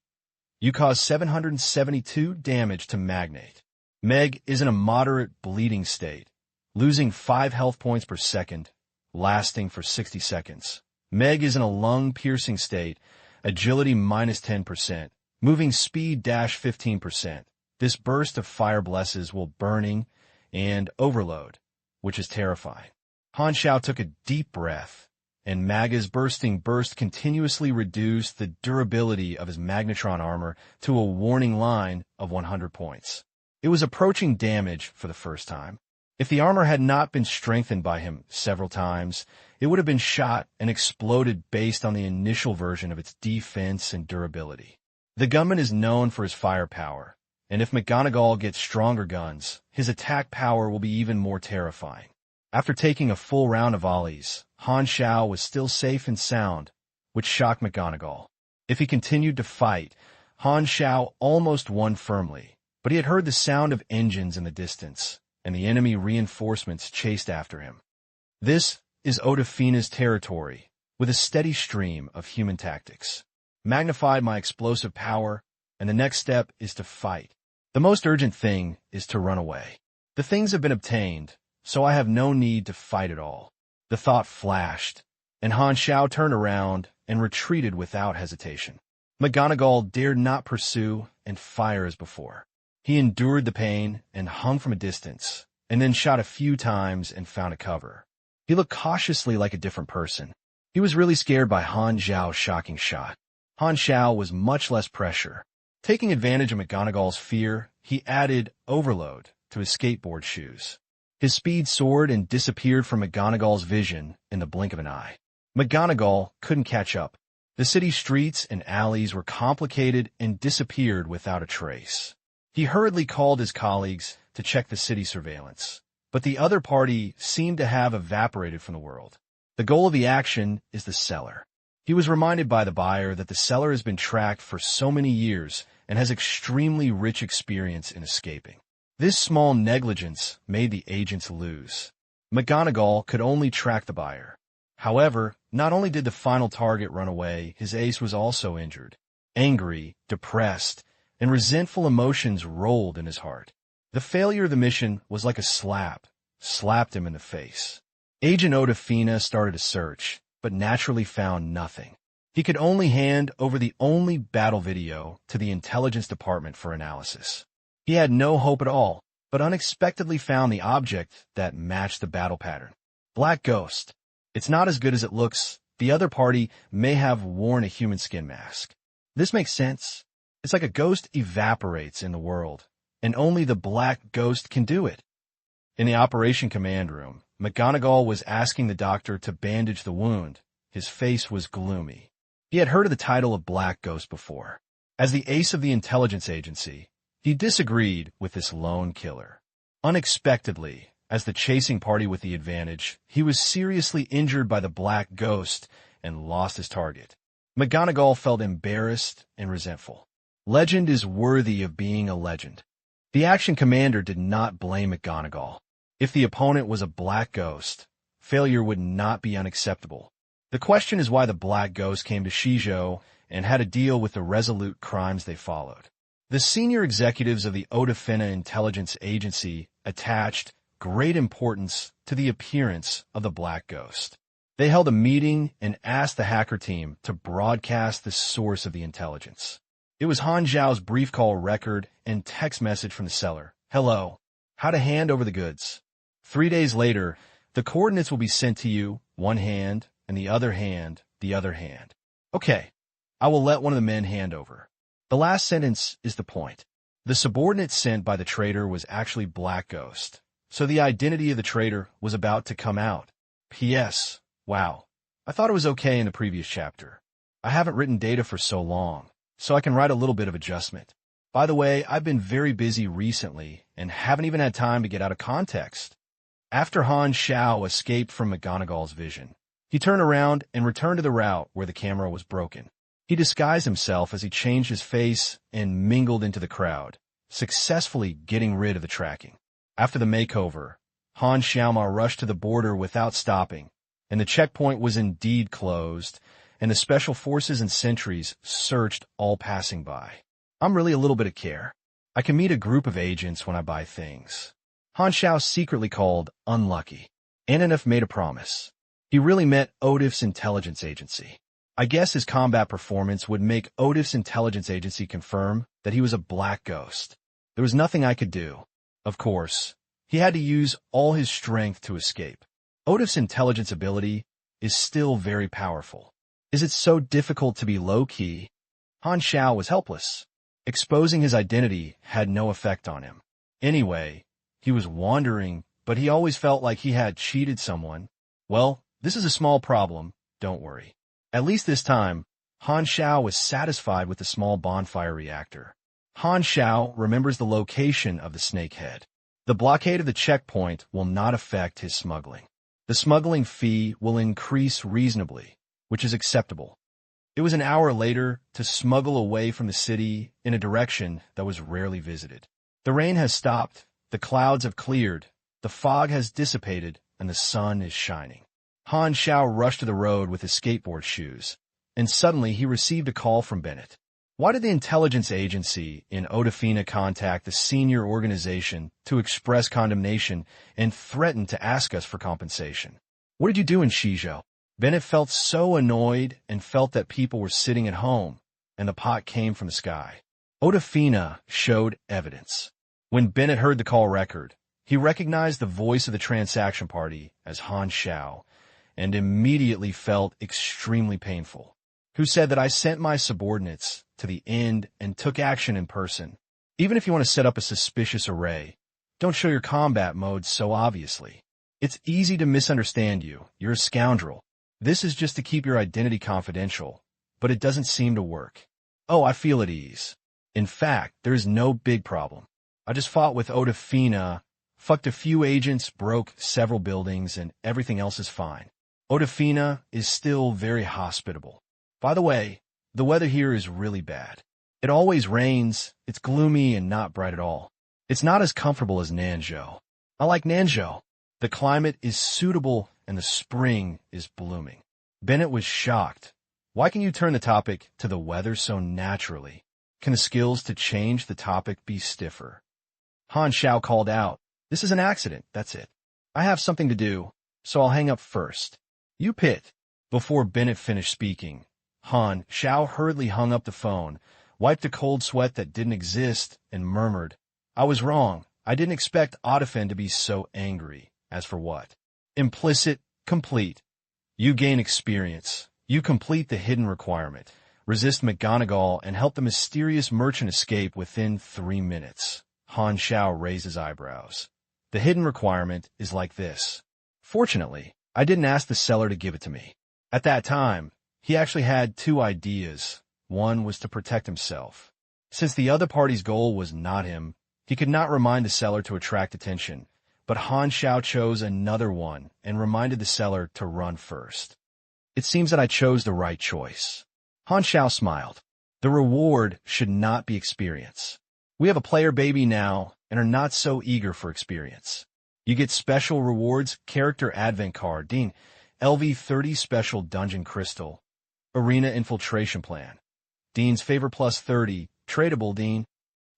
You cause 772 damage to Magnate. Meg is in a moderate bleeding state, losing 5 health points per second, lasting for 60 seconds. Meg is in a lung-piercing state, agility minus 10%, moving speed dash 15%. This burst of fire blesses will burning and overload, which is terrifying. Han Xiao took a deep breath, and Maga's bursting burst continuously reduced the durability of his magnetron armor to a warning line of 100 points. It was approaching damage for the first time. If the armor had not been strengthened by him several times, it would have been shot and exploded based on the initial version of its defense and durability. The gunman is known for his firepower, and if McGonagall gets stronger guns, his attack power will be even more terrifying. After taking a full round of volleys, Han Xiao was still safe and sound, which shocked McGonagall. If he continued to fight, Han Xiao almost won firmly, but he had heard the sound of engines in the distance, and the enemy reinforcements chased after him. This is Odafina's territory, with a steady stream of human tactics. Magnified my explosive power, and the next step is to fight. The most urgent thing is to run away. The things have been obtained, so I have no need to fight at all. The thought flashed, and Han Xiao turned around and retreated without hesitation. McGonagall dared not pursue and fire as before. He endured the pain and hung from a distance, and then shot a few times and found a cover. He looked cautiously like a different person. He was really scared by Han Xiao's shocking shot. Han Xiao was much less pressure. Taking advantage of McGonagall's fear, he added overload to his skateboard shoes. His speed soared and disappeared from McGonagall's vision in the blink of an eye. McGonagall couldn't catch up. The city streets and alleys were complicated and disappeared without a trace. He hurriedly called his colleagues to check the city surveillance, but the other party seemed to have evaporated from the world. The goal of the action is the cellar. He was reminded by the buyer that the cellar has been tracked for so many years and has extremely rich experience in escaping. This small negligence made the agents lose. McGonagall could only track the buyer. However, not only did the final target run away, his ace was also injured. Angry, depressed, and resentful emotions rolled in his heart. The failure of the mission was like a slapped him in the face. Agent Odafina started a search, but naturally found nothing. He could only hand over the only battle video to the intelligence department for analysis. He had no hope at all, but unexpectedly found the object that matched the battle pattern. Black Ghost. It's not as good as it looks. The other party may have worn a human skin mask. This makes sense. It's like a ghost evaporates in the world, and only the Black Ghost can do it. In the operation command room, McGonagall was asking the doctor to bandage the wound. His face was gloomy. He had heard of the title of Black Ghost before. As the ace of the intelligence agency, he disagreed with this lone killer. Unexpectedly, as the chasing party with the advantage, he was seriously injured by the Black Ghost and lost his target. McGonagall felt embarrassed and resentful. Legend is worthy of being a legend. The action commander did not blame McGonagall. If the opponent was a Black Ghost, failure would not be unacceptable. The question is why the Black Ghost came to Shizhou and had to deal with the resolute crimes they followed. The senior executives of the Odafina Intelligence Agency attached great importance to the appearance of the Black Ghost. They held a meeting and asked the hacker team to broadcast the source of the intelligence. It was Han Xiao's brief call record and text message from the cellar. Hello. How to hand over the goods. 3 days later, the coordinates will be sent to you, one hand, and the other hand, the other hand. Okay, I will let one of the men hand over. The last sentence is the point. The subordinate sent by the traitor was actually Black Ghost, so the identity of the traitor was about to come out. P.S. Wow, I thought it was okay in the previous chapter. I haven't written data for so long, so I can write a little bit of adjustment. By the way, I've been very busy recently and haven't even had time to get out of context. After Han Xiao escaped from McGonagall's vision, he turned around and returned to the route where the camera was broken. He disguised himself as he changed his face and mingled into the crowd, successfully getting rid of the tracking. After the makeover, Han Xiao rushed to the border without stopping, and the checkpoint was indeed closed, and the special forces and sentries searched all passing by. I'm really a little bit of care. I can meet a group of agents when I buy things. Han Xiao secretly called unlucky. Ananef made a promise. He really met Odif's intelligence agency. I guess his combat performance would make Odif's intelligence agency confirm that he was a black ghost. There was nothing I could do. Of course, he had to use all his strength to escape. Odif's intelligence ability is still very powerful. Is it so difficult to be low-key? Han Xiao was helpless. Exposing his identity had no effect on him. Anyway, he was wandering, but he always felt like he had cheated someone. Well, this is a small problem, don't worry. At least this time, Han Xiao was satisfied with the small bonfire reactor. Han Xiao remembers the location of the snakehead. The blockade of the checkpoint will not affect his smuggling. The smuggling fee will increase reasonably, which is acceptable. It was an hour later to smuggle away from the city in a direction that was rarely visited. The rain has stopped, the clouds have cleared, the fog has dissipated, and the sun is shining. Han Xiao rushed to the road with his skateboard shoes, and suddenly he received a call from Bennett. Why did the intelligence agency in Odafina contact the senior organization to express condemnation and threaten to ask us for compensation? What did you do in Shizhou? Bennett felt so annoyed and felt that people were sitting at home, and the pot came from the sky. Odafina showed evidence. When Bennett heard the call record, he recognized the voice of the transaction party as Han Xiao, and immediately felt extremely painful. Who said that I sent my subordinates to the end and took action in person. Even if you want to set up a suspicious array, don't show your combat mode so obviously. It's easy to misunderstand you. You're a scoundrel. This is just to keep your identity confidential, but it doesn't seem to work. Oh, I feel at ease. In fact, there is no big problem. I just fought with Odafina, fucked a few agents, broke several buildings, and everything else is fine. Odafina is still very hospitable. By the way, the weather here is really bad. It always rains, it's gloomy and not bright at all. It's not as comfortable as Nanzhou. I like Nanzhou. The climate is suitable and the spring is blooming. Bennett was shocked. Why can you turn the topic to the weather so naturally? Can the skills to change the topic be stiffer? Han Xiao called out, "This is an accident, that's it. I have something to do, so I'll hang up first. You pit." Before Bennett finished speaking, Han Xiao hurriedly hung up the phone, wiped a cold sweat that didn't exist, and murmured, "I was wrong. I didn't expect Odafen to be so angry. As for what? Implicit, complete. You gain experience. You complete the hidden requirement. Resist McGonagall and help the mysterious merchant escape within 3 minutes." Han Xiao raised his eyebrows. The hidden requirement is like this. Fortunately, I didn't ask the seller to give it to me. At that time, he actually had 2 ideas. One was to protect himself. Since the other party's goal was not him, he could not remind the seller to attract attention. But Han Xiao chose another one and reminded the seller to run first. It seems that I chose the right choice. Han Xiao smiled. The reward should not be experience. We have a player baby now and are not so eager for experience. You get special rewards, character advent card, Dean, LV30 special dungeon crystal, arena infiltration plan. Dean's favor plus 30, tradable, Dean.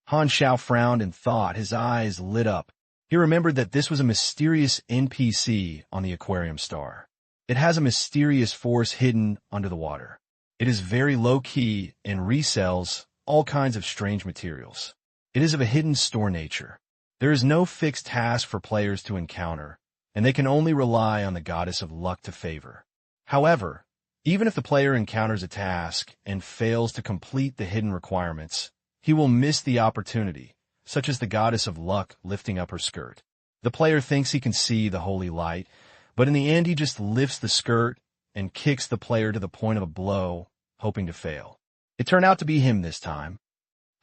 Han Xiao frowned and thought, his eyes lit up. He remembered that this was a mysterious NPC on the aquarium star. It has a mysterious force hidden under the water. It is very low-key and resells all kinds of strange materials. It is of a hidden store nature. There is no fixed task for players to encounter, and they can only rely on the goddess of luck to favor. However, even if the player encounters a task and fails to complete the hidden requirements, he will miss the opportunity, such as the goddess of luck lifting up her skirt. The player thinks he can see the holy light, but in the end he just lifts the skirt and kicks the player to the point of a blow, hoping to fail. It turned out to be him this time.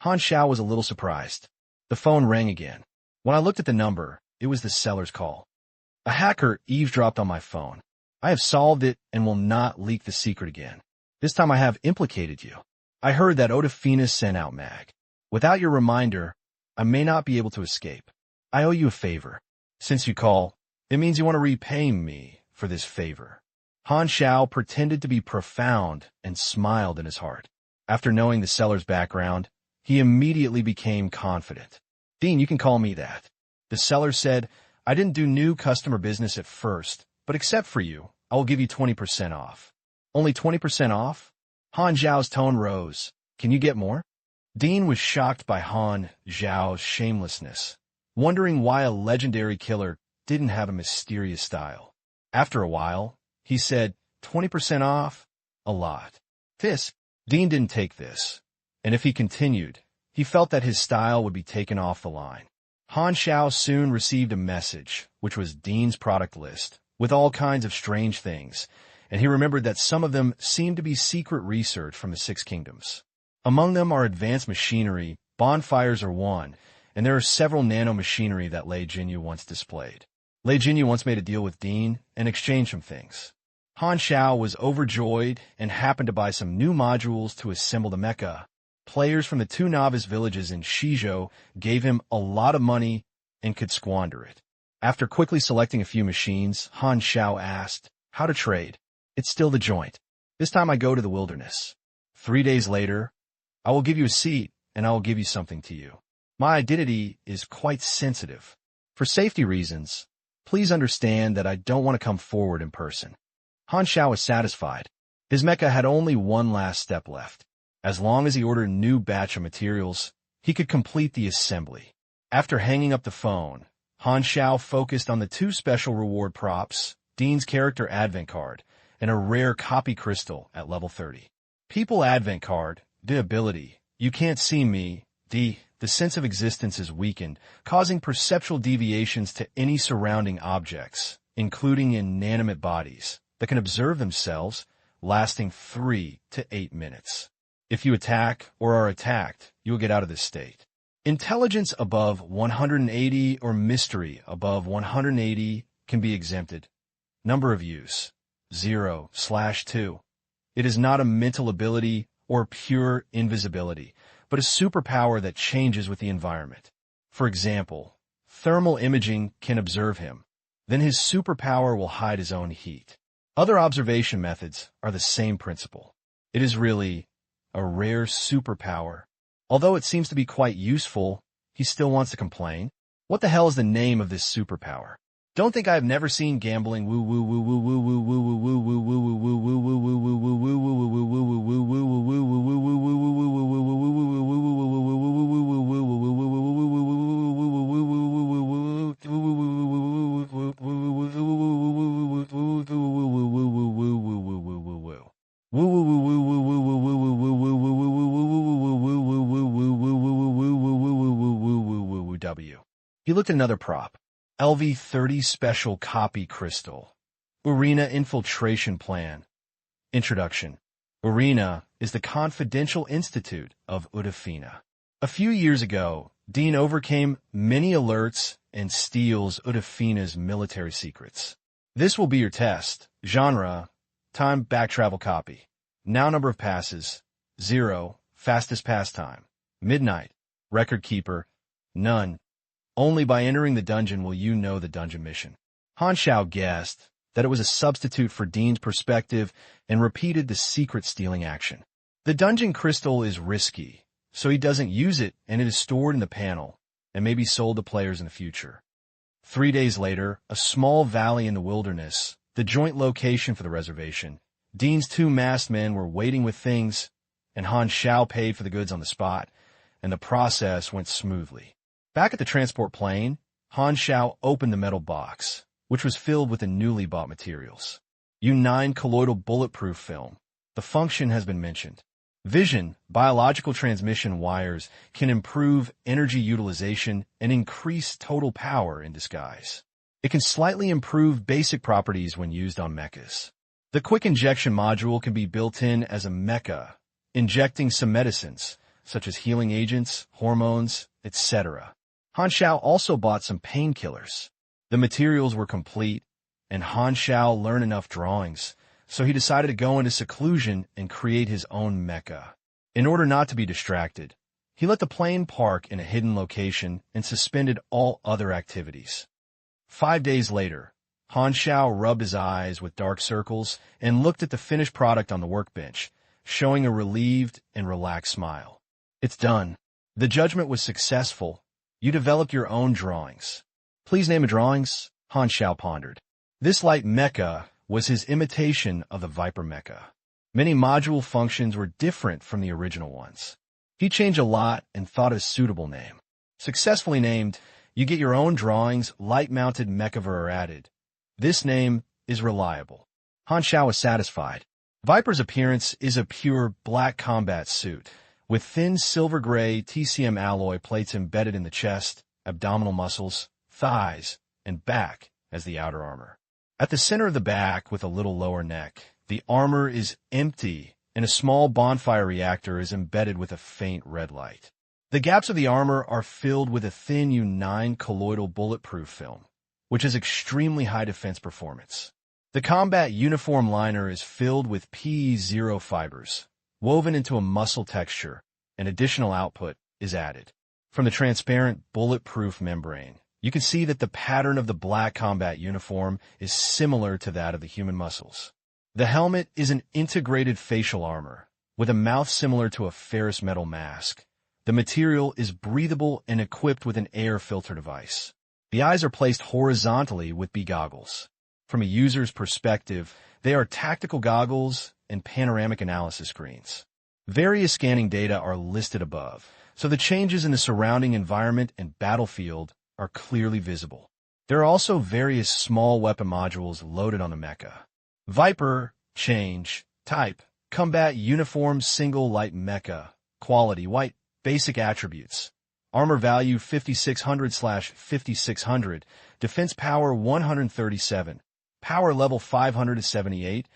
Han Xiao was a little surprised. The phone rang again. When I looked at the number, it was the seller's call. A hacker eavesdropped on my phone. I have solved it and will not leak the secret again. This time I have implicated you. I heard that Odafina sent out mag. Without your reminder, I may not be able to escape. I owe you a favor. Since you call, it means you want to repay me for this favor. Han Xiao pretended to be profound and smiled in his heart. After knowing the seller's background, he immediately became confident. Dean, you can call me that. The seller said, I didn't do new customer business at first, but except for you, I will give you 20% off. Only 20% off? Han Xiao's tone rose. Can you get more? Dean was shocked by Han Xiao's shamelessness, wondering why a legendary killer didn't have a mysterious style. After a while, he said, 20% off? A lot. Dean didn't take this, and if he continued, he felt that his style would be taken off the line. Han Xiao soon received a message, which was Dean's product list, with all kinds of strange things, and he remembered that some of them seemed to be secret research from the Six Kingdoms. Among them are advanced machinery, bonfires are one, and there are several nano-machinery that Lei Jinyu once displayed. Lei Jinyu once made a deal with Dean and exchanged some things. Han Xiao was overjoyed and happened to buy some new modules to assemble the mecha. Players from the two novice villages in Shizhou gave him a lot of money and could squander it. After quickly selecting a few machines, Han Xiao asked, how to trade? It's still the joint. This time I go to the wilderness. 3 days later, I will give you a seat and I will give you something to you. My identity is quite sensitive. For safety reasons, please understand that I don't want to come forward in person. Han Xiao was satisfied. His mecha had only one last step left. As long as he ordered a new batch of materials, he could complete the assembly. After hanging up the phone, Han Xiao focused on the two special reward props, Dean's character advent card, and a rare copy crystal at level 30. People advent card, the ability, you can't see me, the sense of existence is weakened, causing perceptual deviations to any surrounding objects, including inanimate bodies, that can observe themselves, lasting 3 to 8 minutes. If you attack or are attacked, you will get out of this state. Intelligence above 180 or mystery above 180 can be exempted. Number of use, 0/2. It is not a mental ability or pure invisibility, but a superpower that changes with the environment. For example, thermal imaging can observe him. Then his superpower will hide his own heat. Other observation methods are the same principle. It is really a rare superpower. Although it seems to be quite useful, he still wants to complain. What the hell is the name of this superpower? Don't think I have never seen gambling woo woo woo woo woo woo woo woo woo woo woo woo woo woo woo woo woo woo He looked at another prop. LV-30 Special Copy Crystal. Arena Infiltration Plan. Introduction. Arena is the confidential institute of Odafina. A few years ago, Dean overcame many alerts and steals Odafina's military secrets. This will be your test. Genre, time back travel copy. Now number of passes, 0, fastest pass time. Midnight, record keeper, none. Only by entering the dungeon will you know the dungeon mission. Han Xiao guessed that it was a substitute for Dean's perspective and repeated the secret stealing action. The dungeon crystal is risky, so he doesn't use it and it is stored in the panel and may be sold to players in the future. 3 days later, a small valley in the wilderness, the joint location for the reservation, Dean's 2 masked men were waiting with things, and Han Xiao paid for the goods on the spot, and the process went smoothly. Back at the transport plane, Han Xiao opened the metal box, which was filled with the newly bought materials. U9 colloidal bulletproof film. The function has been mentioned. Vision, biological transmission wires can improve energy utilization and increase total power in disguise. It can slightly improve basic properties when used on mechas. The quick injection module can be built in as a mecha, injecting some medicines, such as healing agents, hormones, etc. Han Xiao also bought some painkillers. The materials were complete, and Han Xiao learned enough drawings, so he decided to go into seclusion and create his own mecha. In order not to be distracted, he let the plane park in a hidden location and suspended all other activities. 5 days later, Han Xiao rubbed his eyes with dark circles and looked at the finished product on the workbench, showing a relieved and relaxed smile. It's done. The judgment was successful. You developed your own drawings. Please name the drawings, Han Xiao pondered. This light mecha was his imitation of the Viper mecha. Many module functions were different from the original ones. He changed a lot and thought of a suitable name. Successfully named, you get your own drawings, light-mounted mecha are added. This name is reliable. Han Xiao was satisfied. Viper's appearance is a pure black combat suit, with thin silver-gray TCM alloy plates embedded in the chest, abdominal muscles, thighs, and back as the outer armor. At the center of the back, with a little lower neck, the armor is empty, and a small bonfire reactor is embedded with a faint red light. The gaps of the armor are filled with a thin U9 colloidal bulletproof film, which has extremely high defense performance. The combat uniform liner is filled with PE0 fibers, woven into a muscle texture, and additional output is added. From the transparent bulletproof membrane, you can see that the pattern of the black combat uniform is similar to that of the human muscles. The helmet is an integrated facial armor, with a mouth similar to a ferrous metal mask. The material is breathable and equipped with an air filter device. The eyes are placed horizontally with B-goggles. From a user's perspective, they are tactical goggles and panoramic analysis screens. Various scanning data are listed above, so the changes in the surrounding environment and battlefield are clearly visible. There are also various small weapon modules loaded on the mecha. Viper, change, type, combat uniform single light mecha, quality white, basic attributes. Armor value 5600/5600, defense power 137, power level 578,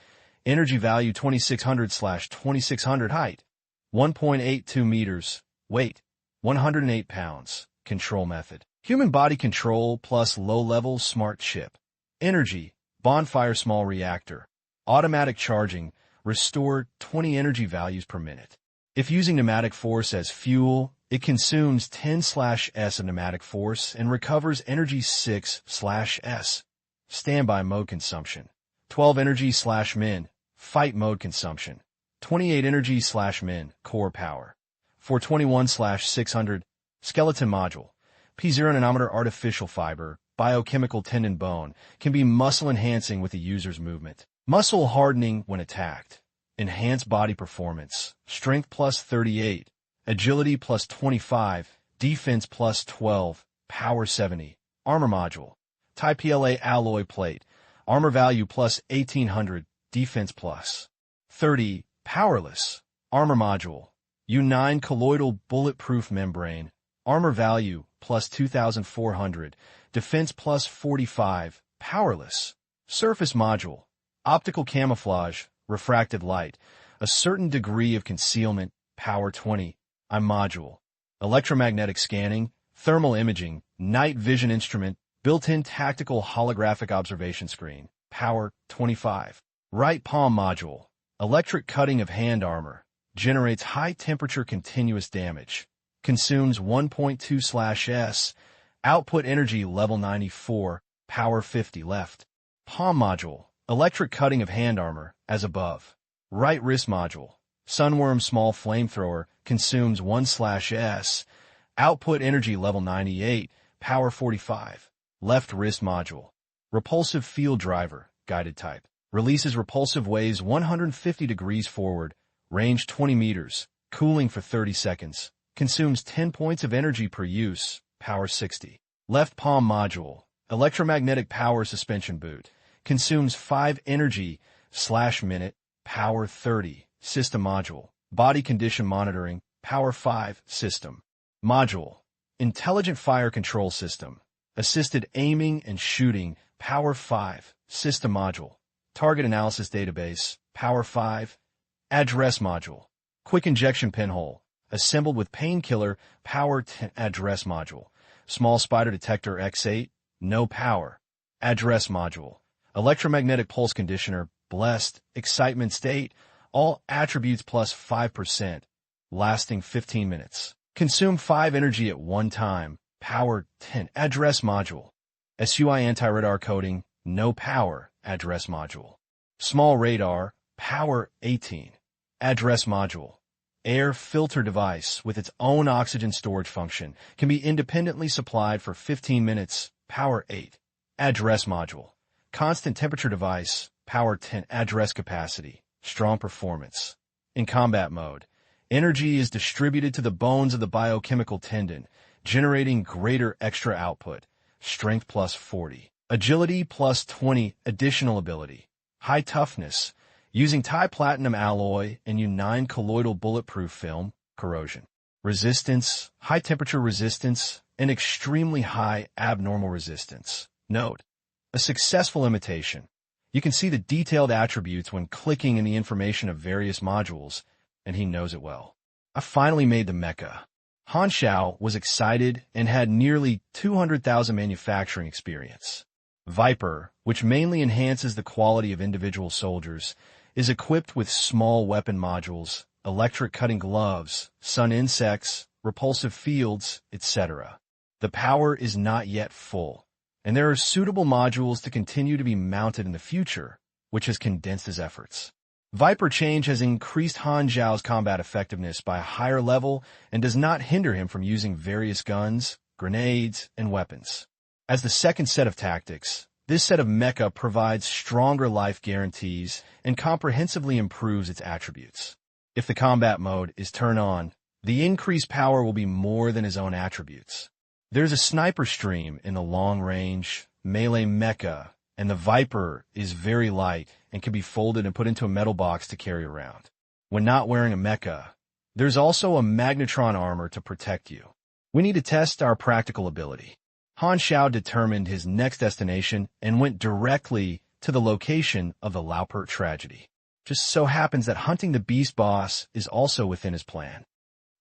energy value 2600/2600, height 1.82 meters, weight 108 pounds, control method. Human body control plus low-level smart chip. Energy, bonfire small reactor. Automatic charging, restore 20 energy values per minute. If using pneumatic force as fuel, it consumes 10/S of pneumatic force and recovers energy 6/S. Standby mode consumption. 12 energy/min, fight mode consumption. 28 energy/min, core power. 421/600, skeleton module. P0 nanometer artificial fiber, biochemical tendon bone, can be muscle enhancing with the user's movement. Muscle hardening when attacked. Enhanced body performance. Strength plus 38. Agility plus 25. Defense plus 12. Power 70. Armor module. Type PLA alloy plate. Armor value plus 1800. Defense plus 30. Powerless. Armor module. U9 colloidal bulletproof membrane. Armor value plus 2400. Defense plus 45. Powerless. Surface module. Optical camouflage. Refracted light. A certain degree of concealment. Power 20. module. Electromagnetic scanning. Thermal imaging. Night vision instrument. Built-in tactical holographic observation screen. Power 25. Right palm module. Electric cutting of hand armor. Generates high-temperature continuous damage. Consumes 1.2/S. Output energy level 94. Power 50 left. Palm module. Electric cutting of hand armor, as above. Right wrist module. Sunworm small flamethrower. Consumes 1/S. Output energy level 98. Power 45. Left wrist module. Repulsive field driver, guided type. Releases repulsive waves 150 degrees forward. Range 20 meters. Cooling for 30 seconds. Consumes 10 points of energy per use. Power 60. Left palm module. Electromagnetic power suspension boot. Consumes 5 energy/minute. Power 30. System module. Body condition monitoring. Power 5. System module. Intelligent fire control system. Assisted aiming and shooting. Power 5. System module. Target analysis database. Power 5. Address module. Quick injection pinhole. assembled with painkiller, power 10 address module. Small spider detector X8, no power. Address module. Electromagnetic pulse conditioner, blessed, excitement state, all attributes plus 5%, lasting 15 minutes. Consume 5 energy at one time, power 10. Address module. SUI anti-radar coating, no power. Address module. Small radar, power 18. Address module. Air filter device with its own oxygen storage function can be independently supplied for 15 minutes, power 8. Address module. Constant temperature device, power 10. Address capacity, strong performance. In combat mode, energy is distributed to the bones of the biochemical tendon, generating greater extra output, strength plus 40. Agility plus 20, additional ability. High toughness, using Ti-platinum alloy and U9 colloidal bulletproof film, corrosion. Resistance, high temperature resistance, and extremely high abnormal resistance. Note, a successful imitation. You can see the detailed attributes when clicking in the information of various modules, and he knows it well. I finally made the mecha. Han Xiao was excited and had nearly 200,000 manufacturing experience. Viper, which mainly enhances the quality of individual soldiers, is equipped with small weapon modules, electric cutting gloves, sun insects, repulsive fields, etc. The power is not yet full, and there are suitable modules to continue to be mounted in the future, which has condensed his efforts. Viper change has increased Han Xiao's combat effectiveness by a higher level and does not hinder him from using various guns, grenades, and weapons. As the second set of tactics, this set of mecha provides stronger life guarantees and comprehensively improves its attributes. If the combat mode is turned on, the increased power will be more than his own attributes. There's a sniper stream in the long-range melee mecha, and the Viper is very light and can be folded and put into a metal box to carry around. When not wearing a mecha, there's also a magnetron armor to protect you. We need to test our practical ability. Han Xiao determined his next destination and went directly to the location of the Laupert tragedy. Just so happens that hunting the beast boss is also within his plan.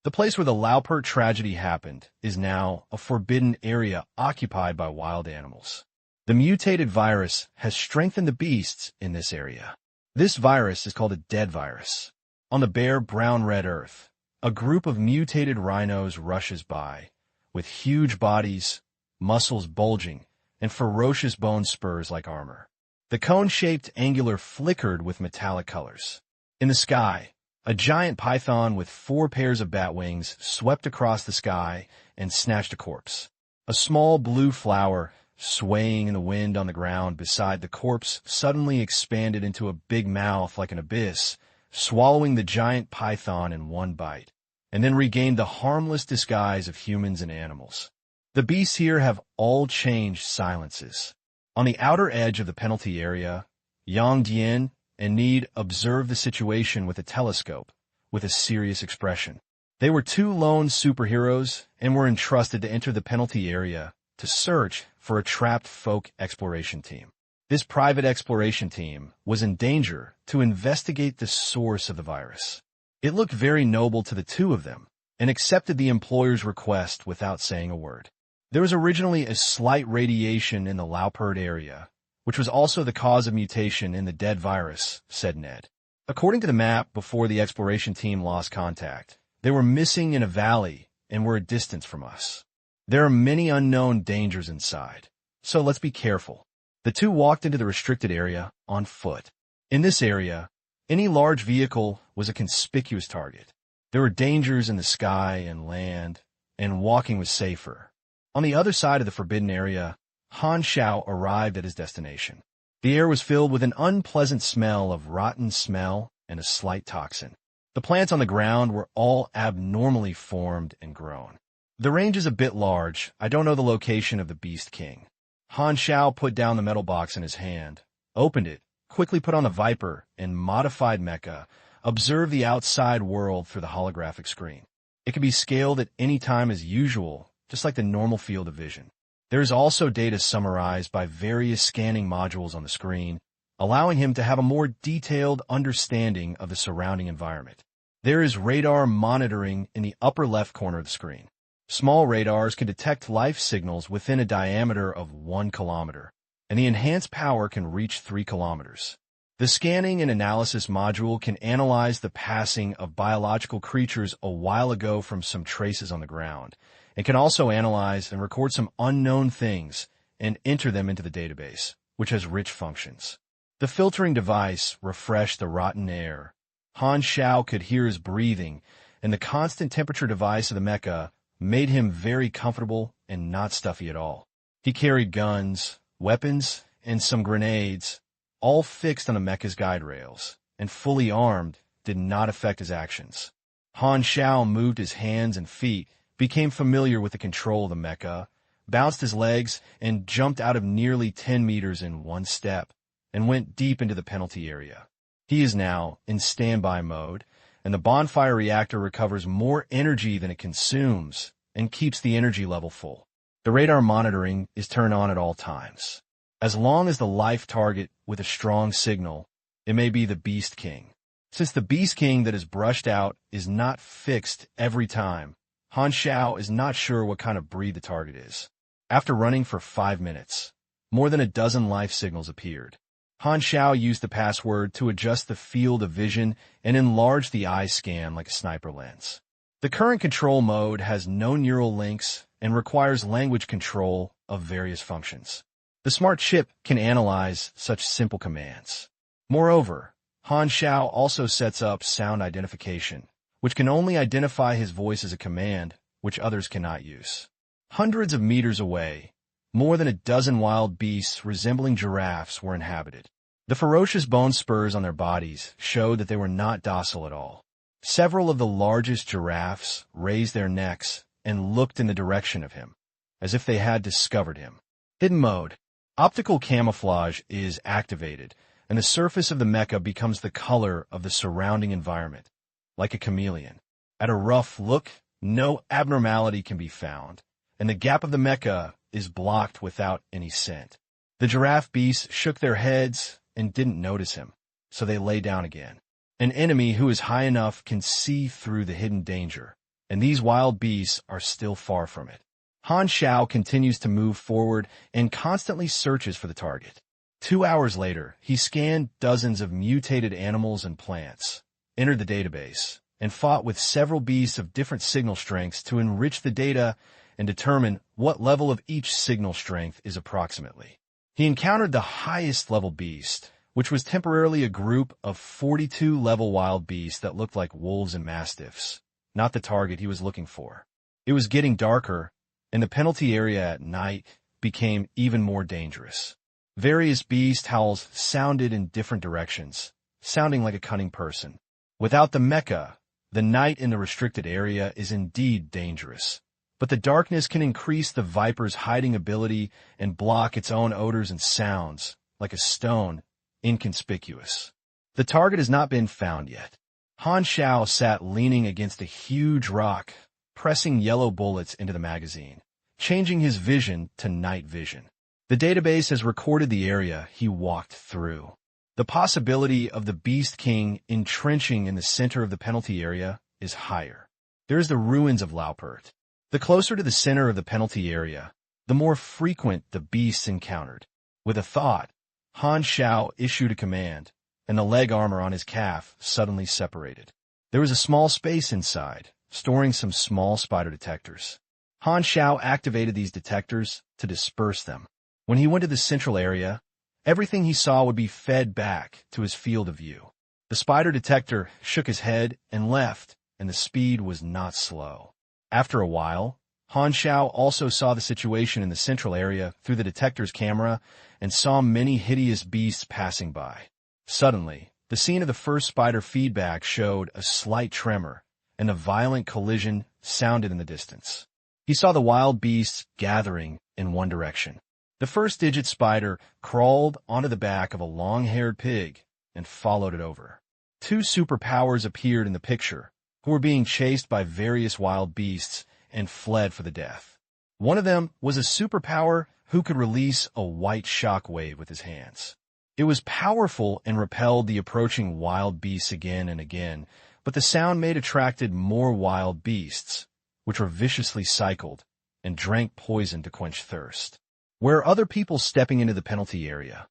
The place where the Laupert tragedy happened is now a forbidden area occupied by wild animals. The mutated virus has strengthened the beasts in this area. This virus is called a dead virus. On the bare brown-red earth, a group of mutated rhinos rushes by, with huge bodies, muscles bulging, and ferocious bone spurs like armor. The cone-shaped angular flickered with metallic colors. In the sky, a giant python with 4 pairs of bat wings swept across the sky and snatched a corpse. A small blue flower, swaying in the wind on the ground beside the corpse, suddenly expanded into a big mouth like an abyss, swallowing the giant python in one bite, and then regained the harmless disguise of humans and animals. The beasts here have all changed silences. On the outer edge of the penalty area, Yang Dian and Need observed the situation with a telescope, with a serious expression. They were 2 lone superheroes and were entrusted to enter the penalty area to search for a trapped folk exploration team. This private exploration team was in danger to investigate the source of the virus. It looked very noble to the 2 of them and accepted the employer's request without saying a word. There was originally a slight radiation in the Laupert area, which was also the cause of mutation in the dead virus, said Ned. According to the map before the exploration team lost contact, they were missing in a valley and were a distance from us. There are many unknown dangers inside, so let's be careful. The 2 walked into the restricted area on foot. In this area, any large vehicle was a conspicuous target. There were dangers in the sky and land, and walking was safer. On the other side of the forbidden area, Han Xiao arrived at his destination. The air was filled with an unpleasant smell of rotten smell and a slight toxin. The plants on the ground were all abnormally formed and grown. The range is a bit large. I don't know the location of the Beast King. Han Xiao put down the metal box in his hand, opened it, quickly put on the Viper and modified mecha, observed the outside world through the holographic screen. It can be scaled at any time as usual, just like the normal field of vision. There is also data summarized by various scanning modules on the screen, allowing him to have a more detailed understanding of the surrounding environment. There is radar monitoring in the upper left corner of the screen. Small radars can detect life signals within a diameter of 1 kilometer, and the enhanced power can reach 3 kilometers. The scanning and analysis module can analyze the passing of biological creatures a while ago from some traces on the ground, and can also analyze and record some unknown things and enter them into the database, which has rich functions. The filtering device refreshed the rotten air. Han Xiao could hear his breathing, and the constant temperature device of the mecha made him very comfortable and not stuffy at all. He carried guns, weapons, and some grenades, all fixed on the mecha's guide rails, and fully armed did not affect his actions. Han Xiao moved his hands and feet, became familiar with the control of the mecha, bounced his legs, and jumped out of nearly 10 meters in one step, and went deep into the penalty area. He is now in standby mode, and the bonfire reactor recovers more energy than it consumes and keeps the energy level full. The radar monitoring is turned on at all times. As long as the life target with a strong signal, it may be the Beast King. Since the Beast King that is brushed out is not fixed every time, Han Xiao is not sure what kind of breed the target is. After running for 5 minutes, more than a dozen life signals appeared. Han Xiao used the password to adjust the field of vision and enlarge the eye scan like a sniper lens. The current control mode has no neural links and requires language control of various functions. The smart chip can analyze such simple commands. Moreover, Han Xiao also sets up sound identification, which can only identify his voice as a command, which others cannot use. Hundreds of meters away, more than a dozen wild beasts resembling giraffes were inhabited. The ferocious bone spurs on their bodies showed that they were not docile at all. Several of the largest giraffes raised their necks and looked in the direction of him, as if they had discovered him. Hidden mode. Optical camouflage is activated, and the surface of the mecha becomes the color of the surrounding environment, like a chameleon. At a rough look, no abnormality can be found, and the gap of the mecha is blocked without any scent. The giraffe beasts shook their heads and didn't notice him, so they lay down again. An enemy who is high enough can see through the hidden danger, and these wild beasts are still far from it. Han Xiao continues to move forward and constantly searches for the target. 2 hours later, he scanned dozens of mutated animals and plants, entered the database, and fought with several beasts of different signal strengths to enrich the data and determine what level of each signal strength is approximately. He encountered the highest level beast, which was temporarily a group of 42 level wild beasts that looked like wolves and mastiffs, not the target he was looking for. It was getting darker, and the penalty area at night became even more dangerous. Various beast howls sounded in different directions, sounding like a cunning person. Without the mecha, the night in the restricted area is indeed dangerous. But the darkness can increase the viper's hiding ability and block its own odors and sounds, like a stone, inconspicuous. The target has not been found yet. Han Xiao sat leaning against a huge rock, pressing yellow bullets into the magazine, changing his vision to night vision. The database has recorded the area he walked through. The possibility of the Beast King entrenching in the center of the penalty area is higher. There is the ruins of Laupert. The closer to the center of the penalty area, the more frequent the beasts encountered. With a thought, Han Xiao issued a command, and the leg armor on his calf suddenly separated. There was a small space inside, storing some small spider detectors. Han Xiao activated these detectors to disperse them. When he went to the central area, everything he saw would be fed back to his field of view. The spider detector shook his head and left, and the speed was not slow. After a while, Han Xiao also saw the situation in the central area through the detector's camera and saw many hideous beasts passing by. Suddenly, the scene of the first spider feedback showed a slight tremor, and a violent collision sounded in the distance. He saw the wild beasts gathering in one direction. The first digit spider crawled onto the back of a long-haired pig and followed it over. 2 superpowers appeared in the picture, who were being chased by various wild beasts and fled for the death. One of them was a superpower who could release a white shock wave with his hands. It was powerful and repelled the approaching wild beasts again and again, but the sound made attracted more wild beasts, which were viciously cycled and drank poison to quench thirst. Were other people stepping into the penalty area?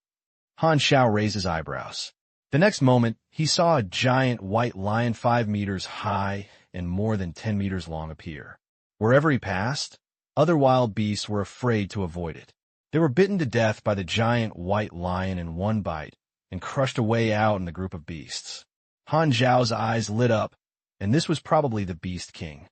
Han Xiao raised his eyebrows. The next moment, he saw a giant white lion 5 meters high and more than 10 meters long appear. Wherever he passed, other wild beasts were afraid to avoid it. They were bitten to death by the giant white lion in one bite and crushed away out in the group of beasts. Han Xiao's eyes lit up, and this was probably the Beast King.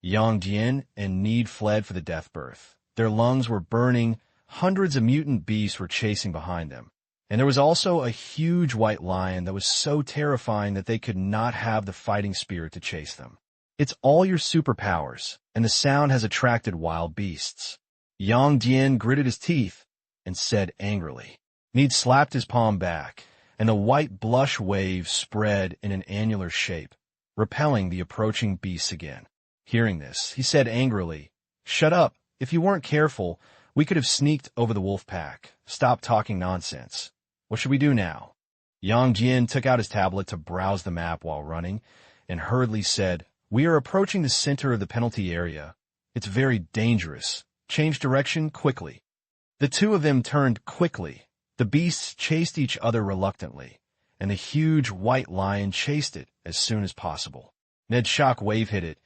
Yang Jian and Need fled for the death berth. Their lungs were burning, hundreds of mutant beasts were chasing behind them. And there was also a huge white lion that was so terrifying that they could not have the fighting spirit to chase them. It's all your superpowers, and the sound has attracted wild beasts. Yang Jian gritted his teeth and said angrily. Need slapped his palm back, and the white blush wave spread in an annular shape, repelling the approaching beasts again. Hearing this, he said angrily, "Shut up. If you weren't careful, we could have sneaked over the wolf pack. Stop talking nonsense. What should we do now?" Yang Jian took out his tablet to browse the map while running, and hurriedly said, "We are approaching the center of the penalty area. It's very dangerous. Change direction quickly." The two of them turned quickly. The beasts chased each other reluctantly, and the huge white lion chased it as soon as possible. Ned's shock wave hit it,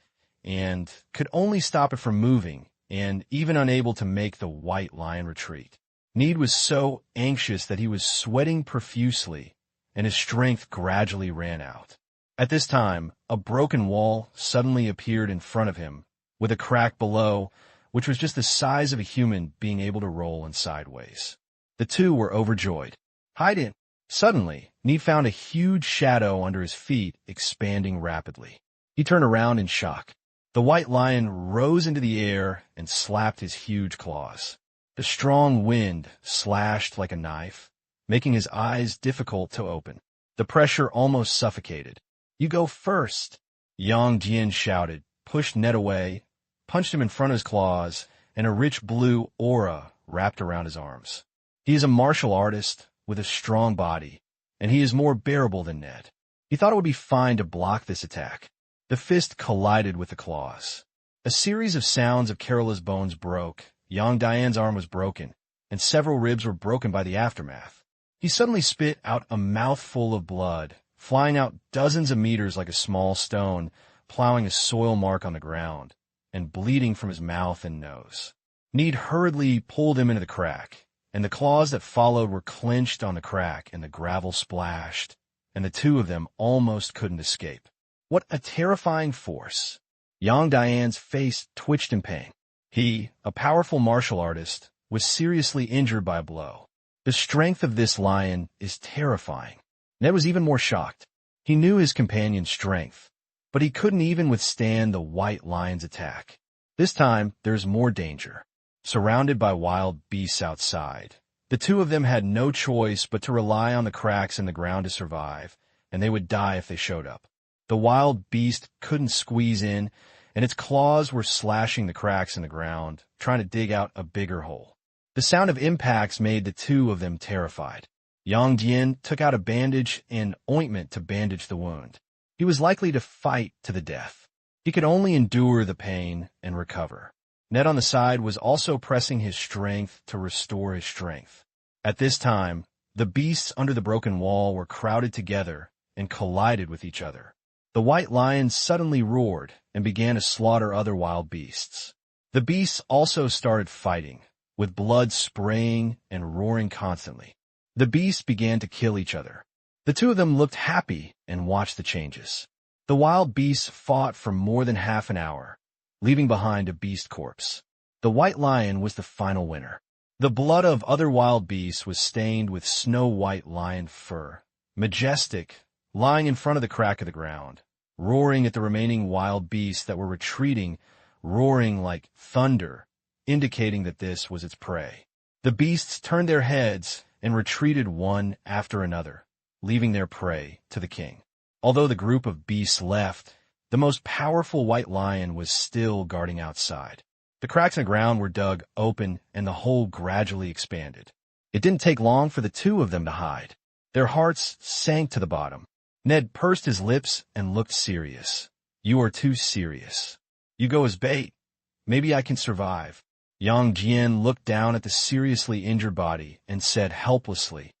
and could only stop it from moving, and even unable to make the white lion retreat. Need was so anxious that he was sweating profusely, and his strength gradually ran out. At this time, a broken wall suddenly appeared in front of him, with a crack below, which was just the size of a human being able to roll in sideways. The two were overjoyed. "Hide in." Suddenly, Need found a huge shadow under his feet expanding rapidly. He turned around in shock. The white lion rose into the air and slapped his huge claws. The strong wind slashed like a knife, making his eyes difficult to open. The pressure almost suffocated. "You go first," Yang Jian shouted, pushed Ned away, punched him in front of his claws, and a rich blue aura wrapped around his arms. He is a martial artist with a strong body, and he is more bearable than Ned. He thought it would be fine to block this attack. The fist collided with the claws. A series of sounds of Carola's bones broke. Yang Diane's arm was broken, and several ribs were broken by the aftermath. He suddenly spit out a mouthful of blood, flying out dozens of meters like a small stone, plowing a soil mark on the ground, and bleeding from his mouth and nose. Need hurriedly pulled him into the crack, and the claws that followed were clenched on the crack, and the gravel splashed, and the two of them almost couldn't escape. What a terrifying force! Yang Diane's face twitched in pain. He, a powerful martial artist, was seriously injured by a blow. The strength of this lion is terrifying. Ned was even more shocked. He knew his companion's strength, but he couldn't even withstand the white lion's attack. This time, there's more danger. Surrounded by wild beasts outside, the two of them had no choice but to rely on the cracks in the ground to survive, and they would die if they showed up. The wild beast couldn't squeeze in, and its claws were slashing the cracks in the ground, trying to dig out a bigger hole. The sound of impacts made the two of them terrified. Yang Jian took out a bandage and ointment to bandage the wound. He was likely to fight to the death. He could only endure the pain and recover. Ned on the side was also pressing his strength to restore his strength. At this time, the beasts under the broken wall were crowded together and collided with each other. The white lion suddenly roared and began to slaughter other wild beasts. The beasts also started fighting, with blood spraying and roaring constantly. The beasts began to kill each other. The two of them looked happy and watched the changes. The wild beasts fought for more than half an hour, leaving behind a beast corpse. The white lion was the final winner. The blood of other wild beasts was stained with snow-white lion fur, majestic, lying in front of the crack of the ground, roaring at the remaining wild beasts that were retreating, roaring like thunder, indicating that this was its prey. The beasts turned their heads and retreated one after another, leaving their prey to the king. Although the group of beasts left, the most powerful white lion was still guarding outside. The cracks in the ground were dug open, and the hole gradually expanded. It didn't take long for the two of them to hide. Their hearts sank to the bottom. Ned pursed his lips and looked serious. You are too serious. You go as bait. Maybe I can survive. Yang Jian looked down at the seriously injured body and said helplessly,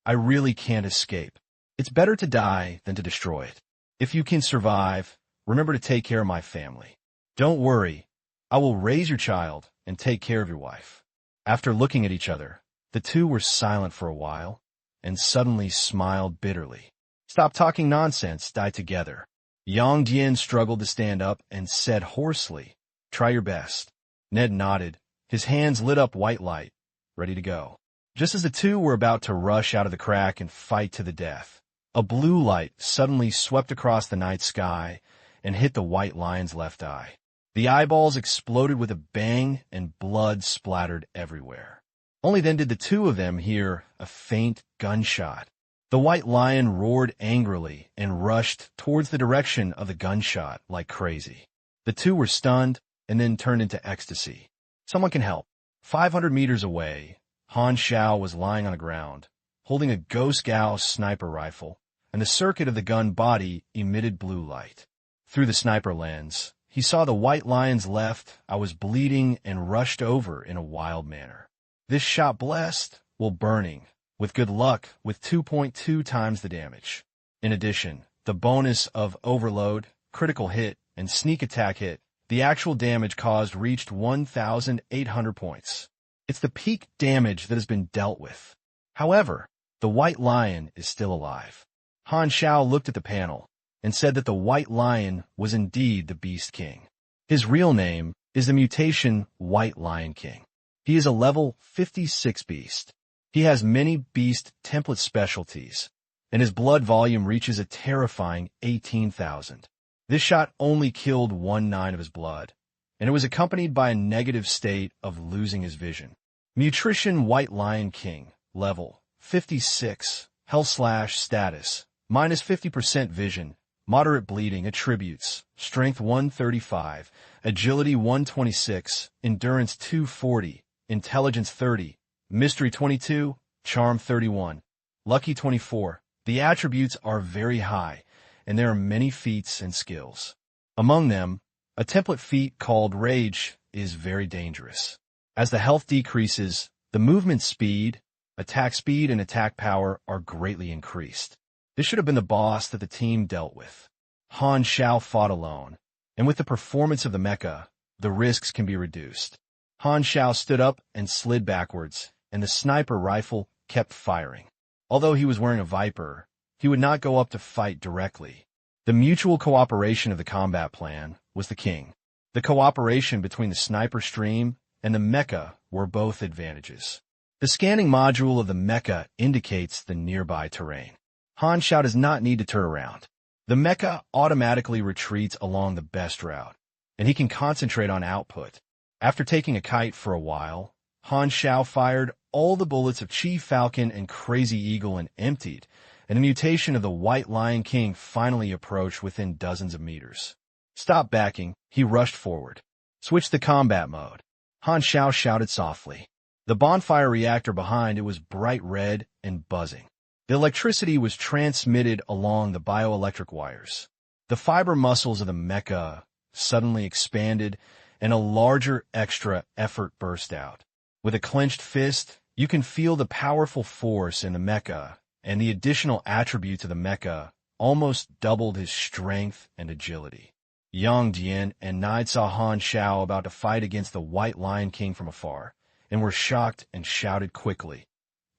I really can't escape. It's better to die than to destroy it. If you can survive, remember to take care of my family. Don't worry, I will raise your child and take care of your wife. After looking at each other, the two were silent for a while and suddenly smiled bitterly. Stop talking nonsense, die together. Yang Jian struggled to stand up and said hoarsely, try your best. Ned nodded. His hands lit up white light, ready to go. Just as the two were about to rush out of the crack and fight to the death, a blue light suddenly swept across the night sky and hit the white lion's left eye. The eyeballs exploded with a bang and blood splattered everywhere. Only then did the two of them hear a faint gunshot. The white lion roared angrily and rushed towards the direction of the gunshot like crazy. The two were stunned and then turned into ecstasy. Someone can help. 500 meters away, Han Xiao was lying on the ground, holding a Ghost Gao sniper rifle, and the circuit of the gun body emitted blue light. Through the sniper lens, he saw the white lion's left eye was bleeding and rushed over in a wild manner. This shot blessed, while burning, with good luck, with 2.2 times the damage. In addition, the bonus of overload, critical hit, and sneak attack hit, the actual damage caused reached 1,800 points. It's the peak damage that has been dealt with. However, the white lion is still alive. Han Xiao looked at the panel and said that the white lion was indeed the Beast King. His real name is the mutation White Lion King. He is a level 56 beast. He has many beast template specialties, and his blood volume reaches a terrifying 18,000. This shot only killed 1/9 of his blood, and it was accompanied by a negative state of losing his vision. Nutrition White Lion King, level 56, health/status, minus 50% vision, moderate bleeding attributes, strength 135, agility 126, endurance 240, intelligence 30, mystery 22, charm 31, lucky 24. The attributes are very high, and there are many feats and skills. Among them, a template feat called Rage is very dangerous. As the health decreases, the movement speed, and attack power are greatly increased. This should have been the boss that the team dealt with. Han Xiao fought alone, and with the performance of the mecha, the risks can be reduced. Han Xiao stood up and slid backwards, and the sniper rifle kept firing. Although he was wearing a Viper, he would not go up to fight directly. The mutual cooperation of the combat plan was the king. The cooperation between the sniper stream and the mecha were both advantages. The scanning module of the mecha indicates the nearby terrain. Han Xiao does not need to turn around. The mecha automatically retreats along the best route, and he can concentrate on output. After taking a kite for a while, Han Xiao fired all the bullets of Chi Falcon and Crazy Eagle and emptied, and the mutation of the White Lion King finally approached within dozens of meters. Stop backing, he rushed forward. Switch the combat mode. Han Xiao shouted softly. The bonfire reactor behind it was bright red and buzzing. The electricity was transmitted along the bioelectric wires. The fiber muscles of the mecha suddenly expanded, and a larger extra effort burst out. With a clenched fist, you can feel the powerful force in the mecha, and the additional attributes of the mecha almost doubled his strength and agility. Yang Jian and Nide saw Han Xiao about to fight against the White Lion King from afar, and were shocked and shouted quickly,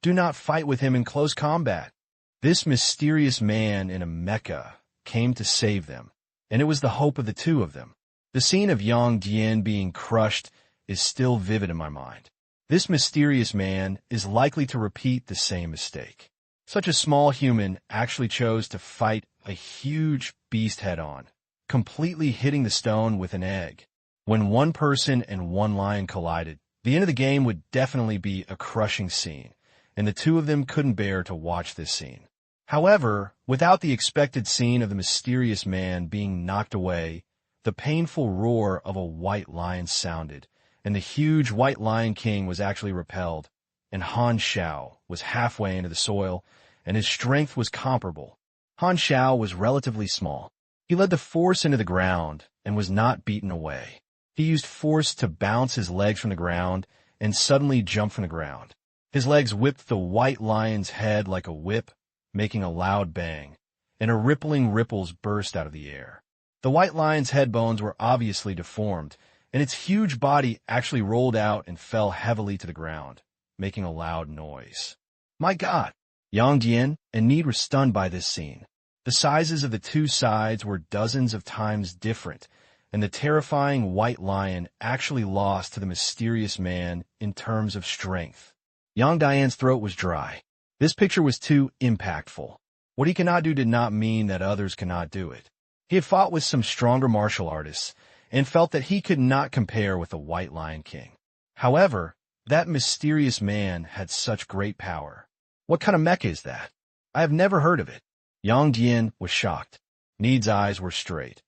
"Do not fight with him in close combat." This mysterious man in a mecha came to save them, and it was the hope of the two of them. The scene of Yang Jian being crushed is still vivid in my mind. This mysterious man is likely to repeat the same mistake. Such a small human actually chose to fight a huge beast head-on, completely hitting the stone with an egg. When one person and one lion collided, the end of the game would definitely be a crushing scene, and the two of them couldn't bear to watch this scene. However, without the expected scene of the mysterious man being knocked away, the painful roar of a white lion sounded, and the huge White Lion King was actually repelled, and Han Xiao was halfway into the soil, and his strength was comparable. Han Xiao was relatively small. He led the force into the ground and was not beaten away. He used force to bounce his legs from the ground and suddenly jump from the ground. His legs whipped the white lion's head like a whip, making a loud bang, and rippling ripples burst out of the air. The white lion's head bones were obviously deformed, and its huge body actually rolled out and fell heavily to the ground, making a loud noise. My God! Yang Jian and Need were stunned by this scene. The sizes of the two sides were dozens of times different, and the terrifying white lion actually lost to the mysterious man in terms of strength. Yang Dian's throat was dry. This picture was too impactful. What he cannot do did not mean that others cannot do it. He had fought with some stronger martial artists and felt that he could not compare with the White Lion King. However, that mysterious man had such great power. What kind of mecha is that? I have never heard of it. Yang Jian was shocked. Need's eyes were straight.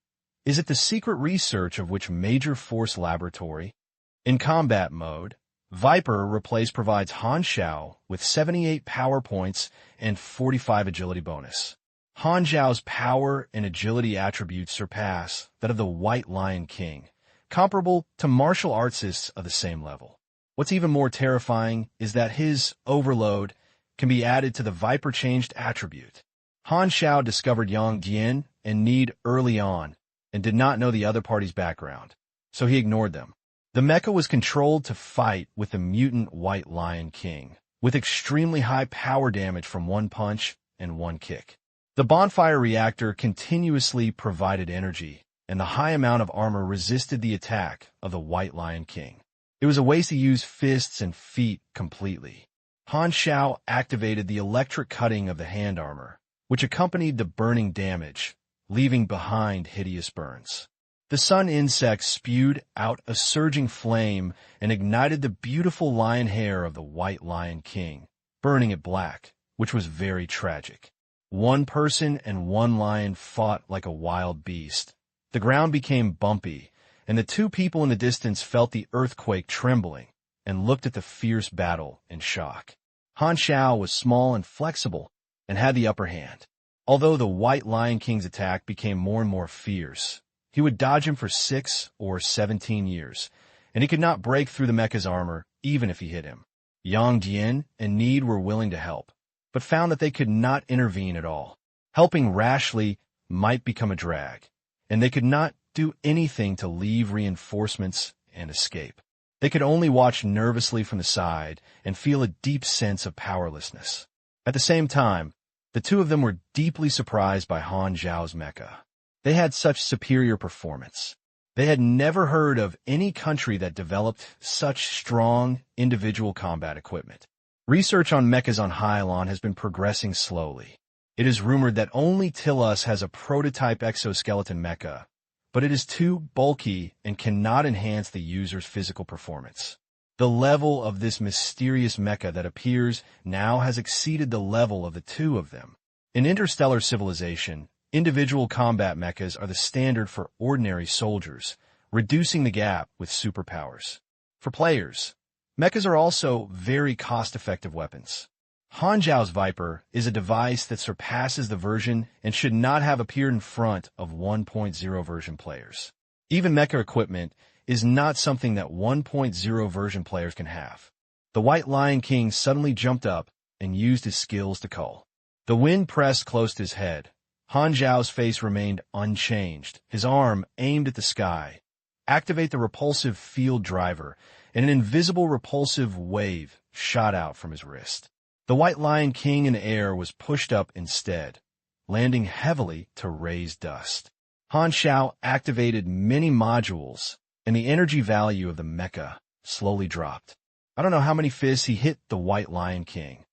Is it the secret research of which major force laboratory? In combat mode, Viper Replace provides Han Xiao with 78 power points and 45 agility bonus. Han Xiao's power and agility attributes surpass that of the White Lion King, comparable to martial artists of the same level. What's even more terrifying is that his overload can be added to the Viper changed attribute. Han Xiao discovered Yang Jian and Need early on and did not know the other party's background, so he ignored them. The mecha was controlled to fight with the mutant White Lion King, with extremely high power damage from one punch and one kick. The bonfire reactor continuously provided energy, and the high amount of armor resisted the attack of the White Lion King. It was a waste to use fists and feet completely. Han Xiao activated the electric cutting of the hand armor, which accompanied the burning damage, leaving behind hideous burns. The sun insect spewed out a surging flame and ignited the beautiful lion hair of the White Lion King, burning it black, which was very tragic. One person and one lion fought like a wild beast. The ground became bumpy, and the two people in the distance felt the earthquake trembling and looked at the fierce battle in shock. Han Xiao was small and flexible and had the upper hand. Although the White Lion King's attack became more and more fierce, he would dodge him for 6 or 17 years, and he could not break through the mecha's armor even if he hit him. Yang Jian and Need were willing to help, but found that they could not intervene at all. Helping rashly might become a drag, and they could not do anything to leave reinforcements and escape. They could only watch nervously from the side and feel a deep sense of powerlessness. At the same time, the two of them were deeply surprised by Han Xiao's mecha. They had such superior performance. They had never heard of any country that developed such strong individual combat equipment. Research on mechas on Hyalon has been progressing slowly. It is rumored that only Tilus has a prototype exoskeleton mecha, but it is too bulky and cannot enhance the user's physical performance. The level of this mysterious mecha that appears now has exceeded the level of the two of them. In interstellar civilization, individual combat mechas are the standard for ordinary soldiers, reducing the gap with superpowers. For players, mechas are also very cost-effective weapons. Han Xiao's Viper is a device that surpasses the version and should not have appeared in front of 1.0 version players. Even mecha equipment is not something that 1.0 version players can have. The White Lion King suddenly jumped up and used his skills to cull. The wind pressed close to his head. Han Xiao's face remained unchanged, his arm aimed at the sky. Activate the repulsive field driver, and an invisible repulsive wave shot out from his wrist. The White Lion King in the air was pushed up instead, landing heavily to raise dust. Han Xiao activated many modules, and the energy value of the mecha slowly dropped. I don't know how many fists he hit the White Lion King,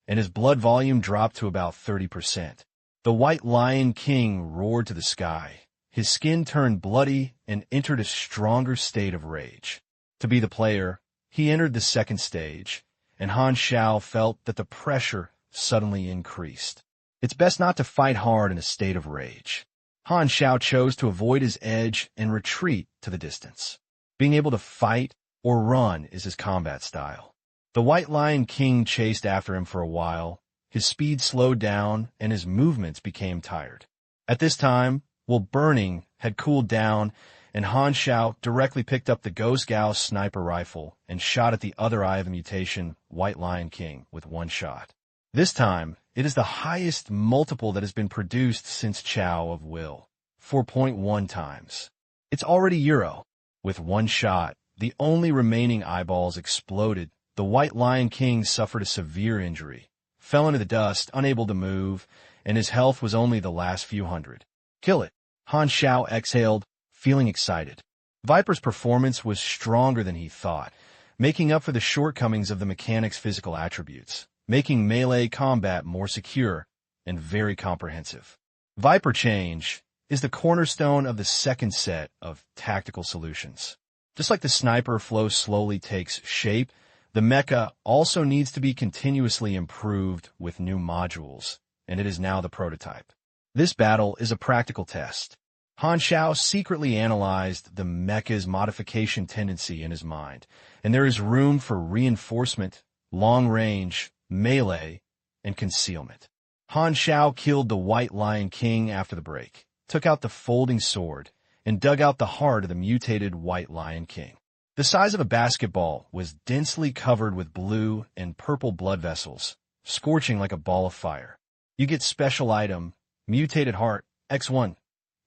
and his blood volume dropped to about 30%. The White Lion King roared to the sky. His skin turned bloody and entered a stronger state of rage. To be the player, he entered the second stage, and Han Xiao felt that the pressure suddenly increased. It's best not to fight hard in a state of rage. Han Xiao chose to avoid his edge and retreat to the distance. Being able to fight or run is his combat style. The White Lion King chased after him for a while, his speed slowed down and his movements became tired. At this time, burning had cooled down, and Han Xiao directly picked up the Ghost Gauss sniper rifle and shot at the other eye of the mutation, White Lion King, with one shot. This time, it is the highest multiple that has been produced since Xiao of Will, 4.1 times. It's already Euro. With one shot, the only remaining eyeballs exploded. The White Lion King suffered a severe injury, fell into the dust, unable to move, and his health was only the last few hundred. Kill it. Han Xiao exhaled, feeling excited. Viper's performance was stronger than he thought, making up for the shortcomings of the mechanic's physical attributes, making melee combat more secure and very comprehensive. Viper Change is the cornerstone of the second set of tactical solutions. Just like the sniper flow slowly takes shape, the mecha also needs to be continuously improved with new modules, and it is now the prototype. This battle is a practical test. Han Xiao secretly analyzed the mecha's modification tendency in his mind, and there is room for reinforcement, long-range, melee, and concealment. Han Xiao killed the White Lion King after the break, took out the folding sword, and dug out the heart of the mutated White Lion King. The size of a basketball was densely covered with blue and purple blood vessels, scorching like a ball of fire. You get special item, Mutated Heart, X1.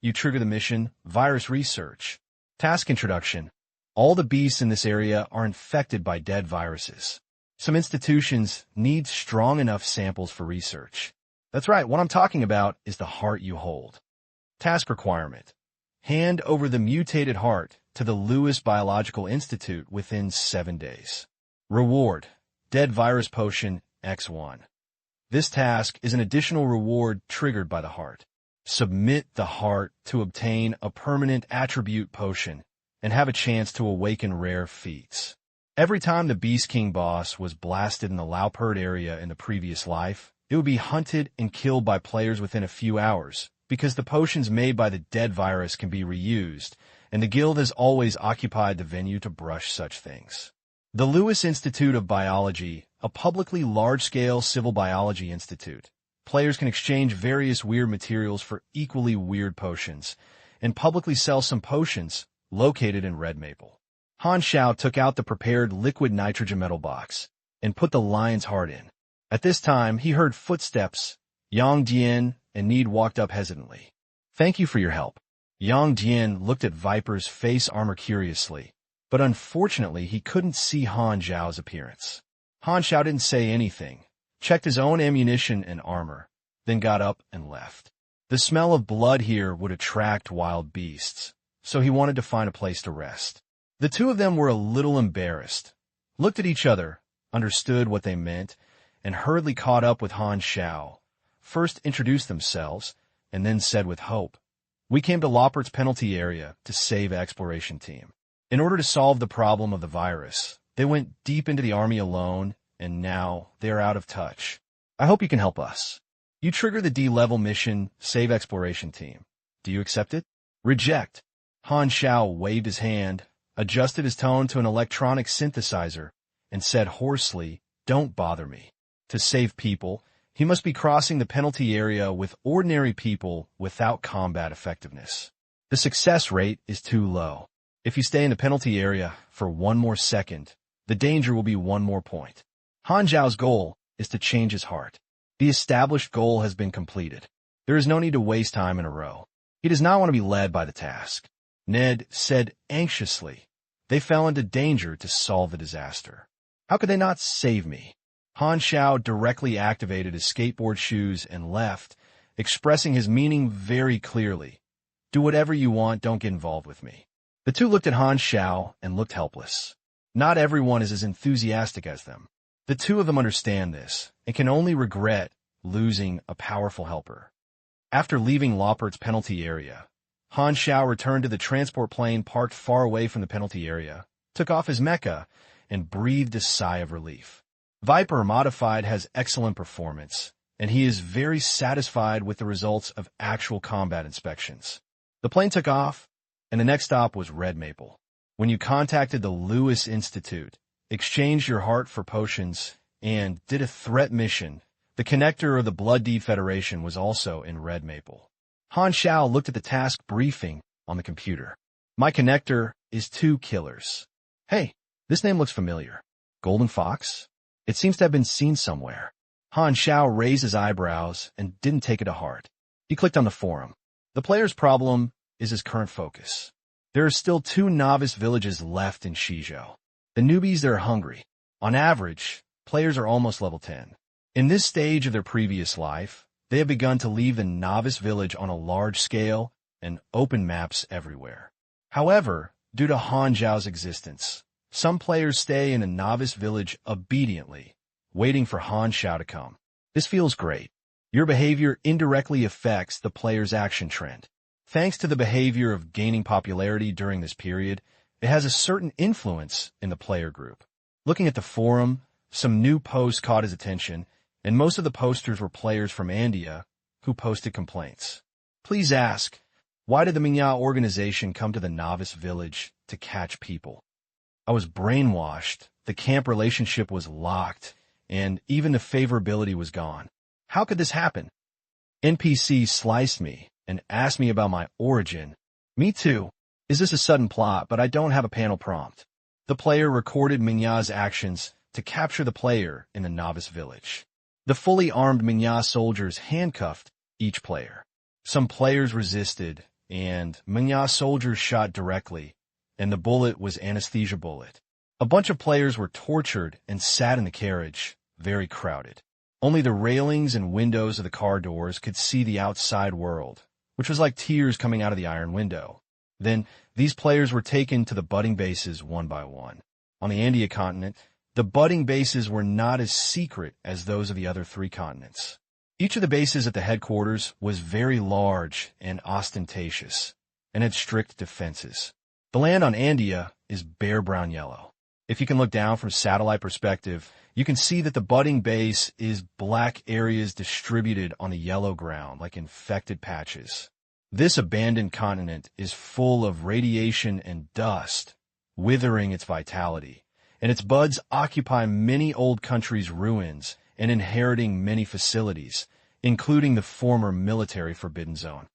You trigger the mission, Virus Research. Task Introduction. All the beasts in this area are infected by dead viruses. Some institutions need strong enough samples for research. That's right, what I'm talking about is the heart you hold. Task Requirement. Hand over the mutated heart to the Lewis Biological Institute within 7 days. Reward. Dead Virus Potion, X1. This task is an additional reward triggered by the heart. Submit the heart to obtain a permanent attribute potion and have a chance to awaken rare feats. Every time the Beast King boss was blasted in the Laupert area in the previous life, it would be hunted and killed by players within a few hours, because the potions made by the dead virus can be reused, and the guild has always occupied the venue to brush such things. The Lewis Institute of Biology, a publicly large-scale civil biology institute. Players can exchange various weird materials for equally weird potions, and publicly sell some potions located in Red Maple. Han Xiao took out the prepared liquid nitrogen metal box and put the lion's heart in. At this time, he heard footsteps. Yang Dian and Need walked up hesitantly. "Thank you for your help." Yang Dian looked at Viper's face armor curiously, but unfortunately he couldn't see Han Xiao's appearance. Han Xiao didn't say anything, checked his own ammunition and armor, then got up and left. The smell of blood here would attract wild beasts, so he wanted to find a place to rest. The two of them were a little embarrassed, looked at each other, understood what they meant, and hurriedly caught up with Han Xiao, first introduced themselves, and then said with hope, "We came to Laupert's penalty area to save Exploration Team. In order to solve the problem of the virus, they went deep into the army alone, and now they're out of touch. I hope you can help us. You trigger the D-level mission, Save Exploration Team. Do you accept it?" "Reject." Han Xiao waved his hand, adjusted his tone to an electronic synthesizer, and said hoarsely, "Don't bother me. To save people, he must be crossing the penalty area with ordinary people without combat effectiveness. The success rate is too low. If you stay in the penalty area for 1 more second, the danger will be 1 more point." Han Xiao's goal is to change his heart. The established goal has been completed. There is no need to waste time in a row. He does not want to be led by the task. Ned said anxiously. They fell into danger to solve the disaster. How could they not save me? Han Xiao directly activated his skateboard shoes and left, expressing his meaning very clearly. "Do whatever you want, don't get involved with me." The two looked at Han Xiao and looked helpless. Not everyone is as enthusiastic as them. The two of them understand this and can only regret losing a powerful helper. After leaving Laupert's penalty area, Han Xiao returned to the transport plane parked far away from the penalty area, took off his mecha, and breathed a sigh of relief. Viper Modified has excellent performance, and he is very satisfied with the results of actual combat inspections. The plane took off, and the next stop was Red Maple. When you contacted the Lewis Institute, exchanged your heart for potions, and did a threat mission, The connector of the Blood Deed Federation was also in red maple. Han Xiao looked at the task briefing on the computer. My connector is 2 killers. Hey, this name looks familiar. Golden Fox? It seems to have been seen somewhere. Han Xiao raised his eyebrows and didn't take it to heart. He clicked on the forum. The player's problem is his current focus. There are still 2 novice villages left in Shizhou. The newbies are hungry. On average, players are almost level 10. In this stage of their previous life, they have begun to leave the novice village on a large scale and open maps everywhere. However, due to Han Xiao's existence, some players stay in a novice village obediently, waiting for Han Xiao to come. This feels great. Your behavior indirectly affects the player's action trend. Thanks to the behavior of gaining popularity during this period, it has a certain influence in the player group. Looking at the forum, some new posts caught his attention, and most of the posters were players from India who posted complaints. Please ask, why did the Mingya organization come to the novice village to catch people? I was brainwashed, the camp relationship was locked, and even the favorability was gone. How could this happen? NPC sliced me and asked me about my origin. Me too. Is this a sudden plot, but I don't have a panel prompt? The player recorded Mingya's actions to capture the player in the novice village. The fully armed Mingya soldiers handcuffed each player. Some players resisted, and Mingya soldiers shot directly, and the bullet was anesthesia bullet. A bunch of players were tortured and sat in the carriage, very crowded. Only the railings and windows of the car doors could see the outside world, which was like tears coming out of the iron window. Then, these players were taken to the budding bases one by one. On the India continent, the budding bases were not as secret as those of the other 3 continents. Each of the bases at the headquarters was very large and ostentatious, and had strict defenses. The land on India is bare brown yellow. If you can look down from satellite perspective, you can see that the budding base is black areas distributed on a yellow ground like infected patches. This abandoned continent is full of radiation and dust, withering its vitality, and its buds occupy many old countries' ruins and inheriting many facilities, including the former military forbidden zone.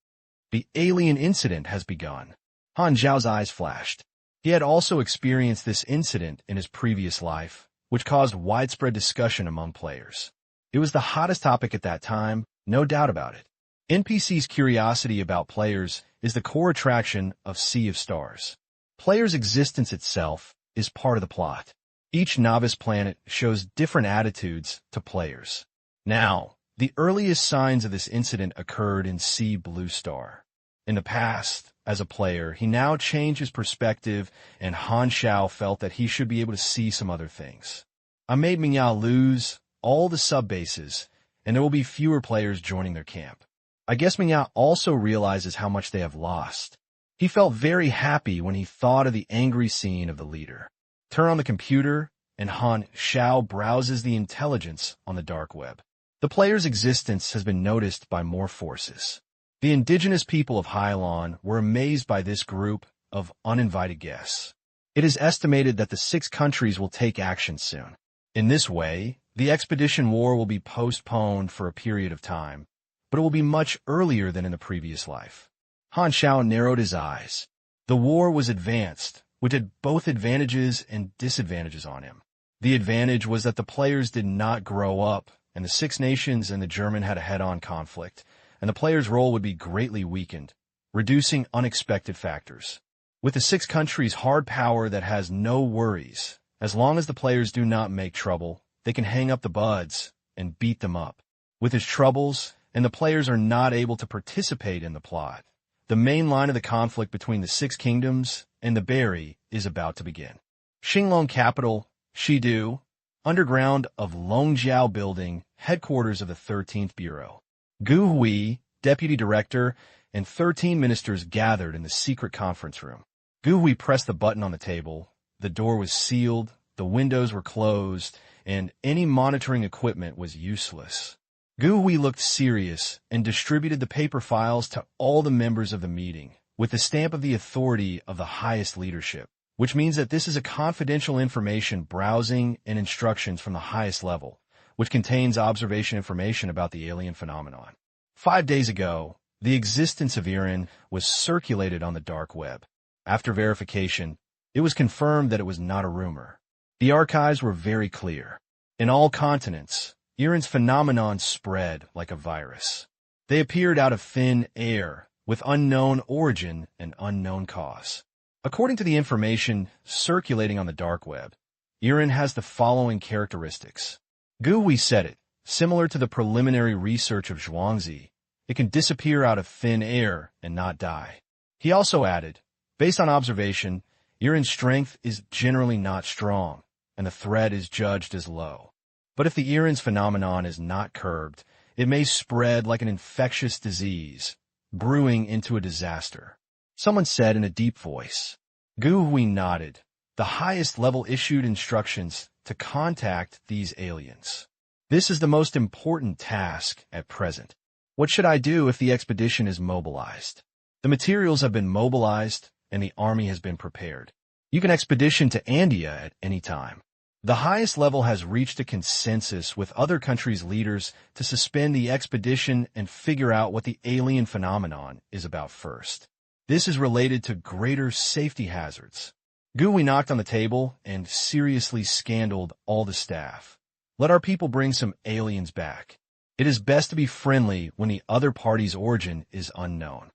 The alien incident has begun. Han Xiao's eyes flashed. He had also experienced this incident in his previous life, which caused widespread discussion among players. It was the hottest topic at that time, no doubt about it. NPC's curiosity about players is the core attraction of Sea of Stars. Players' existence itself is part of the plot. Each novice planet shows different attitudes to players. Now, the earliest signs of this incident occurred in Sea Blue Star. In the past, as a player, he now changed his perspective, and Han Xiao felt that he should be able to see some other things. I made Mingya lose all the sub-bases, and there will be fewer players joining their camp. I guess Mingya also realizes how much they have lost. He felt very happy when he thought of the angry scene of the leader. Turn on the computer, and Han Xiao browses the intelligence on the dark web. The player's existence has been noticed by more forces. The indigenous people of Hylon were amazed by this group of uninvited guests. It is estimated that the 6 countries will take action soon. In this way, the expedition war will be postponed for a period of time, but it will be much earlier than in the previous life. Han Xiao narrowed his eyes. The war was advanced, which had both advantages and disadvantages on him. The advantage was that the players did not grow up, and the 6 nations and the German had a head-on conflict, and the player's role would be greatly weakened, reducing unexpected factors. With the 6 countries' hard power that has no worries, as long as the players do not make trouble, they can hang up the buds and beat them up. With his troubles, and the players are not able to participate in the plot, the main line of the conflict between the 6 kingdoms and the Berry is about to begin. Xinglong capital, Shidu, underground of Longjiao Building, headquarters of the 13th Bureau. Gu Hui, deputy director, and 13 ministers gathered in the secret conference room. Gu Hui pressed the button on the table. The door was sealed, the windows were closed, and any monitoring equipment was useless. Gu Hui looked serious and distributed the paper files to all the members of the meeting, with the stamp of the authority of the highest leadership, which means that this is a confidential information browsing and instructions from the highest level, which contains observation information about the alien phenomenon. 5 days ago, the existence of Iran was circulated on the dark web. After verification, it was confirmed that it was not a rumor. The archives were very clear. In all continents, Iran's phenomenon spread like a virus. They appeared out of thin air, with unknown origin and unknown cause. According to the information circulating on the dark web, Iran has the following characteristics. Gui said it, similar to the preliminary research of Zhuangzi, it can disappear out of thin air and not die. He also added, based on observation, Iran's strength is generally not strong, and the threat is judged as low. But if the Iran's phenomenon is not curbed, it may spread like an infectious disease, brewing into a disaster. Someone said in a deep voice. Gui nodded. The highest level issued instructions to contact these aliens. This is the most important task at present. What should I do if the expedition is mobilized? The materials have been mobilized, and the army has been prepared. You can expedition to India at any time. The highest level has reached a consensus with other countries' leaders to suspend the expedition and figure out what the alien phenomenon is about first. This is related to greater safety hazards. Gui knocked on the table and seriously scandaled all the staff. Let our people bring some aliens back. It is best to be friendly when the other party's origin is unknown.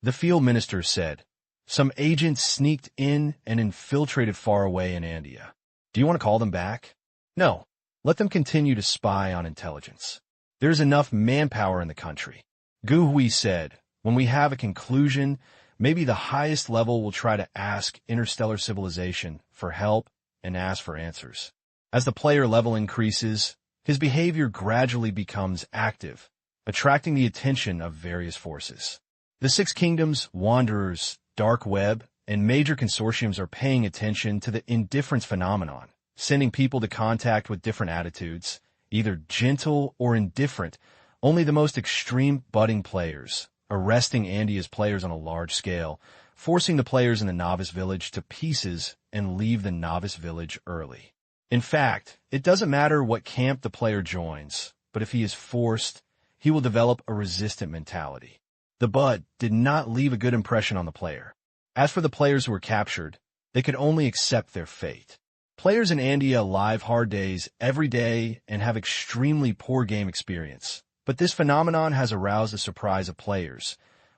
The field minister said, some agents sneaked in and infiltrated far away in India. Do you want to call them back? No. Let them continue to spy on intelligence. There's enough manpower in the country. Gui said, when we have a conclusion, maybe the highest level will try to ask interstellar civilization for help and ask for answers. As the player level increases, his behavior gradually becomes active, attracting the attention of various forces. The Six Kingdoms, Wanderers, Dark Web, and major consortiums are paying attention to the indifference phenomenon, sending people to contact with different attitudes, either gentle or indifferent, only the most extreme budding players, arresting India's players on a large scale, forcing the players in the novice village to pieces and leave the novice village early. In fact, it doesn't matter what camp the player joins, but if he is forced, he will develop a resistant mentality. The Bud did not leave a good impression on the player. As for the players who were captured, they could only accept their fate. Players in India live hard days every day and have extremely poor game experience. But this phenomenon has aroused the surprise of players.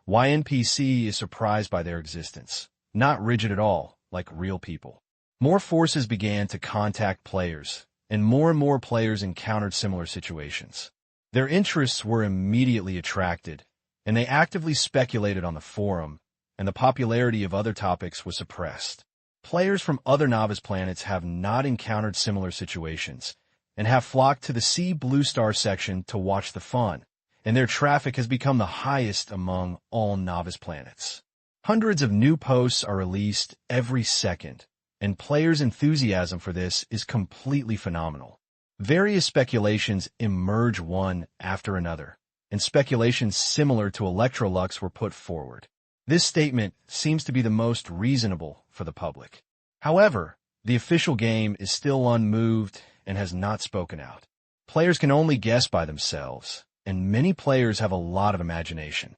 YNPC is surprised by their existence, not rigid at all, like real people. More forces began to contact players, and more players encountered similar situations. Their interests were immediately attracted, and they actively speculated on the forum, and the popularity of other topics was suppressed. Players from other novice planets have not encountered similar situations, and have flocked to the Sea Blue Star section to watch the fun, and their traffic has become the highest among all novice planets. Hundreds of new posts are released every second, and players' enthusiasm for this is completely phenomenal. Various speculations emerge one after another, and speculations similar to Electrolux were put forward. This statement seems to be the most reasonable for the public. However, the official game is still unmoved and has not spoken out. Players can only guess by themselves, and many players have a lot of imagination.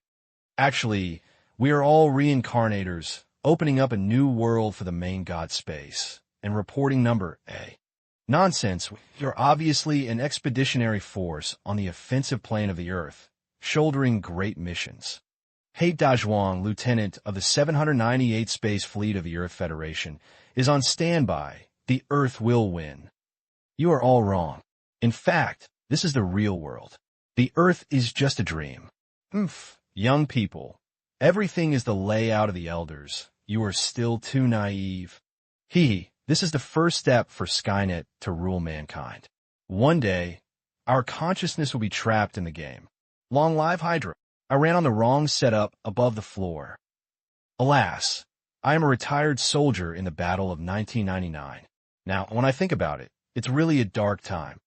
Actually, we are all reincarnators, opening up a new world for the main god space, and reporting number A. Nonsense, you're obviously an expeditionary force on the offensive plane of the Earth, shouldering great missions. He Dazhuang, lieutenant of the 798th Space Fleet of the Earth Federation, is on standby. The Earth will win. You are all wrong. In fact, this is the real world. The Earth is just a dream. Young people, everything is the layout of the elders. You are still too naive. This is the first step for Skynet to rule mankind. One day, our consciousness will be trapped in the game. Long live Hydra. I ran on the wrong setup above the floor. Alas, I am a retired soldier in the battle of 1999. Now, when I think about it, it's really a dark time.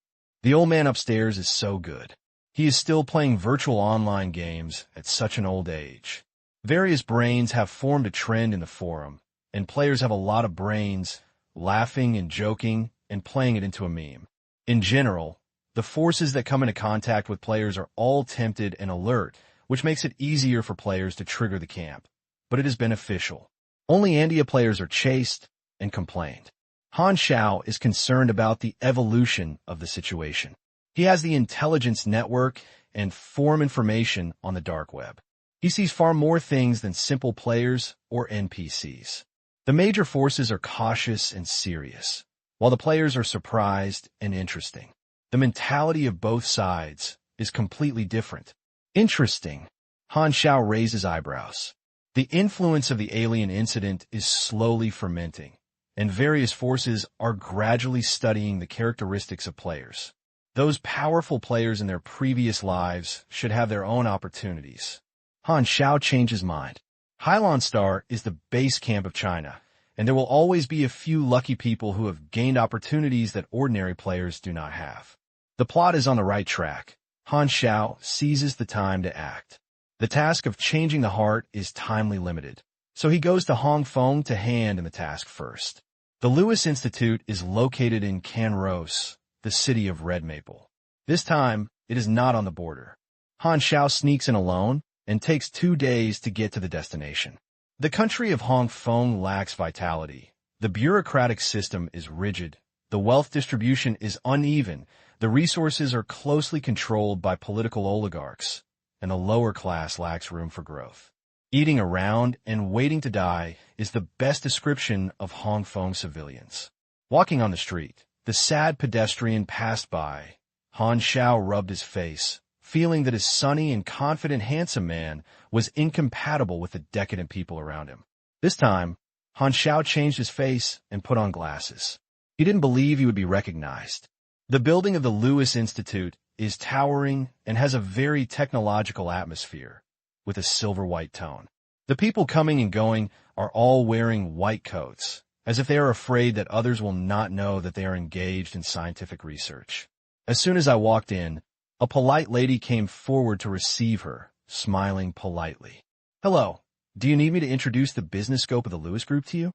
The old man upstairs is so good. He is still playing virtual online games at such an old age. Various brains have formed a trend in the forum, and players have a lot of brains, laughing and joking and playing it into a meme. In general, The forces that come into contact with players are all tempted and alert, which makes it easier for players to trigger the camp. But it is beneficial. Only India players are chased and complained. Han Xiao is concerned about the evolution of the situation. He has the intelligence network and form information on the dark web. He sees far more things than simple players or NPCs. The major forces are cautious and serious, while the players are surprised and interesting. The mentality of both sides is completely different. Interesting. Han Xiao raised his eyebrows. The influence of the alien incident is slowly fermenting, and various forces are gradually studying the characteristics of players. Those powerful players in their previous lives should have their own opportunities. Han Xiao changed his mind. Hylon Star is the base camp of China, and there will always be a few lucky people who have gained opportunities that ordinary players do not have. The plot is on the right track. Han Xiao seizes the time to act. The task of changing the heart is timely limited, so he goes to Hong Feng to hand in the task first. The Lewis Institute is located in Canros, the city of Red Maple. This time, it is not on the border. Han Xiao sneaks in alone and takes 2 days to get to the destination. The country of Hong Feng lacks vitality. The bureaucratic system is rigid. The wealth distribution is uneven. The resources are closely controlled by political oligarchs, and the lower class lacks room for growth. Eating around and waiting to die is the best description of Hong Feng civilians. Walking on the street, the sad pedestrian passed by. Han Xiao rubbed his face, feeling that his sunny and confident handsome man was incompatible with the decadent people around him. This time, Han Xiao changed his face and put on glasses. He didn't believe he would be recognized. The building of the Lewis Institute is towering and has a very technological atmosphere, with a silver-white tone. The people coming and going are all wearing white coats, as if they are afraid that others will not know that they are engaged in scientific research. As soon as I walked in, a polite lady came forward to receive her, smiling politely. "Hello, do you need me to introduce the business scope of the Lewis Group to you?"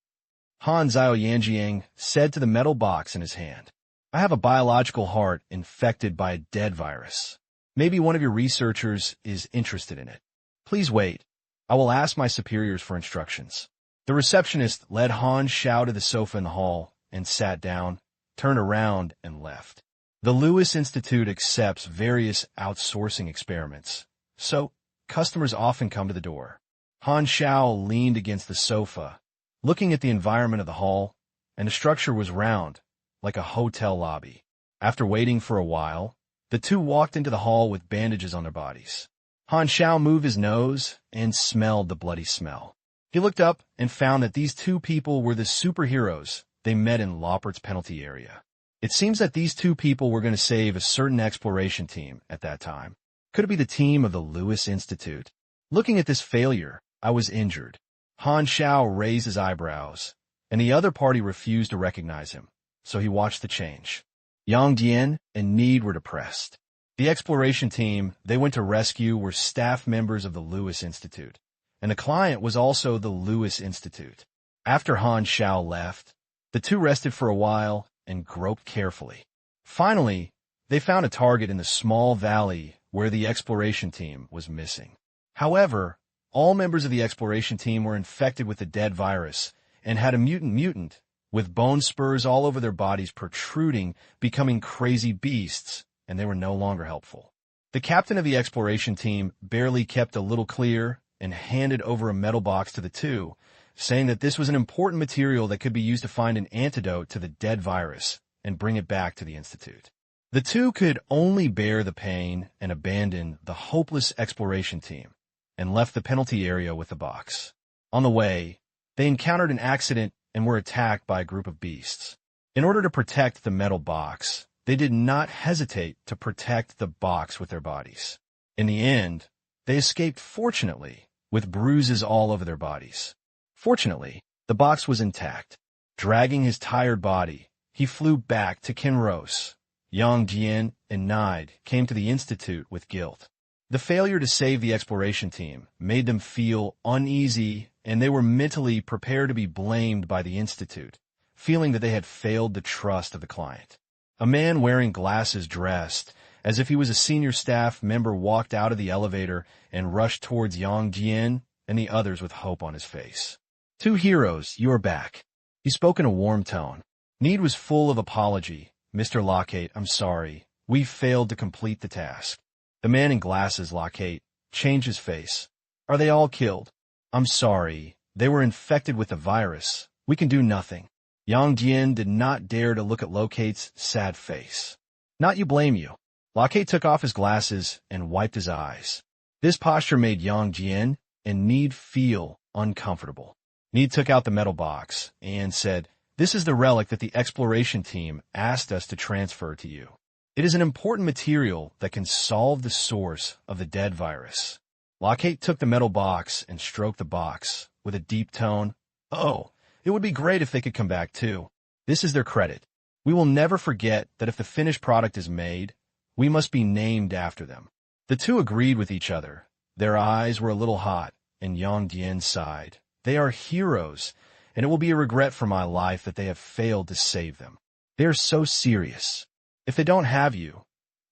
Han Xiao Yanjiang said to the metal box in his hand. "I have a biological heart infected by a dead virus. Maybe one of your researchers is interested in it. Please wait. I will ask my superiors for instructions." The receptionist led Han Xiao to the sofa in the hall and sat down, turned around, and left. The Lewis Institute accepts various outsourcing experiments, so customers often come to the door. Han Xiao leaned against the sofa, looking at the environment of the hall, and the structure was round, like a hotel lobby. After waiting for a while, the two walked into the hall with bandages on their bodies. Han Xiao moved his nose and smelled the bloody smell. He looked up and found that these two people were the superheroes they met in Laupert's penalty area. It seems that these two people were going to save a certain exploration team at that time. Could it be the team of the Lewis Institute? Looking at this failure, I was injured. Han Xiao raised his eyebrows, and the other party refused to recognize him, so he watched the change. Yang Dian and Need were depressed. The exploration team they went to rescue were staff members of the Lewis Institute, and the client was also the Lewis Institute. After Han Xiao left, the two rested for a while and groped carefully. Finally, they found a target in the small valley where the exploration team was missing. However, all members of the exploration team were infected with the dead virus and had a mutant with bone spurs all over their bodies protruding, becoming crazy beasts, and they were no longer helpful. The captain of the exploration team barely kept a little clear and handed over a metal box to the two, saying that this was an important material that could be used to find an antidote to the dead virus and bring it back to the Institute. The two could only bear the pain and abandon the hopeless exploration team and left the penalty area with the box. On the way, they encountered an accident and were attacked by a group of beasts. In order to protect the metal box, they did not hesitate to protect the box with their bodies. In the end, they escaped fortunately, with bruises all over their bodies. Fortunately, the box was intact. Dragging his tired body, he flew back to Kinross. Yang Jian and Nide came to the Institute with guilt. The failure to save the exploration team made them feel uneasy, and they were mentally prepared to be blamed by the Institute, feeling that they had failed the trust of the client. A man wearing glasses dressed as if he was a senior staff member walked out of the elevator and rushed towards Yang Jian and the others with hope on his face. "Two heroes, you are back." He spoke in a warm tone. Need was full of apology. "Mr. Lockhart, I'm sorry. We failed to complete the task." The man in glasses, Lockhart, changed his face. "Are they all killed?" "I'm sorry. They were infected with the virus. We can do nothing." Yang Jian did not dare to look at Locate's sad face. "Not you, blame you." Locate took off his glasses and wiped his eyes. This posture made Yang Jian and Need feel uncomfortable. Need took out the metal box and said, "This is the relic that the exploration team asked us to transfer to you. It is an important material that can solve the source of the dead virus." Locate took the metal box and stroked the box with a deep tone. "Oh, it would be great if they could come back too. This is their credit. We will never forget that if the finished product is made, we must be named after them." The two agreed with each other. Their eyes were a little hot, and Yang Jian sighed. "They are heroes, and it will be a regret for my life that they have failed to save them. They are so serious. If they don't have you,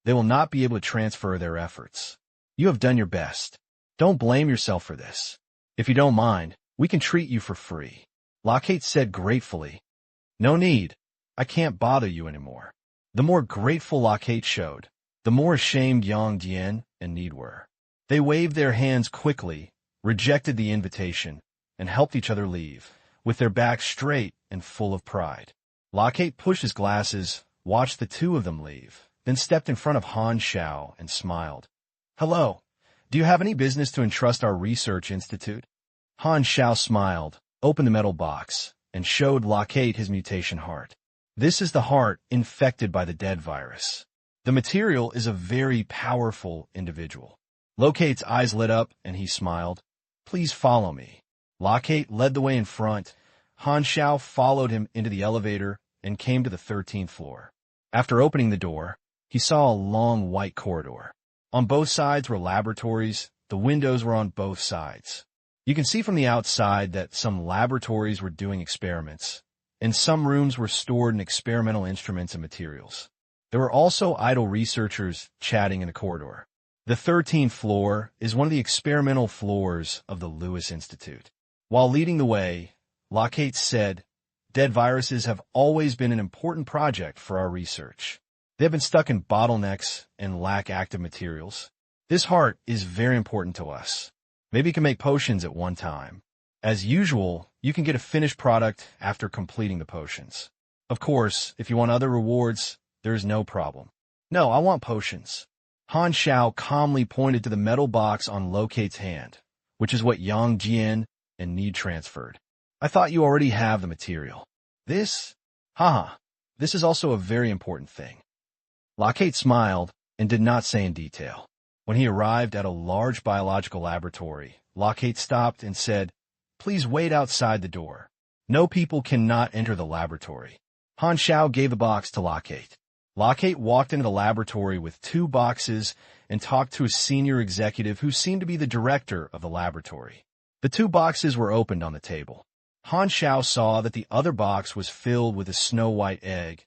they will not be able to transfer their efforts. You have done your best. Don't blame yourself for this. If you don't mind, we can treat you for free." Lockhart said gratefully, "No need. I can't bother you anymore." The more grateful Lockhart showed, the more ashamed Yang Jian and Need were. They waved their hands quickly, rejected the invitation, and helped each other leave, with their backs straight and full of pride. Lockhart pushed his glasses, watched the two of them leave, then stepped in front of Han Xiao and smiled. "Hello. Do you have any business to entrust our research institute?" Han Xiao smiled, opened the metal box, and showed Lockhart his mutation heart. "This is the heart infected by the dead virus. The material is a very powerful individual." Locate's eyes lit up, and he smiled. "Please follow me." Lockhart led the way in front. Han Xiao followed him into the elevator and came to the 13th floor. After opening the door, he saw a long white corridor. On both sides were laboratories. The windows were on both sides. You can see from the outside that some laboratories were doing experiments, and some rooms were stored in experimental instruments and materials. There were also idle researchers chatting in the corridor. The 13th floor is one of the experimental floors of the Lewis Institute. While leading the way, Lockhart said, "Dead viruses have always been an important project for our research. They have been stuck in bottlenecks and lack active materials. This heart is very important to us. Maybe you can make potions at one time. As usual, you can get a finished product after completing the potions. Of course, if you want other rewards, there is no problem." "No, I want potions." Han Xiao calmly pointed to the metal box on Locate's hand, which is what Yang Jian and Need transferred. "I thought you already have the material." "This? Haha, this is also a very important thing." Lockhart smiled and did not say in detail. When he arrived at a large biological laboratory, Lockhart stopped and said, "Please wait outside the door. No people cannot enter the laboratory." Han Xiao gave the box to Lockhart. Lockhart walked into the laboratory with 2 boxes and talked to a senior executive who seemed to be the director of the laboratory. The 2 boxes were opened on the table. Han Xiao saw that the other box was filled with a snow-white egg,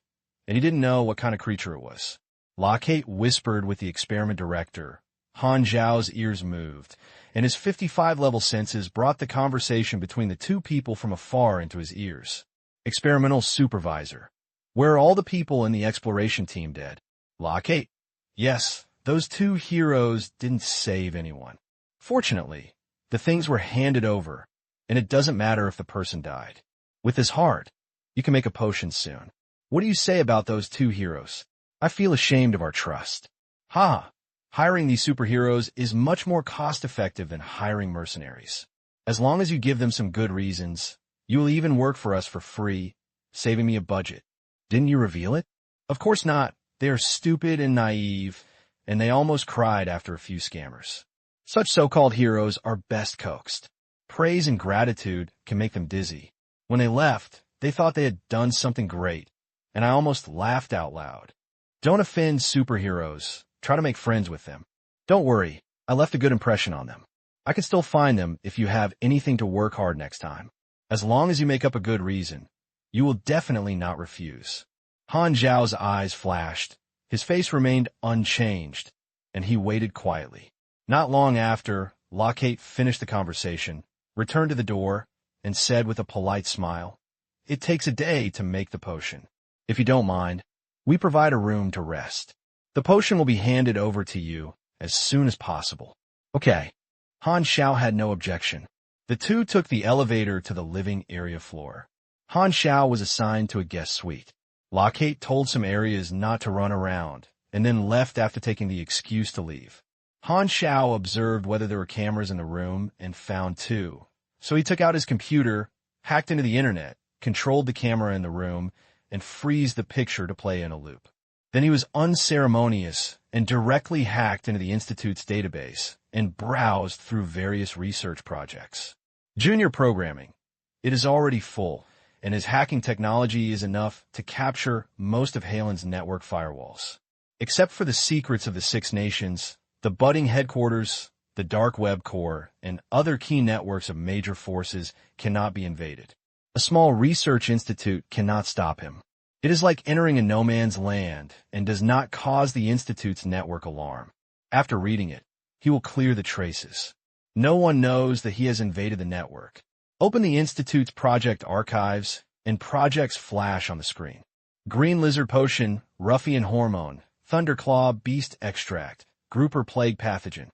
and he didn't know what kind of creature it was. Lockhart whispered with the experiment director. Han Xiao's ears moved, and his 55-level senses brought the conversation between the 2 people from afar into his ears. "Experimental supervisor. Where are all the people in the exploration team dead?" "Lockhart. Yes, those 2 heroes didn't save anyone. Fortunately, the things were handed over, and it doesn't matter if the person died. With this heart, you can make a potion soon. What do you say about those 2 heroes? I feel ashamed of our trust." "Ha! Hiring these superheroes is much more cost-effective than hiring mercenaries. As long as you give them some good reasons, you will even work for us for free, saving me a budget." "Didn't you reveal it?" "Of course not. They are stupid and naive, and they almost cried after a few scammers. Such so-called heroes are best coaxed. Praise and gratitude can make them dizzy. When they left, they thought they had done something great, and I almost laughed out loud. Don't offend superheroes. Try to make friends with them. Don't worry, I left a good impression on them. I can still find them if you have anything to work hard next time. As long as you make up a good reason, you will definitely not refuse." Han Xiao's eyes flashed. His face remained unchanged, and he waited quietly. Not long after, Lockhart finished the conversation, returned to the door, and said with a polite smile, "It takes a day to make the potion. If you don't mind, we provide a room to rest. The potion will be handed over to you as soon as possible." Okay. Han Xiao had no objection. The two took the elevator to the living area floor. Han Xiao was assigned to a guest suite. Lockhart told some areas not to run around, and then left after taking the excuse to leave. Han Xiao observed whether there were cameras in the room and found two. So he took out his computer, hacked into the internet, controlled the camera in the room, and freezed the picture to play in a loop. Then he was unceremonious and directly hacked into the Institute's database and browsed through various research projects. Junior programming. It is already full, and his hacking technology is enough to capture most of Halen's network firewalls. Except for the secrets of the Six Nations, the budding headquarters, the dark web core, and other key networks of major forces cannot be invaded. A small research institute cannot stop him. It is like entering a no man's land and does not cause the Institute's network alarm. After reading it, he will clear the traces. No one knows that he has invaded the network. Open the Institute's project archives, and projects flash on the screen. Green Lizard Potion, Ruffian Hormone, Thunderclaw Beast Extract, Grouper Plague Pathogen.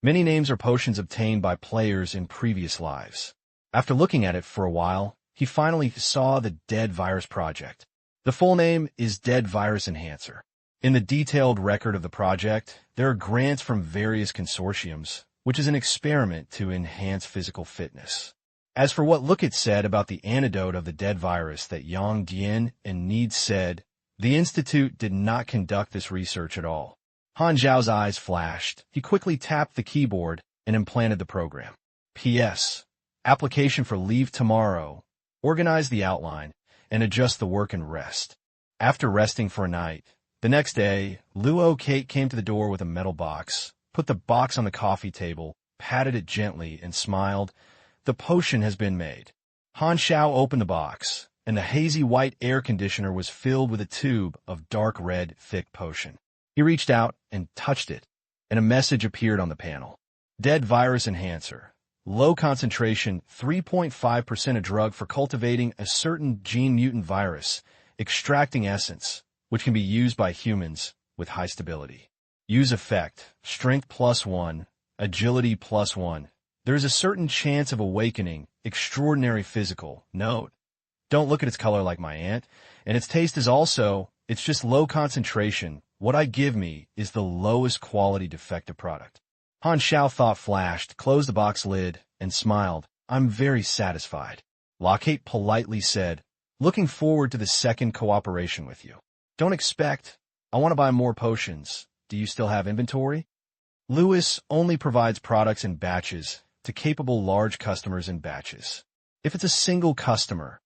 Many names are potions obtained by players in previous lives. After looking at it for a while, he finally saw the Dead Virus Project. The full name is Dead Virus Enhancer. In the detailed record of the project, there are grants from various consortiums, which is an experiment to enhance physical fitness. As for what Lookit said about the antidote of the dead virus that Yang Dian and Need said, the Institute did not conduct this research at all. Han Xiao's eyes flashed. He quickly tapped the keyboard and implanted the program. P.S. Application for leave tomorrow. Organize the outline and adjust the work and rest. After resting for a night, the next day, Luo Kate came to the door with a metal box, put the box on the coffee table, patted it gently, and smiled. The potion has been made. Han Xiao opened the box, and the hazy white air conditioner was filled with a tube of dark red, thick potion. He reached out and touched it, and a message appeared on the panel. Dead Virus Enhancer. Low concentration, 3.5% a drug for cultivating a certain gene mutant virus, extracting essence, which can be used by humans with high stability. Use effect, strength +1, agility +1. There is a certain chance of awakening, extraordinary physical. Note, don't look at its color like my aunt, and its taste is also, it's just low concentration. What I give me is the lowest quality defective product. Han Xiao thought flashed, closed the box lid, and smiled. I'm very satisfied. Lockhart politely said, looking forward to the second cooperation with you. Don't expect. I want to buy more potions. Do you still have inventory? Lewis only provides products in batches to capable large customers in batches. If it's a single customer,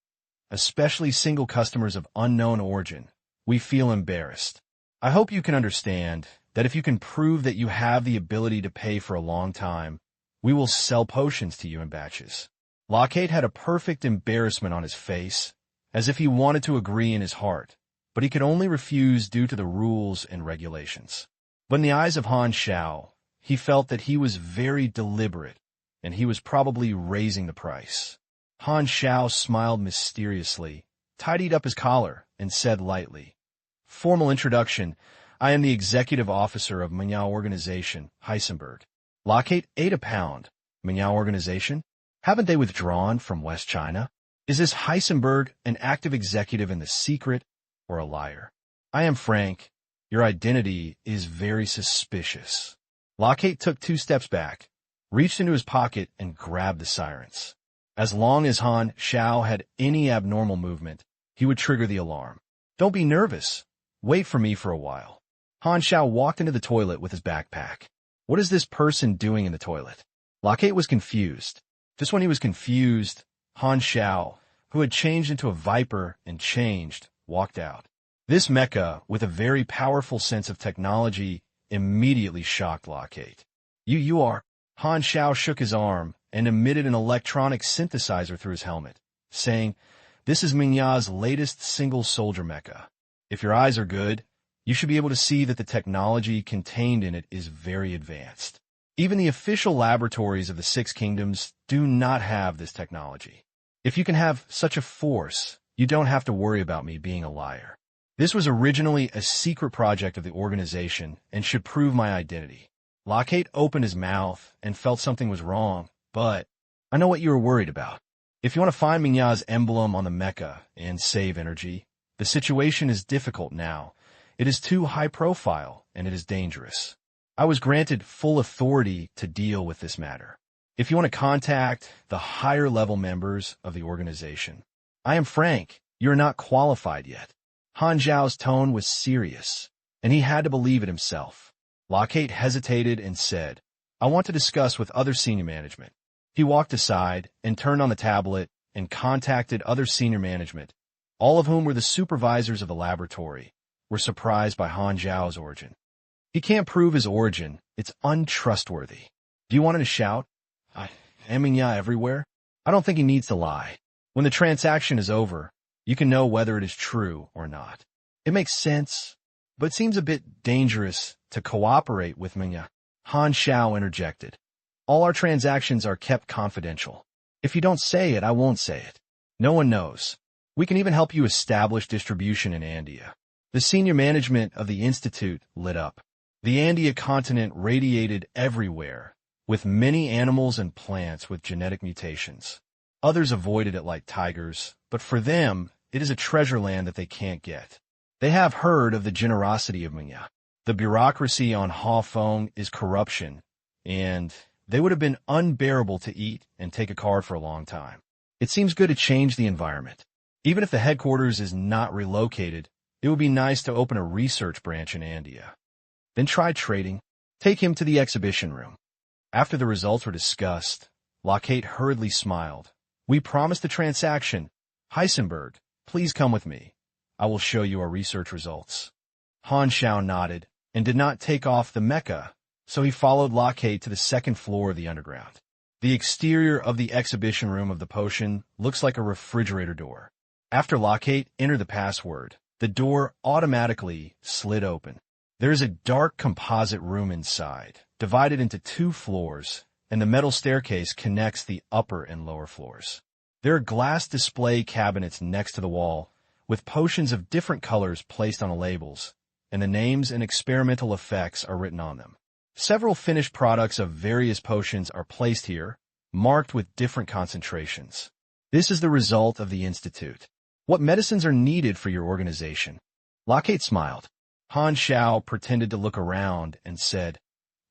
especially single customers of unknown origin, we feel embarrassed. I hope you can understand that if you can prove that you have the ability to pay for a long time, we will sell potions to you in batches. Lockhart had a perfect embarrassment on his face, as if he wanted to agree in his heart, but he could only refuse due to the rules and regulations. But in the eyes of Han Xiao, he felt that he was very deliberate, and he was probably raising the price. Han Xiao smiled mysteriously, tidied up his collar, and said lightly, Formal introduction. I am the executive officer of Minyao Organization, Heisenberg. Lockhart ate a pound. Minyao Organization? Haven't they withdrawn from West China? Is this Heisenberg an active executive in the secret or a liar? I am Frank. Your identity is very suspicious. Lockhart took 2 steps back, reached into his pocket, and grabbed the sirens. As long as Han Xiao had any abnormal movement, he would trigger the alarm. Don't be nervous. Wait for me for a while. Han Xiao walked into the toilet with his backpack. What is this person doing in the toilet? Lockhart was confused. Just when he was confused, Han Xiao, who had changed into a viper and changed, walked out. This mecha, with a very powerful sense of technology, immediately shocked Lockhart. You are... Han Xiao shook his arm and emitted an electronic synthesizer through his helmet, saying, This is Mingya's latest single-soldier mecha. If your eyes are good, you should be able to see that the technology contained in it is very advanced. Even the official laboratories of the Six Kingdoms do not have this technology. If you can have such a force, you don't have to worry about me being a liar. This was originally a secret project of the organization and should prove my identity. Lockhart opened his mouth and felt something was wrong, but I know what you were worried about. If you want to find Mingya's emblem on the mecha and save energy, the situation is difficult now. It is too high profile, and it is dangerous. I was granted full authority to deal with this matter. If you want to contact the higher level members of the organization, I am frank, you are not qualified yet. Han Xiao's tone was serious, and he had to believe it himself. Lockhart hesitated and said, I want to discuss with other senior management. He walked aside and turned on the tablet and contacted other senior management, all of whom were the supervisors of the laboratory, were surprised by Han Xiao's origin. He can't prove his origin. It's untrustworthy. Do you want him to shout, I am Mingya everywhere? I don't think he needs to lie. When the transaction is over, you can know whether it is true or not. It makes sense, but it seems a bit dangerous to cooperate with Mingya. Han Xiao interjected. All our transactions are kept confidential. If you don't say it, I won't say it. No one knows. We can even help you establish distribution in Andia. The senior management of the Institute lit up. The Andia continent radiated everywhere, with many animals and plants with genetic mutations. Others avoided it like tigers, but for them, it is a treasure land that they can't get. They have heard of the generosity of Mingya. The bureaucracy on Hawfeng is corruption, and they would have been unbearable to eat and take a card for a long time. It seems good to change the environment. Even if the headquarters is not relocated, it would be nice to open a research branch in Andia. Then try trading. Take him to the exhibition room. After the results were discussed, Lockhart hurriedly smiled. We promised the transaction. Heisenberg, please come with me. I will show you our research results. Han Xiao nodded and did not take off the mecha, so he followed Lockhart to the second floor of the underground. The exterior of the exhibition room of the potion looks like a refrigerator door. After Lockhart entered the password, the door automatically slid open. There is a dark composite room inside, divided into 2 floors, and the metal staircase connects the upper and lower floors. There are glass display cabinets next to the wall, with potions of different colors placed on the labels, and the names and experimental effects are written on them. Several finished products of various potions are placed here, marked with different concentrations. This is the result of the Institute. What medicines are needed for your organization? Lockhart smiled. Han Xiao pretended to look around and said,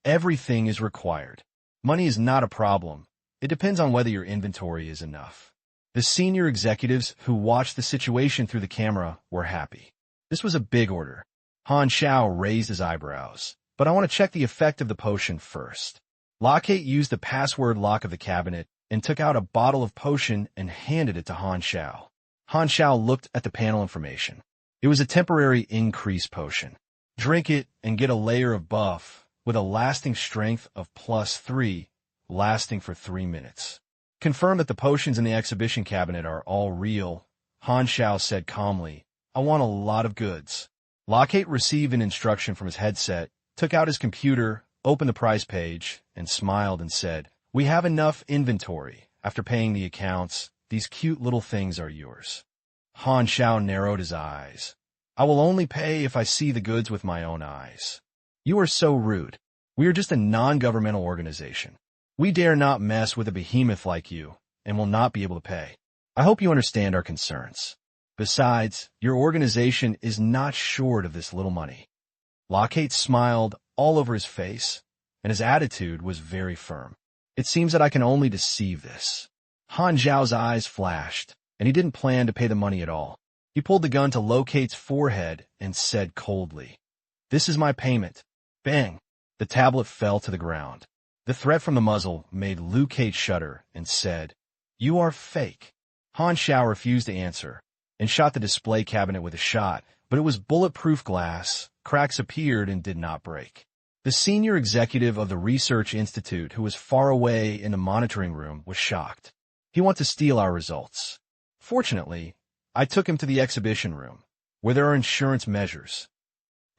Everything is required. Money is not a problem. It depends on whether your inventory is enough. The senior executives who watched the situation through the camera were happy. This was a big order. Han Xiao raised his eyebrows. But I want to check the effect of the potion first. Lockhart used the password lock of the cabinet and took out a bottle of potion and handed it to Han Xiao. Han Xiao looked at the panel information. It was a temporary increase potion. Drink it and get a layer of buff with a lasting strength of +3, lasting for 3 minutes. Confirm that the potions in the exhibition cabinet are all real. Han Xiao said calmly, I want a lot of goods. Lockhart received an instruction from his headset, took out his computer, opened the price page, and smiled and said, We have enough inventory. After paying the accounts, these cute little things are yours. Han Xiao narrowed his eyes. I will only pay if I see the goods with my own eyes. You are so rude. We are just a non-governmental organization. We dare not mess with a behemoth like you, and will not be able to pay. I hope you understand our concerns. Besides, your organization is not short of this little money. Lockhart smiled all over his face, and his attitude was very firm. It seems that I can only deceive this. Han Xiao's eyes flashed, and he didn't plan to pay the money at all. He pulled the gun to Lockhart forehead and said coldly, This is my payment. Bang! The tablet fell to the ground. The threat from the muzzle made Lockhart shudder and said, You are fake. Han Xiao refused to answer and shot the display cabinet with a shot, but it was bulletproof glass. Cracks appeared and did not break. The senior executive of the Research Institute, who was far away in the monitoring room, was shocked. He wanted to steal our results. Fortunately, I took him to the exhibition room, where there are insurance measures.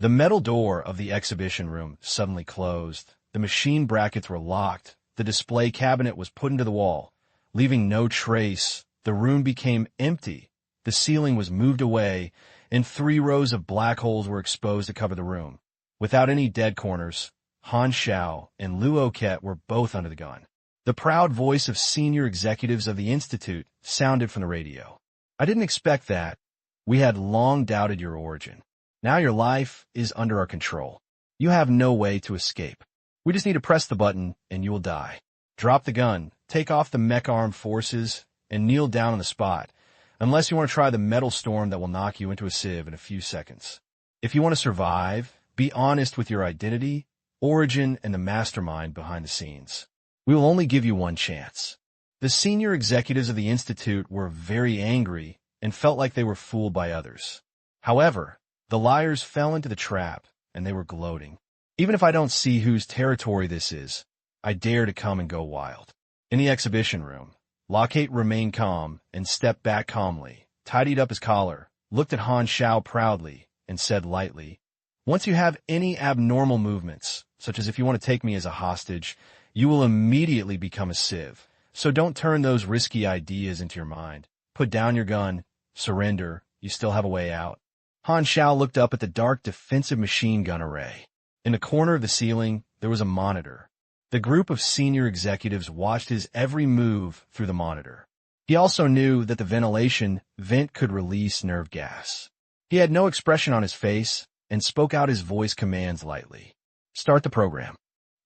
The metal door of the exhibition room suddenly closed. The machine brackets were locked. The display cabinet was put into the wall, leaving no trace. The room became empty. The ceiling was moved away, and 3 rows of black holes were exposed to cover the room. Without any dead corners, Han Xiao and Lu Oquette were both under the gun. The proud voice of senior executives of the Institute sounded from the radio. "I didn't expect that. We had long doubted your origin. Now your life is under our control. You have no way to escape. We just need to press the button, and you will die. Drop the gun, take off the mech armed forces, and kneel down on the spot, unless you want to try the metal storm that will knock you into a sieve in a few seconds. If you want to survive, be honest with your identity, origin, and the mastermind behind the scenes. We will only give you one chance." The senior executives of the Institute were very angry and felt like they were fooled by others. However, the liars fell into the trap, and they were gloating. "Even if I don't see whose territory this is, I dare to come and go wild." In the exhibition room, Lockhart remained calm and stepped back calmly, tidied up his collar, looked at Han Xiao proudly, and said lightly, "Once you have any abnormal movements, such as if you want to take me as a hostage, you will immediately become a sieve. So don't turn those risky ideas into your mind. Put down your gun, surrender, you still have a way out." Han Xiao looked up at the dark defensive machine gun array. In the corner of the ceiling, there was a monitor. The group of senior executives watched his every move through the monitor. He also knew that the ventilation vent could release nerve gas. He had no expression on his face and spoke out his voice commands lightly. "Start the program."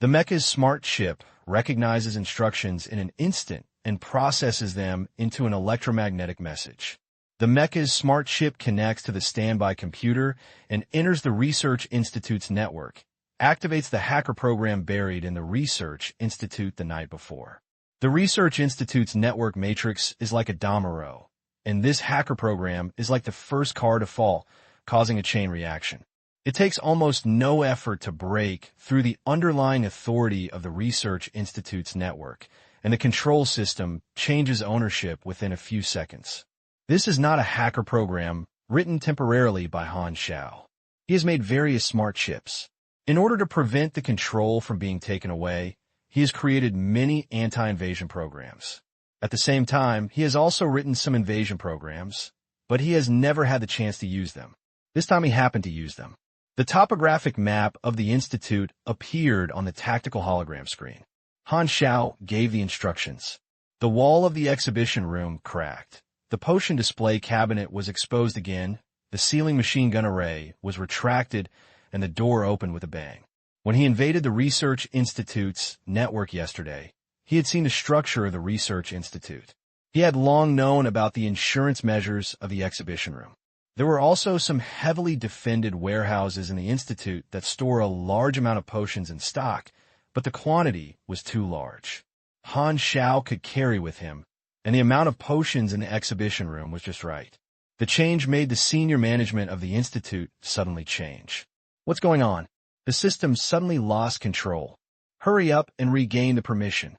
The mecha's smart chip recognizes instructions in an instant and processes them into an electromagnetic message. The mecha's smart chip connects to the standby computer and enters the Research Institute's network, activates the hacker program buried in the Research Institute the night before. The Research Institute's network matrix is like a domino, and this hacker program is like the first car to fall, causing a chain reaction. It takes almost no effort to break through the underlying authority of the Research Institute's network, and the control system changes ownership within a few seconds. This is not a hacker program written temporarily by Han Xiao. He has made various smart chips. In order to prevent the control from being taken away, he has created many anti-invasion programs. At the same time, he has also written some invasion programs, but he has never had the chance to use them. This time he happened to use them. The topographic map of the Institute appeared on the tactical hologram screen. Han Xiao gave the instructions. The wall of the exhibition room cracked. The potion display cabinet was exposed again, the ceiling machine gun array was retracted, and the door opened with a bang. When he invaded the Research Institute's network yesterday, he had seen the structure of the Research Institute. He had long known about the insurance measures of the exhibition room. There were also some heavily defended warehouses in the Institute that store a large amount of potions in stock, but the quantity was too large. Han Xiao could carry with him, and the amount of potions in the exhibition room was just right. The change made the senior management of the Institute suddenly change. "What's going on?" The system suddenly lost control. "Hurry up and regain the permission."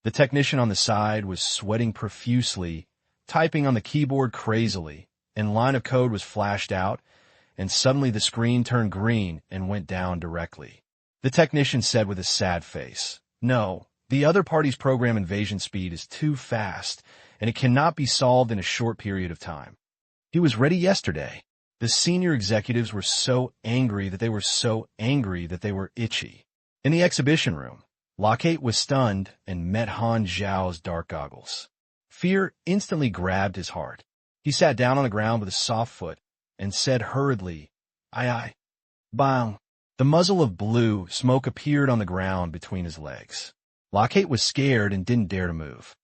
The technician on the side was sweating profusely, typing on the keyboard crazily. And line of code was flashed out, and suddenly the screen turned green and went down directly. The technician said with a sad face, "No, the other party's program invasion speed is too fast, and it cannot be solved in a short period of time." He was ready yesterday. The senior executives were so angry that they were itchy. In the exhibition room, Lockhart was stunned and met Han Xiao's dark goggles. Fear instantly grabbed his heart. He sat down on the ground with a soft foot and said hurriedly, Aye. Bang. The muzzle of blue smoke appeared on the ground between his legs. Lockhart was scared and didn't dare to move.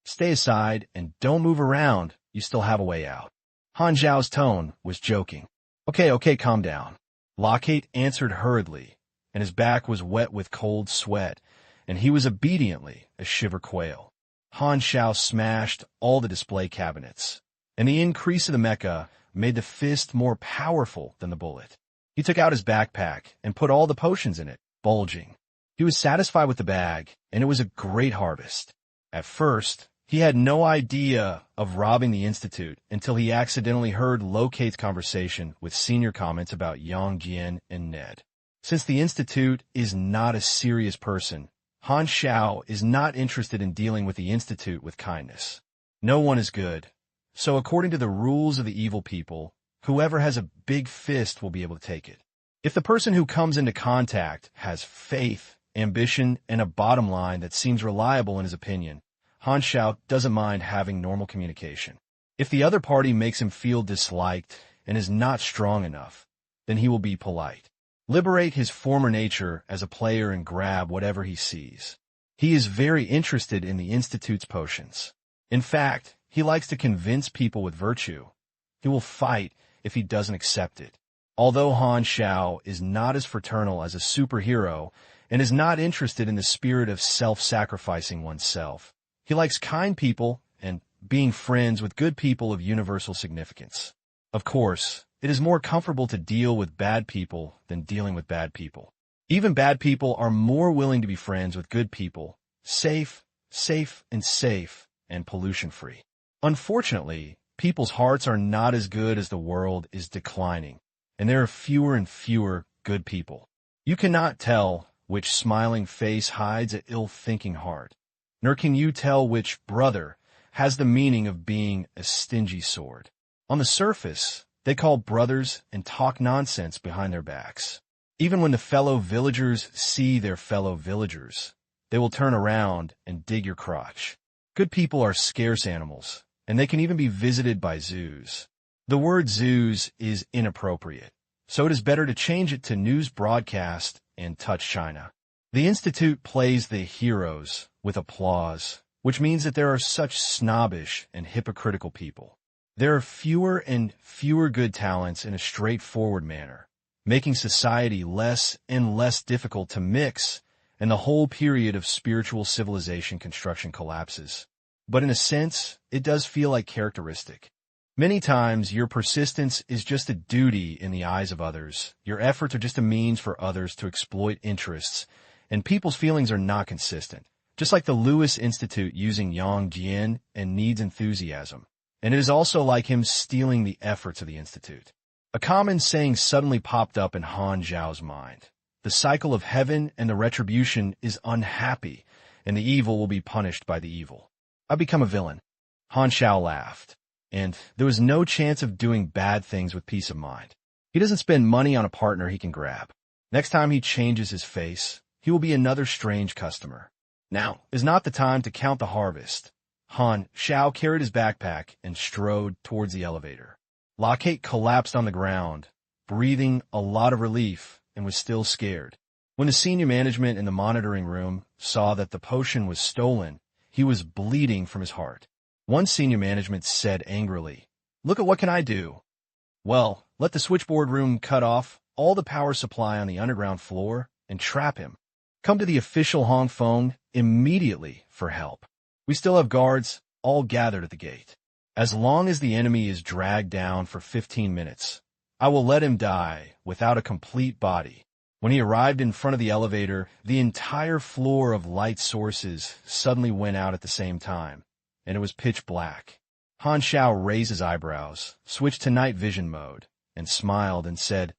"Stay aside and don't move around. You still have a way out." Han Xiao's tone was joking. Okay, calm down." Lockhart answered hurriedly, and his back was wet with cold sweat, and he was obediently a shiver quail. Han Xiao smashed all the display cabinets, and the increase of the mecha made the fist more powerful than the bullet. He took out his backpack and put all the potions in it, bulging. He was satisfied with the bag, and it was a great harvest. At first, He had no idea of robbing the Institute until he accidentally heard Locate's conversation with senior comments about Yang Jian and Ned. Since the Institute is not a serious person, Han Xiao is not interested in dealing with the Institute with kindness. No one is good. So according to the rules of the evil people, whoever has a big fist will be able to take it. If the person who comes into contact has faith, ambition, and a bottom line that seems reliable in his opinion, Han Xiao doesn't mind having normal communication. If the other party makes him feel disliked and is not strong enough, then he will be polite. Liberate his former nature as a player and grab whatever he sees. He is very interested in the Institute's potions. In fact, he likes to convince people with virtue. He will fight if he doesn't accept it. Although Han Xiao is not as fraternal as a superhero and is not interested in the spirit of self-sacrificing oneself, he likes kind people and being friends with good people of universal significance. Of course, it is more comfortable to deal with bad people than dealing with bad people. Even bad people are more willing to be friends with good people, safe, and pollution-free. Unfortunately, people's hearts are not as good as the world is declining, and there are fewer and fewer good people. You cannot tell which smiling face hides an ill-thinking heart, nor can you tell which brother has the meaning of being a stingy sword. On the surface, they call brothers and talk nonsense behind their backs. Even when the fellow villagers see their fellow villagers, they will turn around and dig your crotch. Good people are scarce animals, and they can even be visited by zoos. The word zoos is inappropriate, so it is better to change it to news broadcast and touch China. The Institute plays the heroes with applause, which means that there are such snobbish and hypocritical people. There are fewer and fewer good talents in a straightforward manner, making society less and less difficult to mix, and the whole period of spiritual civilization construction collapses. But in a sense, it does feel like characteristic. Many times, your persistence is just a duty in the eyes of others. Your efforts are just a means for others to exploit interests, and people's feelings are not consistent. Just like the Lewis Institute using Yang Jian and needs enthusiasm. And it is also like him stealing the efforts of the Institute. A common saying suddenly popped up in Han Xiao's mind. The cycle of heaven and the retribution is unhappy, and the evil will be punished by the evil. I become a villain. Han Xiao laughed, and there was no chance of doing bad things with peace of mind. He doesn't spend money on a partner he can grab. Next time he changes his face, he will be another strange customer. Now is not the time to count the harvest. Han Xiao carried his backpack and strode towards the elevator. Locate collapsed on the ground, breathing a lot of relief, and was still scared. When the senior management in the monitoring room saw that the potion was stolen, he was bleeding from his heart. One senior management said angrily, "Look at what can I do?" "Well, let the switchboard room cut off all the power supply on the underground floor and trap him. Come to the official Hong phone immediately for help. We still have guards all gathered at the gate. As long as the enemy is dragged down for 15 minutes, I will let him die without a complete body." When he arrived in front of the elevator, the entire floor of light sources suddenly went out at the same time, and it was pitch black. Han Xiao raised his eyebrows, switched to night vision mode, and smiled and said,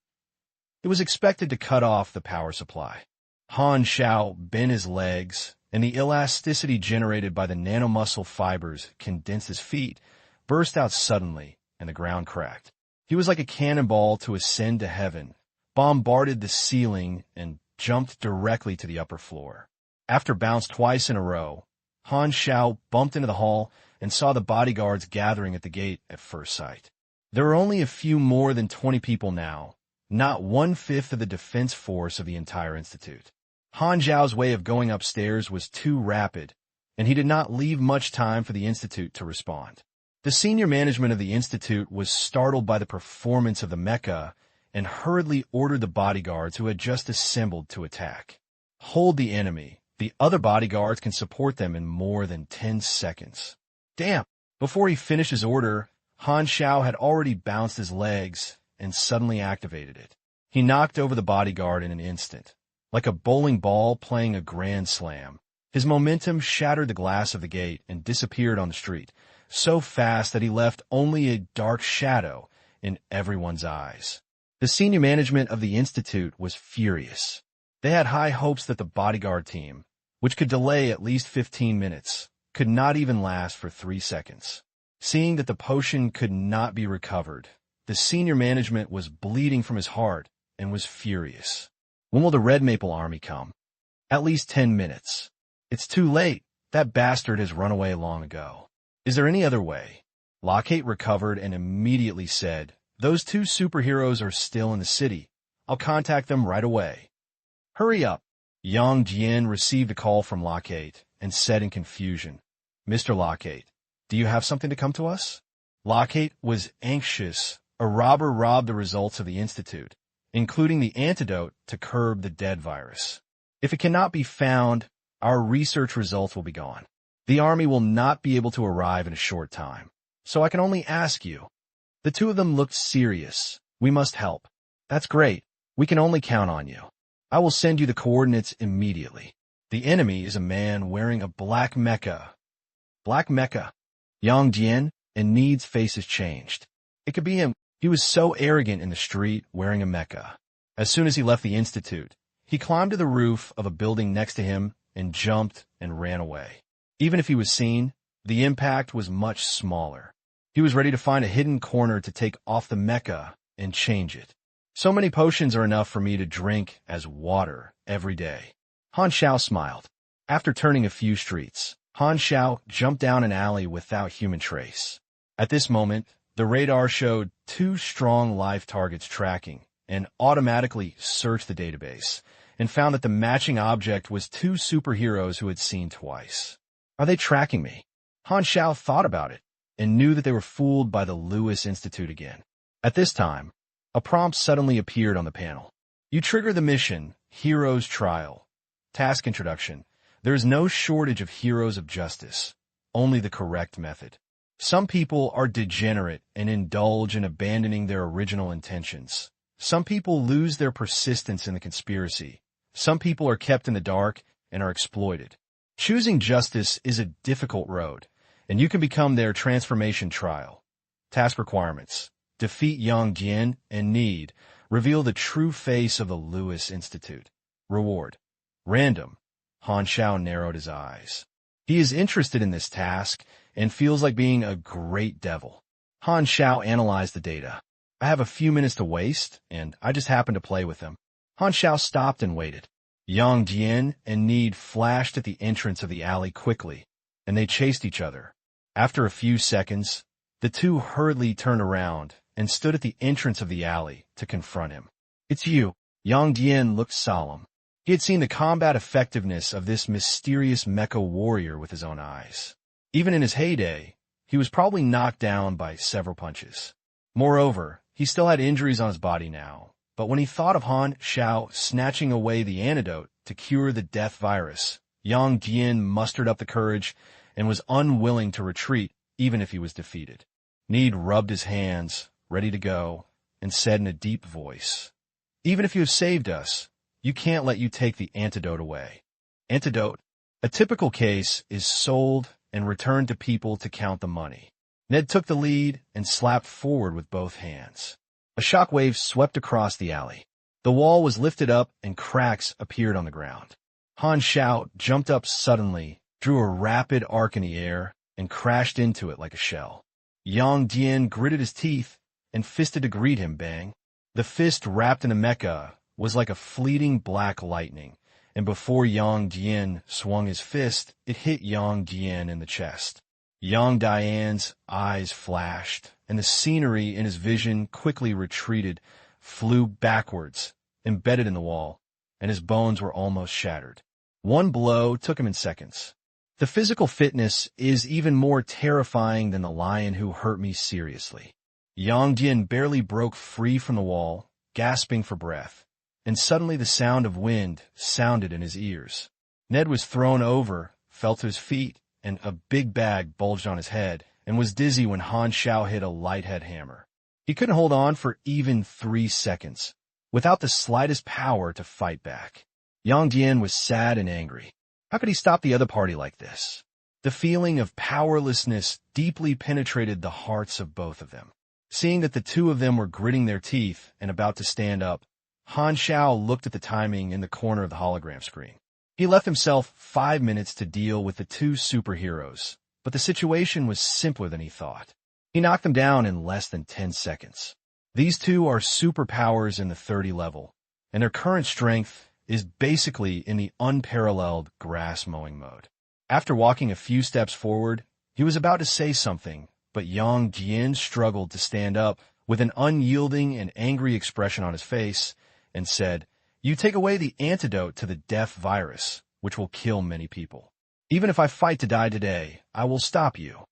"It was expected to cut off the power supply." Han Xiao bent his legs, and the elasticity generated by the nanomuscle fibers condensed his feet, burst out suddenly, and the ground cracked. He was like a cannonball to ascend to heaven, bombarded the ceiling, and jumped directly to the upper floor. After bounced twice in a row, Han Xiao bumped into the hall and saw the bodyguards gathering at the gate at first sight. There were only a few more than 20 people now, not 1/5 of the defense force of the entire Institute. Han Xiao's way of going upstairs was too rapid, and he did not leave much time for the Institute to respond. The senior management of the Institute was startled by the performance of the mecha and hurriedly ordered the bodyguards who had just assembled to attack. Hold the enemy. The other bodyguards can support them in more than 10 seconds. Damn! Before he finished his order, Han Xiao had already bounced his legs and suddenly activated it. He knocked over the bodyguard in an instant, like a bowling ball playing a grand slam. His momentum shattered the glass of the gate and disappeared on the street, so fast that he left only a dark shadow in everyone's eyes. The senior management of the Institute was furious. They had high hopes that the bodyguard team, which could delay at least 15 minutes, could not even last for 3 seconds. Seeing that the potion could not be recovered, the senior management was bleeding from his heart and was furious. When will the Red Maple Army come? At least 10 minutes. It's too late. That bastard has run away long ago. Is there any other way? Lockhart recovered and immediately said, "Those 2 superheroes are still in the city. I'll contact them right away." "Hurry up." Yang Jian received a call from Lockhart and said in confusion, "Mr. Lockhart, do you have something to come to us?" Lockhart was anxious. A robber robbed the results of the Institute, including the antidote to curb the dead virus. If it cannot be found, our research results will be gone. The army will not be able to arrive in a short time. So I can only ask you. The 2 of them looked serious. "We must help." "That's great. We can only count on you. I will send you the coordinates immediately. The enemy is a man wearing a black mecha." "Black mecha?" Yang Jian and Need's faces changed. It could be him. He was so arrogant in the street wearing a mecha. As soon as he left the Institute, he climbed to the roof of a building next to him and jumped and ran away. Even if he was seen, the impact was much smaller. He was ready to find a hidden corner to take off the mecha and change it. "So many potions are enough for me to drink as water every day." Han Xiao smiled. After turning a few streets, Han Xiao jumped down an alley without human trace. At this moment, the radar showed 2 strong live targets tracking and automatically searched the database and found that the matching object was 2 superheroes who had seen twice. Are they tracking me? Han Xiao thought about it and knew that they were fooled by the Lewis Institute again. At this time, a prompt suddenly appeared on the panel. You trigger the mission, Heroes Trial. Task Introduction. There is no shortage of heroes of justice, only the correct method. Some people are degenerate and indulge in abandoning their original intentions. Some people lose their persistence in the conspiracy. Some people are kept in the dark and are exploited. Choosing justice is a difficult road, and you can become their transformation trial. Task requirements. Defeat Yang Jian and Need. Reveal the true face of the Lewis Institute. Reward. Random. Han Xiao narrowed his eyes. He is interested in this task and feels like being a great devil. Han Xiao analyzed the data. I have a few minutes to waste, and I just happened to play with them. Han Xiao stopped and waited. Yang Jian and Need flashed at the entrance of the alley quickly, and they chased each other. After a few seconds, the 2 hurriedly turned around and stood at the entrance of the alley to confront him. "It's you." Yang Jian looked solemn. He had seen the combat effectiveness of this mysterious mecha warrior with his own eyes. Even in his heyday, he was probably knocked down by several punches. Moreover, he still had injuries on his body now, but when he thought of Han Xiao snatching away the antidote to cure the death virus, Yang Jian mustered up the courage and was unwilling to retreat even if he was defeated. Need rubbed his hands, ready to go, and said in a deep voice, "Even if you have saved us, you can't let you take the antidote away." Antidote. A typical case is sold and returned to people to count the money. Ned took the lead and slapped forward with both hands. A shockwave swept across the alley. The wall was lifted up and cracks appeared on the ground. Han Xiao jumped up suddenly, drew a rapid arc in the air, and crashed into it like a shell. Yang Jian gritted his teeth and fisted to greet him, bang. The fist wrapped in a mecha was like a fleeting black lightning, and before Yang Jian swung his fist, it hit Yang Jian in the chest. Yang Dian's eyes flashed, and the scenery in his vision quickly retreated, flew backwards, embedded in the wall, and his bones were almost shattered. One blow took him in seconds. The physical fitness is even more terrifying than the lion who hurt me seriously. Yang Jian barely broke free from the wall, gasping for breath, and suddenly the sound of wind sounded in his ears. Ned was thrown over, fell to his feet, and a big bag bulged on his head, and was dizzy when Han Xiao hit a light head hammer. He couldn't hold on for even 3 seconds, without the slightest power to fight back. Yang Jian was sad and angry. How could he stop the other party like this? The feeling of powerlessness deeply penetrated the hearts of both of them. Seeing that the two of them were gritting their teeth and about to stand up, Han Xiao looked at the timing in the corner of the hologram screen. He left himself 5 minutes to deal with the two superheroes, but the situation was simpler than he thought. He knocked them down in less than 10 seconds. These two are superpowers in the 30 level, and their current strength is basically in the unparalleled grass-mowing mode. After walking a few steps forward, he was about to say something, but Yang Jian struggled to stand up with an unyielding and angry expression on his face and said, "You take away the antidote to the death virus, which will kill many people. Even if I fight to die today, I will stop you."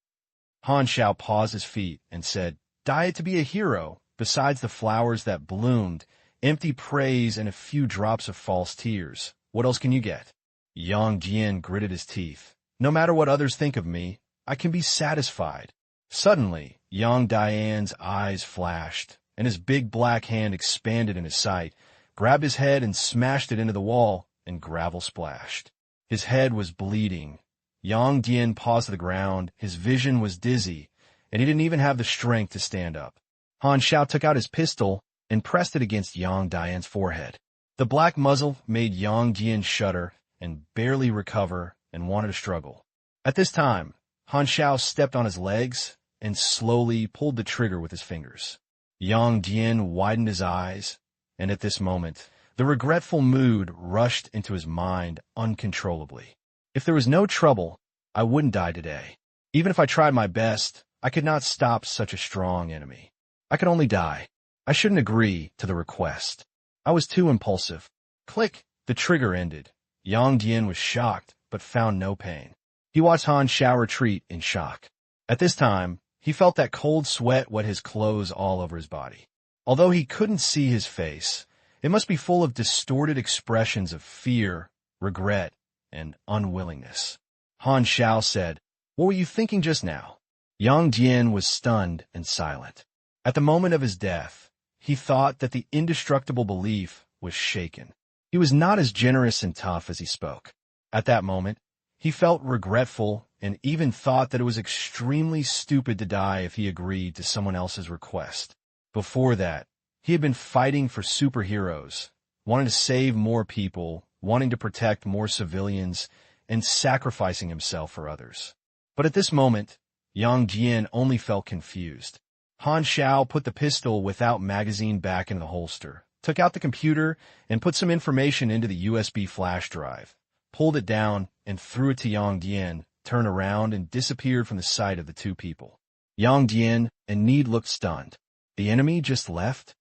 Han Xiao paused his feet and said, "Die to be a hero, besides the flowers that bloomed, empty praise and a few drops of false tears. What else can you get?" Yang Jian gritted his teeth. "No matter what others think of me, I can be satisfied." Suddenly, Yang Dian's eyes flashed, and his big black hand expanded in his sight, grabbed his head and smashed it into the wall, and gravel splashed. His head was bleeding. Yang Jian paused to the ground, his vision was dizzy, and he didn't even have the strength to stand up. Han Xiao took out his pistol and pressed it against Yang Dian's forehead. The black muzzle made Yang Jian shudder and barely recover and wanted to struggle. At this time, Han Xiao stepped on his legs and slowly pulled the trigger with his fingers. Yang Jian widened his eyes, and at this moment, the regretful mood rushed into his mind uncontrollably. If there was no trouble, I wouldn't die today. Even if I tried my best, I could not stop such a strong enemy. I could only die. I shouldn't agree to the request. I was too impulsive. Click! The trigger ended. Yang Jian was shocked, but found no pain. He watched Han Xiao retreat in shock. At this time, he felt that cold sweat wet his clothes all over his body. Although he couldn't see his face, it must be full of distorted expressions of fear, regret, and unwillingness. Han Xiao said, "What were you thinking just now?" Yang Jian was stunned and silent. At the moment of his death, he thought that the indestructible belief was shaken. He was not as generous and tough as he spoke. At that moment, he felt regretful and even thought that it was extremely stupid to die if he agreed to someone else's request. Before that, he had been fighting for superheroes, wanting to save more people, wanting to protect more civilians, and sacrificing himself for others. But at this moment, Yang Jian only felt confused. Han Xiao put the pistol without magazine back into the holster, took out the computer, and put some information into the USB flash drive, pulled it down, and threw it to Yang Jian, turned around, and disappeared from the sight of the two people. Yang Jian and Need looked stunned. The enemy just left?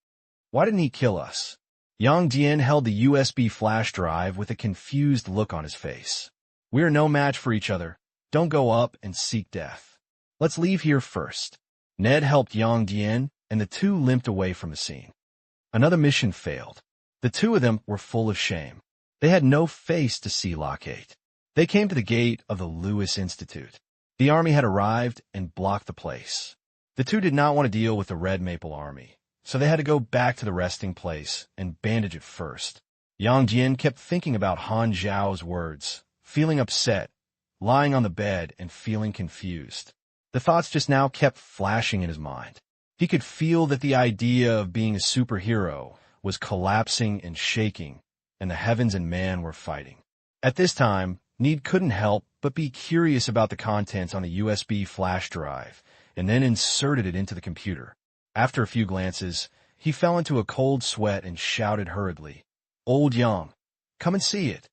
Why didn't he kill us? Yang Jian held the USB flash drive with a confused look on his face. "We are no match for each other. Don't go up and seek death. Let's leave here first." Ned helped Yang Jian, and the two limped away from the scene. Another mission failed. The two of them were full of shame. They had no face to see Locate. They came to the gate of the Lewis Institute. The army had arrived and blocked the place. The two did not want to deal with the Red Maple Army, so they had to go back to the resting place and bandage it first. Yang Jian kept thinking about Han Xiao's words, feeling upset, lying on the bed and feeling confused. The thoughts just now kept flashing in his mind. He could feel that the idea of being a superhero was collapsing and shaking, and the heavens and man were fighting. At this time, Need couldn't help but be curious about the contents on the USB flash drive, and then inserted it into the computer. After a few glances, he fell into a cold sweat and shouted hurriedly, "Old Yang, come and see it."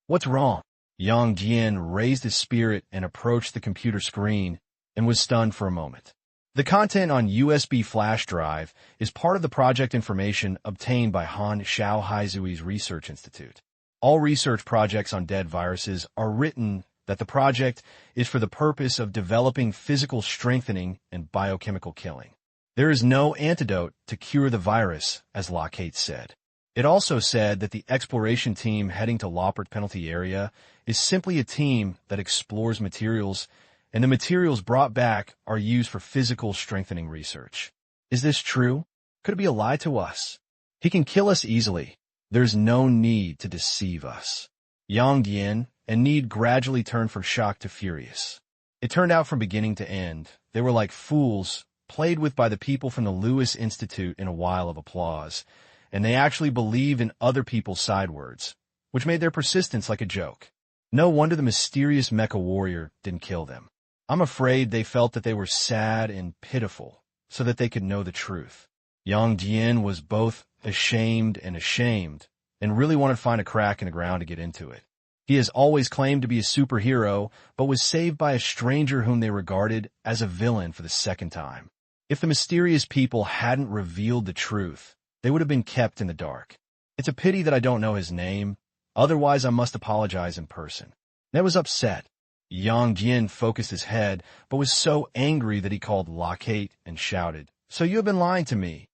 "What's wrong?" Yang Jian raised his spirit and approached the computer screen, and was stunned for a moment. The content on USB flash drive is part of the project information obtained by Han Xiao Haizui's Research Institute. All research projects on dead viruses are written that the project is for the purpose of developing physical strengthening and biochemical killing. There is no antidote to cure the virus, as Locate said. It also said that the exploration team heading to Loppert Penalty Area is simply a team that explores materials, and the materials brought back are used for physical strengthening research. Is this true? Could it be a lie to us? He can kill us easily. There's no need to deceive us. Yang Jian and Need gradually turned from shocked to furious. It turned out from beginning to end, they were like fools, played with by the people from the Lewis Institute in a while of applause, and they actually believed in other people's side words, which made their persistence like a joke. No wonder the mysterious mecha warrior didn't kill them. I'm afraid they felt that they were sad and pitiful, so that they could know the truth. Yang Jian was both ashamed, and really wanted to find a crack in the ground to get into it. He has always claimed to be a superhero, but was saved by a stranger whom they regarded as a villain for the second time. If the mysterious people hadn't revealed the truth, they would have been kept in the dark. It's a pity that I don't know his name, otherwise I must apologize in person. Ned was upset. Yang Jian focused his head, but was so angry that he called Lockhart and shouted, "So you have been lying to me."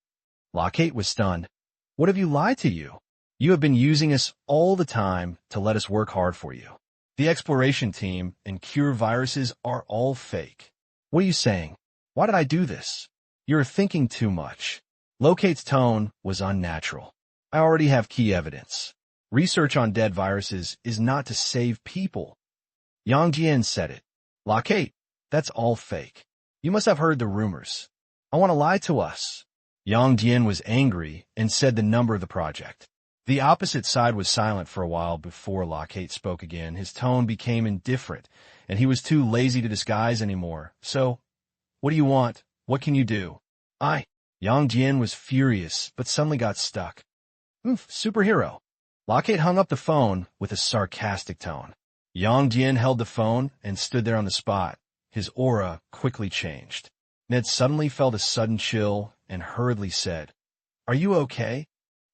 Lockhart was stunned. "What have you lied to you? You have been using us all the time to let us work hard for you. The exploration team and cure viruses are all fake. What are you saying? Why did I do this? You're thinking too much." Locate's tone was unnatural. "I already have key evidence. Research on dead viruses is not to save people." Yang Jian said it. "Lockhart, that's all fake. You must have heard the rumors. I want to lie to us." Yang Jian was angry and said the number of the project. The opposite side was silent for a while before Lockhart spoke again. His tone became indifferent, and he was too lazy to disguise anymore. "So, what do you want? What can you do?" Yang Jian was furious, but suddenly got stuck. Superhero." Lockhart hung up the phone with a sarcastic tone. Yang Jian held the phone and stood there on the spot. His aura quickly changed. Ned suddenly felt a sudden chill and hurriedly said, "Are you okay?"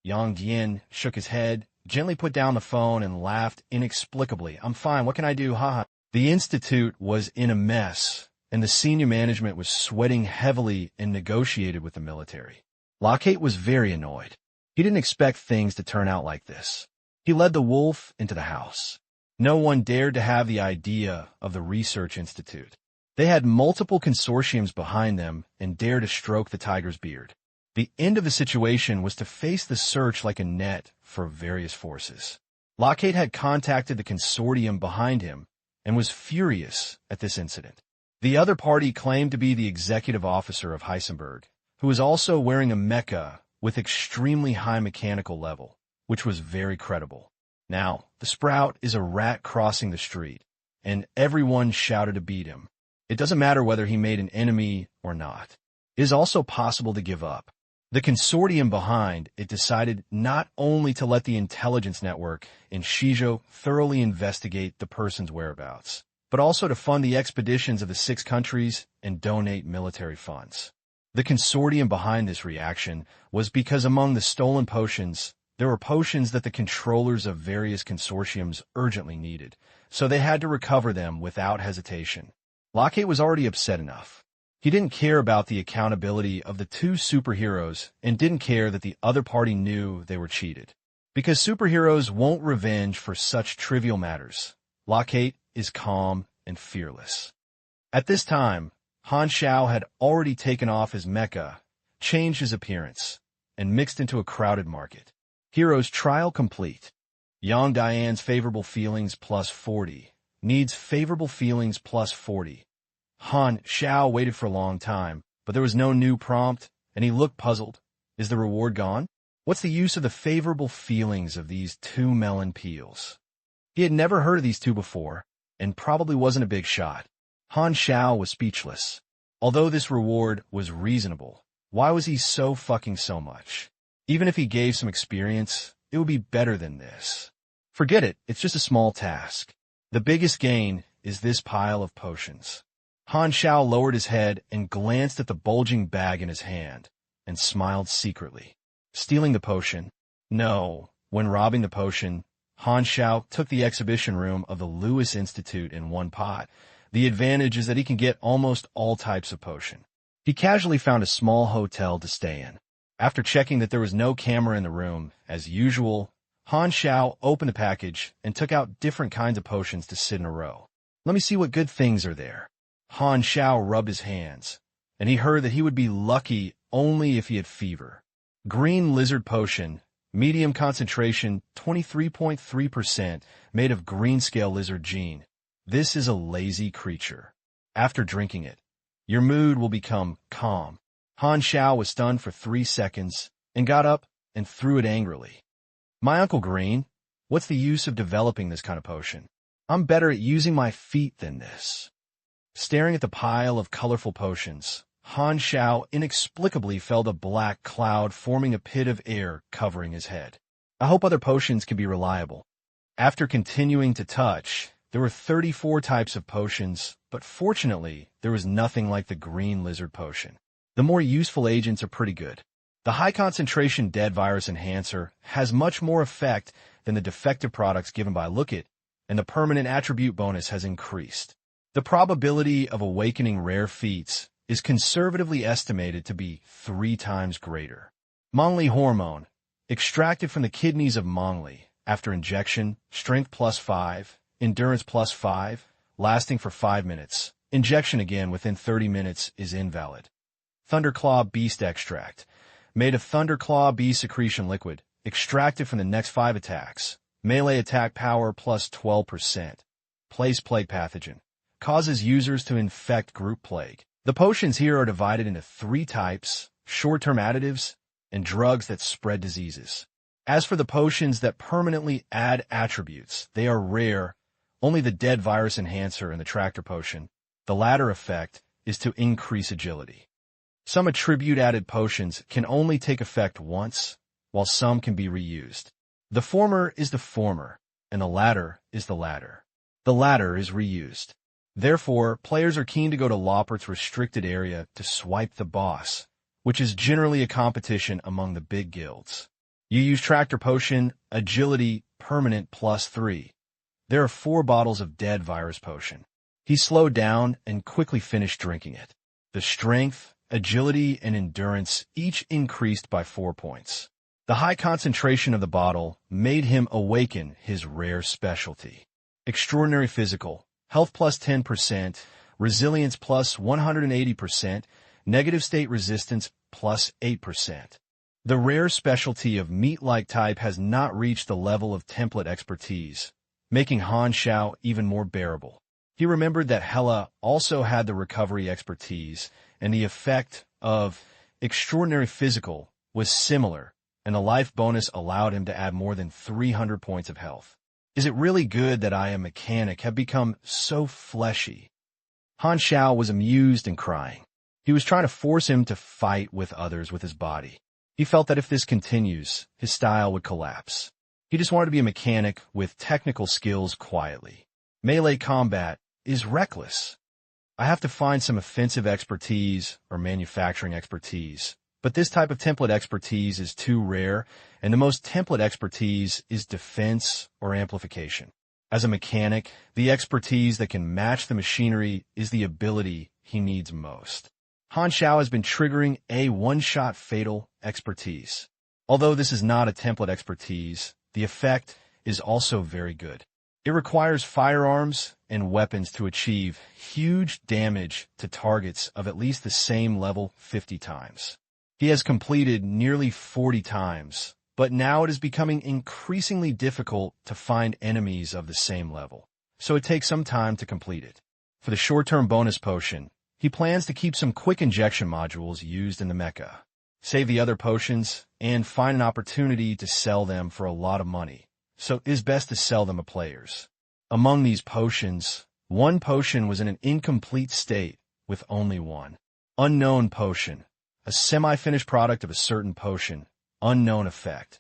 Yang Jian shook his head, gently put down the phone, and laughed inexplicably. "I'm fine. What can I do? Haha." The institute was in a mess, and the senior management was sweating heavily and negotiated with the military. Lockhart was very annoyed. He didn't expect things to turn out like this. He led the wolf into the house. No one dared to have the idea of the research institute. They had multiple consortiums behind them and dared to stroke the tiger's beard. The end of the situation was to face the search like a net for various forces. Lockhart had contacted the consortium behind him and was furious at this incident. The other party claimed to be the executive officer of Heisenberg, who was also wearing a mecha with extremely high mechanical level, which was very credible. Now, the Sprout is a rat crossing the street, and everyone shouted to beat him. It doesn't matter whether he made an enemy or not. It is also possible to give up. The consortium behind it decided not only to let the intelligence network in Shizhou thoroughly investigate the person's whereabouts, but also to fund the expeditions of the 6 countries and donate military funds. The consortium behind this reaction was because among the stolen potions, there were potions that the controllers of various consortiums urgently needed, so they had to recover them without hesitation. Lockhart was already upset enough. He didn't care about the accountability of the 2 superheroes and didn't care that the other party knew they were cheated. Because superheroes won't revenge for such trivial matters, Lockhart is calm and fearless. At this time, Han Xiao had already taken off his mecha, changed his appearance, and mixed into a crowded market. Hero's trial complete. Yang Dian's favorable feelings plus 40. Needs favorable feelings plus 40. Han Xiao waited for a long time, but there was no new prompt, and he looked puzzled. Is the reward gone? What's the use of the favorable feelings of these 2 melon peels? He had never heard of these 2 before, and probably wasn't a big shot. Han Xiao was speechless. Although this reward was reasonable, why was he so much? Even if he gave some experience, it would be better than this. Forget it, it's just a small task. The biggest gain is this pile of potions. Han Xiao lowered his head and glanced at the bulging bag in his hand, and smiled secretly. Stealing the potion? No. When robbing the potion, Han Xiao took the exhibition room of the Lewis Institute in one pot. The advantage is that he can get almost all types of potion. He casually found a small hotel to stay in. After checking that there was no camera in the room, as usual, Han Xiao opened the package and took out different kinds of potions to sit in a row. Let me see what good things are there. Han Xiao rubbed his hands, and he heard that he would be lucky only if he had fever. Green lizard potion, Medium concentration, 23.3%, made of green-scale lizard gene. This is a lazy creature. After drinking it, your mood will become calm. Han Xiao was stunned for 3 seconds and got up and threw it angrily. My Uncle Green, what's the use of developing this kind of potion? I'm better at using my feet than this. Staring at the pile of colorful potions, Han Xiao inexplicably felt a black cloud forming a pit of air covering his head. I hope other potions can be reliable. After continuing to touch, there were 34 types of potions, but fortunately, there was nothing like the green lizard potion. The more useful agents are pretty good. The high-concentration dead virus enhancer has much more effect than the defective products given by Look It, and the permanent attribute bonus has increased. The probability of awakening rare feats is conservatively estimated to be 3 times greater. Mongli hormone, extracted from the kidneys of Mongli, after injection, strength +5, endurance +5, lasting for 5 minutes. Injection again within 30 minutes is invalid. Thunderclaw beast extract, made of Thunderclaw bee secretion liquid, extracted from the next 5 attacks. Melee attack power +12%. Place plague pathogen, causes users to infect group plague. The potions here are divided into 3 types: short-term additives and drugs that spread diseases. As for the potions that permanently add attributes, they are rare. Only the dead virus enhancer and the tractor potion. The latter effect is to increase agility. Some attribute-added potions can only take effect once, while some can be reused. The former is the former, and the latter is the latter. The latter is reused. Therefore, players are keen to go to Loppert's restricted area to swipe the boss, which is generally a competition among the big guilds. You use Tractor Potion, Agility, Permanent +3. There are 4 bottles of Dead Virus Potion. He slowed down and quickly finished drinking it. The strength, agility, and endurance each increased by 4 points. The high concentration of the bottle made him awaken his rare specialty. Extraordinary Physical, Health +10%, Resilience +180%, Negative State Resistance +8%. The rare specialty of meat-like type has not reached the level of template expertise, making Han Xiao even more bearable. He remembered that Hela also had the recovery expertise, and the effect of Extraordinary Physical was similar, and the life bonus allowed him to add more than 300 points of health. Is it really good that I, a mechanic, have become so fleshy? Han Xiao was amused and crying. He was trying to force him to fight with others with his body. He felt that if this continues, his style would collapse. He just wanted to be a mechanic with technical skills quietly. Melee combat is reckless. I have to find some offensive expertise or manufacturing expertise, but this type of template expertise is too rare, and the most template expertise is defense or amplification. As a mechanic, the expertise that can match the machinery is the ability he needs most. Han Xiao has been triggering a one-shot fatal expertise. Although this is not a template expertise, the effect is also very good. It requires firearms and weapons to achieve huge damage to targets of at least the same level 50 times. He has completed nearly 40 times, but now it is becoming increasingly difficult to find enemies of the same level, so it takes some time to complete it. For the short-term bonus potion, he plans to keep some quick injection modules used in the mecha, save the other potions, and find an opportunity to sell them for a lot of money, so it is best to sell them to players. Among these potions, one potion was in an incomplete state with only one. Unknown Potion, a semi-finished product of a certain potion, unknown effect.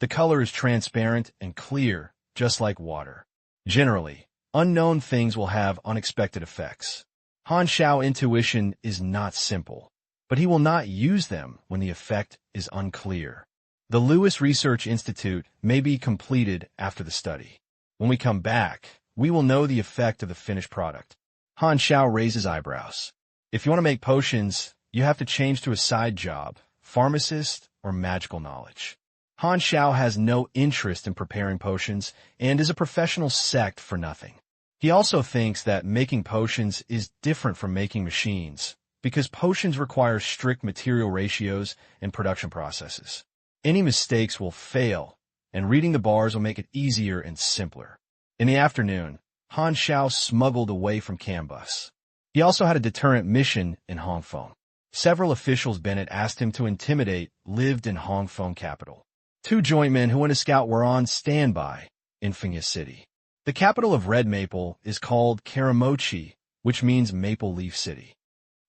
The color is transparent and clear, just like water. Generally, unknown things will have unexpected effects. Han Xiao intuition is not simple, but he will not use them when the effect is unclear. The Lewis Research Institute may be completed after the study. When we come back, we will know the effect of the finished product. Han Xiao raises eyebrows. If you want to make potions, you have to change to a side job, pharmacist, or magical knowledge. Han Xiao has no interest in preparing potions and is a professional sect for nothing. He also thinks that making potions is different from making machines, because potions require strict material ratios and production processes. Any mistakes will fail, and reading the bars will make it easier and simpler. In the afternoon, Han Xiao smuggled away from Cambus. He also had a deterrent mission in Hongfeng. Several officials Bennett asked him to intimidate lived in Hongfeng capital. 2 joint men who went to scout were on standby in Fengya City. The capital of Red Maple is called Karamochi, which means Maple Leaf City.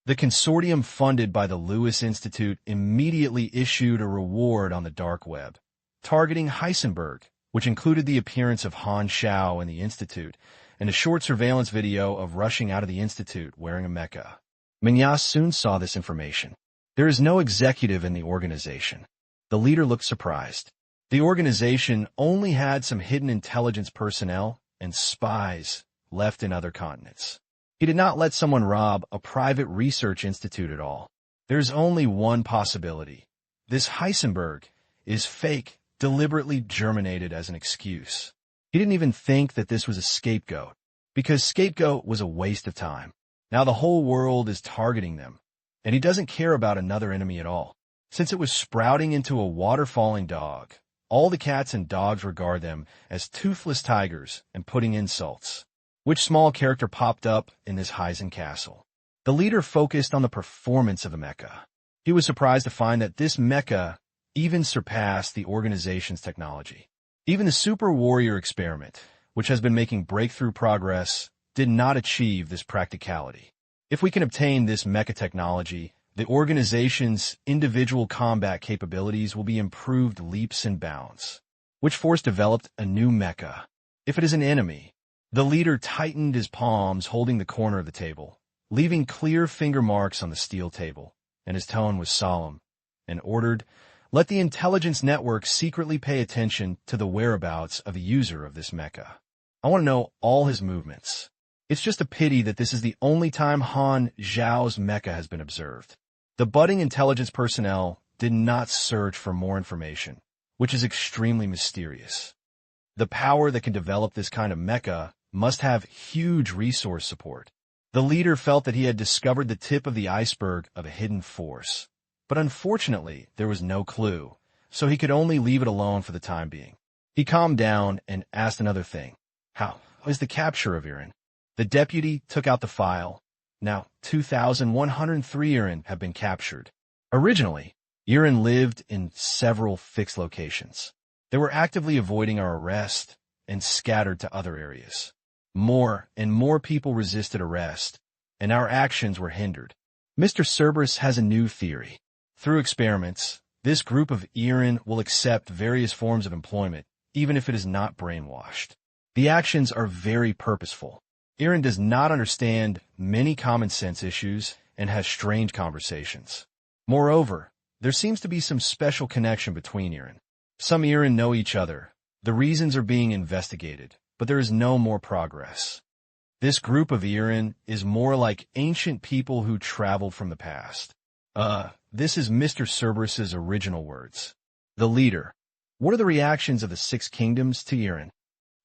The consortium funded by the Lewis Institute immediately issued a reward on the dark web, targeting Heisenberg, which included the appearance of Han Xiao in the Institute, and a short surveillance video of rushing out of the Institute wearing a mecha. Mechas soon saw this information. There is no executive in the organization. The leader looked surprised. The organization only had some hidden intelligence personnel and spies left in other continents. He did not let someone rob a private research institute at all. There's only one possibility. This Heisenberg is fake, deliberately germinated as an excuse. He didn't even think that this was a scapegoat, because scapegoat was a waste of time. Now the whole world is targeting them, and he doesn't care about another enemy at all. Since it was sprouting into a waterfalling dog, all the cats and dogs regard them as toothless tigers and putting insults. Which small character popped up in this Heisen castle? The leader focused on the performance of the mecha. He was surprised to find that this mecha even surpassed the organization's technology. Even the Super Warrior experiment, which has been making breakthrough progress, did not achieve this practicality. If we can obtain this mecha technology, the organization's individual combat capabilities will be improved leaps and bounds. Which force developed a new mecha? If it is an enemy, the leader tightened his palms holding the corner of the table, leaving clear finger marks on the steel table, and his tone was solemn, and ordered, "Let the intelligence network secretly pay attention to the whereabouts of the user of this mecha. I want to know all his movements. It's just a pity that this is the only time Han Xiao's mecha has been observed." The budding intelligence personnel did not search for more information, which is extremely mysterious. The power that can develop this kind of mecha must have huge resource support. The leader felt that he had discovered the tip of the iceberg of a hidden force. But unfortunately, there was no clue, so he could only leave it alone for the time being. He calmed down and asked another thing. How is the capture of Iran? The deputy took out the file. Now, 2,103 Iran have been captured. Originally, Iran lived in several fixed locations. They were actively avoiding our arrest and scattered to other areas. More and more people resisted arrest, and our actions were hindered. Mr. Cerberus has a new theory. Through experiments, this group of Iran will accept various forms of employment, even if it is not brainwashed. The actions are very purposeful. Iran does not understand many common sense issues and has strange conversations. Moreover, there seems to be some special connection between Iran. Some Iran know each other. The reasons are being investigated, but there is no more progress. This group of Iran is more like ancient people who traveled from the past. This is Mr. Cerberus's original words. The leader. What are the reactions of the 6 kingdoms to Iran?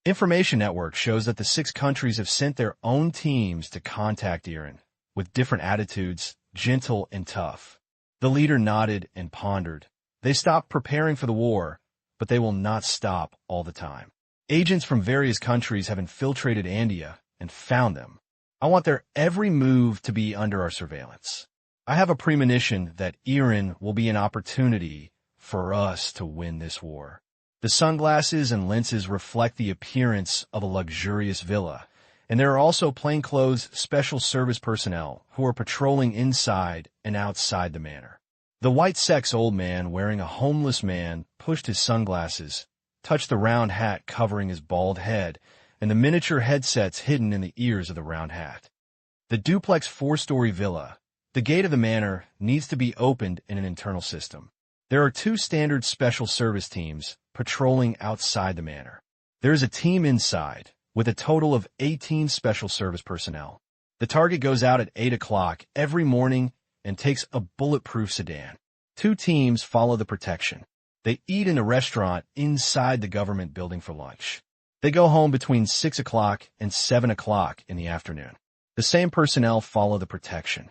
Information Network shows that the 6 countries have sent their own teams to contact Iran, with different attitudes, gentle and tough. The leader nodded and pondered. They stopped preparing for the war, but they will not stop all the time. Agents from various countries have infiltrated India and found them. I want their every move to be under our surveillance. I have a premonition that Iran will be an opportunity for us to win this war. The sunglasses and lenses reflect the appearance of a luxurious villa, and there are also plainclothes special service personnel who are patrolling inside and outside the manor. The white-sex old man wearing a homeless man pushed his sunglasses, touched the round hat covering his bald head, and the miniature headsets hidden in the ears of the round hat. The duplex 4-story villa, the gate of the manor, needs to be opened in an internal system. There are 2 standard special service teams patrolling outside the manor. There is a team inside, with a total of 18 special service personnel. The target goes out at 8 o'clock every morning and takes a bulletproof sedan. 2 teams follow the protection. They eat in a restaurant inside the government building for lunch. They go home between 6 o'clock and 7 o'clock in the afternoon. The same personnel follow the protection.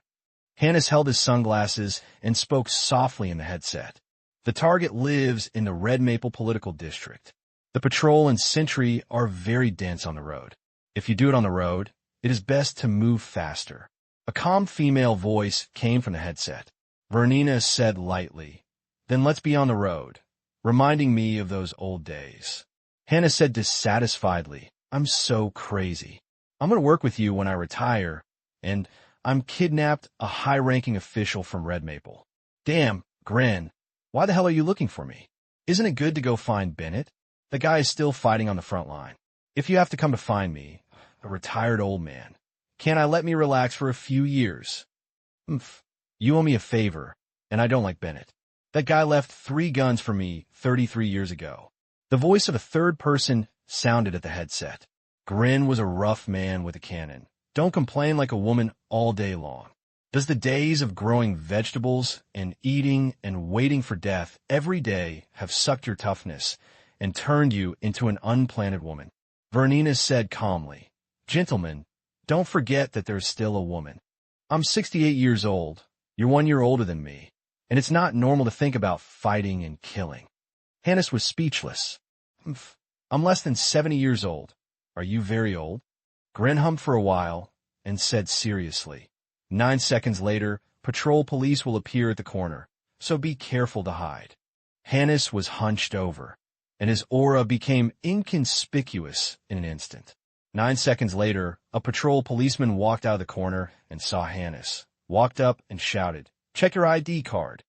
Hannes held his sunglasses and spoke softly in the headset. The target lives in the Red Maple political district. The patrol and sentry are very dense on the road. If you do it on the road, it is best to move faster. A calm female voice came from the headset. Vernina said lightly, "Then let's be on the road," reminding me of those old days. Hannah said dissatisfiedly, "I'm so crazy. I'm going to work with you when I retire, and I'm kidnapped a high-ranking official from Red Maple." "Damn, Grin, why the hell are you looking for me? Isn't it good to go find Bennett? The guy is still fighting on the front line. If you have to come to find me, a retired old man, can't I let me relax for a few years?" "Umph, you owe me a favor, and I don't like Bennett. That guy left 3 guns for me 33 years ago." The voice of a third person sounded at the headset. Grin was a rough man with a cannon. "Don't complain like a woman all day long. Does the days of growing vegetables and eating and waiting for death every day have sucked your toughness and turned you into an unplanted woman?" Vernina said calmly, "Gentlemen, don't forget that there's still a woman. I'm 68 years old. You're 1 year older than me, and it's not normal to think about fighting and killing." Hannes was speechless. "Humph, I'm less than 70 years old. Are you very old?" Grin hummed for a while and said seriously, 9 seconds later, patrol police will appear at the corner, so be careful to hide." Hannes was hunched over, and his aura became inconspicuous in an instant. 9 seconds later, a patrol policeman walked out of the corner and saw Hannes, walked up and shouted, "Check your ID card."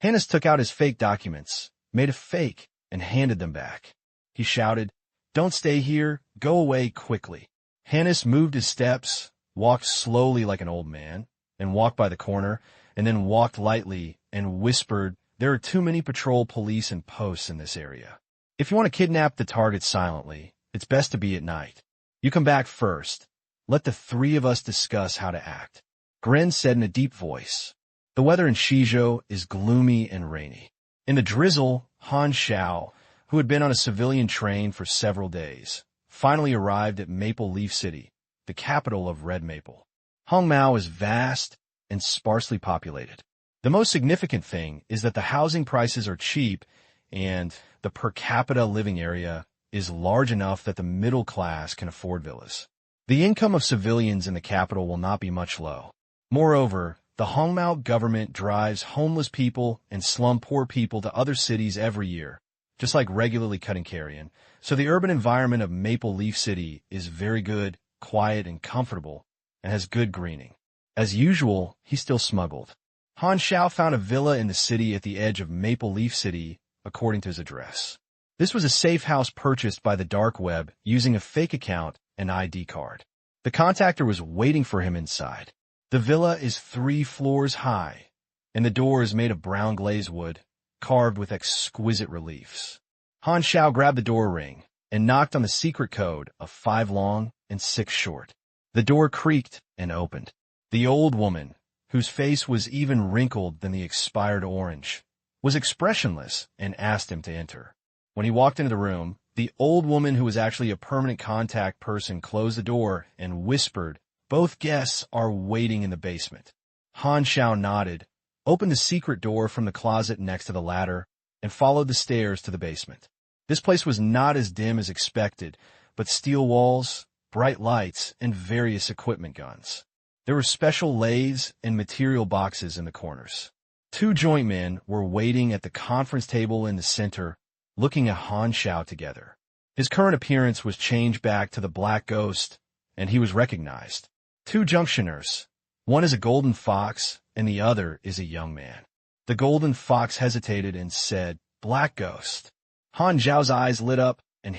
Hannes took out his fake documents, made a fake, and handed them back. He shouted, "Don't stay here, go away quickly." Hannes moved his steps, walked slowly like an old man, and walked by the corner, and then walked lightly and whispered, "There are too many patrol police and posts in this area. If you want to kidnap the target silently, it's best to be at night. You come back first. Let the 3 of us discuss how to act." Gren said in a deep voice. The weather in Shizhou is gloomy and rainy. In the drizzle, Han Xiao, who had been on a civilian train for several days, finally arrived at Maple Leaf City, the capital of Red Maple. Hongmao is vast and sparsely populated. The most significant thing is that the housing prices are cheap and the per capita living area is large enough that the middle class can afford villas. The income of civilians in the capital will not be much low. Moreover, the Hongmao government drives homeless people and slum-poor people to other cities every year, just like regularly cutting carrion, so the urban environment of Maple Leaf City is very good, quiet, and comfortable, and has good greening. As usual, he still smuggled. Han Xiao found a villa in the city at the edge of Maple Leaf City, according to his address. This was a safe house purchased by the dark web using a fake account and ID card. The contactor was waiting for him inside. The villa is 3 floors high, and the door is made of brown glazed wood, carved with exquisite reliefs. Han Xiao grabbed the door ring and knocked on the secret code of 5 long and 6 short. The door creaked and opened. The old woman, whose face was even wrinkled than the expired orange, was expressionless and asked him to enter. When he walked into the room, the old woman, who was actually a permanent contact person, closed the door and whispered, "Both guests are waiting in the basement." Han Xiao nodded, opened the secret door from the closet next to the ladder, and followed the stairs to the basement. This place was not as dim as expected, but steel walls, bright lights, and various equipment guns. There were special lathes and material boxes in the corners. 2 joint men were waiting at the conference table in the center, looking at Han Xiao together. His current appearance was changed back to the Black Ghost, and he was recognized. 2 junctioners. One is a golden fox, and the other is a young man. The golden fox hesitated and said, "Black Ghost." Han Xiao's eyes lit up, and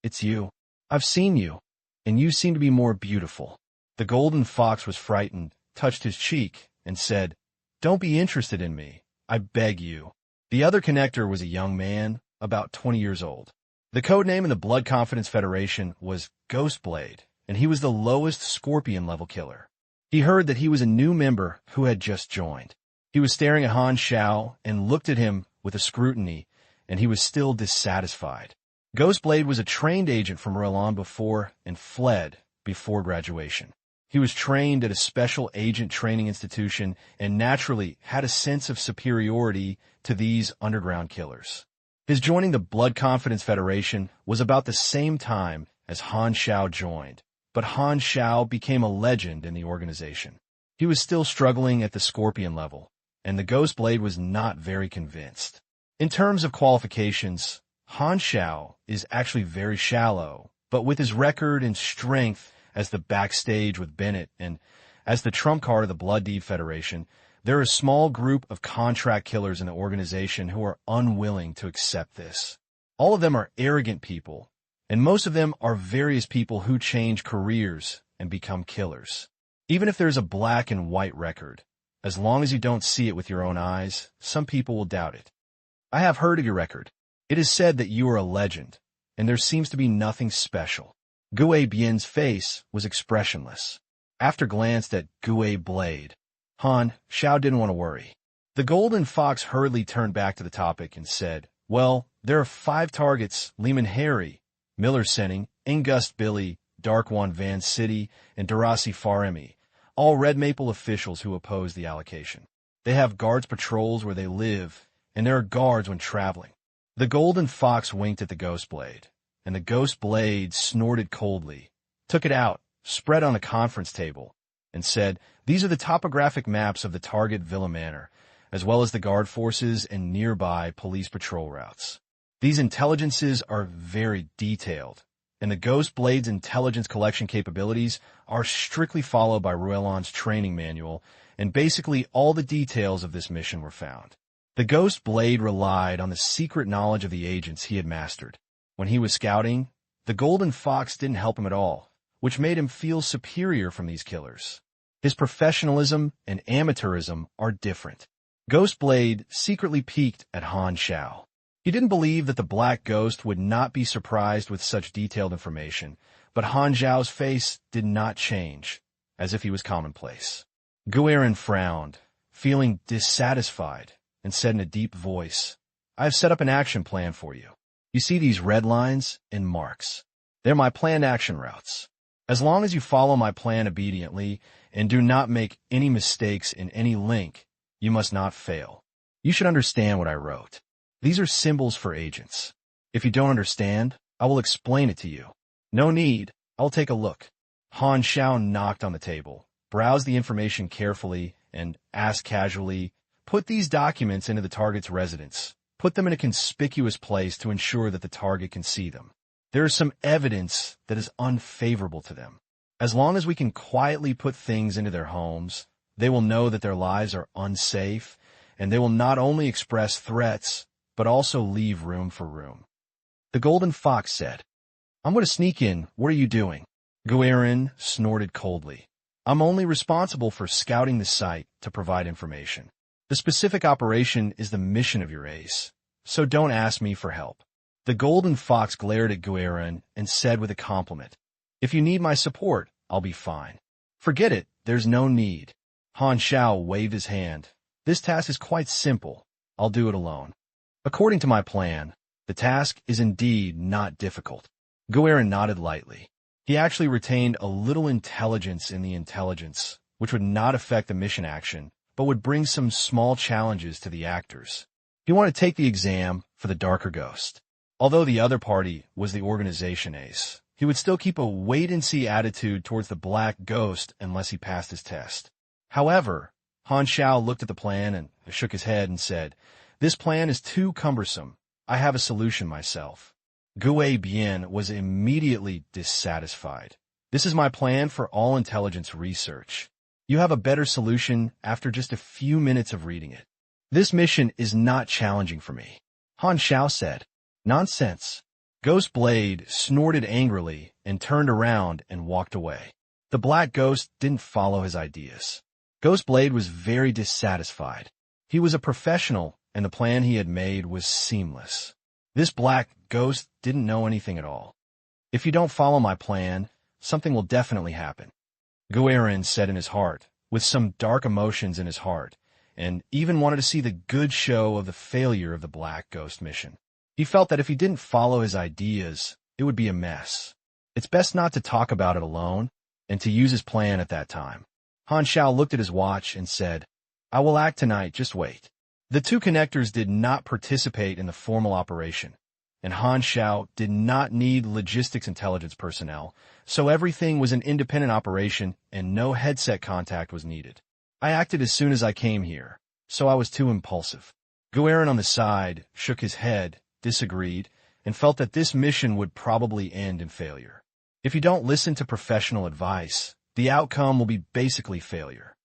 "It's you. I've seen you, and you seem to be more beautiful." The golden fox was frightened, touched his cheek, and said, "Don't be interested in me, I beg you." The other connector was a young man, about 20 years old. The code name in the Blood Confidence Federation was Ghostblade, and he was the lowest Scorpion level killer. He heard that he was a new member who had just joined. He was staring at Han Xiao and looked at him with a scrutiny, and he was still dissatisfied. Ghostblade was a trained agent from Roland before and fled before graduation. He was trained at a special agent training institution and naturally had a sense of superiority to these underground killers. His joining the Blood Confidence Federation was about the same time as Han Xiao joined, but Han Xiao became a legend in the organization. He was still struggling at the Scorpion level, and the Ghost Blade was not very convinced. In terms of qualifications, Han Xiao is actually very shallow, but with his record and strength as the backstage with Bennett and as the trump card of the Blood Deed Federation, there are a small group of contract killers in the organization who are unwilling to accept this. All of them are arrogant people, and most of them are various people who change careers and become killers. Even if there's a black and white record, as long as you don't see it with your own eyes, some people will doubt it. I have heard of your record. It is said that you are a legend, and there seems to be nothing special. Gue Bien's face was expressionless. After glanced at Gue Blade, Han Xiao didn't want to worry. The Golden Fox hurriedly turned back to the topic and said, well, there are 5 targets: Lehman Harry, Miller Senning, Ingust Billy, Dark One Van City, and Darasi Faremi, all Red Maple officials who oppose the allocation. They have guards patrols where they live, and there are guards when traveling. The Golden Fox winked at the Ghost Blade, and the Ghost Blade snorted coldly, took it out, spread on a conference table, and said, these are the topographic maps of the target Villa Manor, as well as the guard forces and nearby police patrol routes. These intelligences are very detailed, and the Ghost Blade's intelligence collection capabilities are strictly followed by Ruelon's training manual, and basically all the details of this mission were found. The Ghost Blade relied on the secret knowledge of the agents he had mastered. When he was scouting, the Golden Fox didn't help him at all, which made him feel superior from these killers. His professionalism and amateurism are different. Ghost Blade secretly peeked at Han Xiao. He didn't believe that the Black Ghost would not be surprised with such detailed information, but Han Xiao's face did not change, as if he was commonplace. Guerin frowned, feeling dissatisfied, and said in a deep voice, I have set up an action plan for you. You see these red lines and marks. They're my planned action routes. As long as you follow my plan obediently and do not make any mistakes in any link, you must not fail. You should understand what I wrote. These are symbols for agents. If you don't understand, I will explain it to you. No need. I'll take a look. Han Xiao knocked on the table, browsed the information carefully, and asked casually, put these documents into the target's residence. Put them in a conspicuous place to ensure that the target can see them. There is some evidence that is unfavorable to them. As long as we can quietly put things into their homes, they will know that their lives are unsafe, and they will not only express threats, but also leave room for room. The Golden Fox said, I'm going to sneak in. What are you doing? Guerin snorted coldly. I'm only responsible for scouting the site to provide information. The specific operation is the mission of your ace, so don't ask me for help. The Golden Fox glared at Guerin and said with a compliment, if you need my support, I'll be fine. Forget it, there's no need. Han Xiao waved his hand. This task is quite simple. I'll do it alone. According to my plan, the task is indeed not difficult. Guerin nodded lightly. He actually retained a little intelligence in the intelligence, which would not affect the mission action, but would bring some small challenges to the actors. He wanted to take the exam for the Darker Ghost. Although the other party was the organization ace, he would still keep a wait-and-see attitude towards the Black Ghost unless he passed his test. However, Han Xiao looked at the plan and shook his head and said, this plan is too cumbersome. I have a solution myself. Gue Bien was immediately dissatisfied. This is my plan for all intelligence research. You have a better solution after just a few minutes of reading it. This mission is not challenging for me. Han Xiao said, nonsense. Ghost Blade snorted angrily and turned around and walked away. The Black Ghost didn't follow his ideas. Ghost Blade was very dissatisfied. He was a professional, and the plan he had made was seamless. This Black Ghost didn't know anything at all. If you don't follow my plan, something will definitely happen. Guerin said in his heart, with some dark emotions in his heart, and even wanted to see the good show of the failure of the Black Ghost mission. He felt that if he didn't follow his ideas, it would be a mess. It's best not to talk about it alone, and to use his plan at that time. Han Xiao looked at his watch and said, "I will act tonight, just wait." The two connectors did not participate in the formal operation, and Han Xiao did not need logistics intelligence personnel, so everything was an independent operation and no headset contact was needed. "I acted as soon as I came here, so I was too impulsive." Guerin on the side shook his head, disagreed, and felt that this mission would probably end in failure. If you don't listen to professional advice, the outcome will be basically failure.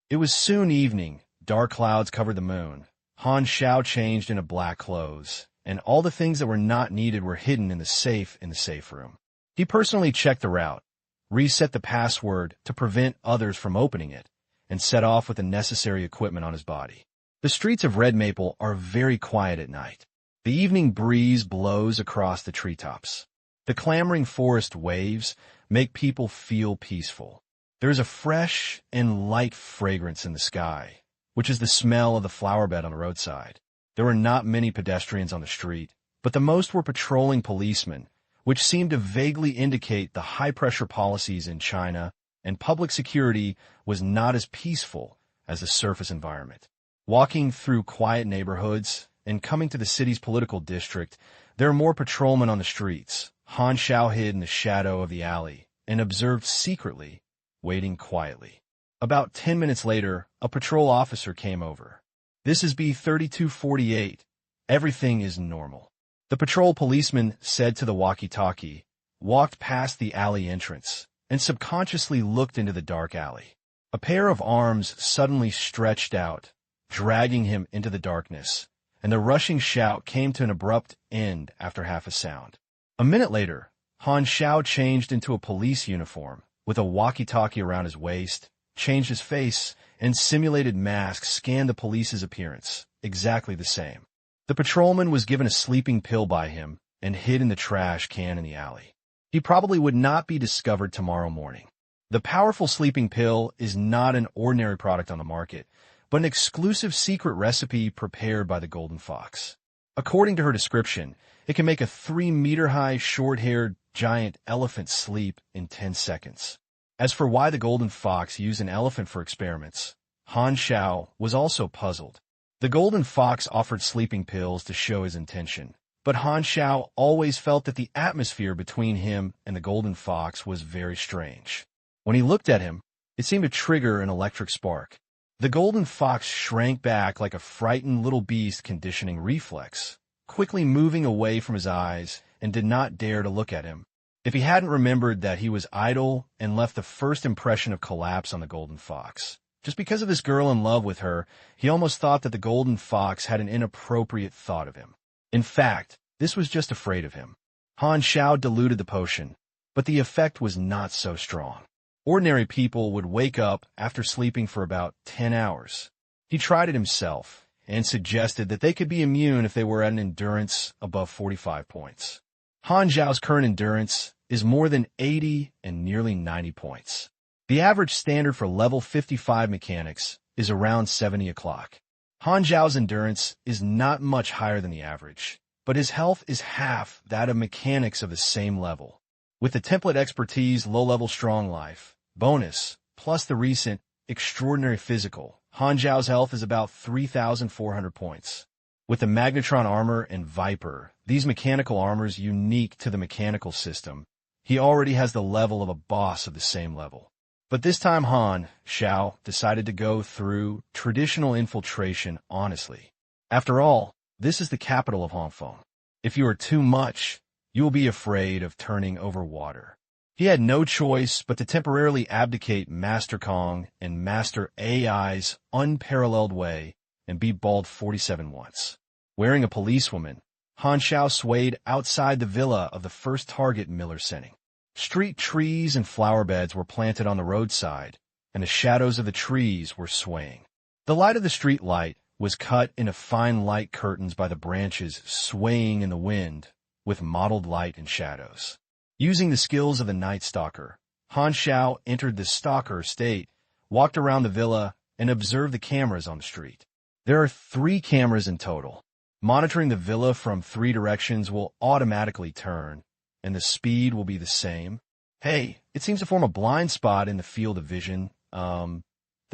It was soon evening, dark clouds covered the moon. Han Xiao changed into black clothes, and all the things that were not needed were hidden in the safe room. He personally checked the route, reset the password to prevent others from opening it, and set off with the necessary equipment on his body. The streets of Red Maple are very quiet at night. The evening breeze blows across the treetops. The clamoring forest waves make people feel peaceful. There is a fresh and light fragrance in the sky, which is the smell of the flower bed on the roadside. There were not many pedestrians on the street, but the most were patrolling policemen, which seemed to vaguely indicate the high-pressure policies in China, and public security was not as peaceful as the surface environment. Walking through quiet neighborhoods and coming to the city's political district, there are more patrolmen on the streets. Han Xiao hid in the shadow of the alley and observed secretly, waiting quietly. About 10 minutes later, a patrol officer came over. "This is B-3248. Everything is normal." The patrol policeman said to the walkie-talkie, walked past the alley entrance, and subconsciously looked into the dark alley. A pair of arms suddenly stretched out, dragging him into the darkness, and the rushing shout came to an abrupt end after half a sound. A minute later, Han Xiao changed into a police uniform, with a walkie-talkie around his waist, changed his face, and simulated masks scanned the police's appearance, exactly the same. The patrolman was given a sleeping pill by him and hid in the trash can in the alley. He probably would not be discovered tomorrow morning. The powerful sleeping pill is not an ordinary product on the market, but an exclusive secret recipe prepared by the Golden Fox. According to her description, it can make a 3-meter-high, short-haired giant elephant sleep in 10 seconds. As for why the Golden Fox used an elephant for experiments, Han Xiao was also puzzled. The Golden Fox offered sleeping pills to show his intention, but Han Xiao always felt that the atmosphere between him and the Golden Fox was very strange. When he looked at him, it seemed to trigger an electric spark. The Golden Fox shrank back like a frightened little beast conditioning reflex, quickly moving away from his eyes, and did not dare to look at him. If he hadn't remembered that he was idle and left the first impression of collapse on the Golden Fox. Just because of this girl in love with her, he almost thought that the Golden Fox had an inappropriate thought of him. In fact, this was just afraid of him. Han Xiao diluted the potion, but the effect was not so strong. Ordinary people would wake up after sleeping for about 10 hours. He tried it himself and suggested that they could be immune if they were at an endurance above 45 points. Han Xiao's current endurance is more than 80 and nearly 90 points. The average standard for level 55 mechanics is around 70 o'clock. Han Xiao's endurance is not much higher than the average, but his health is half that of mechanics of the same level. With the template expertise low-level strong life bonus, plus the recent extraordinary physical, Han Xiao's health is about 3,400 points. With the Magnetron armor and Viper, these mechanical armors unique to the mechanical system, he already has the level of a boss of the same level. But this time Han Xiao decided to go through traditional infiltration honestly. After all, this is the capital of Hongfeng. If you are too much, you will be afraid of turning over water. He had no choice but to temporarily abdicate Master Kong and Master AI's unparalleled way and be bald 47 once. Wearing a policewoman, Han Xiao swayed outside the villa of the first target Miller sending. Street trees and flower beds were planted on the roadside, and the shadows of the trees were swaying. The light of the street light was cut into fine light curtains by the branches swaying in the wind with mottled light and shadows. Using the skills of the Night Stalker, Han Xiao entered the stalker state, walked around the villa, and observed the cameras on the street. There are 3 cameras in total. Monitoring the villa from 3 directions will automatically turn, and the speed will be the same. Hey, it seems to form a blind spot in the field of vision. The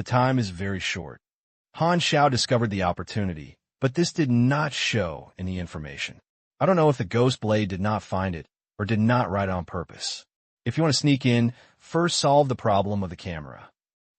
time is very short. Han Xiao discovered the opportunity, but this did not show any information. I don't know if the ghost blade did not find it or did not write it on purpose. If you want to sneak in, first solve the problem of the camera.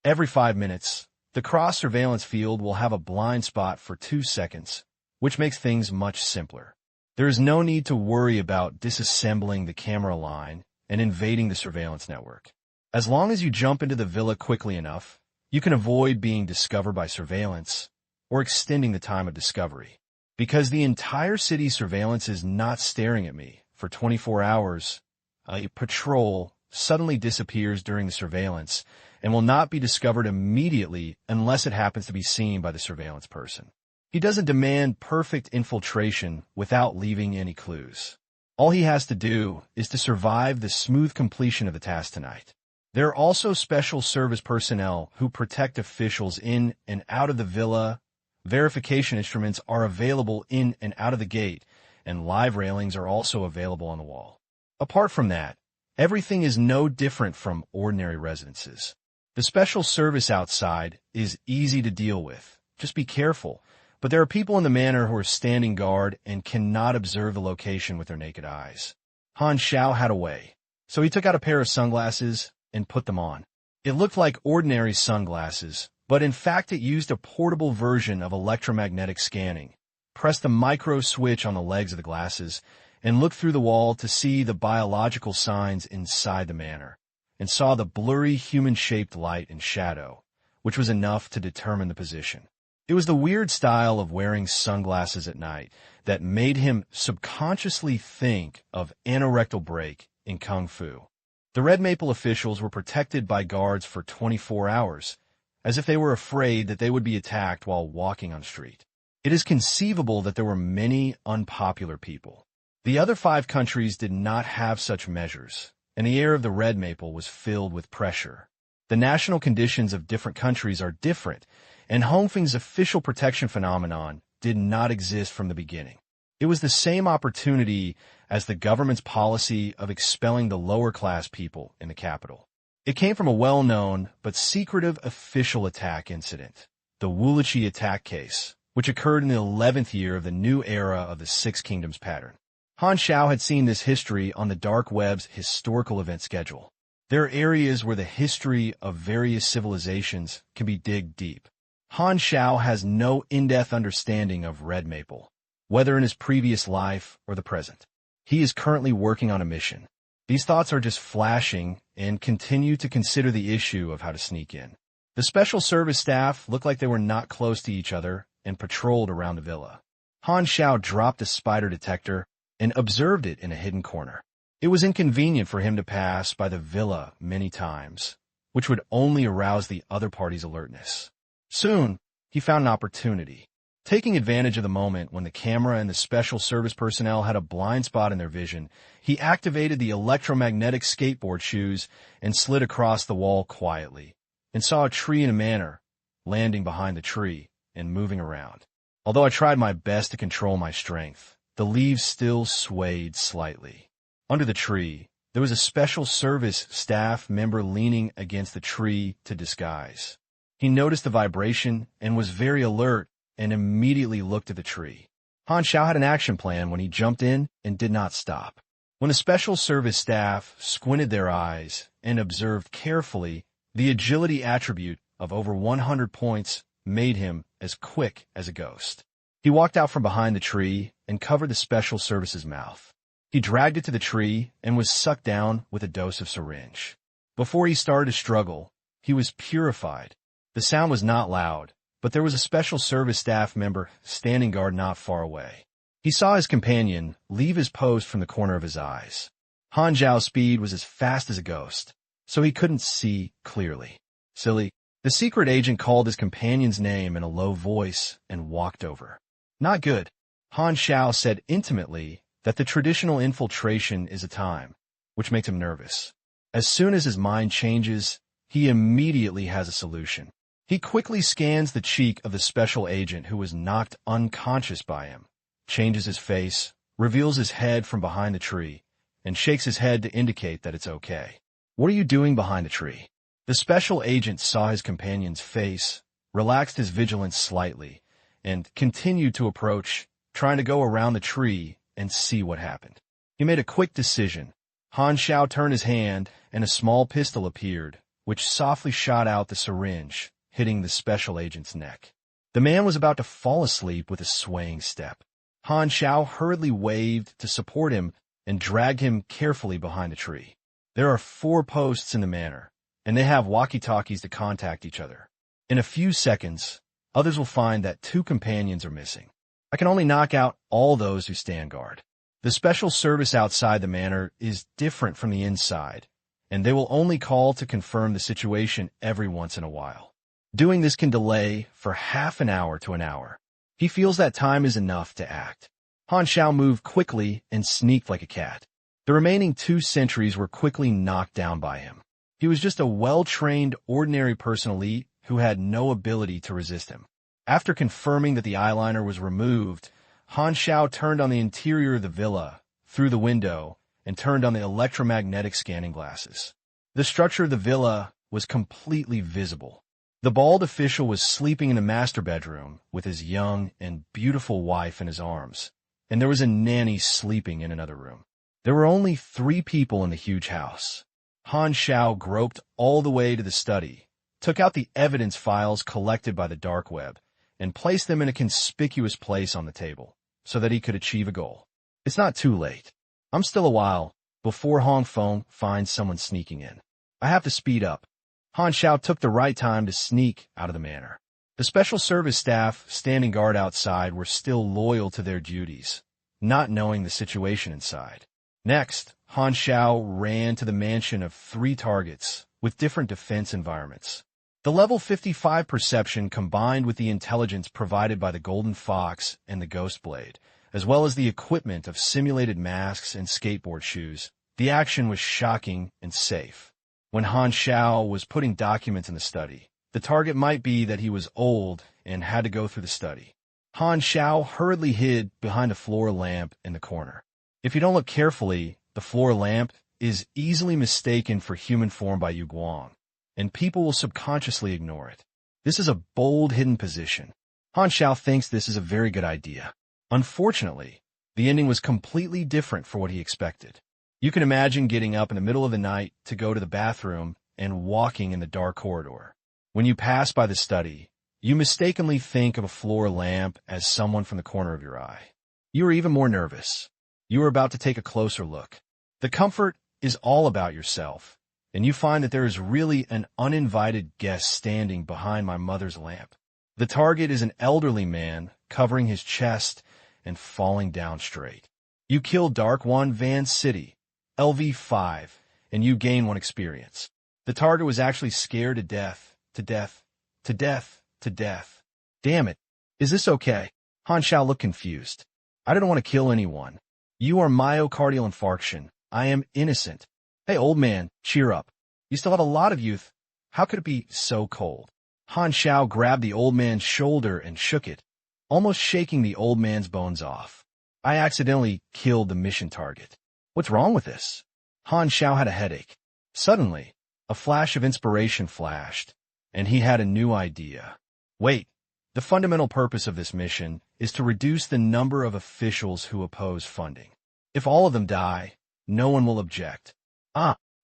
Every 5 minutes, the cross-surveillance field will have a blind spot for 2 seconds, which makes things much simpler. There is no need to worry about disassembling the camera line and invading the surveillance network. As long as you jump into the villa quickly enough, you can avoid being discovered by surveillance or extending the time of discovery. Because the entire city's surveillance is not staring at me for 24 hours, a patrol suddenly disappears during the surveillance and will not be discovered immediately unless it happens to be seen by the surveillance person. He doesn't demand perfect infiltration without leaving any clues. All he has to do is to survive the smooth completion of the task tonight. There are also special service personnel who protect officials in and out of the villa. Verification instruments are available in and out of the gate, and live railings are also available on the wall. Apart from that, everything is no different from ordinary residences. The special service outside is easy to deal with. Just be careful. But there are people in the manor who are standing guard and cannot observe the location with their naked eyes. Han Xiao had a way, so he took out a pair of sunglasses and put them on. It looked like ordinary sunglasses, but in fact it used a portable version of electromagnetic scanning. Press the micro switch on the legs of the glasses and look through the wall to see the biological signs inside the manor, and saw the blurry human-shaped light and shadow, which was enough to determine the position. It was the weird style of wearing sunglasses at night that made him subconsciously think of anorectal break in Kung Fu. The Red Maple officials were protected by guards for 24 hours, as if they were afraid that they would be attacked while walking on street. It is conceivable that there were many unpopular people. The other 5 countries did not have such measures, and the air of the Red Maple was filled with pressure. The national conditions of different countries are different, and Hongfeng's official protection phenomenon did not exist from the beginning. It was the same opportunity as the government's policy of expelling the lower-class people in the capital. It came from a well-known but secretive official attack incident, the Wulichi attack case, which occurred in the 11th year of the new era of the Six Kingdoms pattern. Han Xiao had seen this history on the dark web's historical event schedule. There are areas where the history of various civilizations can be digged deep. Han Xiao has no in-depth understanding of Red Maple, whether in his previous life or the present. He is currently working on a mission. These thoughts are just flashing and continue to consider the issue of how to sneak in. The special service staff looked like they were not close to each other and patrolled around the villa. Han Xiao dropped a spider detector and observed it in a hidden corner. It was inconvenient for him to pass by the villa many times, which would only arouse the other party's alertness. Soon, he found an opportunity. Taking advantage of the moment when the camera and the special service personnel had a blind spot in their vision, he activated the electromagnetic skateboard shoes and slid across the wall quietly, and saw a tree in a manor, landing behind the tree and moving around. Although I tried my best to control my strength, the leaves still swayed slightly. Under the tree, there was a special service staff member leaning against the tree to disguise. He noticed the vibration and was very alert and immediately looked at the tree. Han Xiao had an action plan when he jumped in and did not stop. When the special service staff squinted their eyes and observed carefully, the agility attribute of over 100 points made him as quick as a ghost. He walked out from behind the tree and covered the special service's mouth. He dragged it to the tree and was sucked down with a dose of syringe. Before he started to struggle, he was purified. The sound was not loud, but there was a special service staff member standing guard not far away. He saw his companion leave his post from the corner of his eyes. Han Xiao's speed was as fast as a ghost, so he couldn't see clearly. Silly. The secret agent called his companion's name in a low voice and walked over. Not good. Han Xiao said intimately that the traditional infiltration is a time, which makes him nervous. As soon as his mind changes, he immediately has a solution. He quickly scans the cheek of the special agent who was knocked unconscious by him, changes his face, reveals his head from behind the tree, and shakes his head to indicate that it's okay. "What are you doing behind the tree?" The special agent saw his companion's face, relaxed his vigilance slightly, and continued to approach, trying to go around the tree and see what happened. He made a quick decision. Han Xiao turned his hand, and a small pistol appeared, which softly shot out the syringe, hitting the special agent's neck. The man was about to fall asleep with a swaying step. Han Xiao hurriedly waved to support him and dragged him carefully behind the tree. There are 4 posts in the manor, and they have walkie-talkies to contact each other. In a few seconds, others will find that 2 companions are missing. I can only knock out all those who stand guard. The special service outside the manor is different from the inside, and they will only call to confirm the situation every once in a while. Doing this can delay for half an hour to an hour. He feels that time is enough to act. Han Xiao moved quickly and sneaked like a cat. The remaining 2 sentries were quickly knocked down by him. He was just a well-trained, ordinary person elite who had no ability to resist him. After confirming that the eyeliner was removed, Han Xiao turned on the interior of the villa, through the window, and turned on the electromagnetic scanning glasses. The structure of the villa was completely visible. The bald official was sleeping in the master bedroom with his young and beautiful wife in his arms, and there was a nanny sleeping in another room. There were only 3 people in the huge house. Han Xiao groped all the way to the study, took out the evidence files collected by the dark web, and placed them in a conspicuous place on the table, so that he could achieve a goal. It's not too late. I'm still a while before Hong Feng finds someone sneaking in. I have to speed up. Han Xiao took the right time to sneak out of the manor. The special service staff standing guard outside were still loyal to their duties, not knowing the situation inside. Next, Han Xiao ran to the mansion of 3 targets with different defense environments. The level 55 perception combined with the intelligence provided by the Golden Fox and the Ghost Blade, as well as the equipment of simulated masks and skateboard shoes, the action was shocking and safe. When Han Xiao was putting documents in the study, the target might be that he was old and had to go through the study. Han Xiao hurriedly hid behind a floor lamp in the corner. If you don't look carefully, the floor lamp is easily mistaken for human form by Yu Guang, and people will subconsciously ignore it. This is a bold hidden position. Han Xiao thinks this is a very good idea. Unfortunately, the ending was completely different for what he expected. You can imagine getting up in the middle of the night to go to the bathroom and walking in the dark corridor. When you pass by the study, you mistakenly think of a floor lamp as someone from the corner of your eye. You are even more nervous. You are about to take a closer look. The comfort is all about yourself, and you find that there is really an uninvited guest standing behind my mother's lamp. The target is an elderly man covering his chest and falling down straight. You kill Dark One Van City, LV5, and you gain 1 experience. The target was actually scared to death, to death, to death, to death. Damn it. Is this okay? Han Xiao looked confused. I didn't want to kill anyone. You are myocardial infarction. I am innocent. Hey, old man, cheer up. You still have a lot of youth. How could it be so cold? Han Xiao grabbed the old man's shoulder and shook it, almost shaking the old man's bones off. I accidentally killed the mission target. What's wrong with this? Han Xiao had a headache. Suddenly, a flash of inspiration flashed, and he had a new idea. Wait, the fundamental purpose of this mission is to reduce the number of officials who oppose funding. If all of them die, no one will object.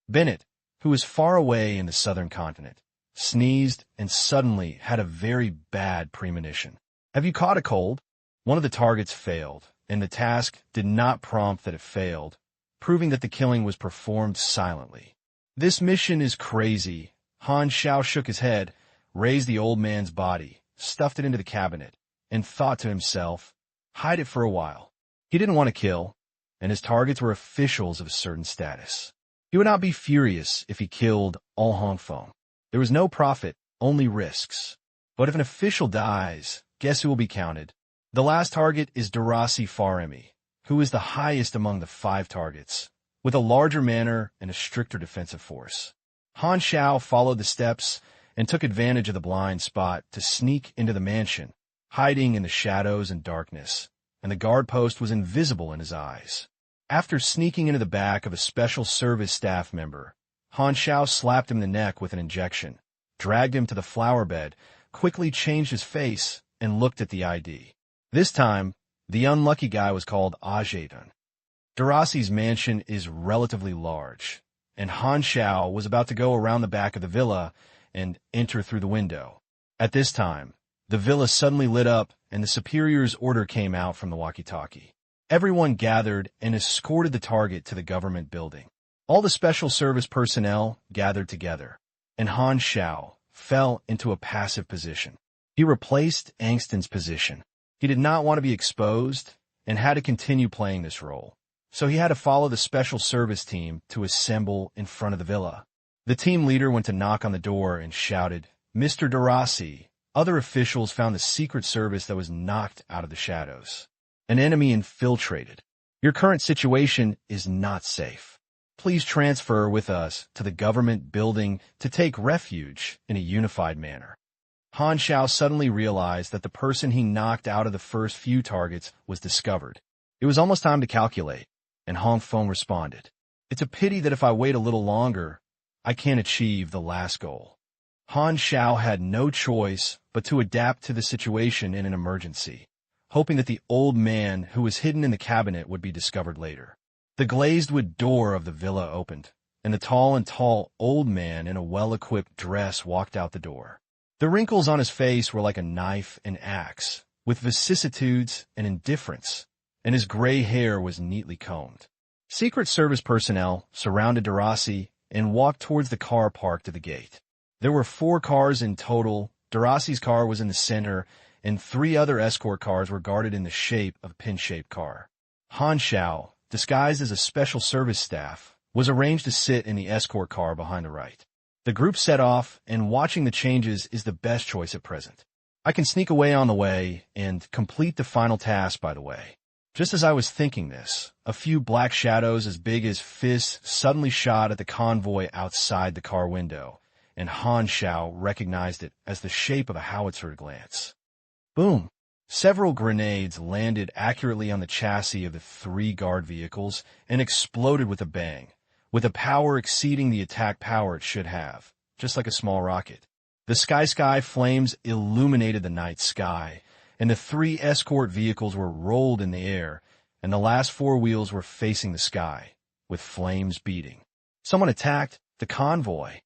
Bennett, who is far away in the southern continent, sneezed and suddenly had a very bad premonition. Have you caught a cold? One of the targets failed, and the task did not prompt that it failed, proving that the killing was performed silently. This mission is crazy. Han Xiao shook his head, raised the old man's body, stuffed it into the cabinet, and thought to himself, hide it for a while. He didn't want to kill, and his targets were officials of a certain status. He would not be furious if he killed all Hong Feng. There was no profit, only risks. But if an official dies, guess who will be counted? The last target is Darasi Faremi, who is the highest among the 5 targets, with a larger manor and a stricter defensive force. Han Xiao followed the steps and took advantage of the blind spot to sneak into the mansion, hiding in the shadows and darkness, and the guard post was invisible in his eyes. After sneaking into the back of a special service staff member, Han Xiao slapped him in the neck with an injection, dragged him to the flower bed, quickly changed his face, and looked at the ID. This time, the unlucky guy was called Agile. Darasi's mansion is relatively large, and Han Xiao was about to go around the back of the villa and enter through the window. At this time, the villa suddenly lit up and the superior's order came out from the walkie-talkie. Everyone gathered and escorted the target to the government building. All the special service personnel gathered together, and Han Xiao fell into a passive position. He replaced Angston's position. He did not want to be exposed and had to continue playing this role, so he had to follow the special service team to assemble in front of the villa. The team leader went to knock on the door and shouted, "Mr. Darasi." Other officials found the secret service that was knocked out of the shadows. An enemy infiltrated. Your current situation is not safe. Please transfer with us to the government building to take refuge in a unified manner. Han Xiao suddenly realized that the person he knocked out of the first few targets was discovered. It was almost time to calculate, and Hong Feng responded, "It's a pity that if I wait a little longer, I can't achieve the last goal." Han Xiao had no choice but to adapt to the situation in an emergency, hoping that the old man who was hidden in the cabinet would be discovered later. The glazed wood door of the villa opened, and the tall old man in a well-equipped dress walked out the door. The wrinkles on his face were like a knife and axe, with vicissitudes and indifference, and his gray hair was neatly combed. Secret Service personnel surrounded Darasi and walked towards the car parked at the gate. There were 4 cars in total. Darasi's car was in the center, and 3 other escort cars were guarded in the shape of a pin-shaped car. Han Xiao, disguised as a special service staff, was arranged to sit in the escort car behind the right. The group set off, and watching the changes is the best choice at present. I can sneak away on the way and complete the final task by the way. Just as I was thinking this, a few black shadows as big as fists suddenly shot at the convoy outside the car window, and Han Xiao recognized it as the shape of a howitzer at a glance. Boom! Several grenades landed accurately on the chassis of the 3 guard vehicles and exploded with a bang, with a power exceeding the attack power it should have, just like a small rocket. The sky flames illuminated the night sky, and the 3 escort vehicles were rolled in the air, and the last 4 wheels were facing the sky, with flames beating. Someone attacked the convoy.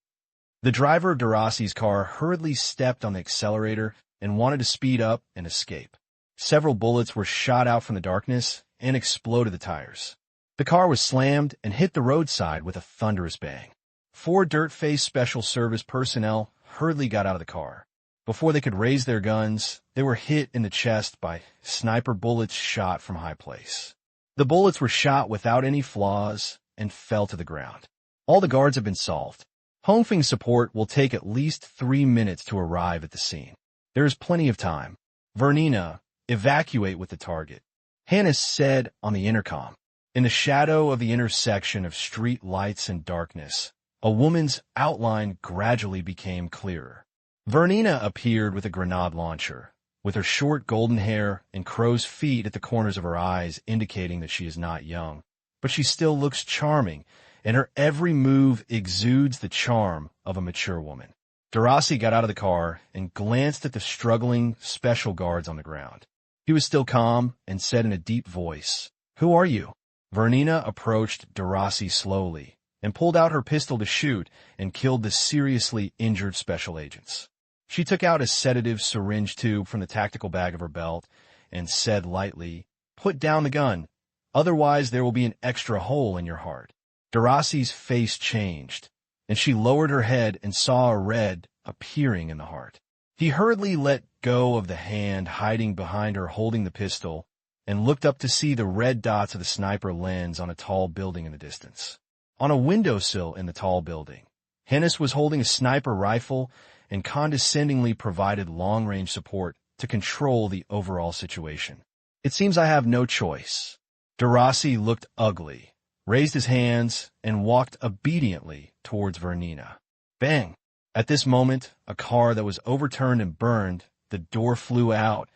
The driver of Darasi's car hurriedly stepped on the accelerator and wanted to speed up and escape. Several bullets were shot out from the darkness and exploded the tires. The car was slammed and hit the roadside with a thunderous bang. 4 dirt-faced special service personnel hurriedly got out of the car. Before they could raise their guns, they were hit in the chest by sniper bullets shot from high place. The bullets were shot without any flaws and fell to the ground. All the guards have been solved. Hongfeng's support will take at least 3 minutes to arrive at the scene. There is plenty of time. Vernina, evacuate with the target. Hannes said on the intercom. In the shadow of the intersection of street lights and darkness, a woman's outline gradually became clearer. Vernina appeared with a grenade launcher, with her short golden hair and crow's feet at the corners of her eyes indicating that she is not young. But she still looks charming, and her every move exudes the charm of a mature woman. Darasi got out of the car and glanced at the struggling special guards on the ground. He was still calm and said in a deep voice, "Who are you?" Vernina approached Darasi slowly and pulled out her pistol to shoot and killed the seriously injured special agents. She took out a sedative syringe tube from the tactical bag of her belt and said lightly, "Put down the gun, otherwise there will be an extra hole in your heart." Darasi's face changed, and she lowered her head and saw a red appearing in the heart. He hurriedly let go of the hand hiding behind her holding the pistol and looked up to see the red dots of the sniper lens on a tall building in the distance. On a windowsill in the tall building, Hennis was holding a sniper rifle and condescendingly provided long-range support to control the overall situation. "It seems I have no choice." Darasi looked ugly, raised his hands, and walked obediently towards Vernina. Bang! At this moment, a car that was overturned and burned, the door flew out,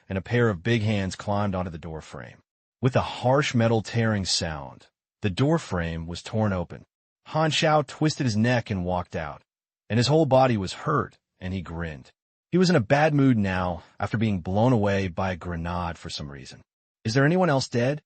and a pair of big hands climbed onto the door frame. With a harsh metal tearing sound, the door frame was torn open. Han Xiao twisted his neck and walked out, and his whole body was hurt, and he grinned. He was in a bad mood now after being blown away by a grenade for some reason. Is there anyone else dead?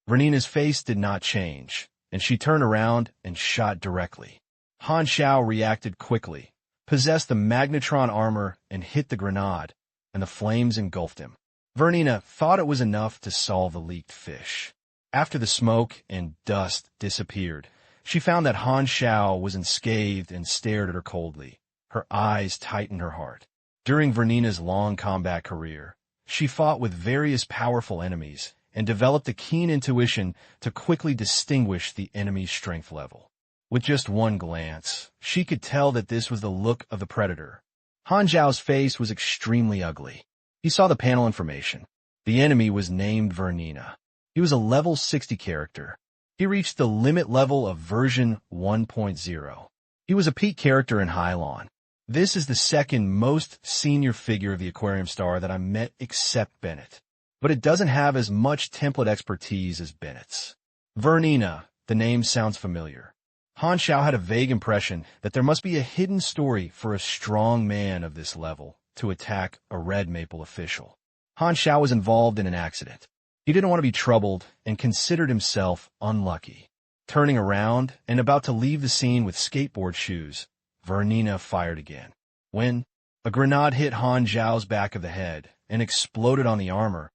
Vernina's face did not change, and she turned around and shot directly. Han Xiao reacted quickly, possessed the magnetron armor, and hit the grenade, and the flames engulfed him. Vernina thought it was enough to solve the leaked fish. After the smoke and dust disappeared, she found that Han Xiao was unscathed and stared at her coldly. Her eyes tightened her heart. During Vernina's long combat career, she fought with various powerful enemies and developed a keen intuition to quickly distinguish the enemy's strength level. With just one glance, she could tell that this was the look of the predator. Han Xiao's face was extremely ugly. He saw the panel information. The enemy was named Vernina. He was a level 60 character. He reached the limit level of version 1.0. He was a peak character in Hylon. This is the second most senior figure of the Aquarium Star that I met except Bennett. But it doesn't have as much template expertise as Bennett's. Vernina, the name sounds familiar. Han Xiao had a vague impression that there must be a hidden story for a strong man of this level to attack a Red Maple official. Han Xiao was involved in an accident. He didn't want to be troubled and considered himself unlucky. Turning around and about to leave the scene with skateboard shoes, Vernina fired again. When a grenade hit Han Xiao's back of the head and exploded on the armor,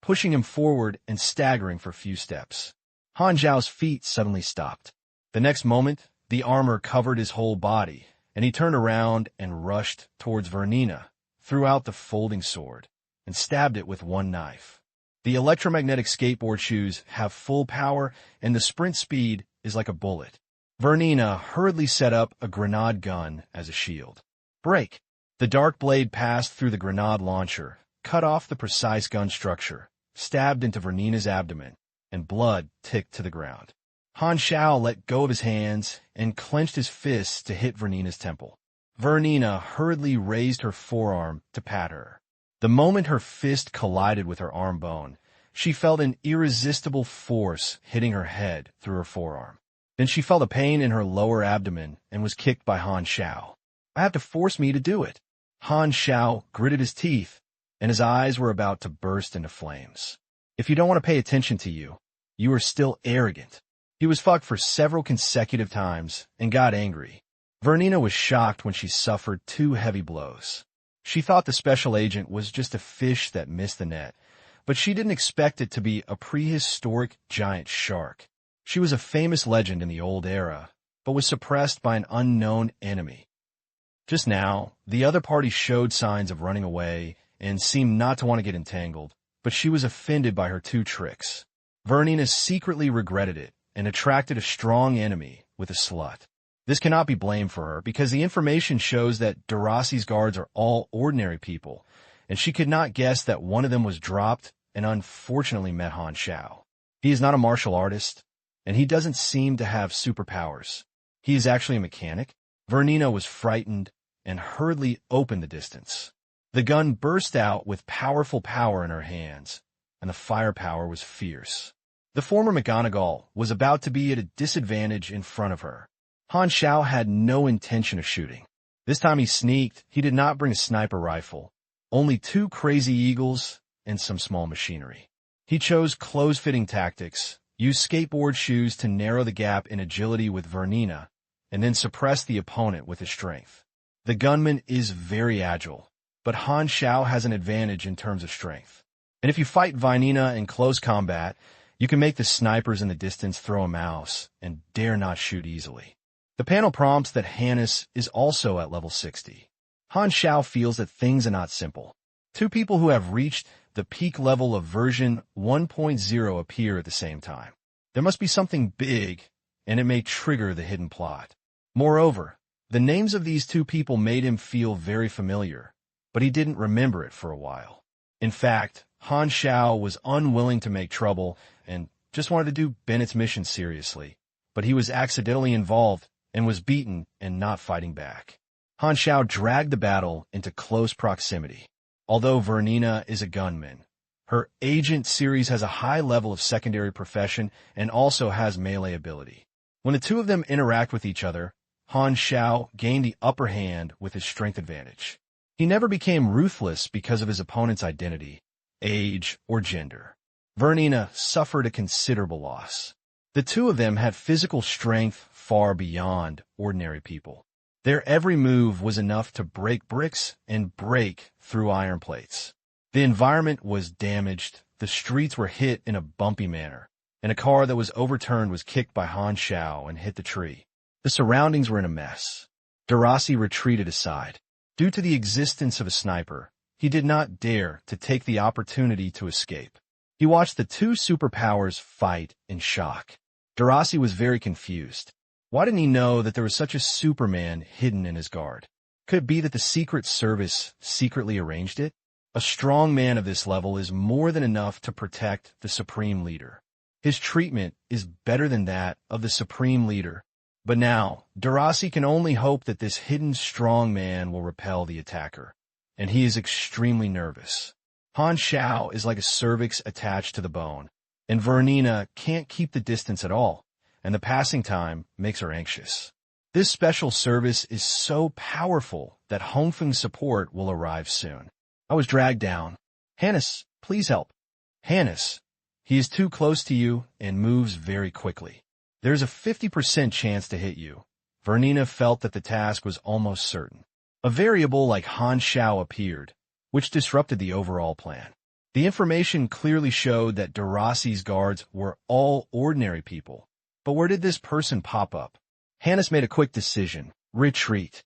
pushing him forward and staggering for a few steps. Han Xiao's feet suddenly stopped. The next moment, the armor covered his whole body, and he turned around and rushed towards Vernina, threw out the folding sword, and stabbed it with one knife. The electromagnetic skateboard shoes have full power, and the sprint speed is like a bullet. Vernina hurriedly set up a grenade gun as a shield. Break! The dark blade passed through the grenade launcher, cut off the precise gun structure, stabbed into Vernina's abdomen, and blood ticked to the ground. Han Xiao let go of his hands and clenched his fists to hit Vernina's temple. Vernina hurriedly raised her forearm to pat her. The moment her fist collided with her arm bone, she felt an irresistible force hitting her head through her forearm. Then she felt a pain in her lower abdomen and was kicked by Han Xiao. I have to force me to do it. Han Xiao gritted his teeth, and his eyes were about to burst into flames. If you don't want to pay attention to you, you are still arrogant. He was fucked for several consecutive times and got angry. Vernina was shocked when she suffered 2 heavy blows. She thought the special agent was just a fish that missed the net, but she didn't expect it to be a prehistoric giant shark. She was a famous legend in the old era, but was suppressed by an unknown enemy. Just now, the other party showed signs of running away and seemed not to want to get entangled, but she was offended by her 2 tricks. Vernina secretly regretted it and attracted a strong enemy with a slut. This cannot be blamed for her because the information shows that Deraci's guards are all ordinary people, and she could not guess that one of them was dropped and unfortunately met Han Xiao. He is not a martial artist, and he doesn't seem to have superpowers. He is actually a mechanic. Vernina was frightened and hurriedly opened the distance. The gun burst out with powerful power in her hands, and the firepower was fierce. The former McGonagall was about to be at a disadvantage in front of her. Han Xiao had no intention of shooting. This time he sneaked. He did not bring a sniper rifle, only 2 crazy eagles and some small machinery. He chose close-fitting tactics, used skateboard shoes to narrow the gap in agility with Vernina, and then suppress the opponent with his strength. The gunman is very agile, but Han Xiao has an advantage in terms of strength. And if you fight Vernina in close combat, you can make the snipers in the distance throw a mouse and dare not shoot easily. The panel prompts that Hannes is also at level 60. Han Xiao feels that things are not simple. 2 people who have reached the peak level of version 1.0 appear at the same time. There must be something big, and it may trigger the hidden plot. Moreover, the names of these 2 people made him feel very familiar, but he didn't remember it for a while. In fact, Han Xiao was unwilling to make trouble and just wanted to do Bennett's mission seriously, but he was accidentally involved and was beaten and not fighting back. Han Xiao dragged the battle into close proximity. Although Vernina is a gunman, her agent series has a high level of secondary profession and also has melee ability. When the two of them interact with each other, Han Xiao gained the upper hand with his strength advantage. He never became ruthless because of his opponent's identity, age, or gender. Vernina suffered a considerable loss. The two of them had physical strength far beyond ordinary people. Their every move was enough to break bricks and break through iron plates. The environment was damaged, the streets were hit in a bumpy manner, and a car that was overturned was kicked by Han Xiao and hit the tree. The surroundings were in a mess. Darasi retreated aside. Due to the existence of a sniper, he did not dare to take the opportunity to escape. He watched the two superpowers fight in shock. Darasi was very confused. Why didn't he know that there was such a Superman hidden in his guard? Could it be that the Secret Service secretly arranged it? A strong man of this level is more than enough to protect the Supreme Leader. His treatment is better than that of the Supreme Leader. But now, Darasi can only hope that this hidden strong man will repel the attacker, and he is extremely nervous. Han Xiao is like a cervix attached to the bone, and Vernina can't keep the distance at all, and the passing time makes her anxious. This special service is so powerful that Hongfeng's support will arrive soon. I was dragged down. Hannes, please help. Hannes, he is too close to you and moves very quickly. There's a 50% chance to hit you. Vernina felt that the task was almost certain. A variable like Han Xiao appeared, which disrupted the overall plan. The information clearly showed that Darasi's guards were all ordinary people. But where did this person pop up? Hannes made a quick decision: retreat.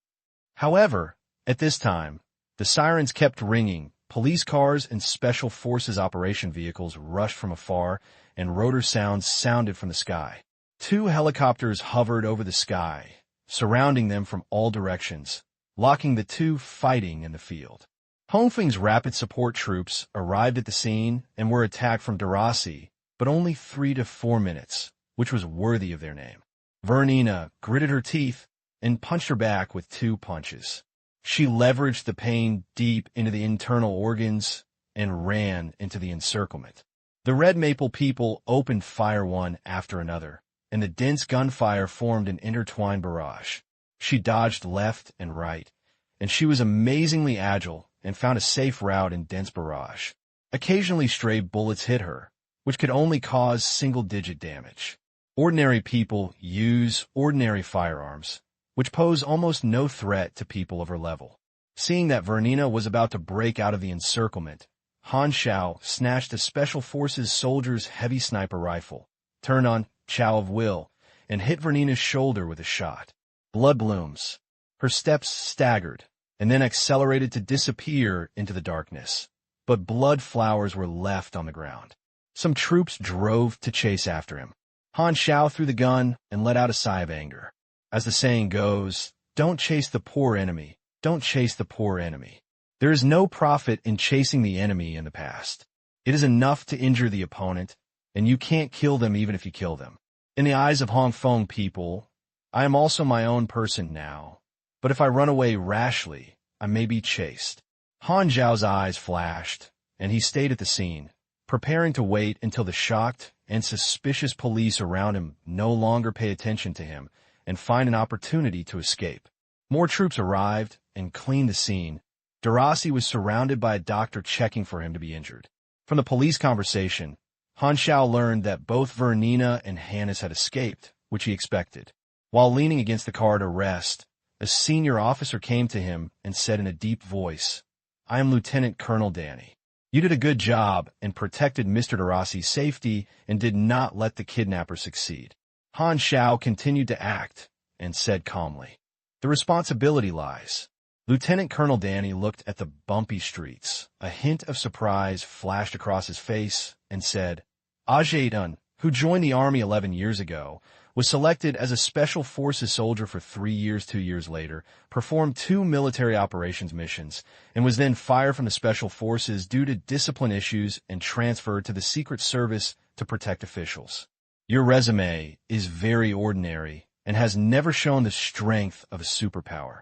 However, at this time, the sirens kept ringing, police cars and special forces operation vehicles rushed from afar, and rotor sounds sounded from the sky. Two helicopters hovered over the sky, surrounding them from all directions, locking the two fighting in the field. Hongfeng's rapid support troops arrived at the scene and were attacked from Darasi, but only 3 to 4 minutes, which was worthy of their name. Vernina gritted her teeth and punched her back with 2 punches. She leveraged the pain deep into the internal organs and ran into the encirclement. The Red Maple people opened fire one after another, and the dense gunfire formed an intertwined barrage. She dodged left and right, and she was amazingly agile and found a safe route in dense barrage. Occasionally stray bullets hit her, which could only cause single-digit damage. Ordinary people use ordinary firearms, which pose almost no threat to people of her level. Seeing that Vernina was about to break out of the encirclement, Han Xiao snatched a Special Forces soldier's heavy sniper rifle, turned on Chow of Will, and hit Vernina's shoulder with a shot. Blood blooms. Her steps staggered, and then accelerated to disappear into the darkness. But blood flowers were left on the ground. Some troops drove to chase after him. Han Xiao threw the gun and let out a sigh of anger. As the saying goes, don't chase the poor enemy, don't chase the poor enemy. There is no profit in chasing the enemy in the past. It is enough to injure the opponent, and you can't kill them even if you kill them. In the eyes of Hongfeng people, I am also my own person now, but if I run away rashly, I may be chased. Han Zhao's eyes flashed, and he stayed at the scene, preparing to wait until the shocked and suspicious police around him no longer pay attention to him and find an opportunity to escape. More troops arrived and cleaned the scene. Darasi was surrounded by a doctor checking for him to be injured. From the police conversation, Han Xiao learned that both Vernina and Hannes had escaped, which he expected. While leaning against the car to rest, a senior officer came to him and said in a deep voice, "I am Lieutenant Colonel Danny. You did a good job and protected Mr. Darasi's safety and did not let the kidnapper succeed." Han Xiao continued to act and said calmly, "The responsibility lies." Lieutenant Colonel Danny looked at the bumpy streets. A hint of surprise flashed across his face and said, "Ajay, who joined the army 11 years ago, was selected as a Special Forces soldier for 3 years 2 years later, performed 2 military operations missions, and was then fired from the Special Forces due to discipline issues and transferred to the Secret Service to protect officials. Your resume is very ordinary and has never shown the strength of a superpower."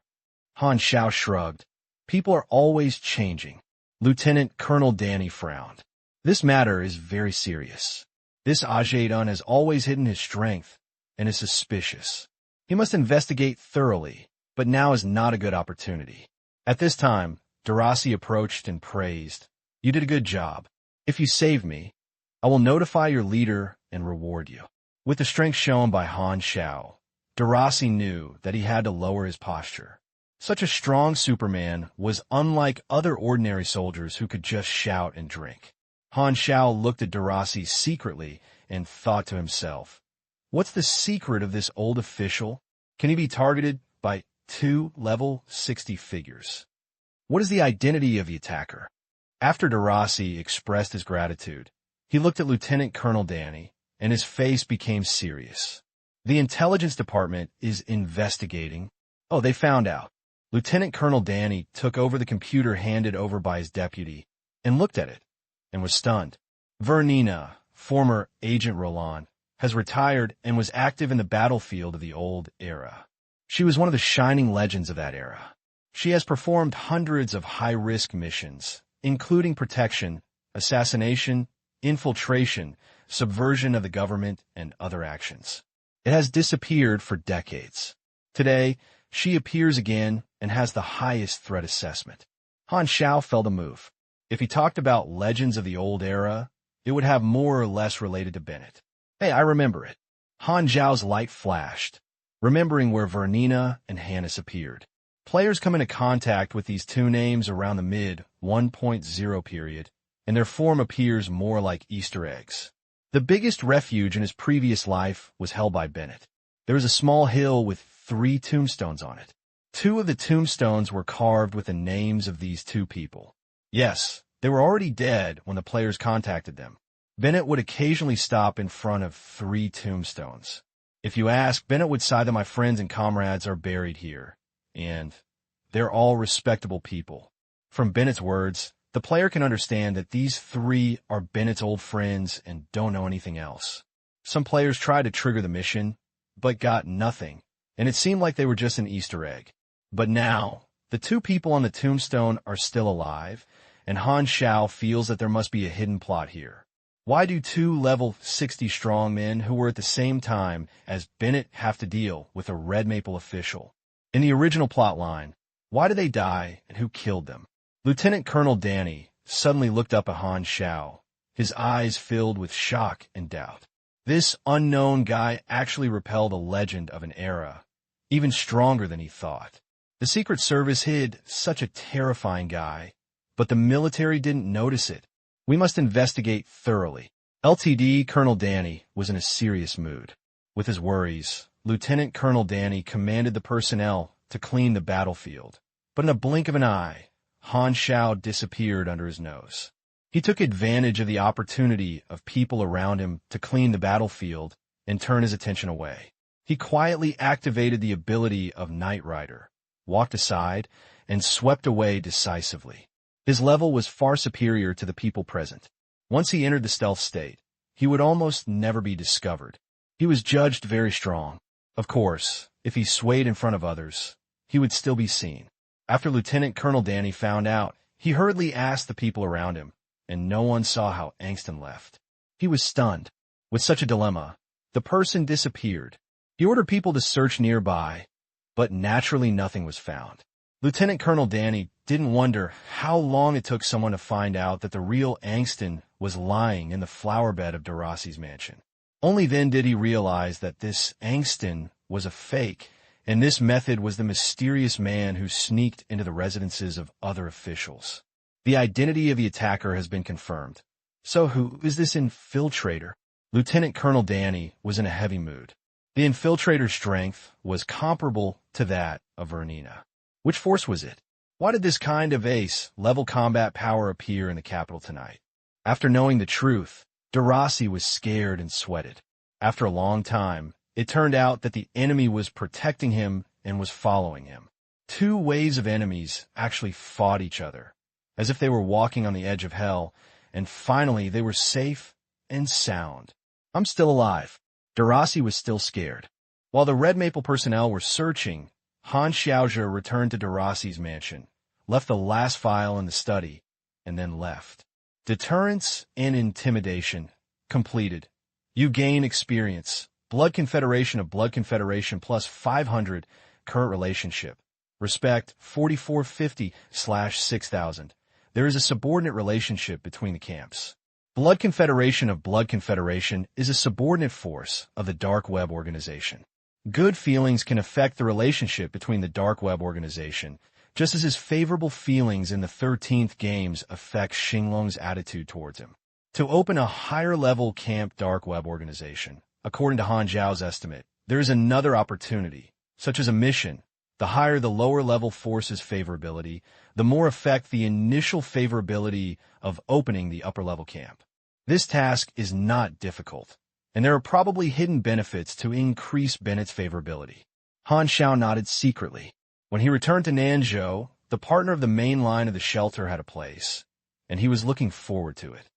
Han Xiao shrugged. "People are always changing." Lieutenant Colonel Danny frowned. "This matter is very serious. This Ajay has always hidden his strength, and is suspicious. He must investigate thoroughly, but now is not a good opportunity. At this time, Darasi approached and praised, "You did a good job. If you save me, I will notify your leader and reward you." With the strength shown by Han Xiao, Darasi knew that he had to lower his posture. Such a strong Superman was unlike other ordinary soldiers who could just shout and drink. Han Xiao looked at Darasi secretly and thought to himself, "What's the secret of this old official? Can he be targeted by 2 level 60 figures? What is the identity of the attacker?" After Darasi expressed his gratitude, he looked at Lieutenant Colonel Danny, and his face became serious. "The intelligence department is investigating." "Oh, they found out." Lieutenant Colonel Danny took over the computer handed over by his deputy and looked at it and was stunned. Vernina, former Agent Roland, has retired and was active in the battlefield of the old era. She was one of the shining legends of that era. She has performed hundreds of high-risk missions, including protection, assassination, infiltration, subversion of the government, and other actions. It has disappeared for decades. Today, she appears again and has the highest threat assessment. Han Xiao felt a move. If he talked about legends of the old era, it would have more or less related to Bennett. "Hey, I remember it." Han Xiao's light flashed, remembering where Vernina and Hannes appeared. Players come into contact with these two names around the mid-1.0 period, and their form appears more like Easter eggs. The biggest refuge in his previous life was held by Bennett. There was a small hill with 3 tombstones on it. 2 of the tombstones were carved with the names of these 2 people. Yes, they were already dead when the players contacted them. Bennett would occasionally stop in front of 3 tombstones. If you ask, Bennett would say that my friends and comrades are buried here, and they're all respectable people. From Bennett's words, the player can understand that these 3 are Bennett's old friends and don't know anything else. Some players tried to trigger the mission, but got nothing, and it seemed like they were just an Easter egg. But now, the 2 people on the tombstone are still alive, and Han Xiao feels that there must be a hidden plot here. Why do 2 level 60 strong men who were at the same time as Bennett have to deal with a Red Maple official? In the original plot line, why did they die and who killed them? Lieutenant Colonel Danny suddenly looked up at Han Xiao, his eyes filled with shock and doubt. This unknown guy actually repelled a legend of an era, even stronger than he thought. The Secret Service hid such a terrifying guy, but the military didn't notice it. We must investigate thoroughly. LTD Colonel Danny was in a serious mood. With his worries, Lieutenant Colonel Danny commanded the personnel to clean the battlefield. But in a blink of an eye, Han Xiao disappeared under his nose. He took advantage of the opportunity of people around him to clean the battlefield and turn his attention away. He quietly activated the ability of Knight Rider, walked aside, and swept away decisively. His level was far superior to the people present. Once he entered the stealth state, he would almost never be discovered. He was judged very strong. Of course, if he swayed in front of others, he would still be seen. After Lieutenant Colonel Danny found out, he hurriedly asked the people around him, and no one saw how Angston left. He was stunned. With such a dilemma, the person disappeared. He ordered people to search nearby, but naturally nothing was found. Lieutenant Colonel Danny didn't wonder how long it took someone to find out that the real Angston was lying in the flower bed of Darasi's mansion. Only then did he realize that this Angston was a fake, and this method was the mysterious man who sneaked into the residences of other officials. The identity of the attacker has been confirmed. So who is this infiltrator? Lieutenant Colonel Danny was in a heavy mood. The infiltrator's strength was comparable to that of Vernina. Which force was it? Why did this kind of ace-level combat power appear in the capital tonight? After knowing the truth, Darasi was scared and sweated. After a long time, it turned out that the enemy was protecting him and was following him. 2 waves of enemies actually fought each other, as if they were walking on the edge of hell, and finally they were safe and sound. I'm still alive. Darasi was still scared. While the Red Maple personnel were searching, Han Xiao returned to Darasi's mansion, left the last file in the study, and then left. Deterrence and intimidation completed. You gain experience, Blood Confederation of Blood Confederation plus 500, current relationship. Respect 4450/6000. There is a subordinate relationship between the camps. Blood Confederation of Blood Confederation is a subordinate force of the Dark Web organization. Good feelings can affect the relationship between the Dark Web organization, just as his favorable feelings in the 13th games affect Xinglong's attitude towards him. To open a higher-level camp Dark Web organization, according to Han Xiao's estimate, there is another opportunity, such as a mission. The higher the lower-level force's favorability, the more effect the initial favorability of opening the upper-level camp. This task is not difficult, and there are probably hidden benefits to increase Bennett's favorability. Han Xiao nodded secretly. When he returned to Nanzhou, the partner of the main line of the shelter had a place, and he was looking forward to it.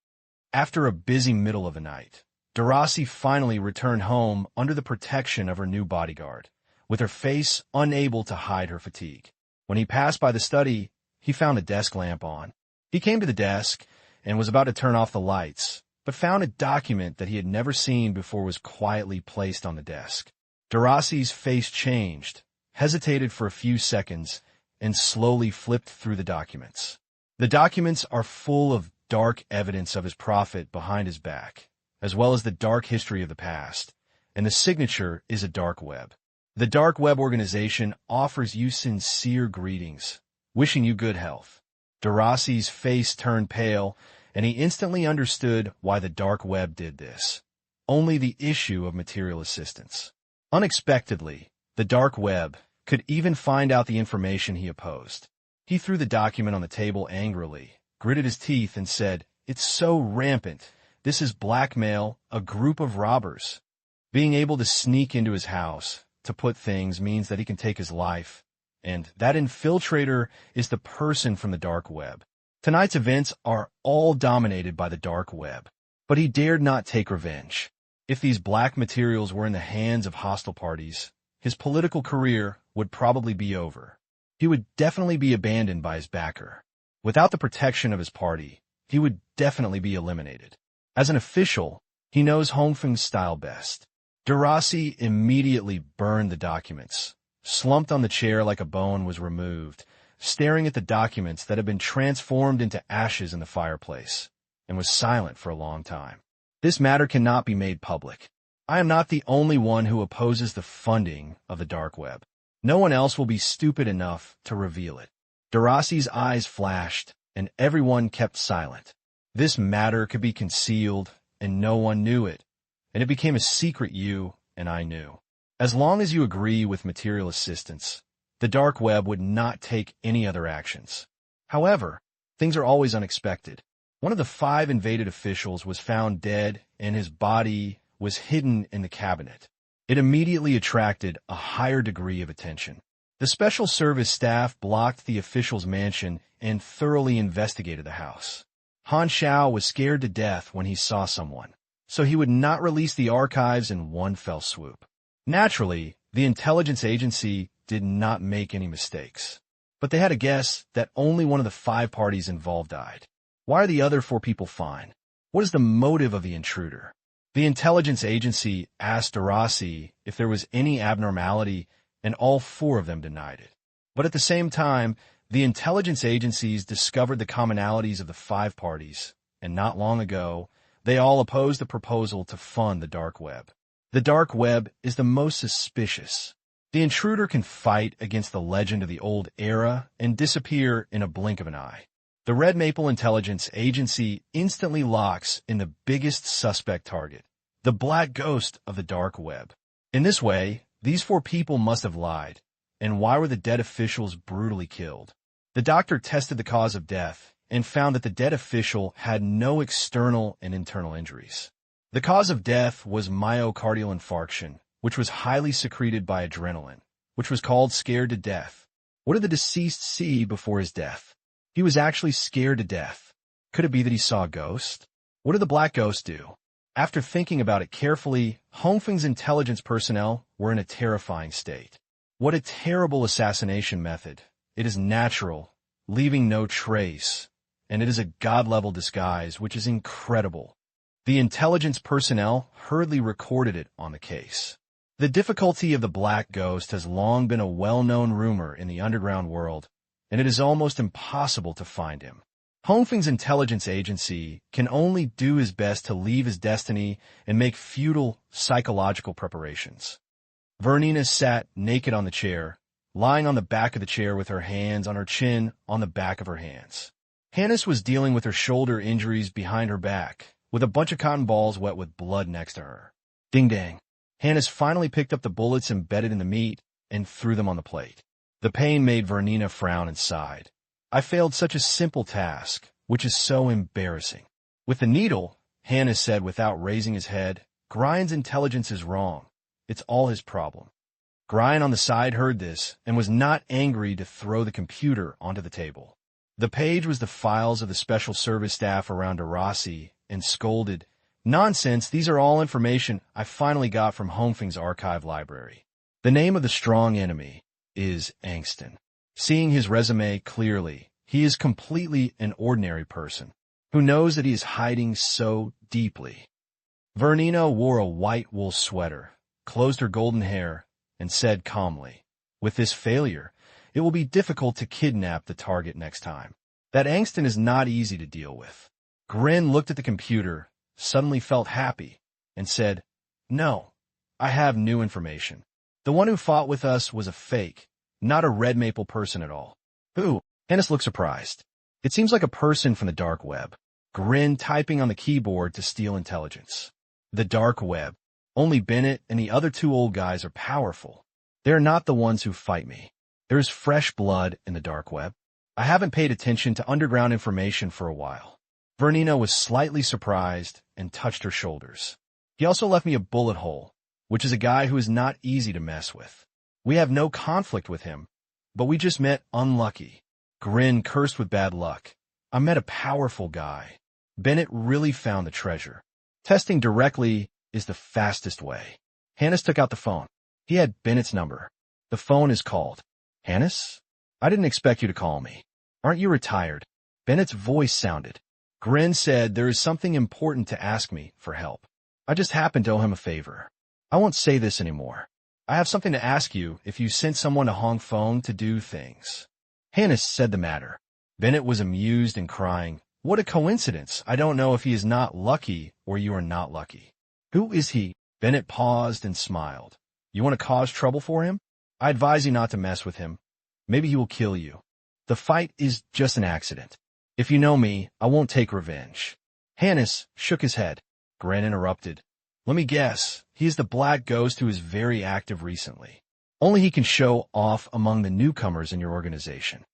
After a busy middle of the night, Darasi finally returned home under the protection of her new bodyguard, with her face unable to hide her fatigue. When he passed by the study, he found a desk lamp on. He came to the desk and was about to turn off the lights, but found a document that he had never seen before was quietly placed on the desk. Darasi's face changed, hesitated for a few seconds, and slowly flipped through the documents. The documents are full of dark evidence of his prophet behind his back, as well as the dark history of the past, and the signature is a dark web. The Dark Web organization offers you sincere greetings, wishing you good health. Darasi's face turned pale, and he instantly understood why the Dark Web did this. Only the issue of material assistance. Unexpectedly, the Dark Web could even find out the information he opposed. He threw the document on the table angrily, gritted his teeth, and said, "It's so rampant. This is blackmail, a group of robbers." Being able to sneak into his house to put things means that he can take his life, and that infiltrator is the person from the Dark Web. Tonight's events are all dominated by the Dark Web, but he dared not take revenge. If these black materials were in the hands of hostile parties, his political career would probably be over. He would definitely be abandoned by his backer. Without the protection of his party, he would definitely be eliminated. As an official, he knows Hongfeng's style best. Darasi immediately burned the documents, slumped on the chair like a bone was removed, staring at the documents that had been transformed into ashes in the fireplace, and was silent for a long time. This matter cannot be made public. I am not the only one who opposes the funding of the Dark Web. No one else will be stupid enough to reveal it. Darasi's eyes flashed, and everyone kept silent. This matter could be concealed, and no one knew it, and it became a secret you and I knew. As long as you agree with material assistance, the Dark Web would not take any other actions. However, things are always unexpected. One of the 5 invaded officials was found dead, and his body was hidden in the cabinet. It immediately attracted a higher degree of attention. The special service staff blocked the official's mansion and thoroughly investigated the house. Han Xiao was scared to death when he saw someone, so he would not release the archives in one fell swoop. Naturally, the intelligence agency did not make any mistakes, but they had a guess that only one of the 5 parties involved died. Why are the other 4 people fine? What is the motive of the intruder? The intelligence agency asked Darasi if there was any abnormality, and all 4 of them denied it. But at the same time, the intelligence agencies discovered the commonalities of the 5 parties, and not long ago, they all opposed the proposal to fund the Dark Web. The Dark Web is the most suspicious. The intruder can fight against the legend of the old era and disappear in a blink of an eye. The Red Maple Intelligence Agency instantly locks in the biggest suspect target, the black ghost of the Dark Web. In this way, these 4 people must have lied. And why were the dead officials brutally killed? The doctor tested the cause of death and found that the dead official had no external and internal injuries. The cause of death was myocardial infarction, which was highly secreted by adrenaline, which was called scared to death. What did the deceased see before his death? He was actually scared to death. Could it be that he saw a ghost? What did the black ghost do? After thinking about it carefully, Hongfeng's intelligence personnel were in a terrifying state. What a terrible assassination method. It is natural, leaving no trace, and it is a god-level disguise, which is incredible. The intelligence personnel hurriedly recorded it on the case. The difficulty of the Black Ghost has long been a well-known rumor in the underground world, and it is almost impossible to find him. Hongfeng's intelligence agency can only do his best to leave his destiny and make futile psychological preparations. Vernina sat naked on the chair, lying on the back of the chair with her hands on her chin on the back of her hands. Hannes was dealing with her shoulder injuries behind her back, with a bunch of cotton balls wet with blood next to her. Ding-dang. Hannes finally picked up the bullets embedded in the meat and threw them on the plate. The pain made Vernina frown and sighed. I failed such a simple task, which is so embarrassing. With the needle, Hannes said without raising his head, Gryan's intelligence is wrong. It's all his problem. Gryan on the side heard this and was not angry to throw the computer onto the table. The page was the files of the special service staff around Arasi and scolded, Nonsense, these are all information I finally got from Hongfeng's archive library. The name of the strong enemy is Angston. Seeing his resume clearly, he is completely an ordinary person who knows that he is hiding so deeply. Vernina wore a white wool sweater, closed her golden hair, and said calmly, With this failure, it will be difficult to kidnap the target next time. That Angston is not easy to deal with. Grin looked at the computer, suddenly felt happy, and said, No, I have new information. The one who fought with us was a fake, not a red maple person at all. Who? Hannes looked surprised. It seems like a person from the dark web. Grin typing on the keyboard to steal intelligence. The dark web. Only Bennett and the other two old guys are powerful. They are not the ones who fight me. There is fresh blood in the dark web. I haven't paid attention to underground information for a while. Vernina was slightly surprised and touched her shoulders. He also left me a bullet hole, which is a guy who is not easy to mess with. We have no conflict with him, but we just met unlucky. Grin cursed with bad luck. I met a powerful guy. Bennett really found the treasure. Testing directly is the fastest way. Hannes took out the phone. He had Bennett's number. The phone is called. Hannes? I didn't expect you to call me. Aren't you retired? Bennett's voice sounded. Grin said there is something important to ask me for help. I just happened to owe him a favor. I won't say this anymore. I have something to ask you if you sent someone to Hongfeng to do things. Hannes said the matter. Bennett was amused and crying. What a coincidence. I don't know if he is not lucky or you are not lucky. Who is he? Bennett paused and smiled. You want to cause trouble for him? I advise you not to mess with him. Maybe he will kill you. The fight is just an accident. If you know me, I won't take revenge. Hannes shook his head. Grin interrupted. Let me guess. He is the Black Ghost who is very active recently. Only he can show off among the newcomers in your organization.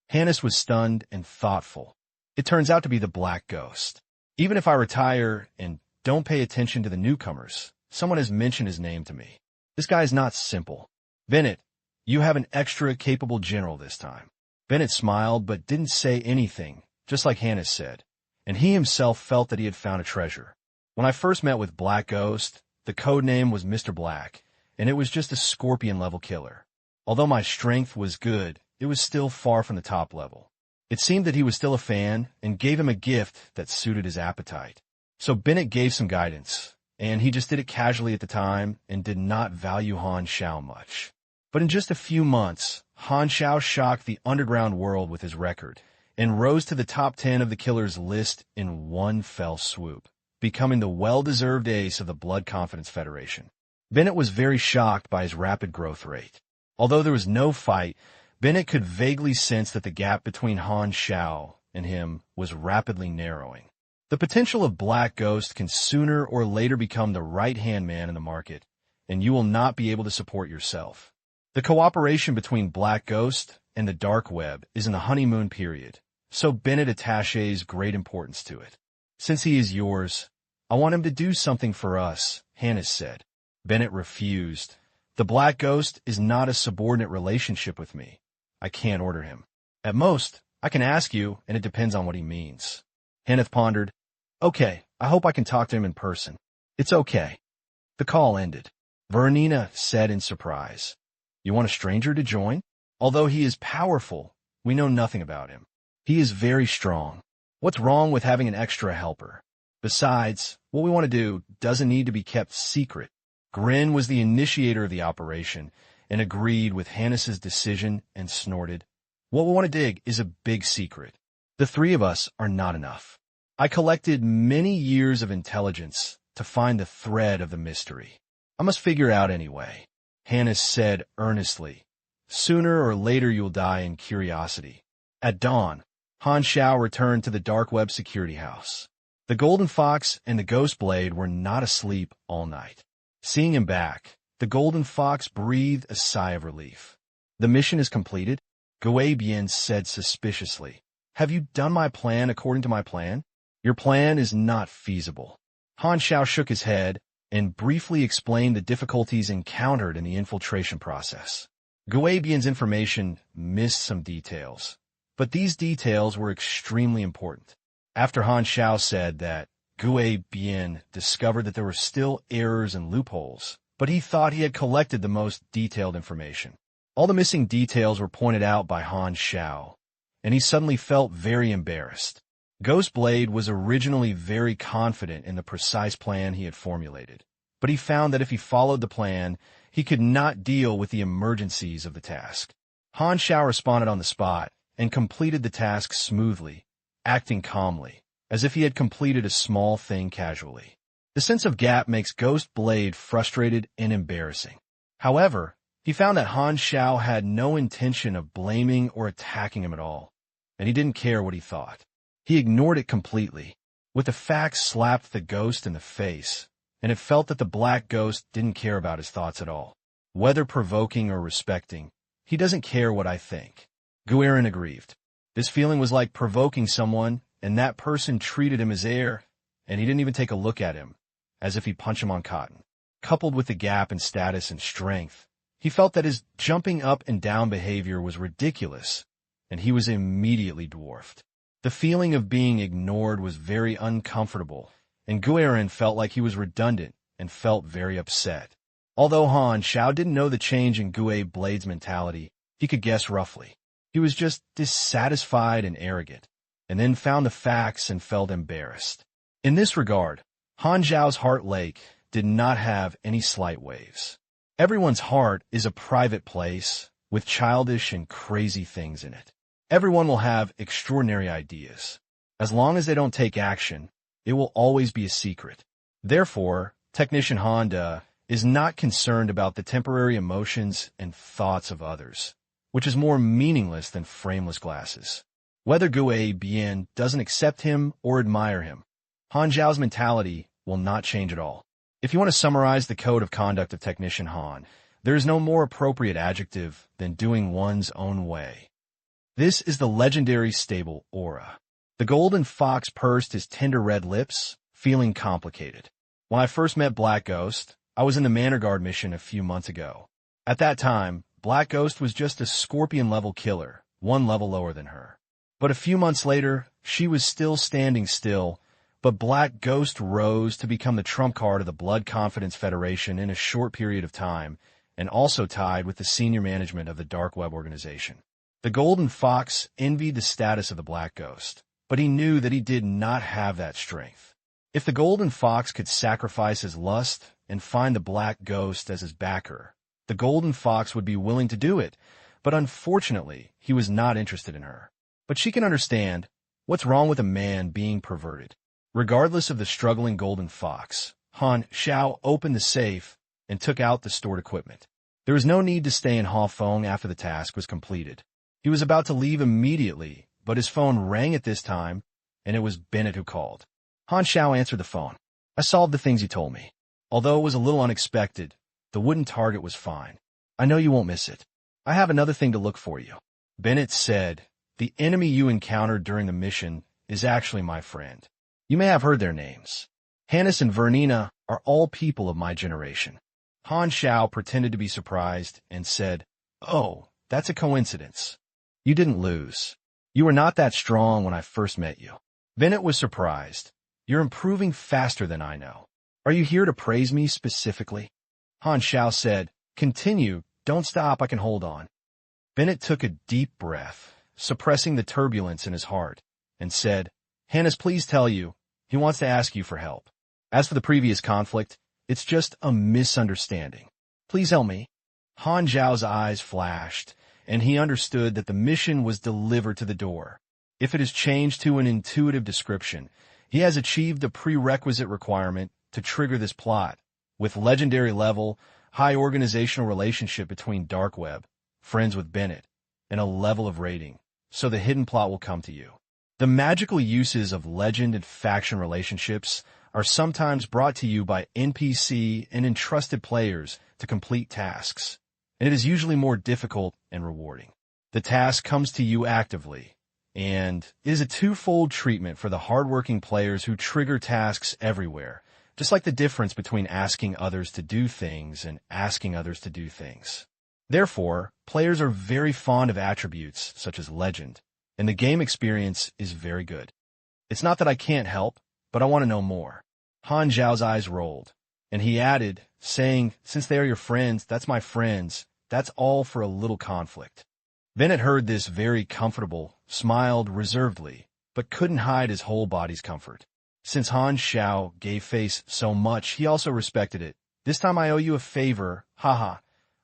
Hannes was stunned and thoughtful. It turns out to be the Black Ghost. Even if I retire and don't pay attention to the newcomers, someone has mentioned his name to me. This guy is not simple. Bennett, you have an extra capable general this time. Bennett smiled but didn't say anything, just like Hannes said, and he himself felt that he had found a treasure. When I first met with Black Ghost, the code name was Mr. Black, and it was just a scorpion-level killer. Although my strength was good, it was still far from the top level. It seemed that he was still a fan and gave him a gift that suited his appetite. So Bennett gave some guidance, and he just did it casually at the time and did not value Han Xiao much. But in just a few months, Han Xiao shocked the underground world with his record and rose to the top 10 of the killer's list in one fell swoop, becoming the well-deserved ace of the Blood Confidence Federation. Bennett was very shocked by his rapid growth rate. Although there was no fight, Bennett could vaguely sense that the gap between Han Xiao and him was rapidly narrowing. The potential of Black Ghost can sooner or later become the right-hand man in the market, and you will not be able to support yourself. The cooperation between Black Ghost and the Dark Web is in the honeymoon period, so Bennett attaches great importance to it. Since he is yours, I want him to do something for us, Hannes said. Bennett refused. The Black Ghost is not a subordinate relationship with me. I can't order him. At most, I can ask you, and it depends on what he means. Hannes pondered. Okay, I hope I can talk to him in person. It's okay. The call ended. Vernina said in surprise. You want a stranger to join? Although he is powerful, we know nothing about him. He is very strong. What's wrong with having an extra helper? Besides, what we want to do doesn't need to be kept secret. Grin was the initiator of the operation and agreed with Hannes's decision and snorted, "What we want to dig is a big secret. The three of us are not enough. I collected many years of intelligence to find the thread of the mystery. I must figure it out anyway." Hannes said earnestly, "Sooner or later you'll die in curiosity." At dawn, Han Xiao returned to the dark web security house. The Golden Fox and the Ghost Blade were not asleep all night. Seeing him back, the Golden Fox breathed a sigh of relief. "The mission is completed," Guabian said suspiciously. "Have you done my plan according to my plan?" "Your plan is not feasible." Han Xiao shook his head and briefly explained the difficulties encountered in the infiltration process. Guabian's information missed some details, but these details were extremely important. After Han Xiao said that, Guabian discovered that there were still errors and loopholes, but he thought he had collected the most detailed information. All the missing details were pointed out by Han Xiao, and he suddenly felt very embarrassed. Ghost Blade was originally very confident in the precise plan he had formulated, but he found that if he followed the plan, he could not deal with the emergencies of the task. Han Xiao responded on the spot and completed the task smoothly, acting calmly, as if he had completed a small thing casually. The sense of gap makes Ghost Blade frustrated and embarrassing. However, he found that Han Xiao had no intention of blaming or attacking him at all, and he didn't care what he thought. He ignored it completely. With the facts slapped the ghost in the face, and it felt that the black ghost didn't care about his thoughts at all. Whether provoking or respecting, he doesn't care what I think. Guerin aggrieved. This feeling was like provoking someone, and that person treated him as air, and he didn't even take a look at him, as if he punched him on cotton. Coupled with the gap in status and strength, he felt that his jumping up and down behavior was ridiculous, and he was immediately dwarfed. The feeling of being ignored was very uncomfortable, and Guerin felt like he was redundant and felt very upset. Although Han Xiao didn't know the change in Gue Blade's mentality, he could guess roughly. He was just dissatisfied and arrogant, and then found the facts and felt embarrassed. In this regard, Han Xiao's heart lake did not have any slight waves. Everyone's heart is a private place with childish and crazy things in it. Everyone will have extraordinary ideas. As long as they don't take action, it will always be a secret. Therefore, Technician Honda is not concerned about the temporary emotions and thoughts of others, which is more meaningless than frameless glasses. Whether Gue Bien doesn't accept him or admire him, Han Xiao's mentality will not change at all. If you want to summarize the code of conduct of Technician Han, there is no more appropriate adjective than doing one's own way. This is the legendary stable aura. The Golden Fox pursed his tender red lips, feeling complicated. When I first met Black Ghost, I was in the Manor Guard mission a few months ago. At that time, Black Ghost was just a scorpion-level killer, one level lower than her. But a few months later, she was still standing still, but Black Ghost rose to become the trump card of the Blood Confidence Federation in a short period of time, and also tied with the senior management of the Dark Web organization. The Golden Fox envied the status of the Black Ghost, but he knew that he did not have that strength. If the Golden Fox could sacrifice his lust and find the Black Ghost as his backer, the Golden Fox would be willing to do it, but unfortunately, he was not interested in her. But she can understand what's wrong with a man being perverted. Regardless of the struggling Golden Fox, Han Xiao opened the safe and took out the stored equipment. There was no need to stay in Hafeng after the task was completed. He was about to leave immediately, but his phone rang at this time, and it was Bennett who called. Han Xiao answered the phone. "I solved the things you told me. Although it was a little unexpected, the wooden target was fine. I know you won't miss it. I have another thing to look for you." Bennett said, "The enemy you encountered during the mission is actually my friend. You may have heard their names. Hannes and Vernina are all people of my generation." Han Xiao pretended to be surprised and said, "Oh, that's a coincidence. You didn't lose. You were not that strong when I first met you." Bennett was surprised. "You're improving faster than I know. Are you here to praise me specifically?" Han Xiao said, "Continue. Don't stop. I can hold on." Bennett took a deep breath, suppressing the turbulence in his heart, and said, "Hannes, please tell you, He wants to ask you for help. As for the previous conflict, it's just a misunderstanding. Please help me. Han Xiao's eyes flashed, and he understood that the mission was delivered to the door. If it is changed to an intuitive description, he has achieved the prerequisite requirement to trigger this plot, with legendary level, high organizational relationship between Dark Web, friends with Bennett, and a level of rating, so the hidden plot will come to you. The magical uses of legend and faction relationships are sometimes brought to you by NPC and entrusted players to complete tasks, and it is usually more difficult and rewarding. The task comes to you actively, and is a twofold treatment for the hardworking players who trigger tasks everywhere, just like the difference between asking others to do things and asking others to do things. Therefore, players are very fond of attributes such as legend, and the game experience is very good. It's not that I can't help, but I want to know more. Han Xiao's eyes rolled, and he added, saying, since they are your friends, that's my friends, that's all for a little conflict. Bennett heard this very comfortable, smiled reservedly, but couldn't hide his whole body's comfort. Since Han Xiao gave face so much, he also respected it. This time I owe you a favor, haha.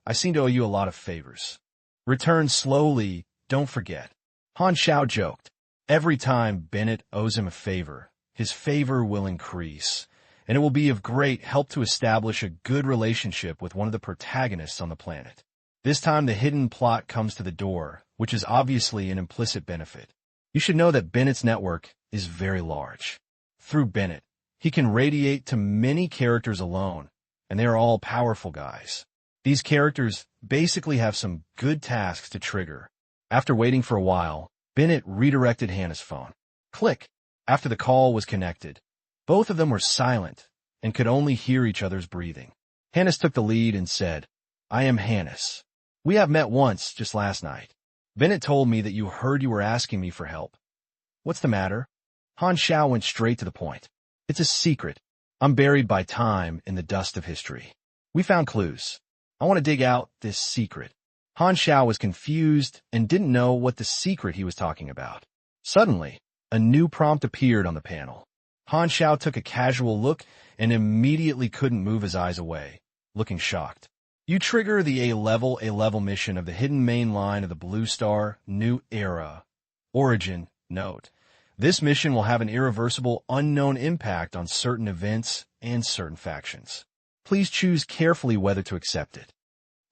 I seem to owe you a lot of favors. Return slowly, don't forget. Han Xiao joked. Every time Bennett owes him a favor, his favor will increase, and it will be of great help to establish a good relationship with one of the protagonists on the planet. This time the hidden plot comes to the door, which is obviously an implicit benefit. You should know that Bennett's network is very large. Through Bennett, he can radiate to many characters alone, and they are all powerful guys. These characters basically have some good tasks to trigger. After waiting for a while, Bennett redirected Hannah's phone. Click. After the call was connected, both of them were silent and could only hear each other's breathing. Hannes took the lead and said, I am Hannes. We have met once, just last night. Bennett told me that you heard you were asking me for help. What's the matter? Han Xiao went straight to the point. It's a secret. I'm buried by time in the dust of history. We found clues. I want to dig out this secret. Han Xiao was confused and didn't know what the secret he was talking about. Suddenly, a new prompt appeared on the panel. Han Xiao took a casual look and immediately couldn't move his eyes away, looking shocked. You trigger the A-level mission of the hidden main line of the Blue Star New Era. Origin, note. This mission will have an irreversible, unknown impact on certain events and certain factions. Please choose carefully whether to accept it.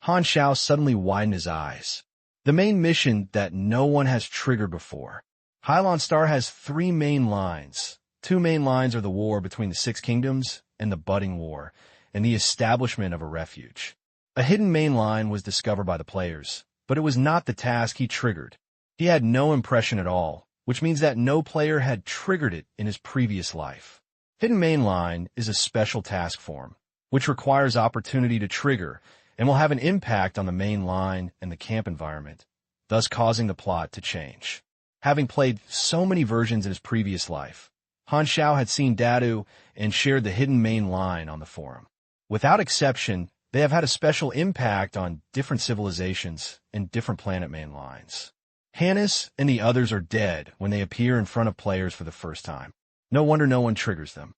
Han Xiao suddenly widened his eyes. The main mission that no one has triggered before. Hylon Star has 3 main lines. 2 main lines are the war between the 6 kingdoms and the budding war, and the establishment of a refuge. A hidden main line was discovered by the players, but it was not the task he triggered. He had no impression at all, which means that no player had triggered it in his previous life. Hidden main line is a special task form, which requires opportunity to trigger and will have an impact on the main line and the camp environment, thus causing the plot to change. Having played so many versions in his previous life, Han Xiao had seen Dadu and shared the hidden main line on the forum. Without exception, they have had a special impact on different civilizations and different planet main lines. Hannes and the others are dead when they appear in front of players for the first time. No wonder no one triggers them.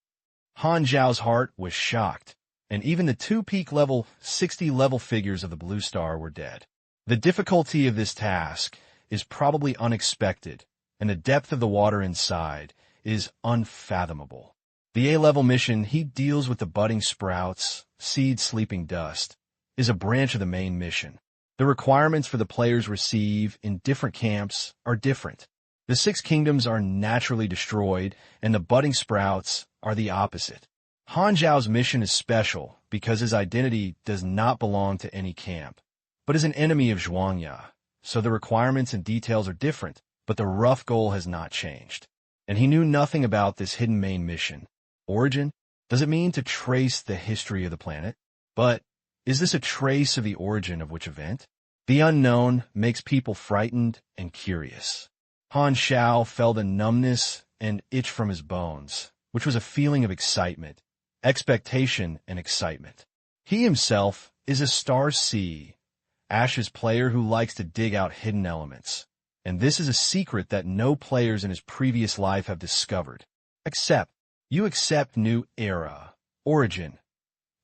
Han Xiao's heart was shocked, and even the 2 peak level, 60 level figures of the Blue Star were dead. The difficulty of this task is probably unexpected, and the depth of the water inside is unfathomable. The A-level mission, he deals with the budding sprouts, seed sleeping dust, is a branch of the main mission. The requirements for the players receive in different camps are different. The 6 kingdoms are naturally destroyed, and the budding sprouts are the opposite. Han Xiao's mission is special because his identity does not belong to any camp, but is an enemy of Zhuangya, so the requirements and details are different, but the rough goal has not changed. And he knew nothing about this hidden main mission. Origin? Does it mean to trace the history of the planet? But is this a trace of the origin of which event? The unknown makes people frightened and curious. Han Xiao felt a numbness and itch from his bones, which was a feeling of excitement, expectation, and excitement. He himself is a Star C, Ash's player who likes to dig out hidden elements, and this is a secret that no players in his previous life have discovered, except You accept new era. Origin.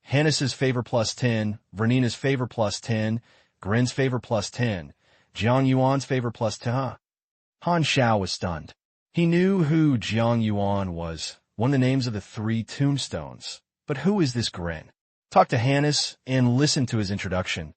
Hannes' favor plus 10, Vernina's favor plus 10, Gren's favor plus 10, Jiang Yuan's favor plus 10. Han Xiao was stunned. He knew who Jiang Yuan was, one of the names of the 3 tombstones. But who is this Gren? Talk to Hannes and listen to his introduction.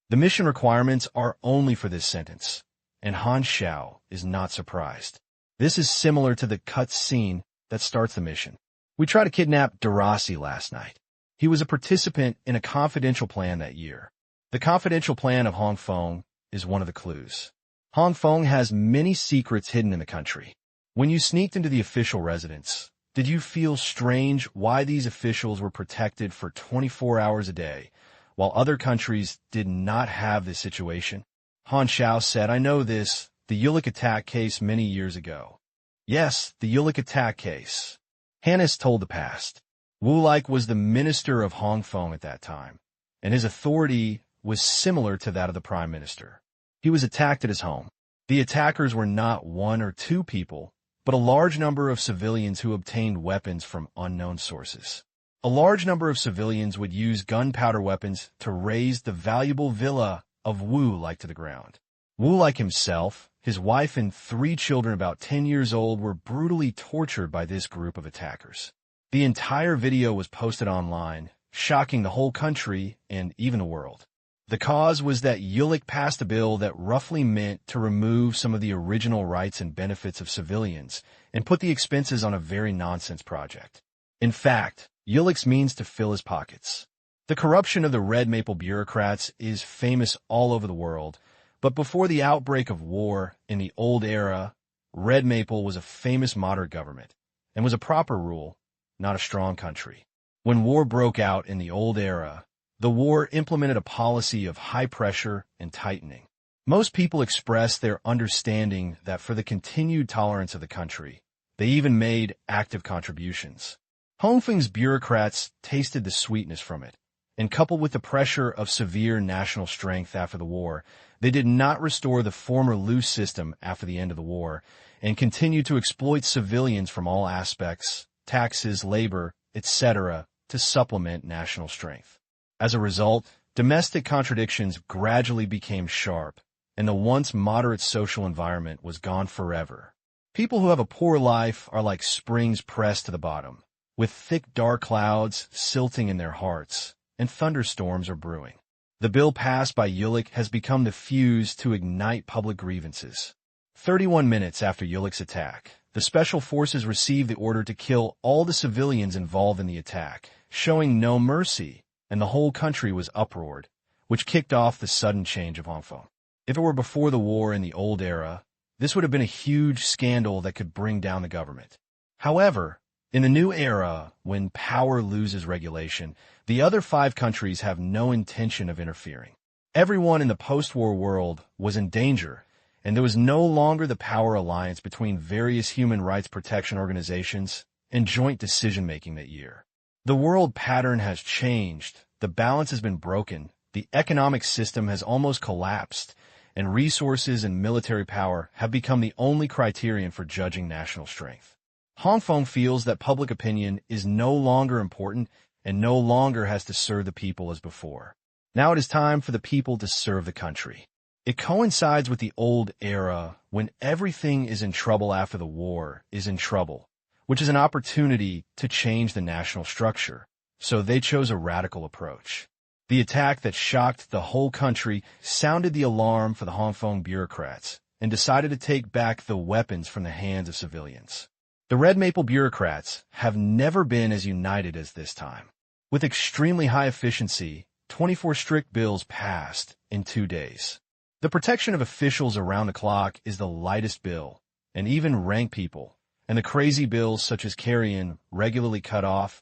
The mission requirements are only for this sentence, and Han Xiao is not surprised. This is similar to the cut scene that starts the mission. We tried to kidnap Darasi last night. He was a participant in a confidential plan that year. The confidential plan of Hong Feng is one of the clues. Hong Feng has many secrets hidden in the country. When you sneaked into the official residence, did you feel strange why these officials were protected for 24 hours a day, while other countries did not have this situation? Han Xiao said, I know this, the Ulick attack case many years ago. Yes, the Ulick attack case. Hannes told the past. Wulik was the minister of Hong Feng at that time, and his authority was similar to that of the prime minister. He was attacked at his home. The attackers were not 1 or 2 people, but a large number of civilians who obtained weapons from unknown sources. A large number of civilians would use gunpowder weapons to raze the valuable villa of Wulik to the ground. Wulik himself, his wife and 3 children about 10 years old were brutally tortured by this group of attackers. The entire video was posted online, shocking the whole country and even the world. The cause was that Ulick passed a bill that roughly meant to remove some of the original rights and benefits of civilians and put the expenses on a very nonsense project. In fact, Ulick's means to fill his pockets. The corruption of the red maple bureaucrats is famous all over the world, but before the outbreak of war in the old era, red maple was a famous moderate government and was a proper rule, not a strong country. When war broke out in the old era, the war implemented a policy of high pressure and tightening. Most people expressed their understanding that for the continued tolerance of the country, they even made active contributions. Hong Feng's bureaucrats tasted the sweetness from it, and coupled with the pressure of severe national strength after the war, they did not restore the former loose system after the end of the war, and continued to exploit civilians from all aspects, taxes, labor, etc., to supplement national strength. As a result, domestic contradictions gradually became sharp, and the once moderate social environment was gone forever. People who have a poor life are like springs pressed to the bottom, with thick dark clouds silting in their hearts, and thunderstorms are brewing. The bill passed by Ulick has become the fuse to ignite public grievances. 31 minutes after Ulick's attack, the special forces received the order to kill all the civilians involved in the attack, showing no mercy, and the whole country was uproared, which kicked off the sudden change of Hong Feng. If it were before the war in the old era, this would have been a huge scandal that could bring down the government. However, in the new era, when power loses regulation, the other 5 countries have no intention of interfering. Everyone in the post-war world was in danger, and there was no longer the power alliance between various human rights protection organizations and joint decision-making that year. The world pattern has changed, the balance has been broken, the economic system has almost collapsed, and resources and military power have become the only criterion for judging national strength. Hong Feng feels that public opinion is no longer important and no longer has to serve the people as before. Now it is time for the people to serve the country. It coincides with the old era when everything is in trouble after the war is in trouble, which is an opportunity to change the national structure. So they chose a radical approach. The attack that shocked the whole country sounded the alarm for the Hong Feng bureaucrats and decided to take back the weapons from the hands of civilians. The Red Maple bureaucrats have never been as united as this time. With extremely high efficiency, 24 strict bills passed in 2 days. The protection of officials around the clock is the lightest bill, and even rank people, and the crazy bills such as carrion regularly cut off,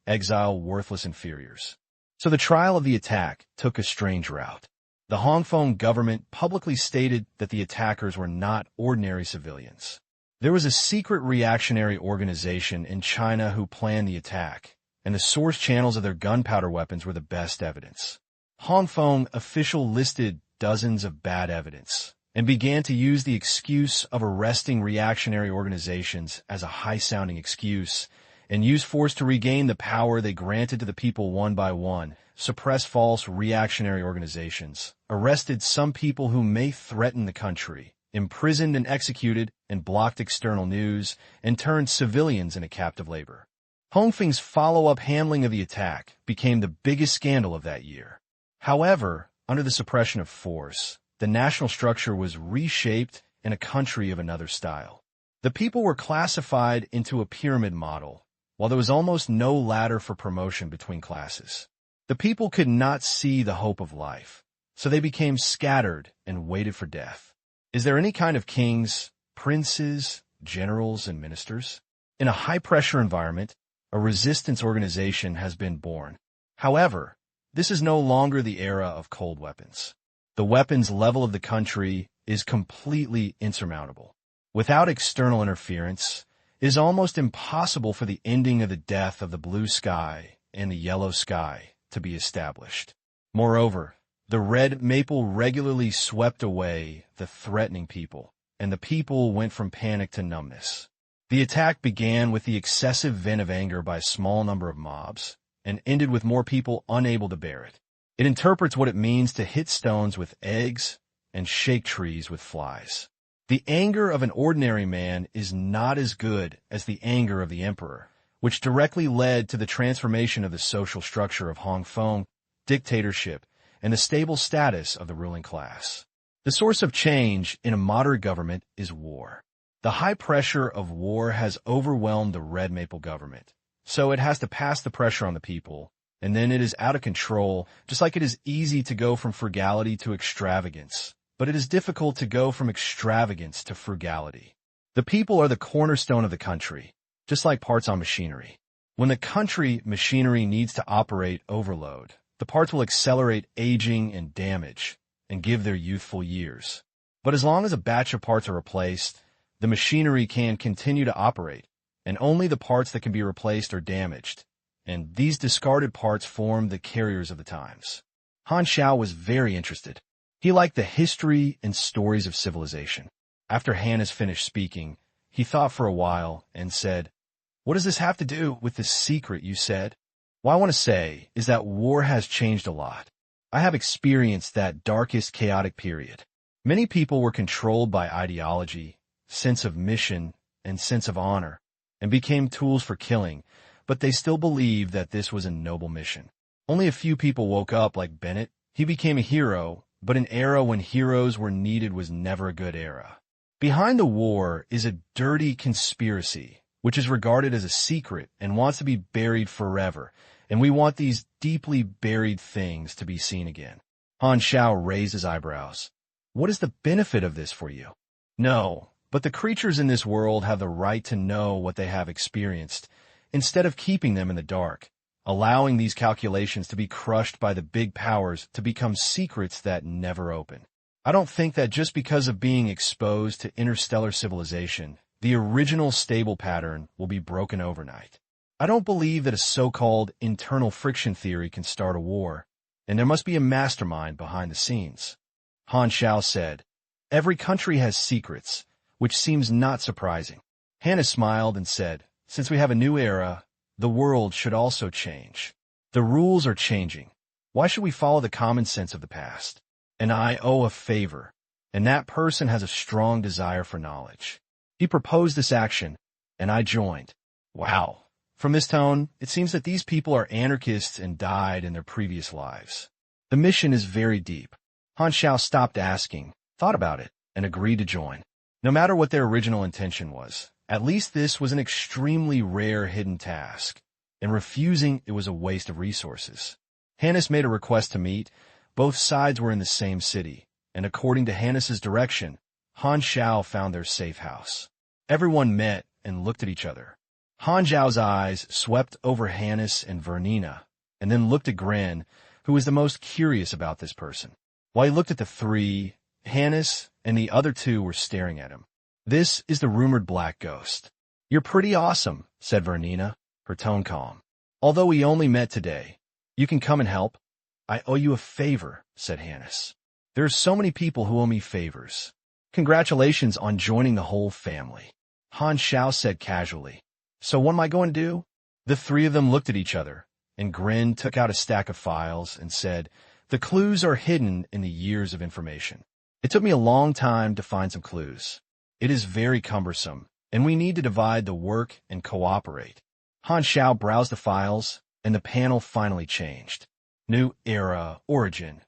exile worthless inferiors. So the trial of the attack took a strange route. The Hong Kong government publicly stated that the attackers were not ordinary civilians. There was a secret reactionary organization in China who planned the attack, and the source channels of their gunpowder weapons were the best evidence. Hong Kong official listed dozens of bad evidence and began to use the excuse of arresting reactionary organizations as a high-sounding excuse and use force to regain the power they granted to the people one by one, suppressed false reactionary organizations, arrested some people who may threaten the country, imprisoned and executed and blocked external news, and turned civilians into captive labor. Hongfeng's follow-up handling of the attack became the biggest scandal of that year. However, under the suppression of force, the national structure was reshaped in a country of another style. The people were classified into a pyramid model, while there was almost no ladder for promotion between classes. The people could not see the hope of life, so they became scattered and waited for death. Is there any kind of kings, princes, generals, and ministers? In a high-pressure environment, a resistance organization has been born. However, this is no longer the era of cold weapons. The weapons level of the country is completely insurmountable. Without external interference, it is almost impossible for the ending of the death of the blue sky and the yellow sky to be established. Moreover, the red maple regularly swept away the threatening people, and the people went from panic to numbness. The attack began with the excessive vent of anger by a small number of mobs, and ended with more people unable to bear it. It interprets what it means to hit stones with eggs and shake trees with flies. The anger of an ordinary man is not as good as the anger of the emperor, which directly led to the transformation of the social structure of Hongfeng, dictatorship, and the stable status of the ruling class. The source of change in a moderate government is war. The high pressure of war has overwhelmed the red maple government, so it has to pass the pressure on the people, and then it is out of control, just like it is easy to go from frugality to extravagance, but it is difficult to go from extravagance to frugality. The people are the cornerstone of the country, just like parts on machinery. When the country machinery needs to operate overload, the parts will accelerate aging and damage and give their youthful years. But as long as a batch of parts are replaced, the machinery can continue to operate, and only the parts that can be replaced are damaged, and these discarded parts form the carriers of the times. Han Xiao was very interested. He liked the history and stories of civilization. After Hannes finished speaking, he thought for a while and said, "What does this have to do with the secret you said?" What I want to say is that war has changed a lot. I have experienced that darkest chaotic period. Many people were controlled by ideology, sense of mission, and sense of honor, and became tools for killing, but they still believed that this was a noble mission. Only a few people woke up like Bennett. He became a hero, but an era when heroes were needed was never a good era. Behind the war is a dirty conspiracy, which is regarded as a secret and wants to be buried forever, and we want these deeply buried things to be seen again. Han Xiao raised his eyebrows. What is the benefit of this for you? No, but the creatures in this world have the right to know what they have experienced, instead of keeping them in the dark, allowing these calculations to be crushed by the big powers to become secrets that never open. I don't think that just because of being exposed to interstellar civilization, the original stable pattern will be broken overnight. I don't believe that a so-called internal friction theory can start a war, and there must be a mastermind behind the scenes. Han Xiao said, "Every country has secrets, which seems not surprising." Hannes smiled and said, "Since we have a new era, the world should also change. The rules are changing. Why should we follow the common sense of the past? And I owe a favor, and that person has a strong desire for knowledge." He proposed this action, and I joined. Wow. From this tone, it seems that these people are anarchists and died in their previous lives. The mission is very deep. Han Xiao stopped asking, thought about it, and agreed to join. No matter what their original intention was, at least this was an extremely rare hidden task, and refusing it was a waste of resources. Hannes made a request to meet. Both sides were in the same city, and according to Hannes's direction, Han Xiao found their safe house. Everyone met and looked at each other. Han Xiao's eyes swept over Hannes and Vernina, and then looked at Gren, who was the most curious about this person. While he looked at the three, Hannes and the other two were staring at him. "This is the rumored black ghost." "You're pretty awesome," said Vernina, her tone calm. "Although we only met today, you can come and help." "I owe you a favor," said Hannes. "There are so many people who owe me favors." "Congratulations on joining the whole family," Han Xiao said casually. "So what am I going to do?" The three of them looked at each other, and Grin took out a stack of files and said, "The clues are hidden in the years of information. It took me a long time to find some clues. It is very cumbersome, and we need to divide the work and cooperate." Han Xiao browsed the files, and the panel finally changed. New Era Origin.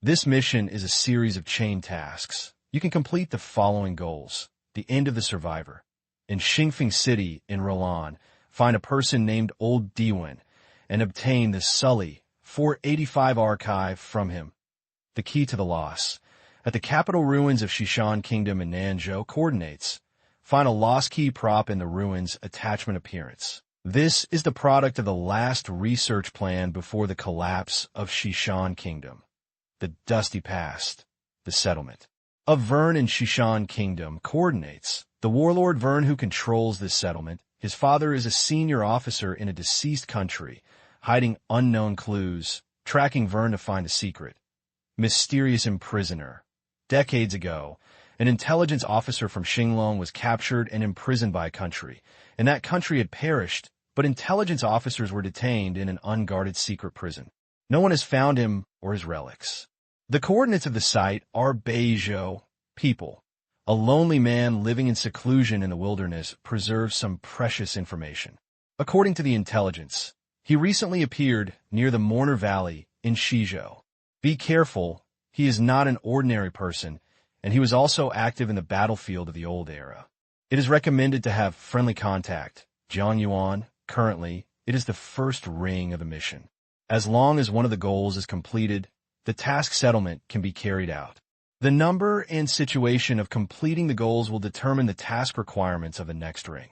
This mission is a series of chain tasks. You can complete the following goals. The end of the survivor. In Xingfeng City in Rolan, find a person named Old Diwen and obtain the Sully 485 archive from him. The key to the loss. At the capital ruins of Shishan Kingdom in Nanzhou, coordinates. Find a lost key prop in the ruins attachment appearance. This is the product of the last research plan before the collapse of Shishan Kingdom. The dusty past. The settlement. Of Vern in Shishan Kingdom, coordinates. The warlord Vern who controls this settlement. His father is a senior officer in a deceased country, hiding unknown clues, tracking Vern to find a secret. Mysterious imprisoner. Decades ago, an intelligence officer from Xinglong was captured and imprisoned by a country, and that country had perished, but intelligence officers were detained in an unguarded secret prison. No one has found him or his relics. The coordinates of the site are Beizhou, people. A lonely man living in seclusion in the wilderness preserves some precious information. According to the intelligence, he recently appeared near the Mourner Valley in Shizhou. Be careful, he is not an ordinary person, and he was also active in the battlefield of the old era. It is recommended to have friendly contact. Jiang Yuan, currently, it is the first ring of the mission. As long as one of the goals is completed, the task settlement can be carried out. The number and situation of completing the goals will determine the task requirements of the next ring.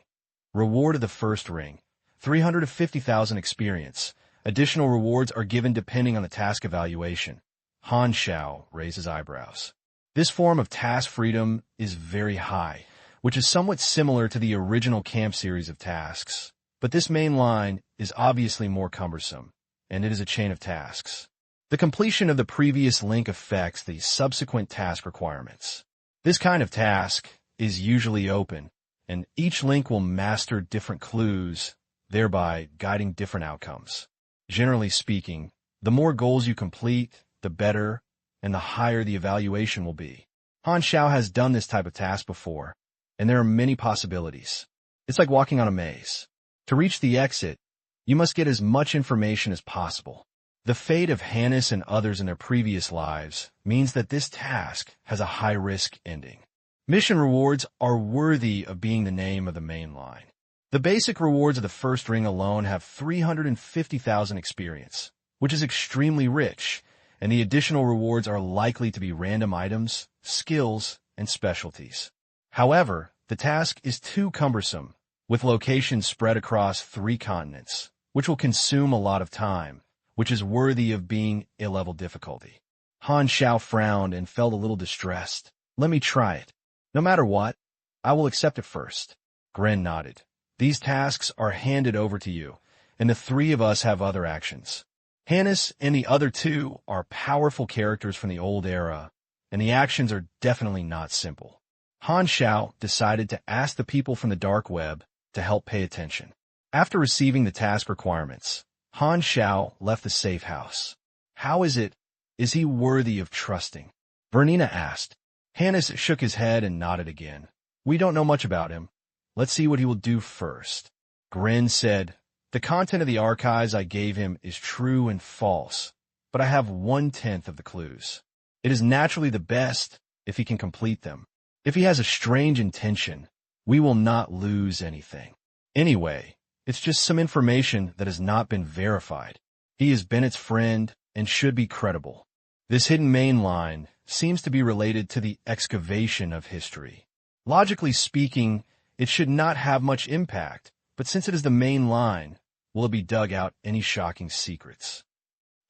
Reward of the first ring, 350,000 experience. Additional rewards are given depending on the task evaluation. Han Xiao raises eyebrows. This form of task freedom is very high, which is somewhat similar to the original camp series of tasks. But this main line is obviously more cumbersome, and it is a chain of tasks. The completion of the previous link affects the subsequent task requirements. This kind of task is usually open, and each link will master different clues, thereby guiding different outcomes. Generally speaking, the more goals you complete, the better, and the higher the evaluation will be. Han Xiao has done this type of task before, and there are many possibilities. It's like walking on a maze. To reach the exit, you must get as much information as possible. The fate of Hannes and others in their previous lives means that this task has a high-risk ending. Mission rewards are worthy of being the name of the main line. The basic rewards of the first ring alone have 350,000 experience, which is extremely rich, and the additional rewards are likely to be random items, skills, and specialties. However, the task is too cumbersome, with locations spread across 3 continents, which will consume a lot of time, which is worthy of being A-level difficulty. Han Xiao frowned and felt a little distressed. Let me try it. No matter what, I will accept it first. Gren nodded. These tasks are handed over to you, and the 3 of us have other actions. Hannes and the other 2 are powerful characters from the old era, and the actions are definitely not simple. Han Xiao decided to ask the people from the dark web to help pay attention. After receiving the task requirements, Han Xiao left the safe house. How is it? Is he worthy of trusting? Bernina asked. Hannes shook his head and nodded again. We don't know much about him. Let's see what he will do first. Gren said, the content of the archives I gave him is true and false, but I have 1/10 of the clues. It is naturally the best if he can complete them. If he has a strange intention, we will not lose anything. Anyway, it's just some information that has not been verified. He is Bennett's friend and should be credible. This hidden main line seems to be related to the excavation of history. Logically speaking, it should not have much impact, but since it is the main line, will it be dug out any shocking secrets?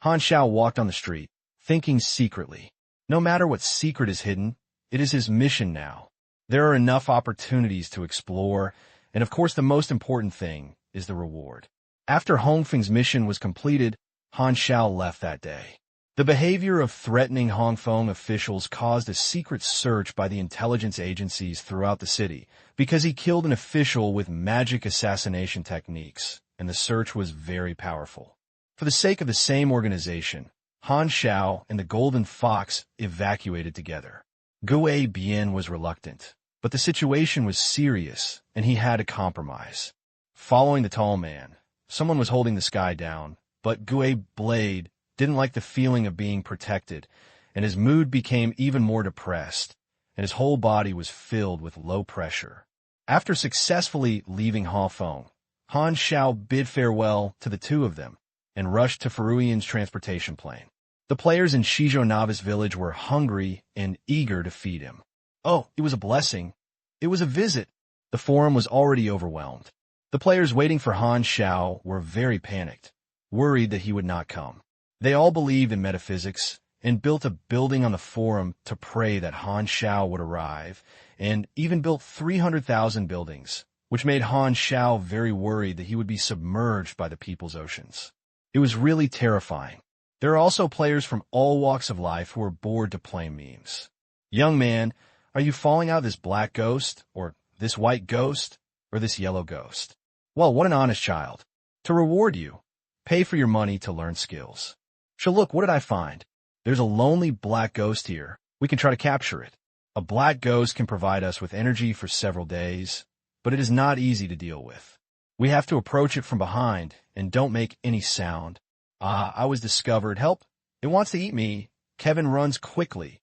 Han Xiao walked on the street, thinking secretly. No matter what secret is hidden, it is his mission now. There are enough opportunities to explore, and of course the most important thing is the reward. After Hongfeng's mission was completed, Han Xiao left that day. The behavior of threatening Hongfeng officials caused a secret search by the intelligence agencies throughout the city because he killed an official with magic assassination techniques, and the search was very powerful. For the sake of the same organization, Han Xiao and the Golden Fox evacuated together. Gue Bien was reluctant, but the situation was serious, and he had to compromise. Following the tall man, someone was holding the sky down, but Gue Blade didn't like the feeling of being protected, and his mood became even more depressed, and his whole body was filled with low pressure. After successfully leaving Hafeng, Han Xiao bid farewell to the two of them and rushed to Furuyan's transportation plane. The players in Shizhou Novice Village were hungry and eager to feed him. Oh, it was a blessing. It was a visit. The forum was already overwhelmed. The players waiting for Han Xiao were very panicked, worried that he would not come. They all believed in metaphysics and built a building on the forum to pray that Han Xiao would arrive, and even built 300,000 buildings, which made Han Xiao very worried that he would be submerged by the people's oceans. It was really terrifying. There are also players from all walks of life who are bored to play memes. Young man, are you falling out of this black ghost, or this white ghost, or this yellow ghost? Well, what an honest child. To reward you, pay for your money to learn skills. So look, what did I find? There's a lonely black ghost here. We can try to capture it. A black ghost can provide us with energy for several days, but it is not easy to deal with. We have to approach it from behind and don't make any sound. Ah, I was discovered. Help! It wants to eat me. Kevin runs quickly.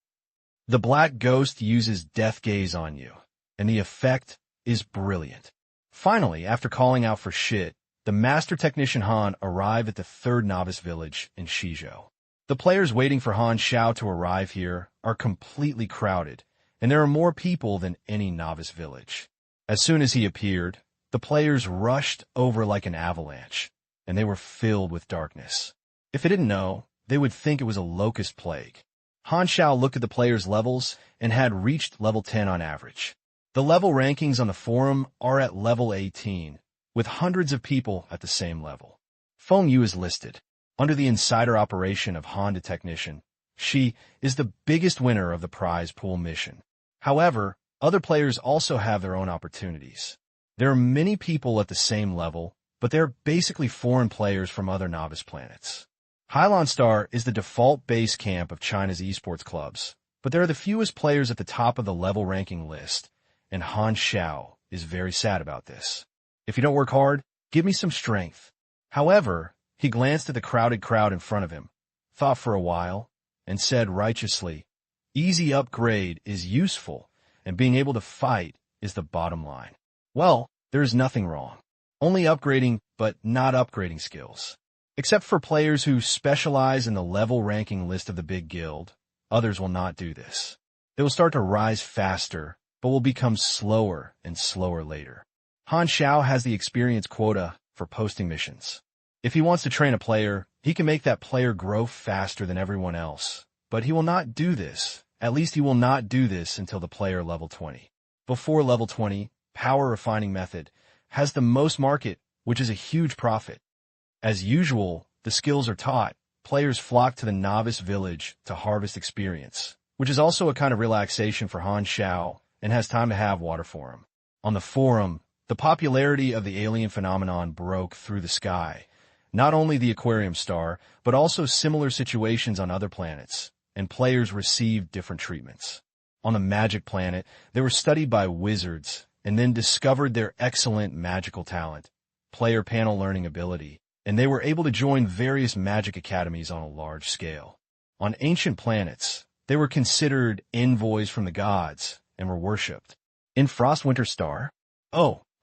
The black ghost uses death gaze on you, and the effect is brilliant. Finally, after calling out for shit, the master technician Han arrived at the third novice village in Shizhou. The players waiting for Han Xiao to arrive here are completely crowded, and there are more people than any novice village. As soon as he appeared, the players rushed over like an avalanche, and they were filled with darkness. If they didn't know, they would think it was a locust plague. Han Xiao looked at the players' levels and had reached level 10 on average. The level rankings on the forum are at level 18, with hundreds of people at the same level. Feng Yu is listed. Under the insider operation of Han the Technician, she is the biggest winner of the prize pool mission. However, other players also have their own opportunities. There are many people at the same level, but they're basically foreign players from other novice planets. Hylon Star is the default base camp of China's esports clubs, but there are the fewest players at the top of the level ranking list, and Han Xiao is very sad about this. If you don't work hard, give me some strength. However, he glanced at the crowded crowd in front of him, thought for a while, and said righteously, easy upgrade is useful, and being able to fight is the bottom line. Well, there is nothing wrong. Only upgrading, but not upgrading skills. Except for players who specialize in the level ranking list of the big guild, others will not do this. They will start to rise faster, but will become slower and slower later. Han Xiao has the experience quota for posting missions. If he wants to train a player, he can make that player grow faster than everyone else. But he will not do this. At least he will not do this until the player level 20. Before level 20, Power Refining Method has the most market, which is a huge profit. As usual, the skills are taught. Players flock to the novice village to harvest experience, which is also a kind of relaxation for Han Xiao and has time to have water for him. On the forum, the popularity of the alien phenomenon broke through the sky. Not only the aquarium star, but also similar situations on other planets, and players received different treatments. On the magic planet, they were studied by wizards and then discovered their excellent magical talent, player panel learning ability, and they were able to join various magic academies on a large scale. On ancient planets, they were considered envoys from the gods and were worshipped. In Frost Winter Star,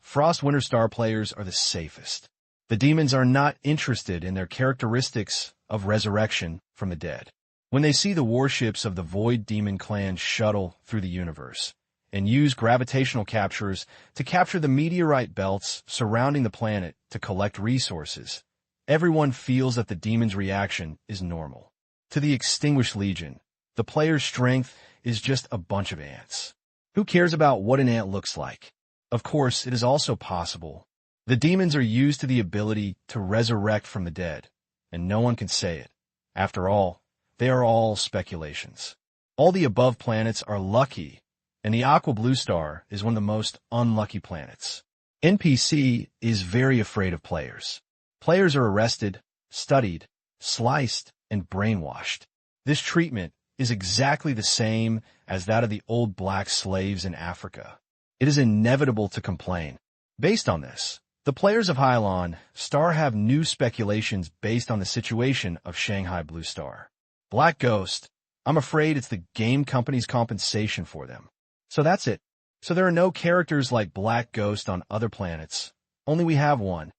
Frost Winter Star players are the safest. The demons are not interested in their characteristics of resurrection from the dead. When they see the warships of the Void Demon Clan shuttle through the universe and use gravitational captures to capture the meteorite belts surrounding the planet to collect resources, everyone feels that the demon's reaction is normal. To the Extinguished Legion, the player's strength is just a bunch of ants. Who cares about what an ant looks like? Of course, it is also possible. The demons are used to the ability to resurrect from the dead, and no one can say it. After all, they are all speculations. All the above planets are lucky, and the Aqua Blue Star is one of the most unlucky planets. NPC is very afraid of players. Players are arrested, studied, sliced, and brainwashed. This treatment is exactly the same as that of the old black slaves in Africa. It is inevitable to complain. Based on this, the players of Hylon Star have new speculations based on the situation of Shanghai Blue Star. Black Ghost, I'm afraid it's the game company's compensation for them. So that's it. So there are no characters like Black Ghost on other planets. Only we have one.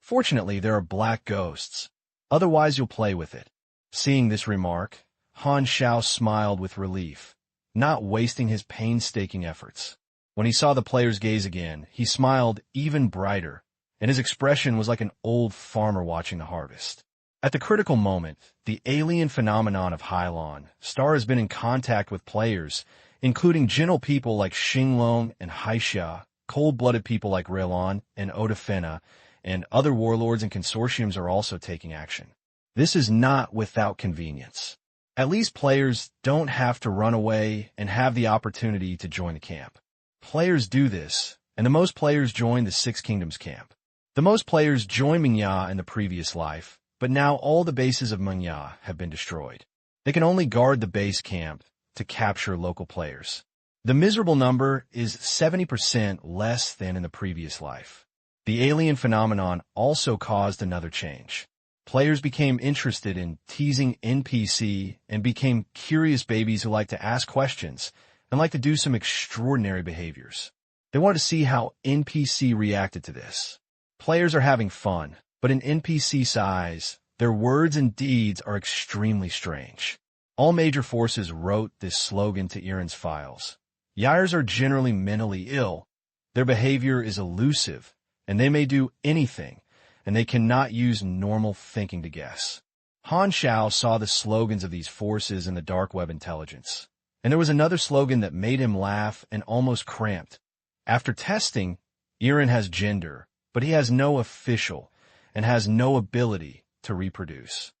Fortunately, there are black ghosts. Otherwise, you'll play with it. Seeing this remark, Han Xiao smiled with relief, not wasting his painstaking efforts. When he saw the players gaze again, he smiled even brighter, and his expression was like an old farmer watching the harvest. At the critical moment, the alien phenomenon of Hylon Star has been in contact with players, including gentle people like Xinglong and Han Xiao, cold-blooded people like Raylon and Odafena, and other warlords and consortiums are also taking action. This is not without convenience. At least players don't have to run away and have the opportunity to join the camp. Players do this, and the most players join the Six Kingdoms camp. The most players join Mengya in the previous life, but now all the bases of Mengya have been destroyed. They can only guard the base camp to capture local players. The miserable number is 70% less than in the previous life. The alien phenomenon also caused another change. Players became interested in teasing NPC and became curious babies who like to ask questions and like to do some extraordinary behaviors. They wanted to see how NPC reacted to this. Players are having fun, but in NPC size, their words and deeds are extremely strange. All major forces wrote this slogan to Iran's files. Yairs are generally mentally ill. Their behavior is elusive, and they may do anything, and they cannot use normal thinking to guess. Han Xiao saw the slogans of these forces in the dark web intelligence. And there was another slogan that made him laugh and almost cramped. After testing, Iran has gender, but he has no official and has no ability to reproduce.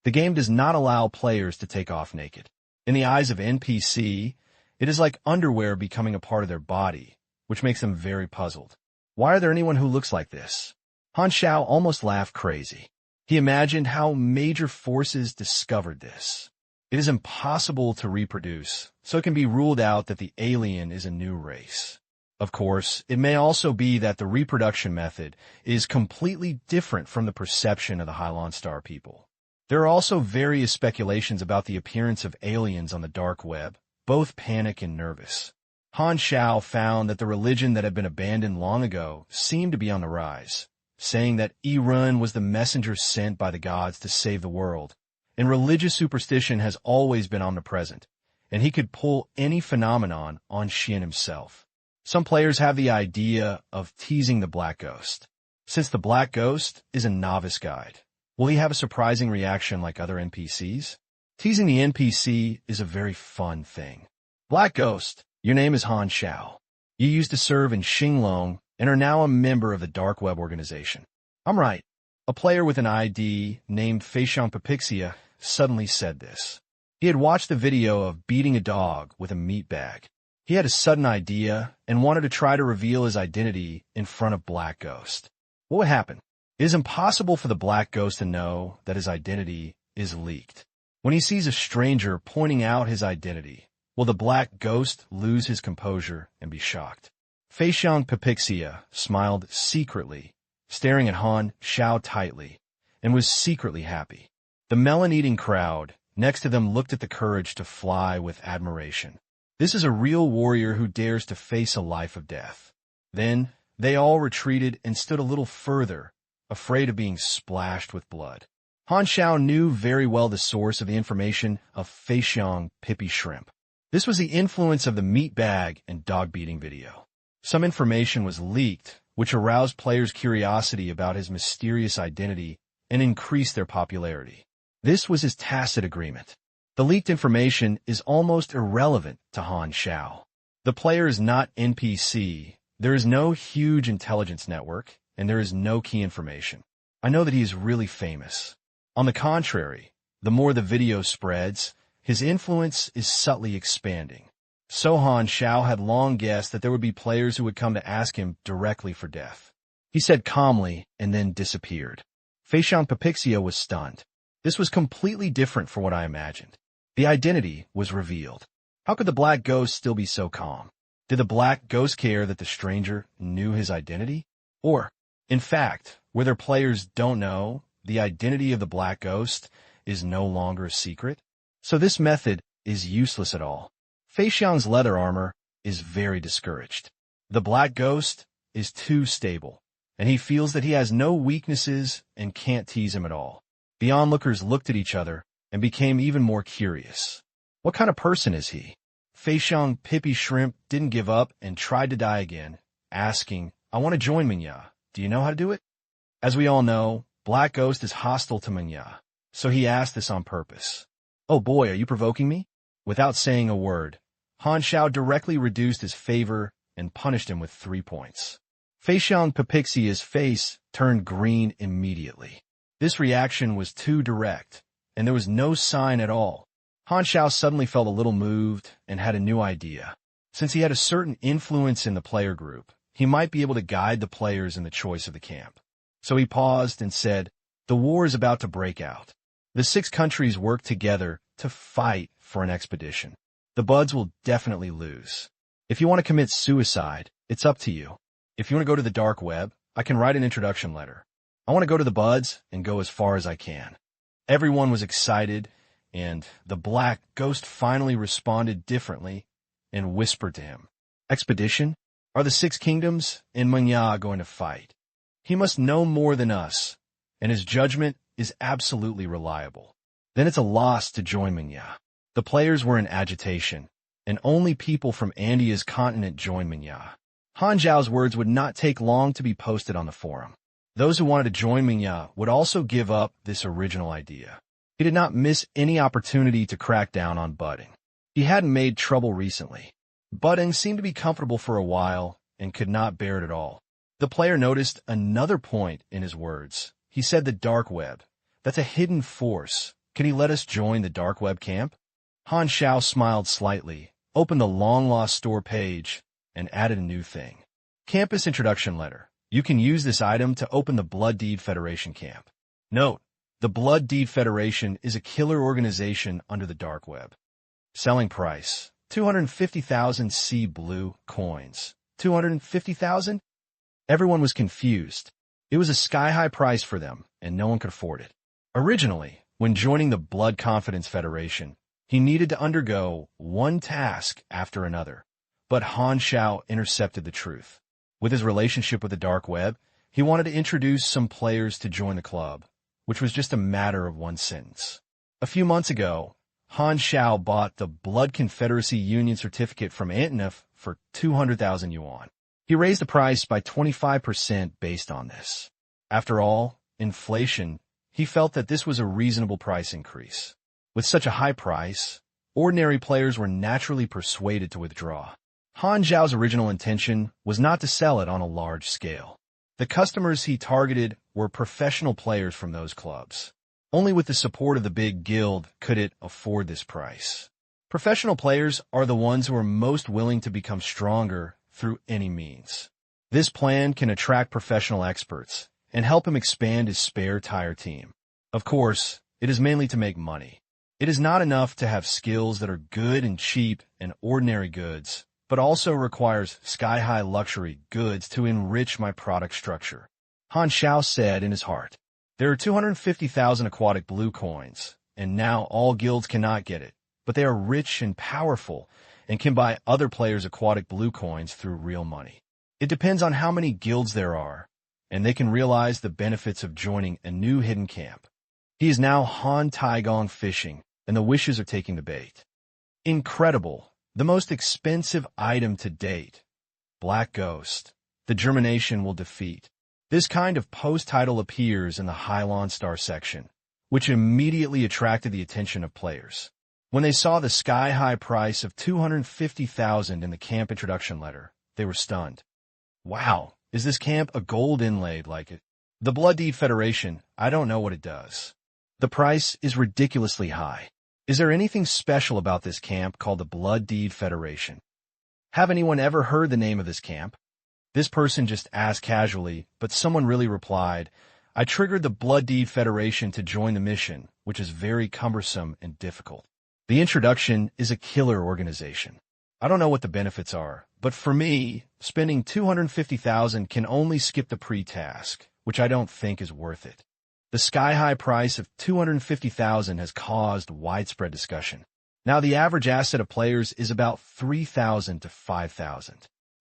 The game does not allow players to take off naked. In the eyes of NPC, it is like underwear becoming a part of their body, which makes them very puzzled. Why are there anyone who looks like this? Han Xiao almost laughed crazy. He imagined how major forces discovered this. It is impossible to reproduce, so it can be ruled out that the alien is a new race. Of course, it may also be that the reproduction method is completely different from the perception of the Hylon Star people. There are also various speculations about the appearance of aliens on the dark web, both panic and nervous. Han Xiao found that the religion that had been abandoned long ago seemed to be on the rise, saying that Iran was the messenger sent by the gods to save the world. And religious superstition has always been omnipresent, and he could pull any phenomenon on Xian himself. Some players have the idea of teasing the Black Ghost. Since the Black Ghost is a novice guide, will he have a surprising reaction like other NPCs? Teasing the NPC is a very fun thing. Black Ghost, your name is Han Xiao. You used to serve in Xinglong and are now a member of the Dark Web organization. I'm right. A player with an ID named Feixiang Pepixia suddenly said this. He had watched the video of beating a dog with a meat bag. He had a sudden idea and wanted to try to reveal his identity in front of Black Ghost. What would happen? It is impossible for the Black Ghost to know that his identity is leaked. When he sees a stranger pointing out his identity, will the Black Ghost lose his composure and be shocked? Feixiang Pepixia smiled secretly, staring at Han Xiao tightly, and was secretly happy. The melon-eating crowd next to them looked at the courage to fly with admiration. This is a real warrior who dares to face a life of death. Then they all retreated and stood a little further, afraid of being splashed with blood. Han Xiao knew very well the source of the information of Feixiang Pippi Shrimp. This was the influence of the meat bag and dog beating video. Some information was leaked, which aroused players' curiosity about his mysterious identity and increased their popularity. This was his tacit agreement. The leaked information is almost irrelevant to Han Xiao. The player is not NPC, there is no huge intelligence network, and there is no key information. I know that he is really famous. On the contrary, the more the video spreads, his influence is subtly expanding. So Han Xiao had long guessed that there would be players who would come to ask him directly for death. He said calmly and then disappeared. Feixiang Pepixia was stunned. This was completely different from what I imagined. The identity was revealed. How could the Black Ghost still be so calm? Did the Black Ghost care that the stranger knew his identity? Or, in fact, where their players don't know, the identity of the Black Ghost is no longer a secret? So this method is useless at all. Feixiang's leather armor is very discouraged. The Black Ghost is too stable, and he feels that he has no weaknesses and can't tease him at all. The onlookers looked at each other and became even more curious. What kind of person is he? Feixiang Pippy Shrimp didn't give up and tried to die again, asking, I want to join Menya. Do you know how to do it? As we all know, Black Ghost is hostile to Menya, so he asked this on purpose. Oh boy, are you provoking me? Without saying a word, Han Xiao directly reduced his favor and punished him with 3 points. Feixiang Pepixia's face turned green immediately. This reaction was too direct, and there was no sign at all. Han Xiao suddenly felt a little moved and had a new idea. Since he had a certain influence in the player group, he might be able to guide the players in the choice of the camp. So he paused and said, the war is about to break out. The 6 countries work together to fight for an expedition. The Buds will definitely lose. If you want to commit suicide, it's up to you. If you want to go to the dark web, I can write an introduction letter. I want to go to the Buds and go as far as I can. Everyone was excited, and the Black Ghost finally responded differently and whispered to him, Expedition? Are the 6 kingdoms and Menya going to fight? He must know more than us, and his judgment is absolutely reliable. Then it's a loss to join Menya. The players were in agitation, and only people from Andia's continent joined Menya. Han Xiao's words would not take long to be posted on the forum. Those who wanted to join Menya would also give up this original idea. He did not miss any opportunity to crack down on budding. He hadn't made trouble recently. Budding seemed to be comfortable for a while and could not bear it at all. The player noticed another point in his words. He said the dark web. That's a hidden force. Can he let us join the dark web camp? Han Xiao smiled slightly, opened the long-lost store page, and added a new thing. Campus introduction letter. You can use this item to open the Blood Deed Federation camp. Note, the Blood Deed Federation is a killer organization under the dark web. Selling price, 250,000 sea blue coins. 250,000? Everyone was confused. It was a sky-high price for them, and no one could afford it. Originally, when joining the Blood Confidence Federation, he needed to undergo one task after another. But Han Xiao intercepted the truth. With his relationship with the dark web, he wanted to introduce some players to join the club, which was just a matter of one sentence. A few months ago, Han Xiao bought the Blood Confederacy Union certificate from Antonov for 200,000 yuan. He raised the price by 25% based on this. After all, inflation, he felt that this was a reasonable price increase. With such a high price, ordinary players were naturally persuaded to withdraw. Han Xiao's original intention was not to sell it on a large scale. The customers he targeted were professional players from those clubs. Only with the support of the big guild could it afford this price. Professional players are the ones who are most willing to become stronger through any means. This plan can attract professional experts and help him expand his spare tire team. Of course, it is mainly to make money. It is not enough to have skills that are good and cheap and ordinary goods, but also requires sky-high luxury goods to enrich my product structure. Han Xiao said in his heart, there are 250,000 aquatic blue coins, and now all guilds cannot get it, but they are rich and powerful and can buy other players' aquatic blue coins through real money. It depends on how many guilds there are, and they can realize the benefits of joining a new hidden camp. He is now Han Taigong fishing, and the wishes are taking the bait. Incredible. The most expensive item to date. Black Ghost. The germination will defeat. This kind of post-title appears in the Hylon Star section, which immediately attracted the attention of players. When they saw the sky-high price of 250,000 in the camp introduction letter, they were stunned. Wow, is this camp a gold inlaid like it? The Blood Deed Federation, I don't know what it does. The price is ridiculously high. Is there anything special about this camp called the Blood Deed Federation? Have anyone ever heard the name of this camp? This person just asked casually, but someone really replied, I triggered the Blood Deed Federation to join the mission, which is very cumbersome and difficult. The introduction is a killer organization. I don't know what the benefits are, but for me, spending $250,000 can only skip the pre-task, which I don't think is worth it. The sky-high price of $250,000 has caused widespread discussion. Now, the average asset of players is about $3,000 to $5,000.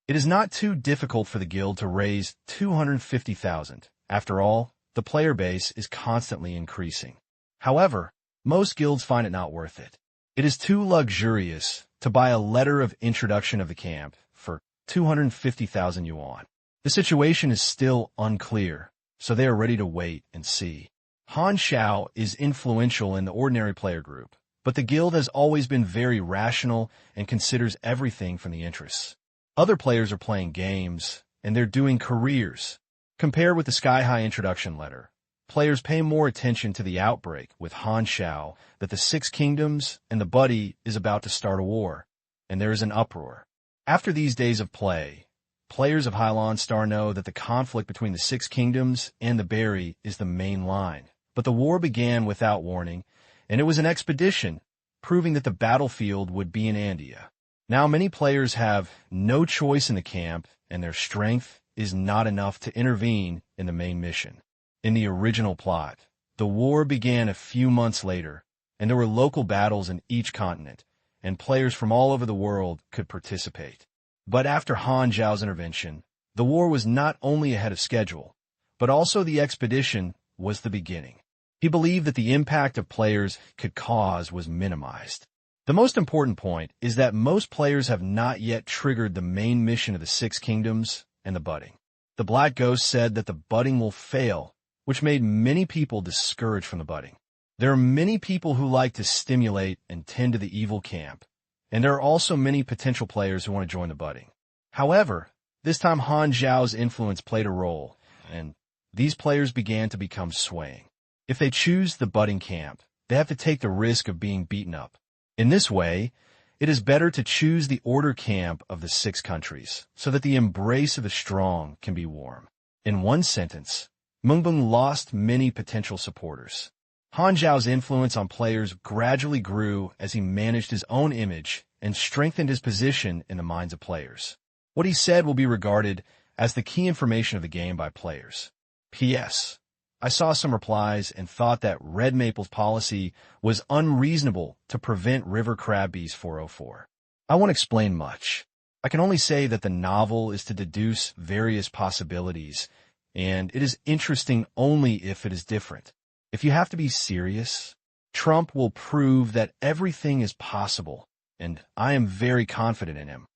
It is not too difficult for the guild to raise $250,000. After all, the player base is constantly increasing. However, most guilds find it not worth it. It is too luxurious to buy a letter of introduction of the camp for 250,000 yuan. The situation is still unclear, so they are ready to wait and see. Han Xiao is influential in the ordinary player group, but the guild has always been very rational and considers everything from the interests. Other players are playing games, and they're doing careers. Compared with the sky-high introduction letter, players pay more attention to the outbreak with Han Xiao that the Six Kingdoms and the Buddy is about to start a war, and there is an uproar. After these days of play, players of Hylon Star know that the conflict between the Six Kingdoms and the Berry is the main line. But the war began without warning, and it was an expedition, proving that the battlefield would be in Andia. Now many players have no choice in the camp, and their strength is not enough to intervene in the main mission. In the original plot, the war began a few months later, and there were local battles in each continent, and players from all over the world could participate. But after Han Xiao's intervention, the war was not only ahead of schedule, but also the expedition was the beginning. He believed that the impact of players could cause was minimized. The most important point is that most players have not yet triggered the main mission of the Six Kingdoms and the budding. The Black Ghost said that the budding will fail, which made many people discouraged from the budding. There are many people who like to stimulate and tend to the evil camp, and there are also many potential players who want to join the budding. However, this time Han Xiao's influence played a role, and these players began to become swaying. If they choose the budding camp, they have to take the risk of being beaten up. In this way, it is better to choose the order camp of the 6 countries, so that the embrace of the strong can be warm. In one sentence, Mungbung lost many potential supporters. Han Xiao's influence on players gradually grew as he managed his own image and strengthened his position in the minds of players. What he said will be regarded as the key information of the game by players. P.S. I saw some replies and thought that Red Maple's policy was unreasonable to prevent River Crabbee's 404. I won't explain much. I can only say that the novel is to deduce various possibilities, and it is interesting only if it is different. If you have to be serious, Trump will prove that everything is possible, and I am very confident in him.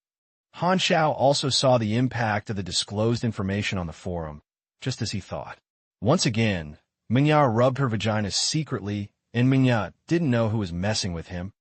Han Xiao also saw the impact of the disclosed information on the forum, just as he thought. Once again, Mingya rubbed her vagina secretly, and Mingya didn't know who was messing with him,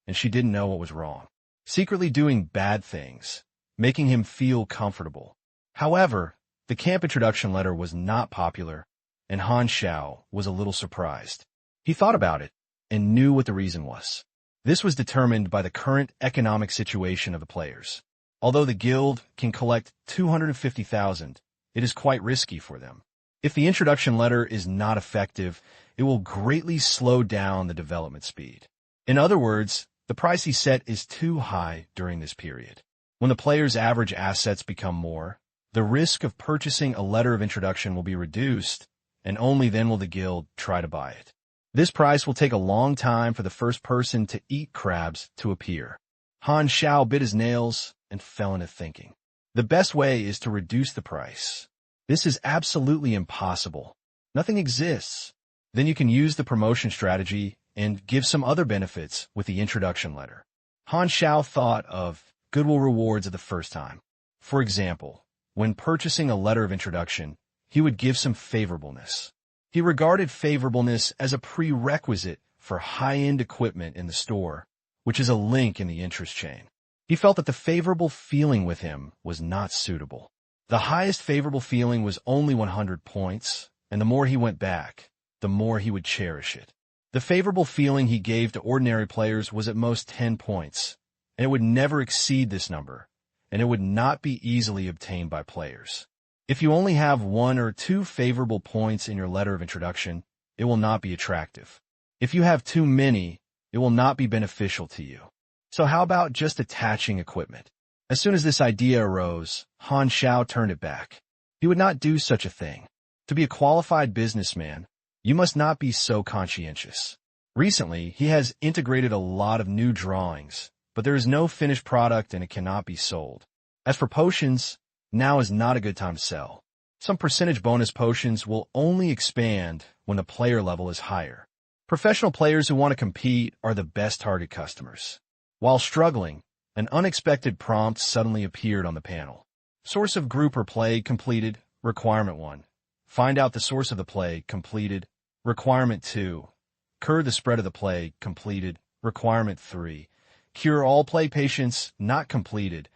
and she didn't know what was wrong. Secretly doing bad things, making him feel comfortable. However, the camp introduction letter was not popular, and Han Xiao was a little surprised. He thought about it, and knew what the reason was. This was determined by the current economic situation of the players. Although the guild can collect 250,000, it is quite risky for them. If the introduction letter is not effective, it will greatly slow down the development speed. In other words, the price he set is too high during this period. When the player's average assets become more, the risk of purchasing a letter of introduction will be reduced, and only then will the guild try to buy it. This price will take a long time for the first person to eat crabs to appear. Han Xiao bit his nails and fell into thinking. The best way is to reduce the price. This is absolutely impossible. Nothing exists. Then you can use the promotion strategy and give some other benefits with the introduction letter. Han Xiao thought of goodwill rewards at the first time. For example, when purchasing a letter of introduction, he would give some favorableness. He regarded favorableness as a prerequisite for high-end equipment in the store, which is a link in the interest chain. He felt that the favorable feeling with him was not suitable. The highest favorable feeling was only 100 points, and the more he went back, the more he would cherish it. The favorable feeling he gave to ordinary players was at most 10 points, and it would never exceed this number, and it would not be easily obtained by players. If you only have 1 or 2 favorable points in your letter of introduction, it will not be attractive. If you have too many, it will not be beneficial to you. So how about just attaching equipment? As soon as this idea arose, Han Xiao turned it back. He would not do such a thing. To be a qualified businessman, you must not be so conscientious. Recently, he has integrated a lot of new drawings, but there is no finished product and it cannot be sold. As for potions, now is not a good time to sell. Some percentage bonus potions will only expand when the player level is higher. Professional players who want to compete are the best target customers. While struggling, an unexpected prompt suddenly appeared on the panel. Source of group or play completed, requirement 1. Find out the source of the play, completed, requirement 2. Cure the spread of the play, completed, requirement 3. Cure all play patients, not completed.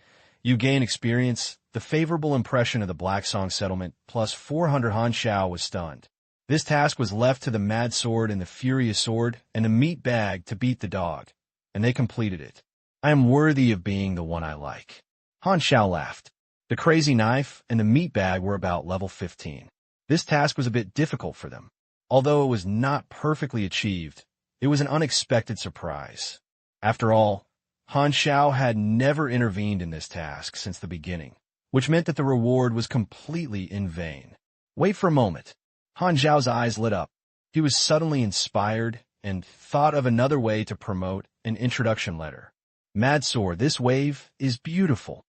You gain experience. The favorable impression of the Black Song settlement, plus 400. Han Xiao was stunned. This task was left to the Mad Sword and the Furious Sword and the Meat Bag to beat the dog, and they completed it. I am worthy of being the one I like. Han Xiao laughed. The Crazy Knife and the Meat Bag were about level 15. This task was a bit difficult for them. Although it was not perfectly achieved, it was an unexpected surprise. After all, Han Xiao had never intervened in this task since the beginning, which meant that the reward was completely in vain. Wait for a moment. Han Xiao's eyes lit up. He was suddenly inspired and thought of another way to promote an introduction letter. Mad Sword, this wave is beautiful.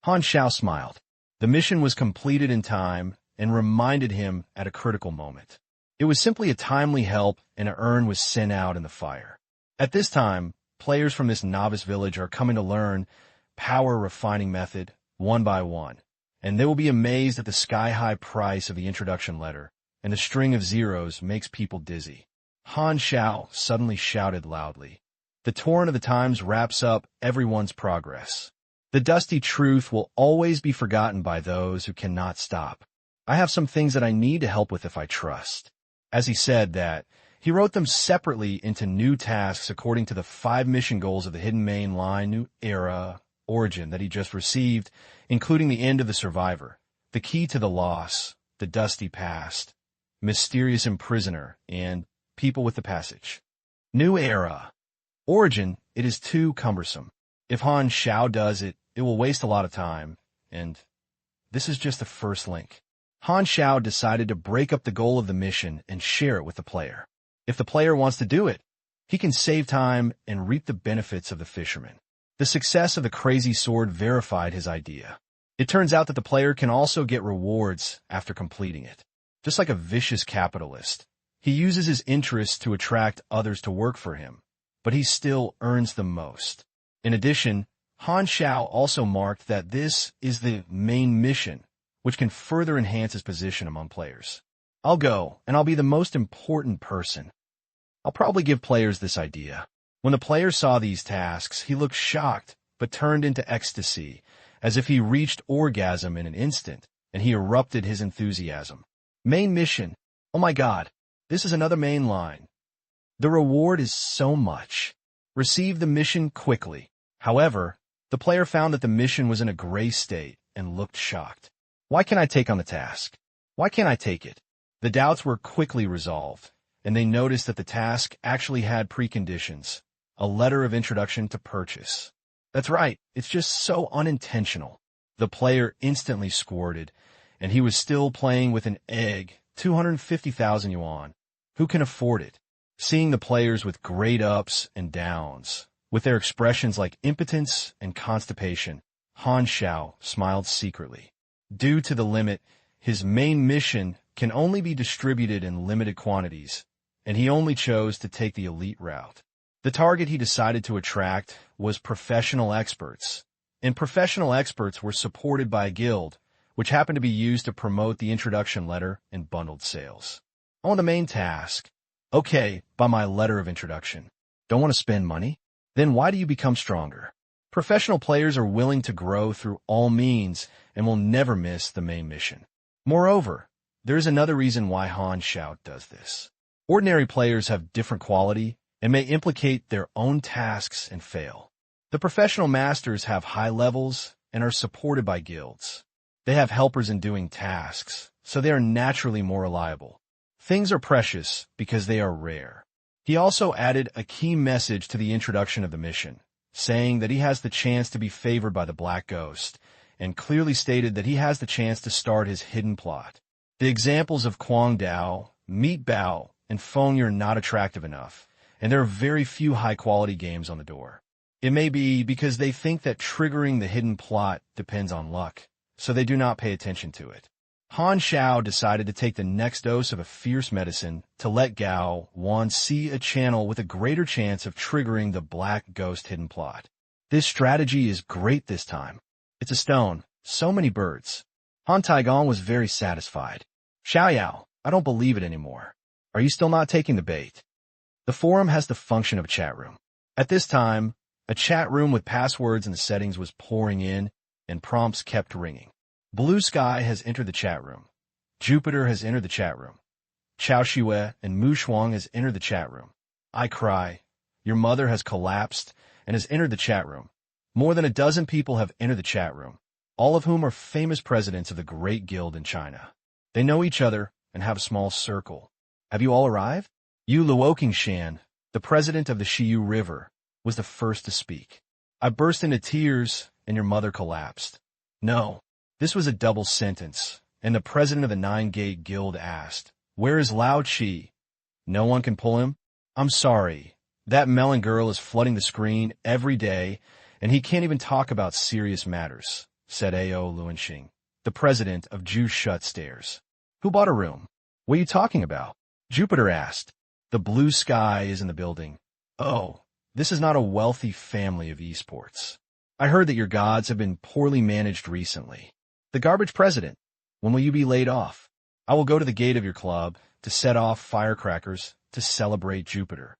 Han Xiao smiled. The mission was completed in time and reminded him at a critical moment. It was simply a timely help, and an urn was sent out in the fire. At this time, players from this novice village are coming to learn power refining method one by one, and they will be amazed at the sky-high price of the introduction letter, and the string of zeros makes people dizzy. Han Xiao suddenly shouted loudly. The torrent of the times wraps up everyone's progress. The dusty truth will always be forgotten by those who cannot stop. I have some things that I need to help with if I trust. As he said that, he wrote them separately into new tasks according to the 5 mission goals of the hidden main line, new era, origin that he just received, including the end of the survivor, the key to the loss, the dusty past, mysterious imprisoner, and people with the passage. New era. Origin, it is too cumbersome. If Han Xiao does it, it will waste a lot of time, and this is just the first link. Han Xiao decided to break up the goal of the mission and share it with the player. If the player wants to do it, he can save time and reap the benefits of the fisherman. The success of the Crazy Sword verified his idea. It turns out that the player can also get rewards after completing it. Just like a vicious capitalist, he uses his interests to attract others to work for him, but he still earns the most. In addition, Han Xiao also marked that this is the main mission, which can further enhance his position among players. I'll go, and I'll be the most important person. I'll probably give players this idea. When the player saw these tasks, he looked shocked, but turned into ecstasy, as if he reached orgasm in an instant, and he erupted his enthusiasm. Main mission. Oh my God, this is another main line. The reward is so much. Receive the mission quickly. However, the player found that the mission was in a gray state and looked shocked. Why can't I take on the task? Why can't I take it? The doubts were quickly resolved, and they noticed that the task actually had preconditions, a letter of introduction to purchase. That's right, it's just so unintentional. The player instantly squirted, and he was still playing with an egg, 250,000 yuan. Who can afford it? Seeing the players with great ups and downs, with their expressions like impotence and constipation, Han Xiao smiled secretly. Due to the limit, his main mission can only be distributed in limited quantities, and he only chose to take the elite route. The target he decided to attract was professional experts, and professional experts were supported by a guild, which happened to be used to promote the introduction letter and bundled sales. On the main task. Okay, by my letter of introduction. Don't want to spend money? Then why do you become stronger? Professional players are willing to grow through all means and will never miss the main mission. Moreover, there is another reason why Han Xiao does this. Ordinary players have different quality and may implicate their own tasks and fail. The professional masters have high levels and are supported by guilds. They have helpers in doing tasks, so they are naturally more reliable. Things are precious because they are rare. He also added a key message to the introduction of the mission, saying that he has the chance to be favored by the Black Ghost, and clearly stated that he has the chance to start his hidden plot. The examples of Quang Dao, Meat Bao, and Feng are not attractive enough, and there are very few high-quality games on the door. It may be because they think that triggering the hidden plot depends on luck, so they do not pay attention to it. Han Xiao decided to take the next dose of a fierce medicine to let Gao Wan see a channel with a greater chance of triggering the Black Ghost hidden plot. This strategy is great this time. It's a stone, so many birds. Han Taigong was very satisfied. Xiaoyao, I don't believe it anymore. Are you still not taking the bait? The forum has the function of a chat room. At this time, a chat room with passwords and the settings was pouring in, and prompts kept ringing. Blue Sky has entered the chat room. Jupiter has entered the chat room. Chao Shue and Mu Shuang has entered the chat room. I cry. Your mother has collapsed and has entered the chat room. More than a dozen people have entered the chat room, all of whom are famous presidents of the great guild in China. They know each other and have a small circle. Have you all arrived? Yu Luoqingshan, the president of the Shiyu River, was the first to speak. I burst into tears and your mother collapsed. No. This was a double sentence, and the president of the Nine-Gate Guild asked, "Where is Lao Chi? No one can pull him? I'm sorry. That melon girl is flooding the screen every day, and he can't even talk about serious matters," said A.O. Luanxing, the president of Ju Shut Stairs. Who bought a room? What are you talking about? Jupiter asked. The Blue Sky is in the building. Oh, this is not a wealthy family of esports. I heard that your gods have been poorly managed recently. The garbage president, when will you be laid off? I will go to the gate of your club to set off firecrackers to celebrate Jupiter.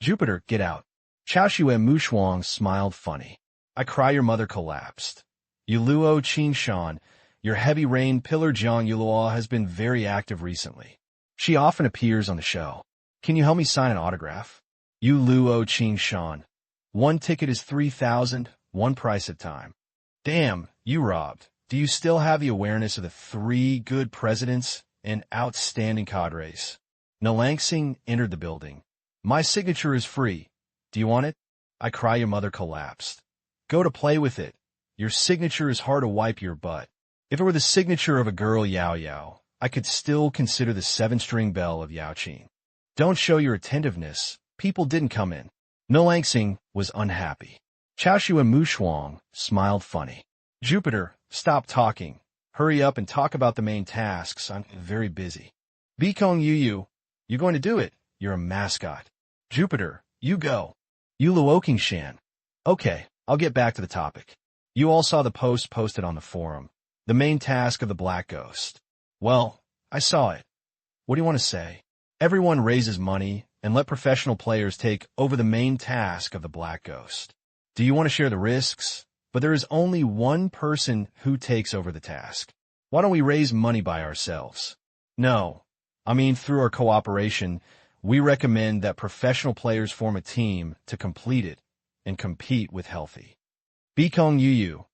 Jupiter, get out. Chao Shue Mu Shuang smiled funny. I cry your mother collapsed. Yuluo Qingshan, your heavy rain pillar Jiang Yuluo has been very active recently. She often appears on the show. Can you help me sign an autograph? Yuluo Qingshan. 1 ticket is 3,000, one price at time. Damn, you robbed. Do you still have the awareness of the 3 good presidents and outstanding cadres? Nalangsing entered the building. My signature is free. Do you want it? I cry your mother collapsed. Go to play with it. Your signature is hard to wipe your butt. If it were the signature of a girl Yao Yao, I could still consider the 7-string bell of Yao Qin. Don't show your attentiveness. People didn't come in. Nalangsing was unhappy. Chao Shue and Mu Shuang smiled funny. Jupiter, stop talking. Hurry up and talk about the main tasks. I'm very busy. Bikong Yu, you're going to do it. You're a mascot. Jupiter, you go. Yu Luoqingshan. Okay, I'll get back to the topic. You all saw the post posted on the forum. The main task of the Black Ghost. Well, I saw it. What do you want to say? Everyone raises money and let professional players take over the main task of the Black Ghost. Do you want to share the risks? But there is only one person who takes over the task. Why don't we raise money by ourselves? No. I mean, through our cooperation, we recommend that professional players form a team to complete it and compete with healthy. Bikong Yu,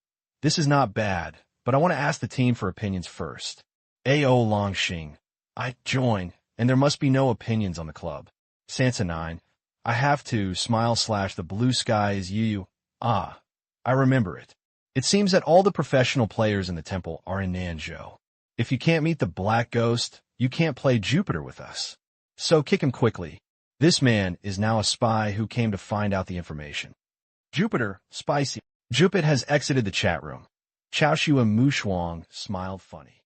this is not bad, but I want to ask the team for opinions first. A.O. Longxing, I join, and there must be no opinions on the club. Sansa 9, I have to, / the blue sky is Yu. Ah. I remember it. It seems that all the professional players in the temple are in Nanzhou. If you can't meet the Black Ghost, you can't play Jupiter with us. So kick him quickly. This man is now a spy who came to find out the information. Jupiter, spicy. Jupiter has exited the chat room. Chao Shue and Mu Shuang smiled funny.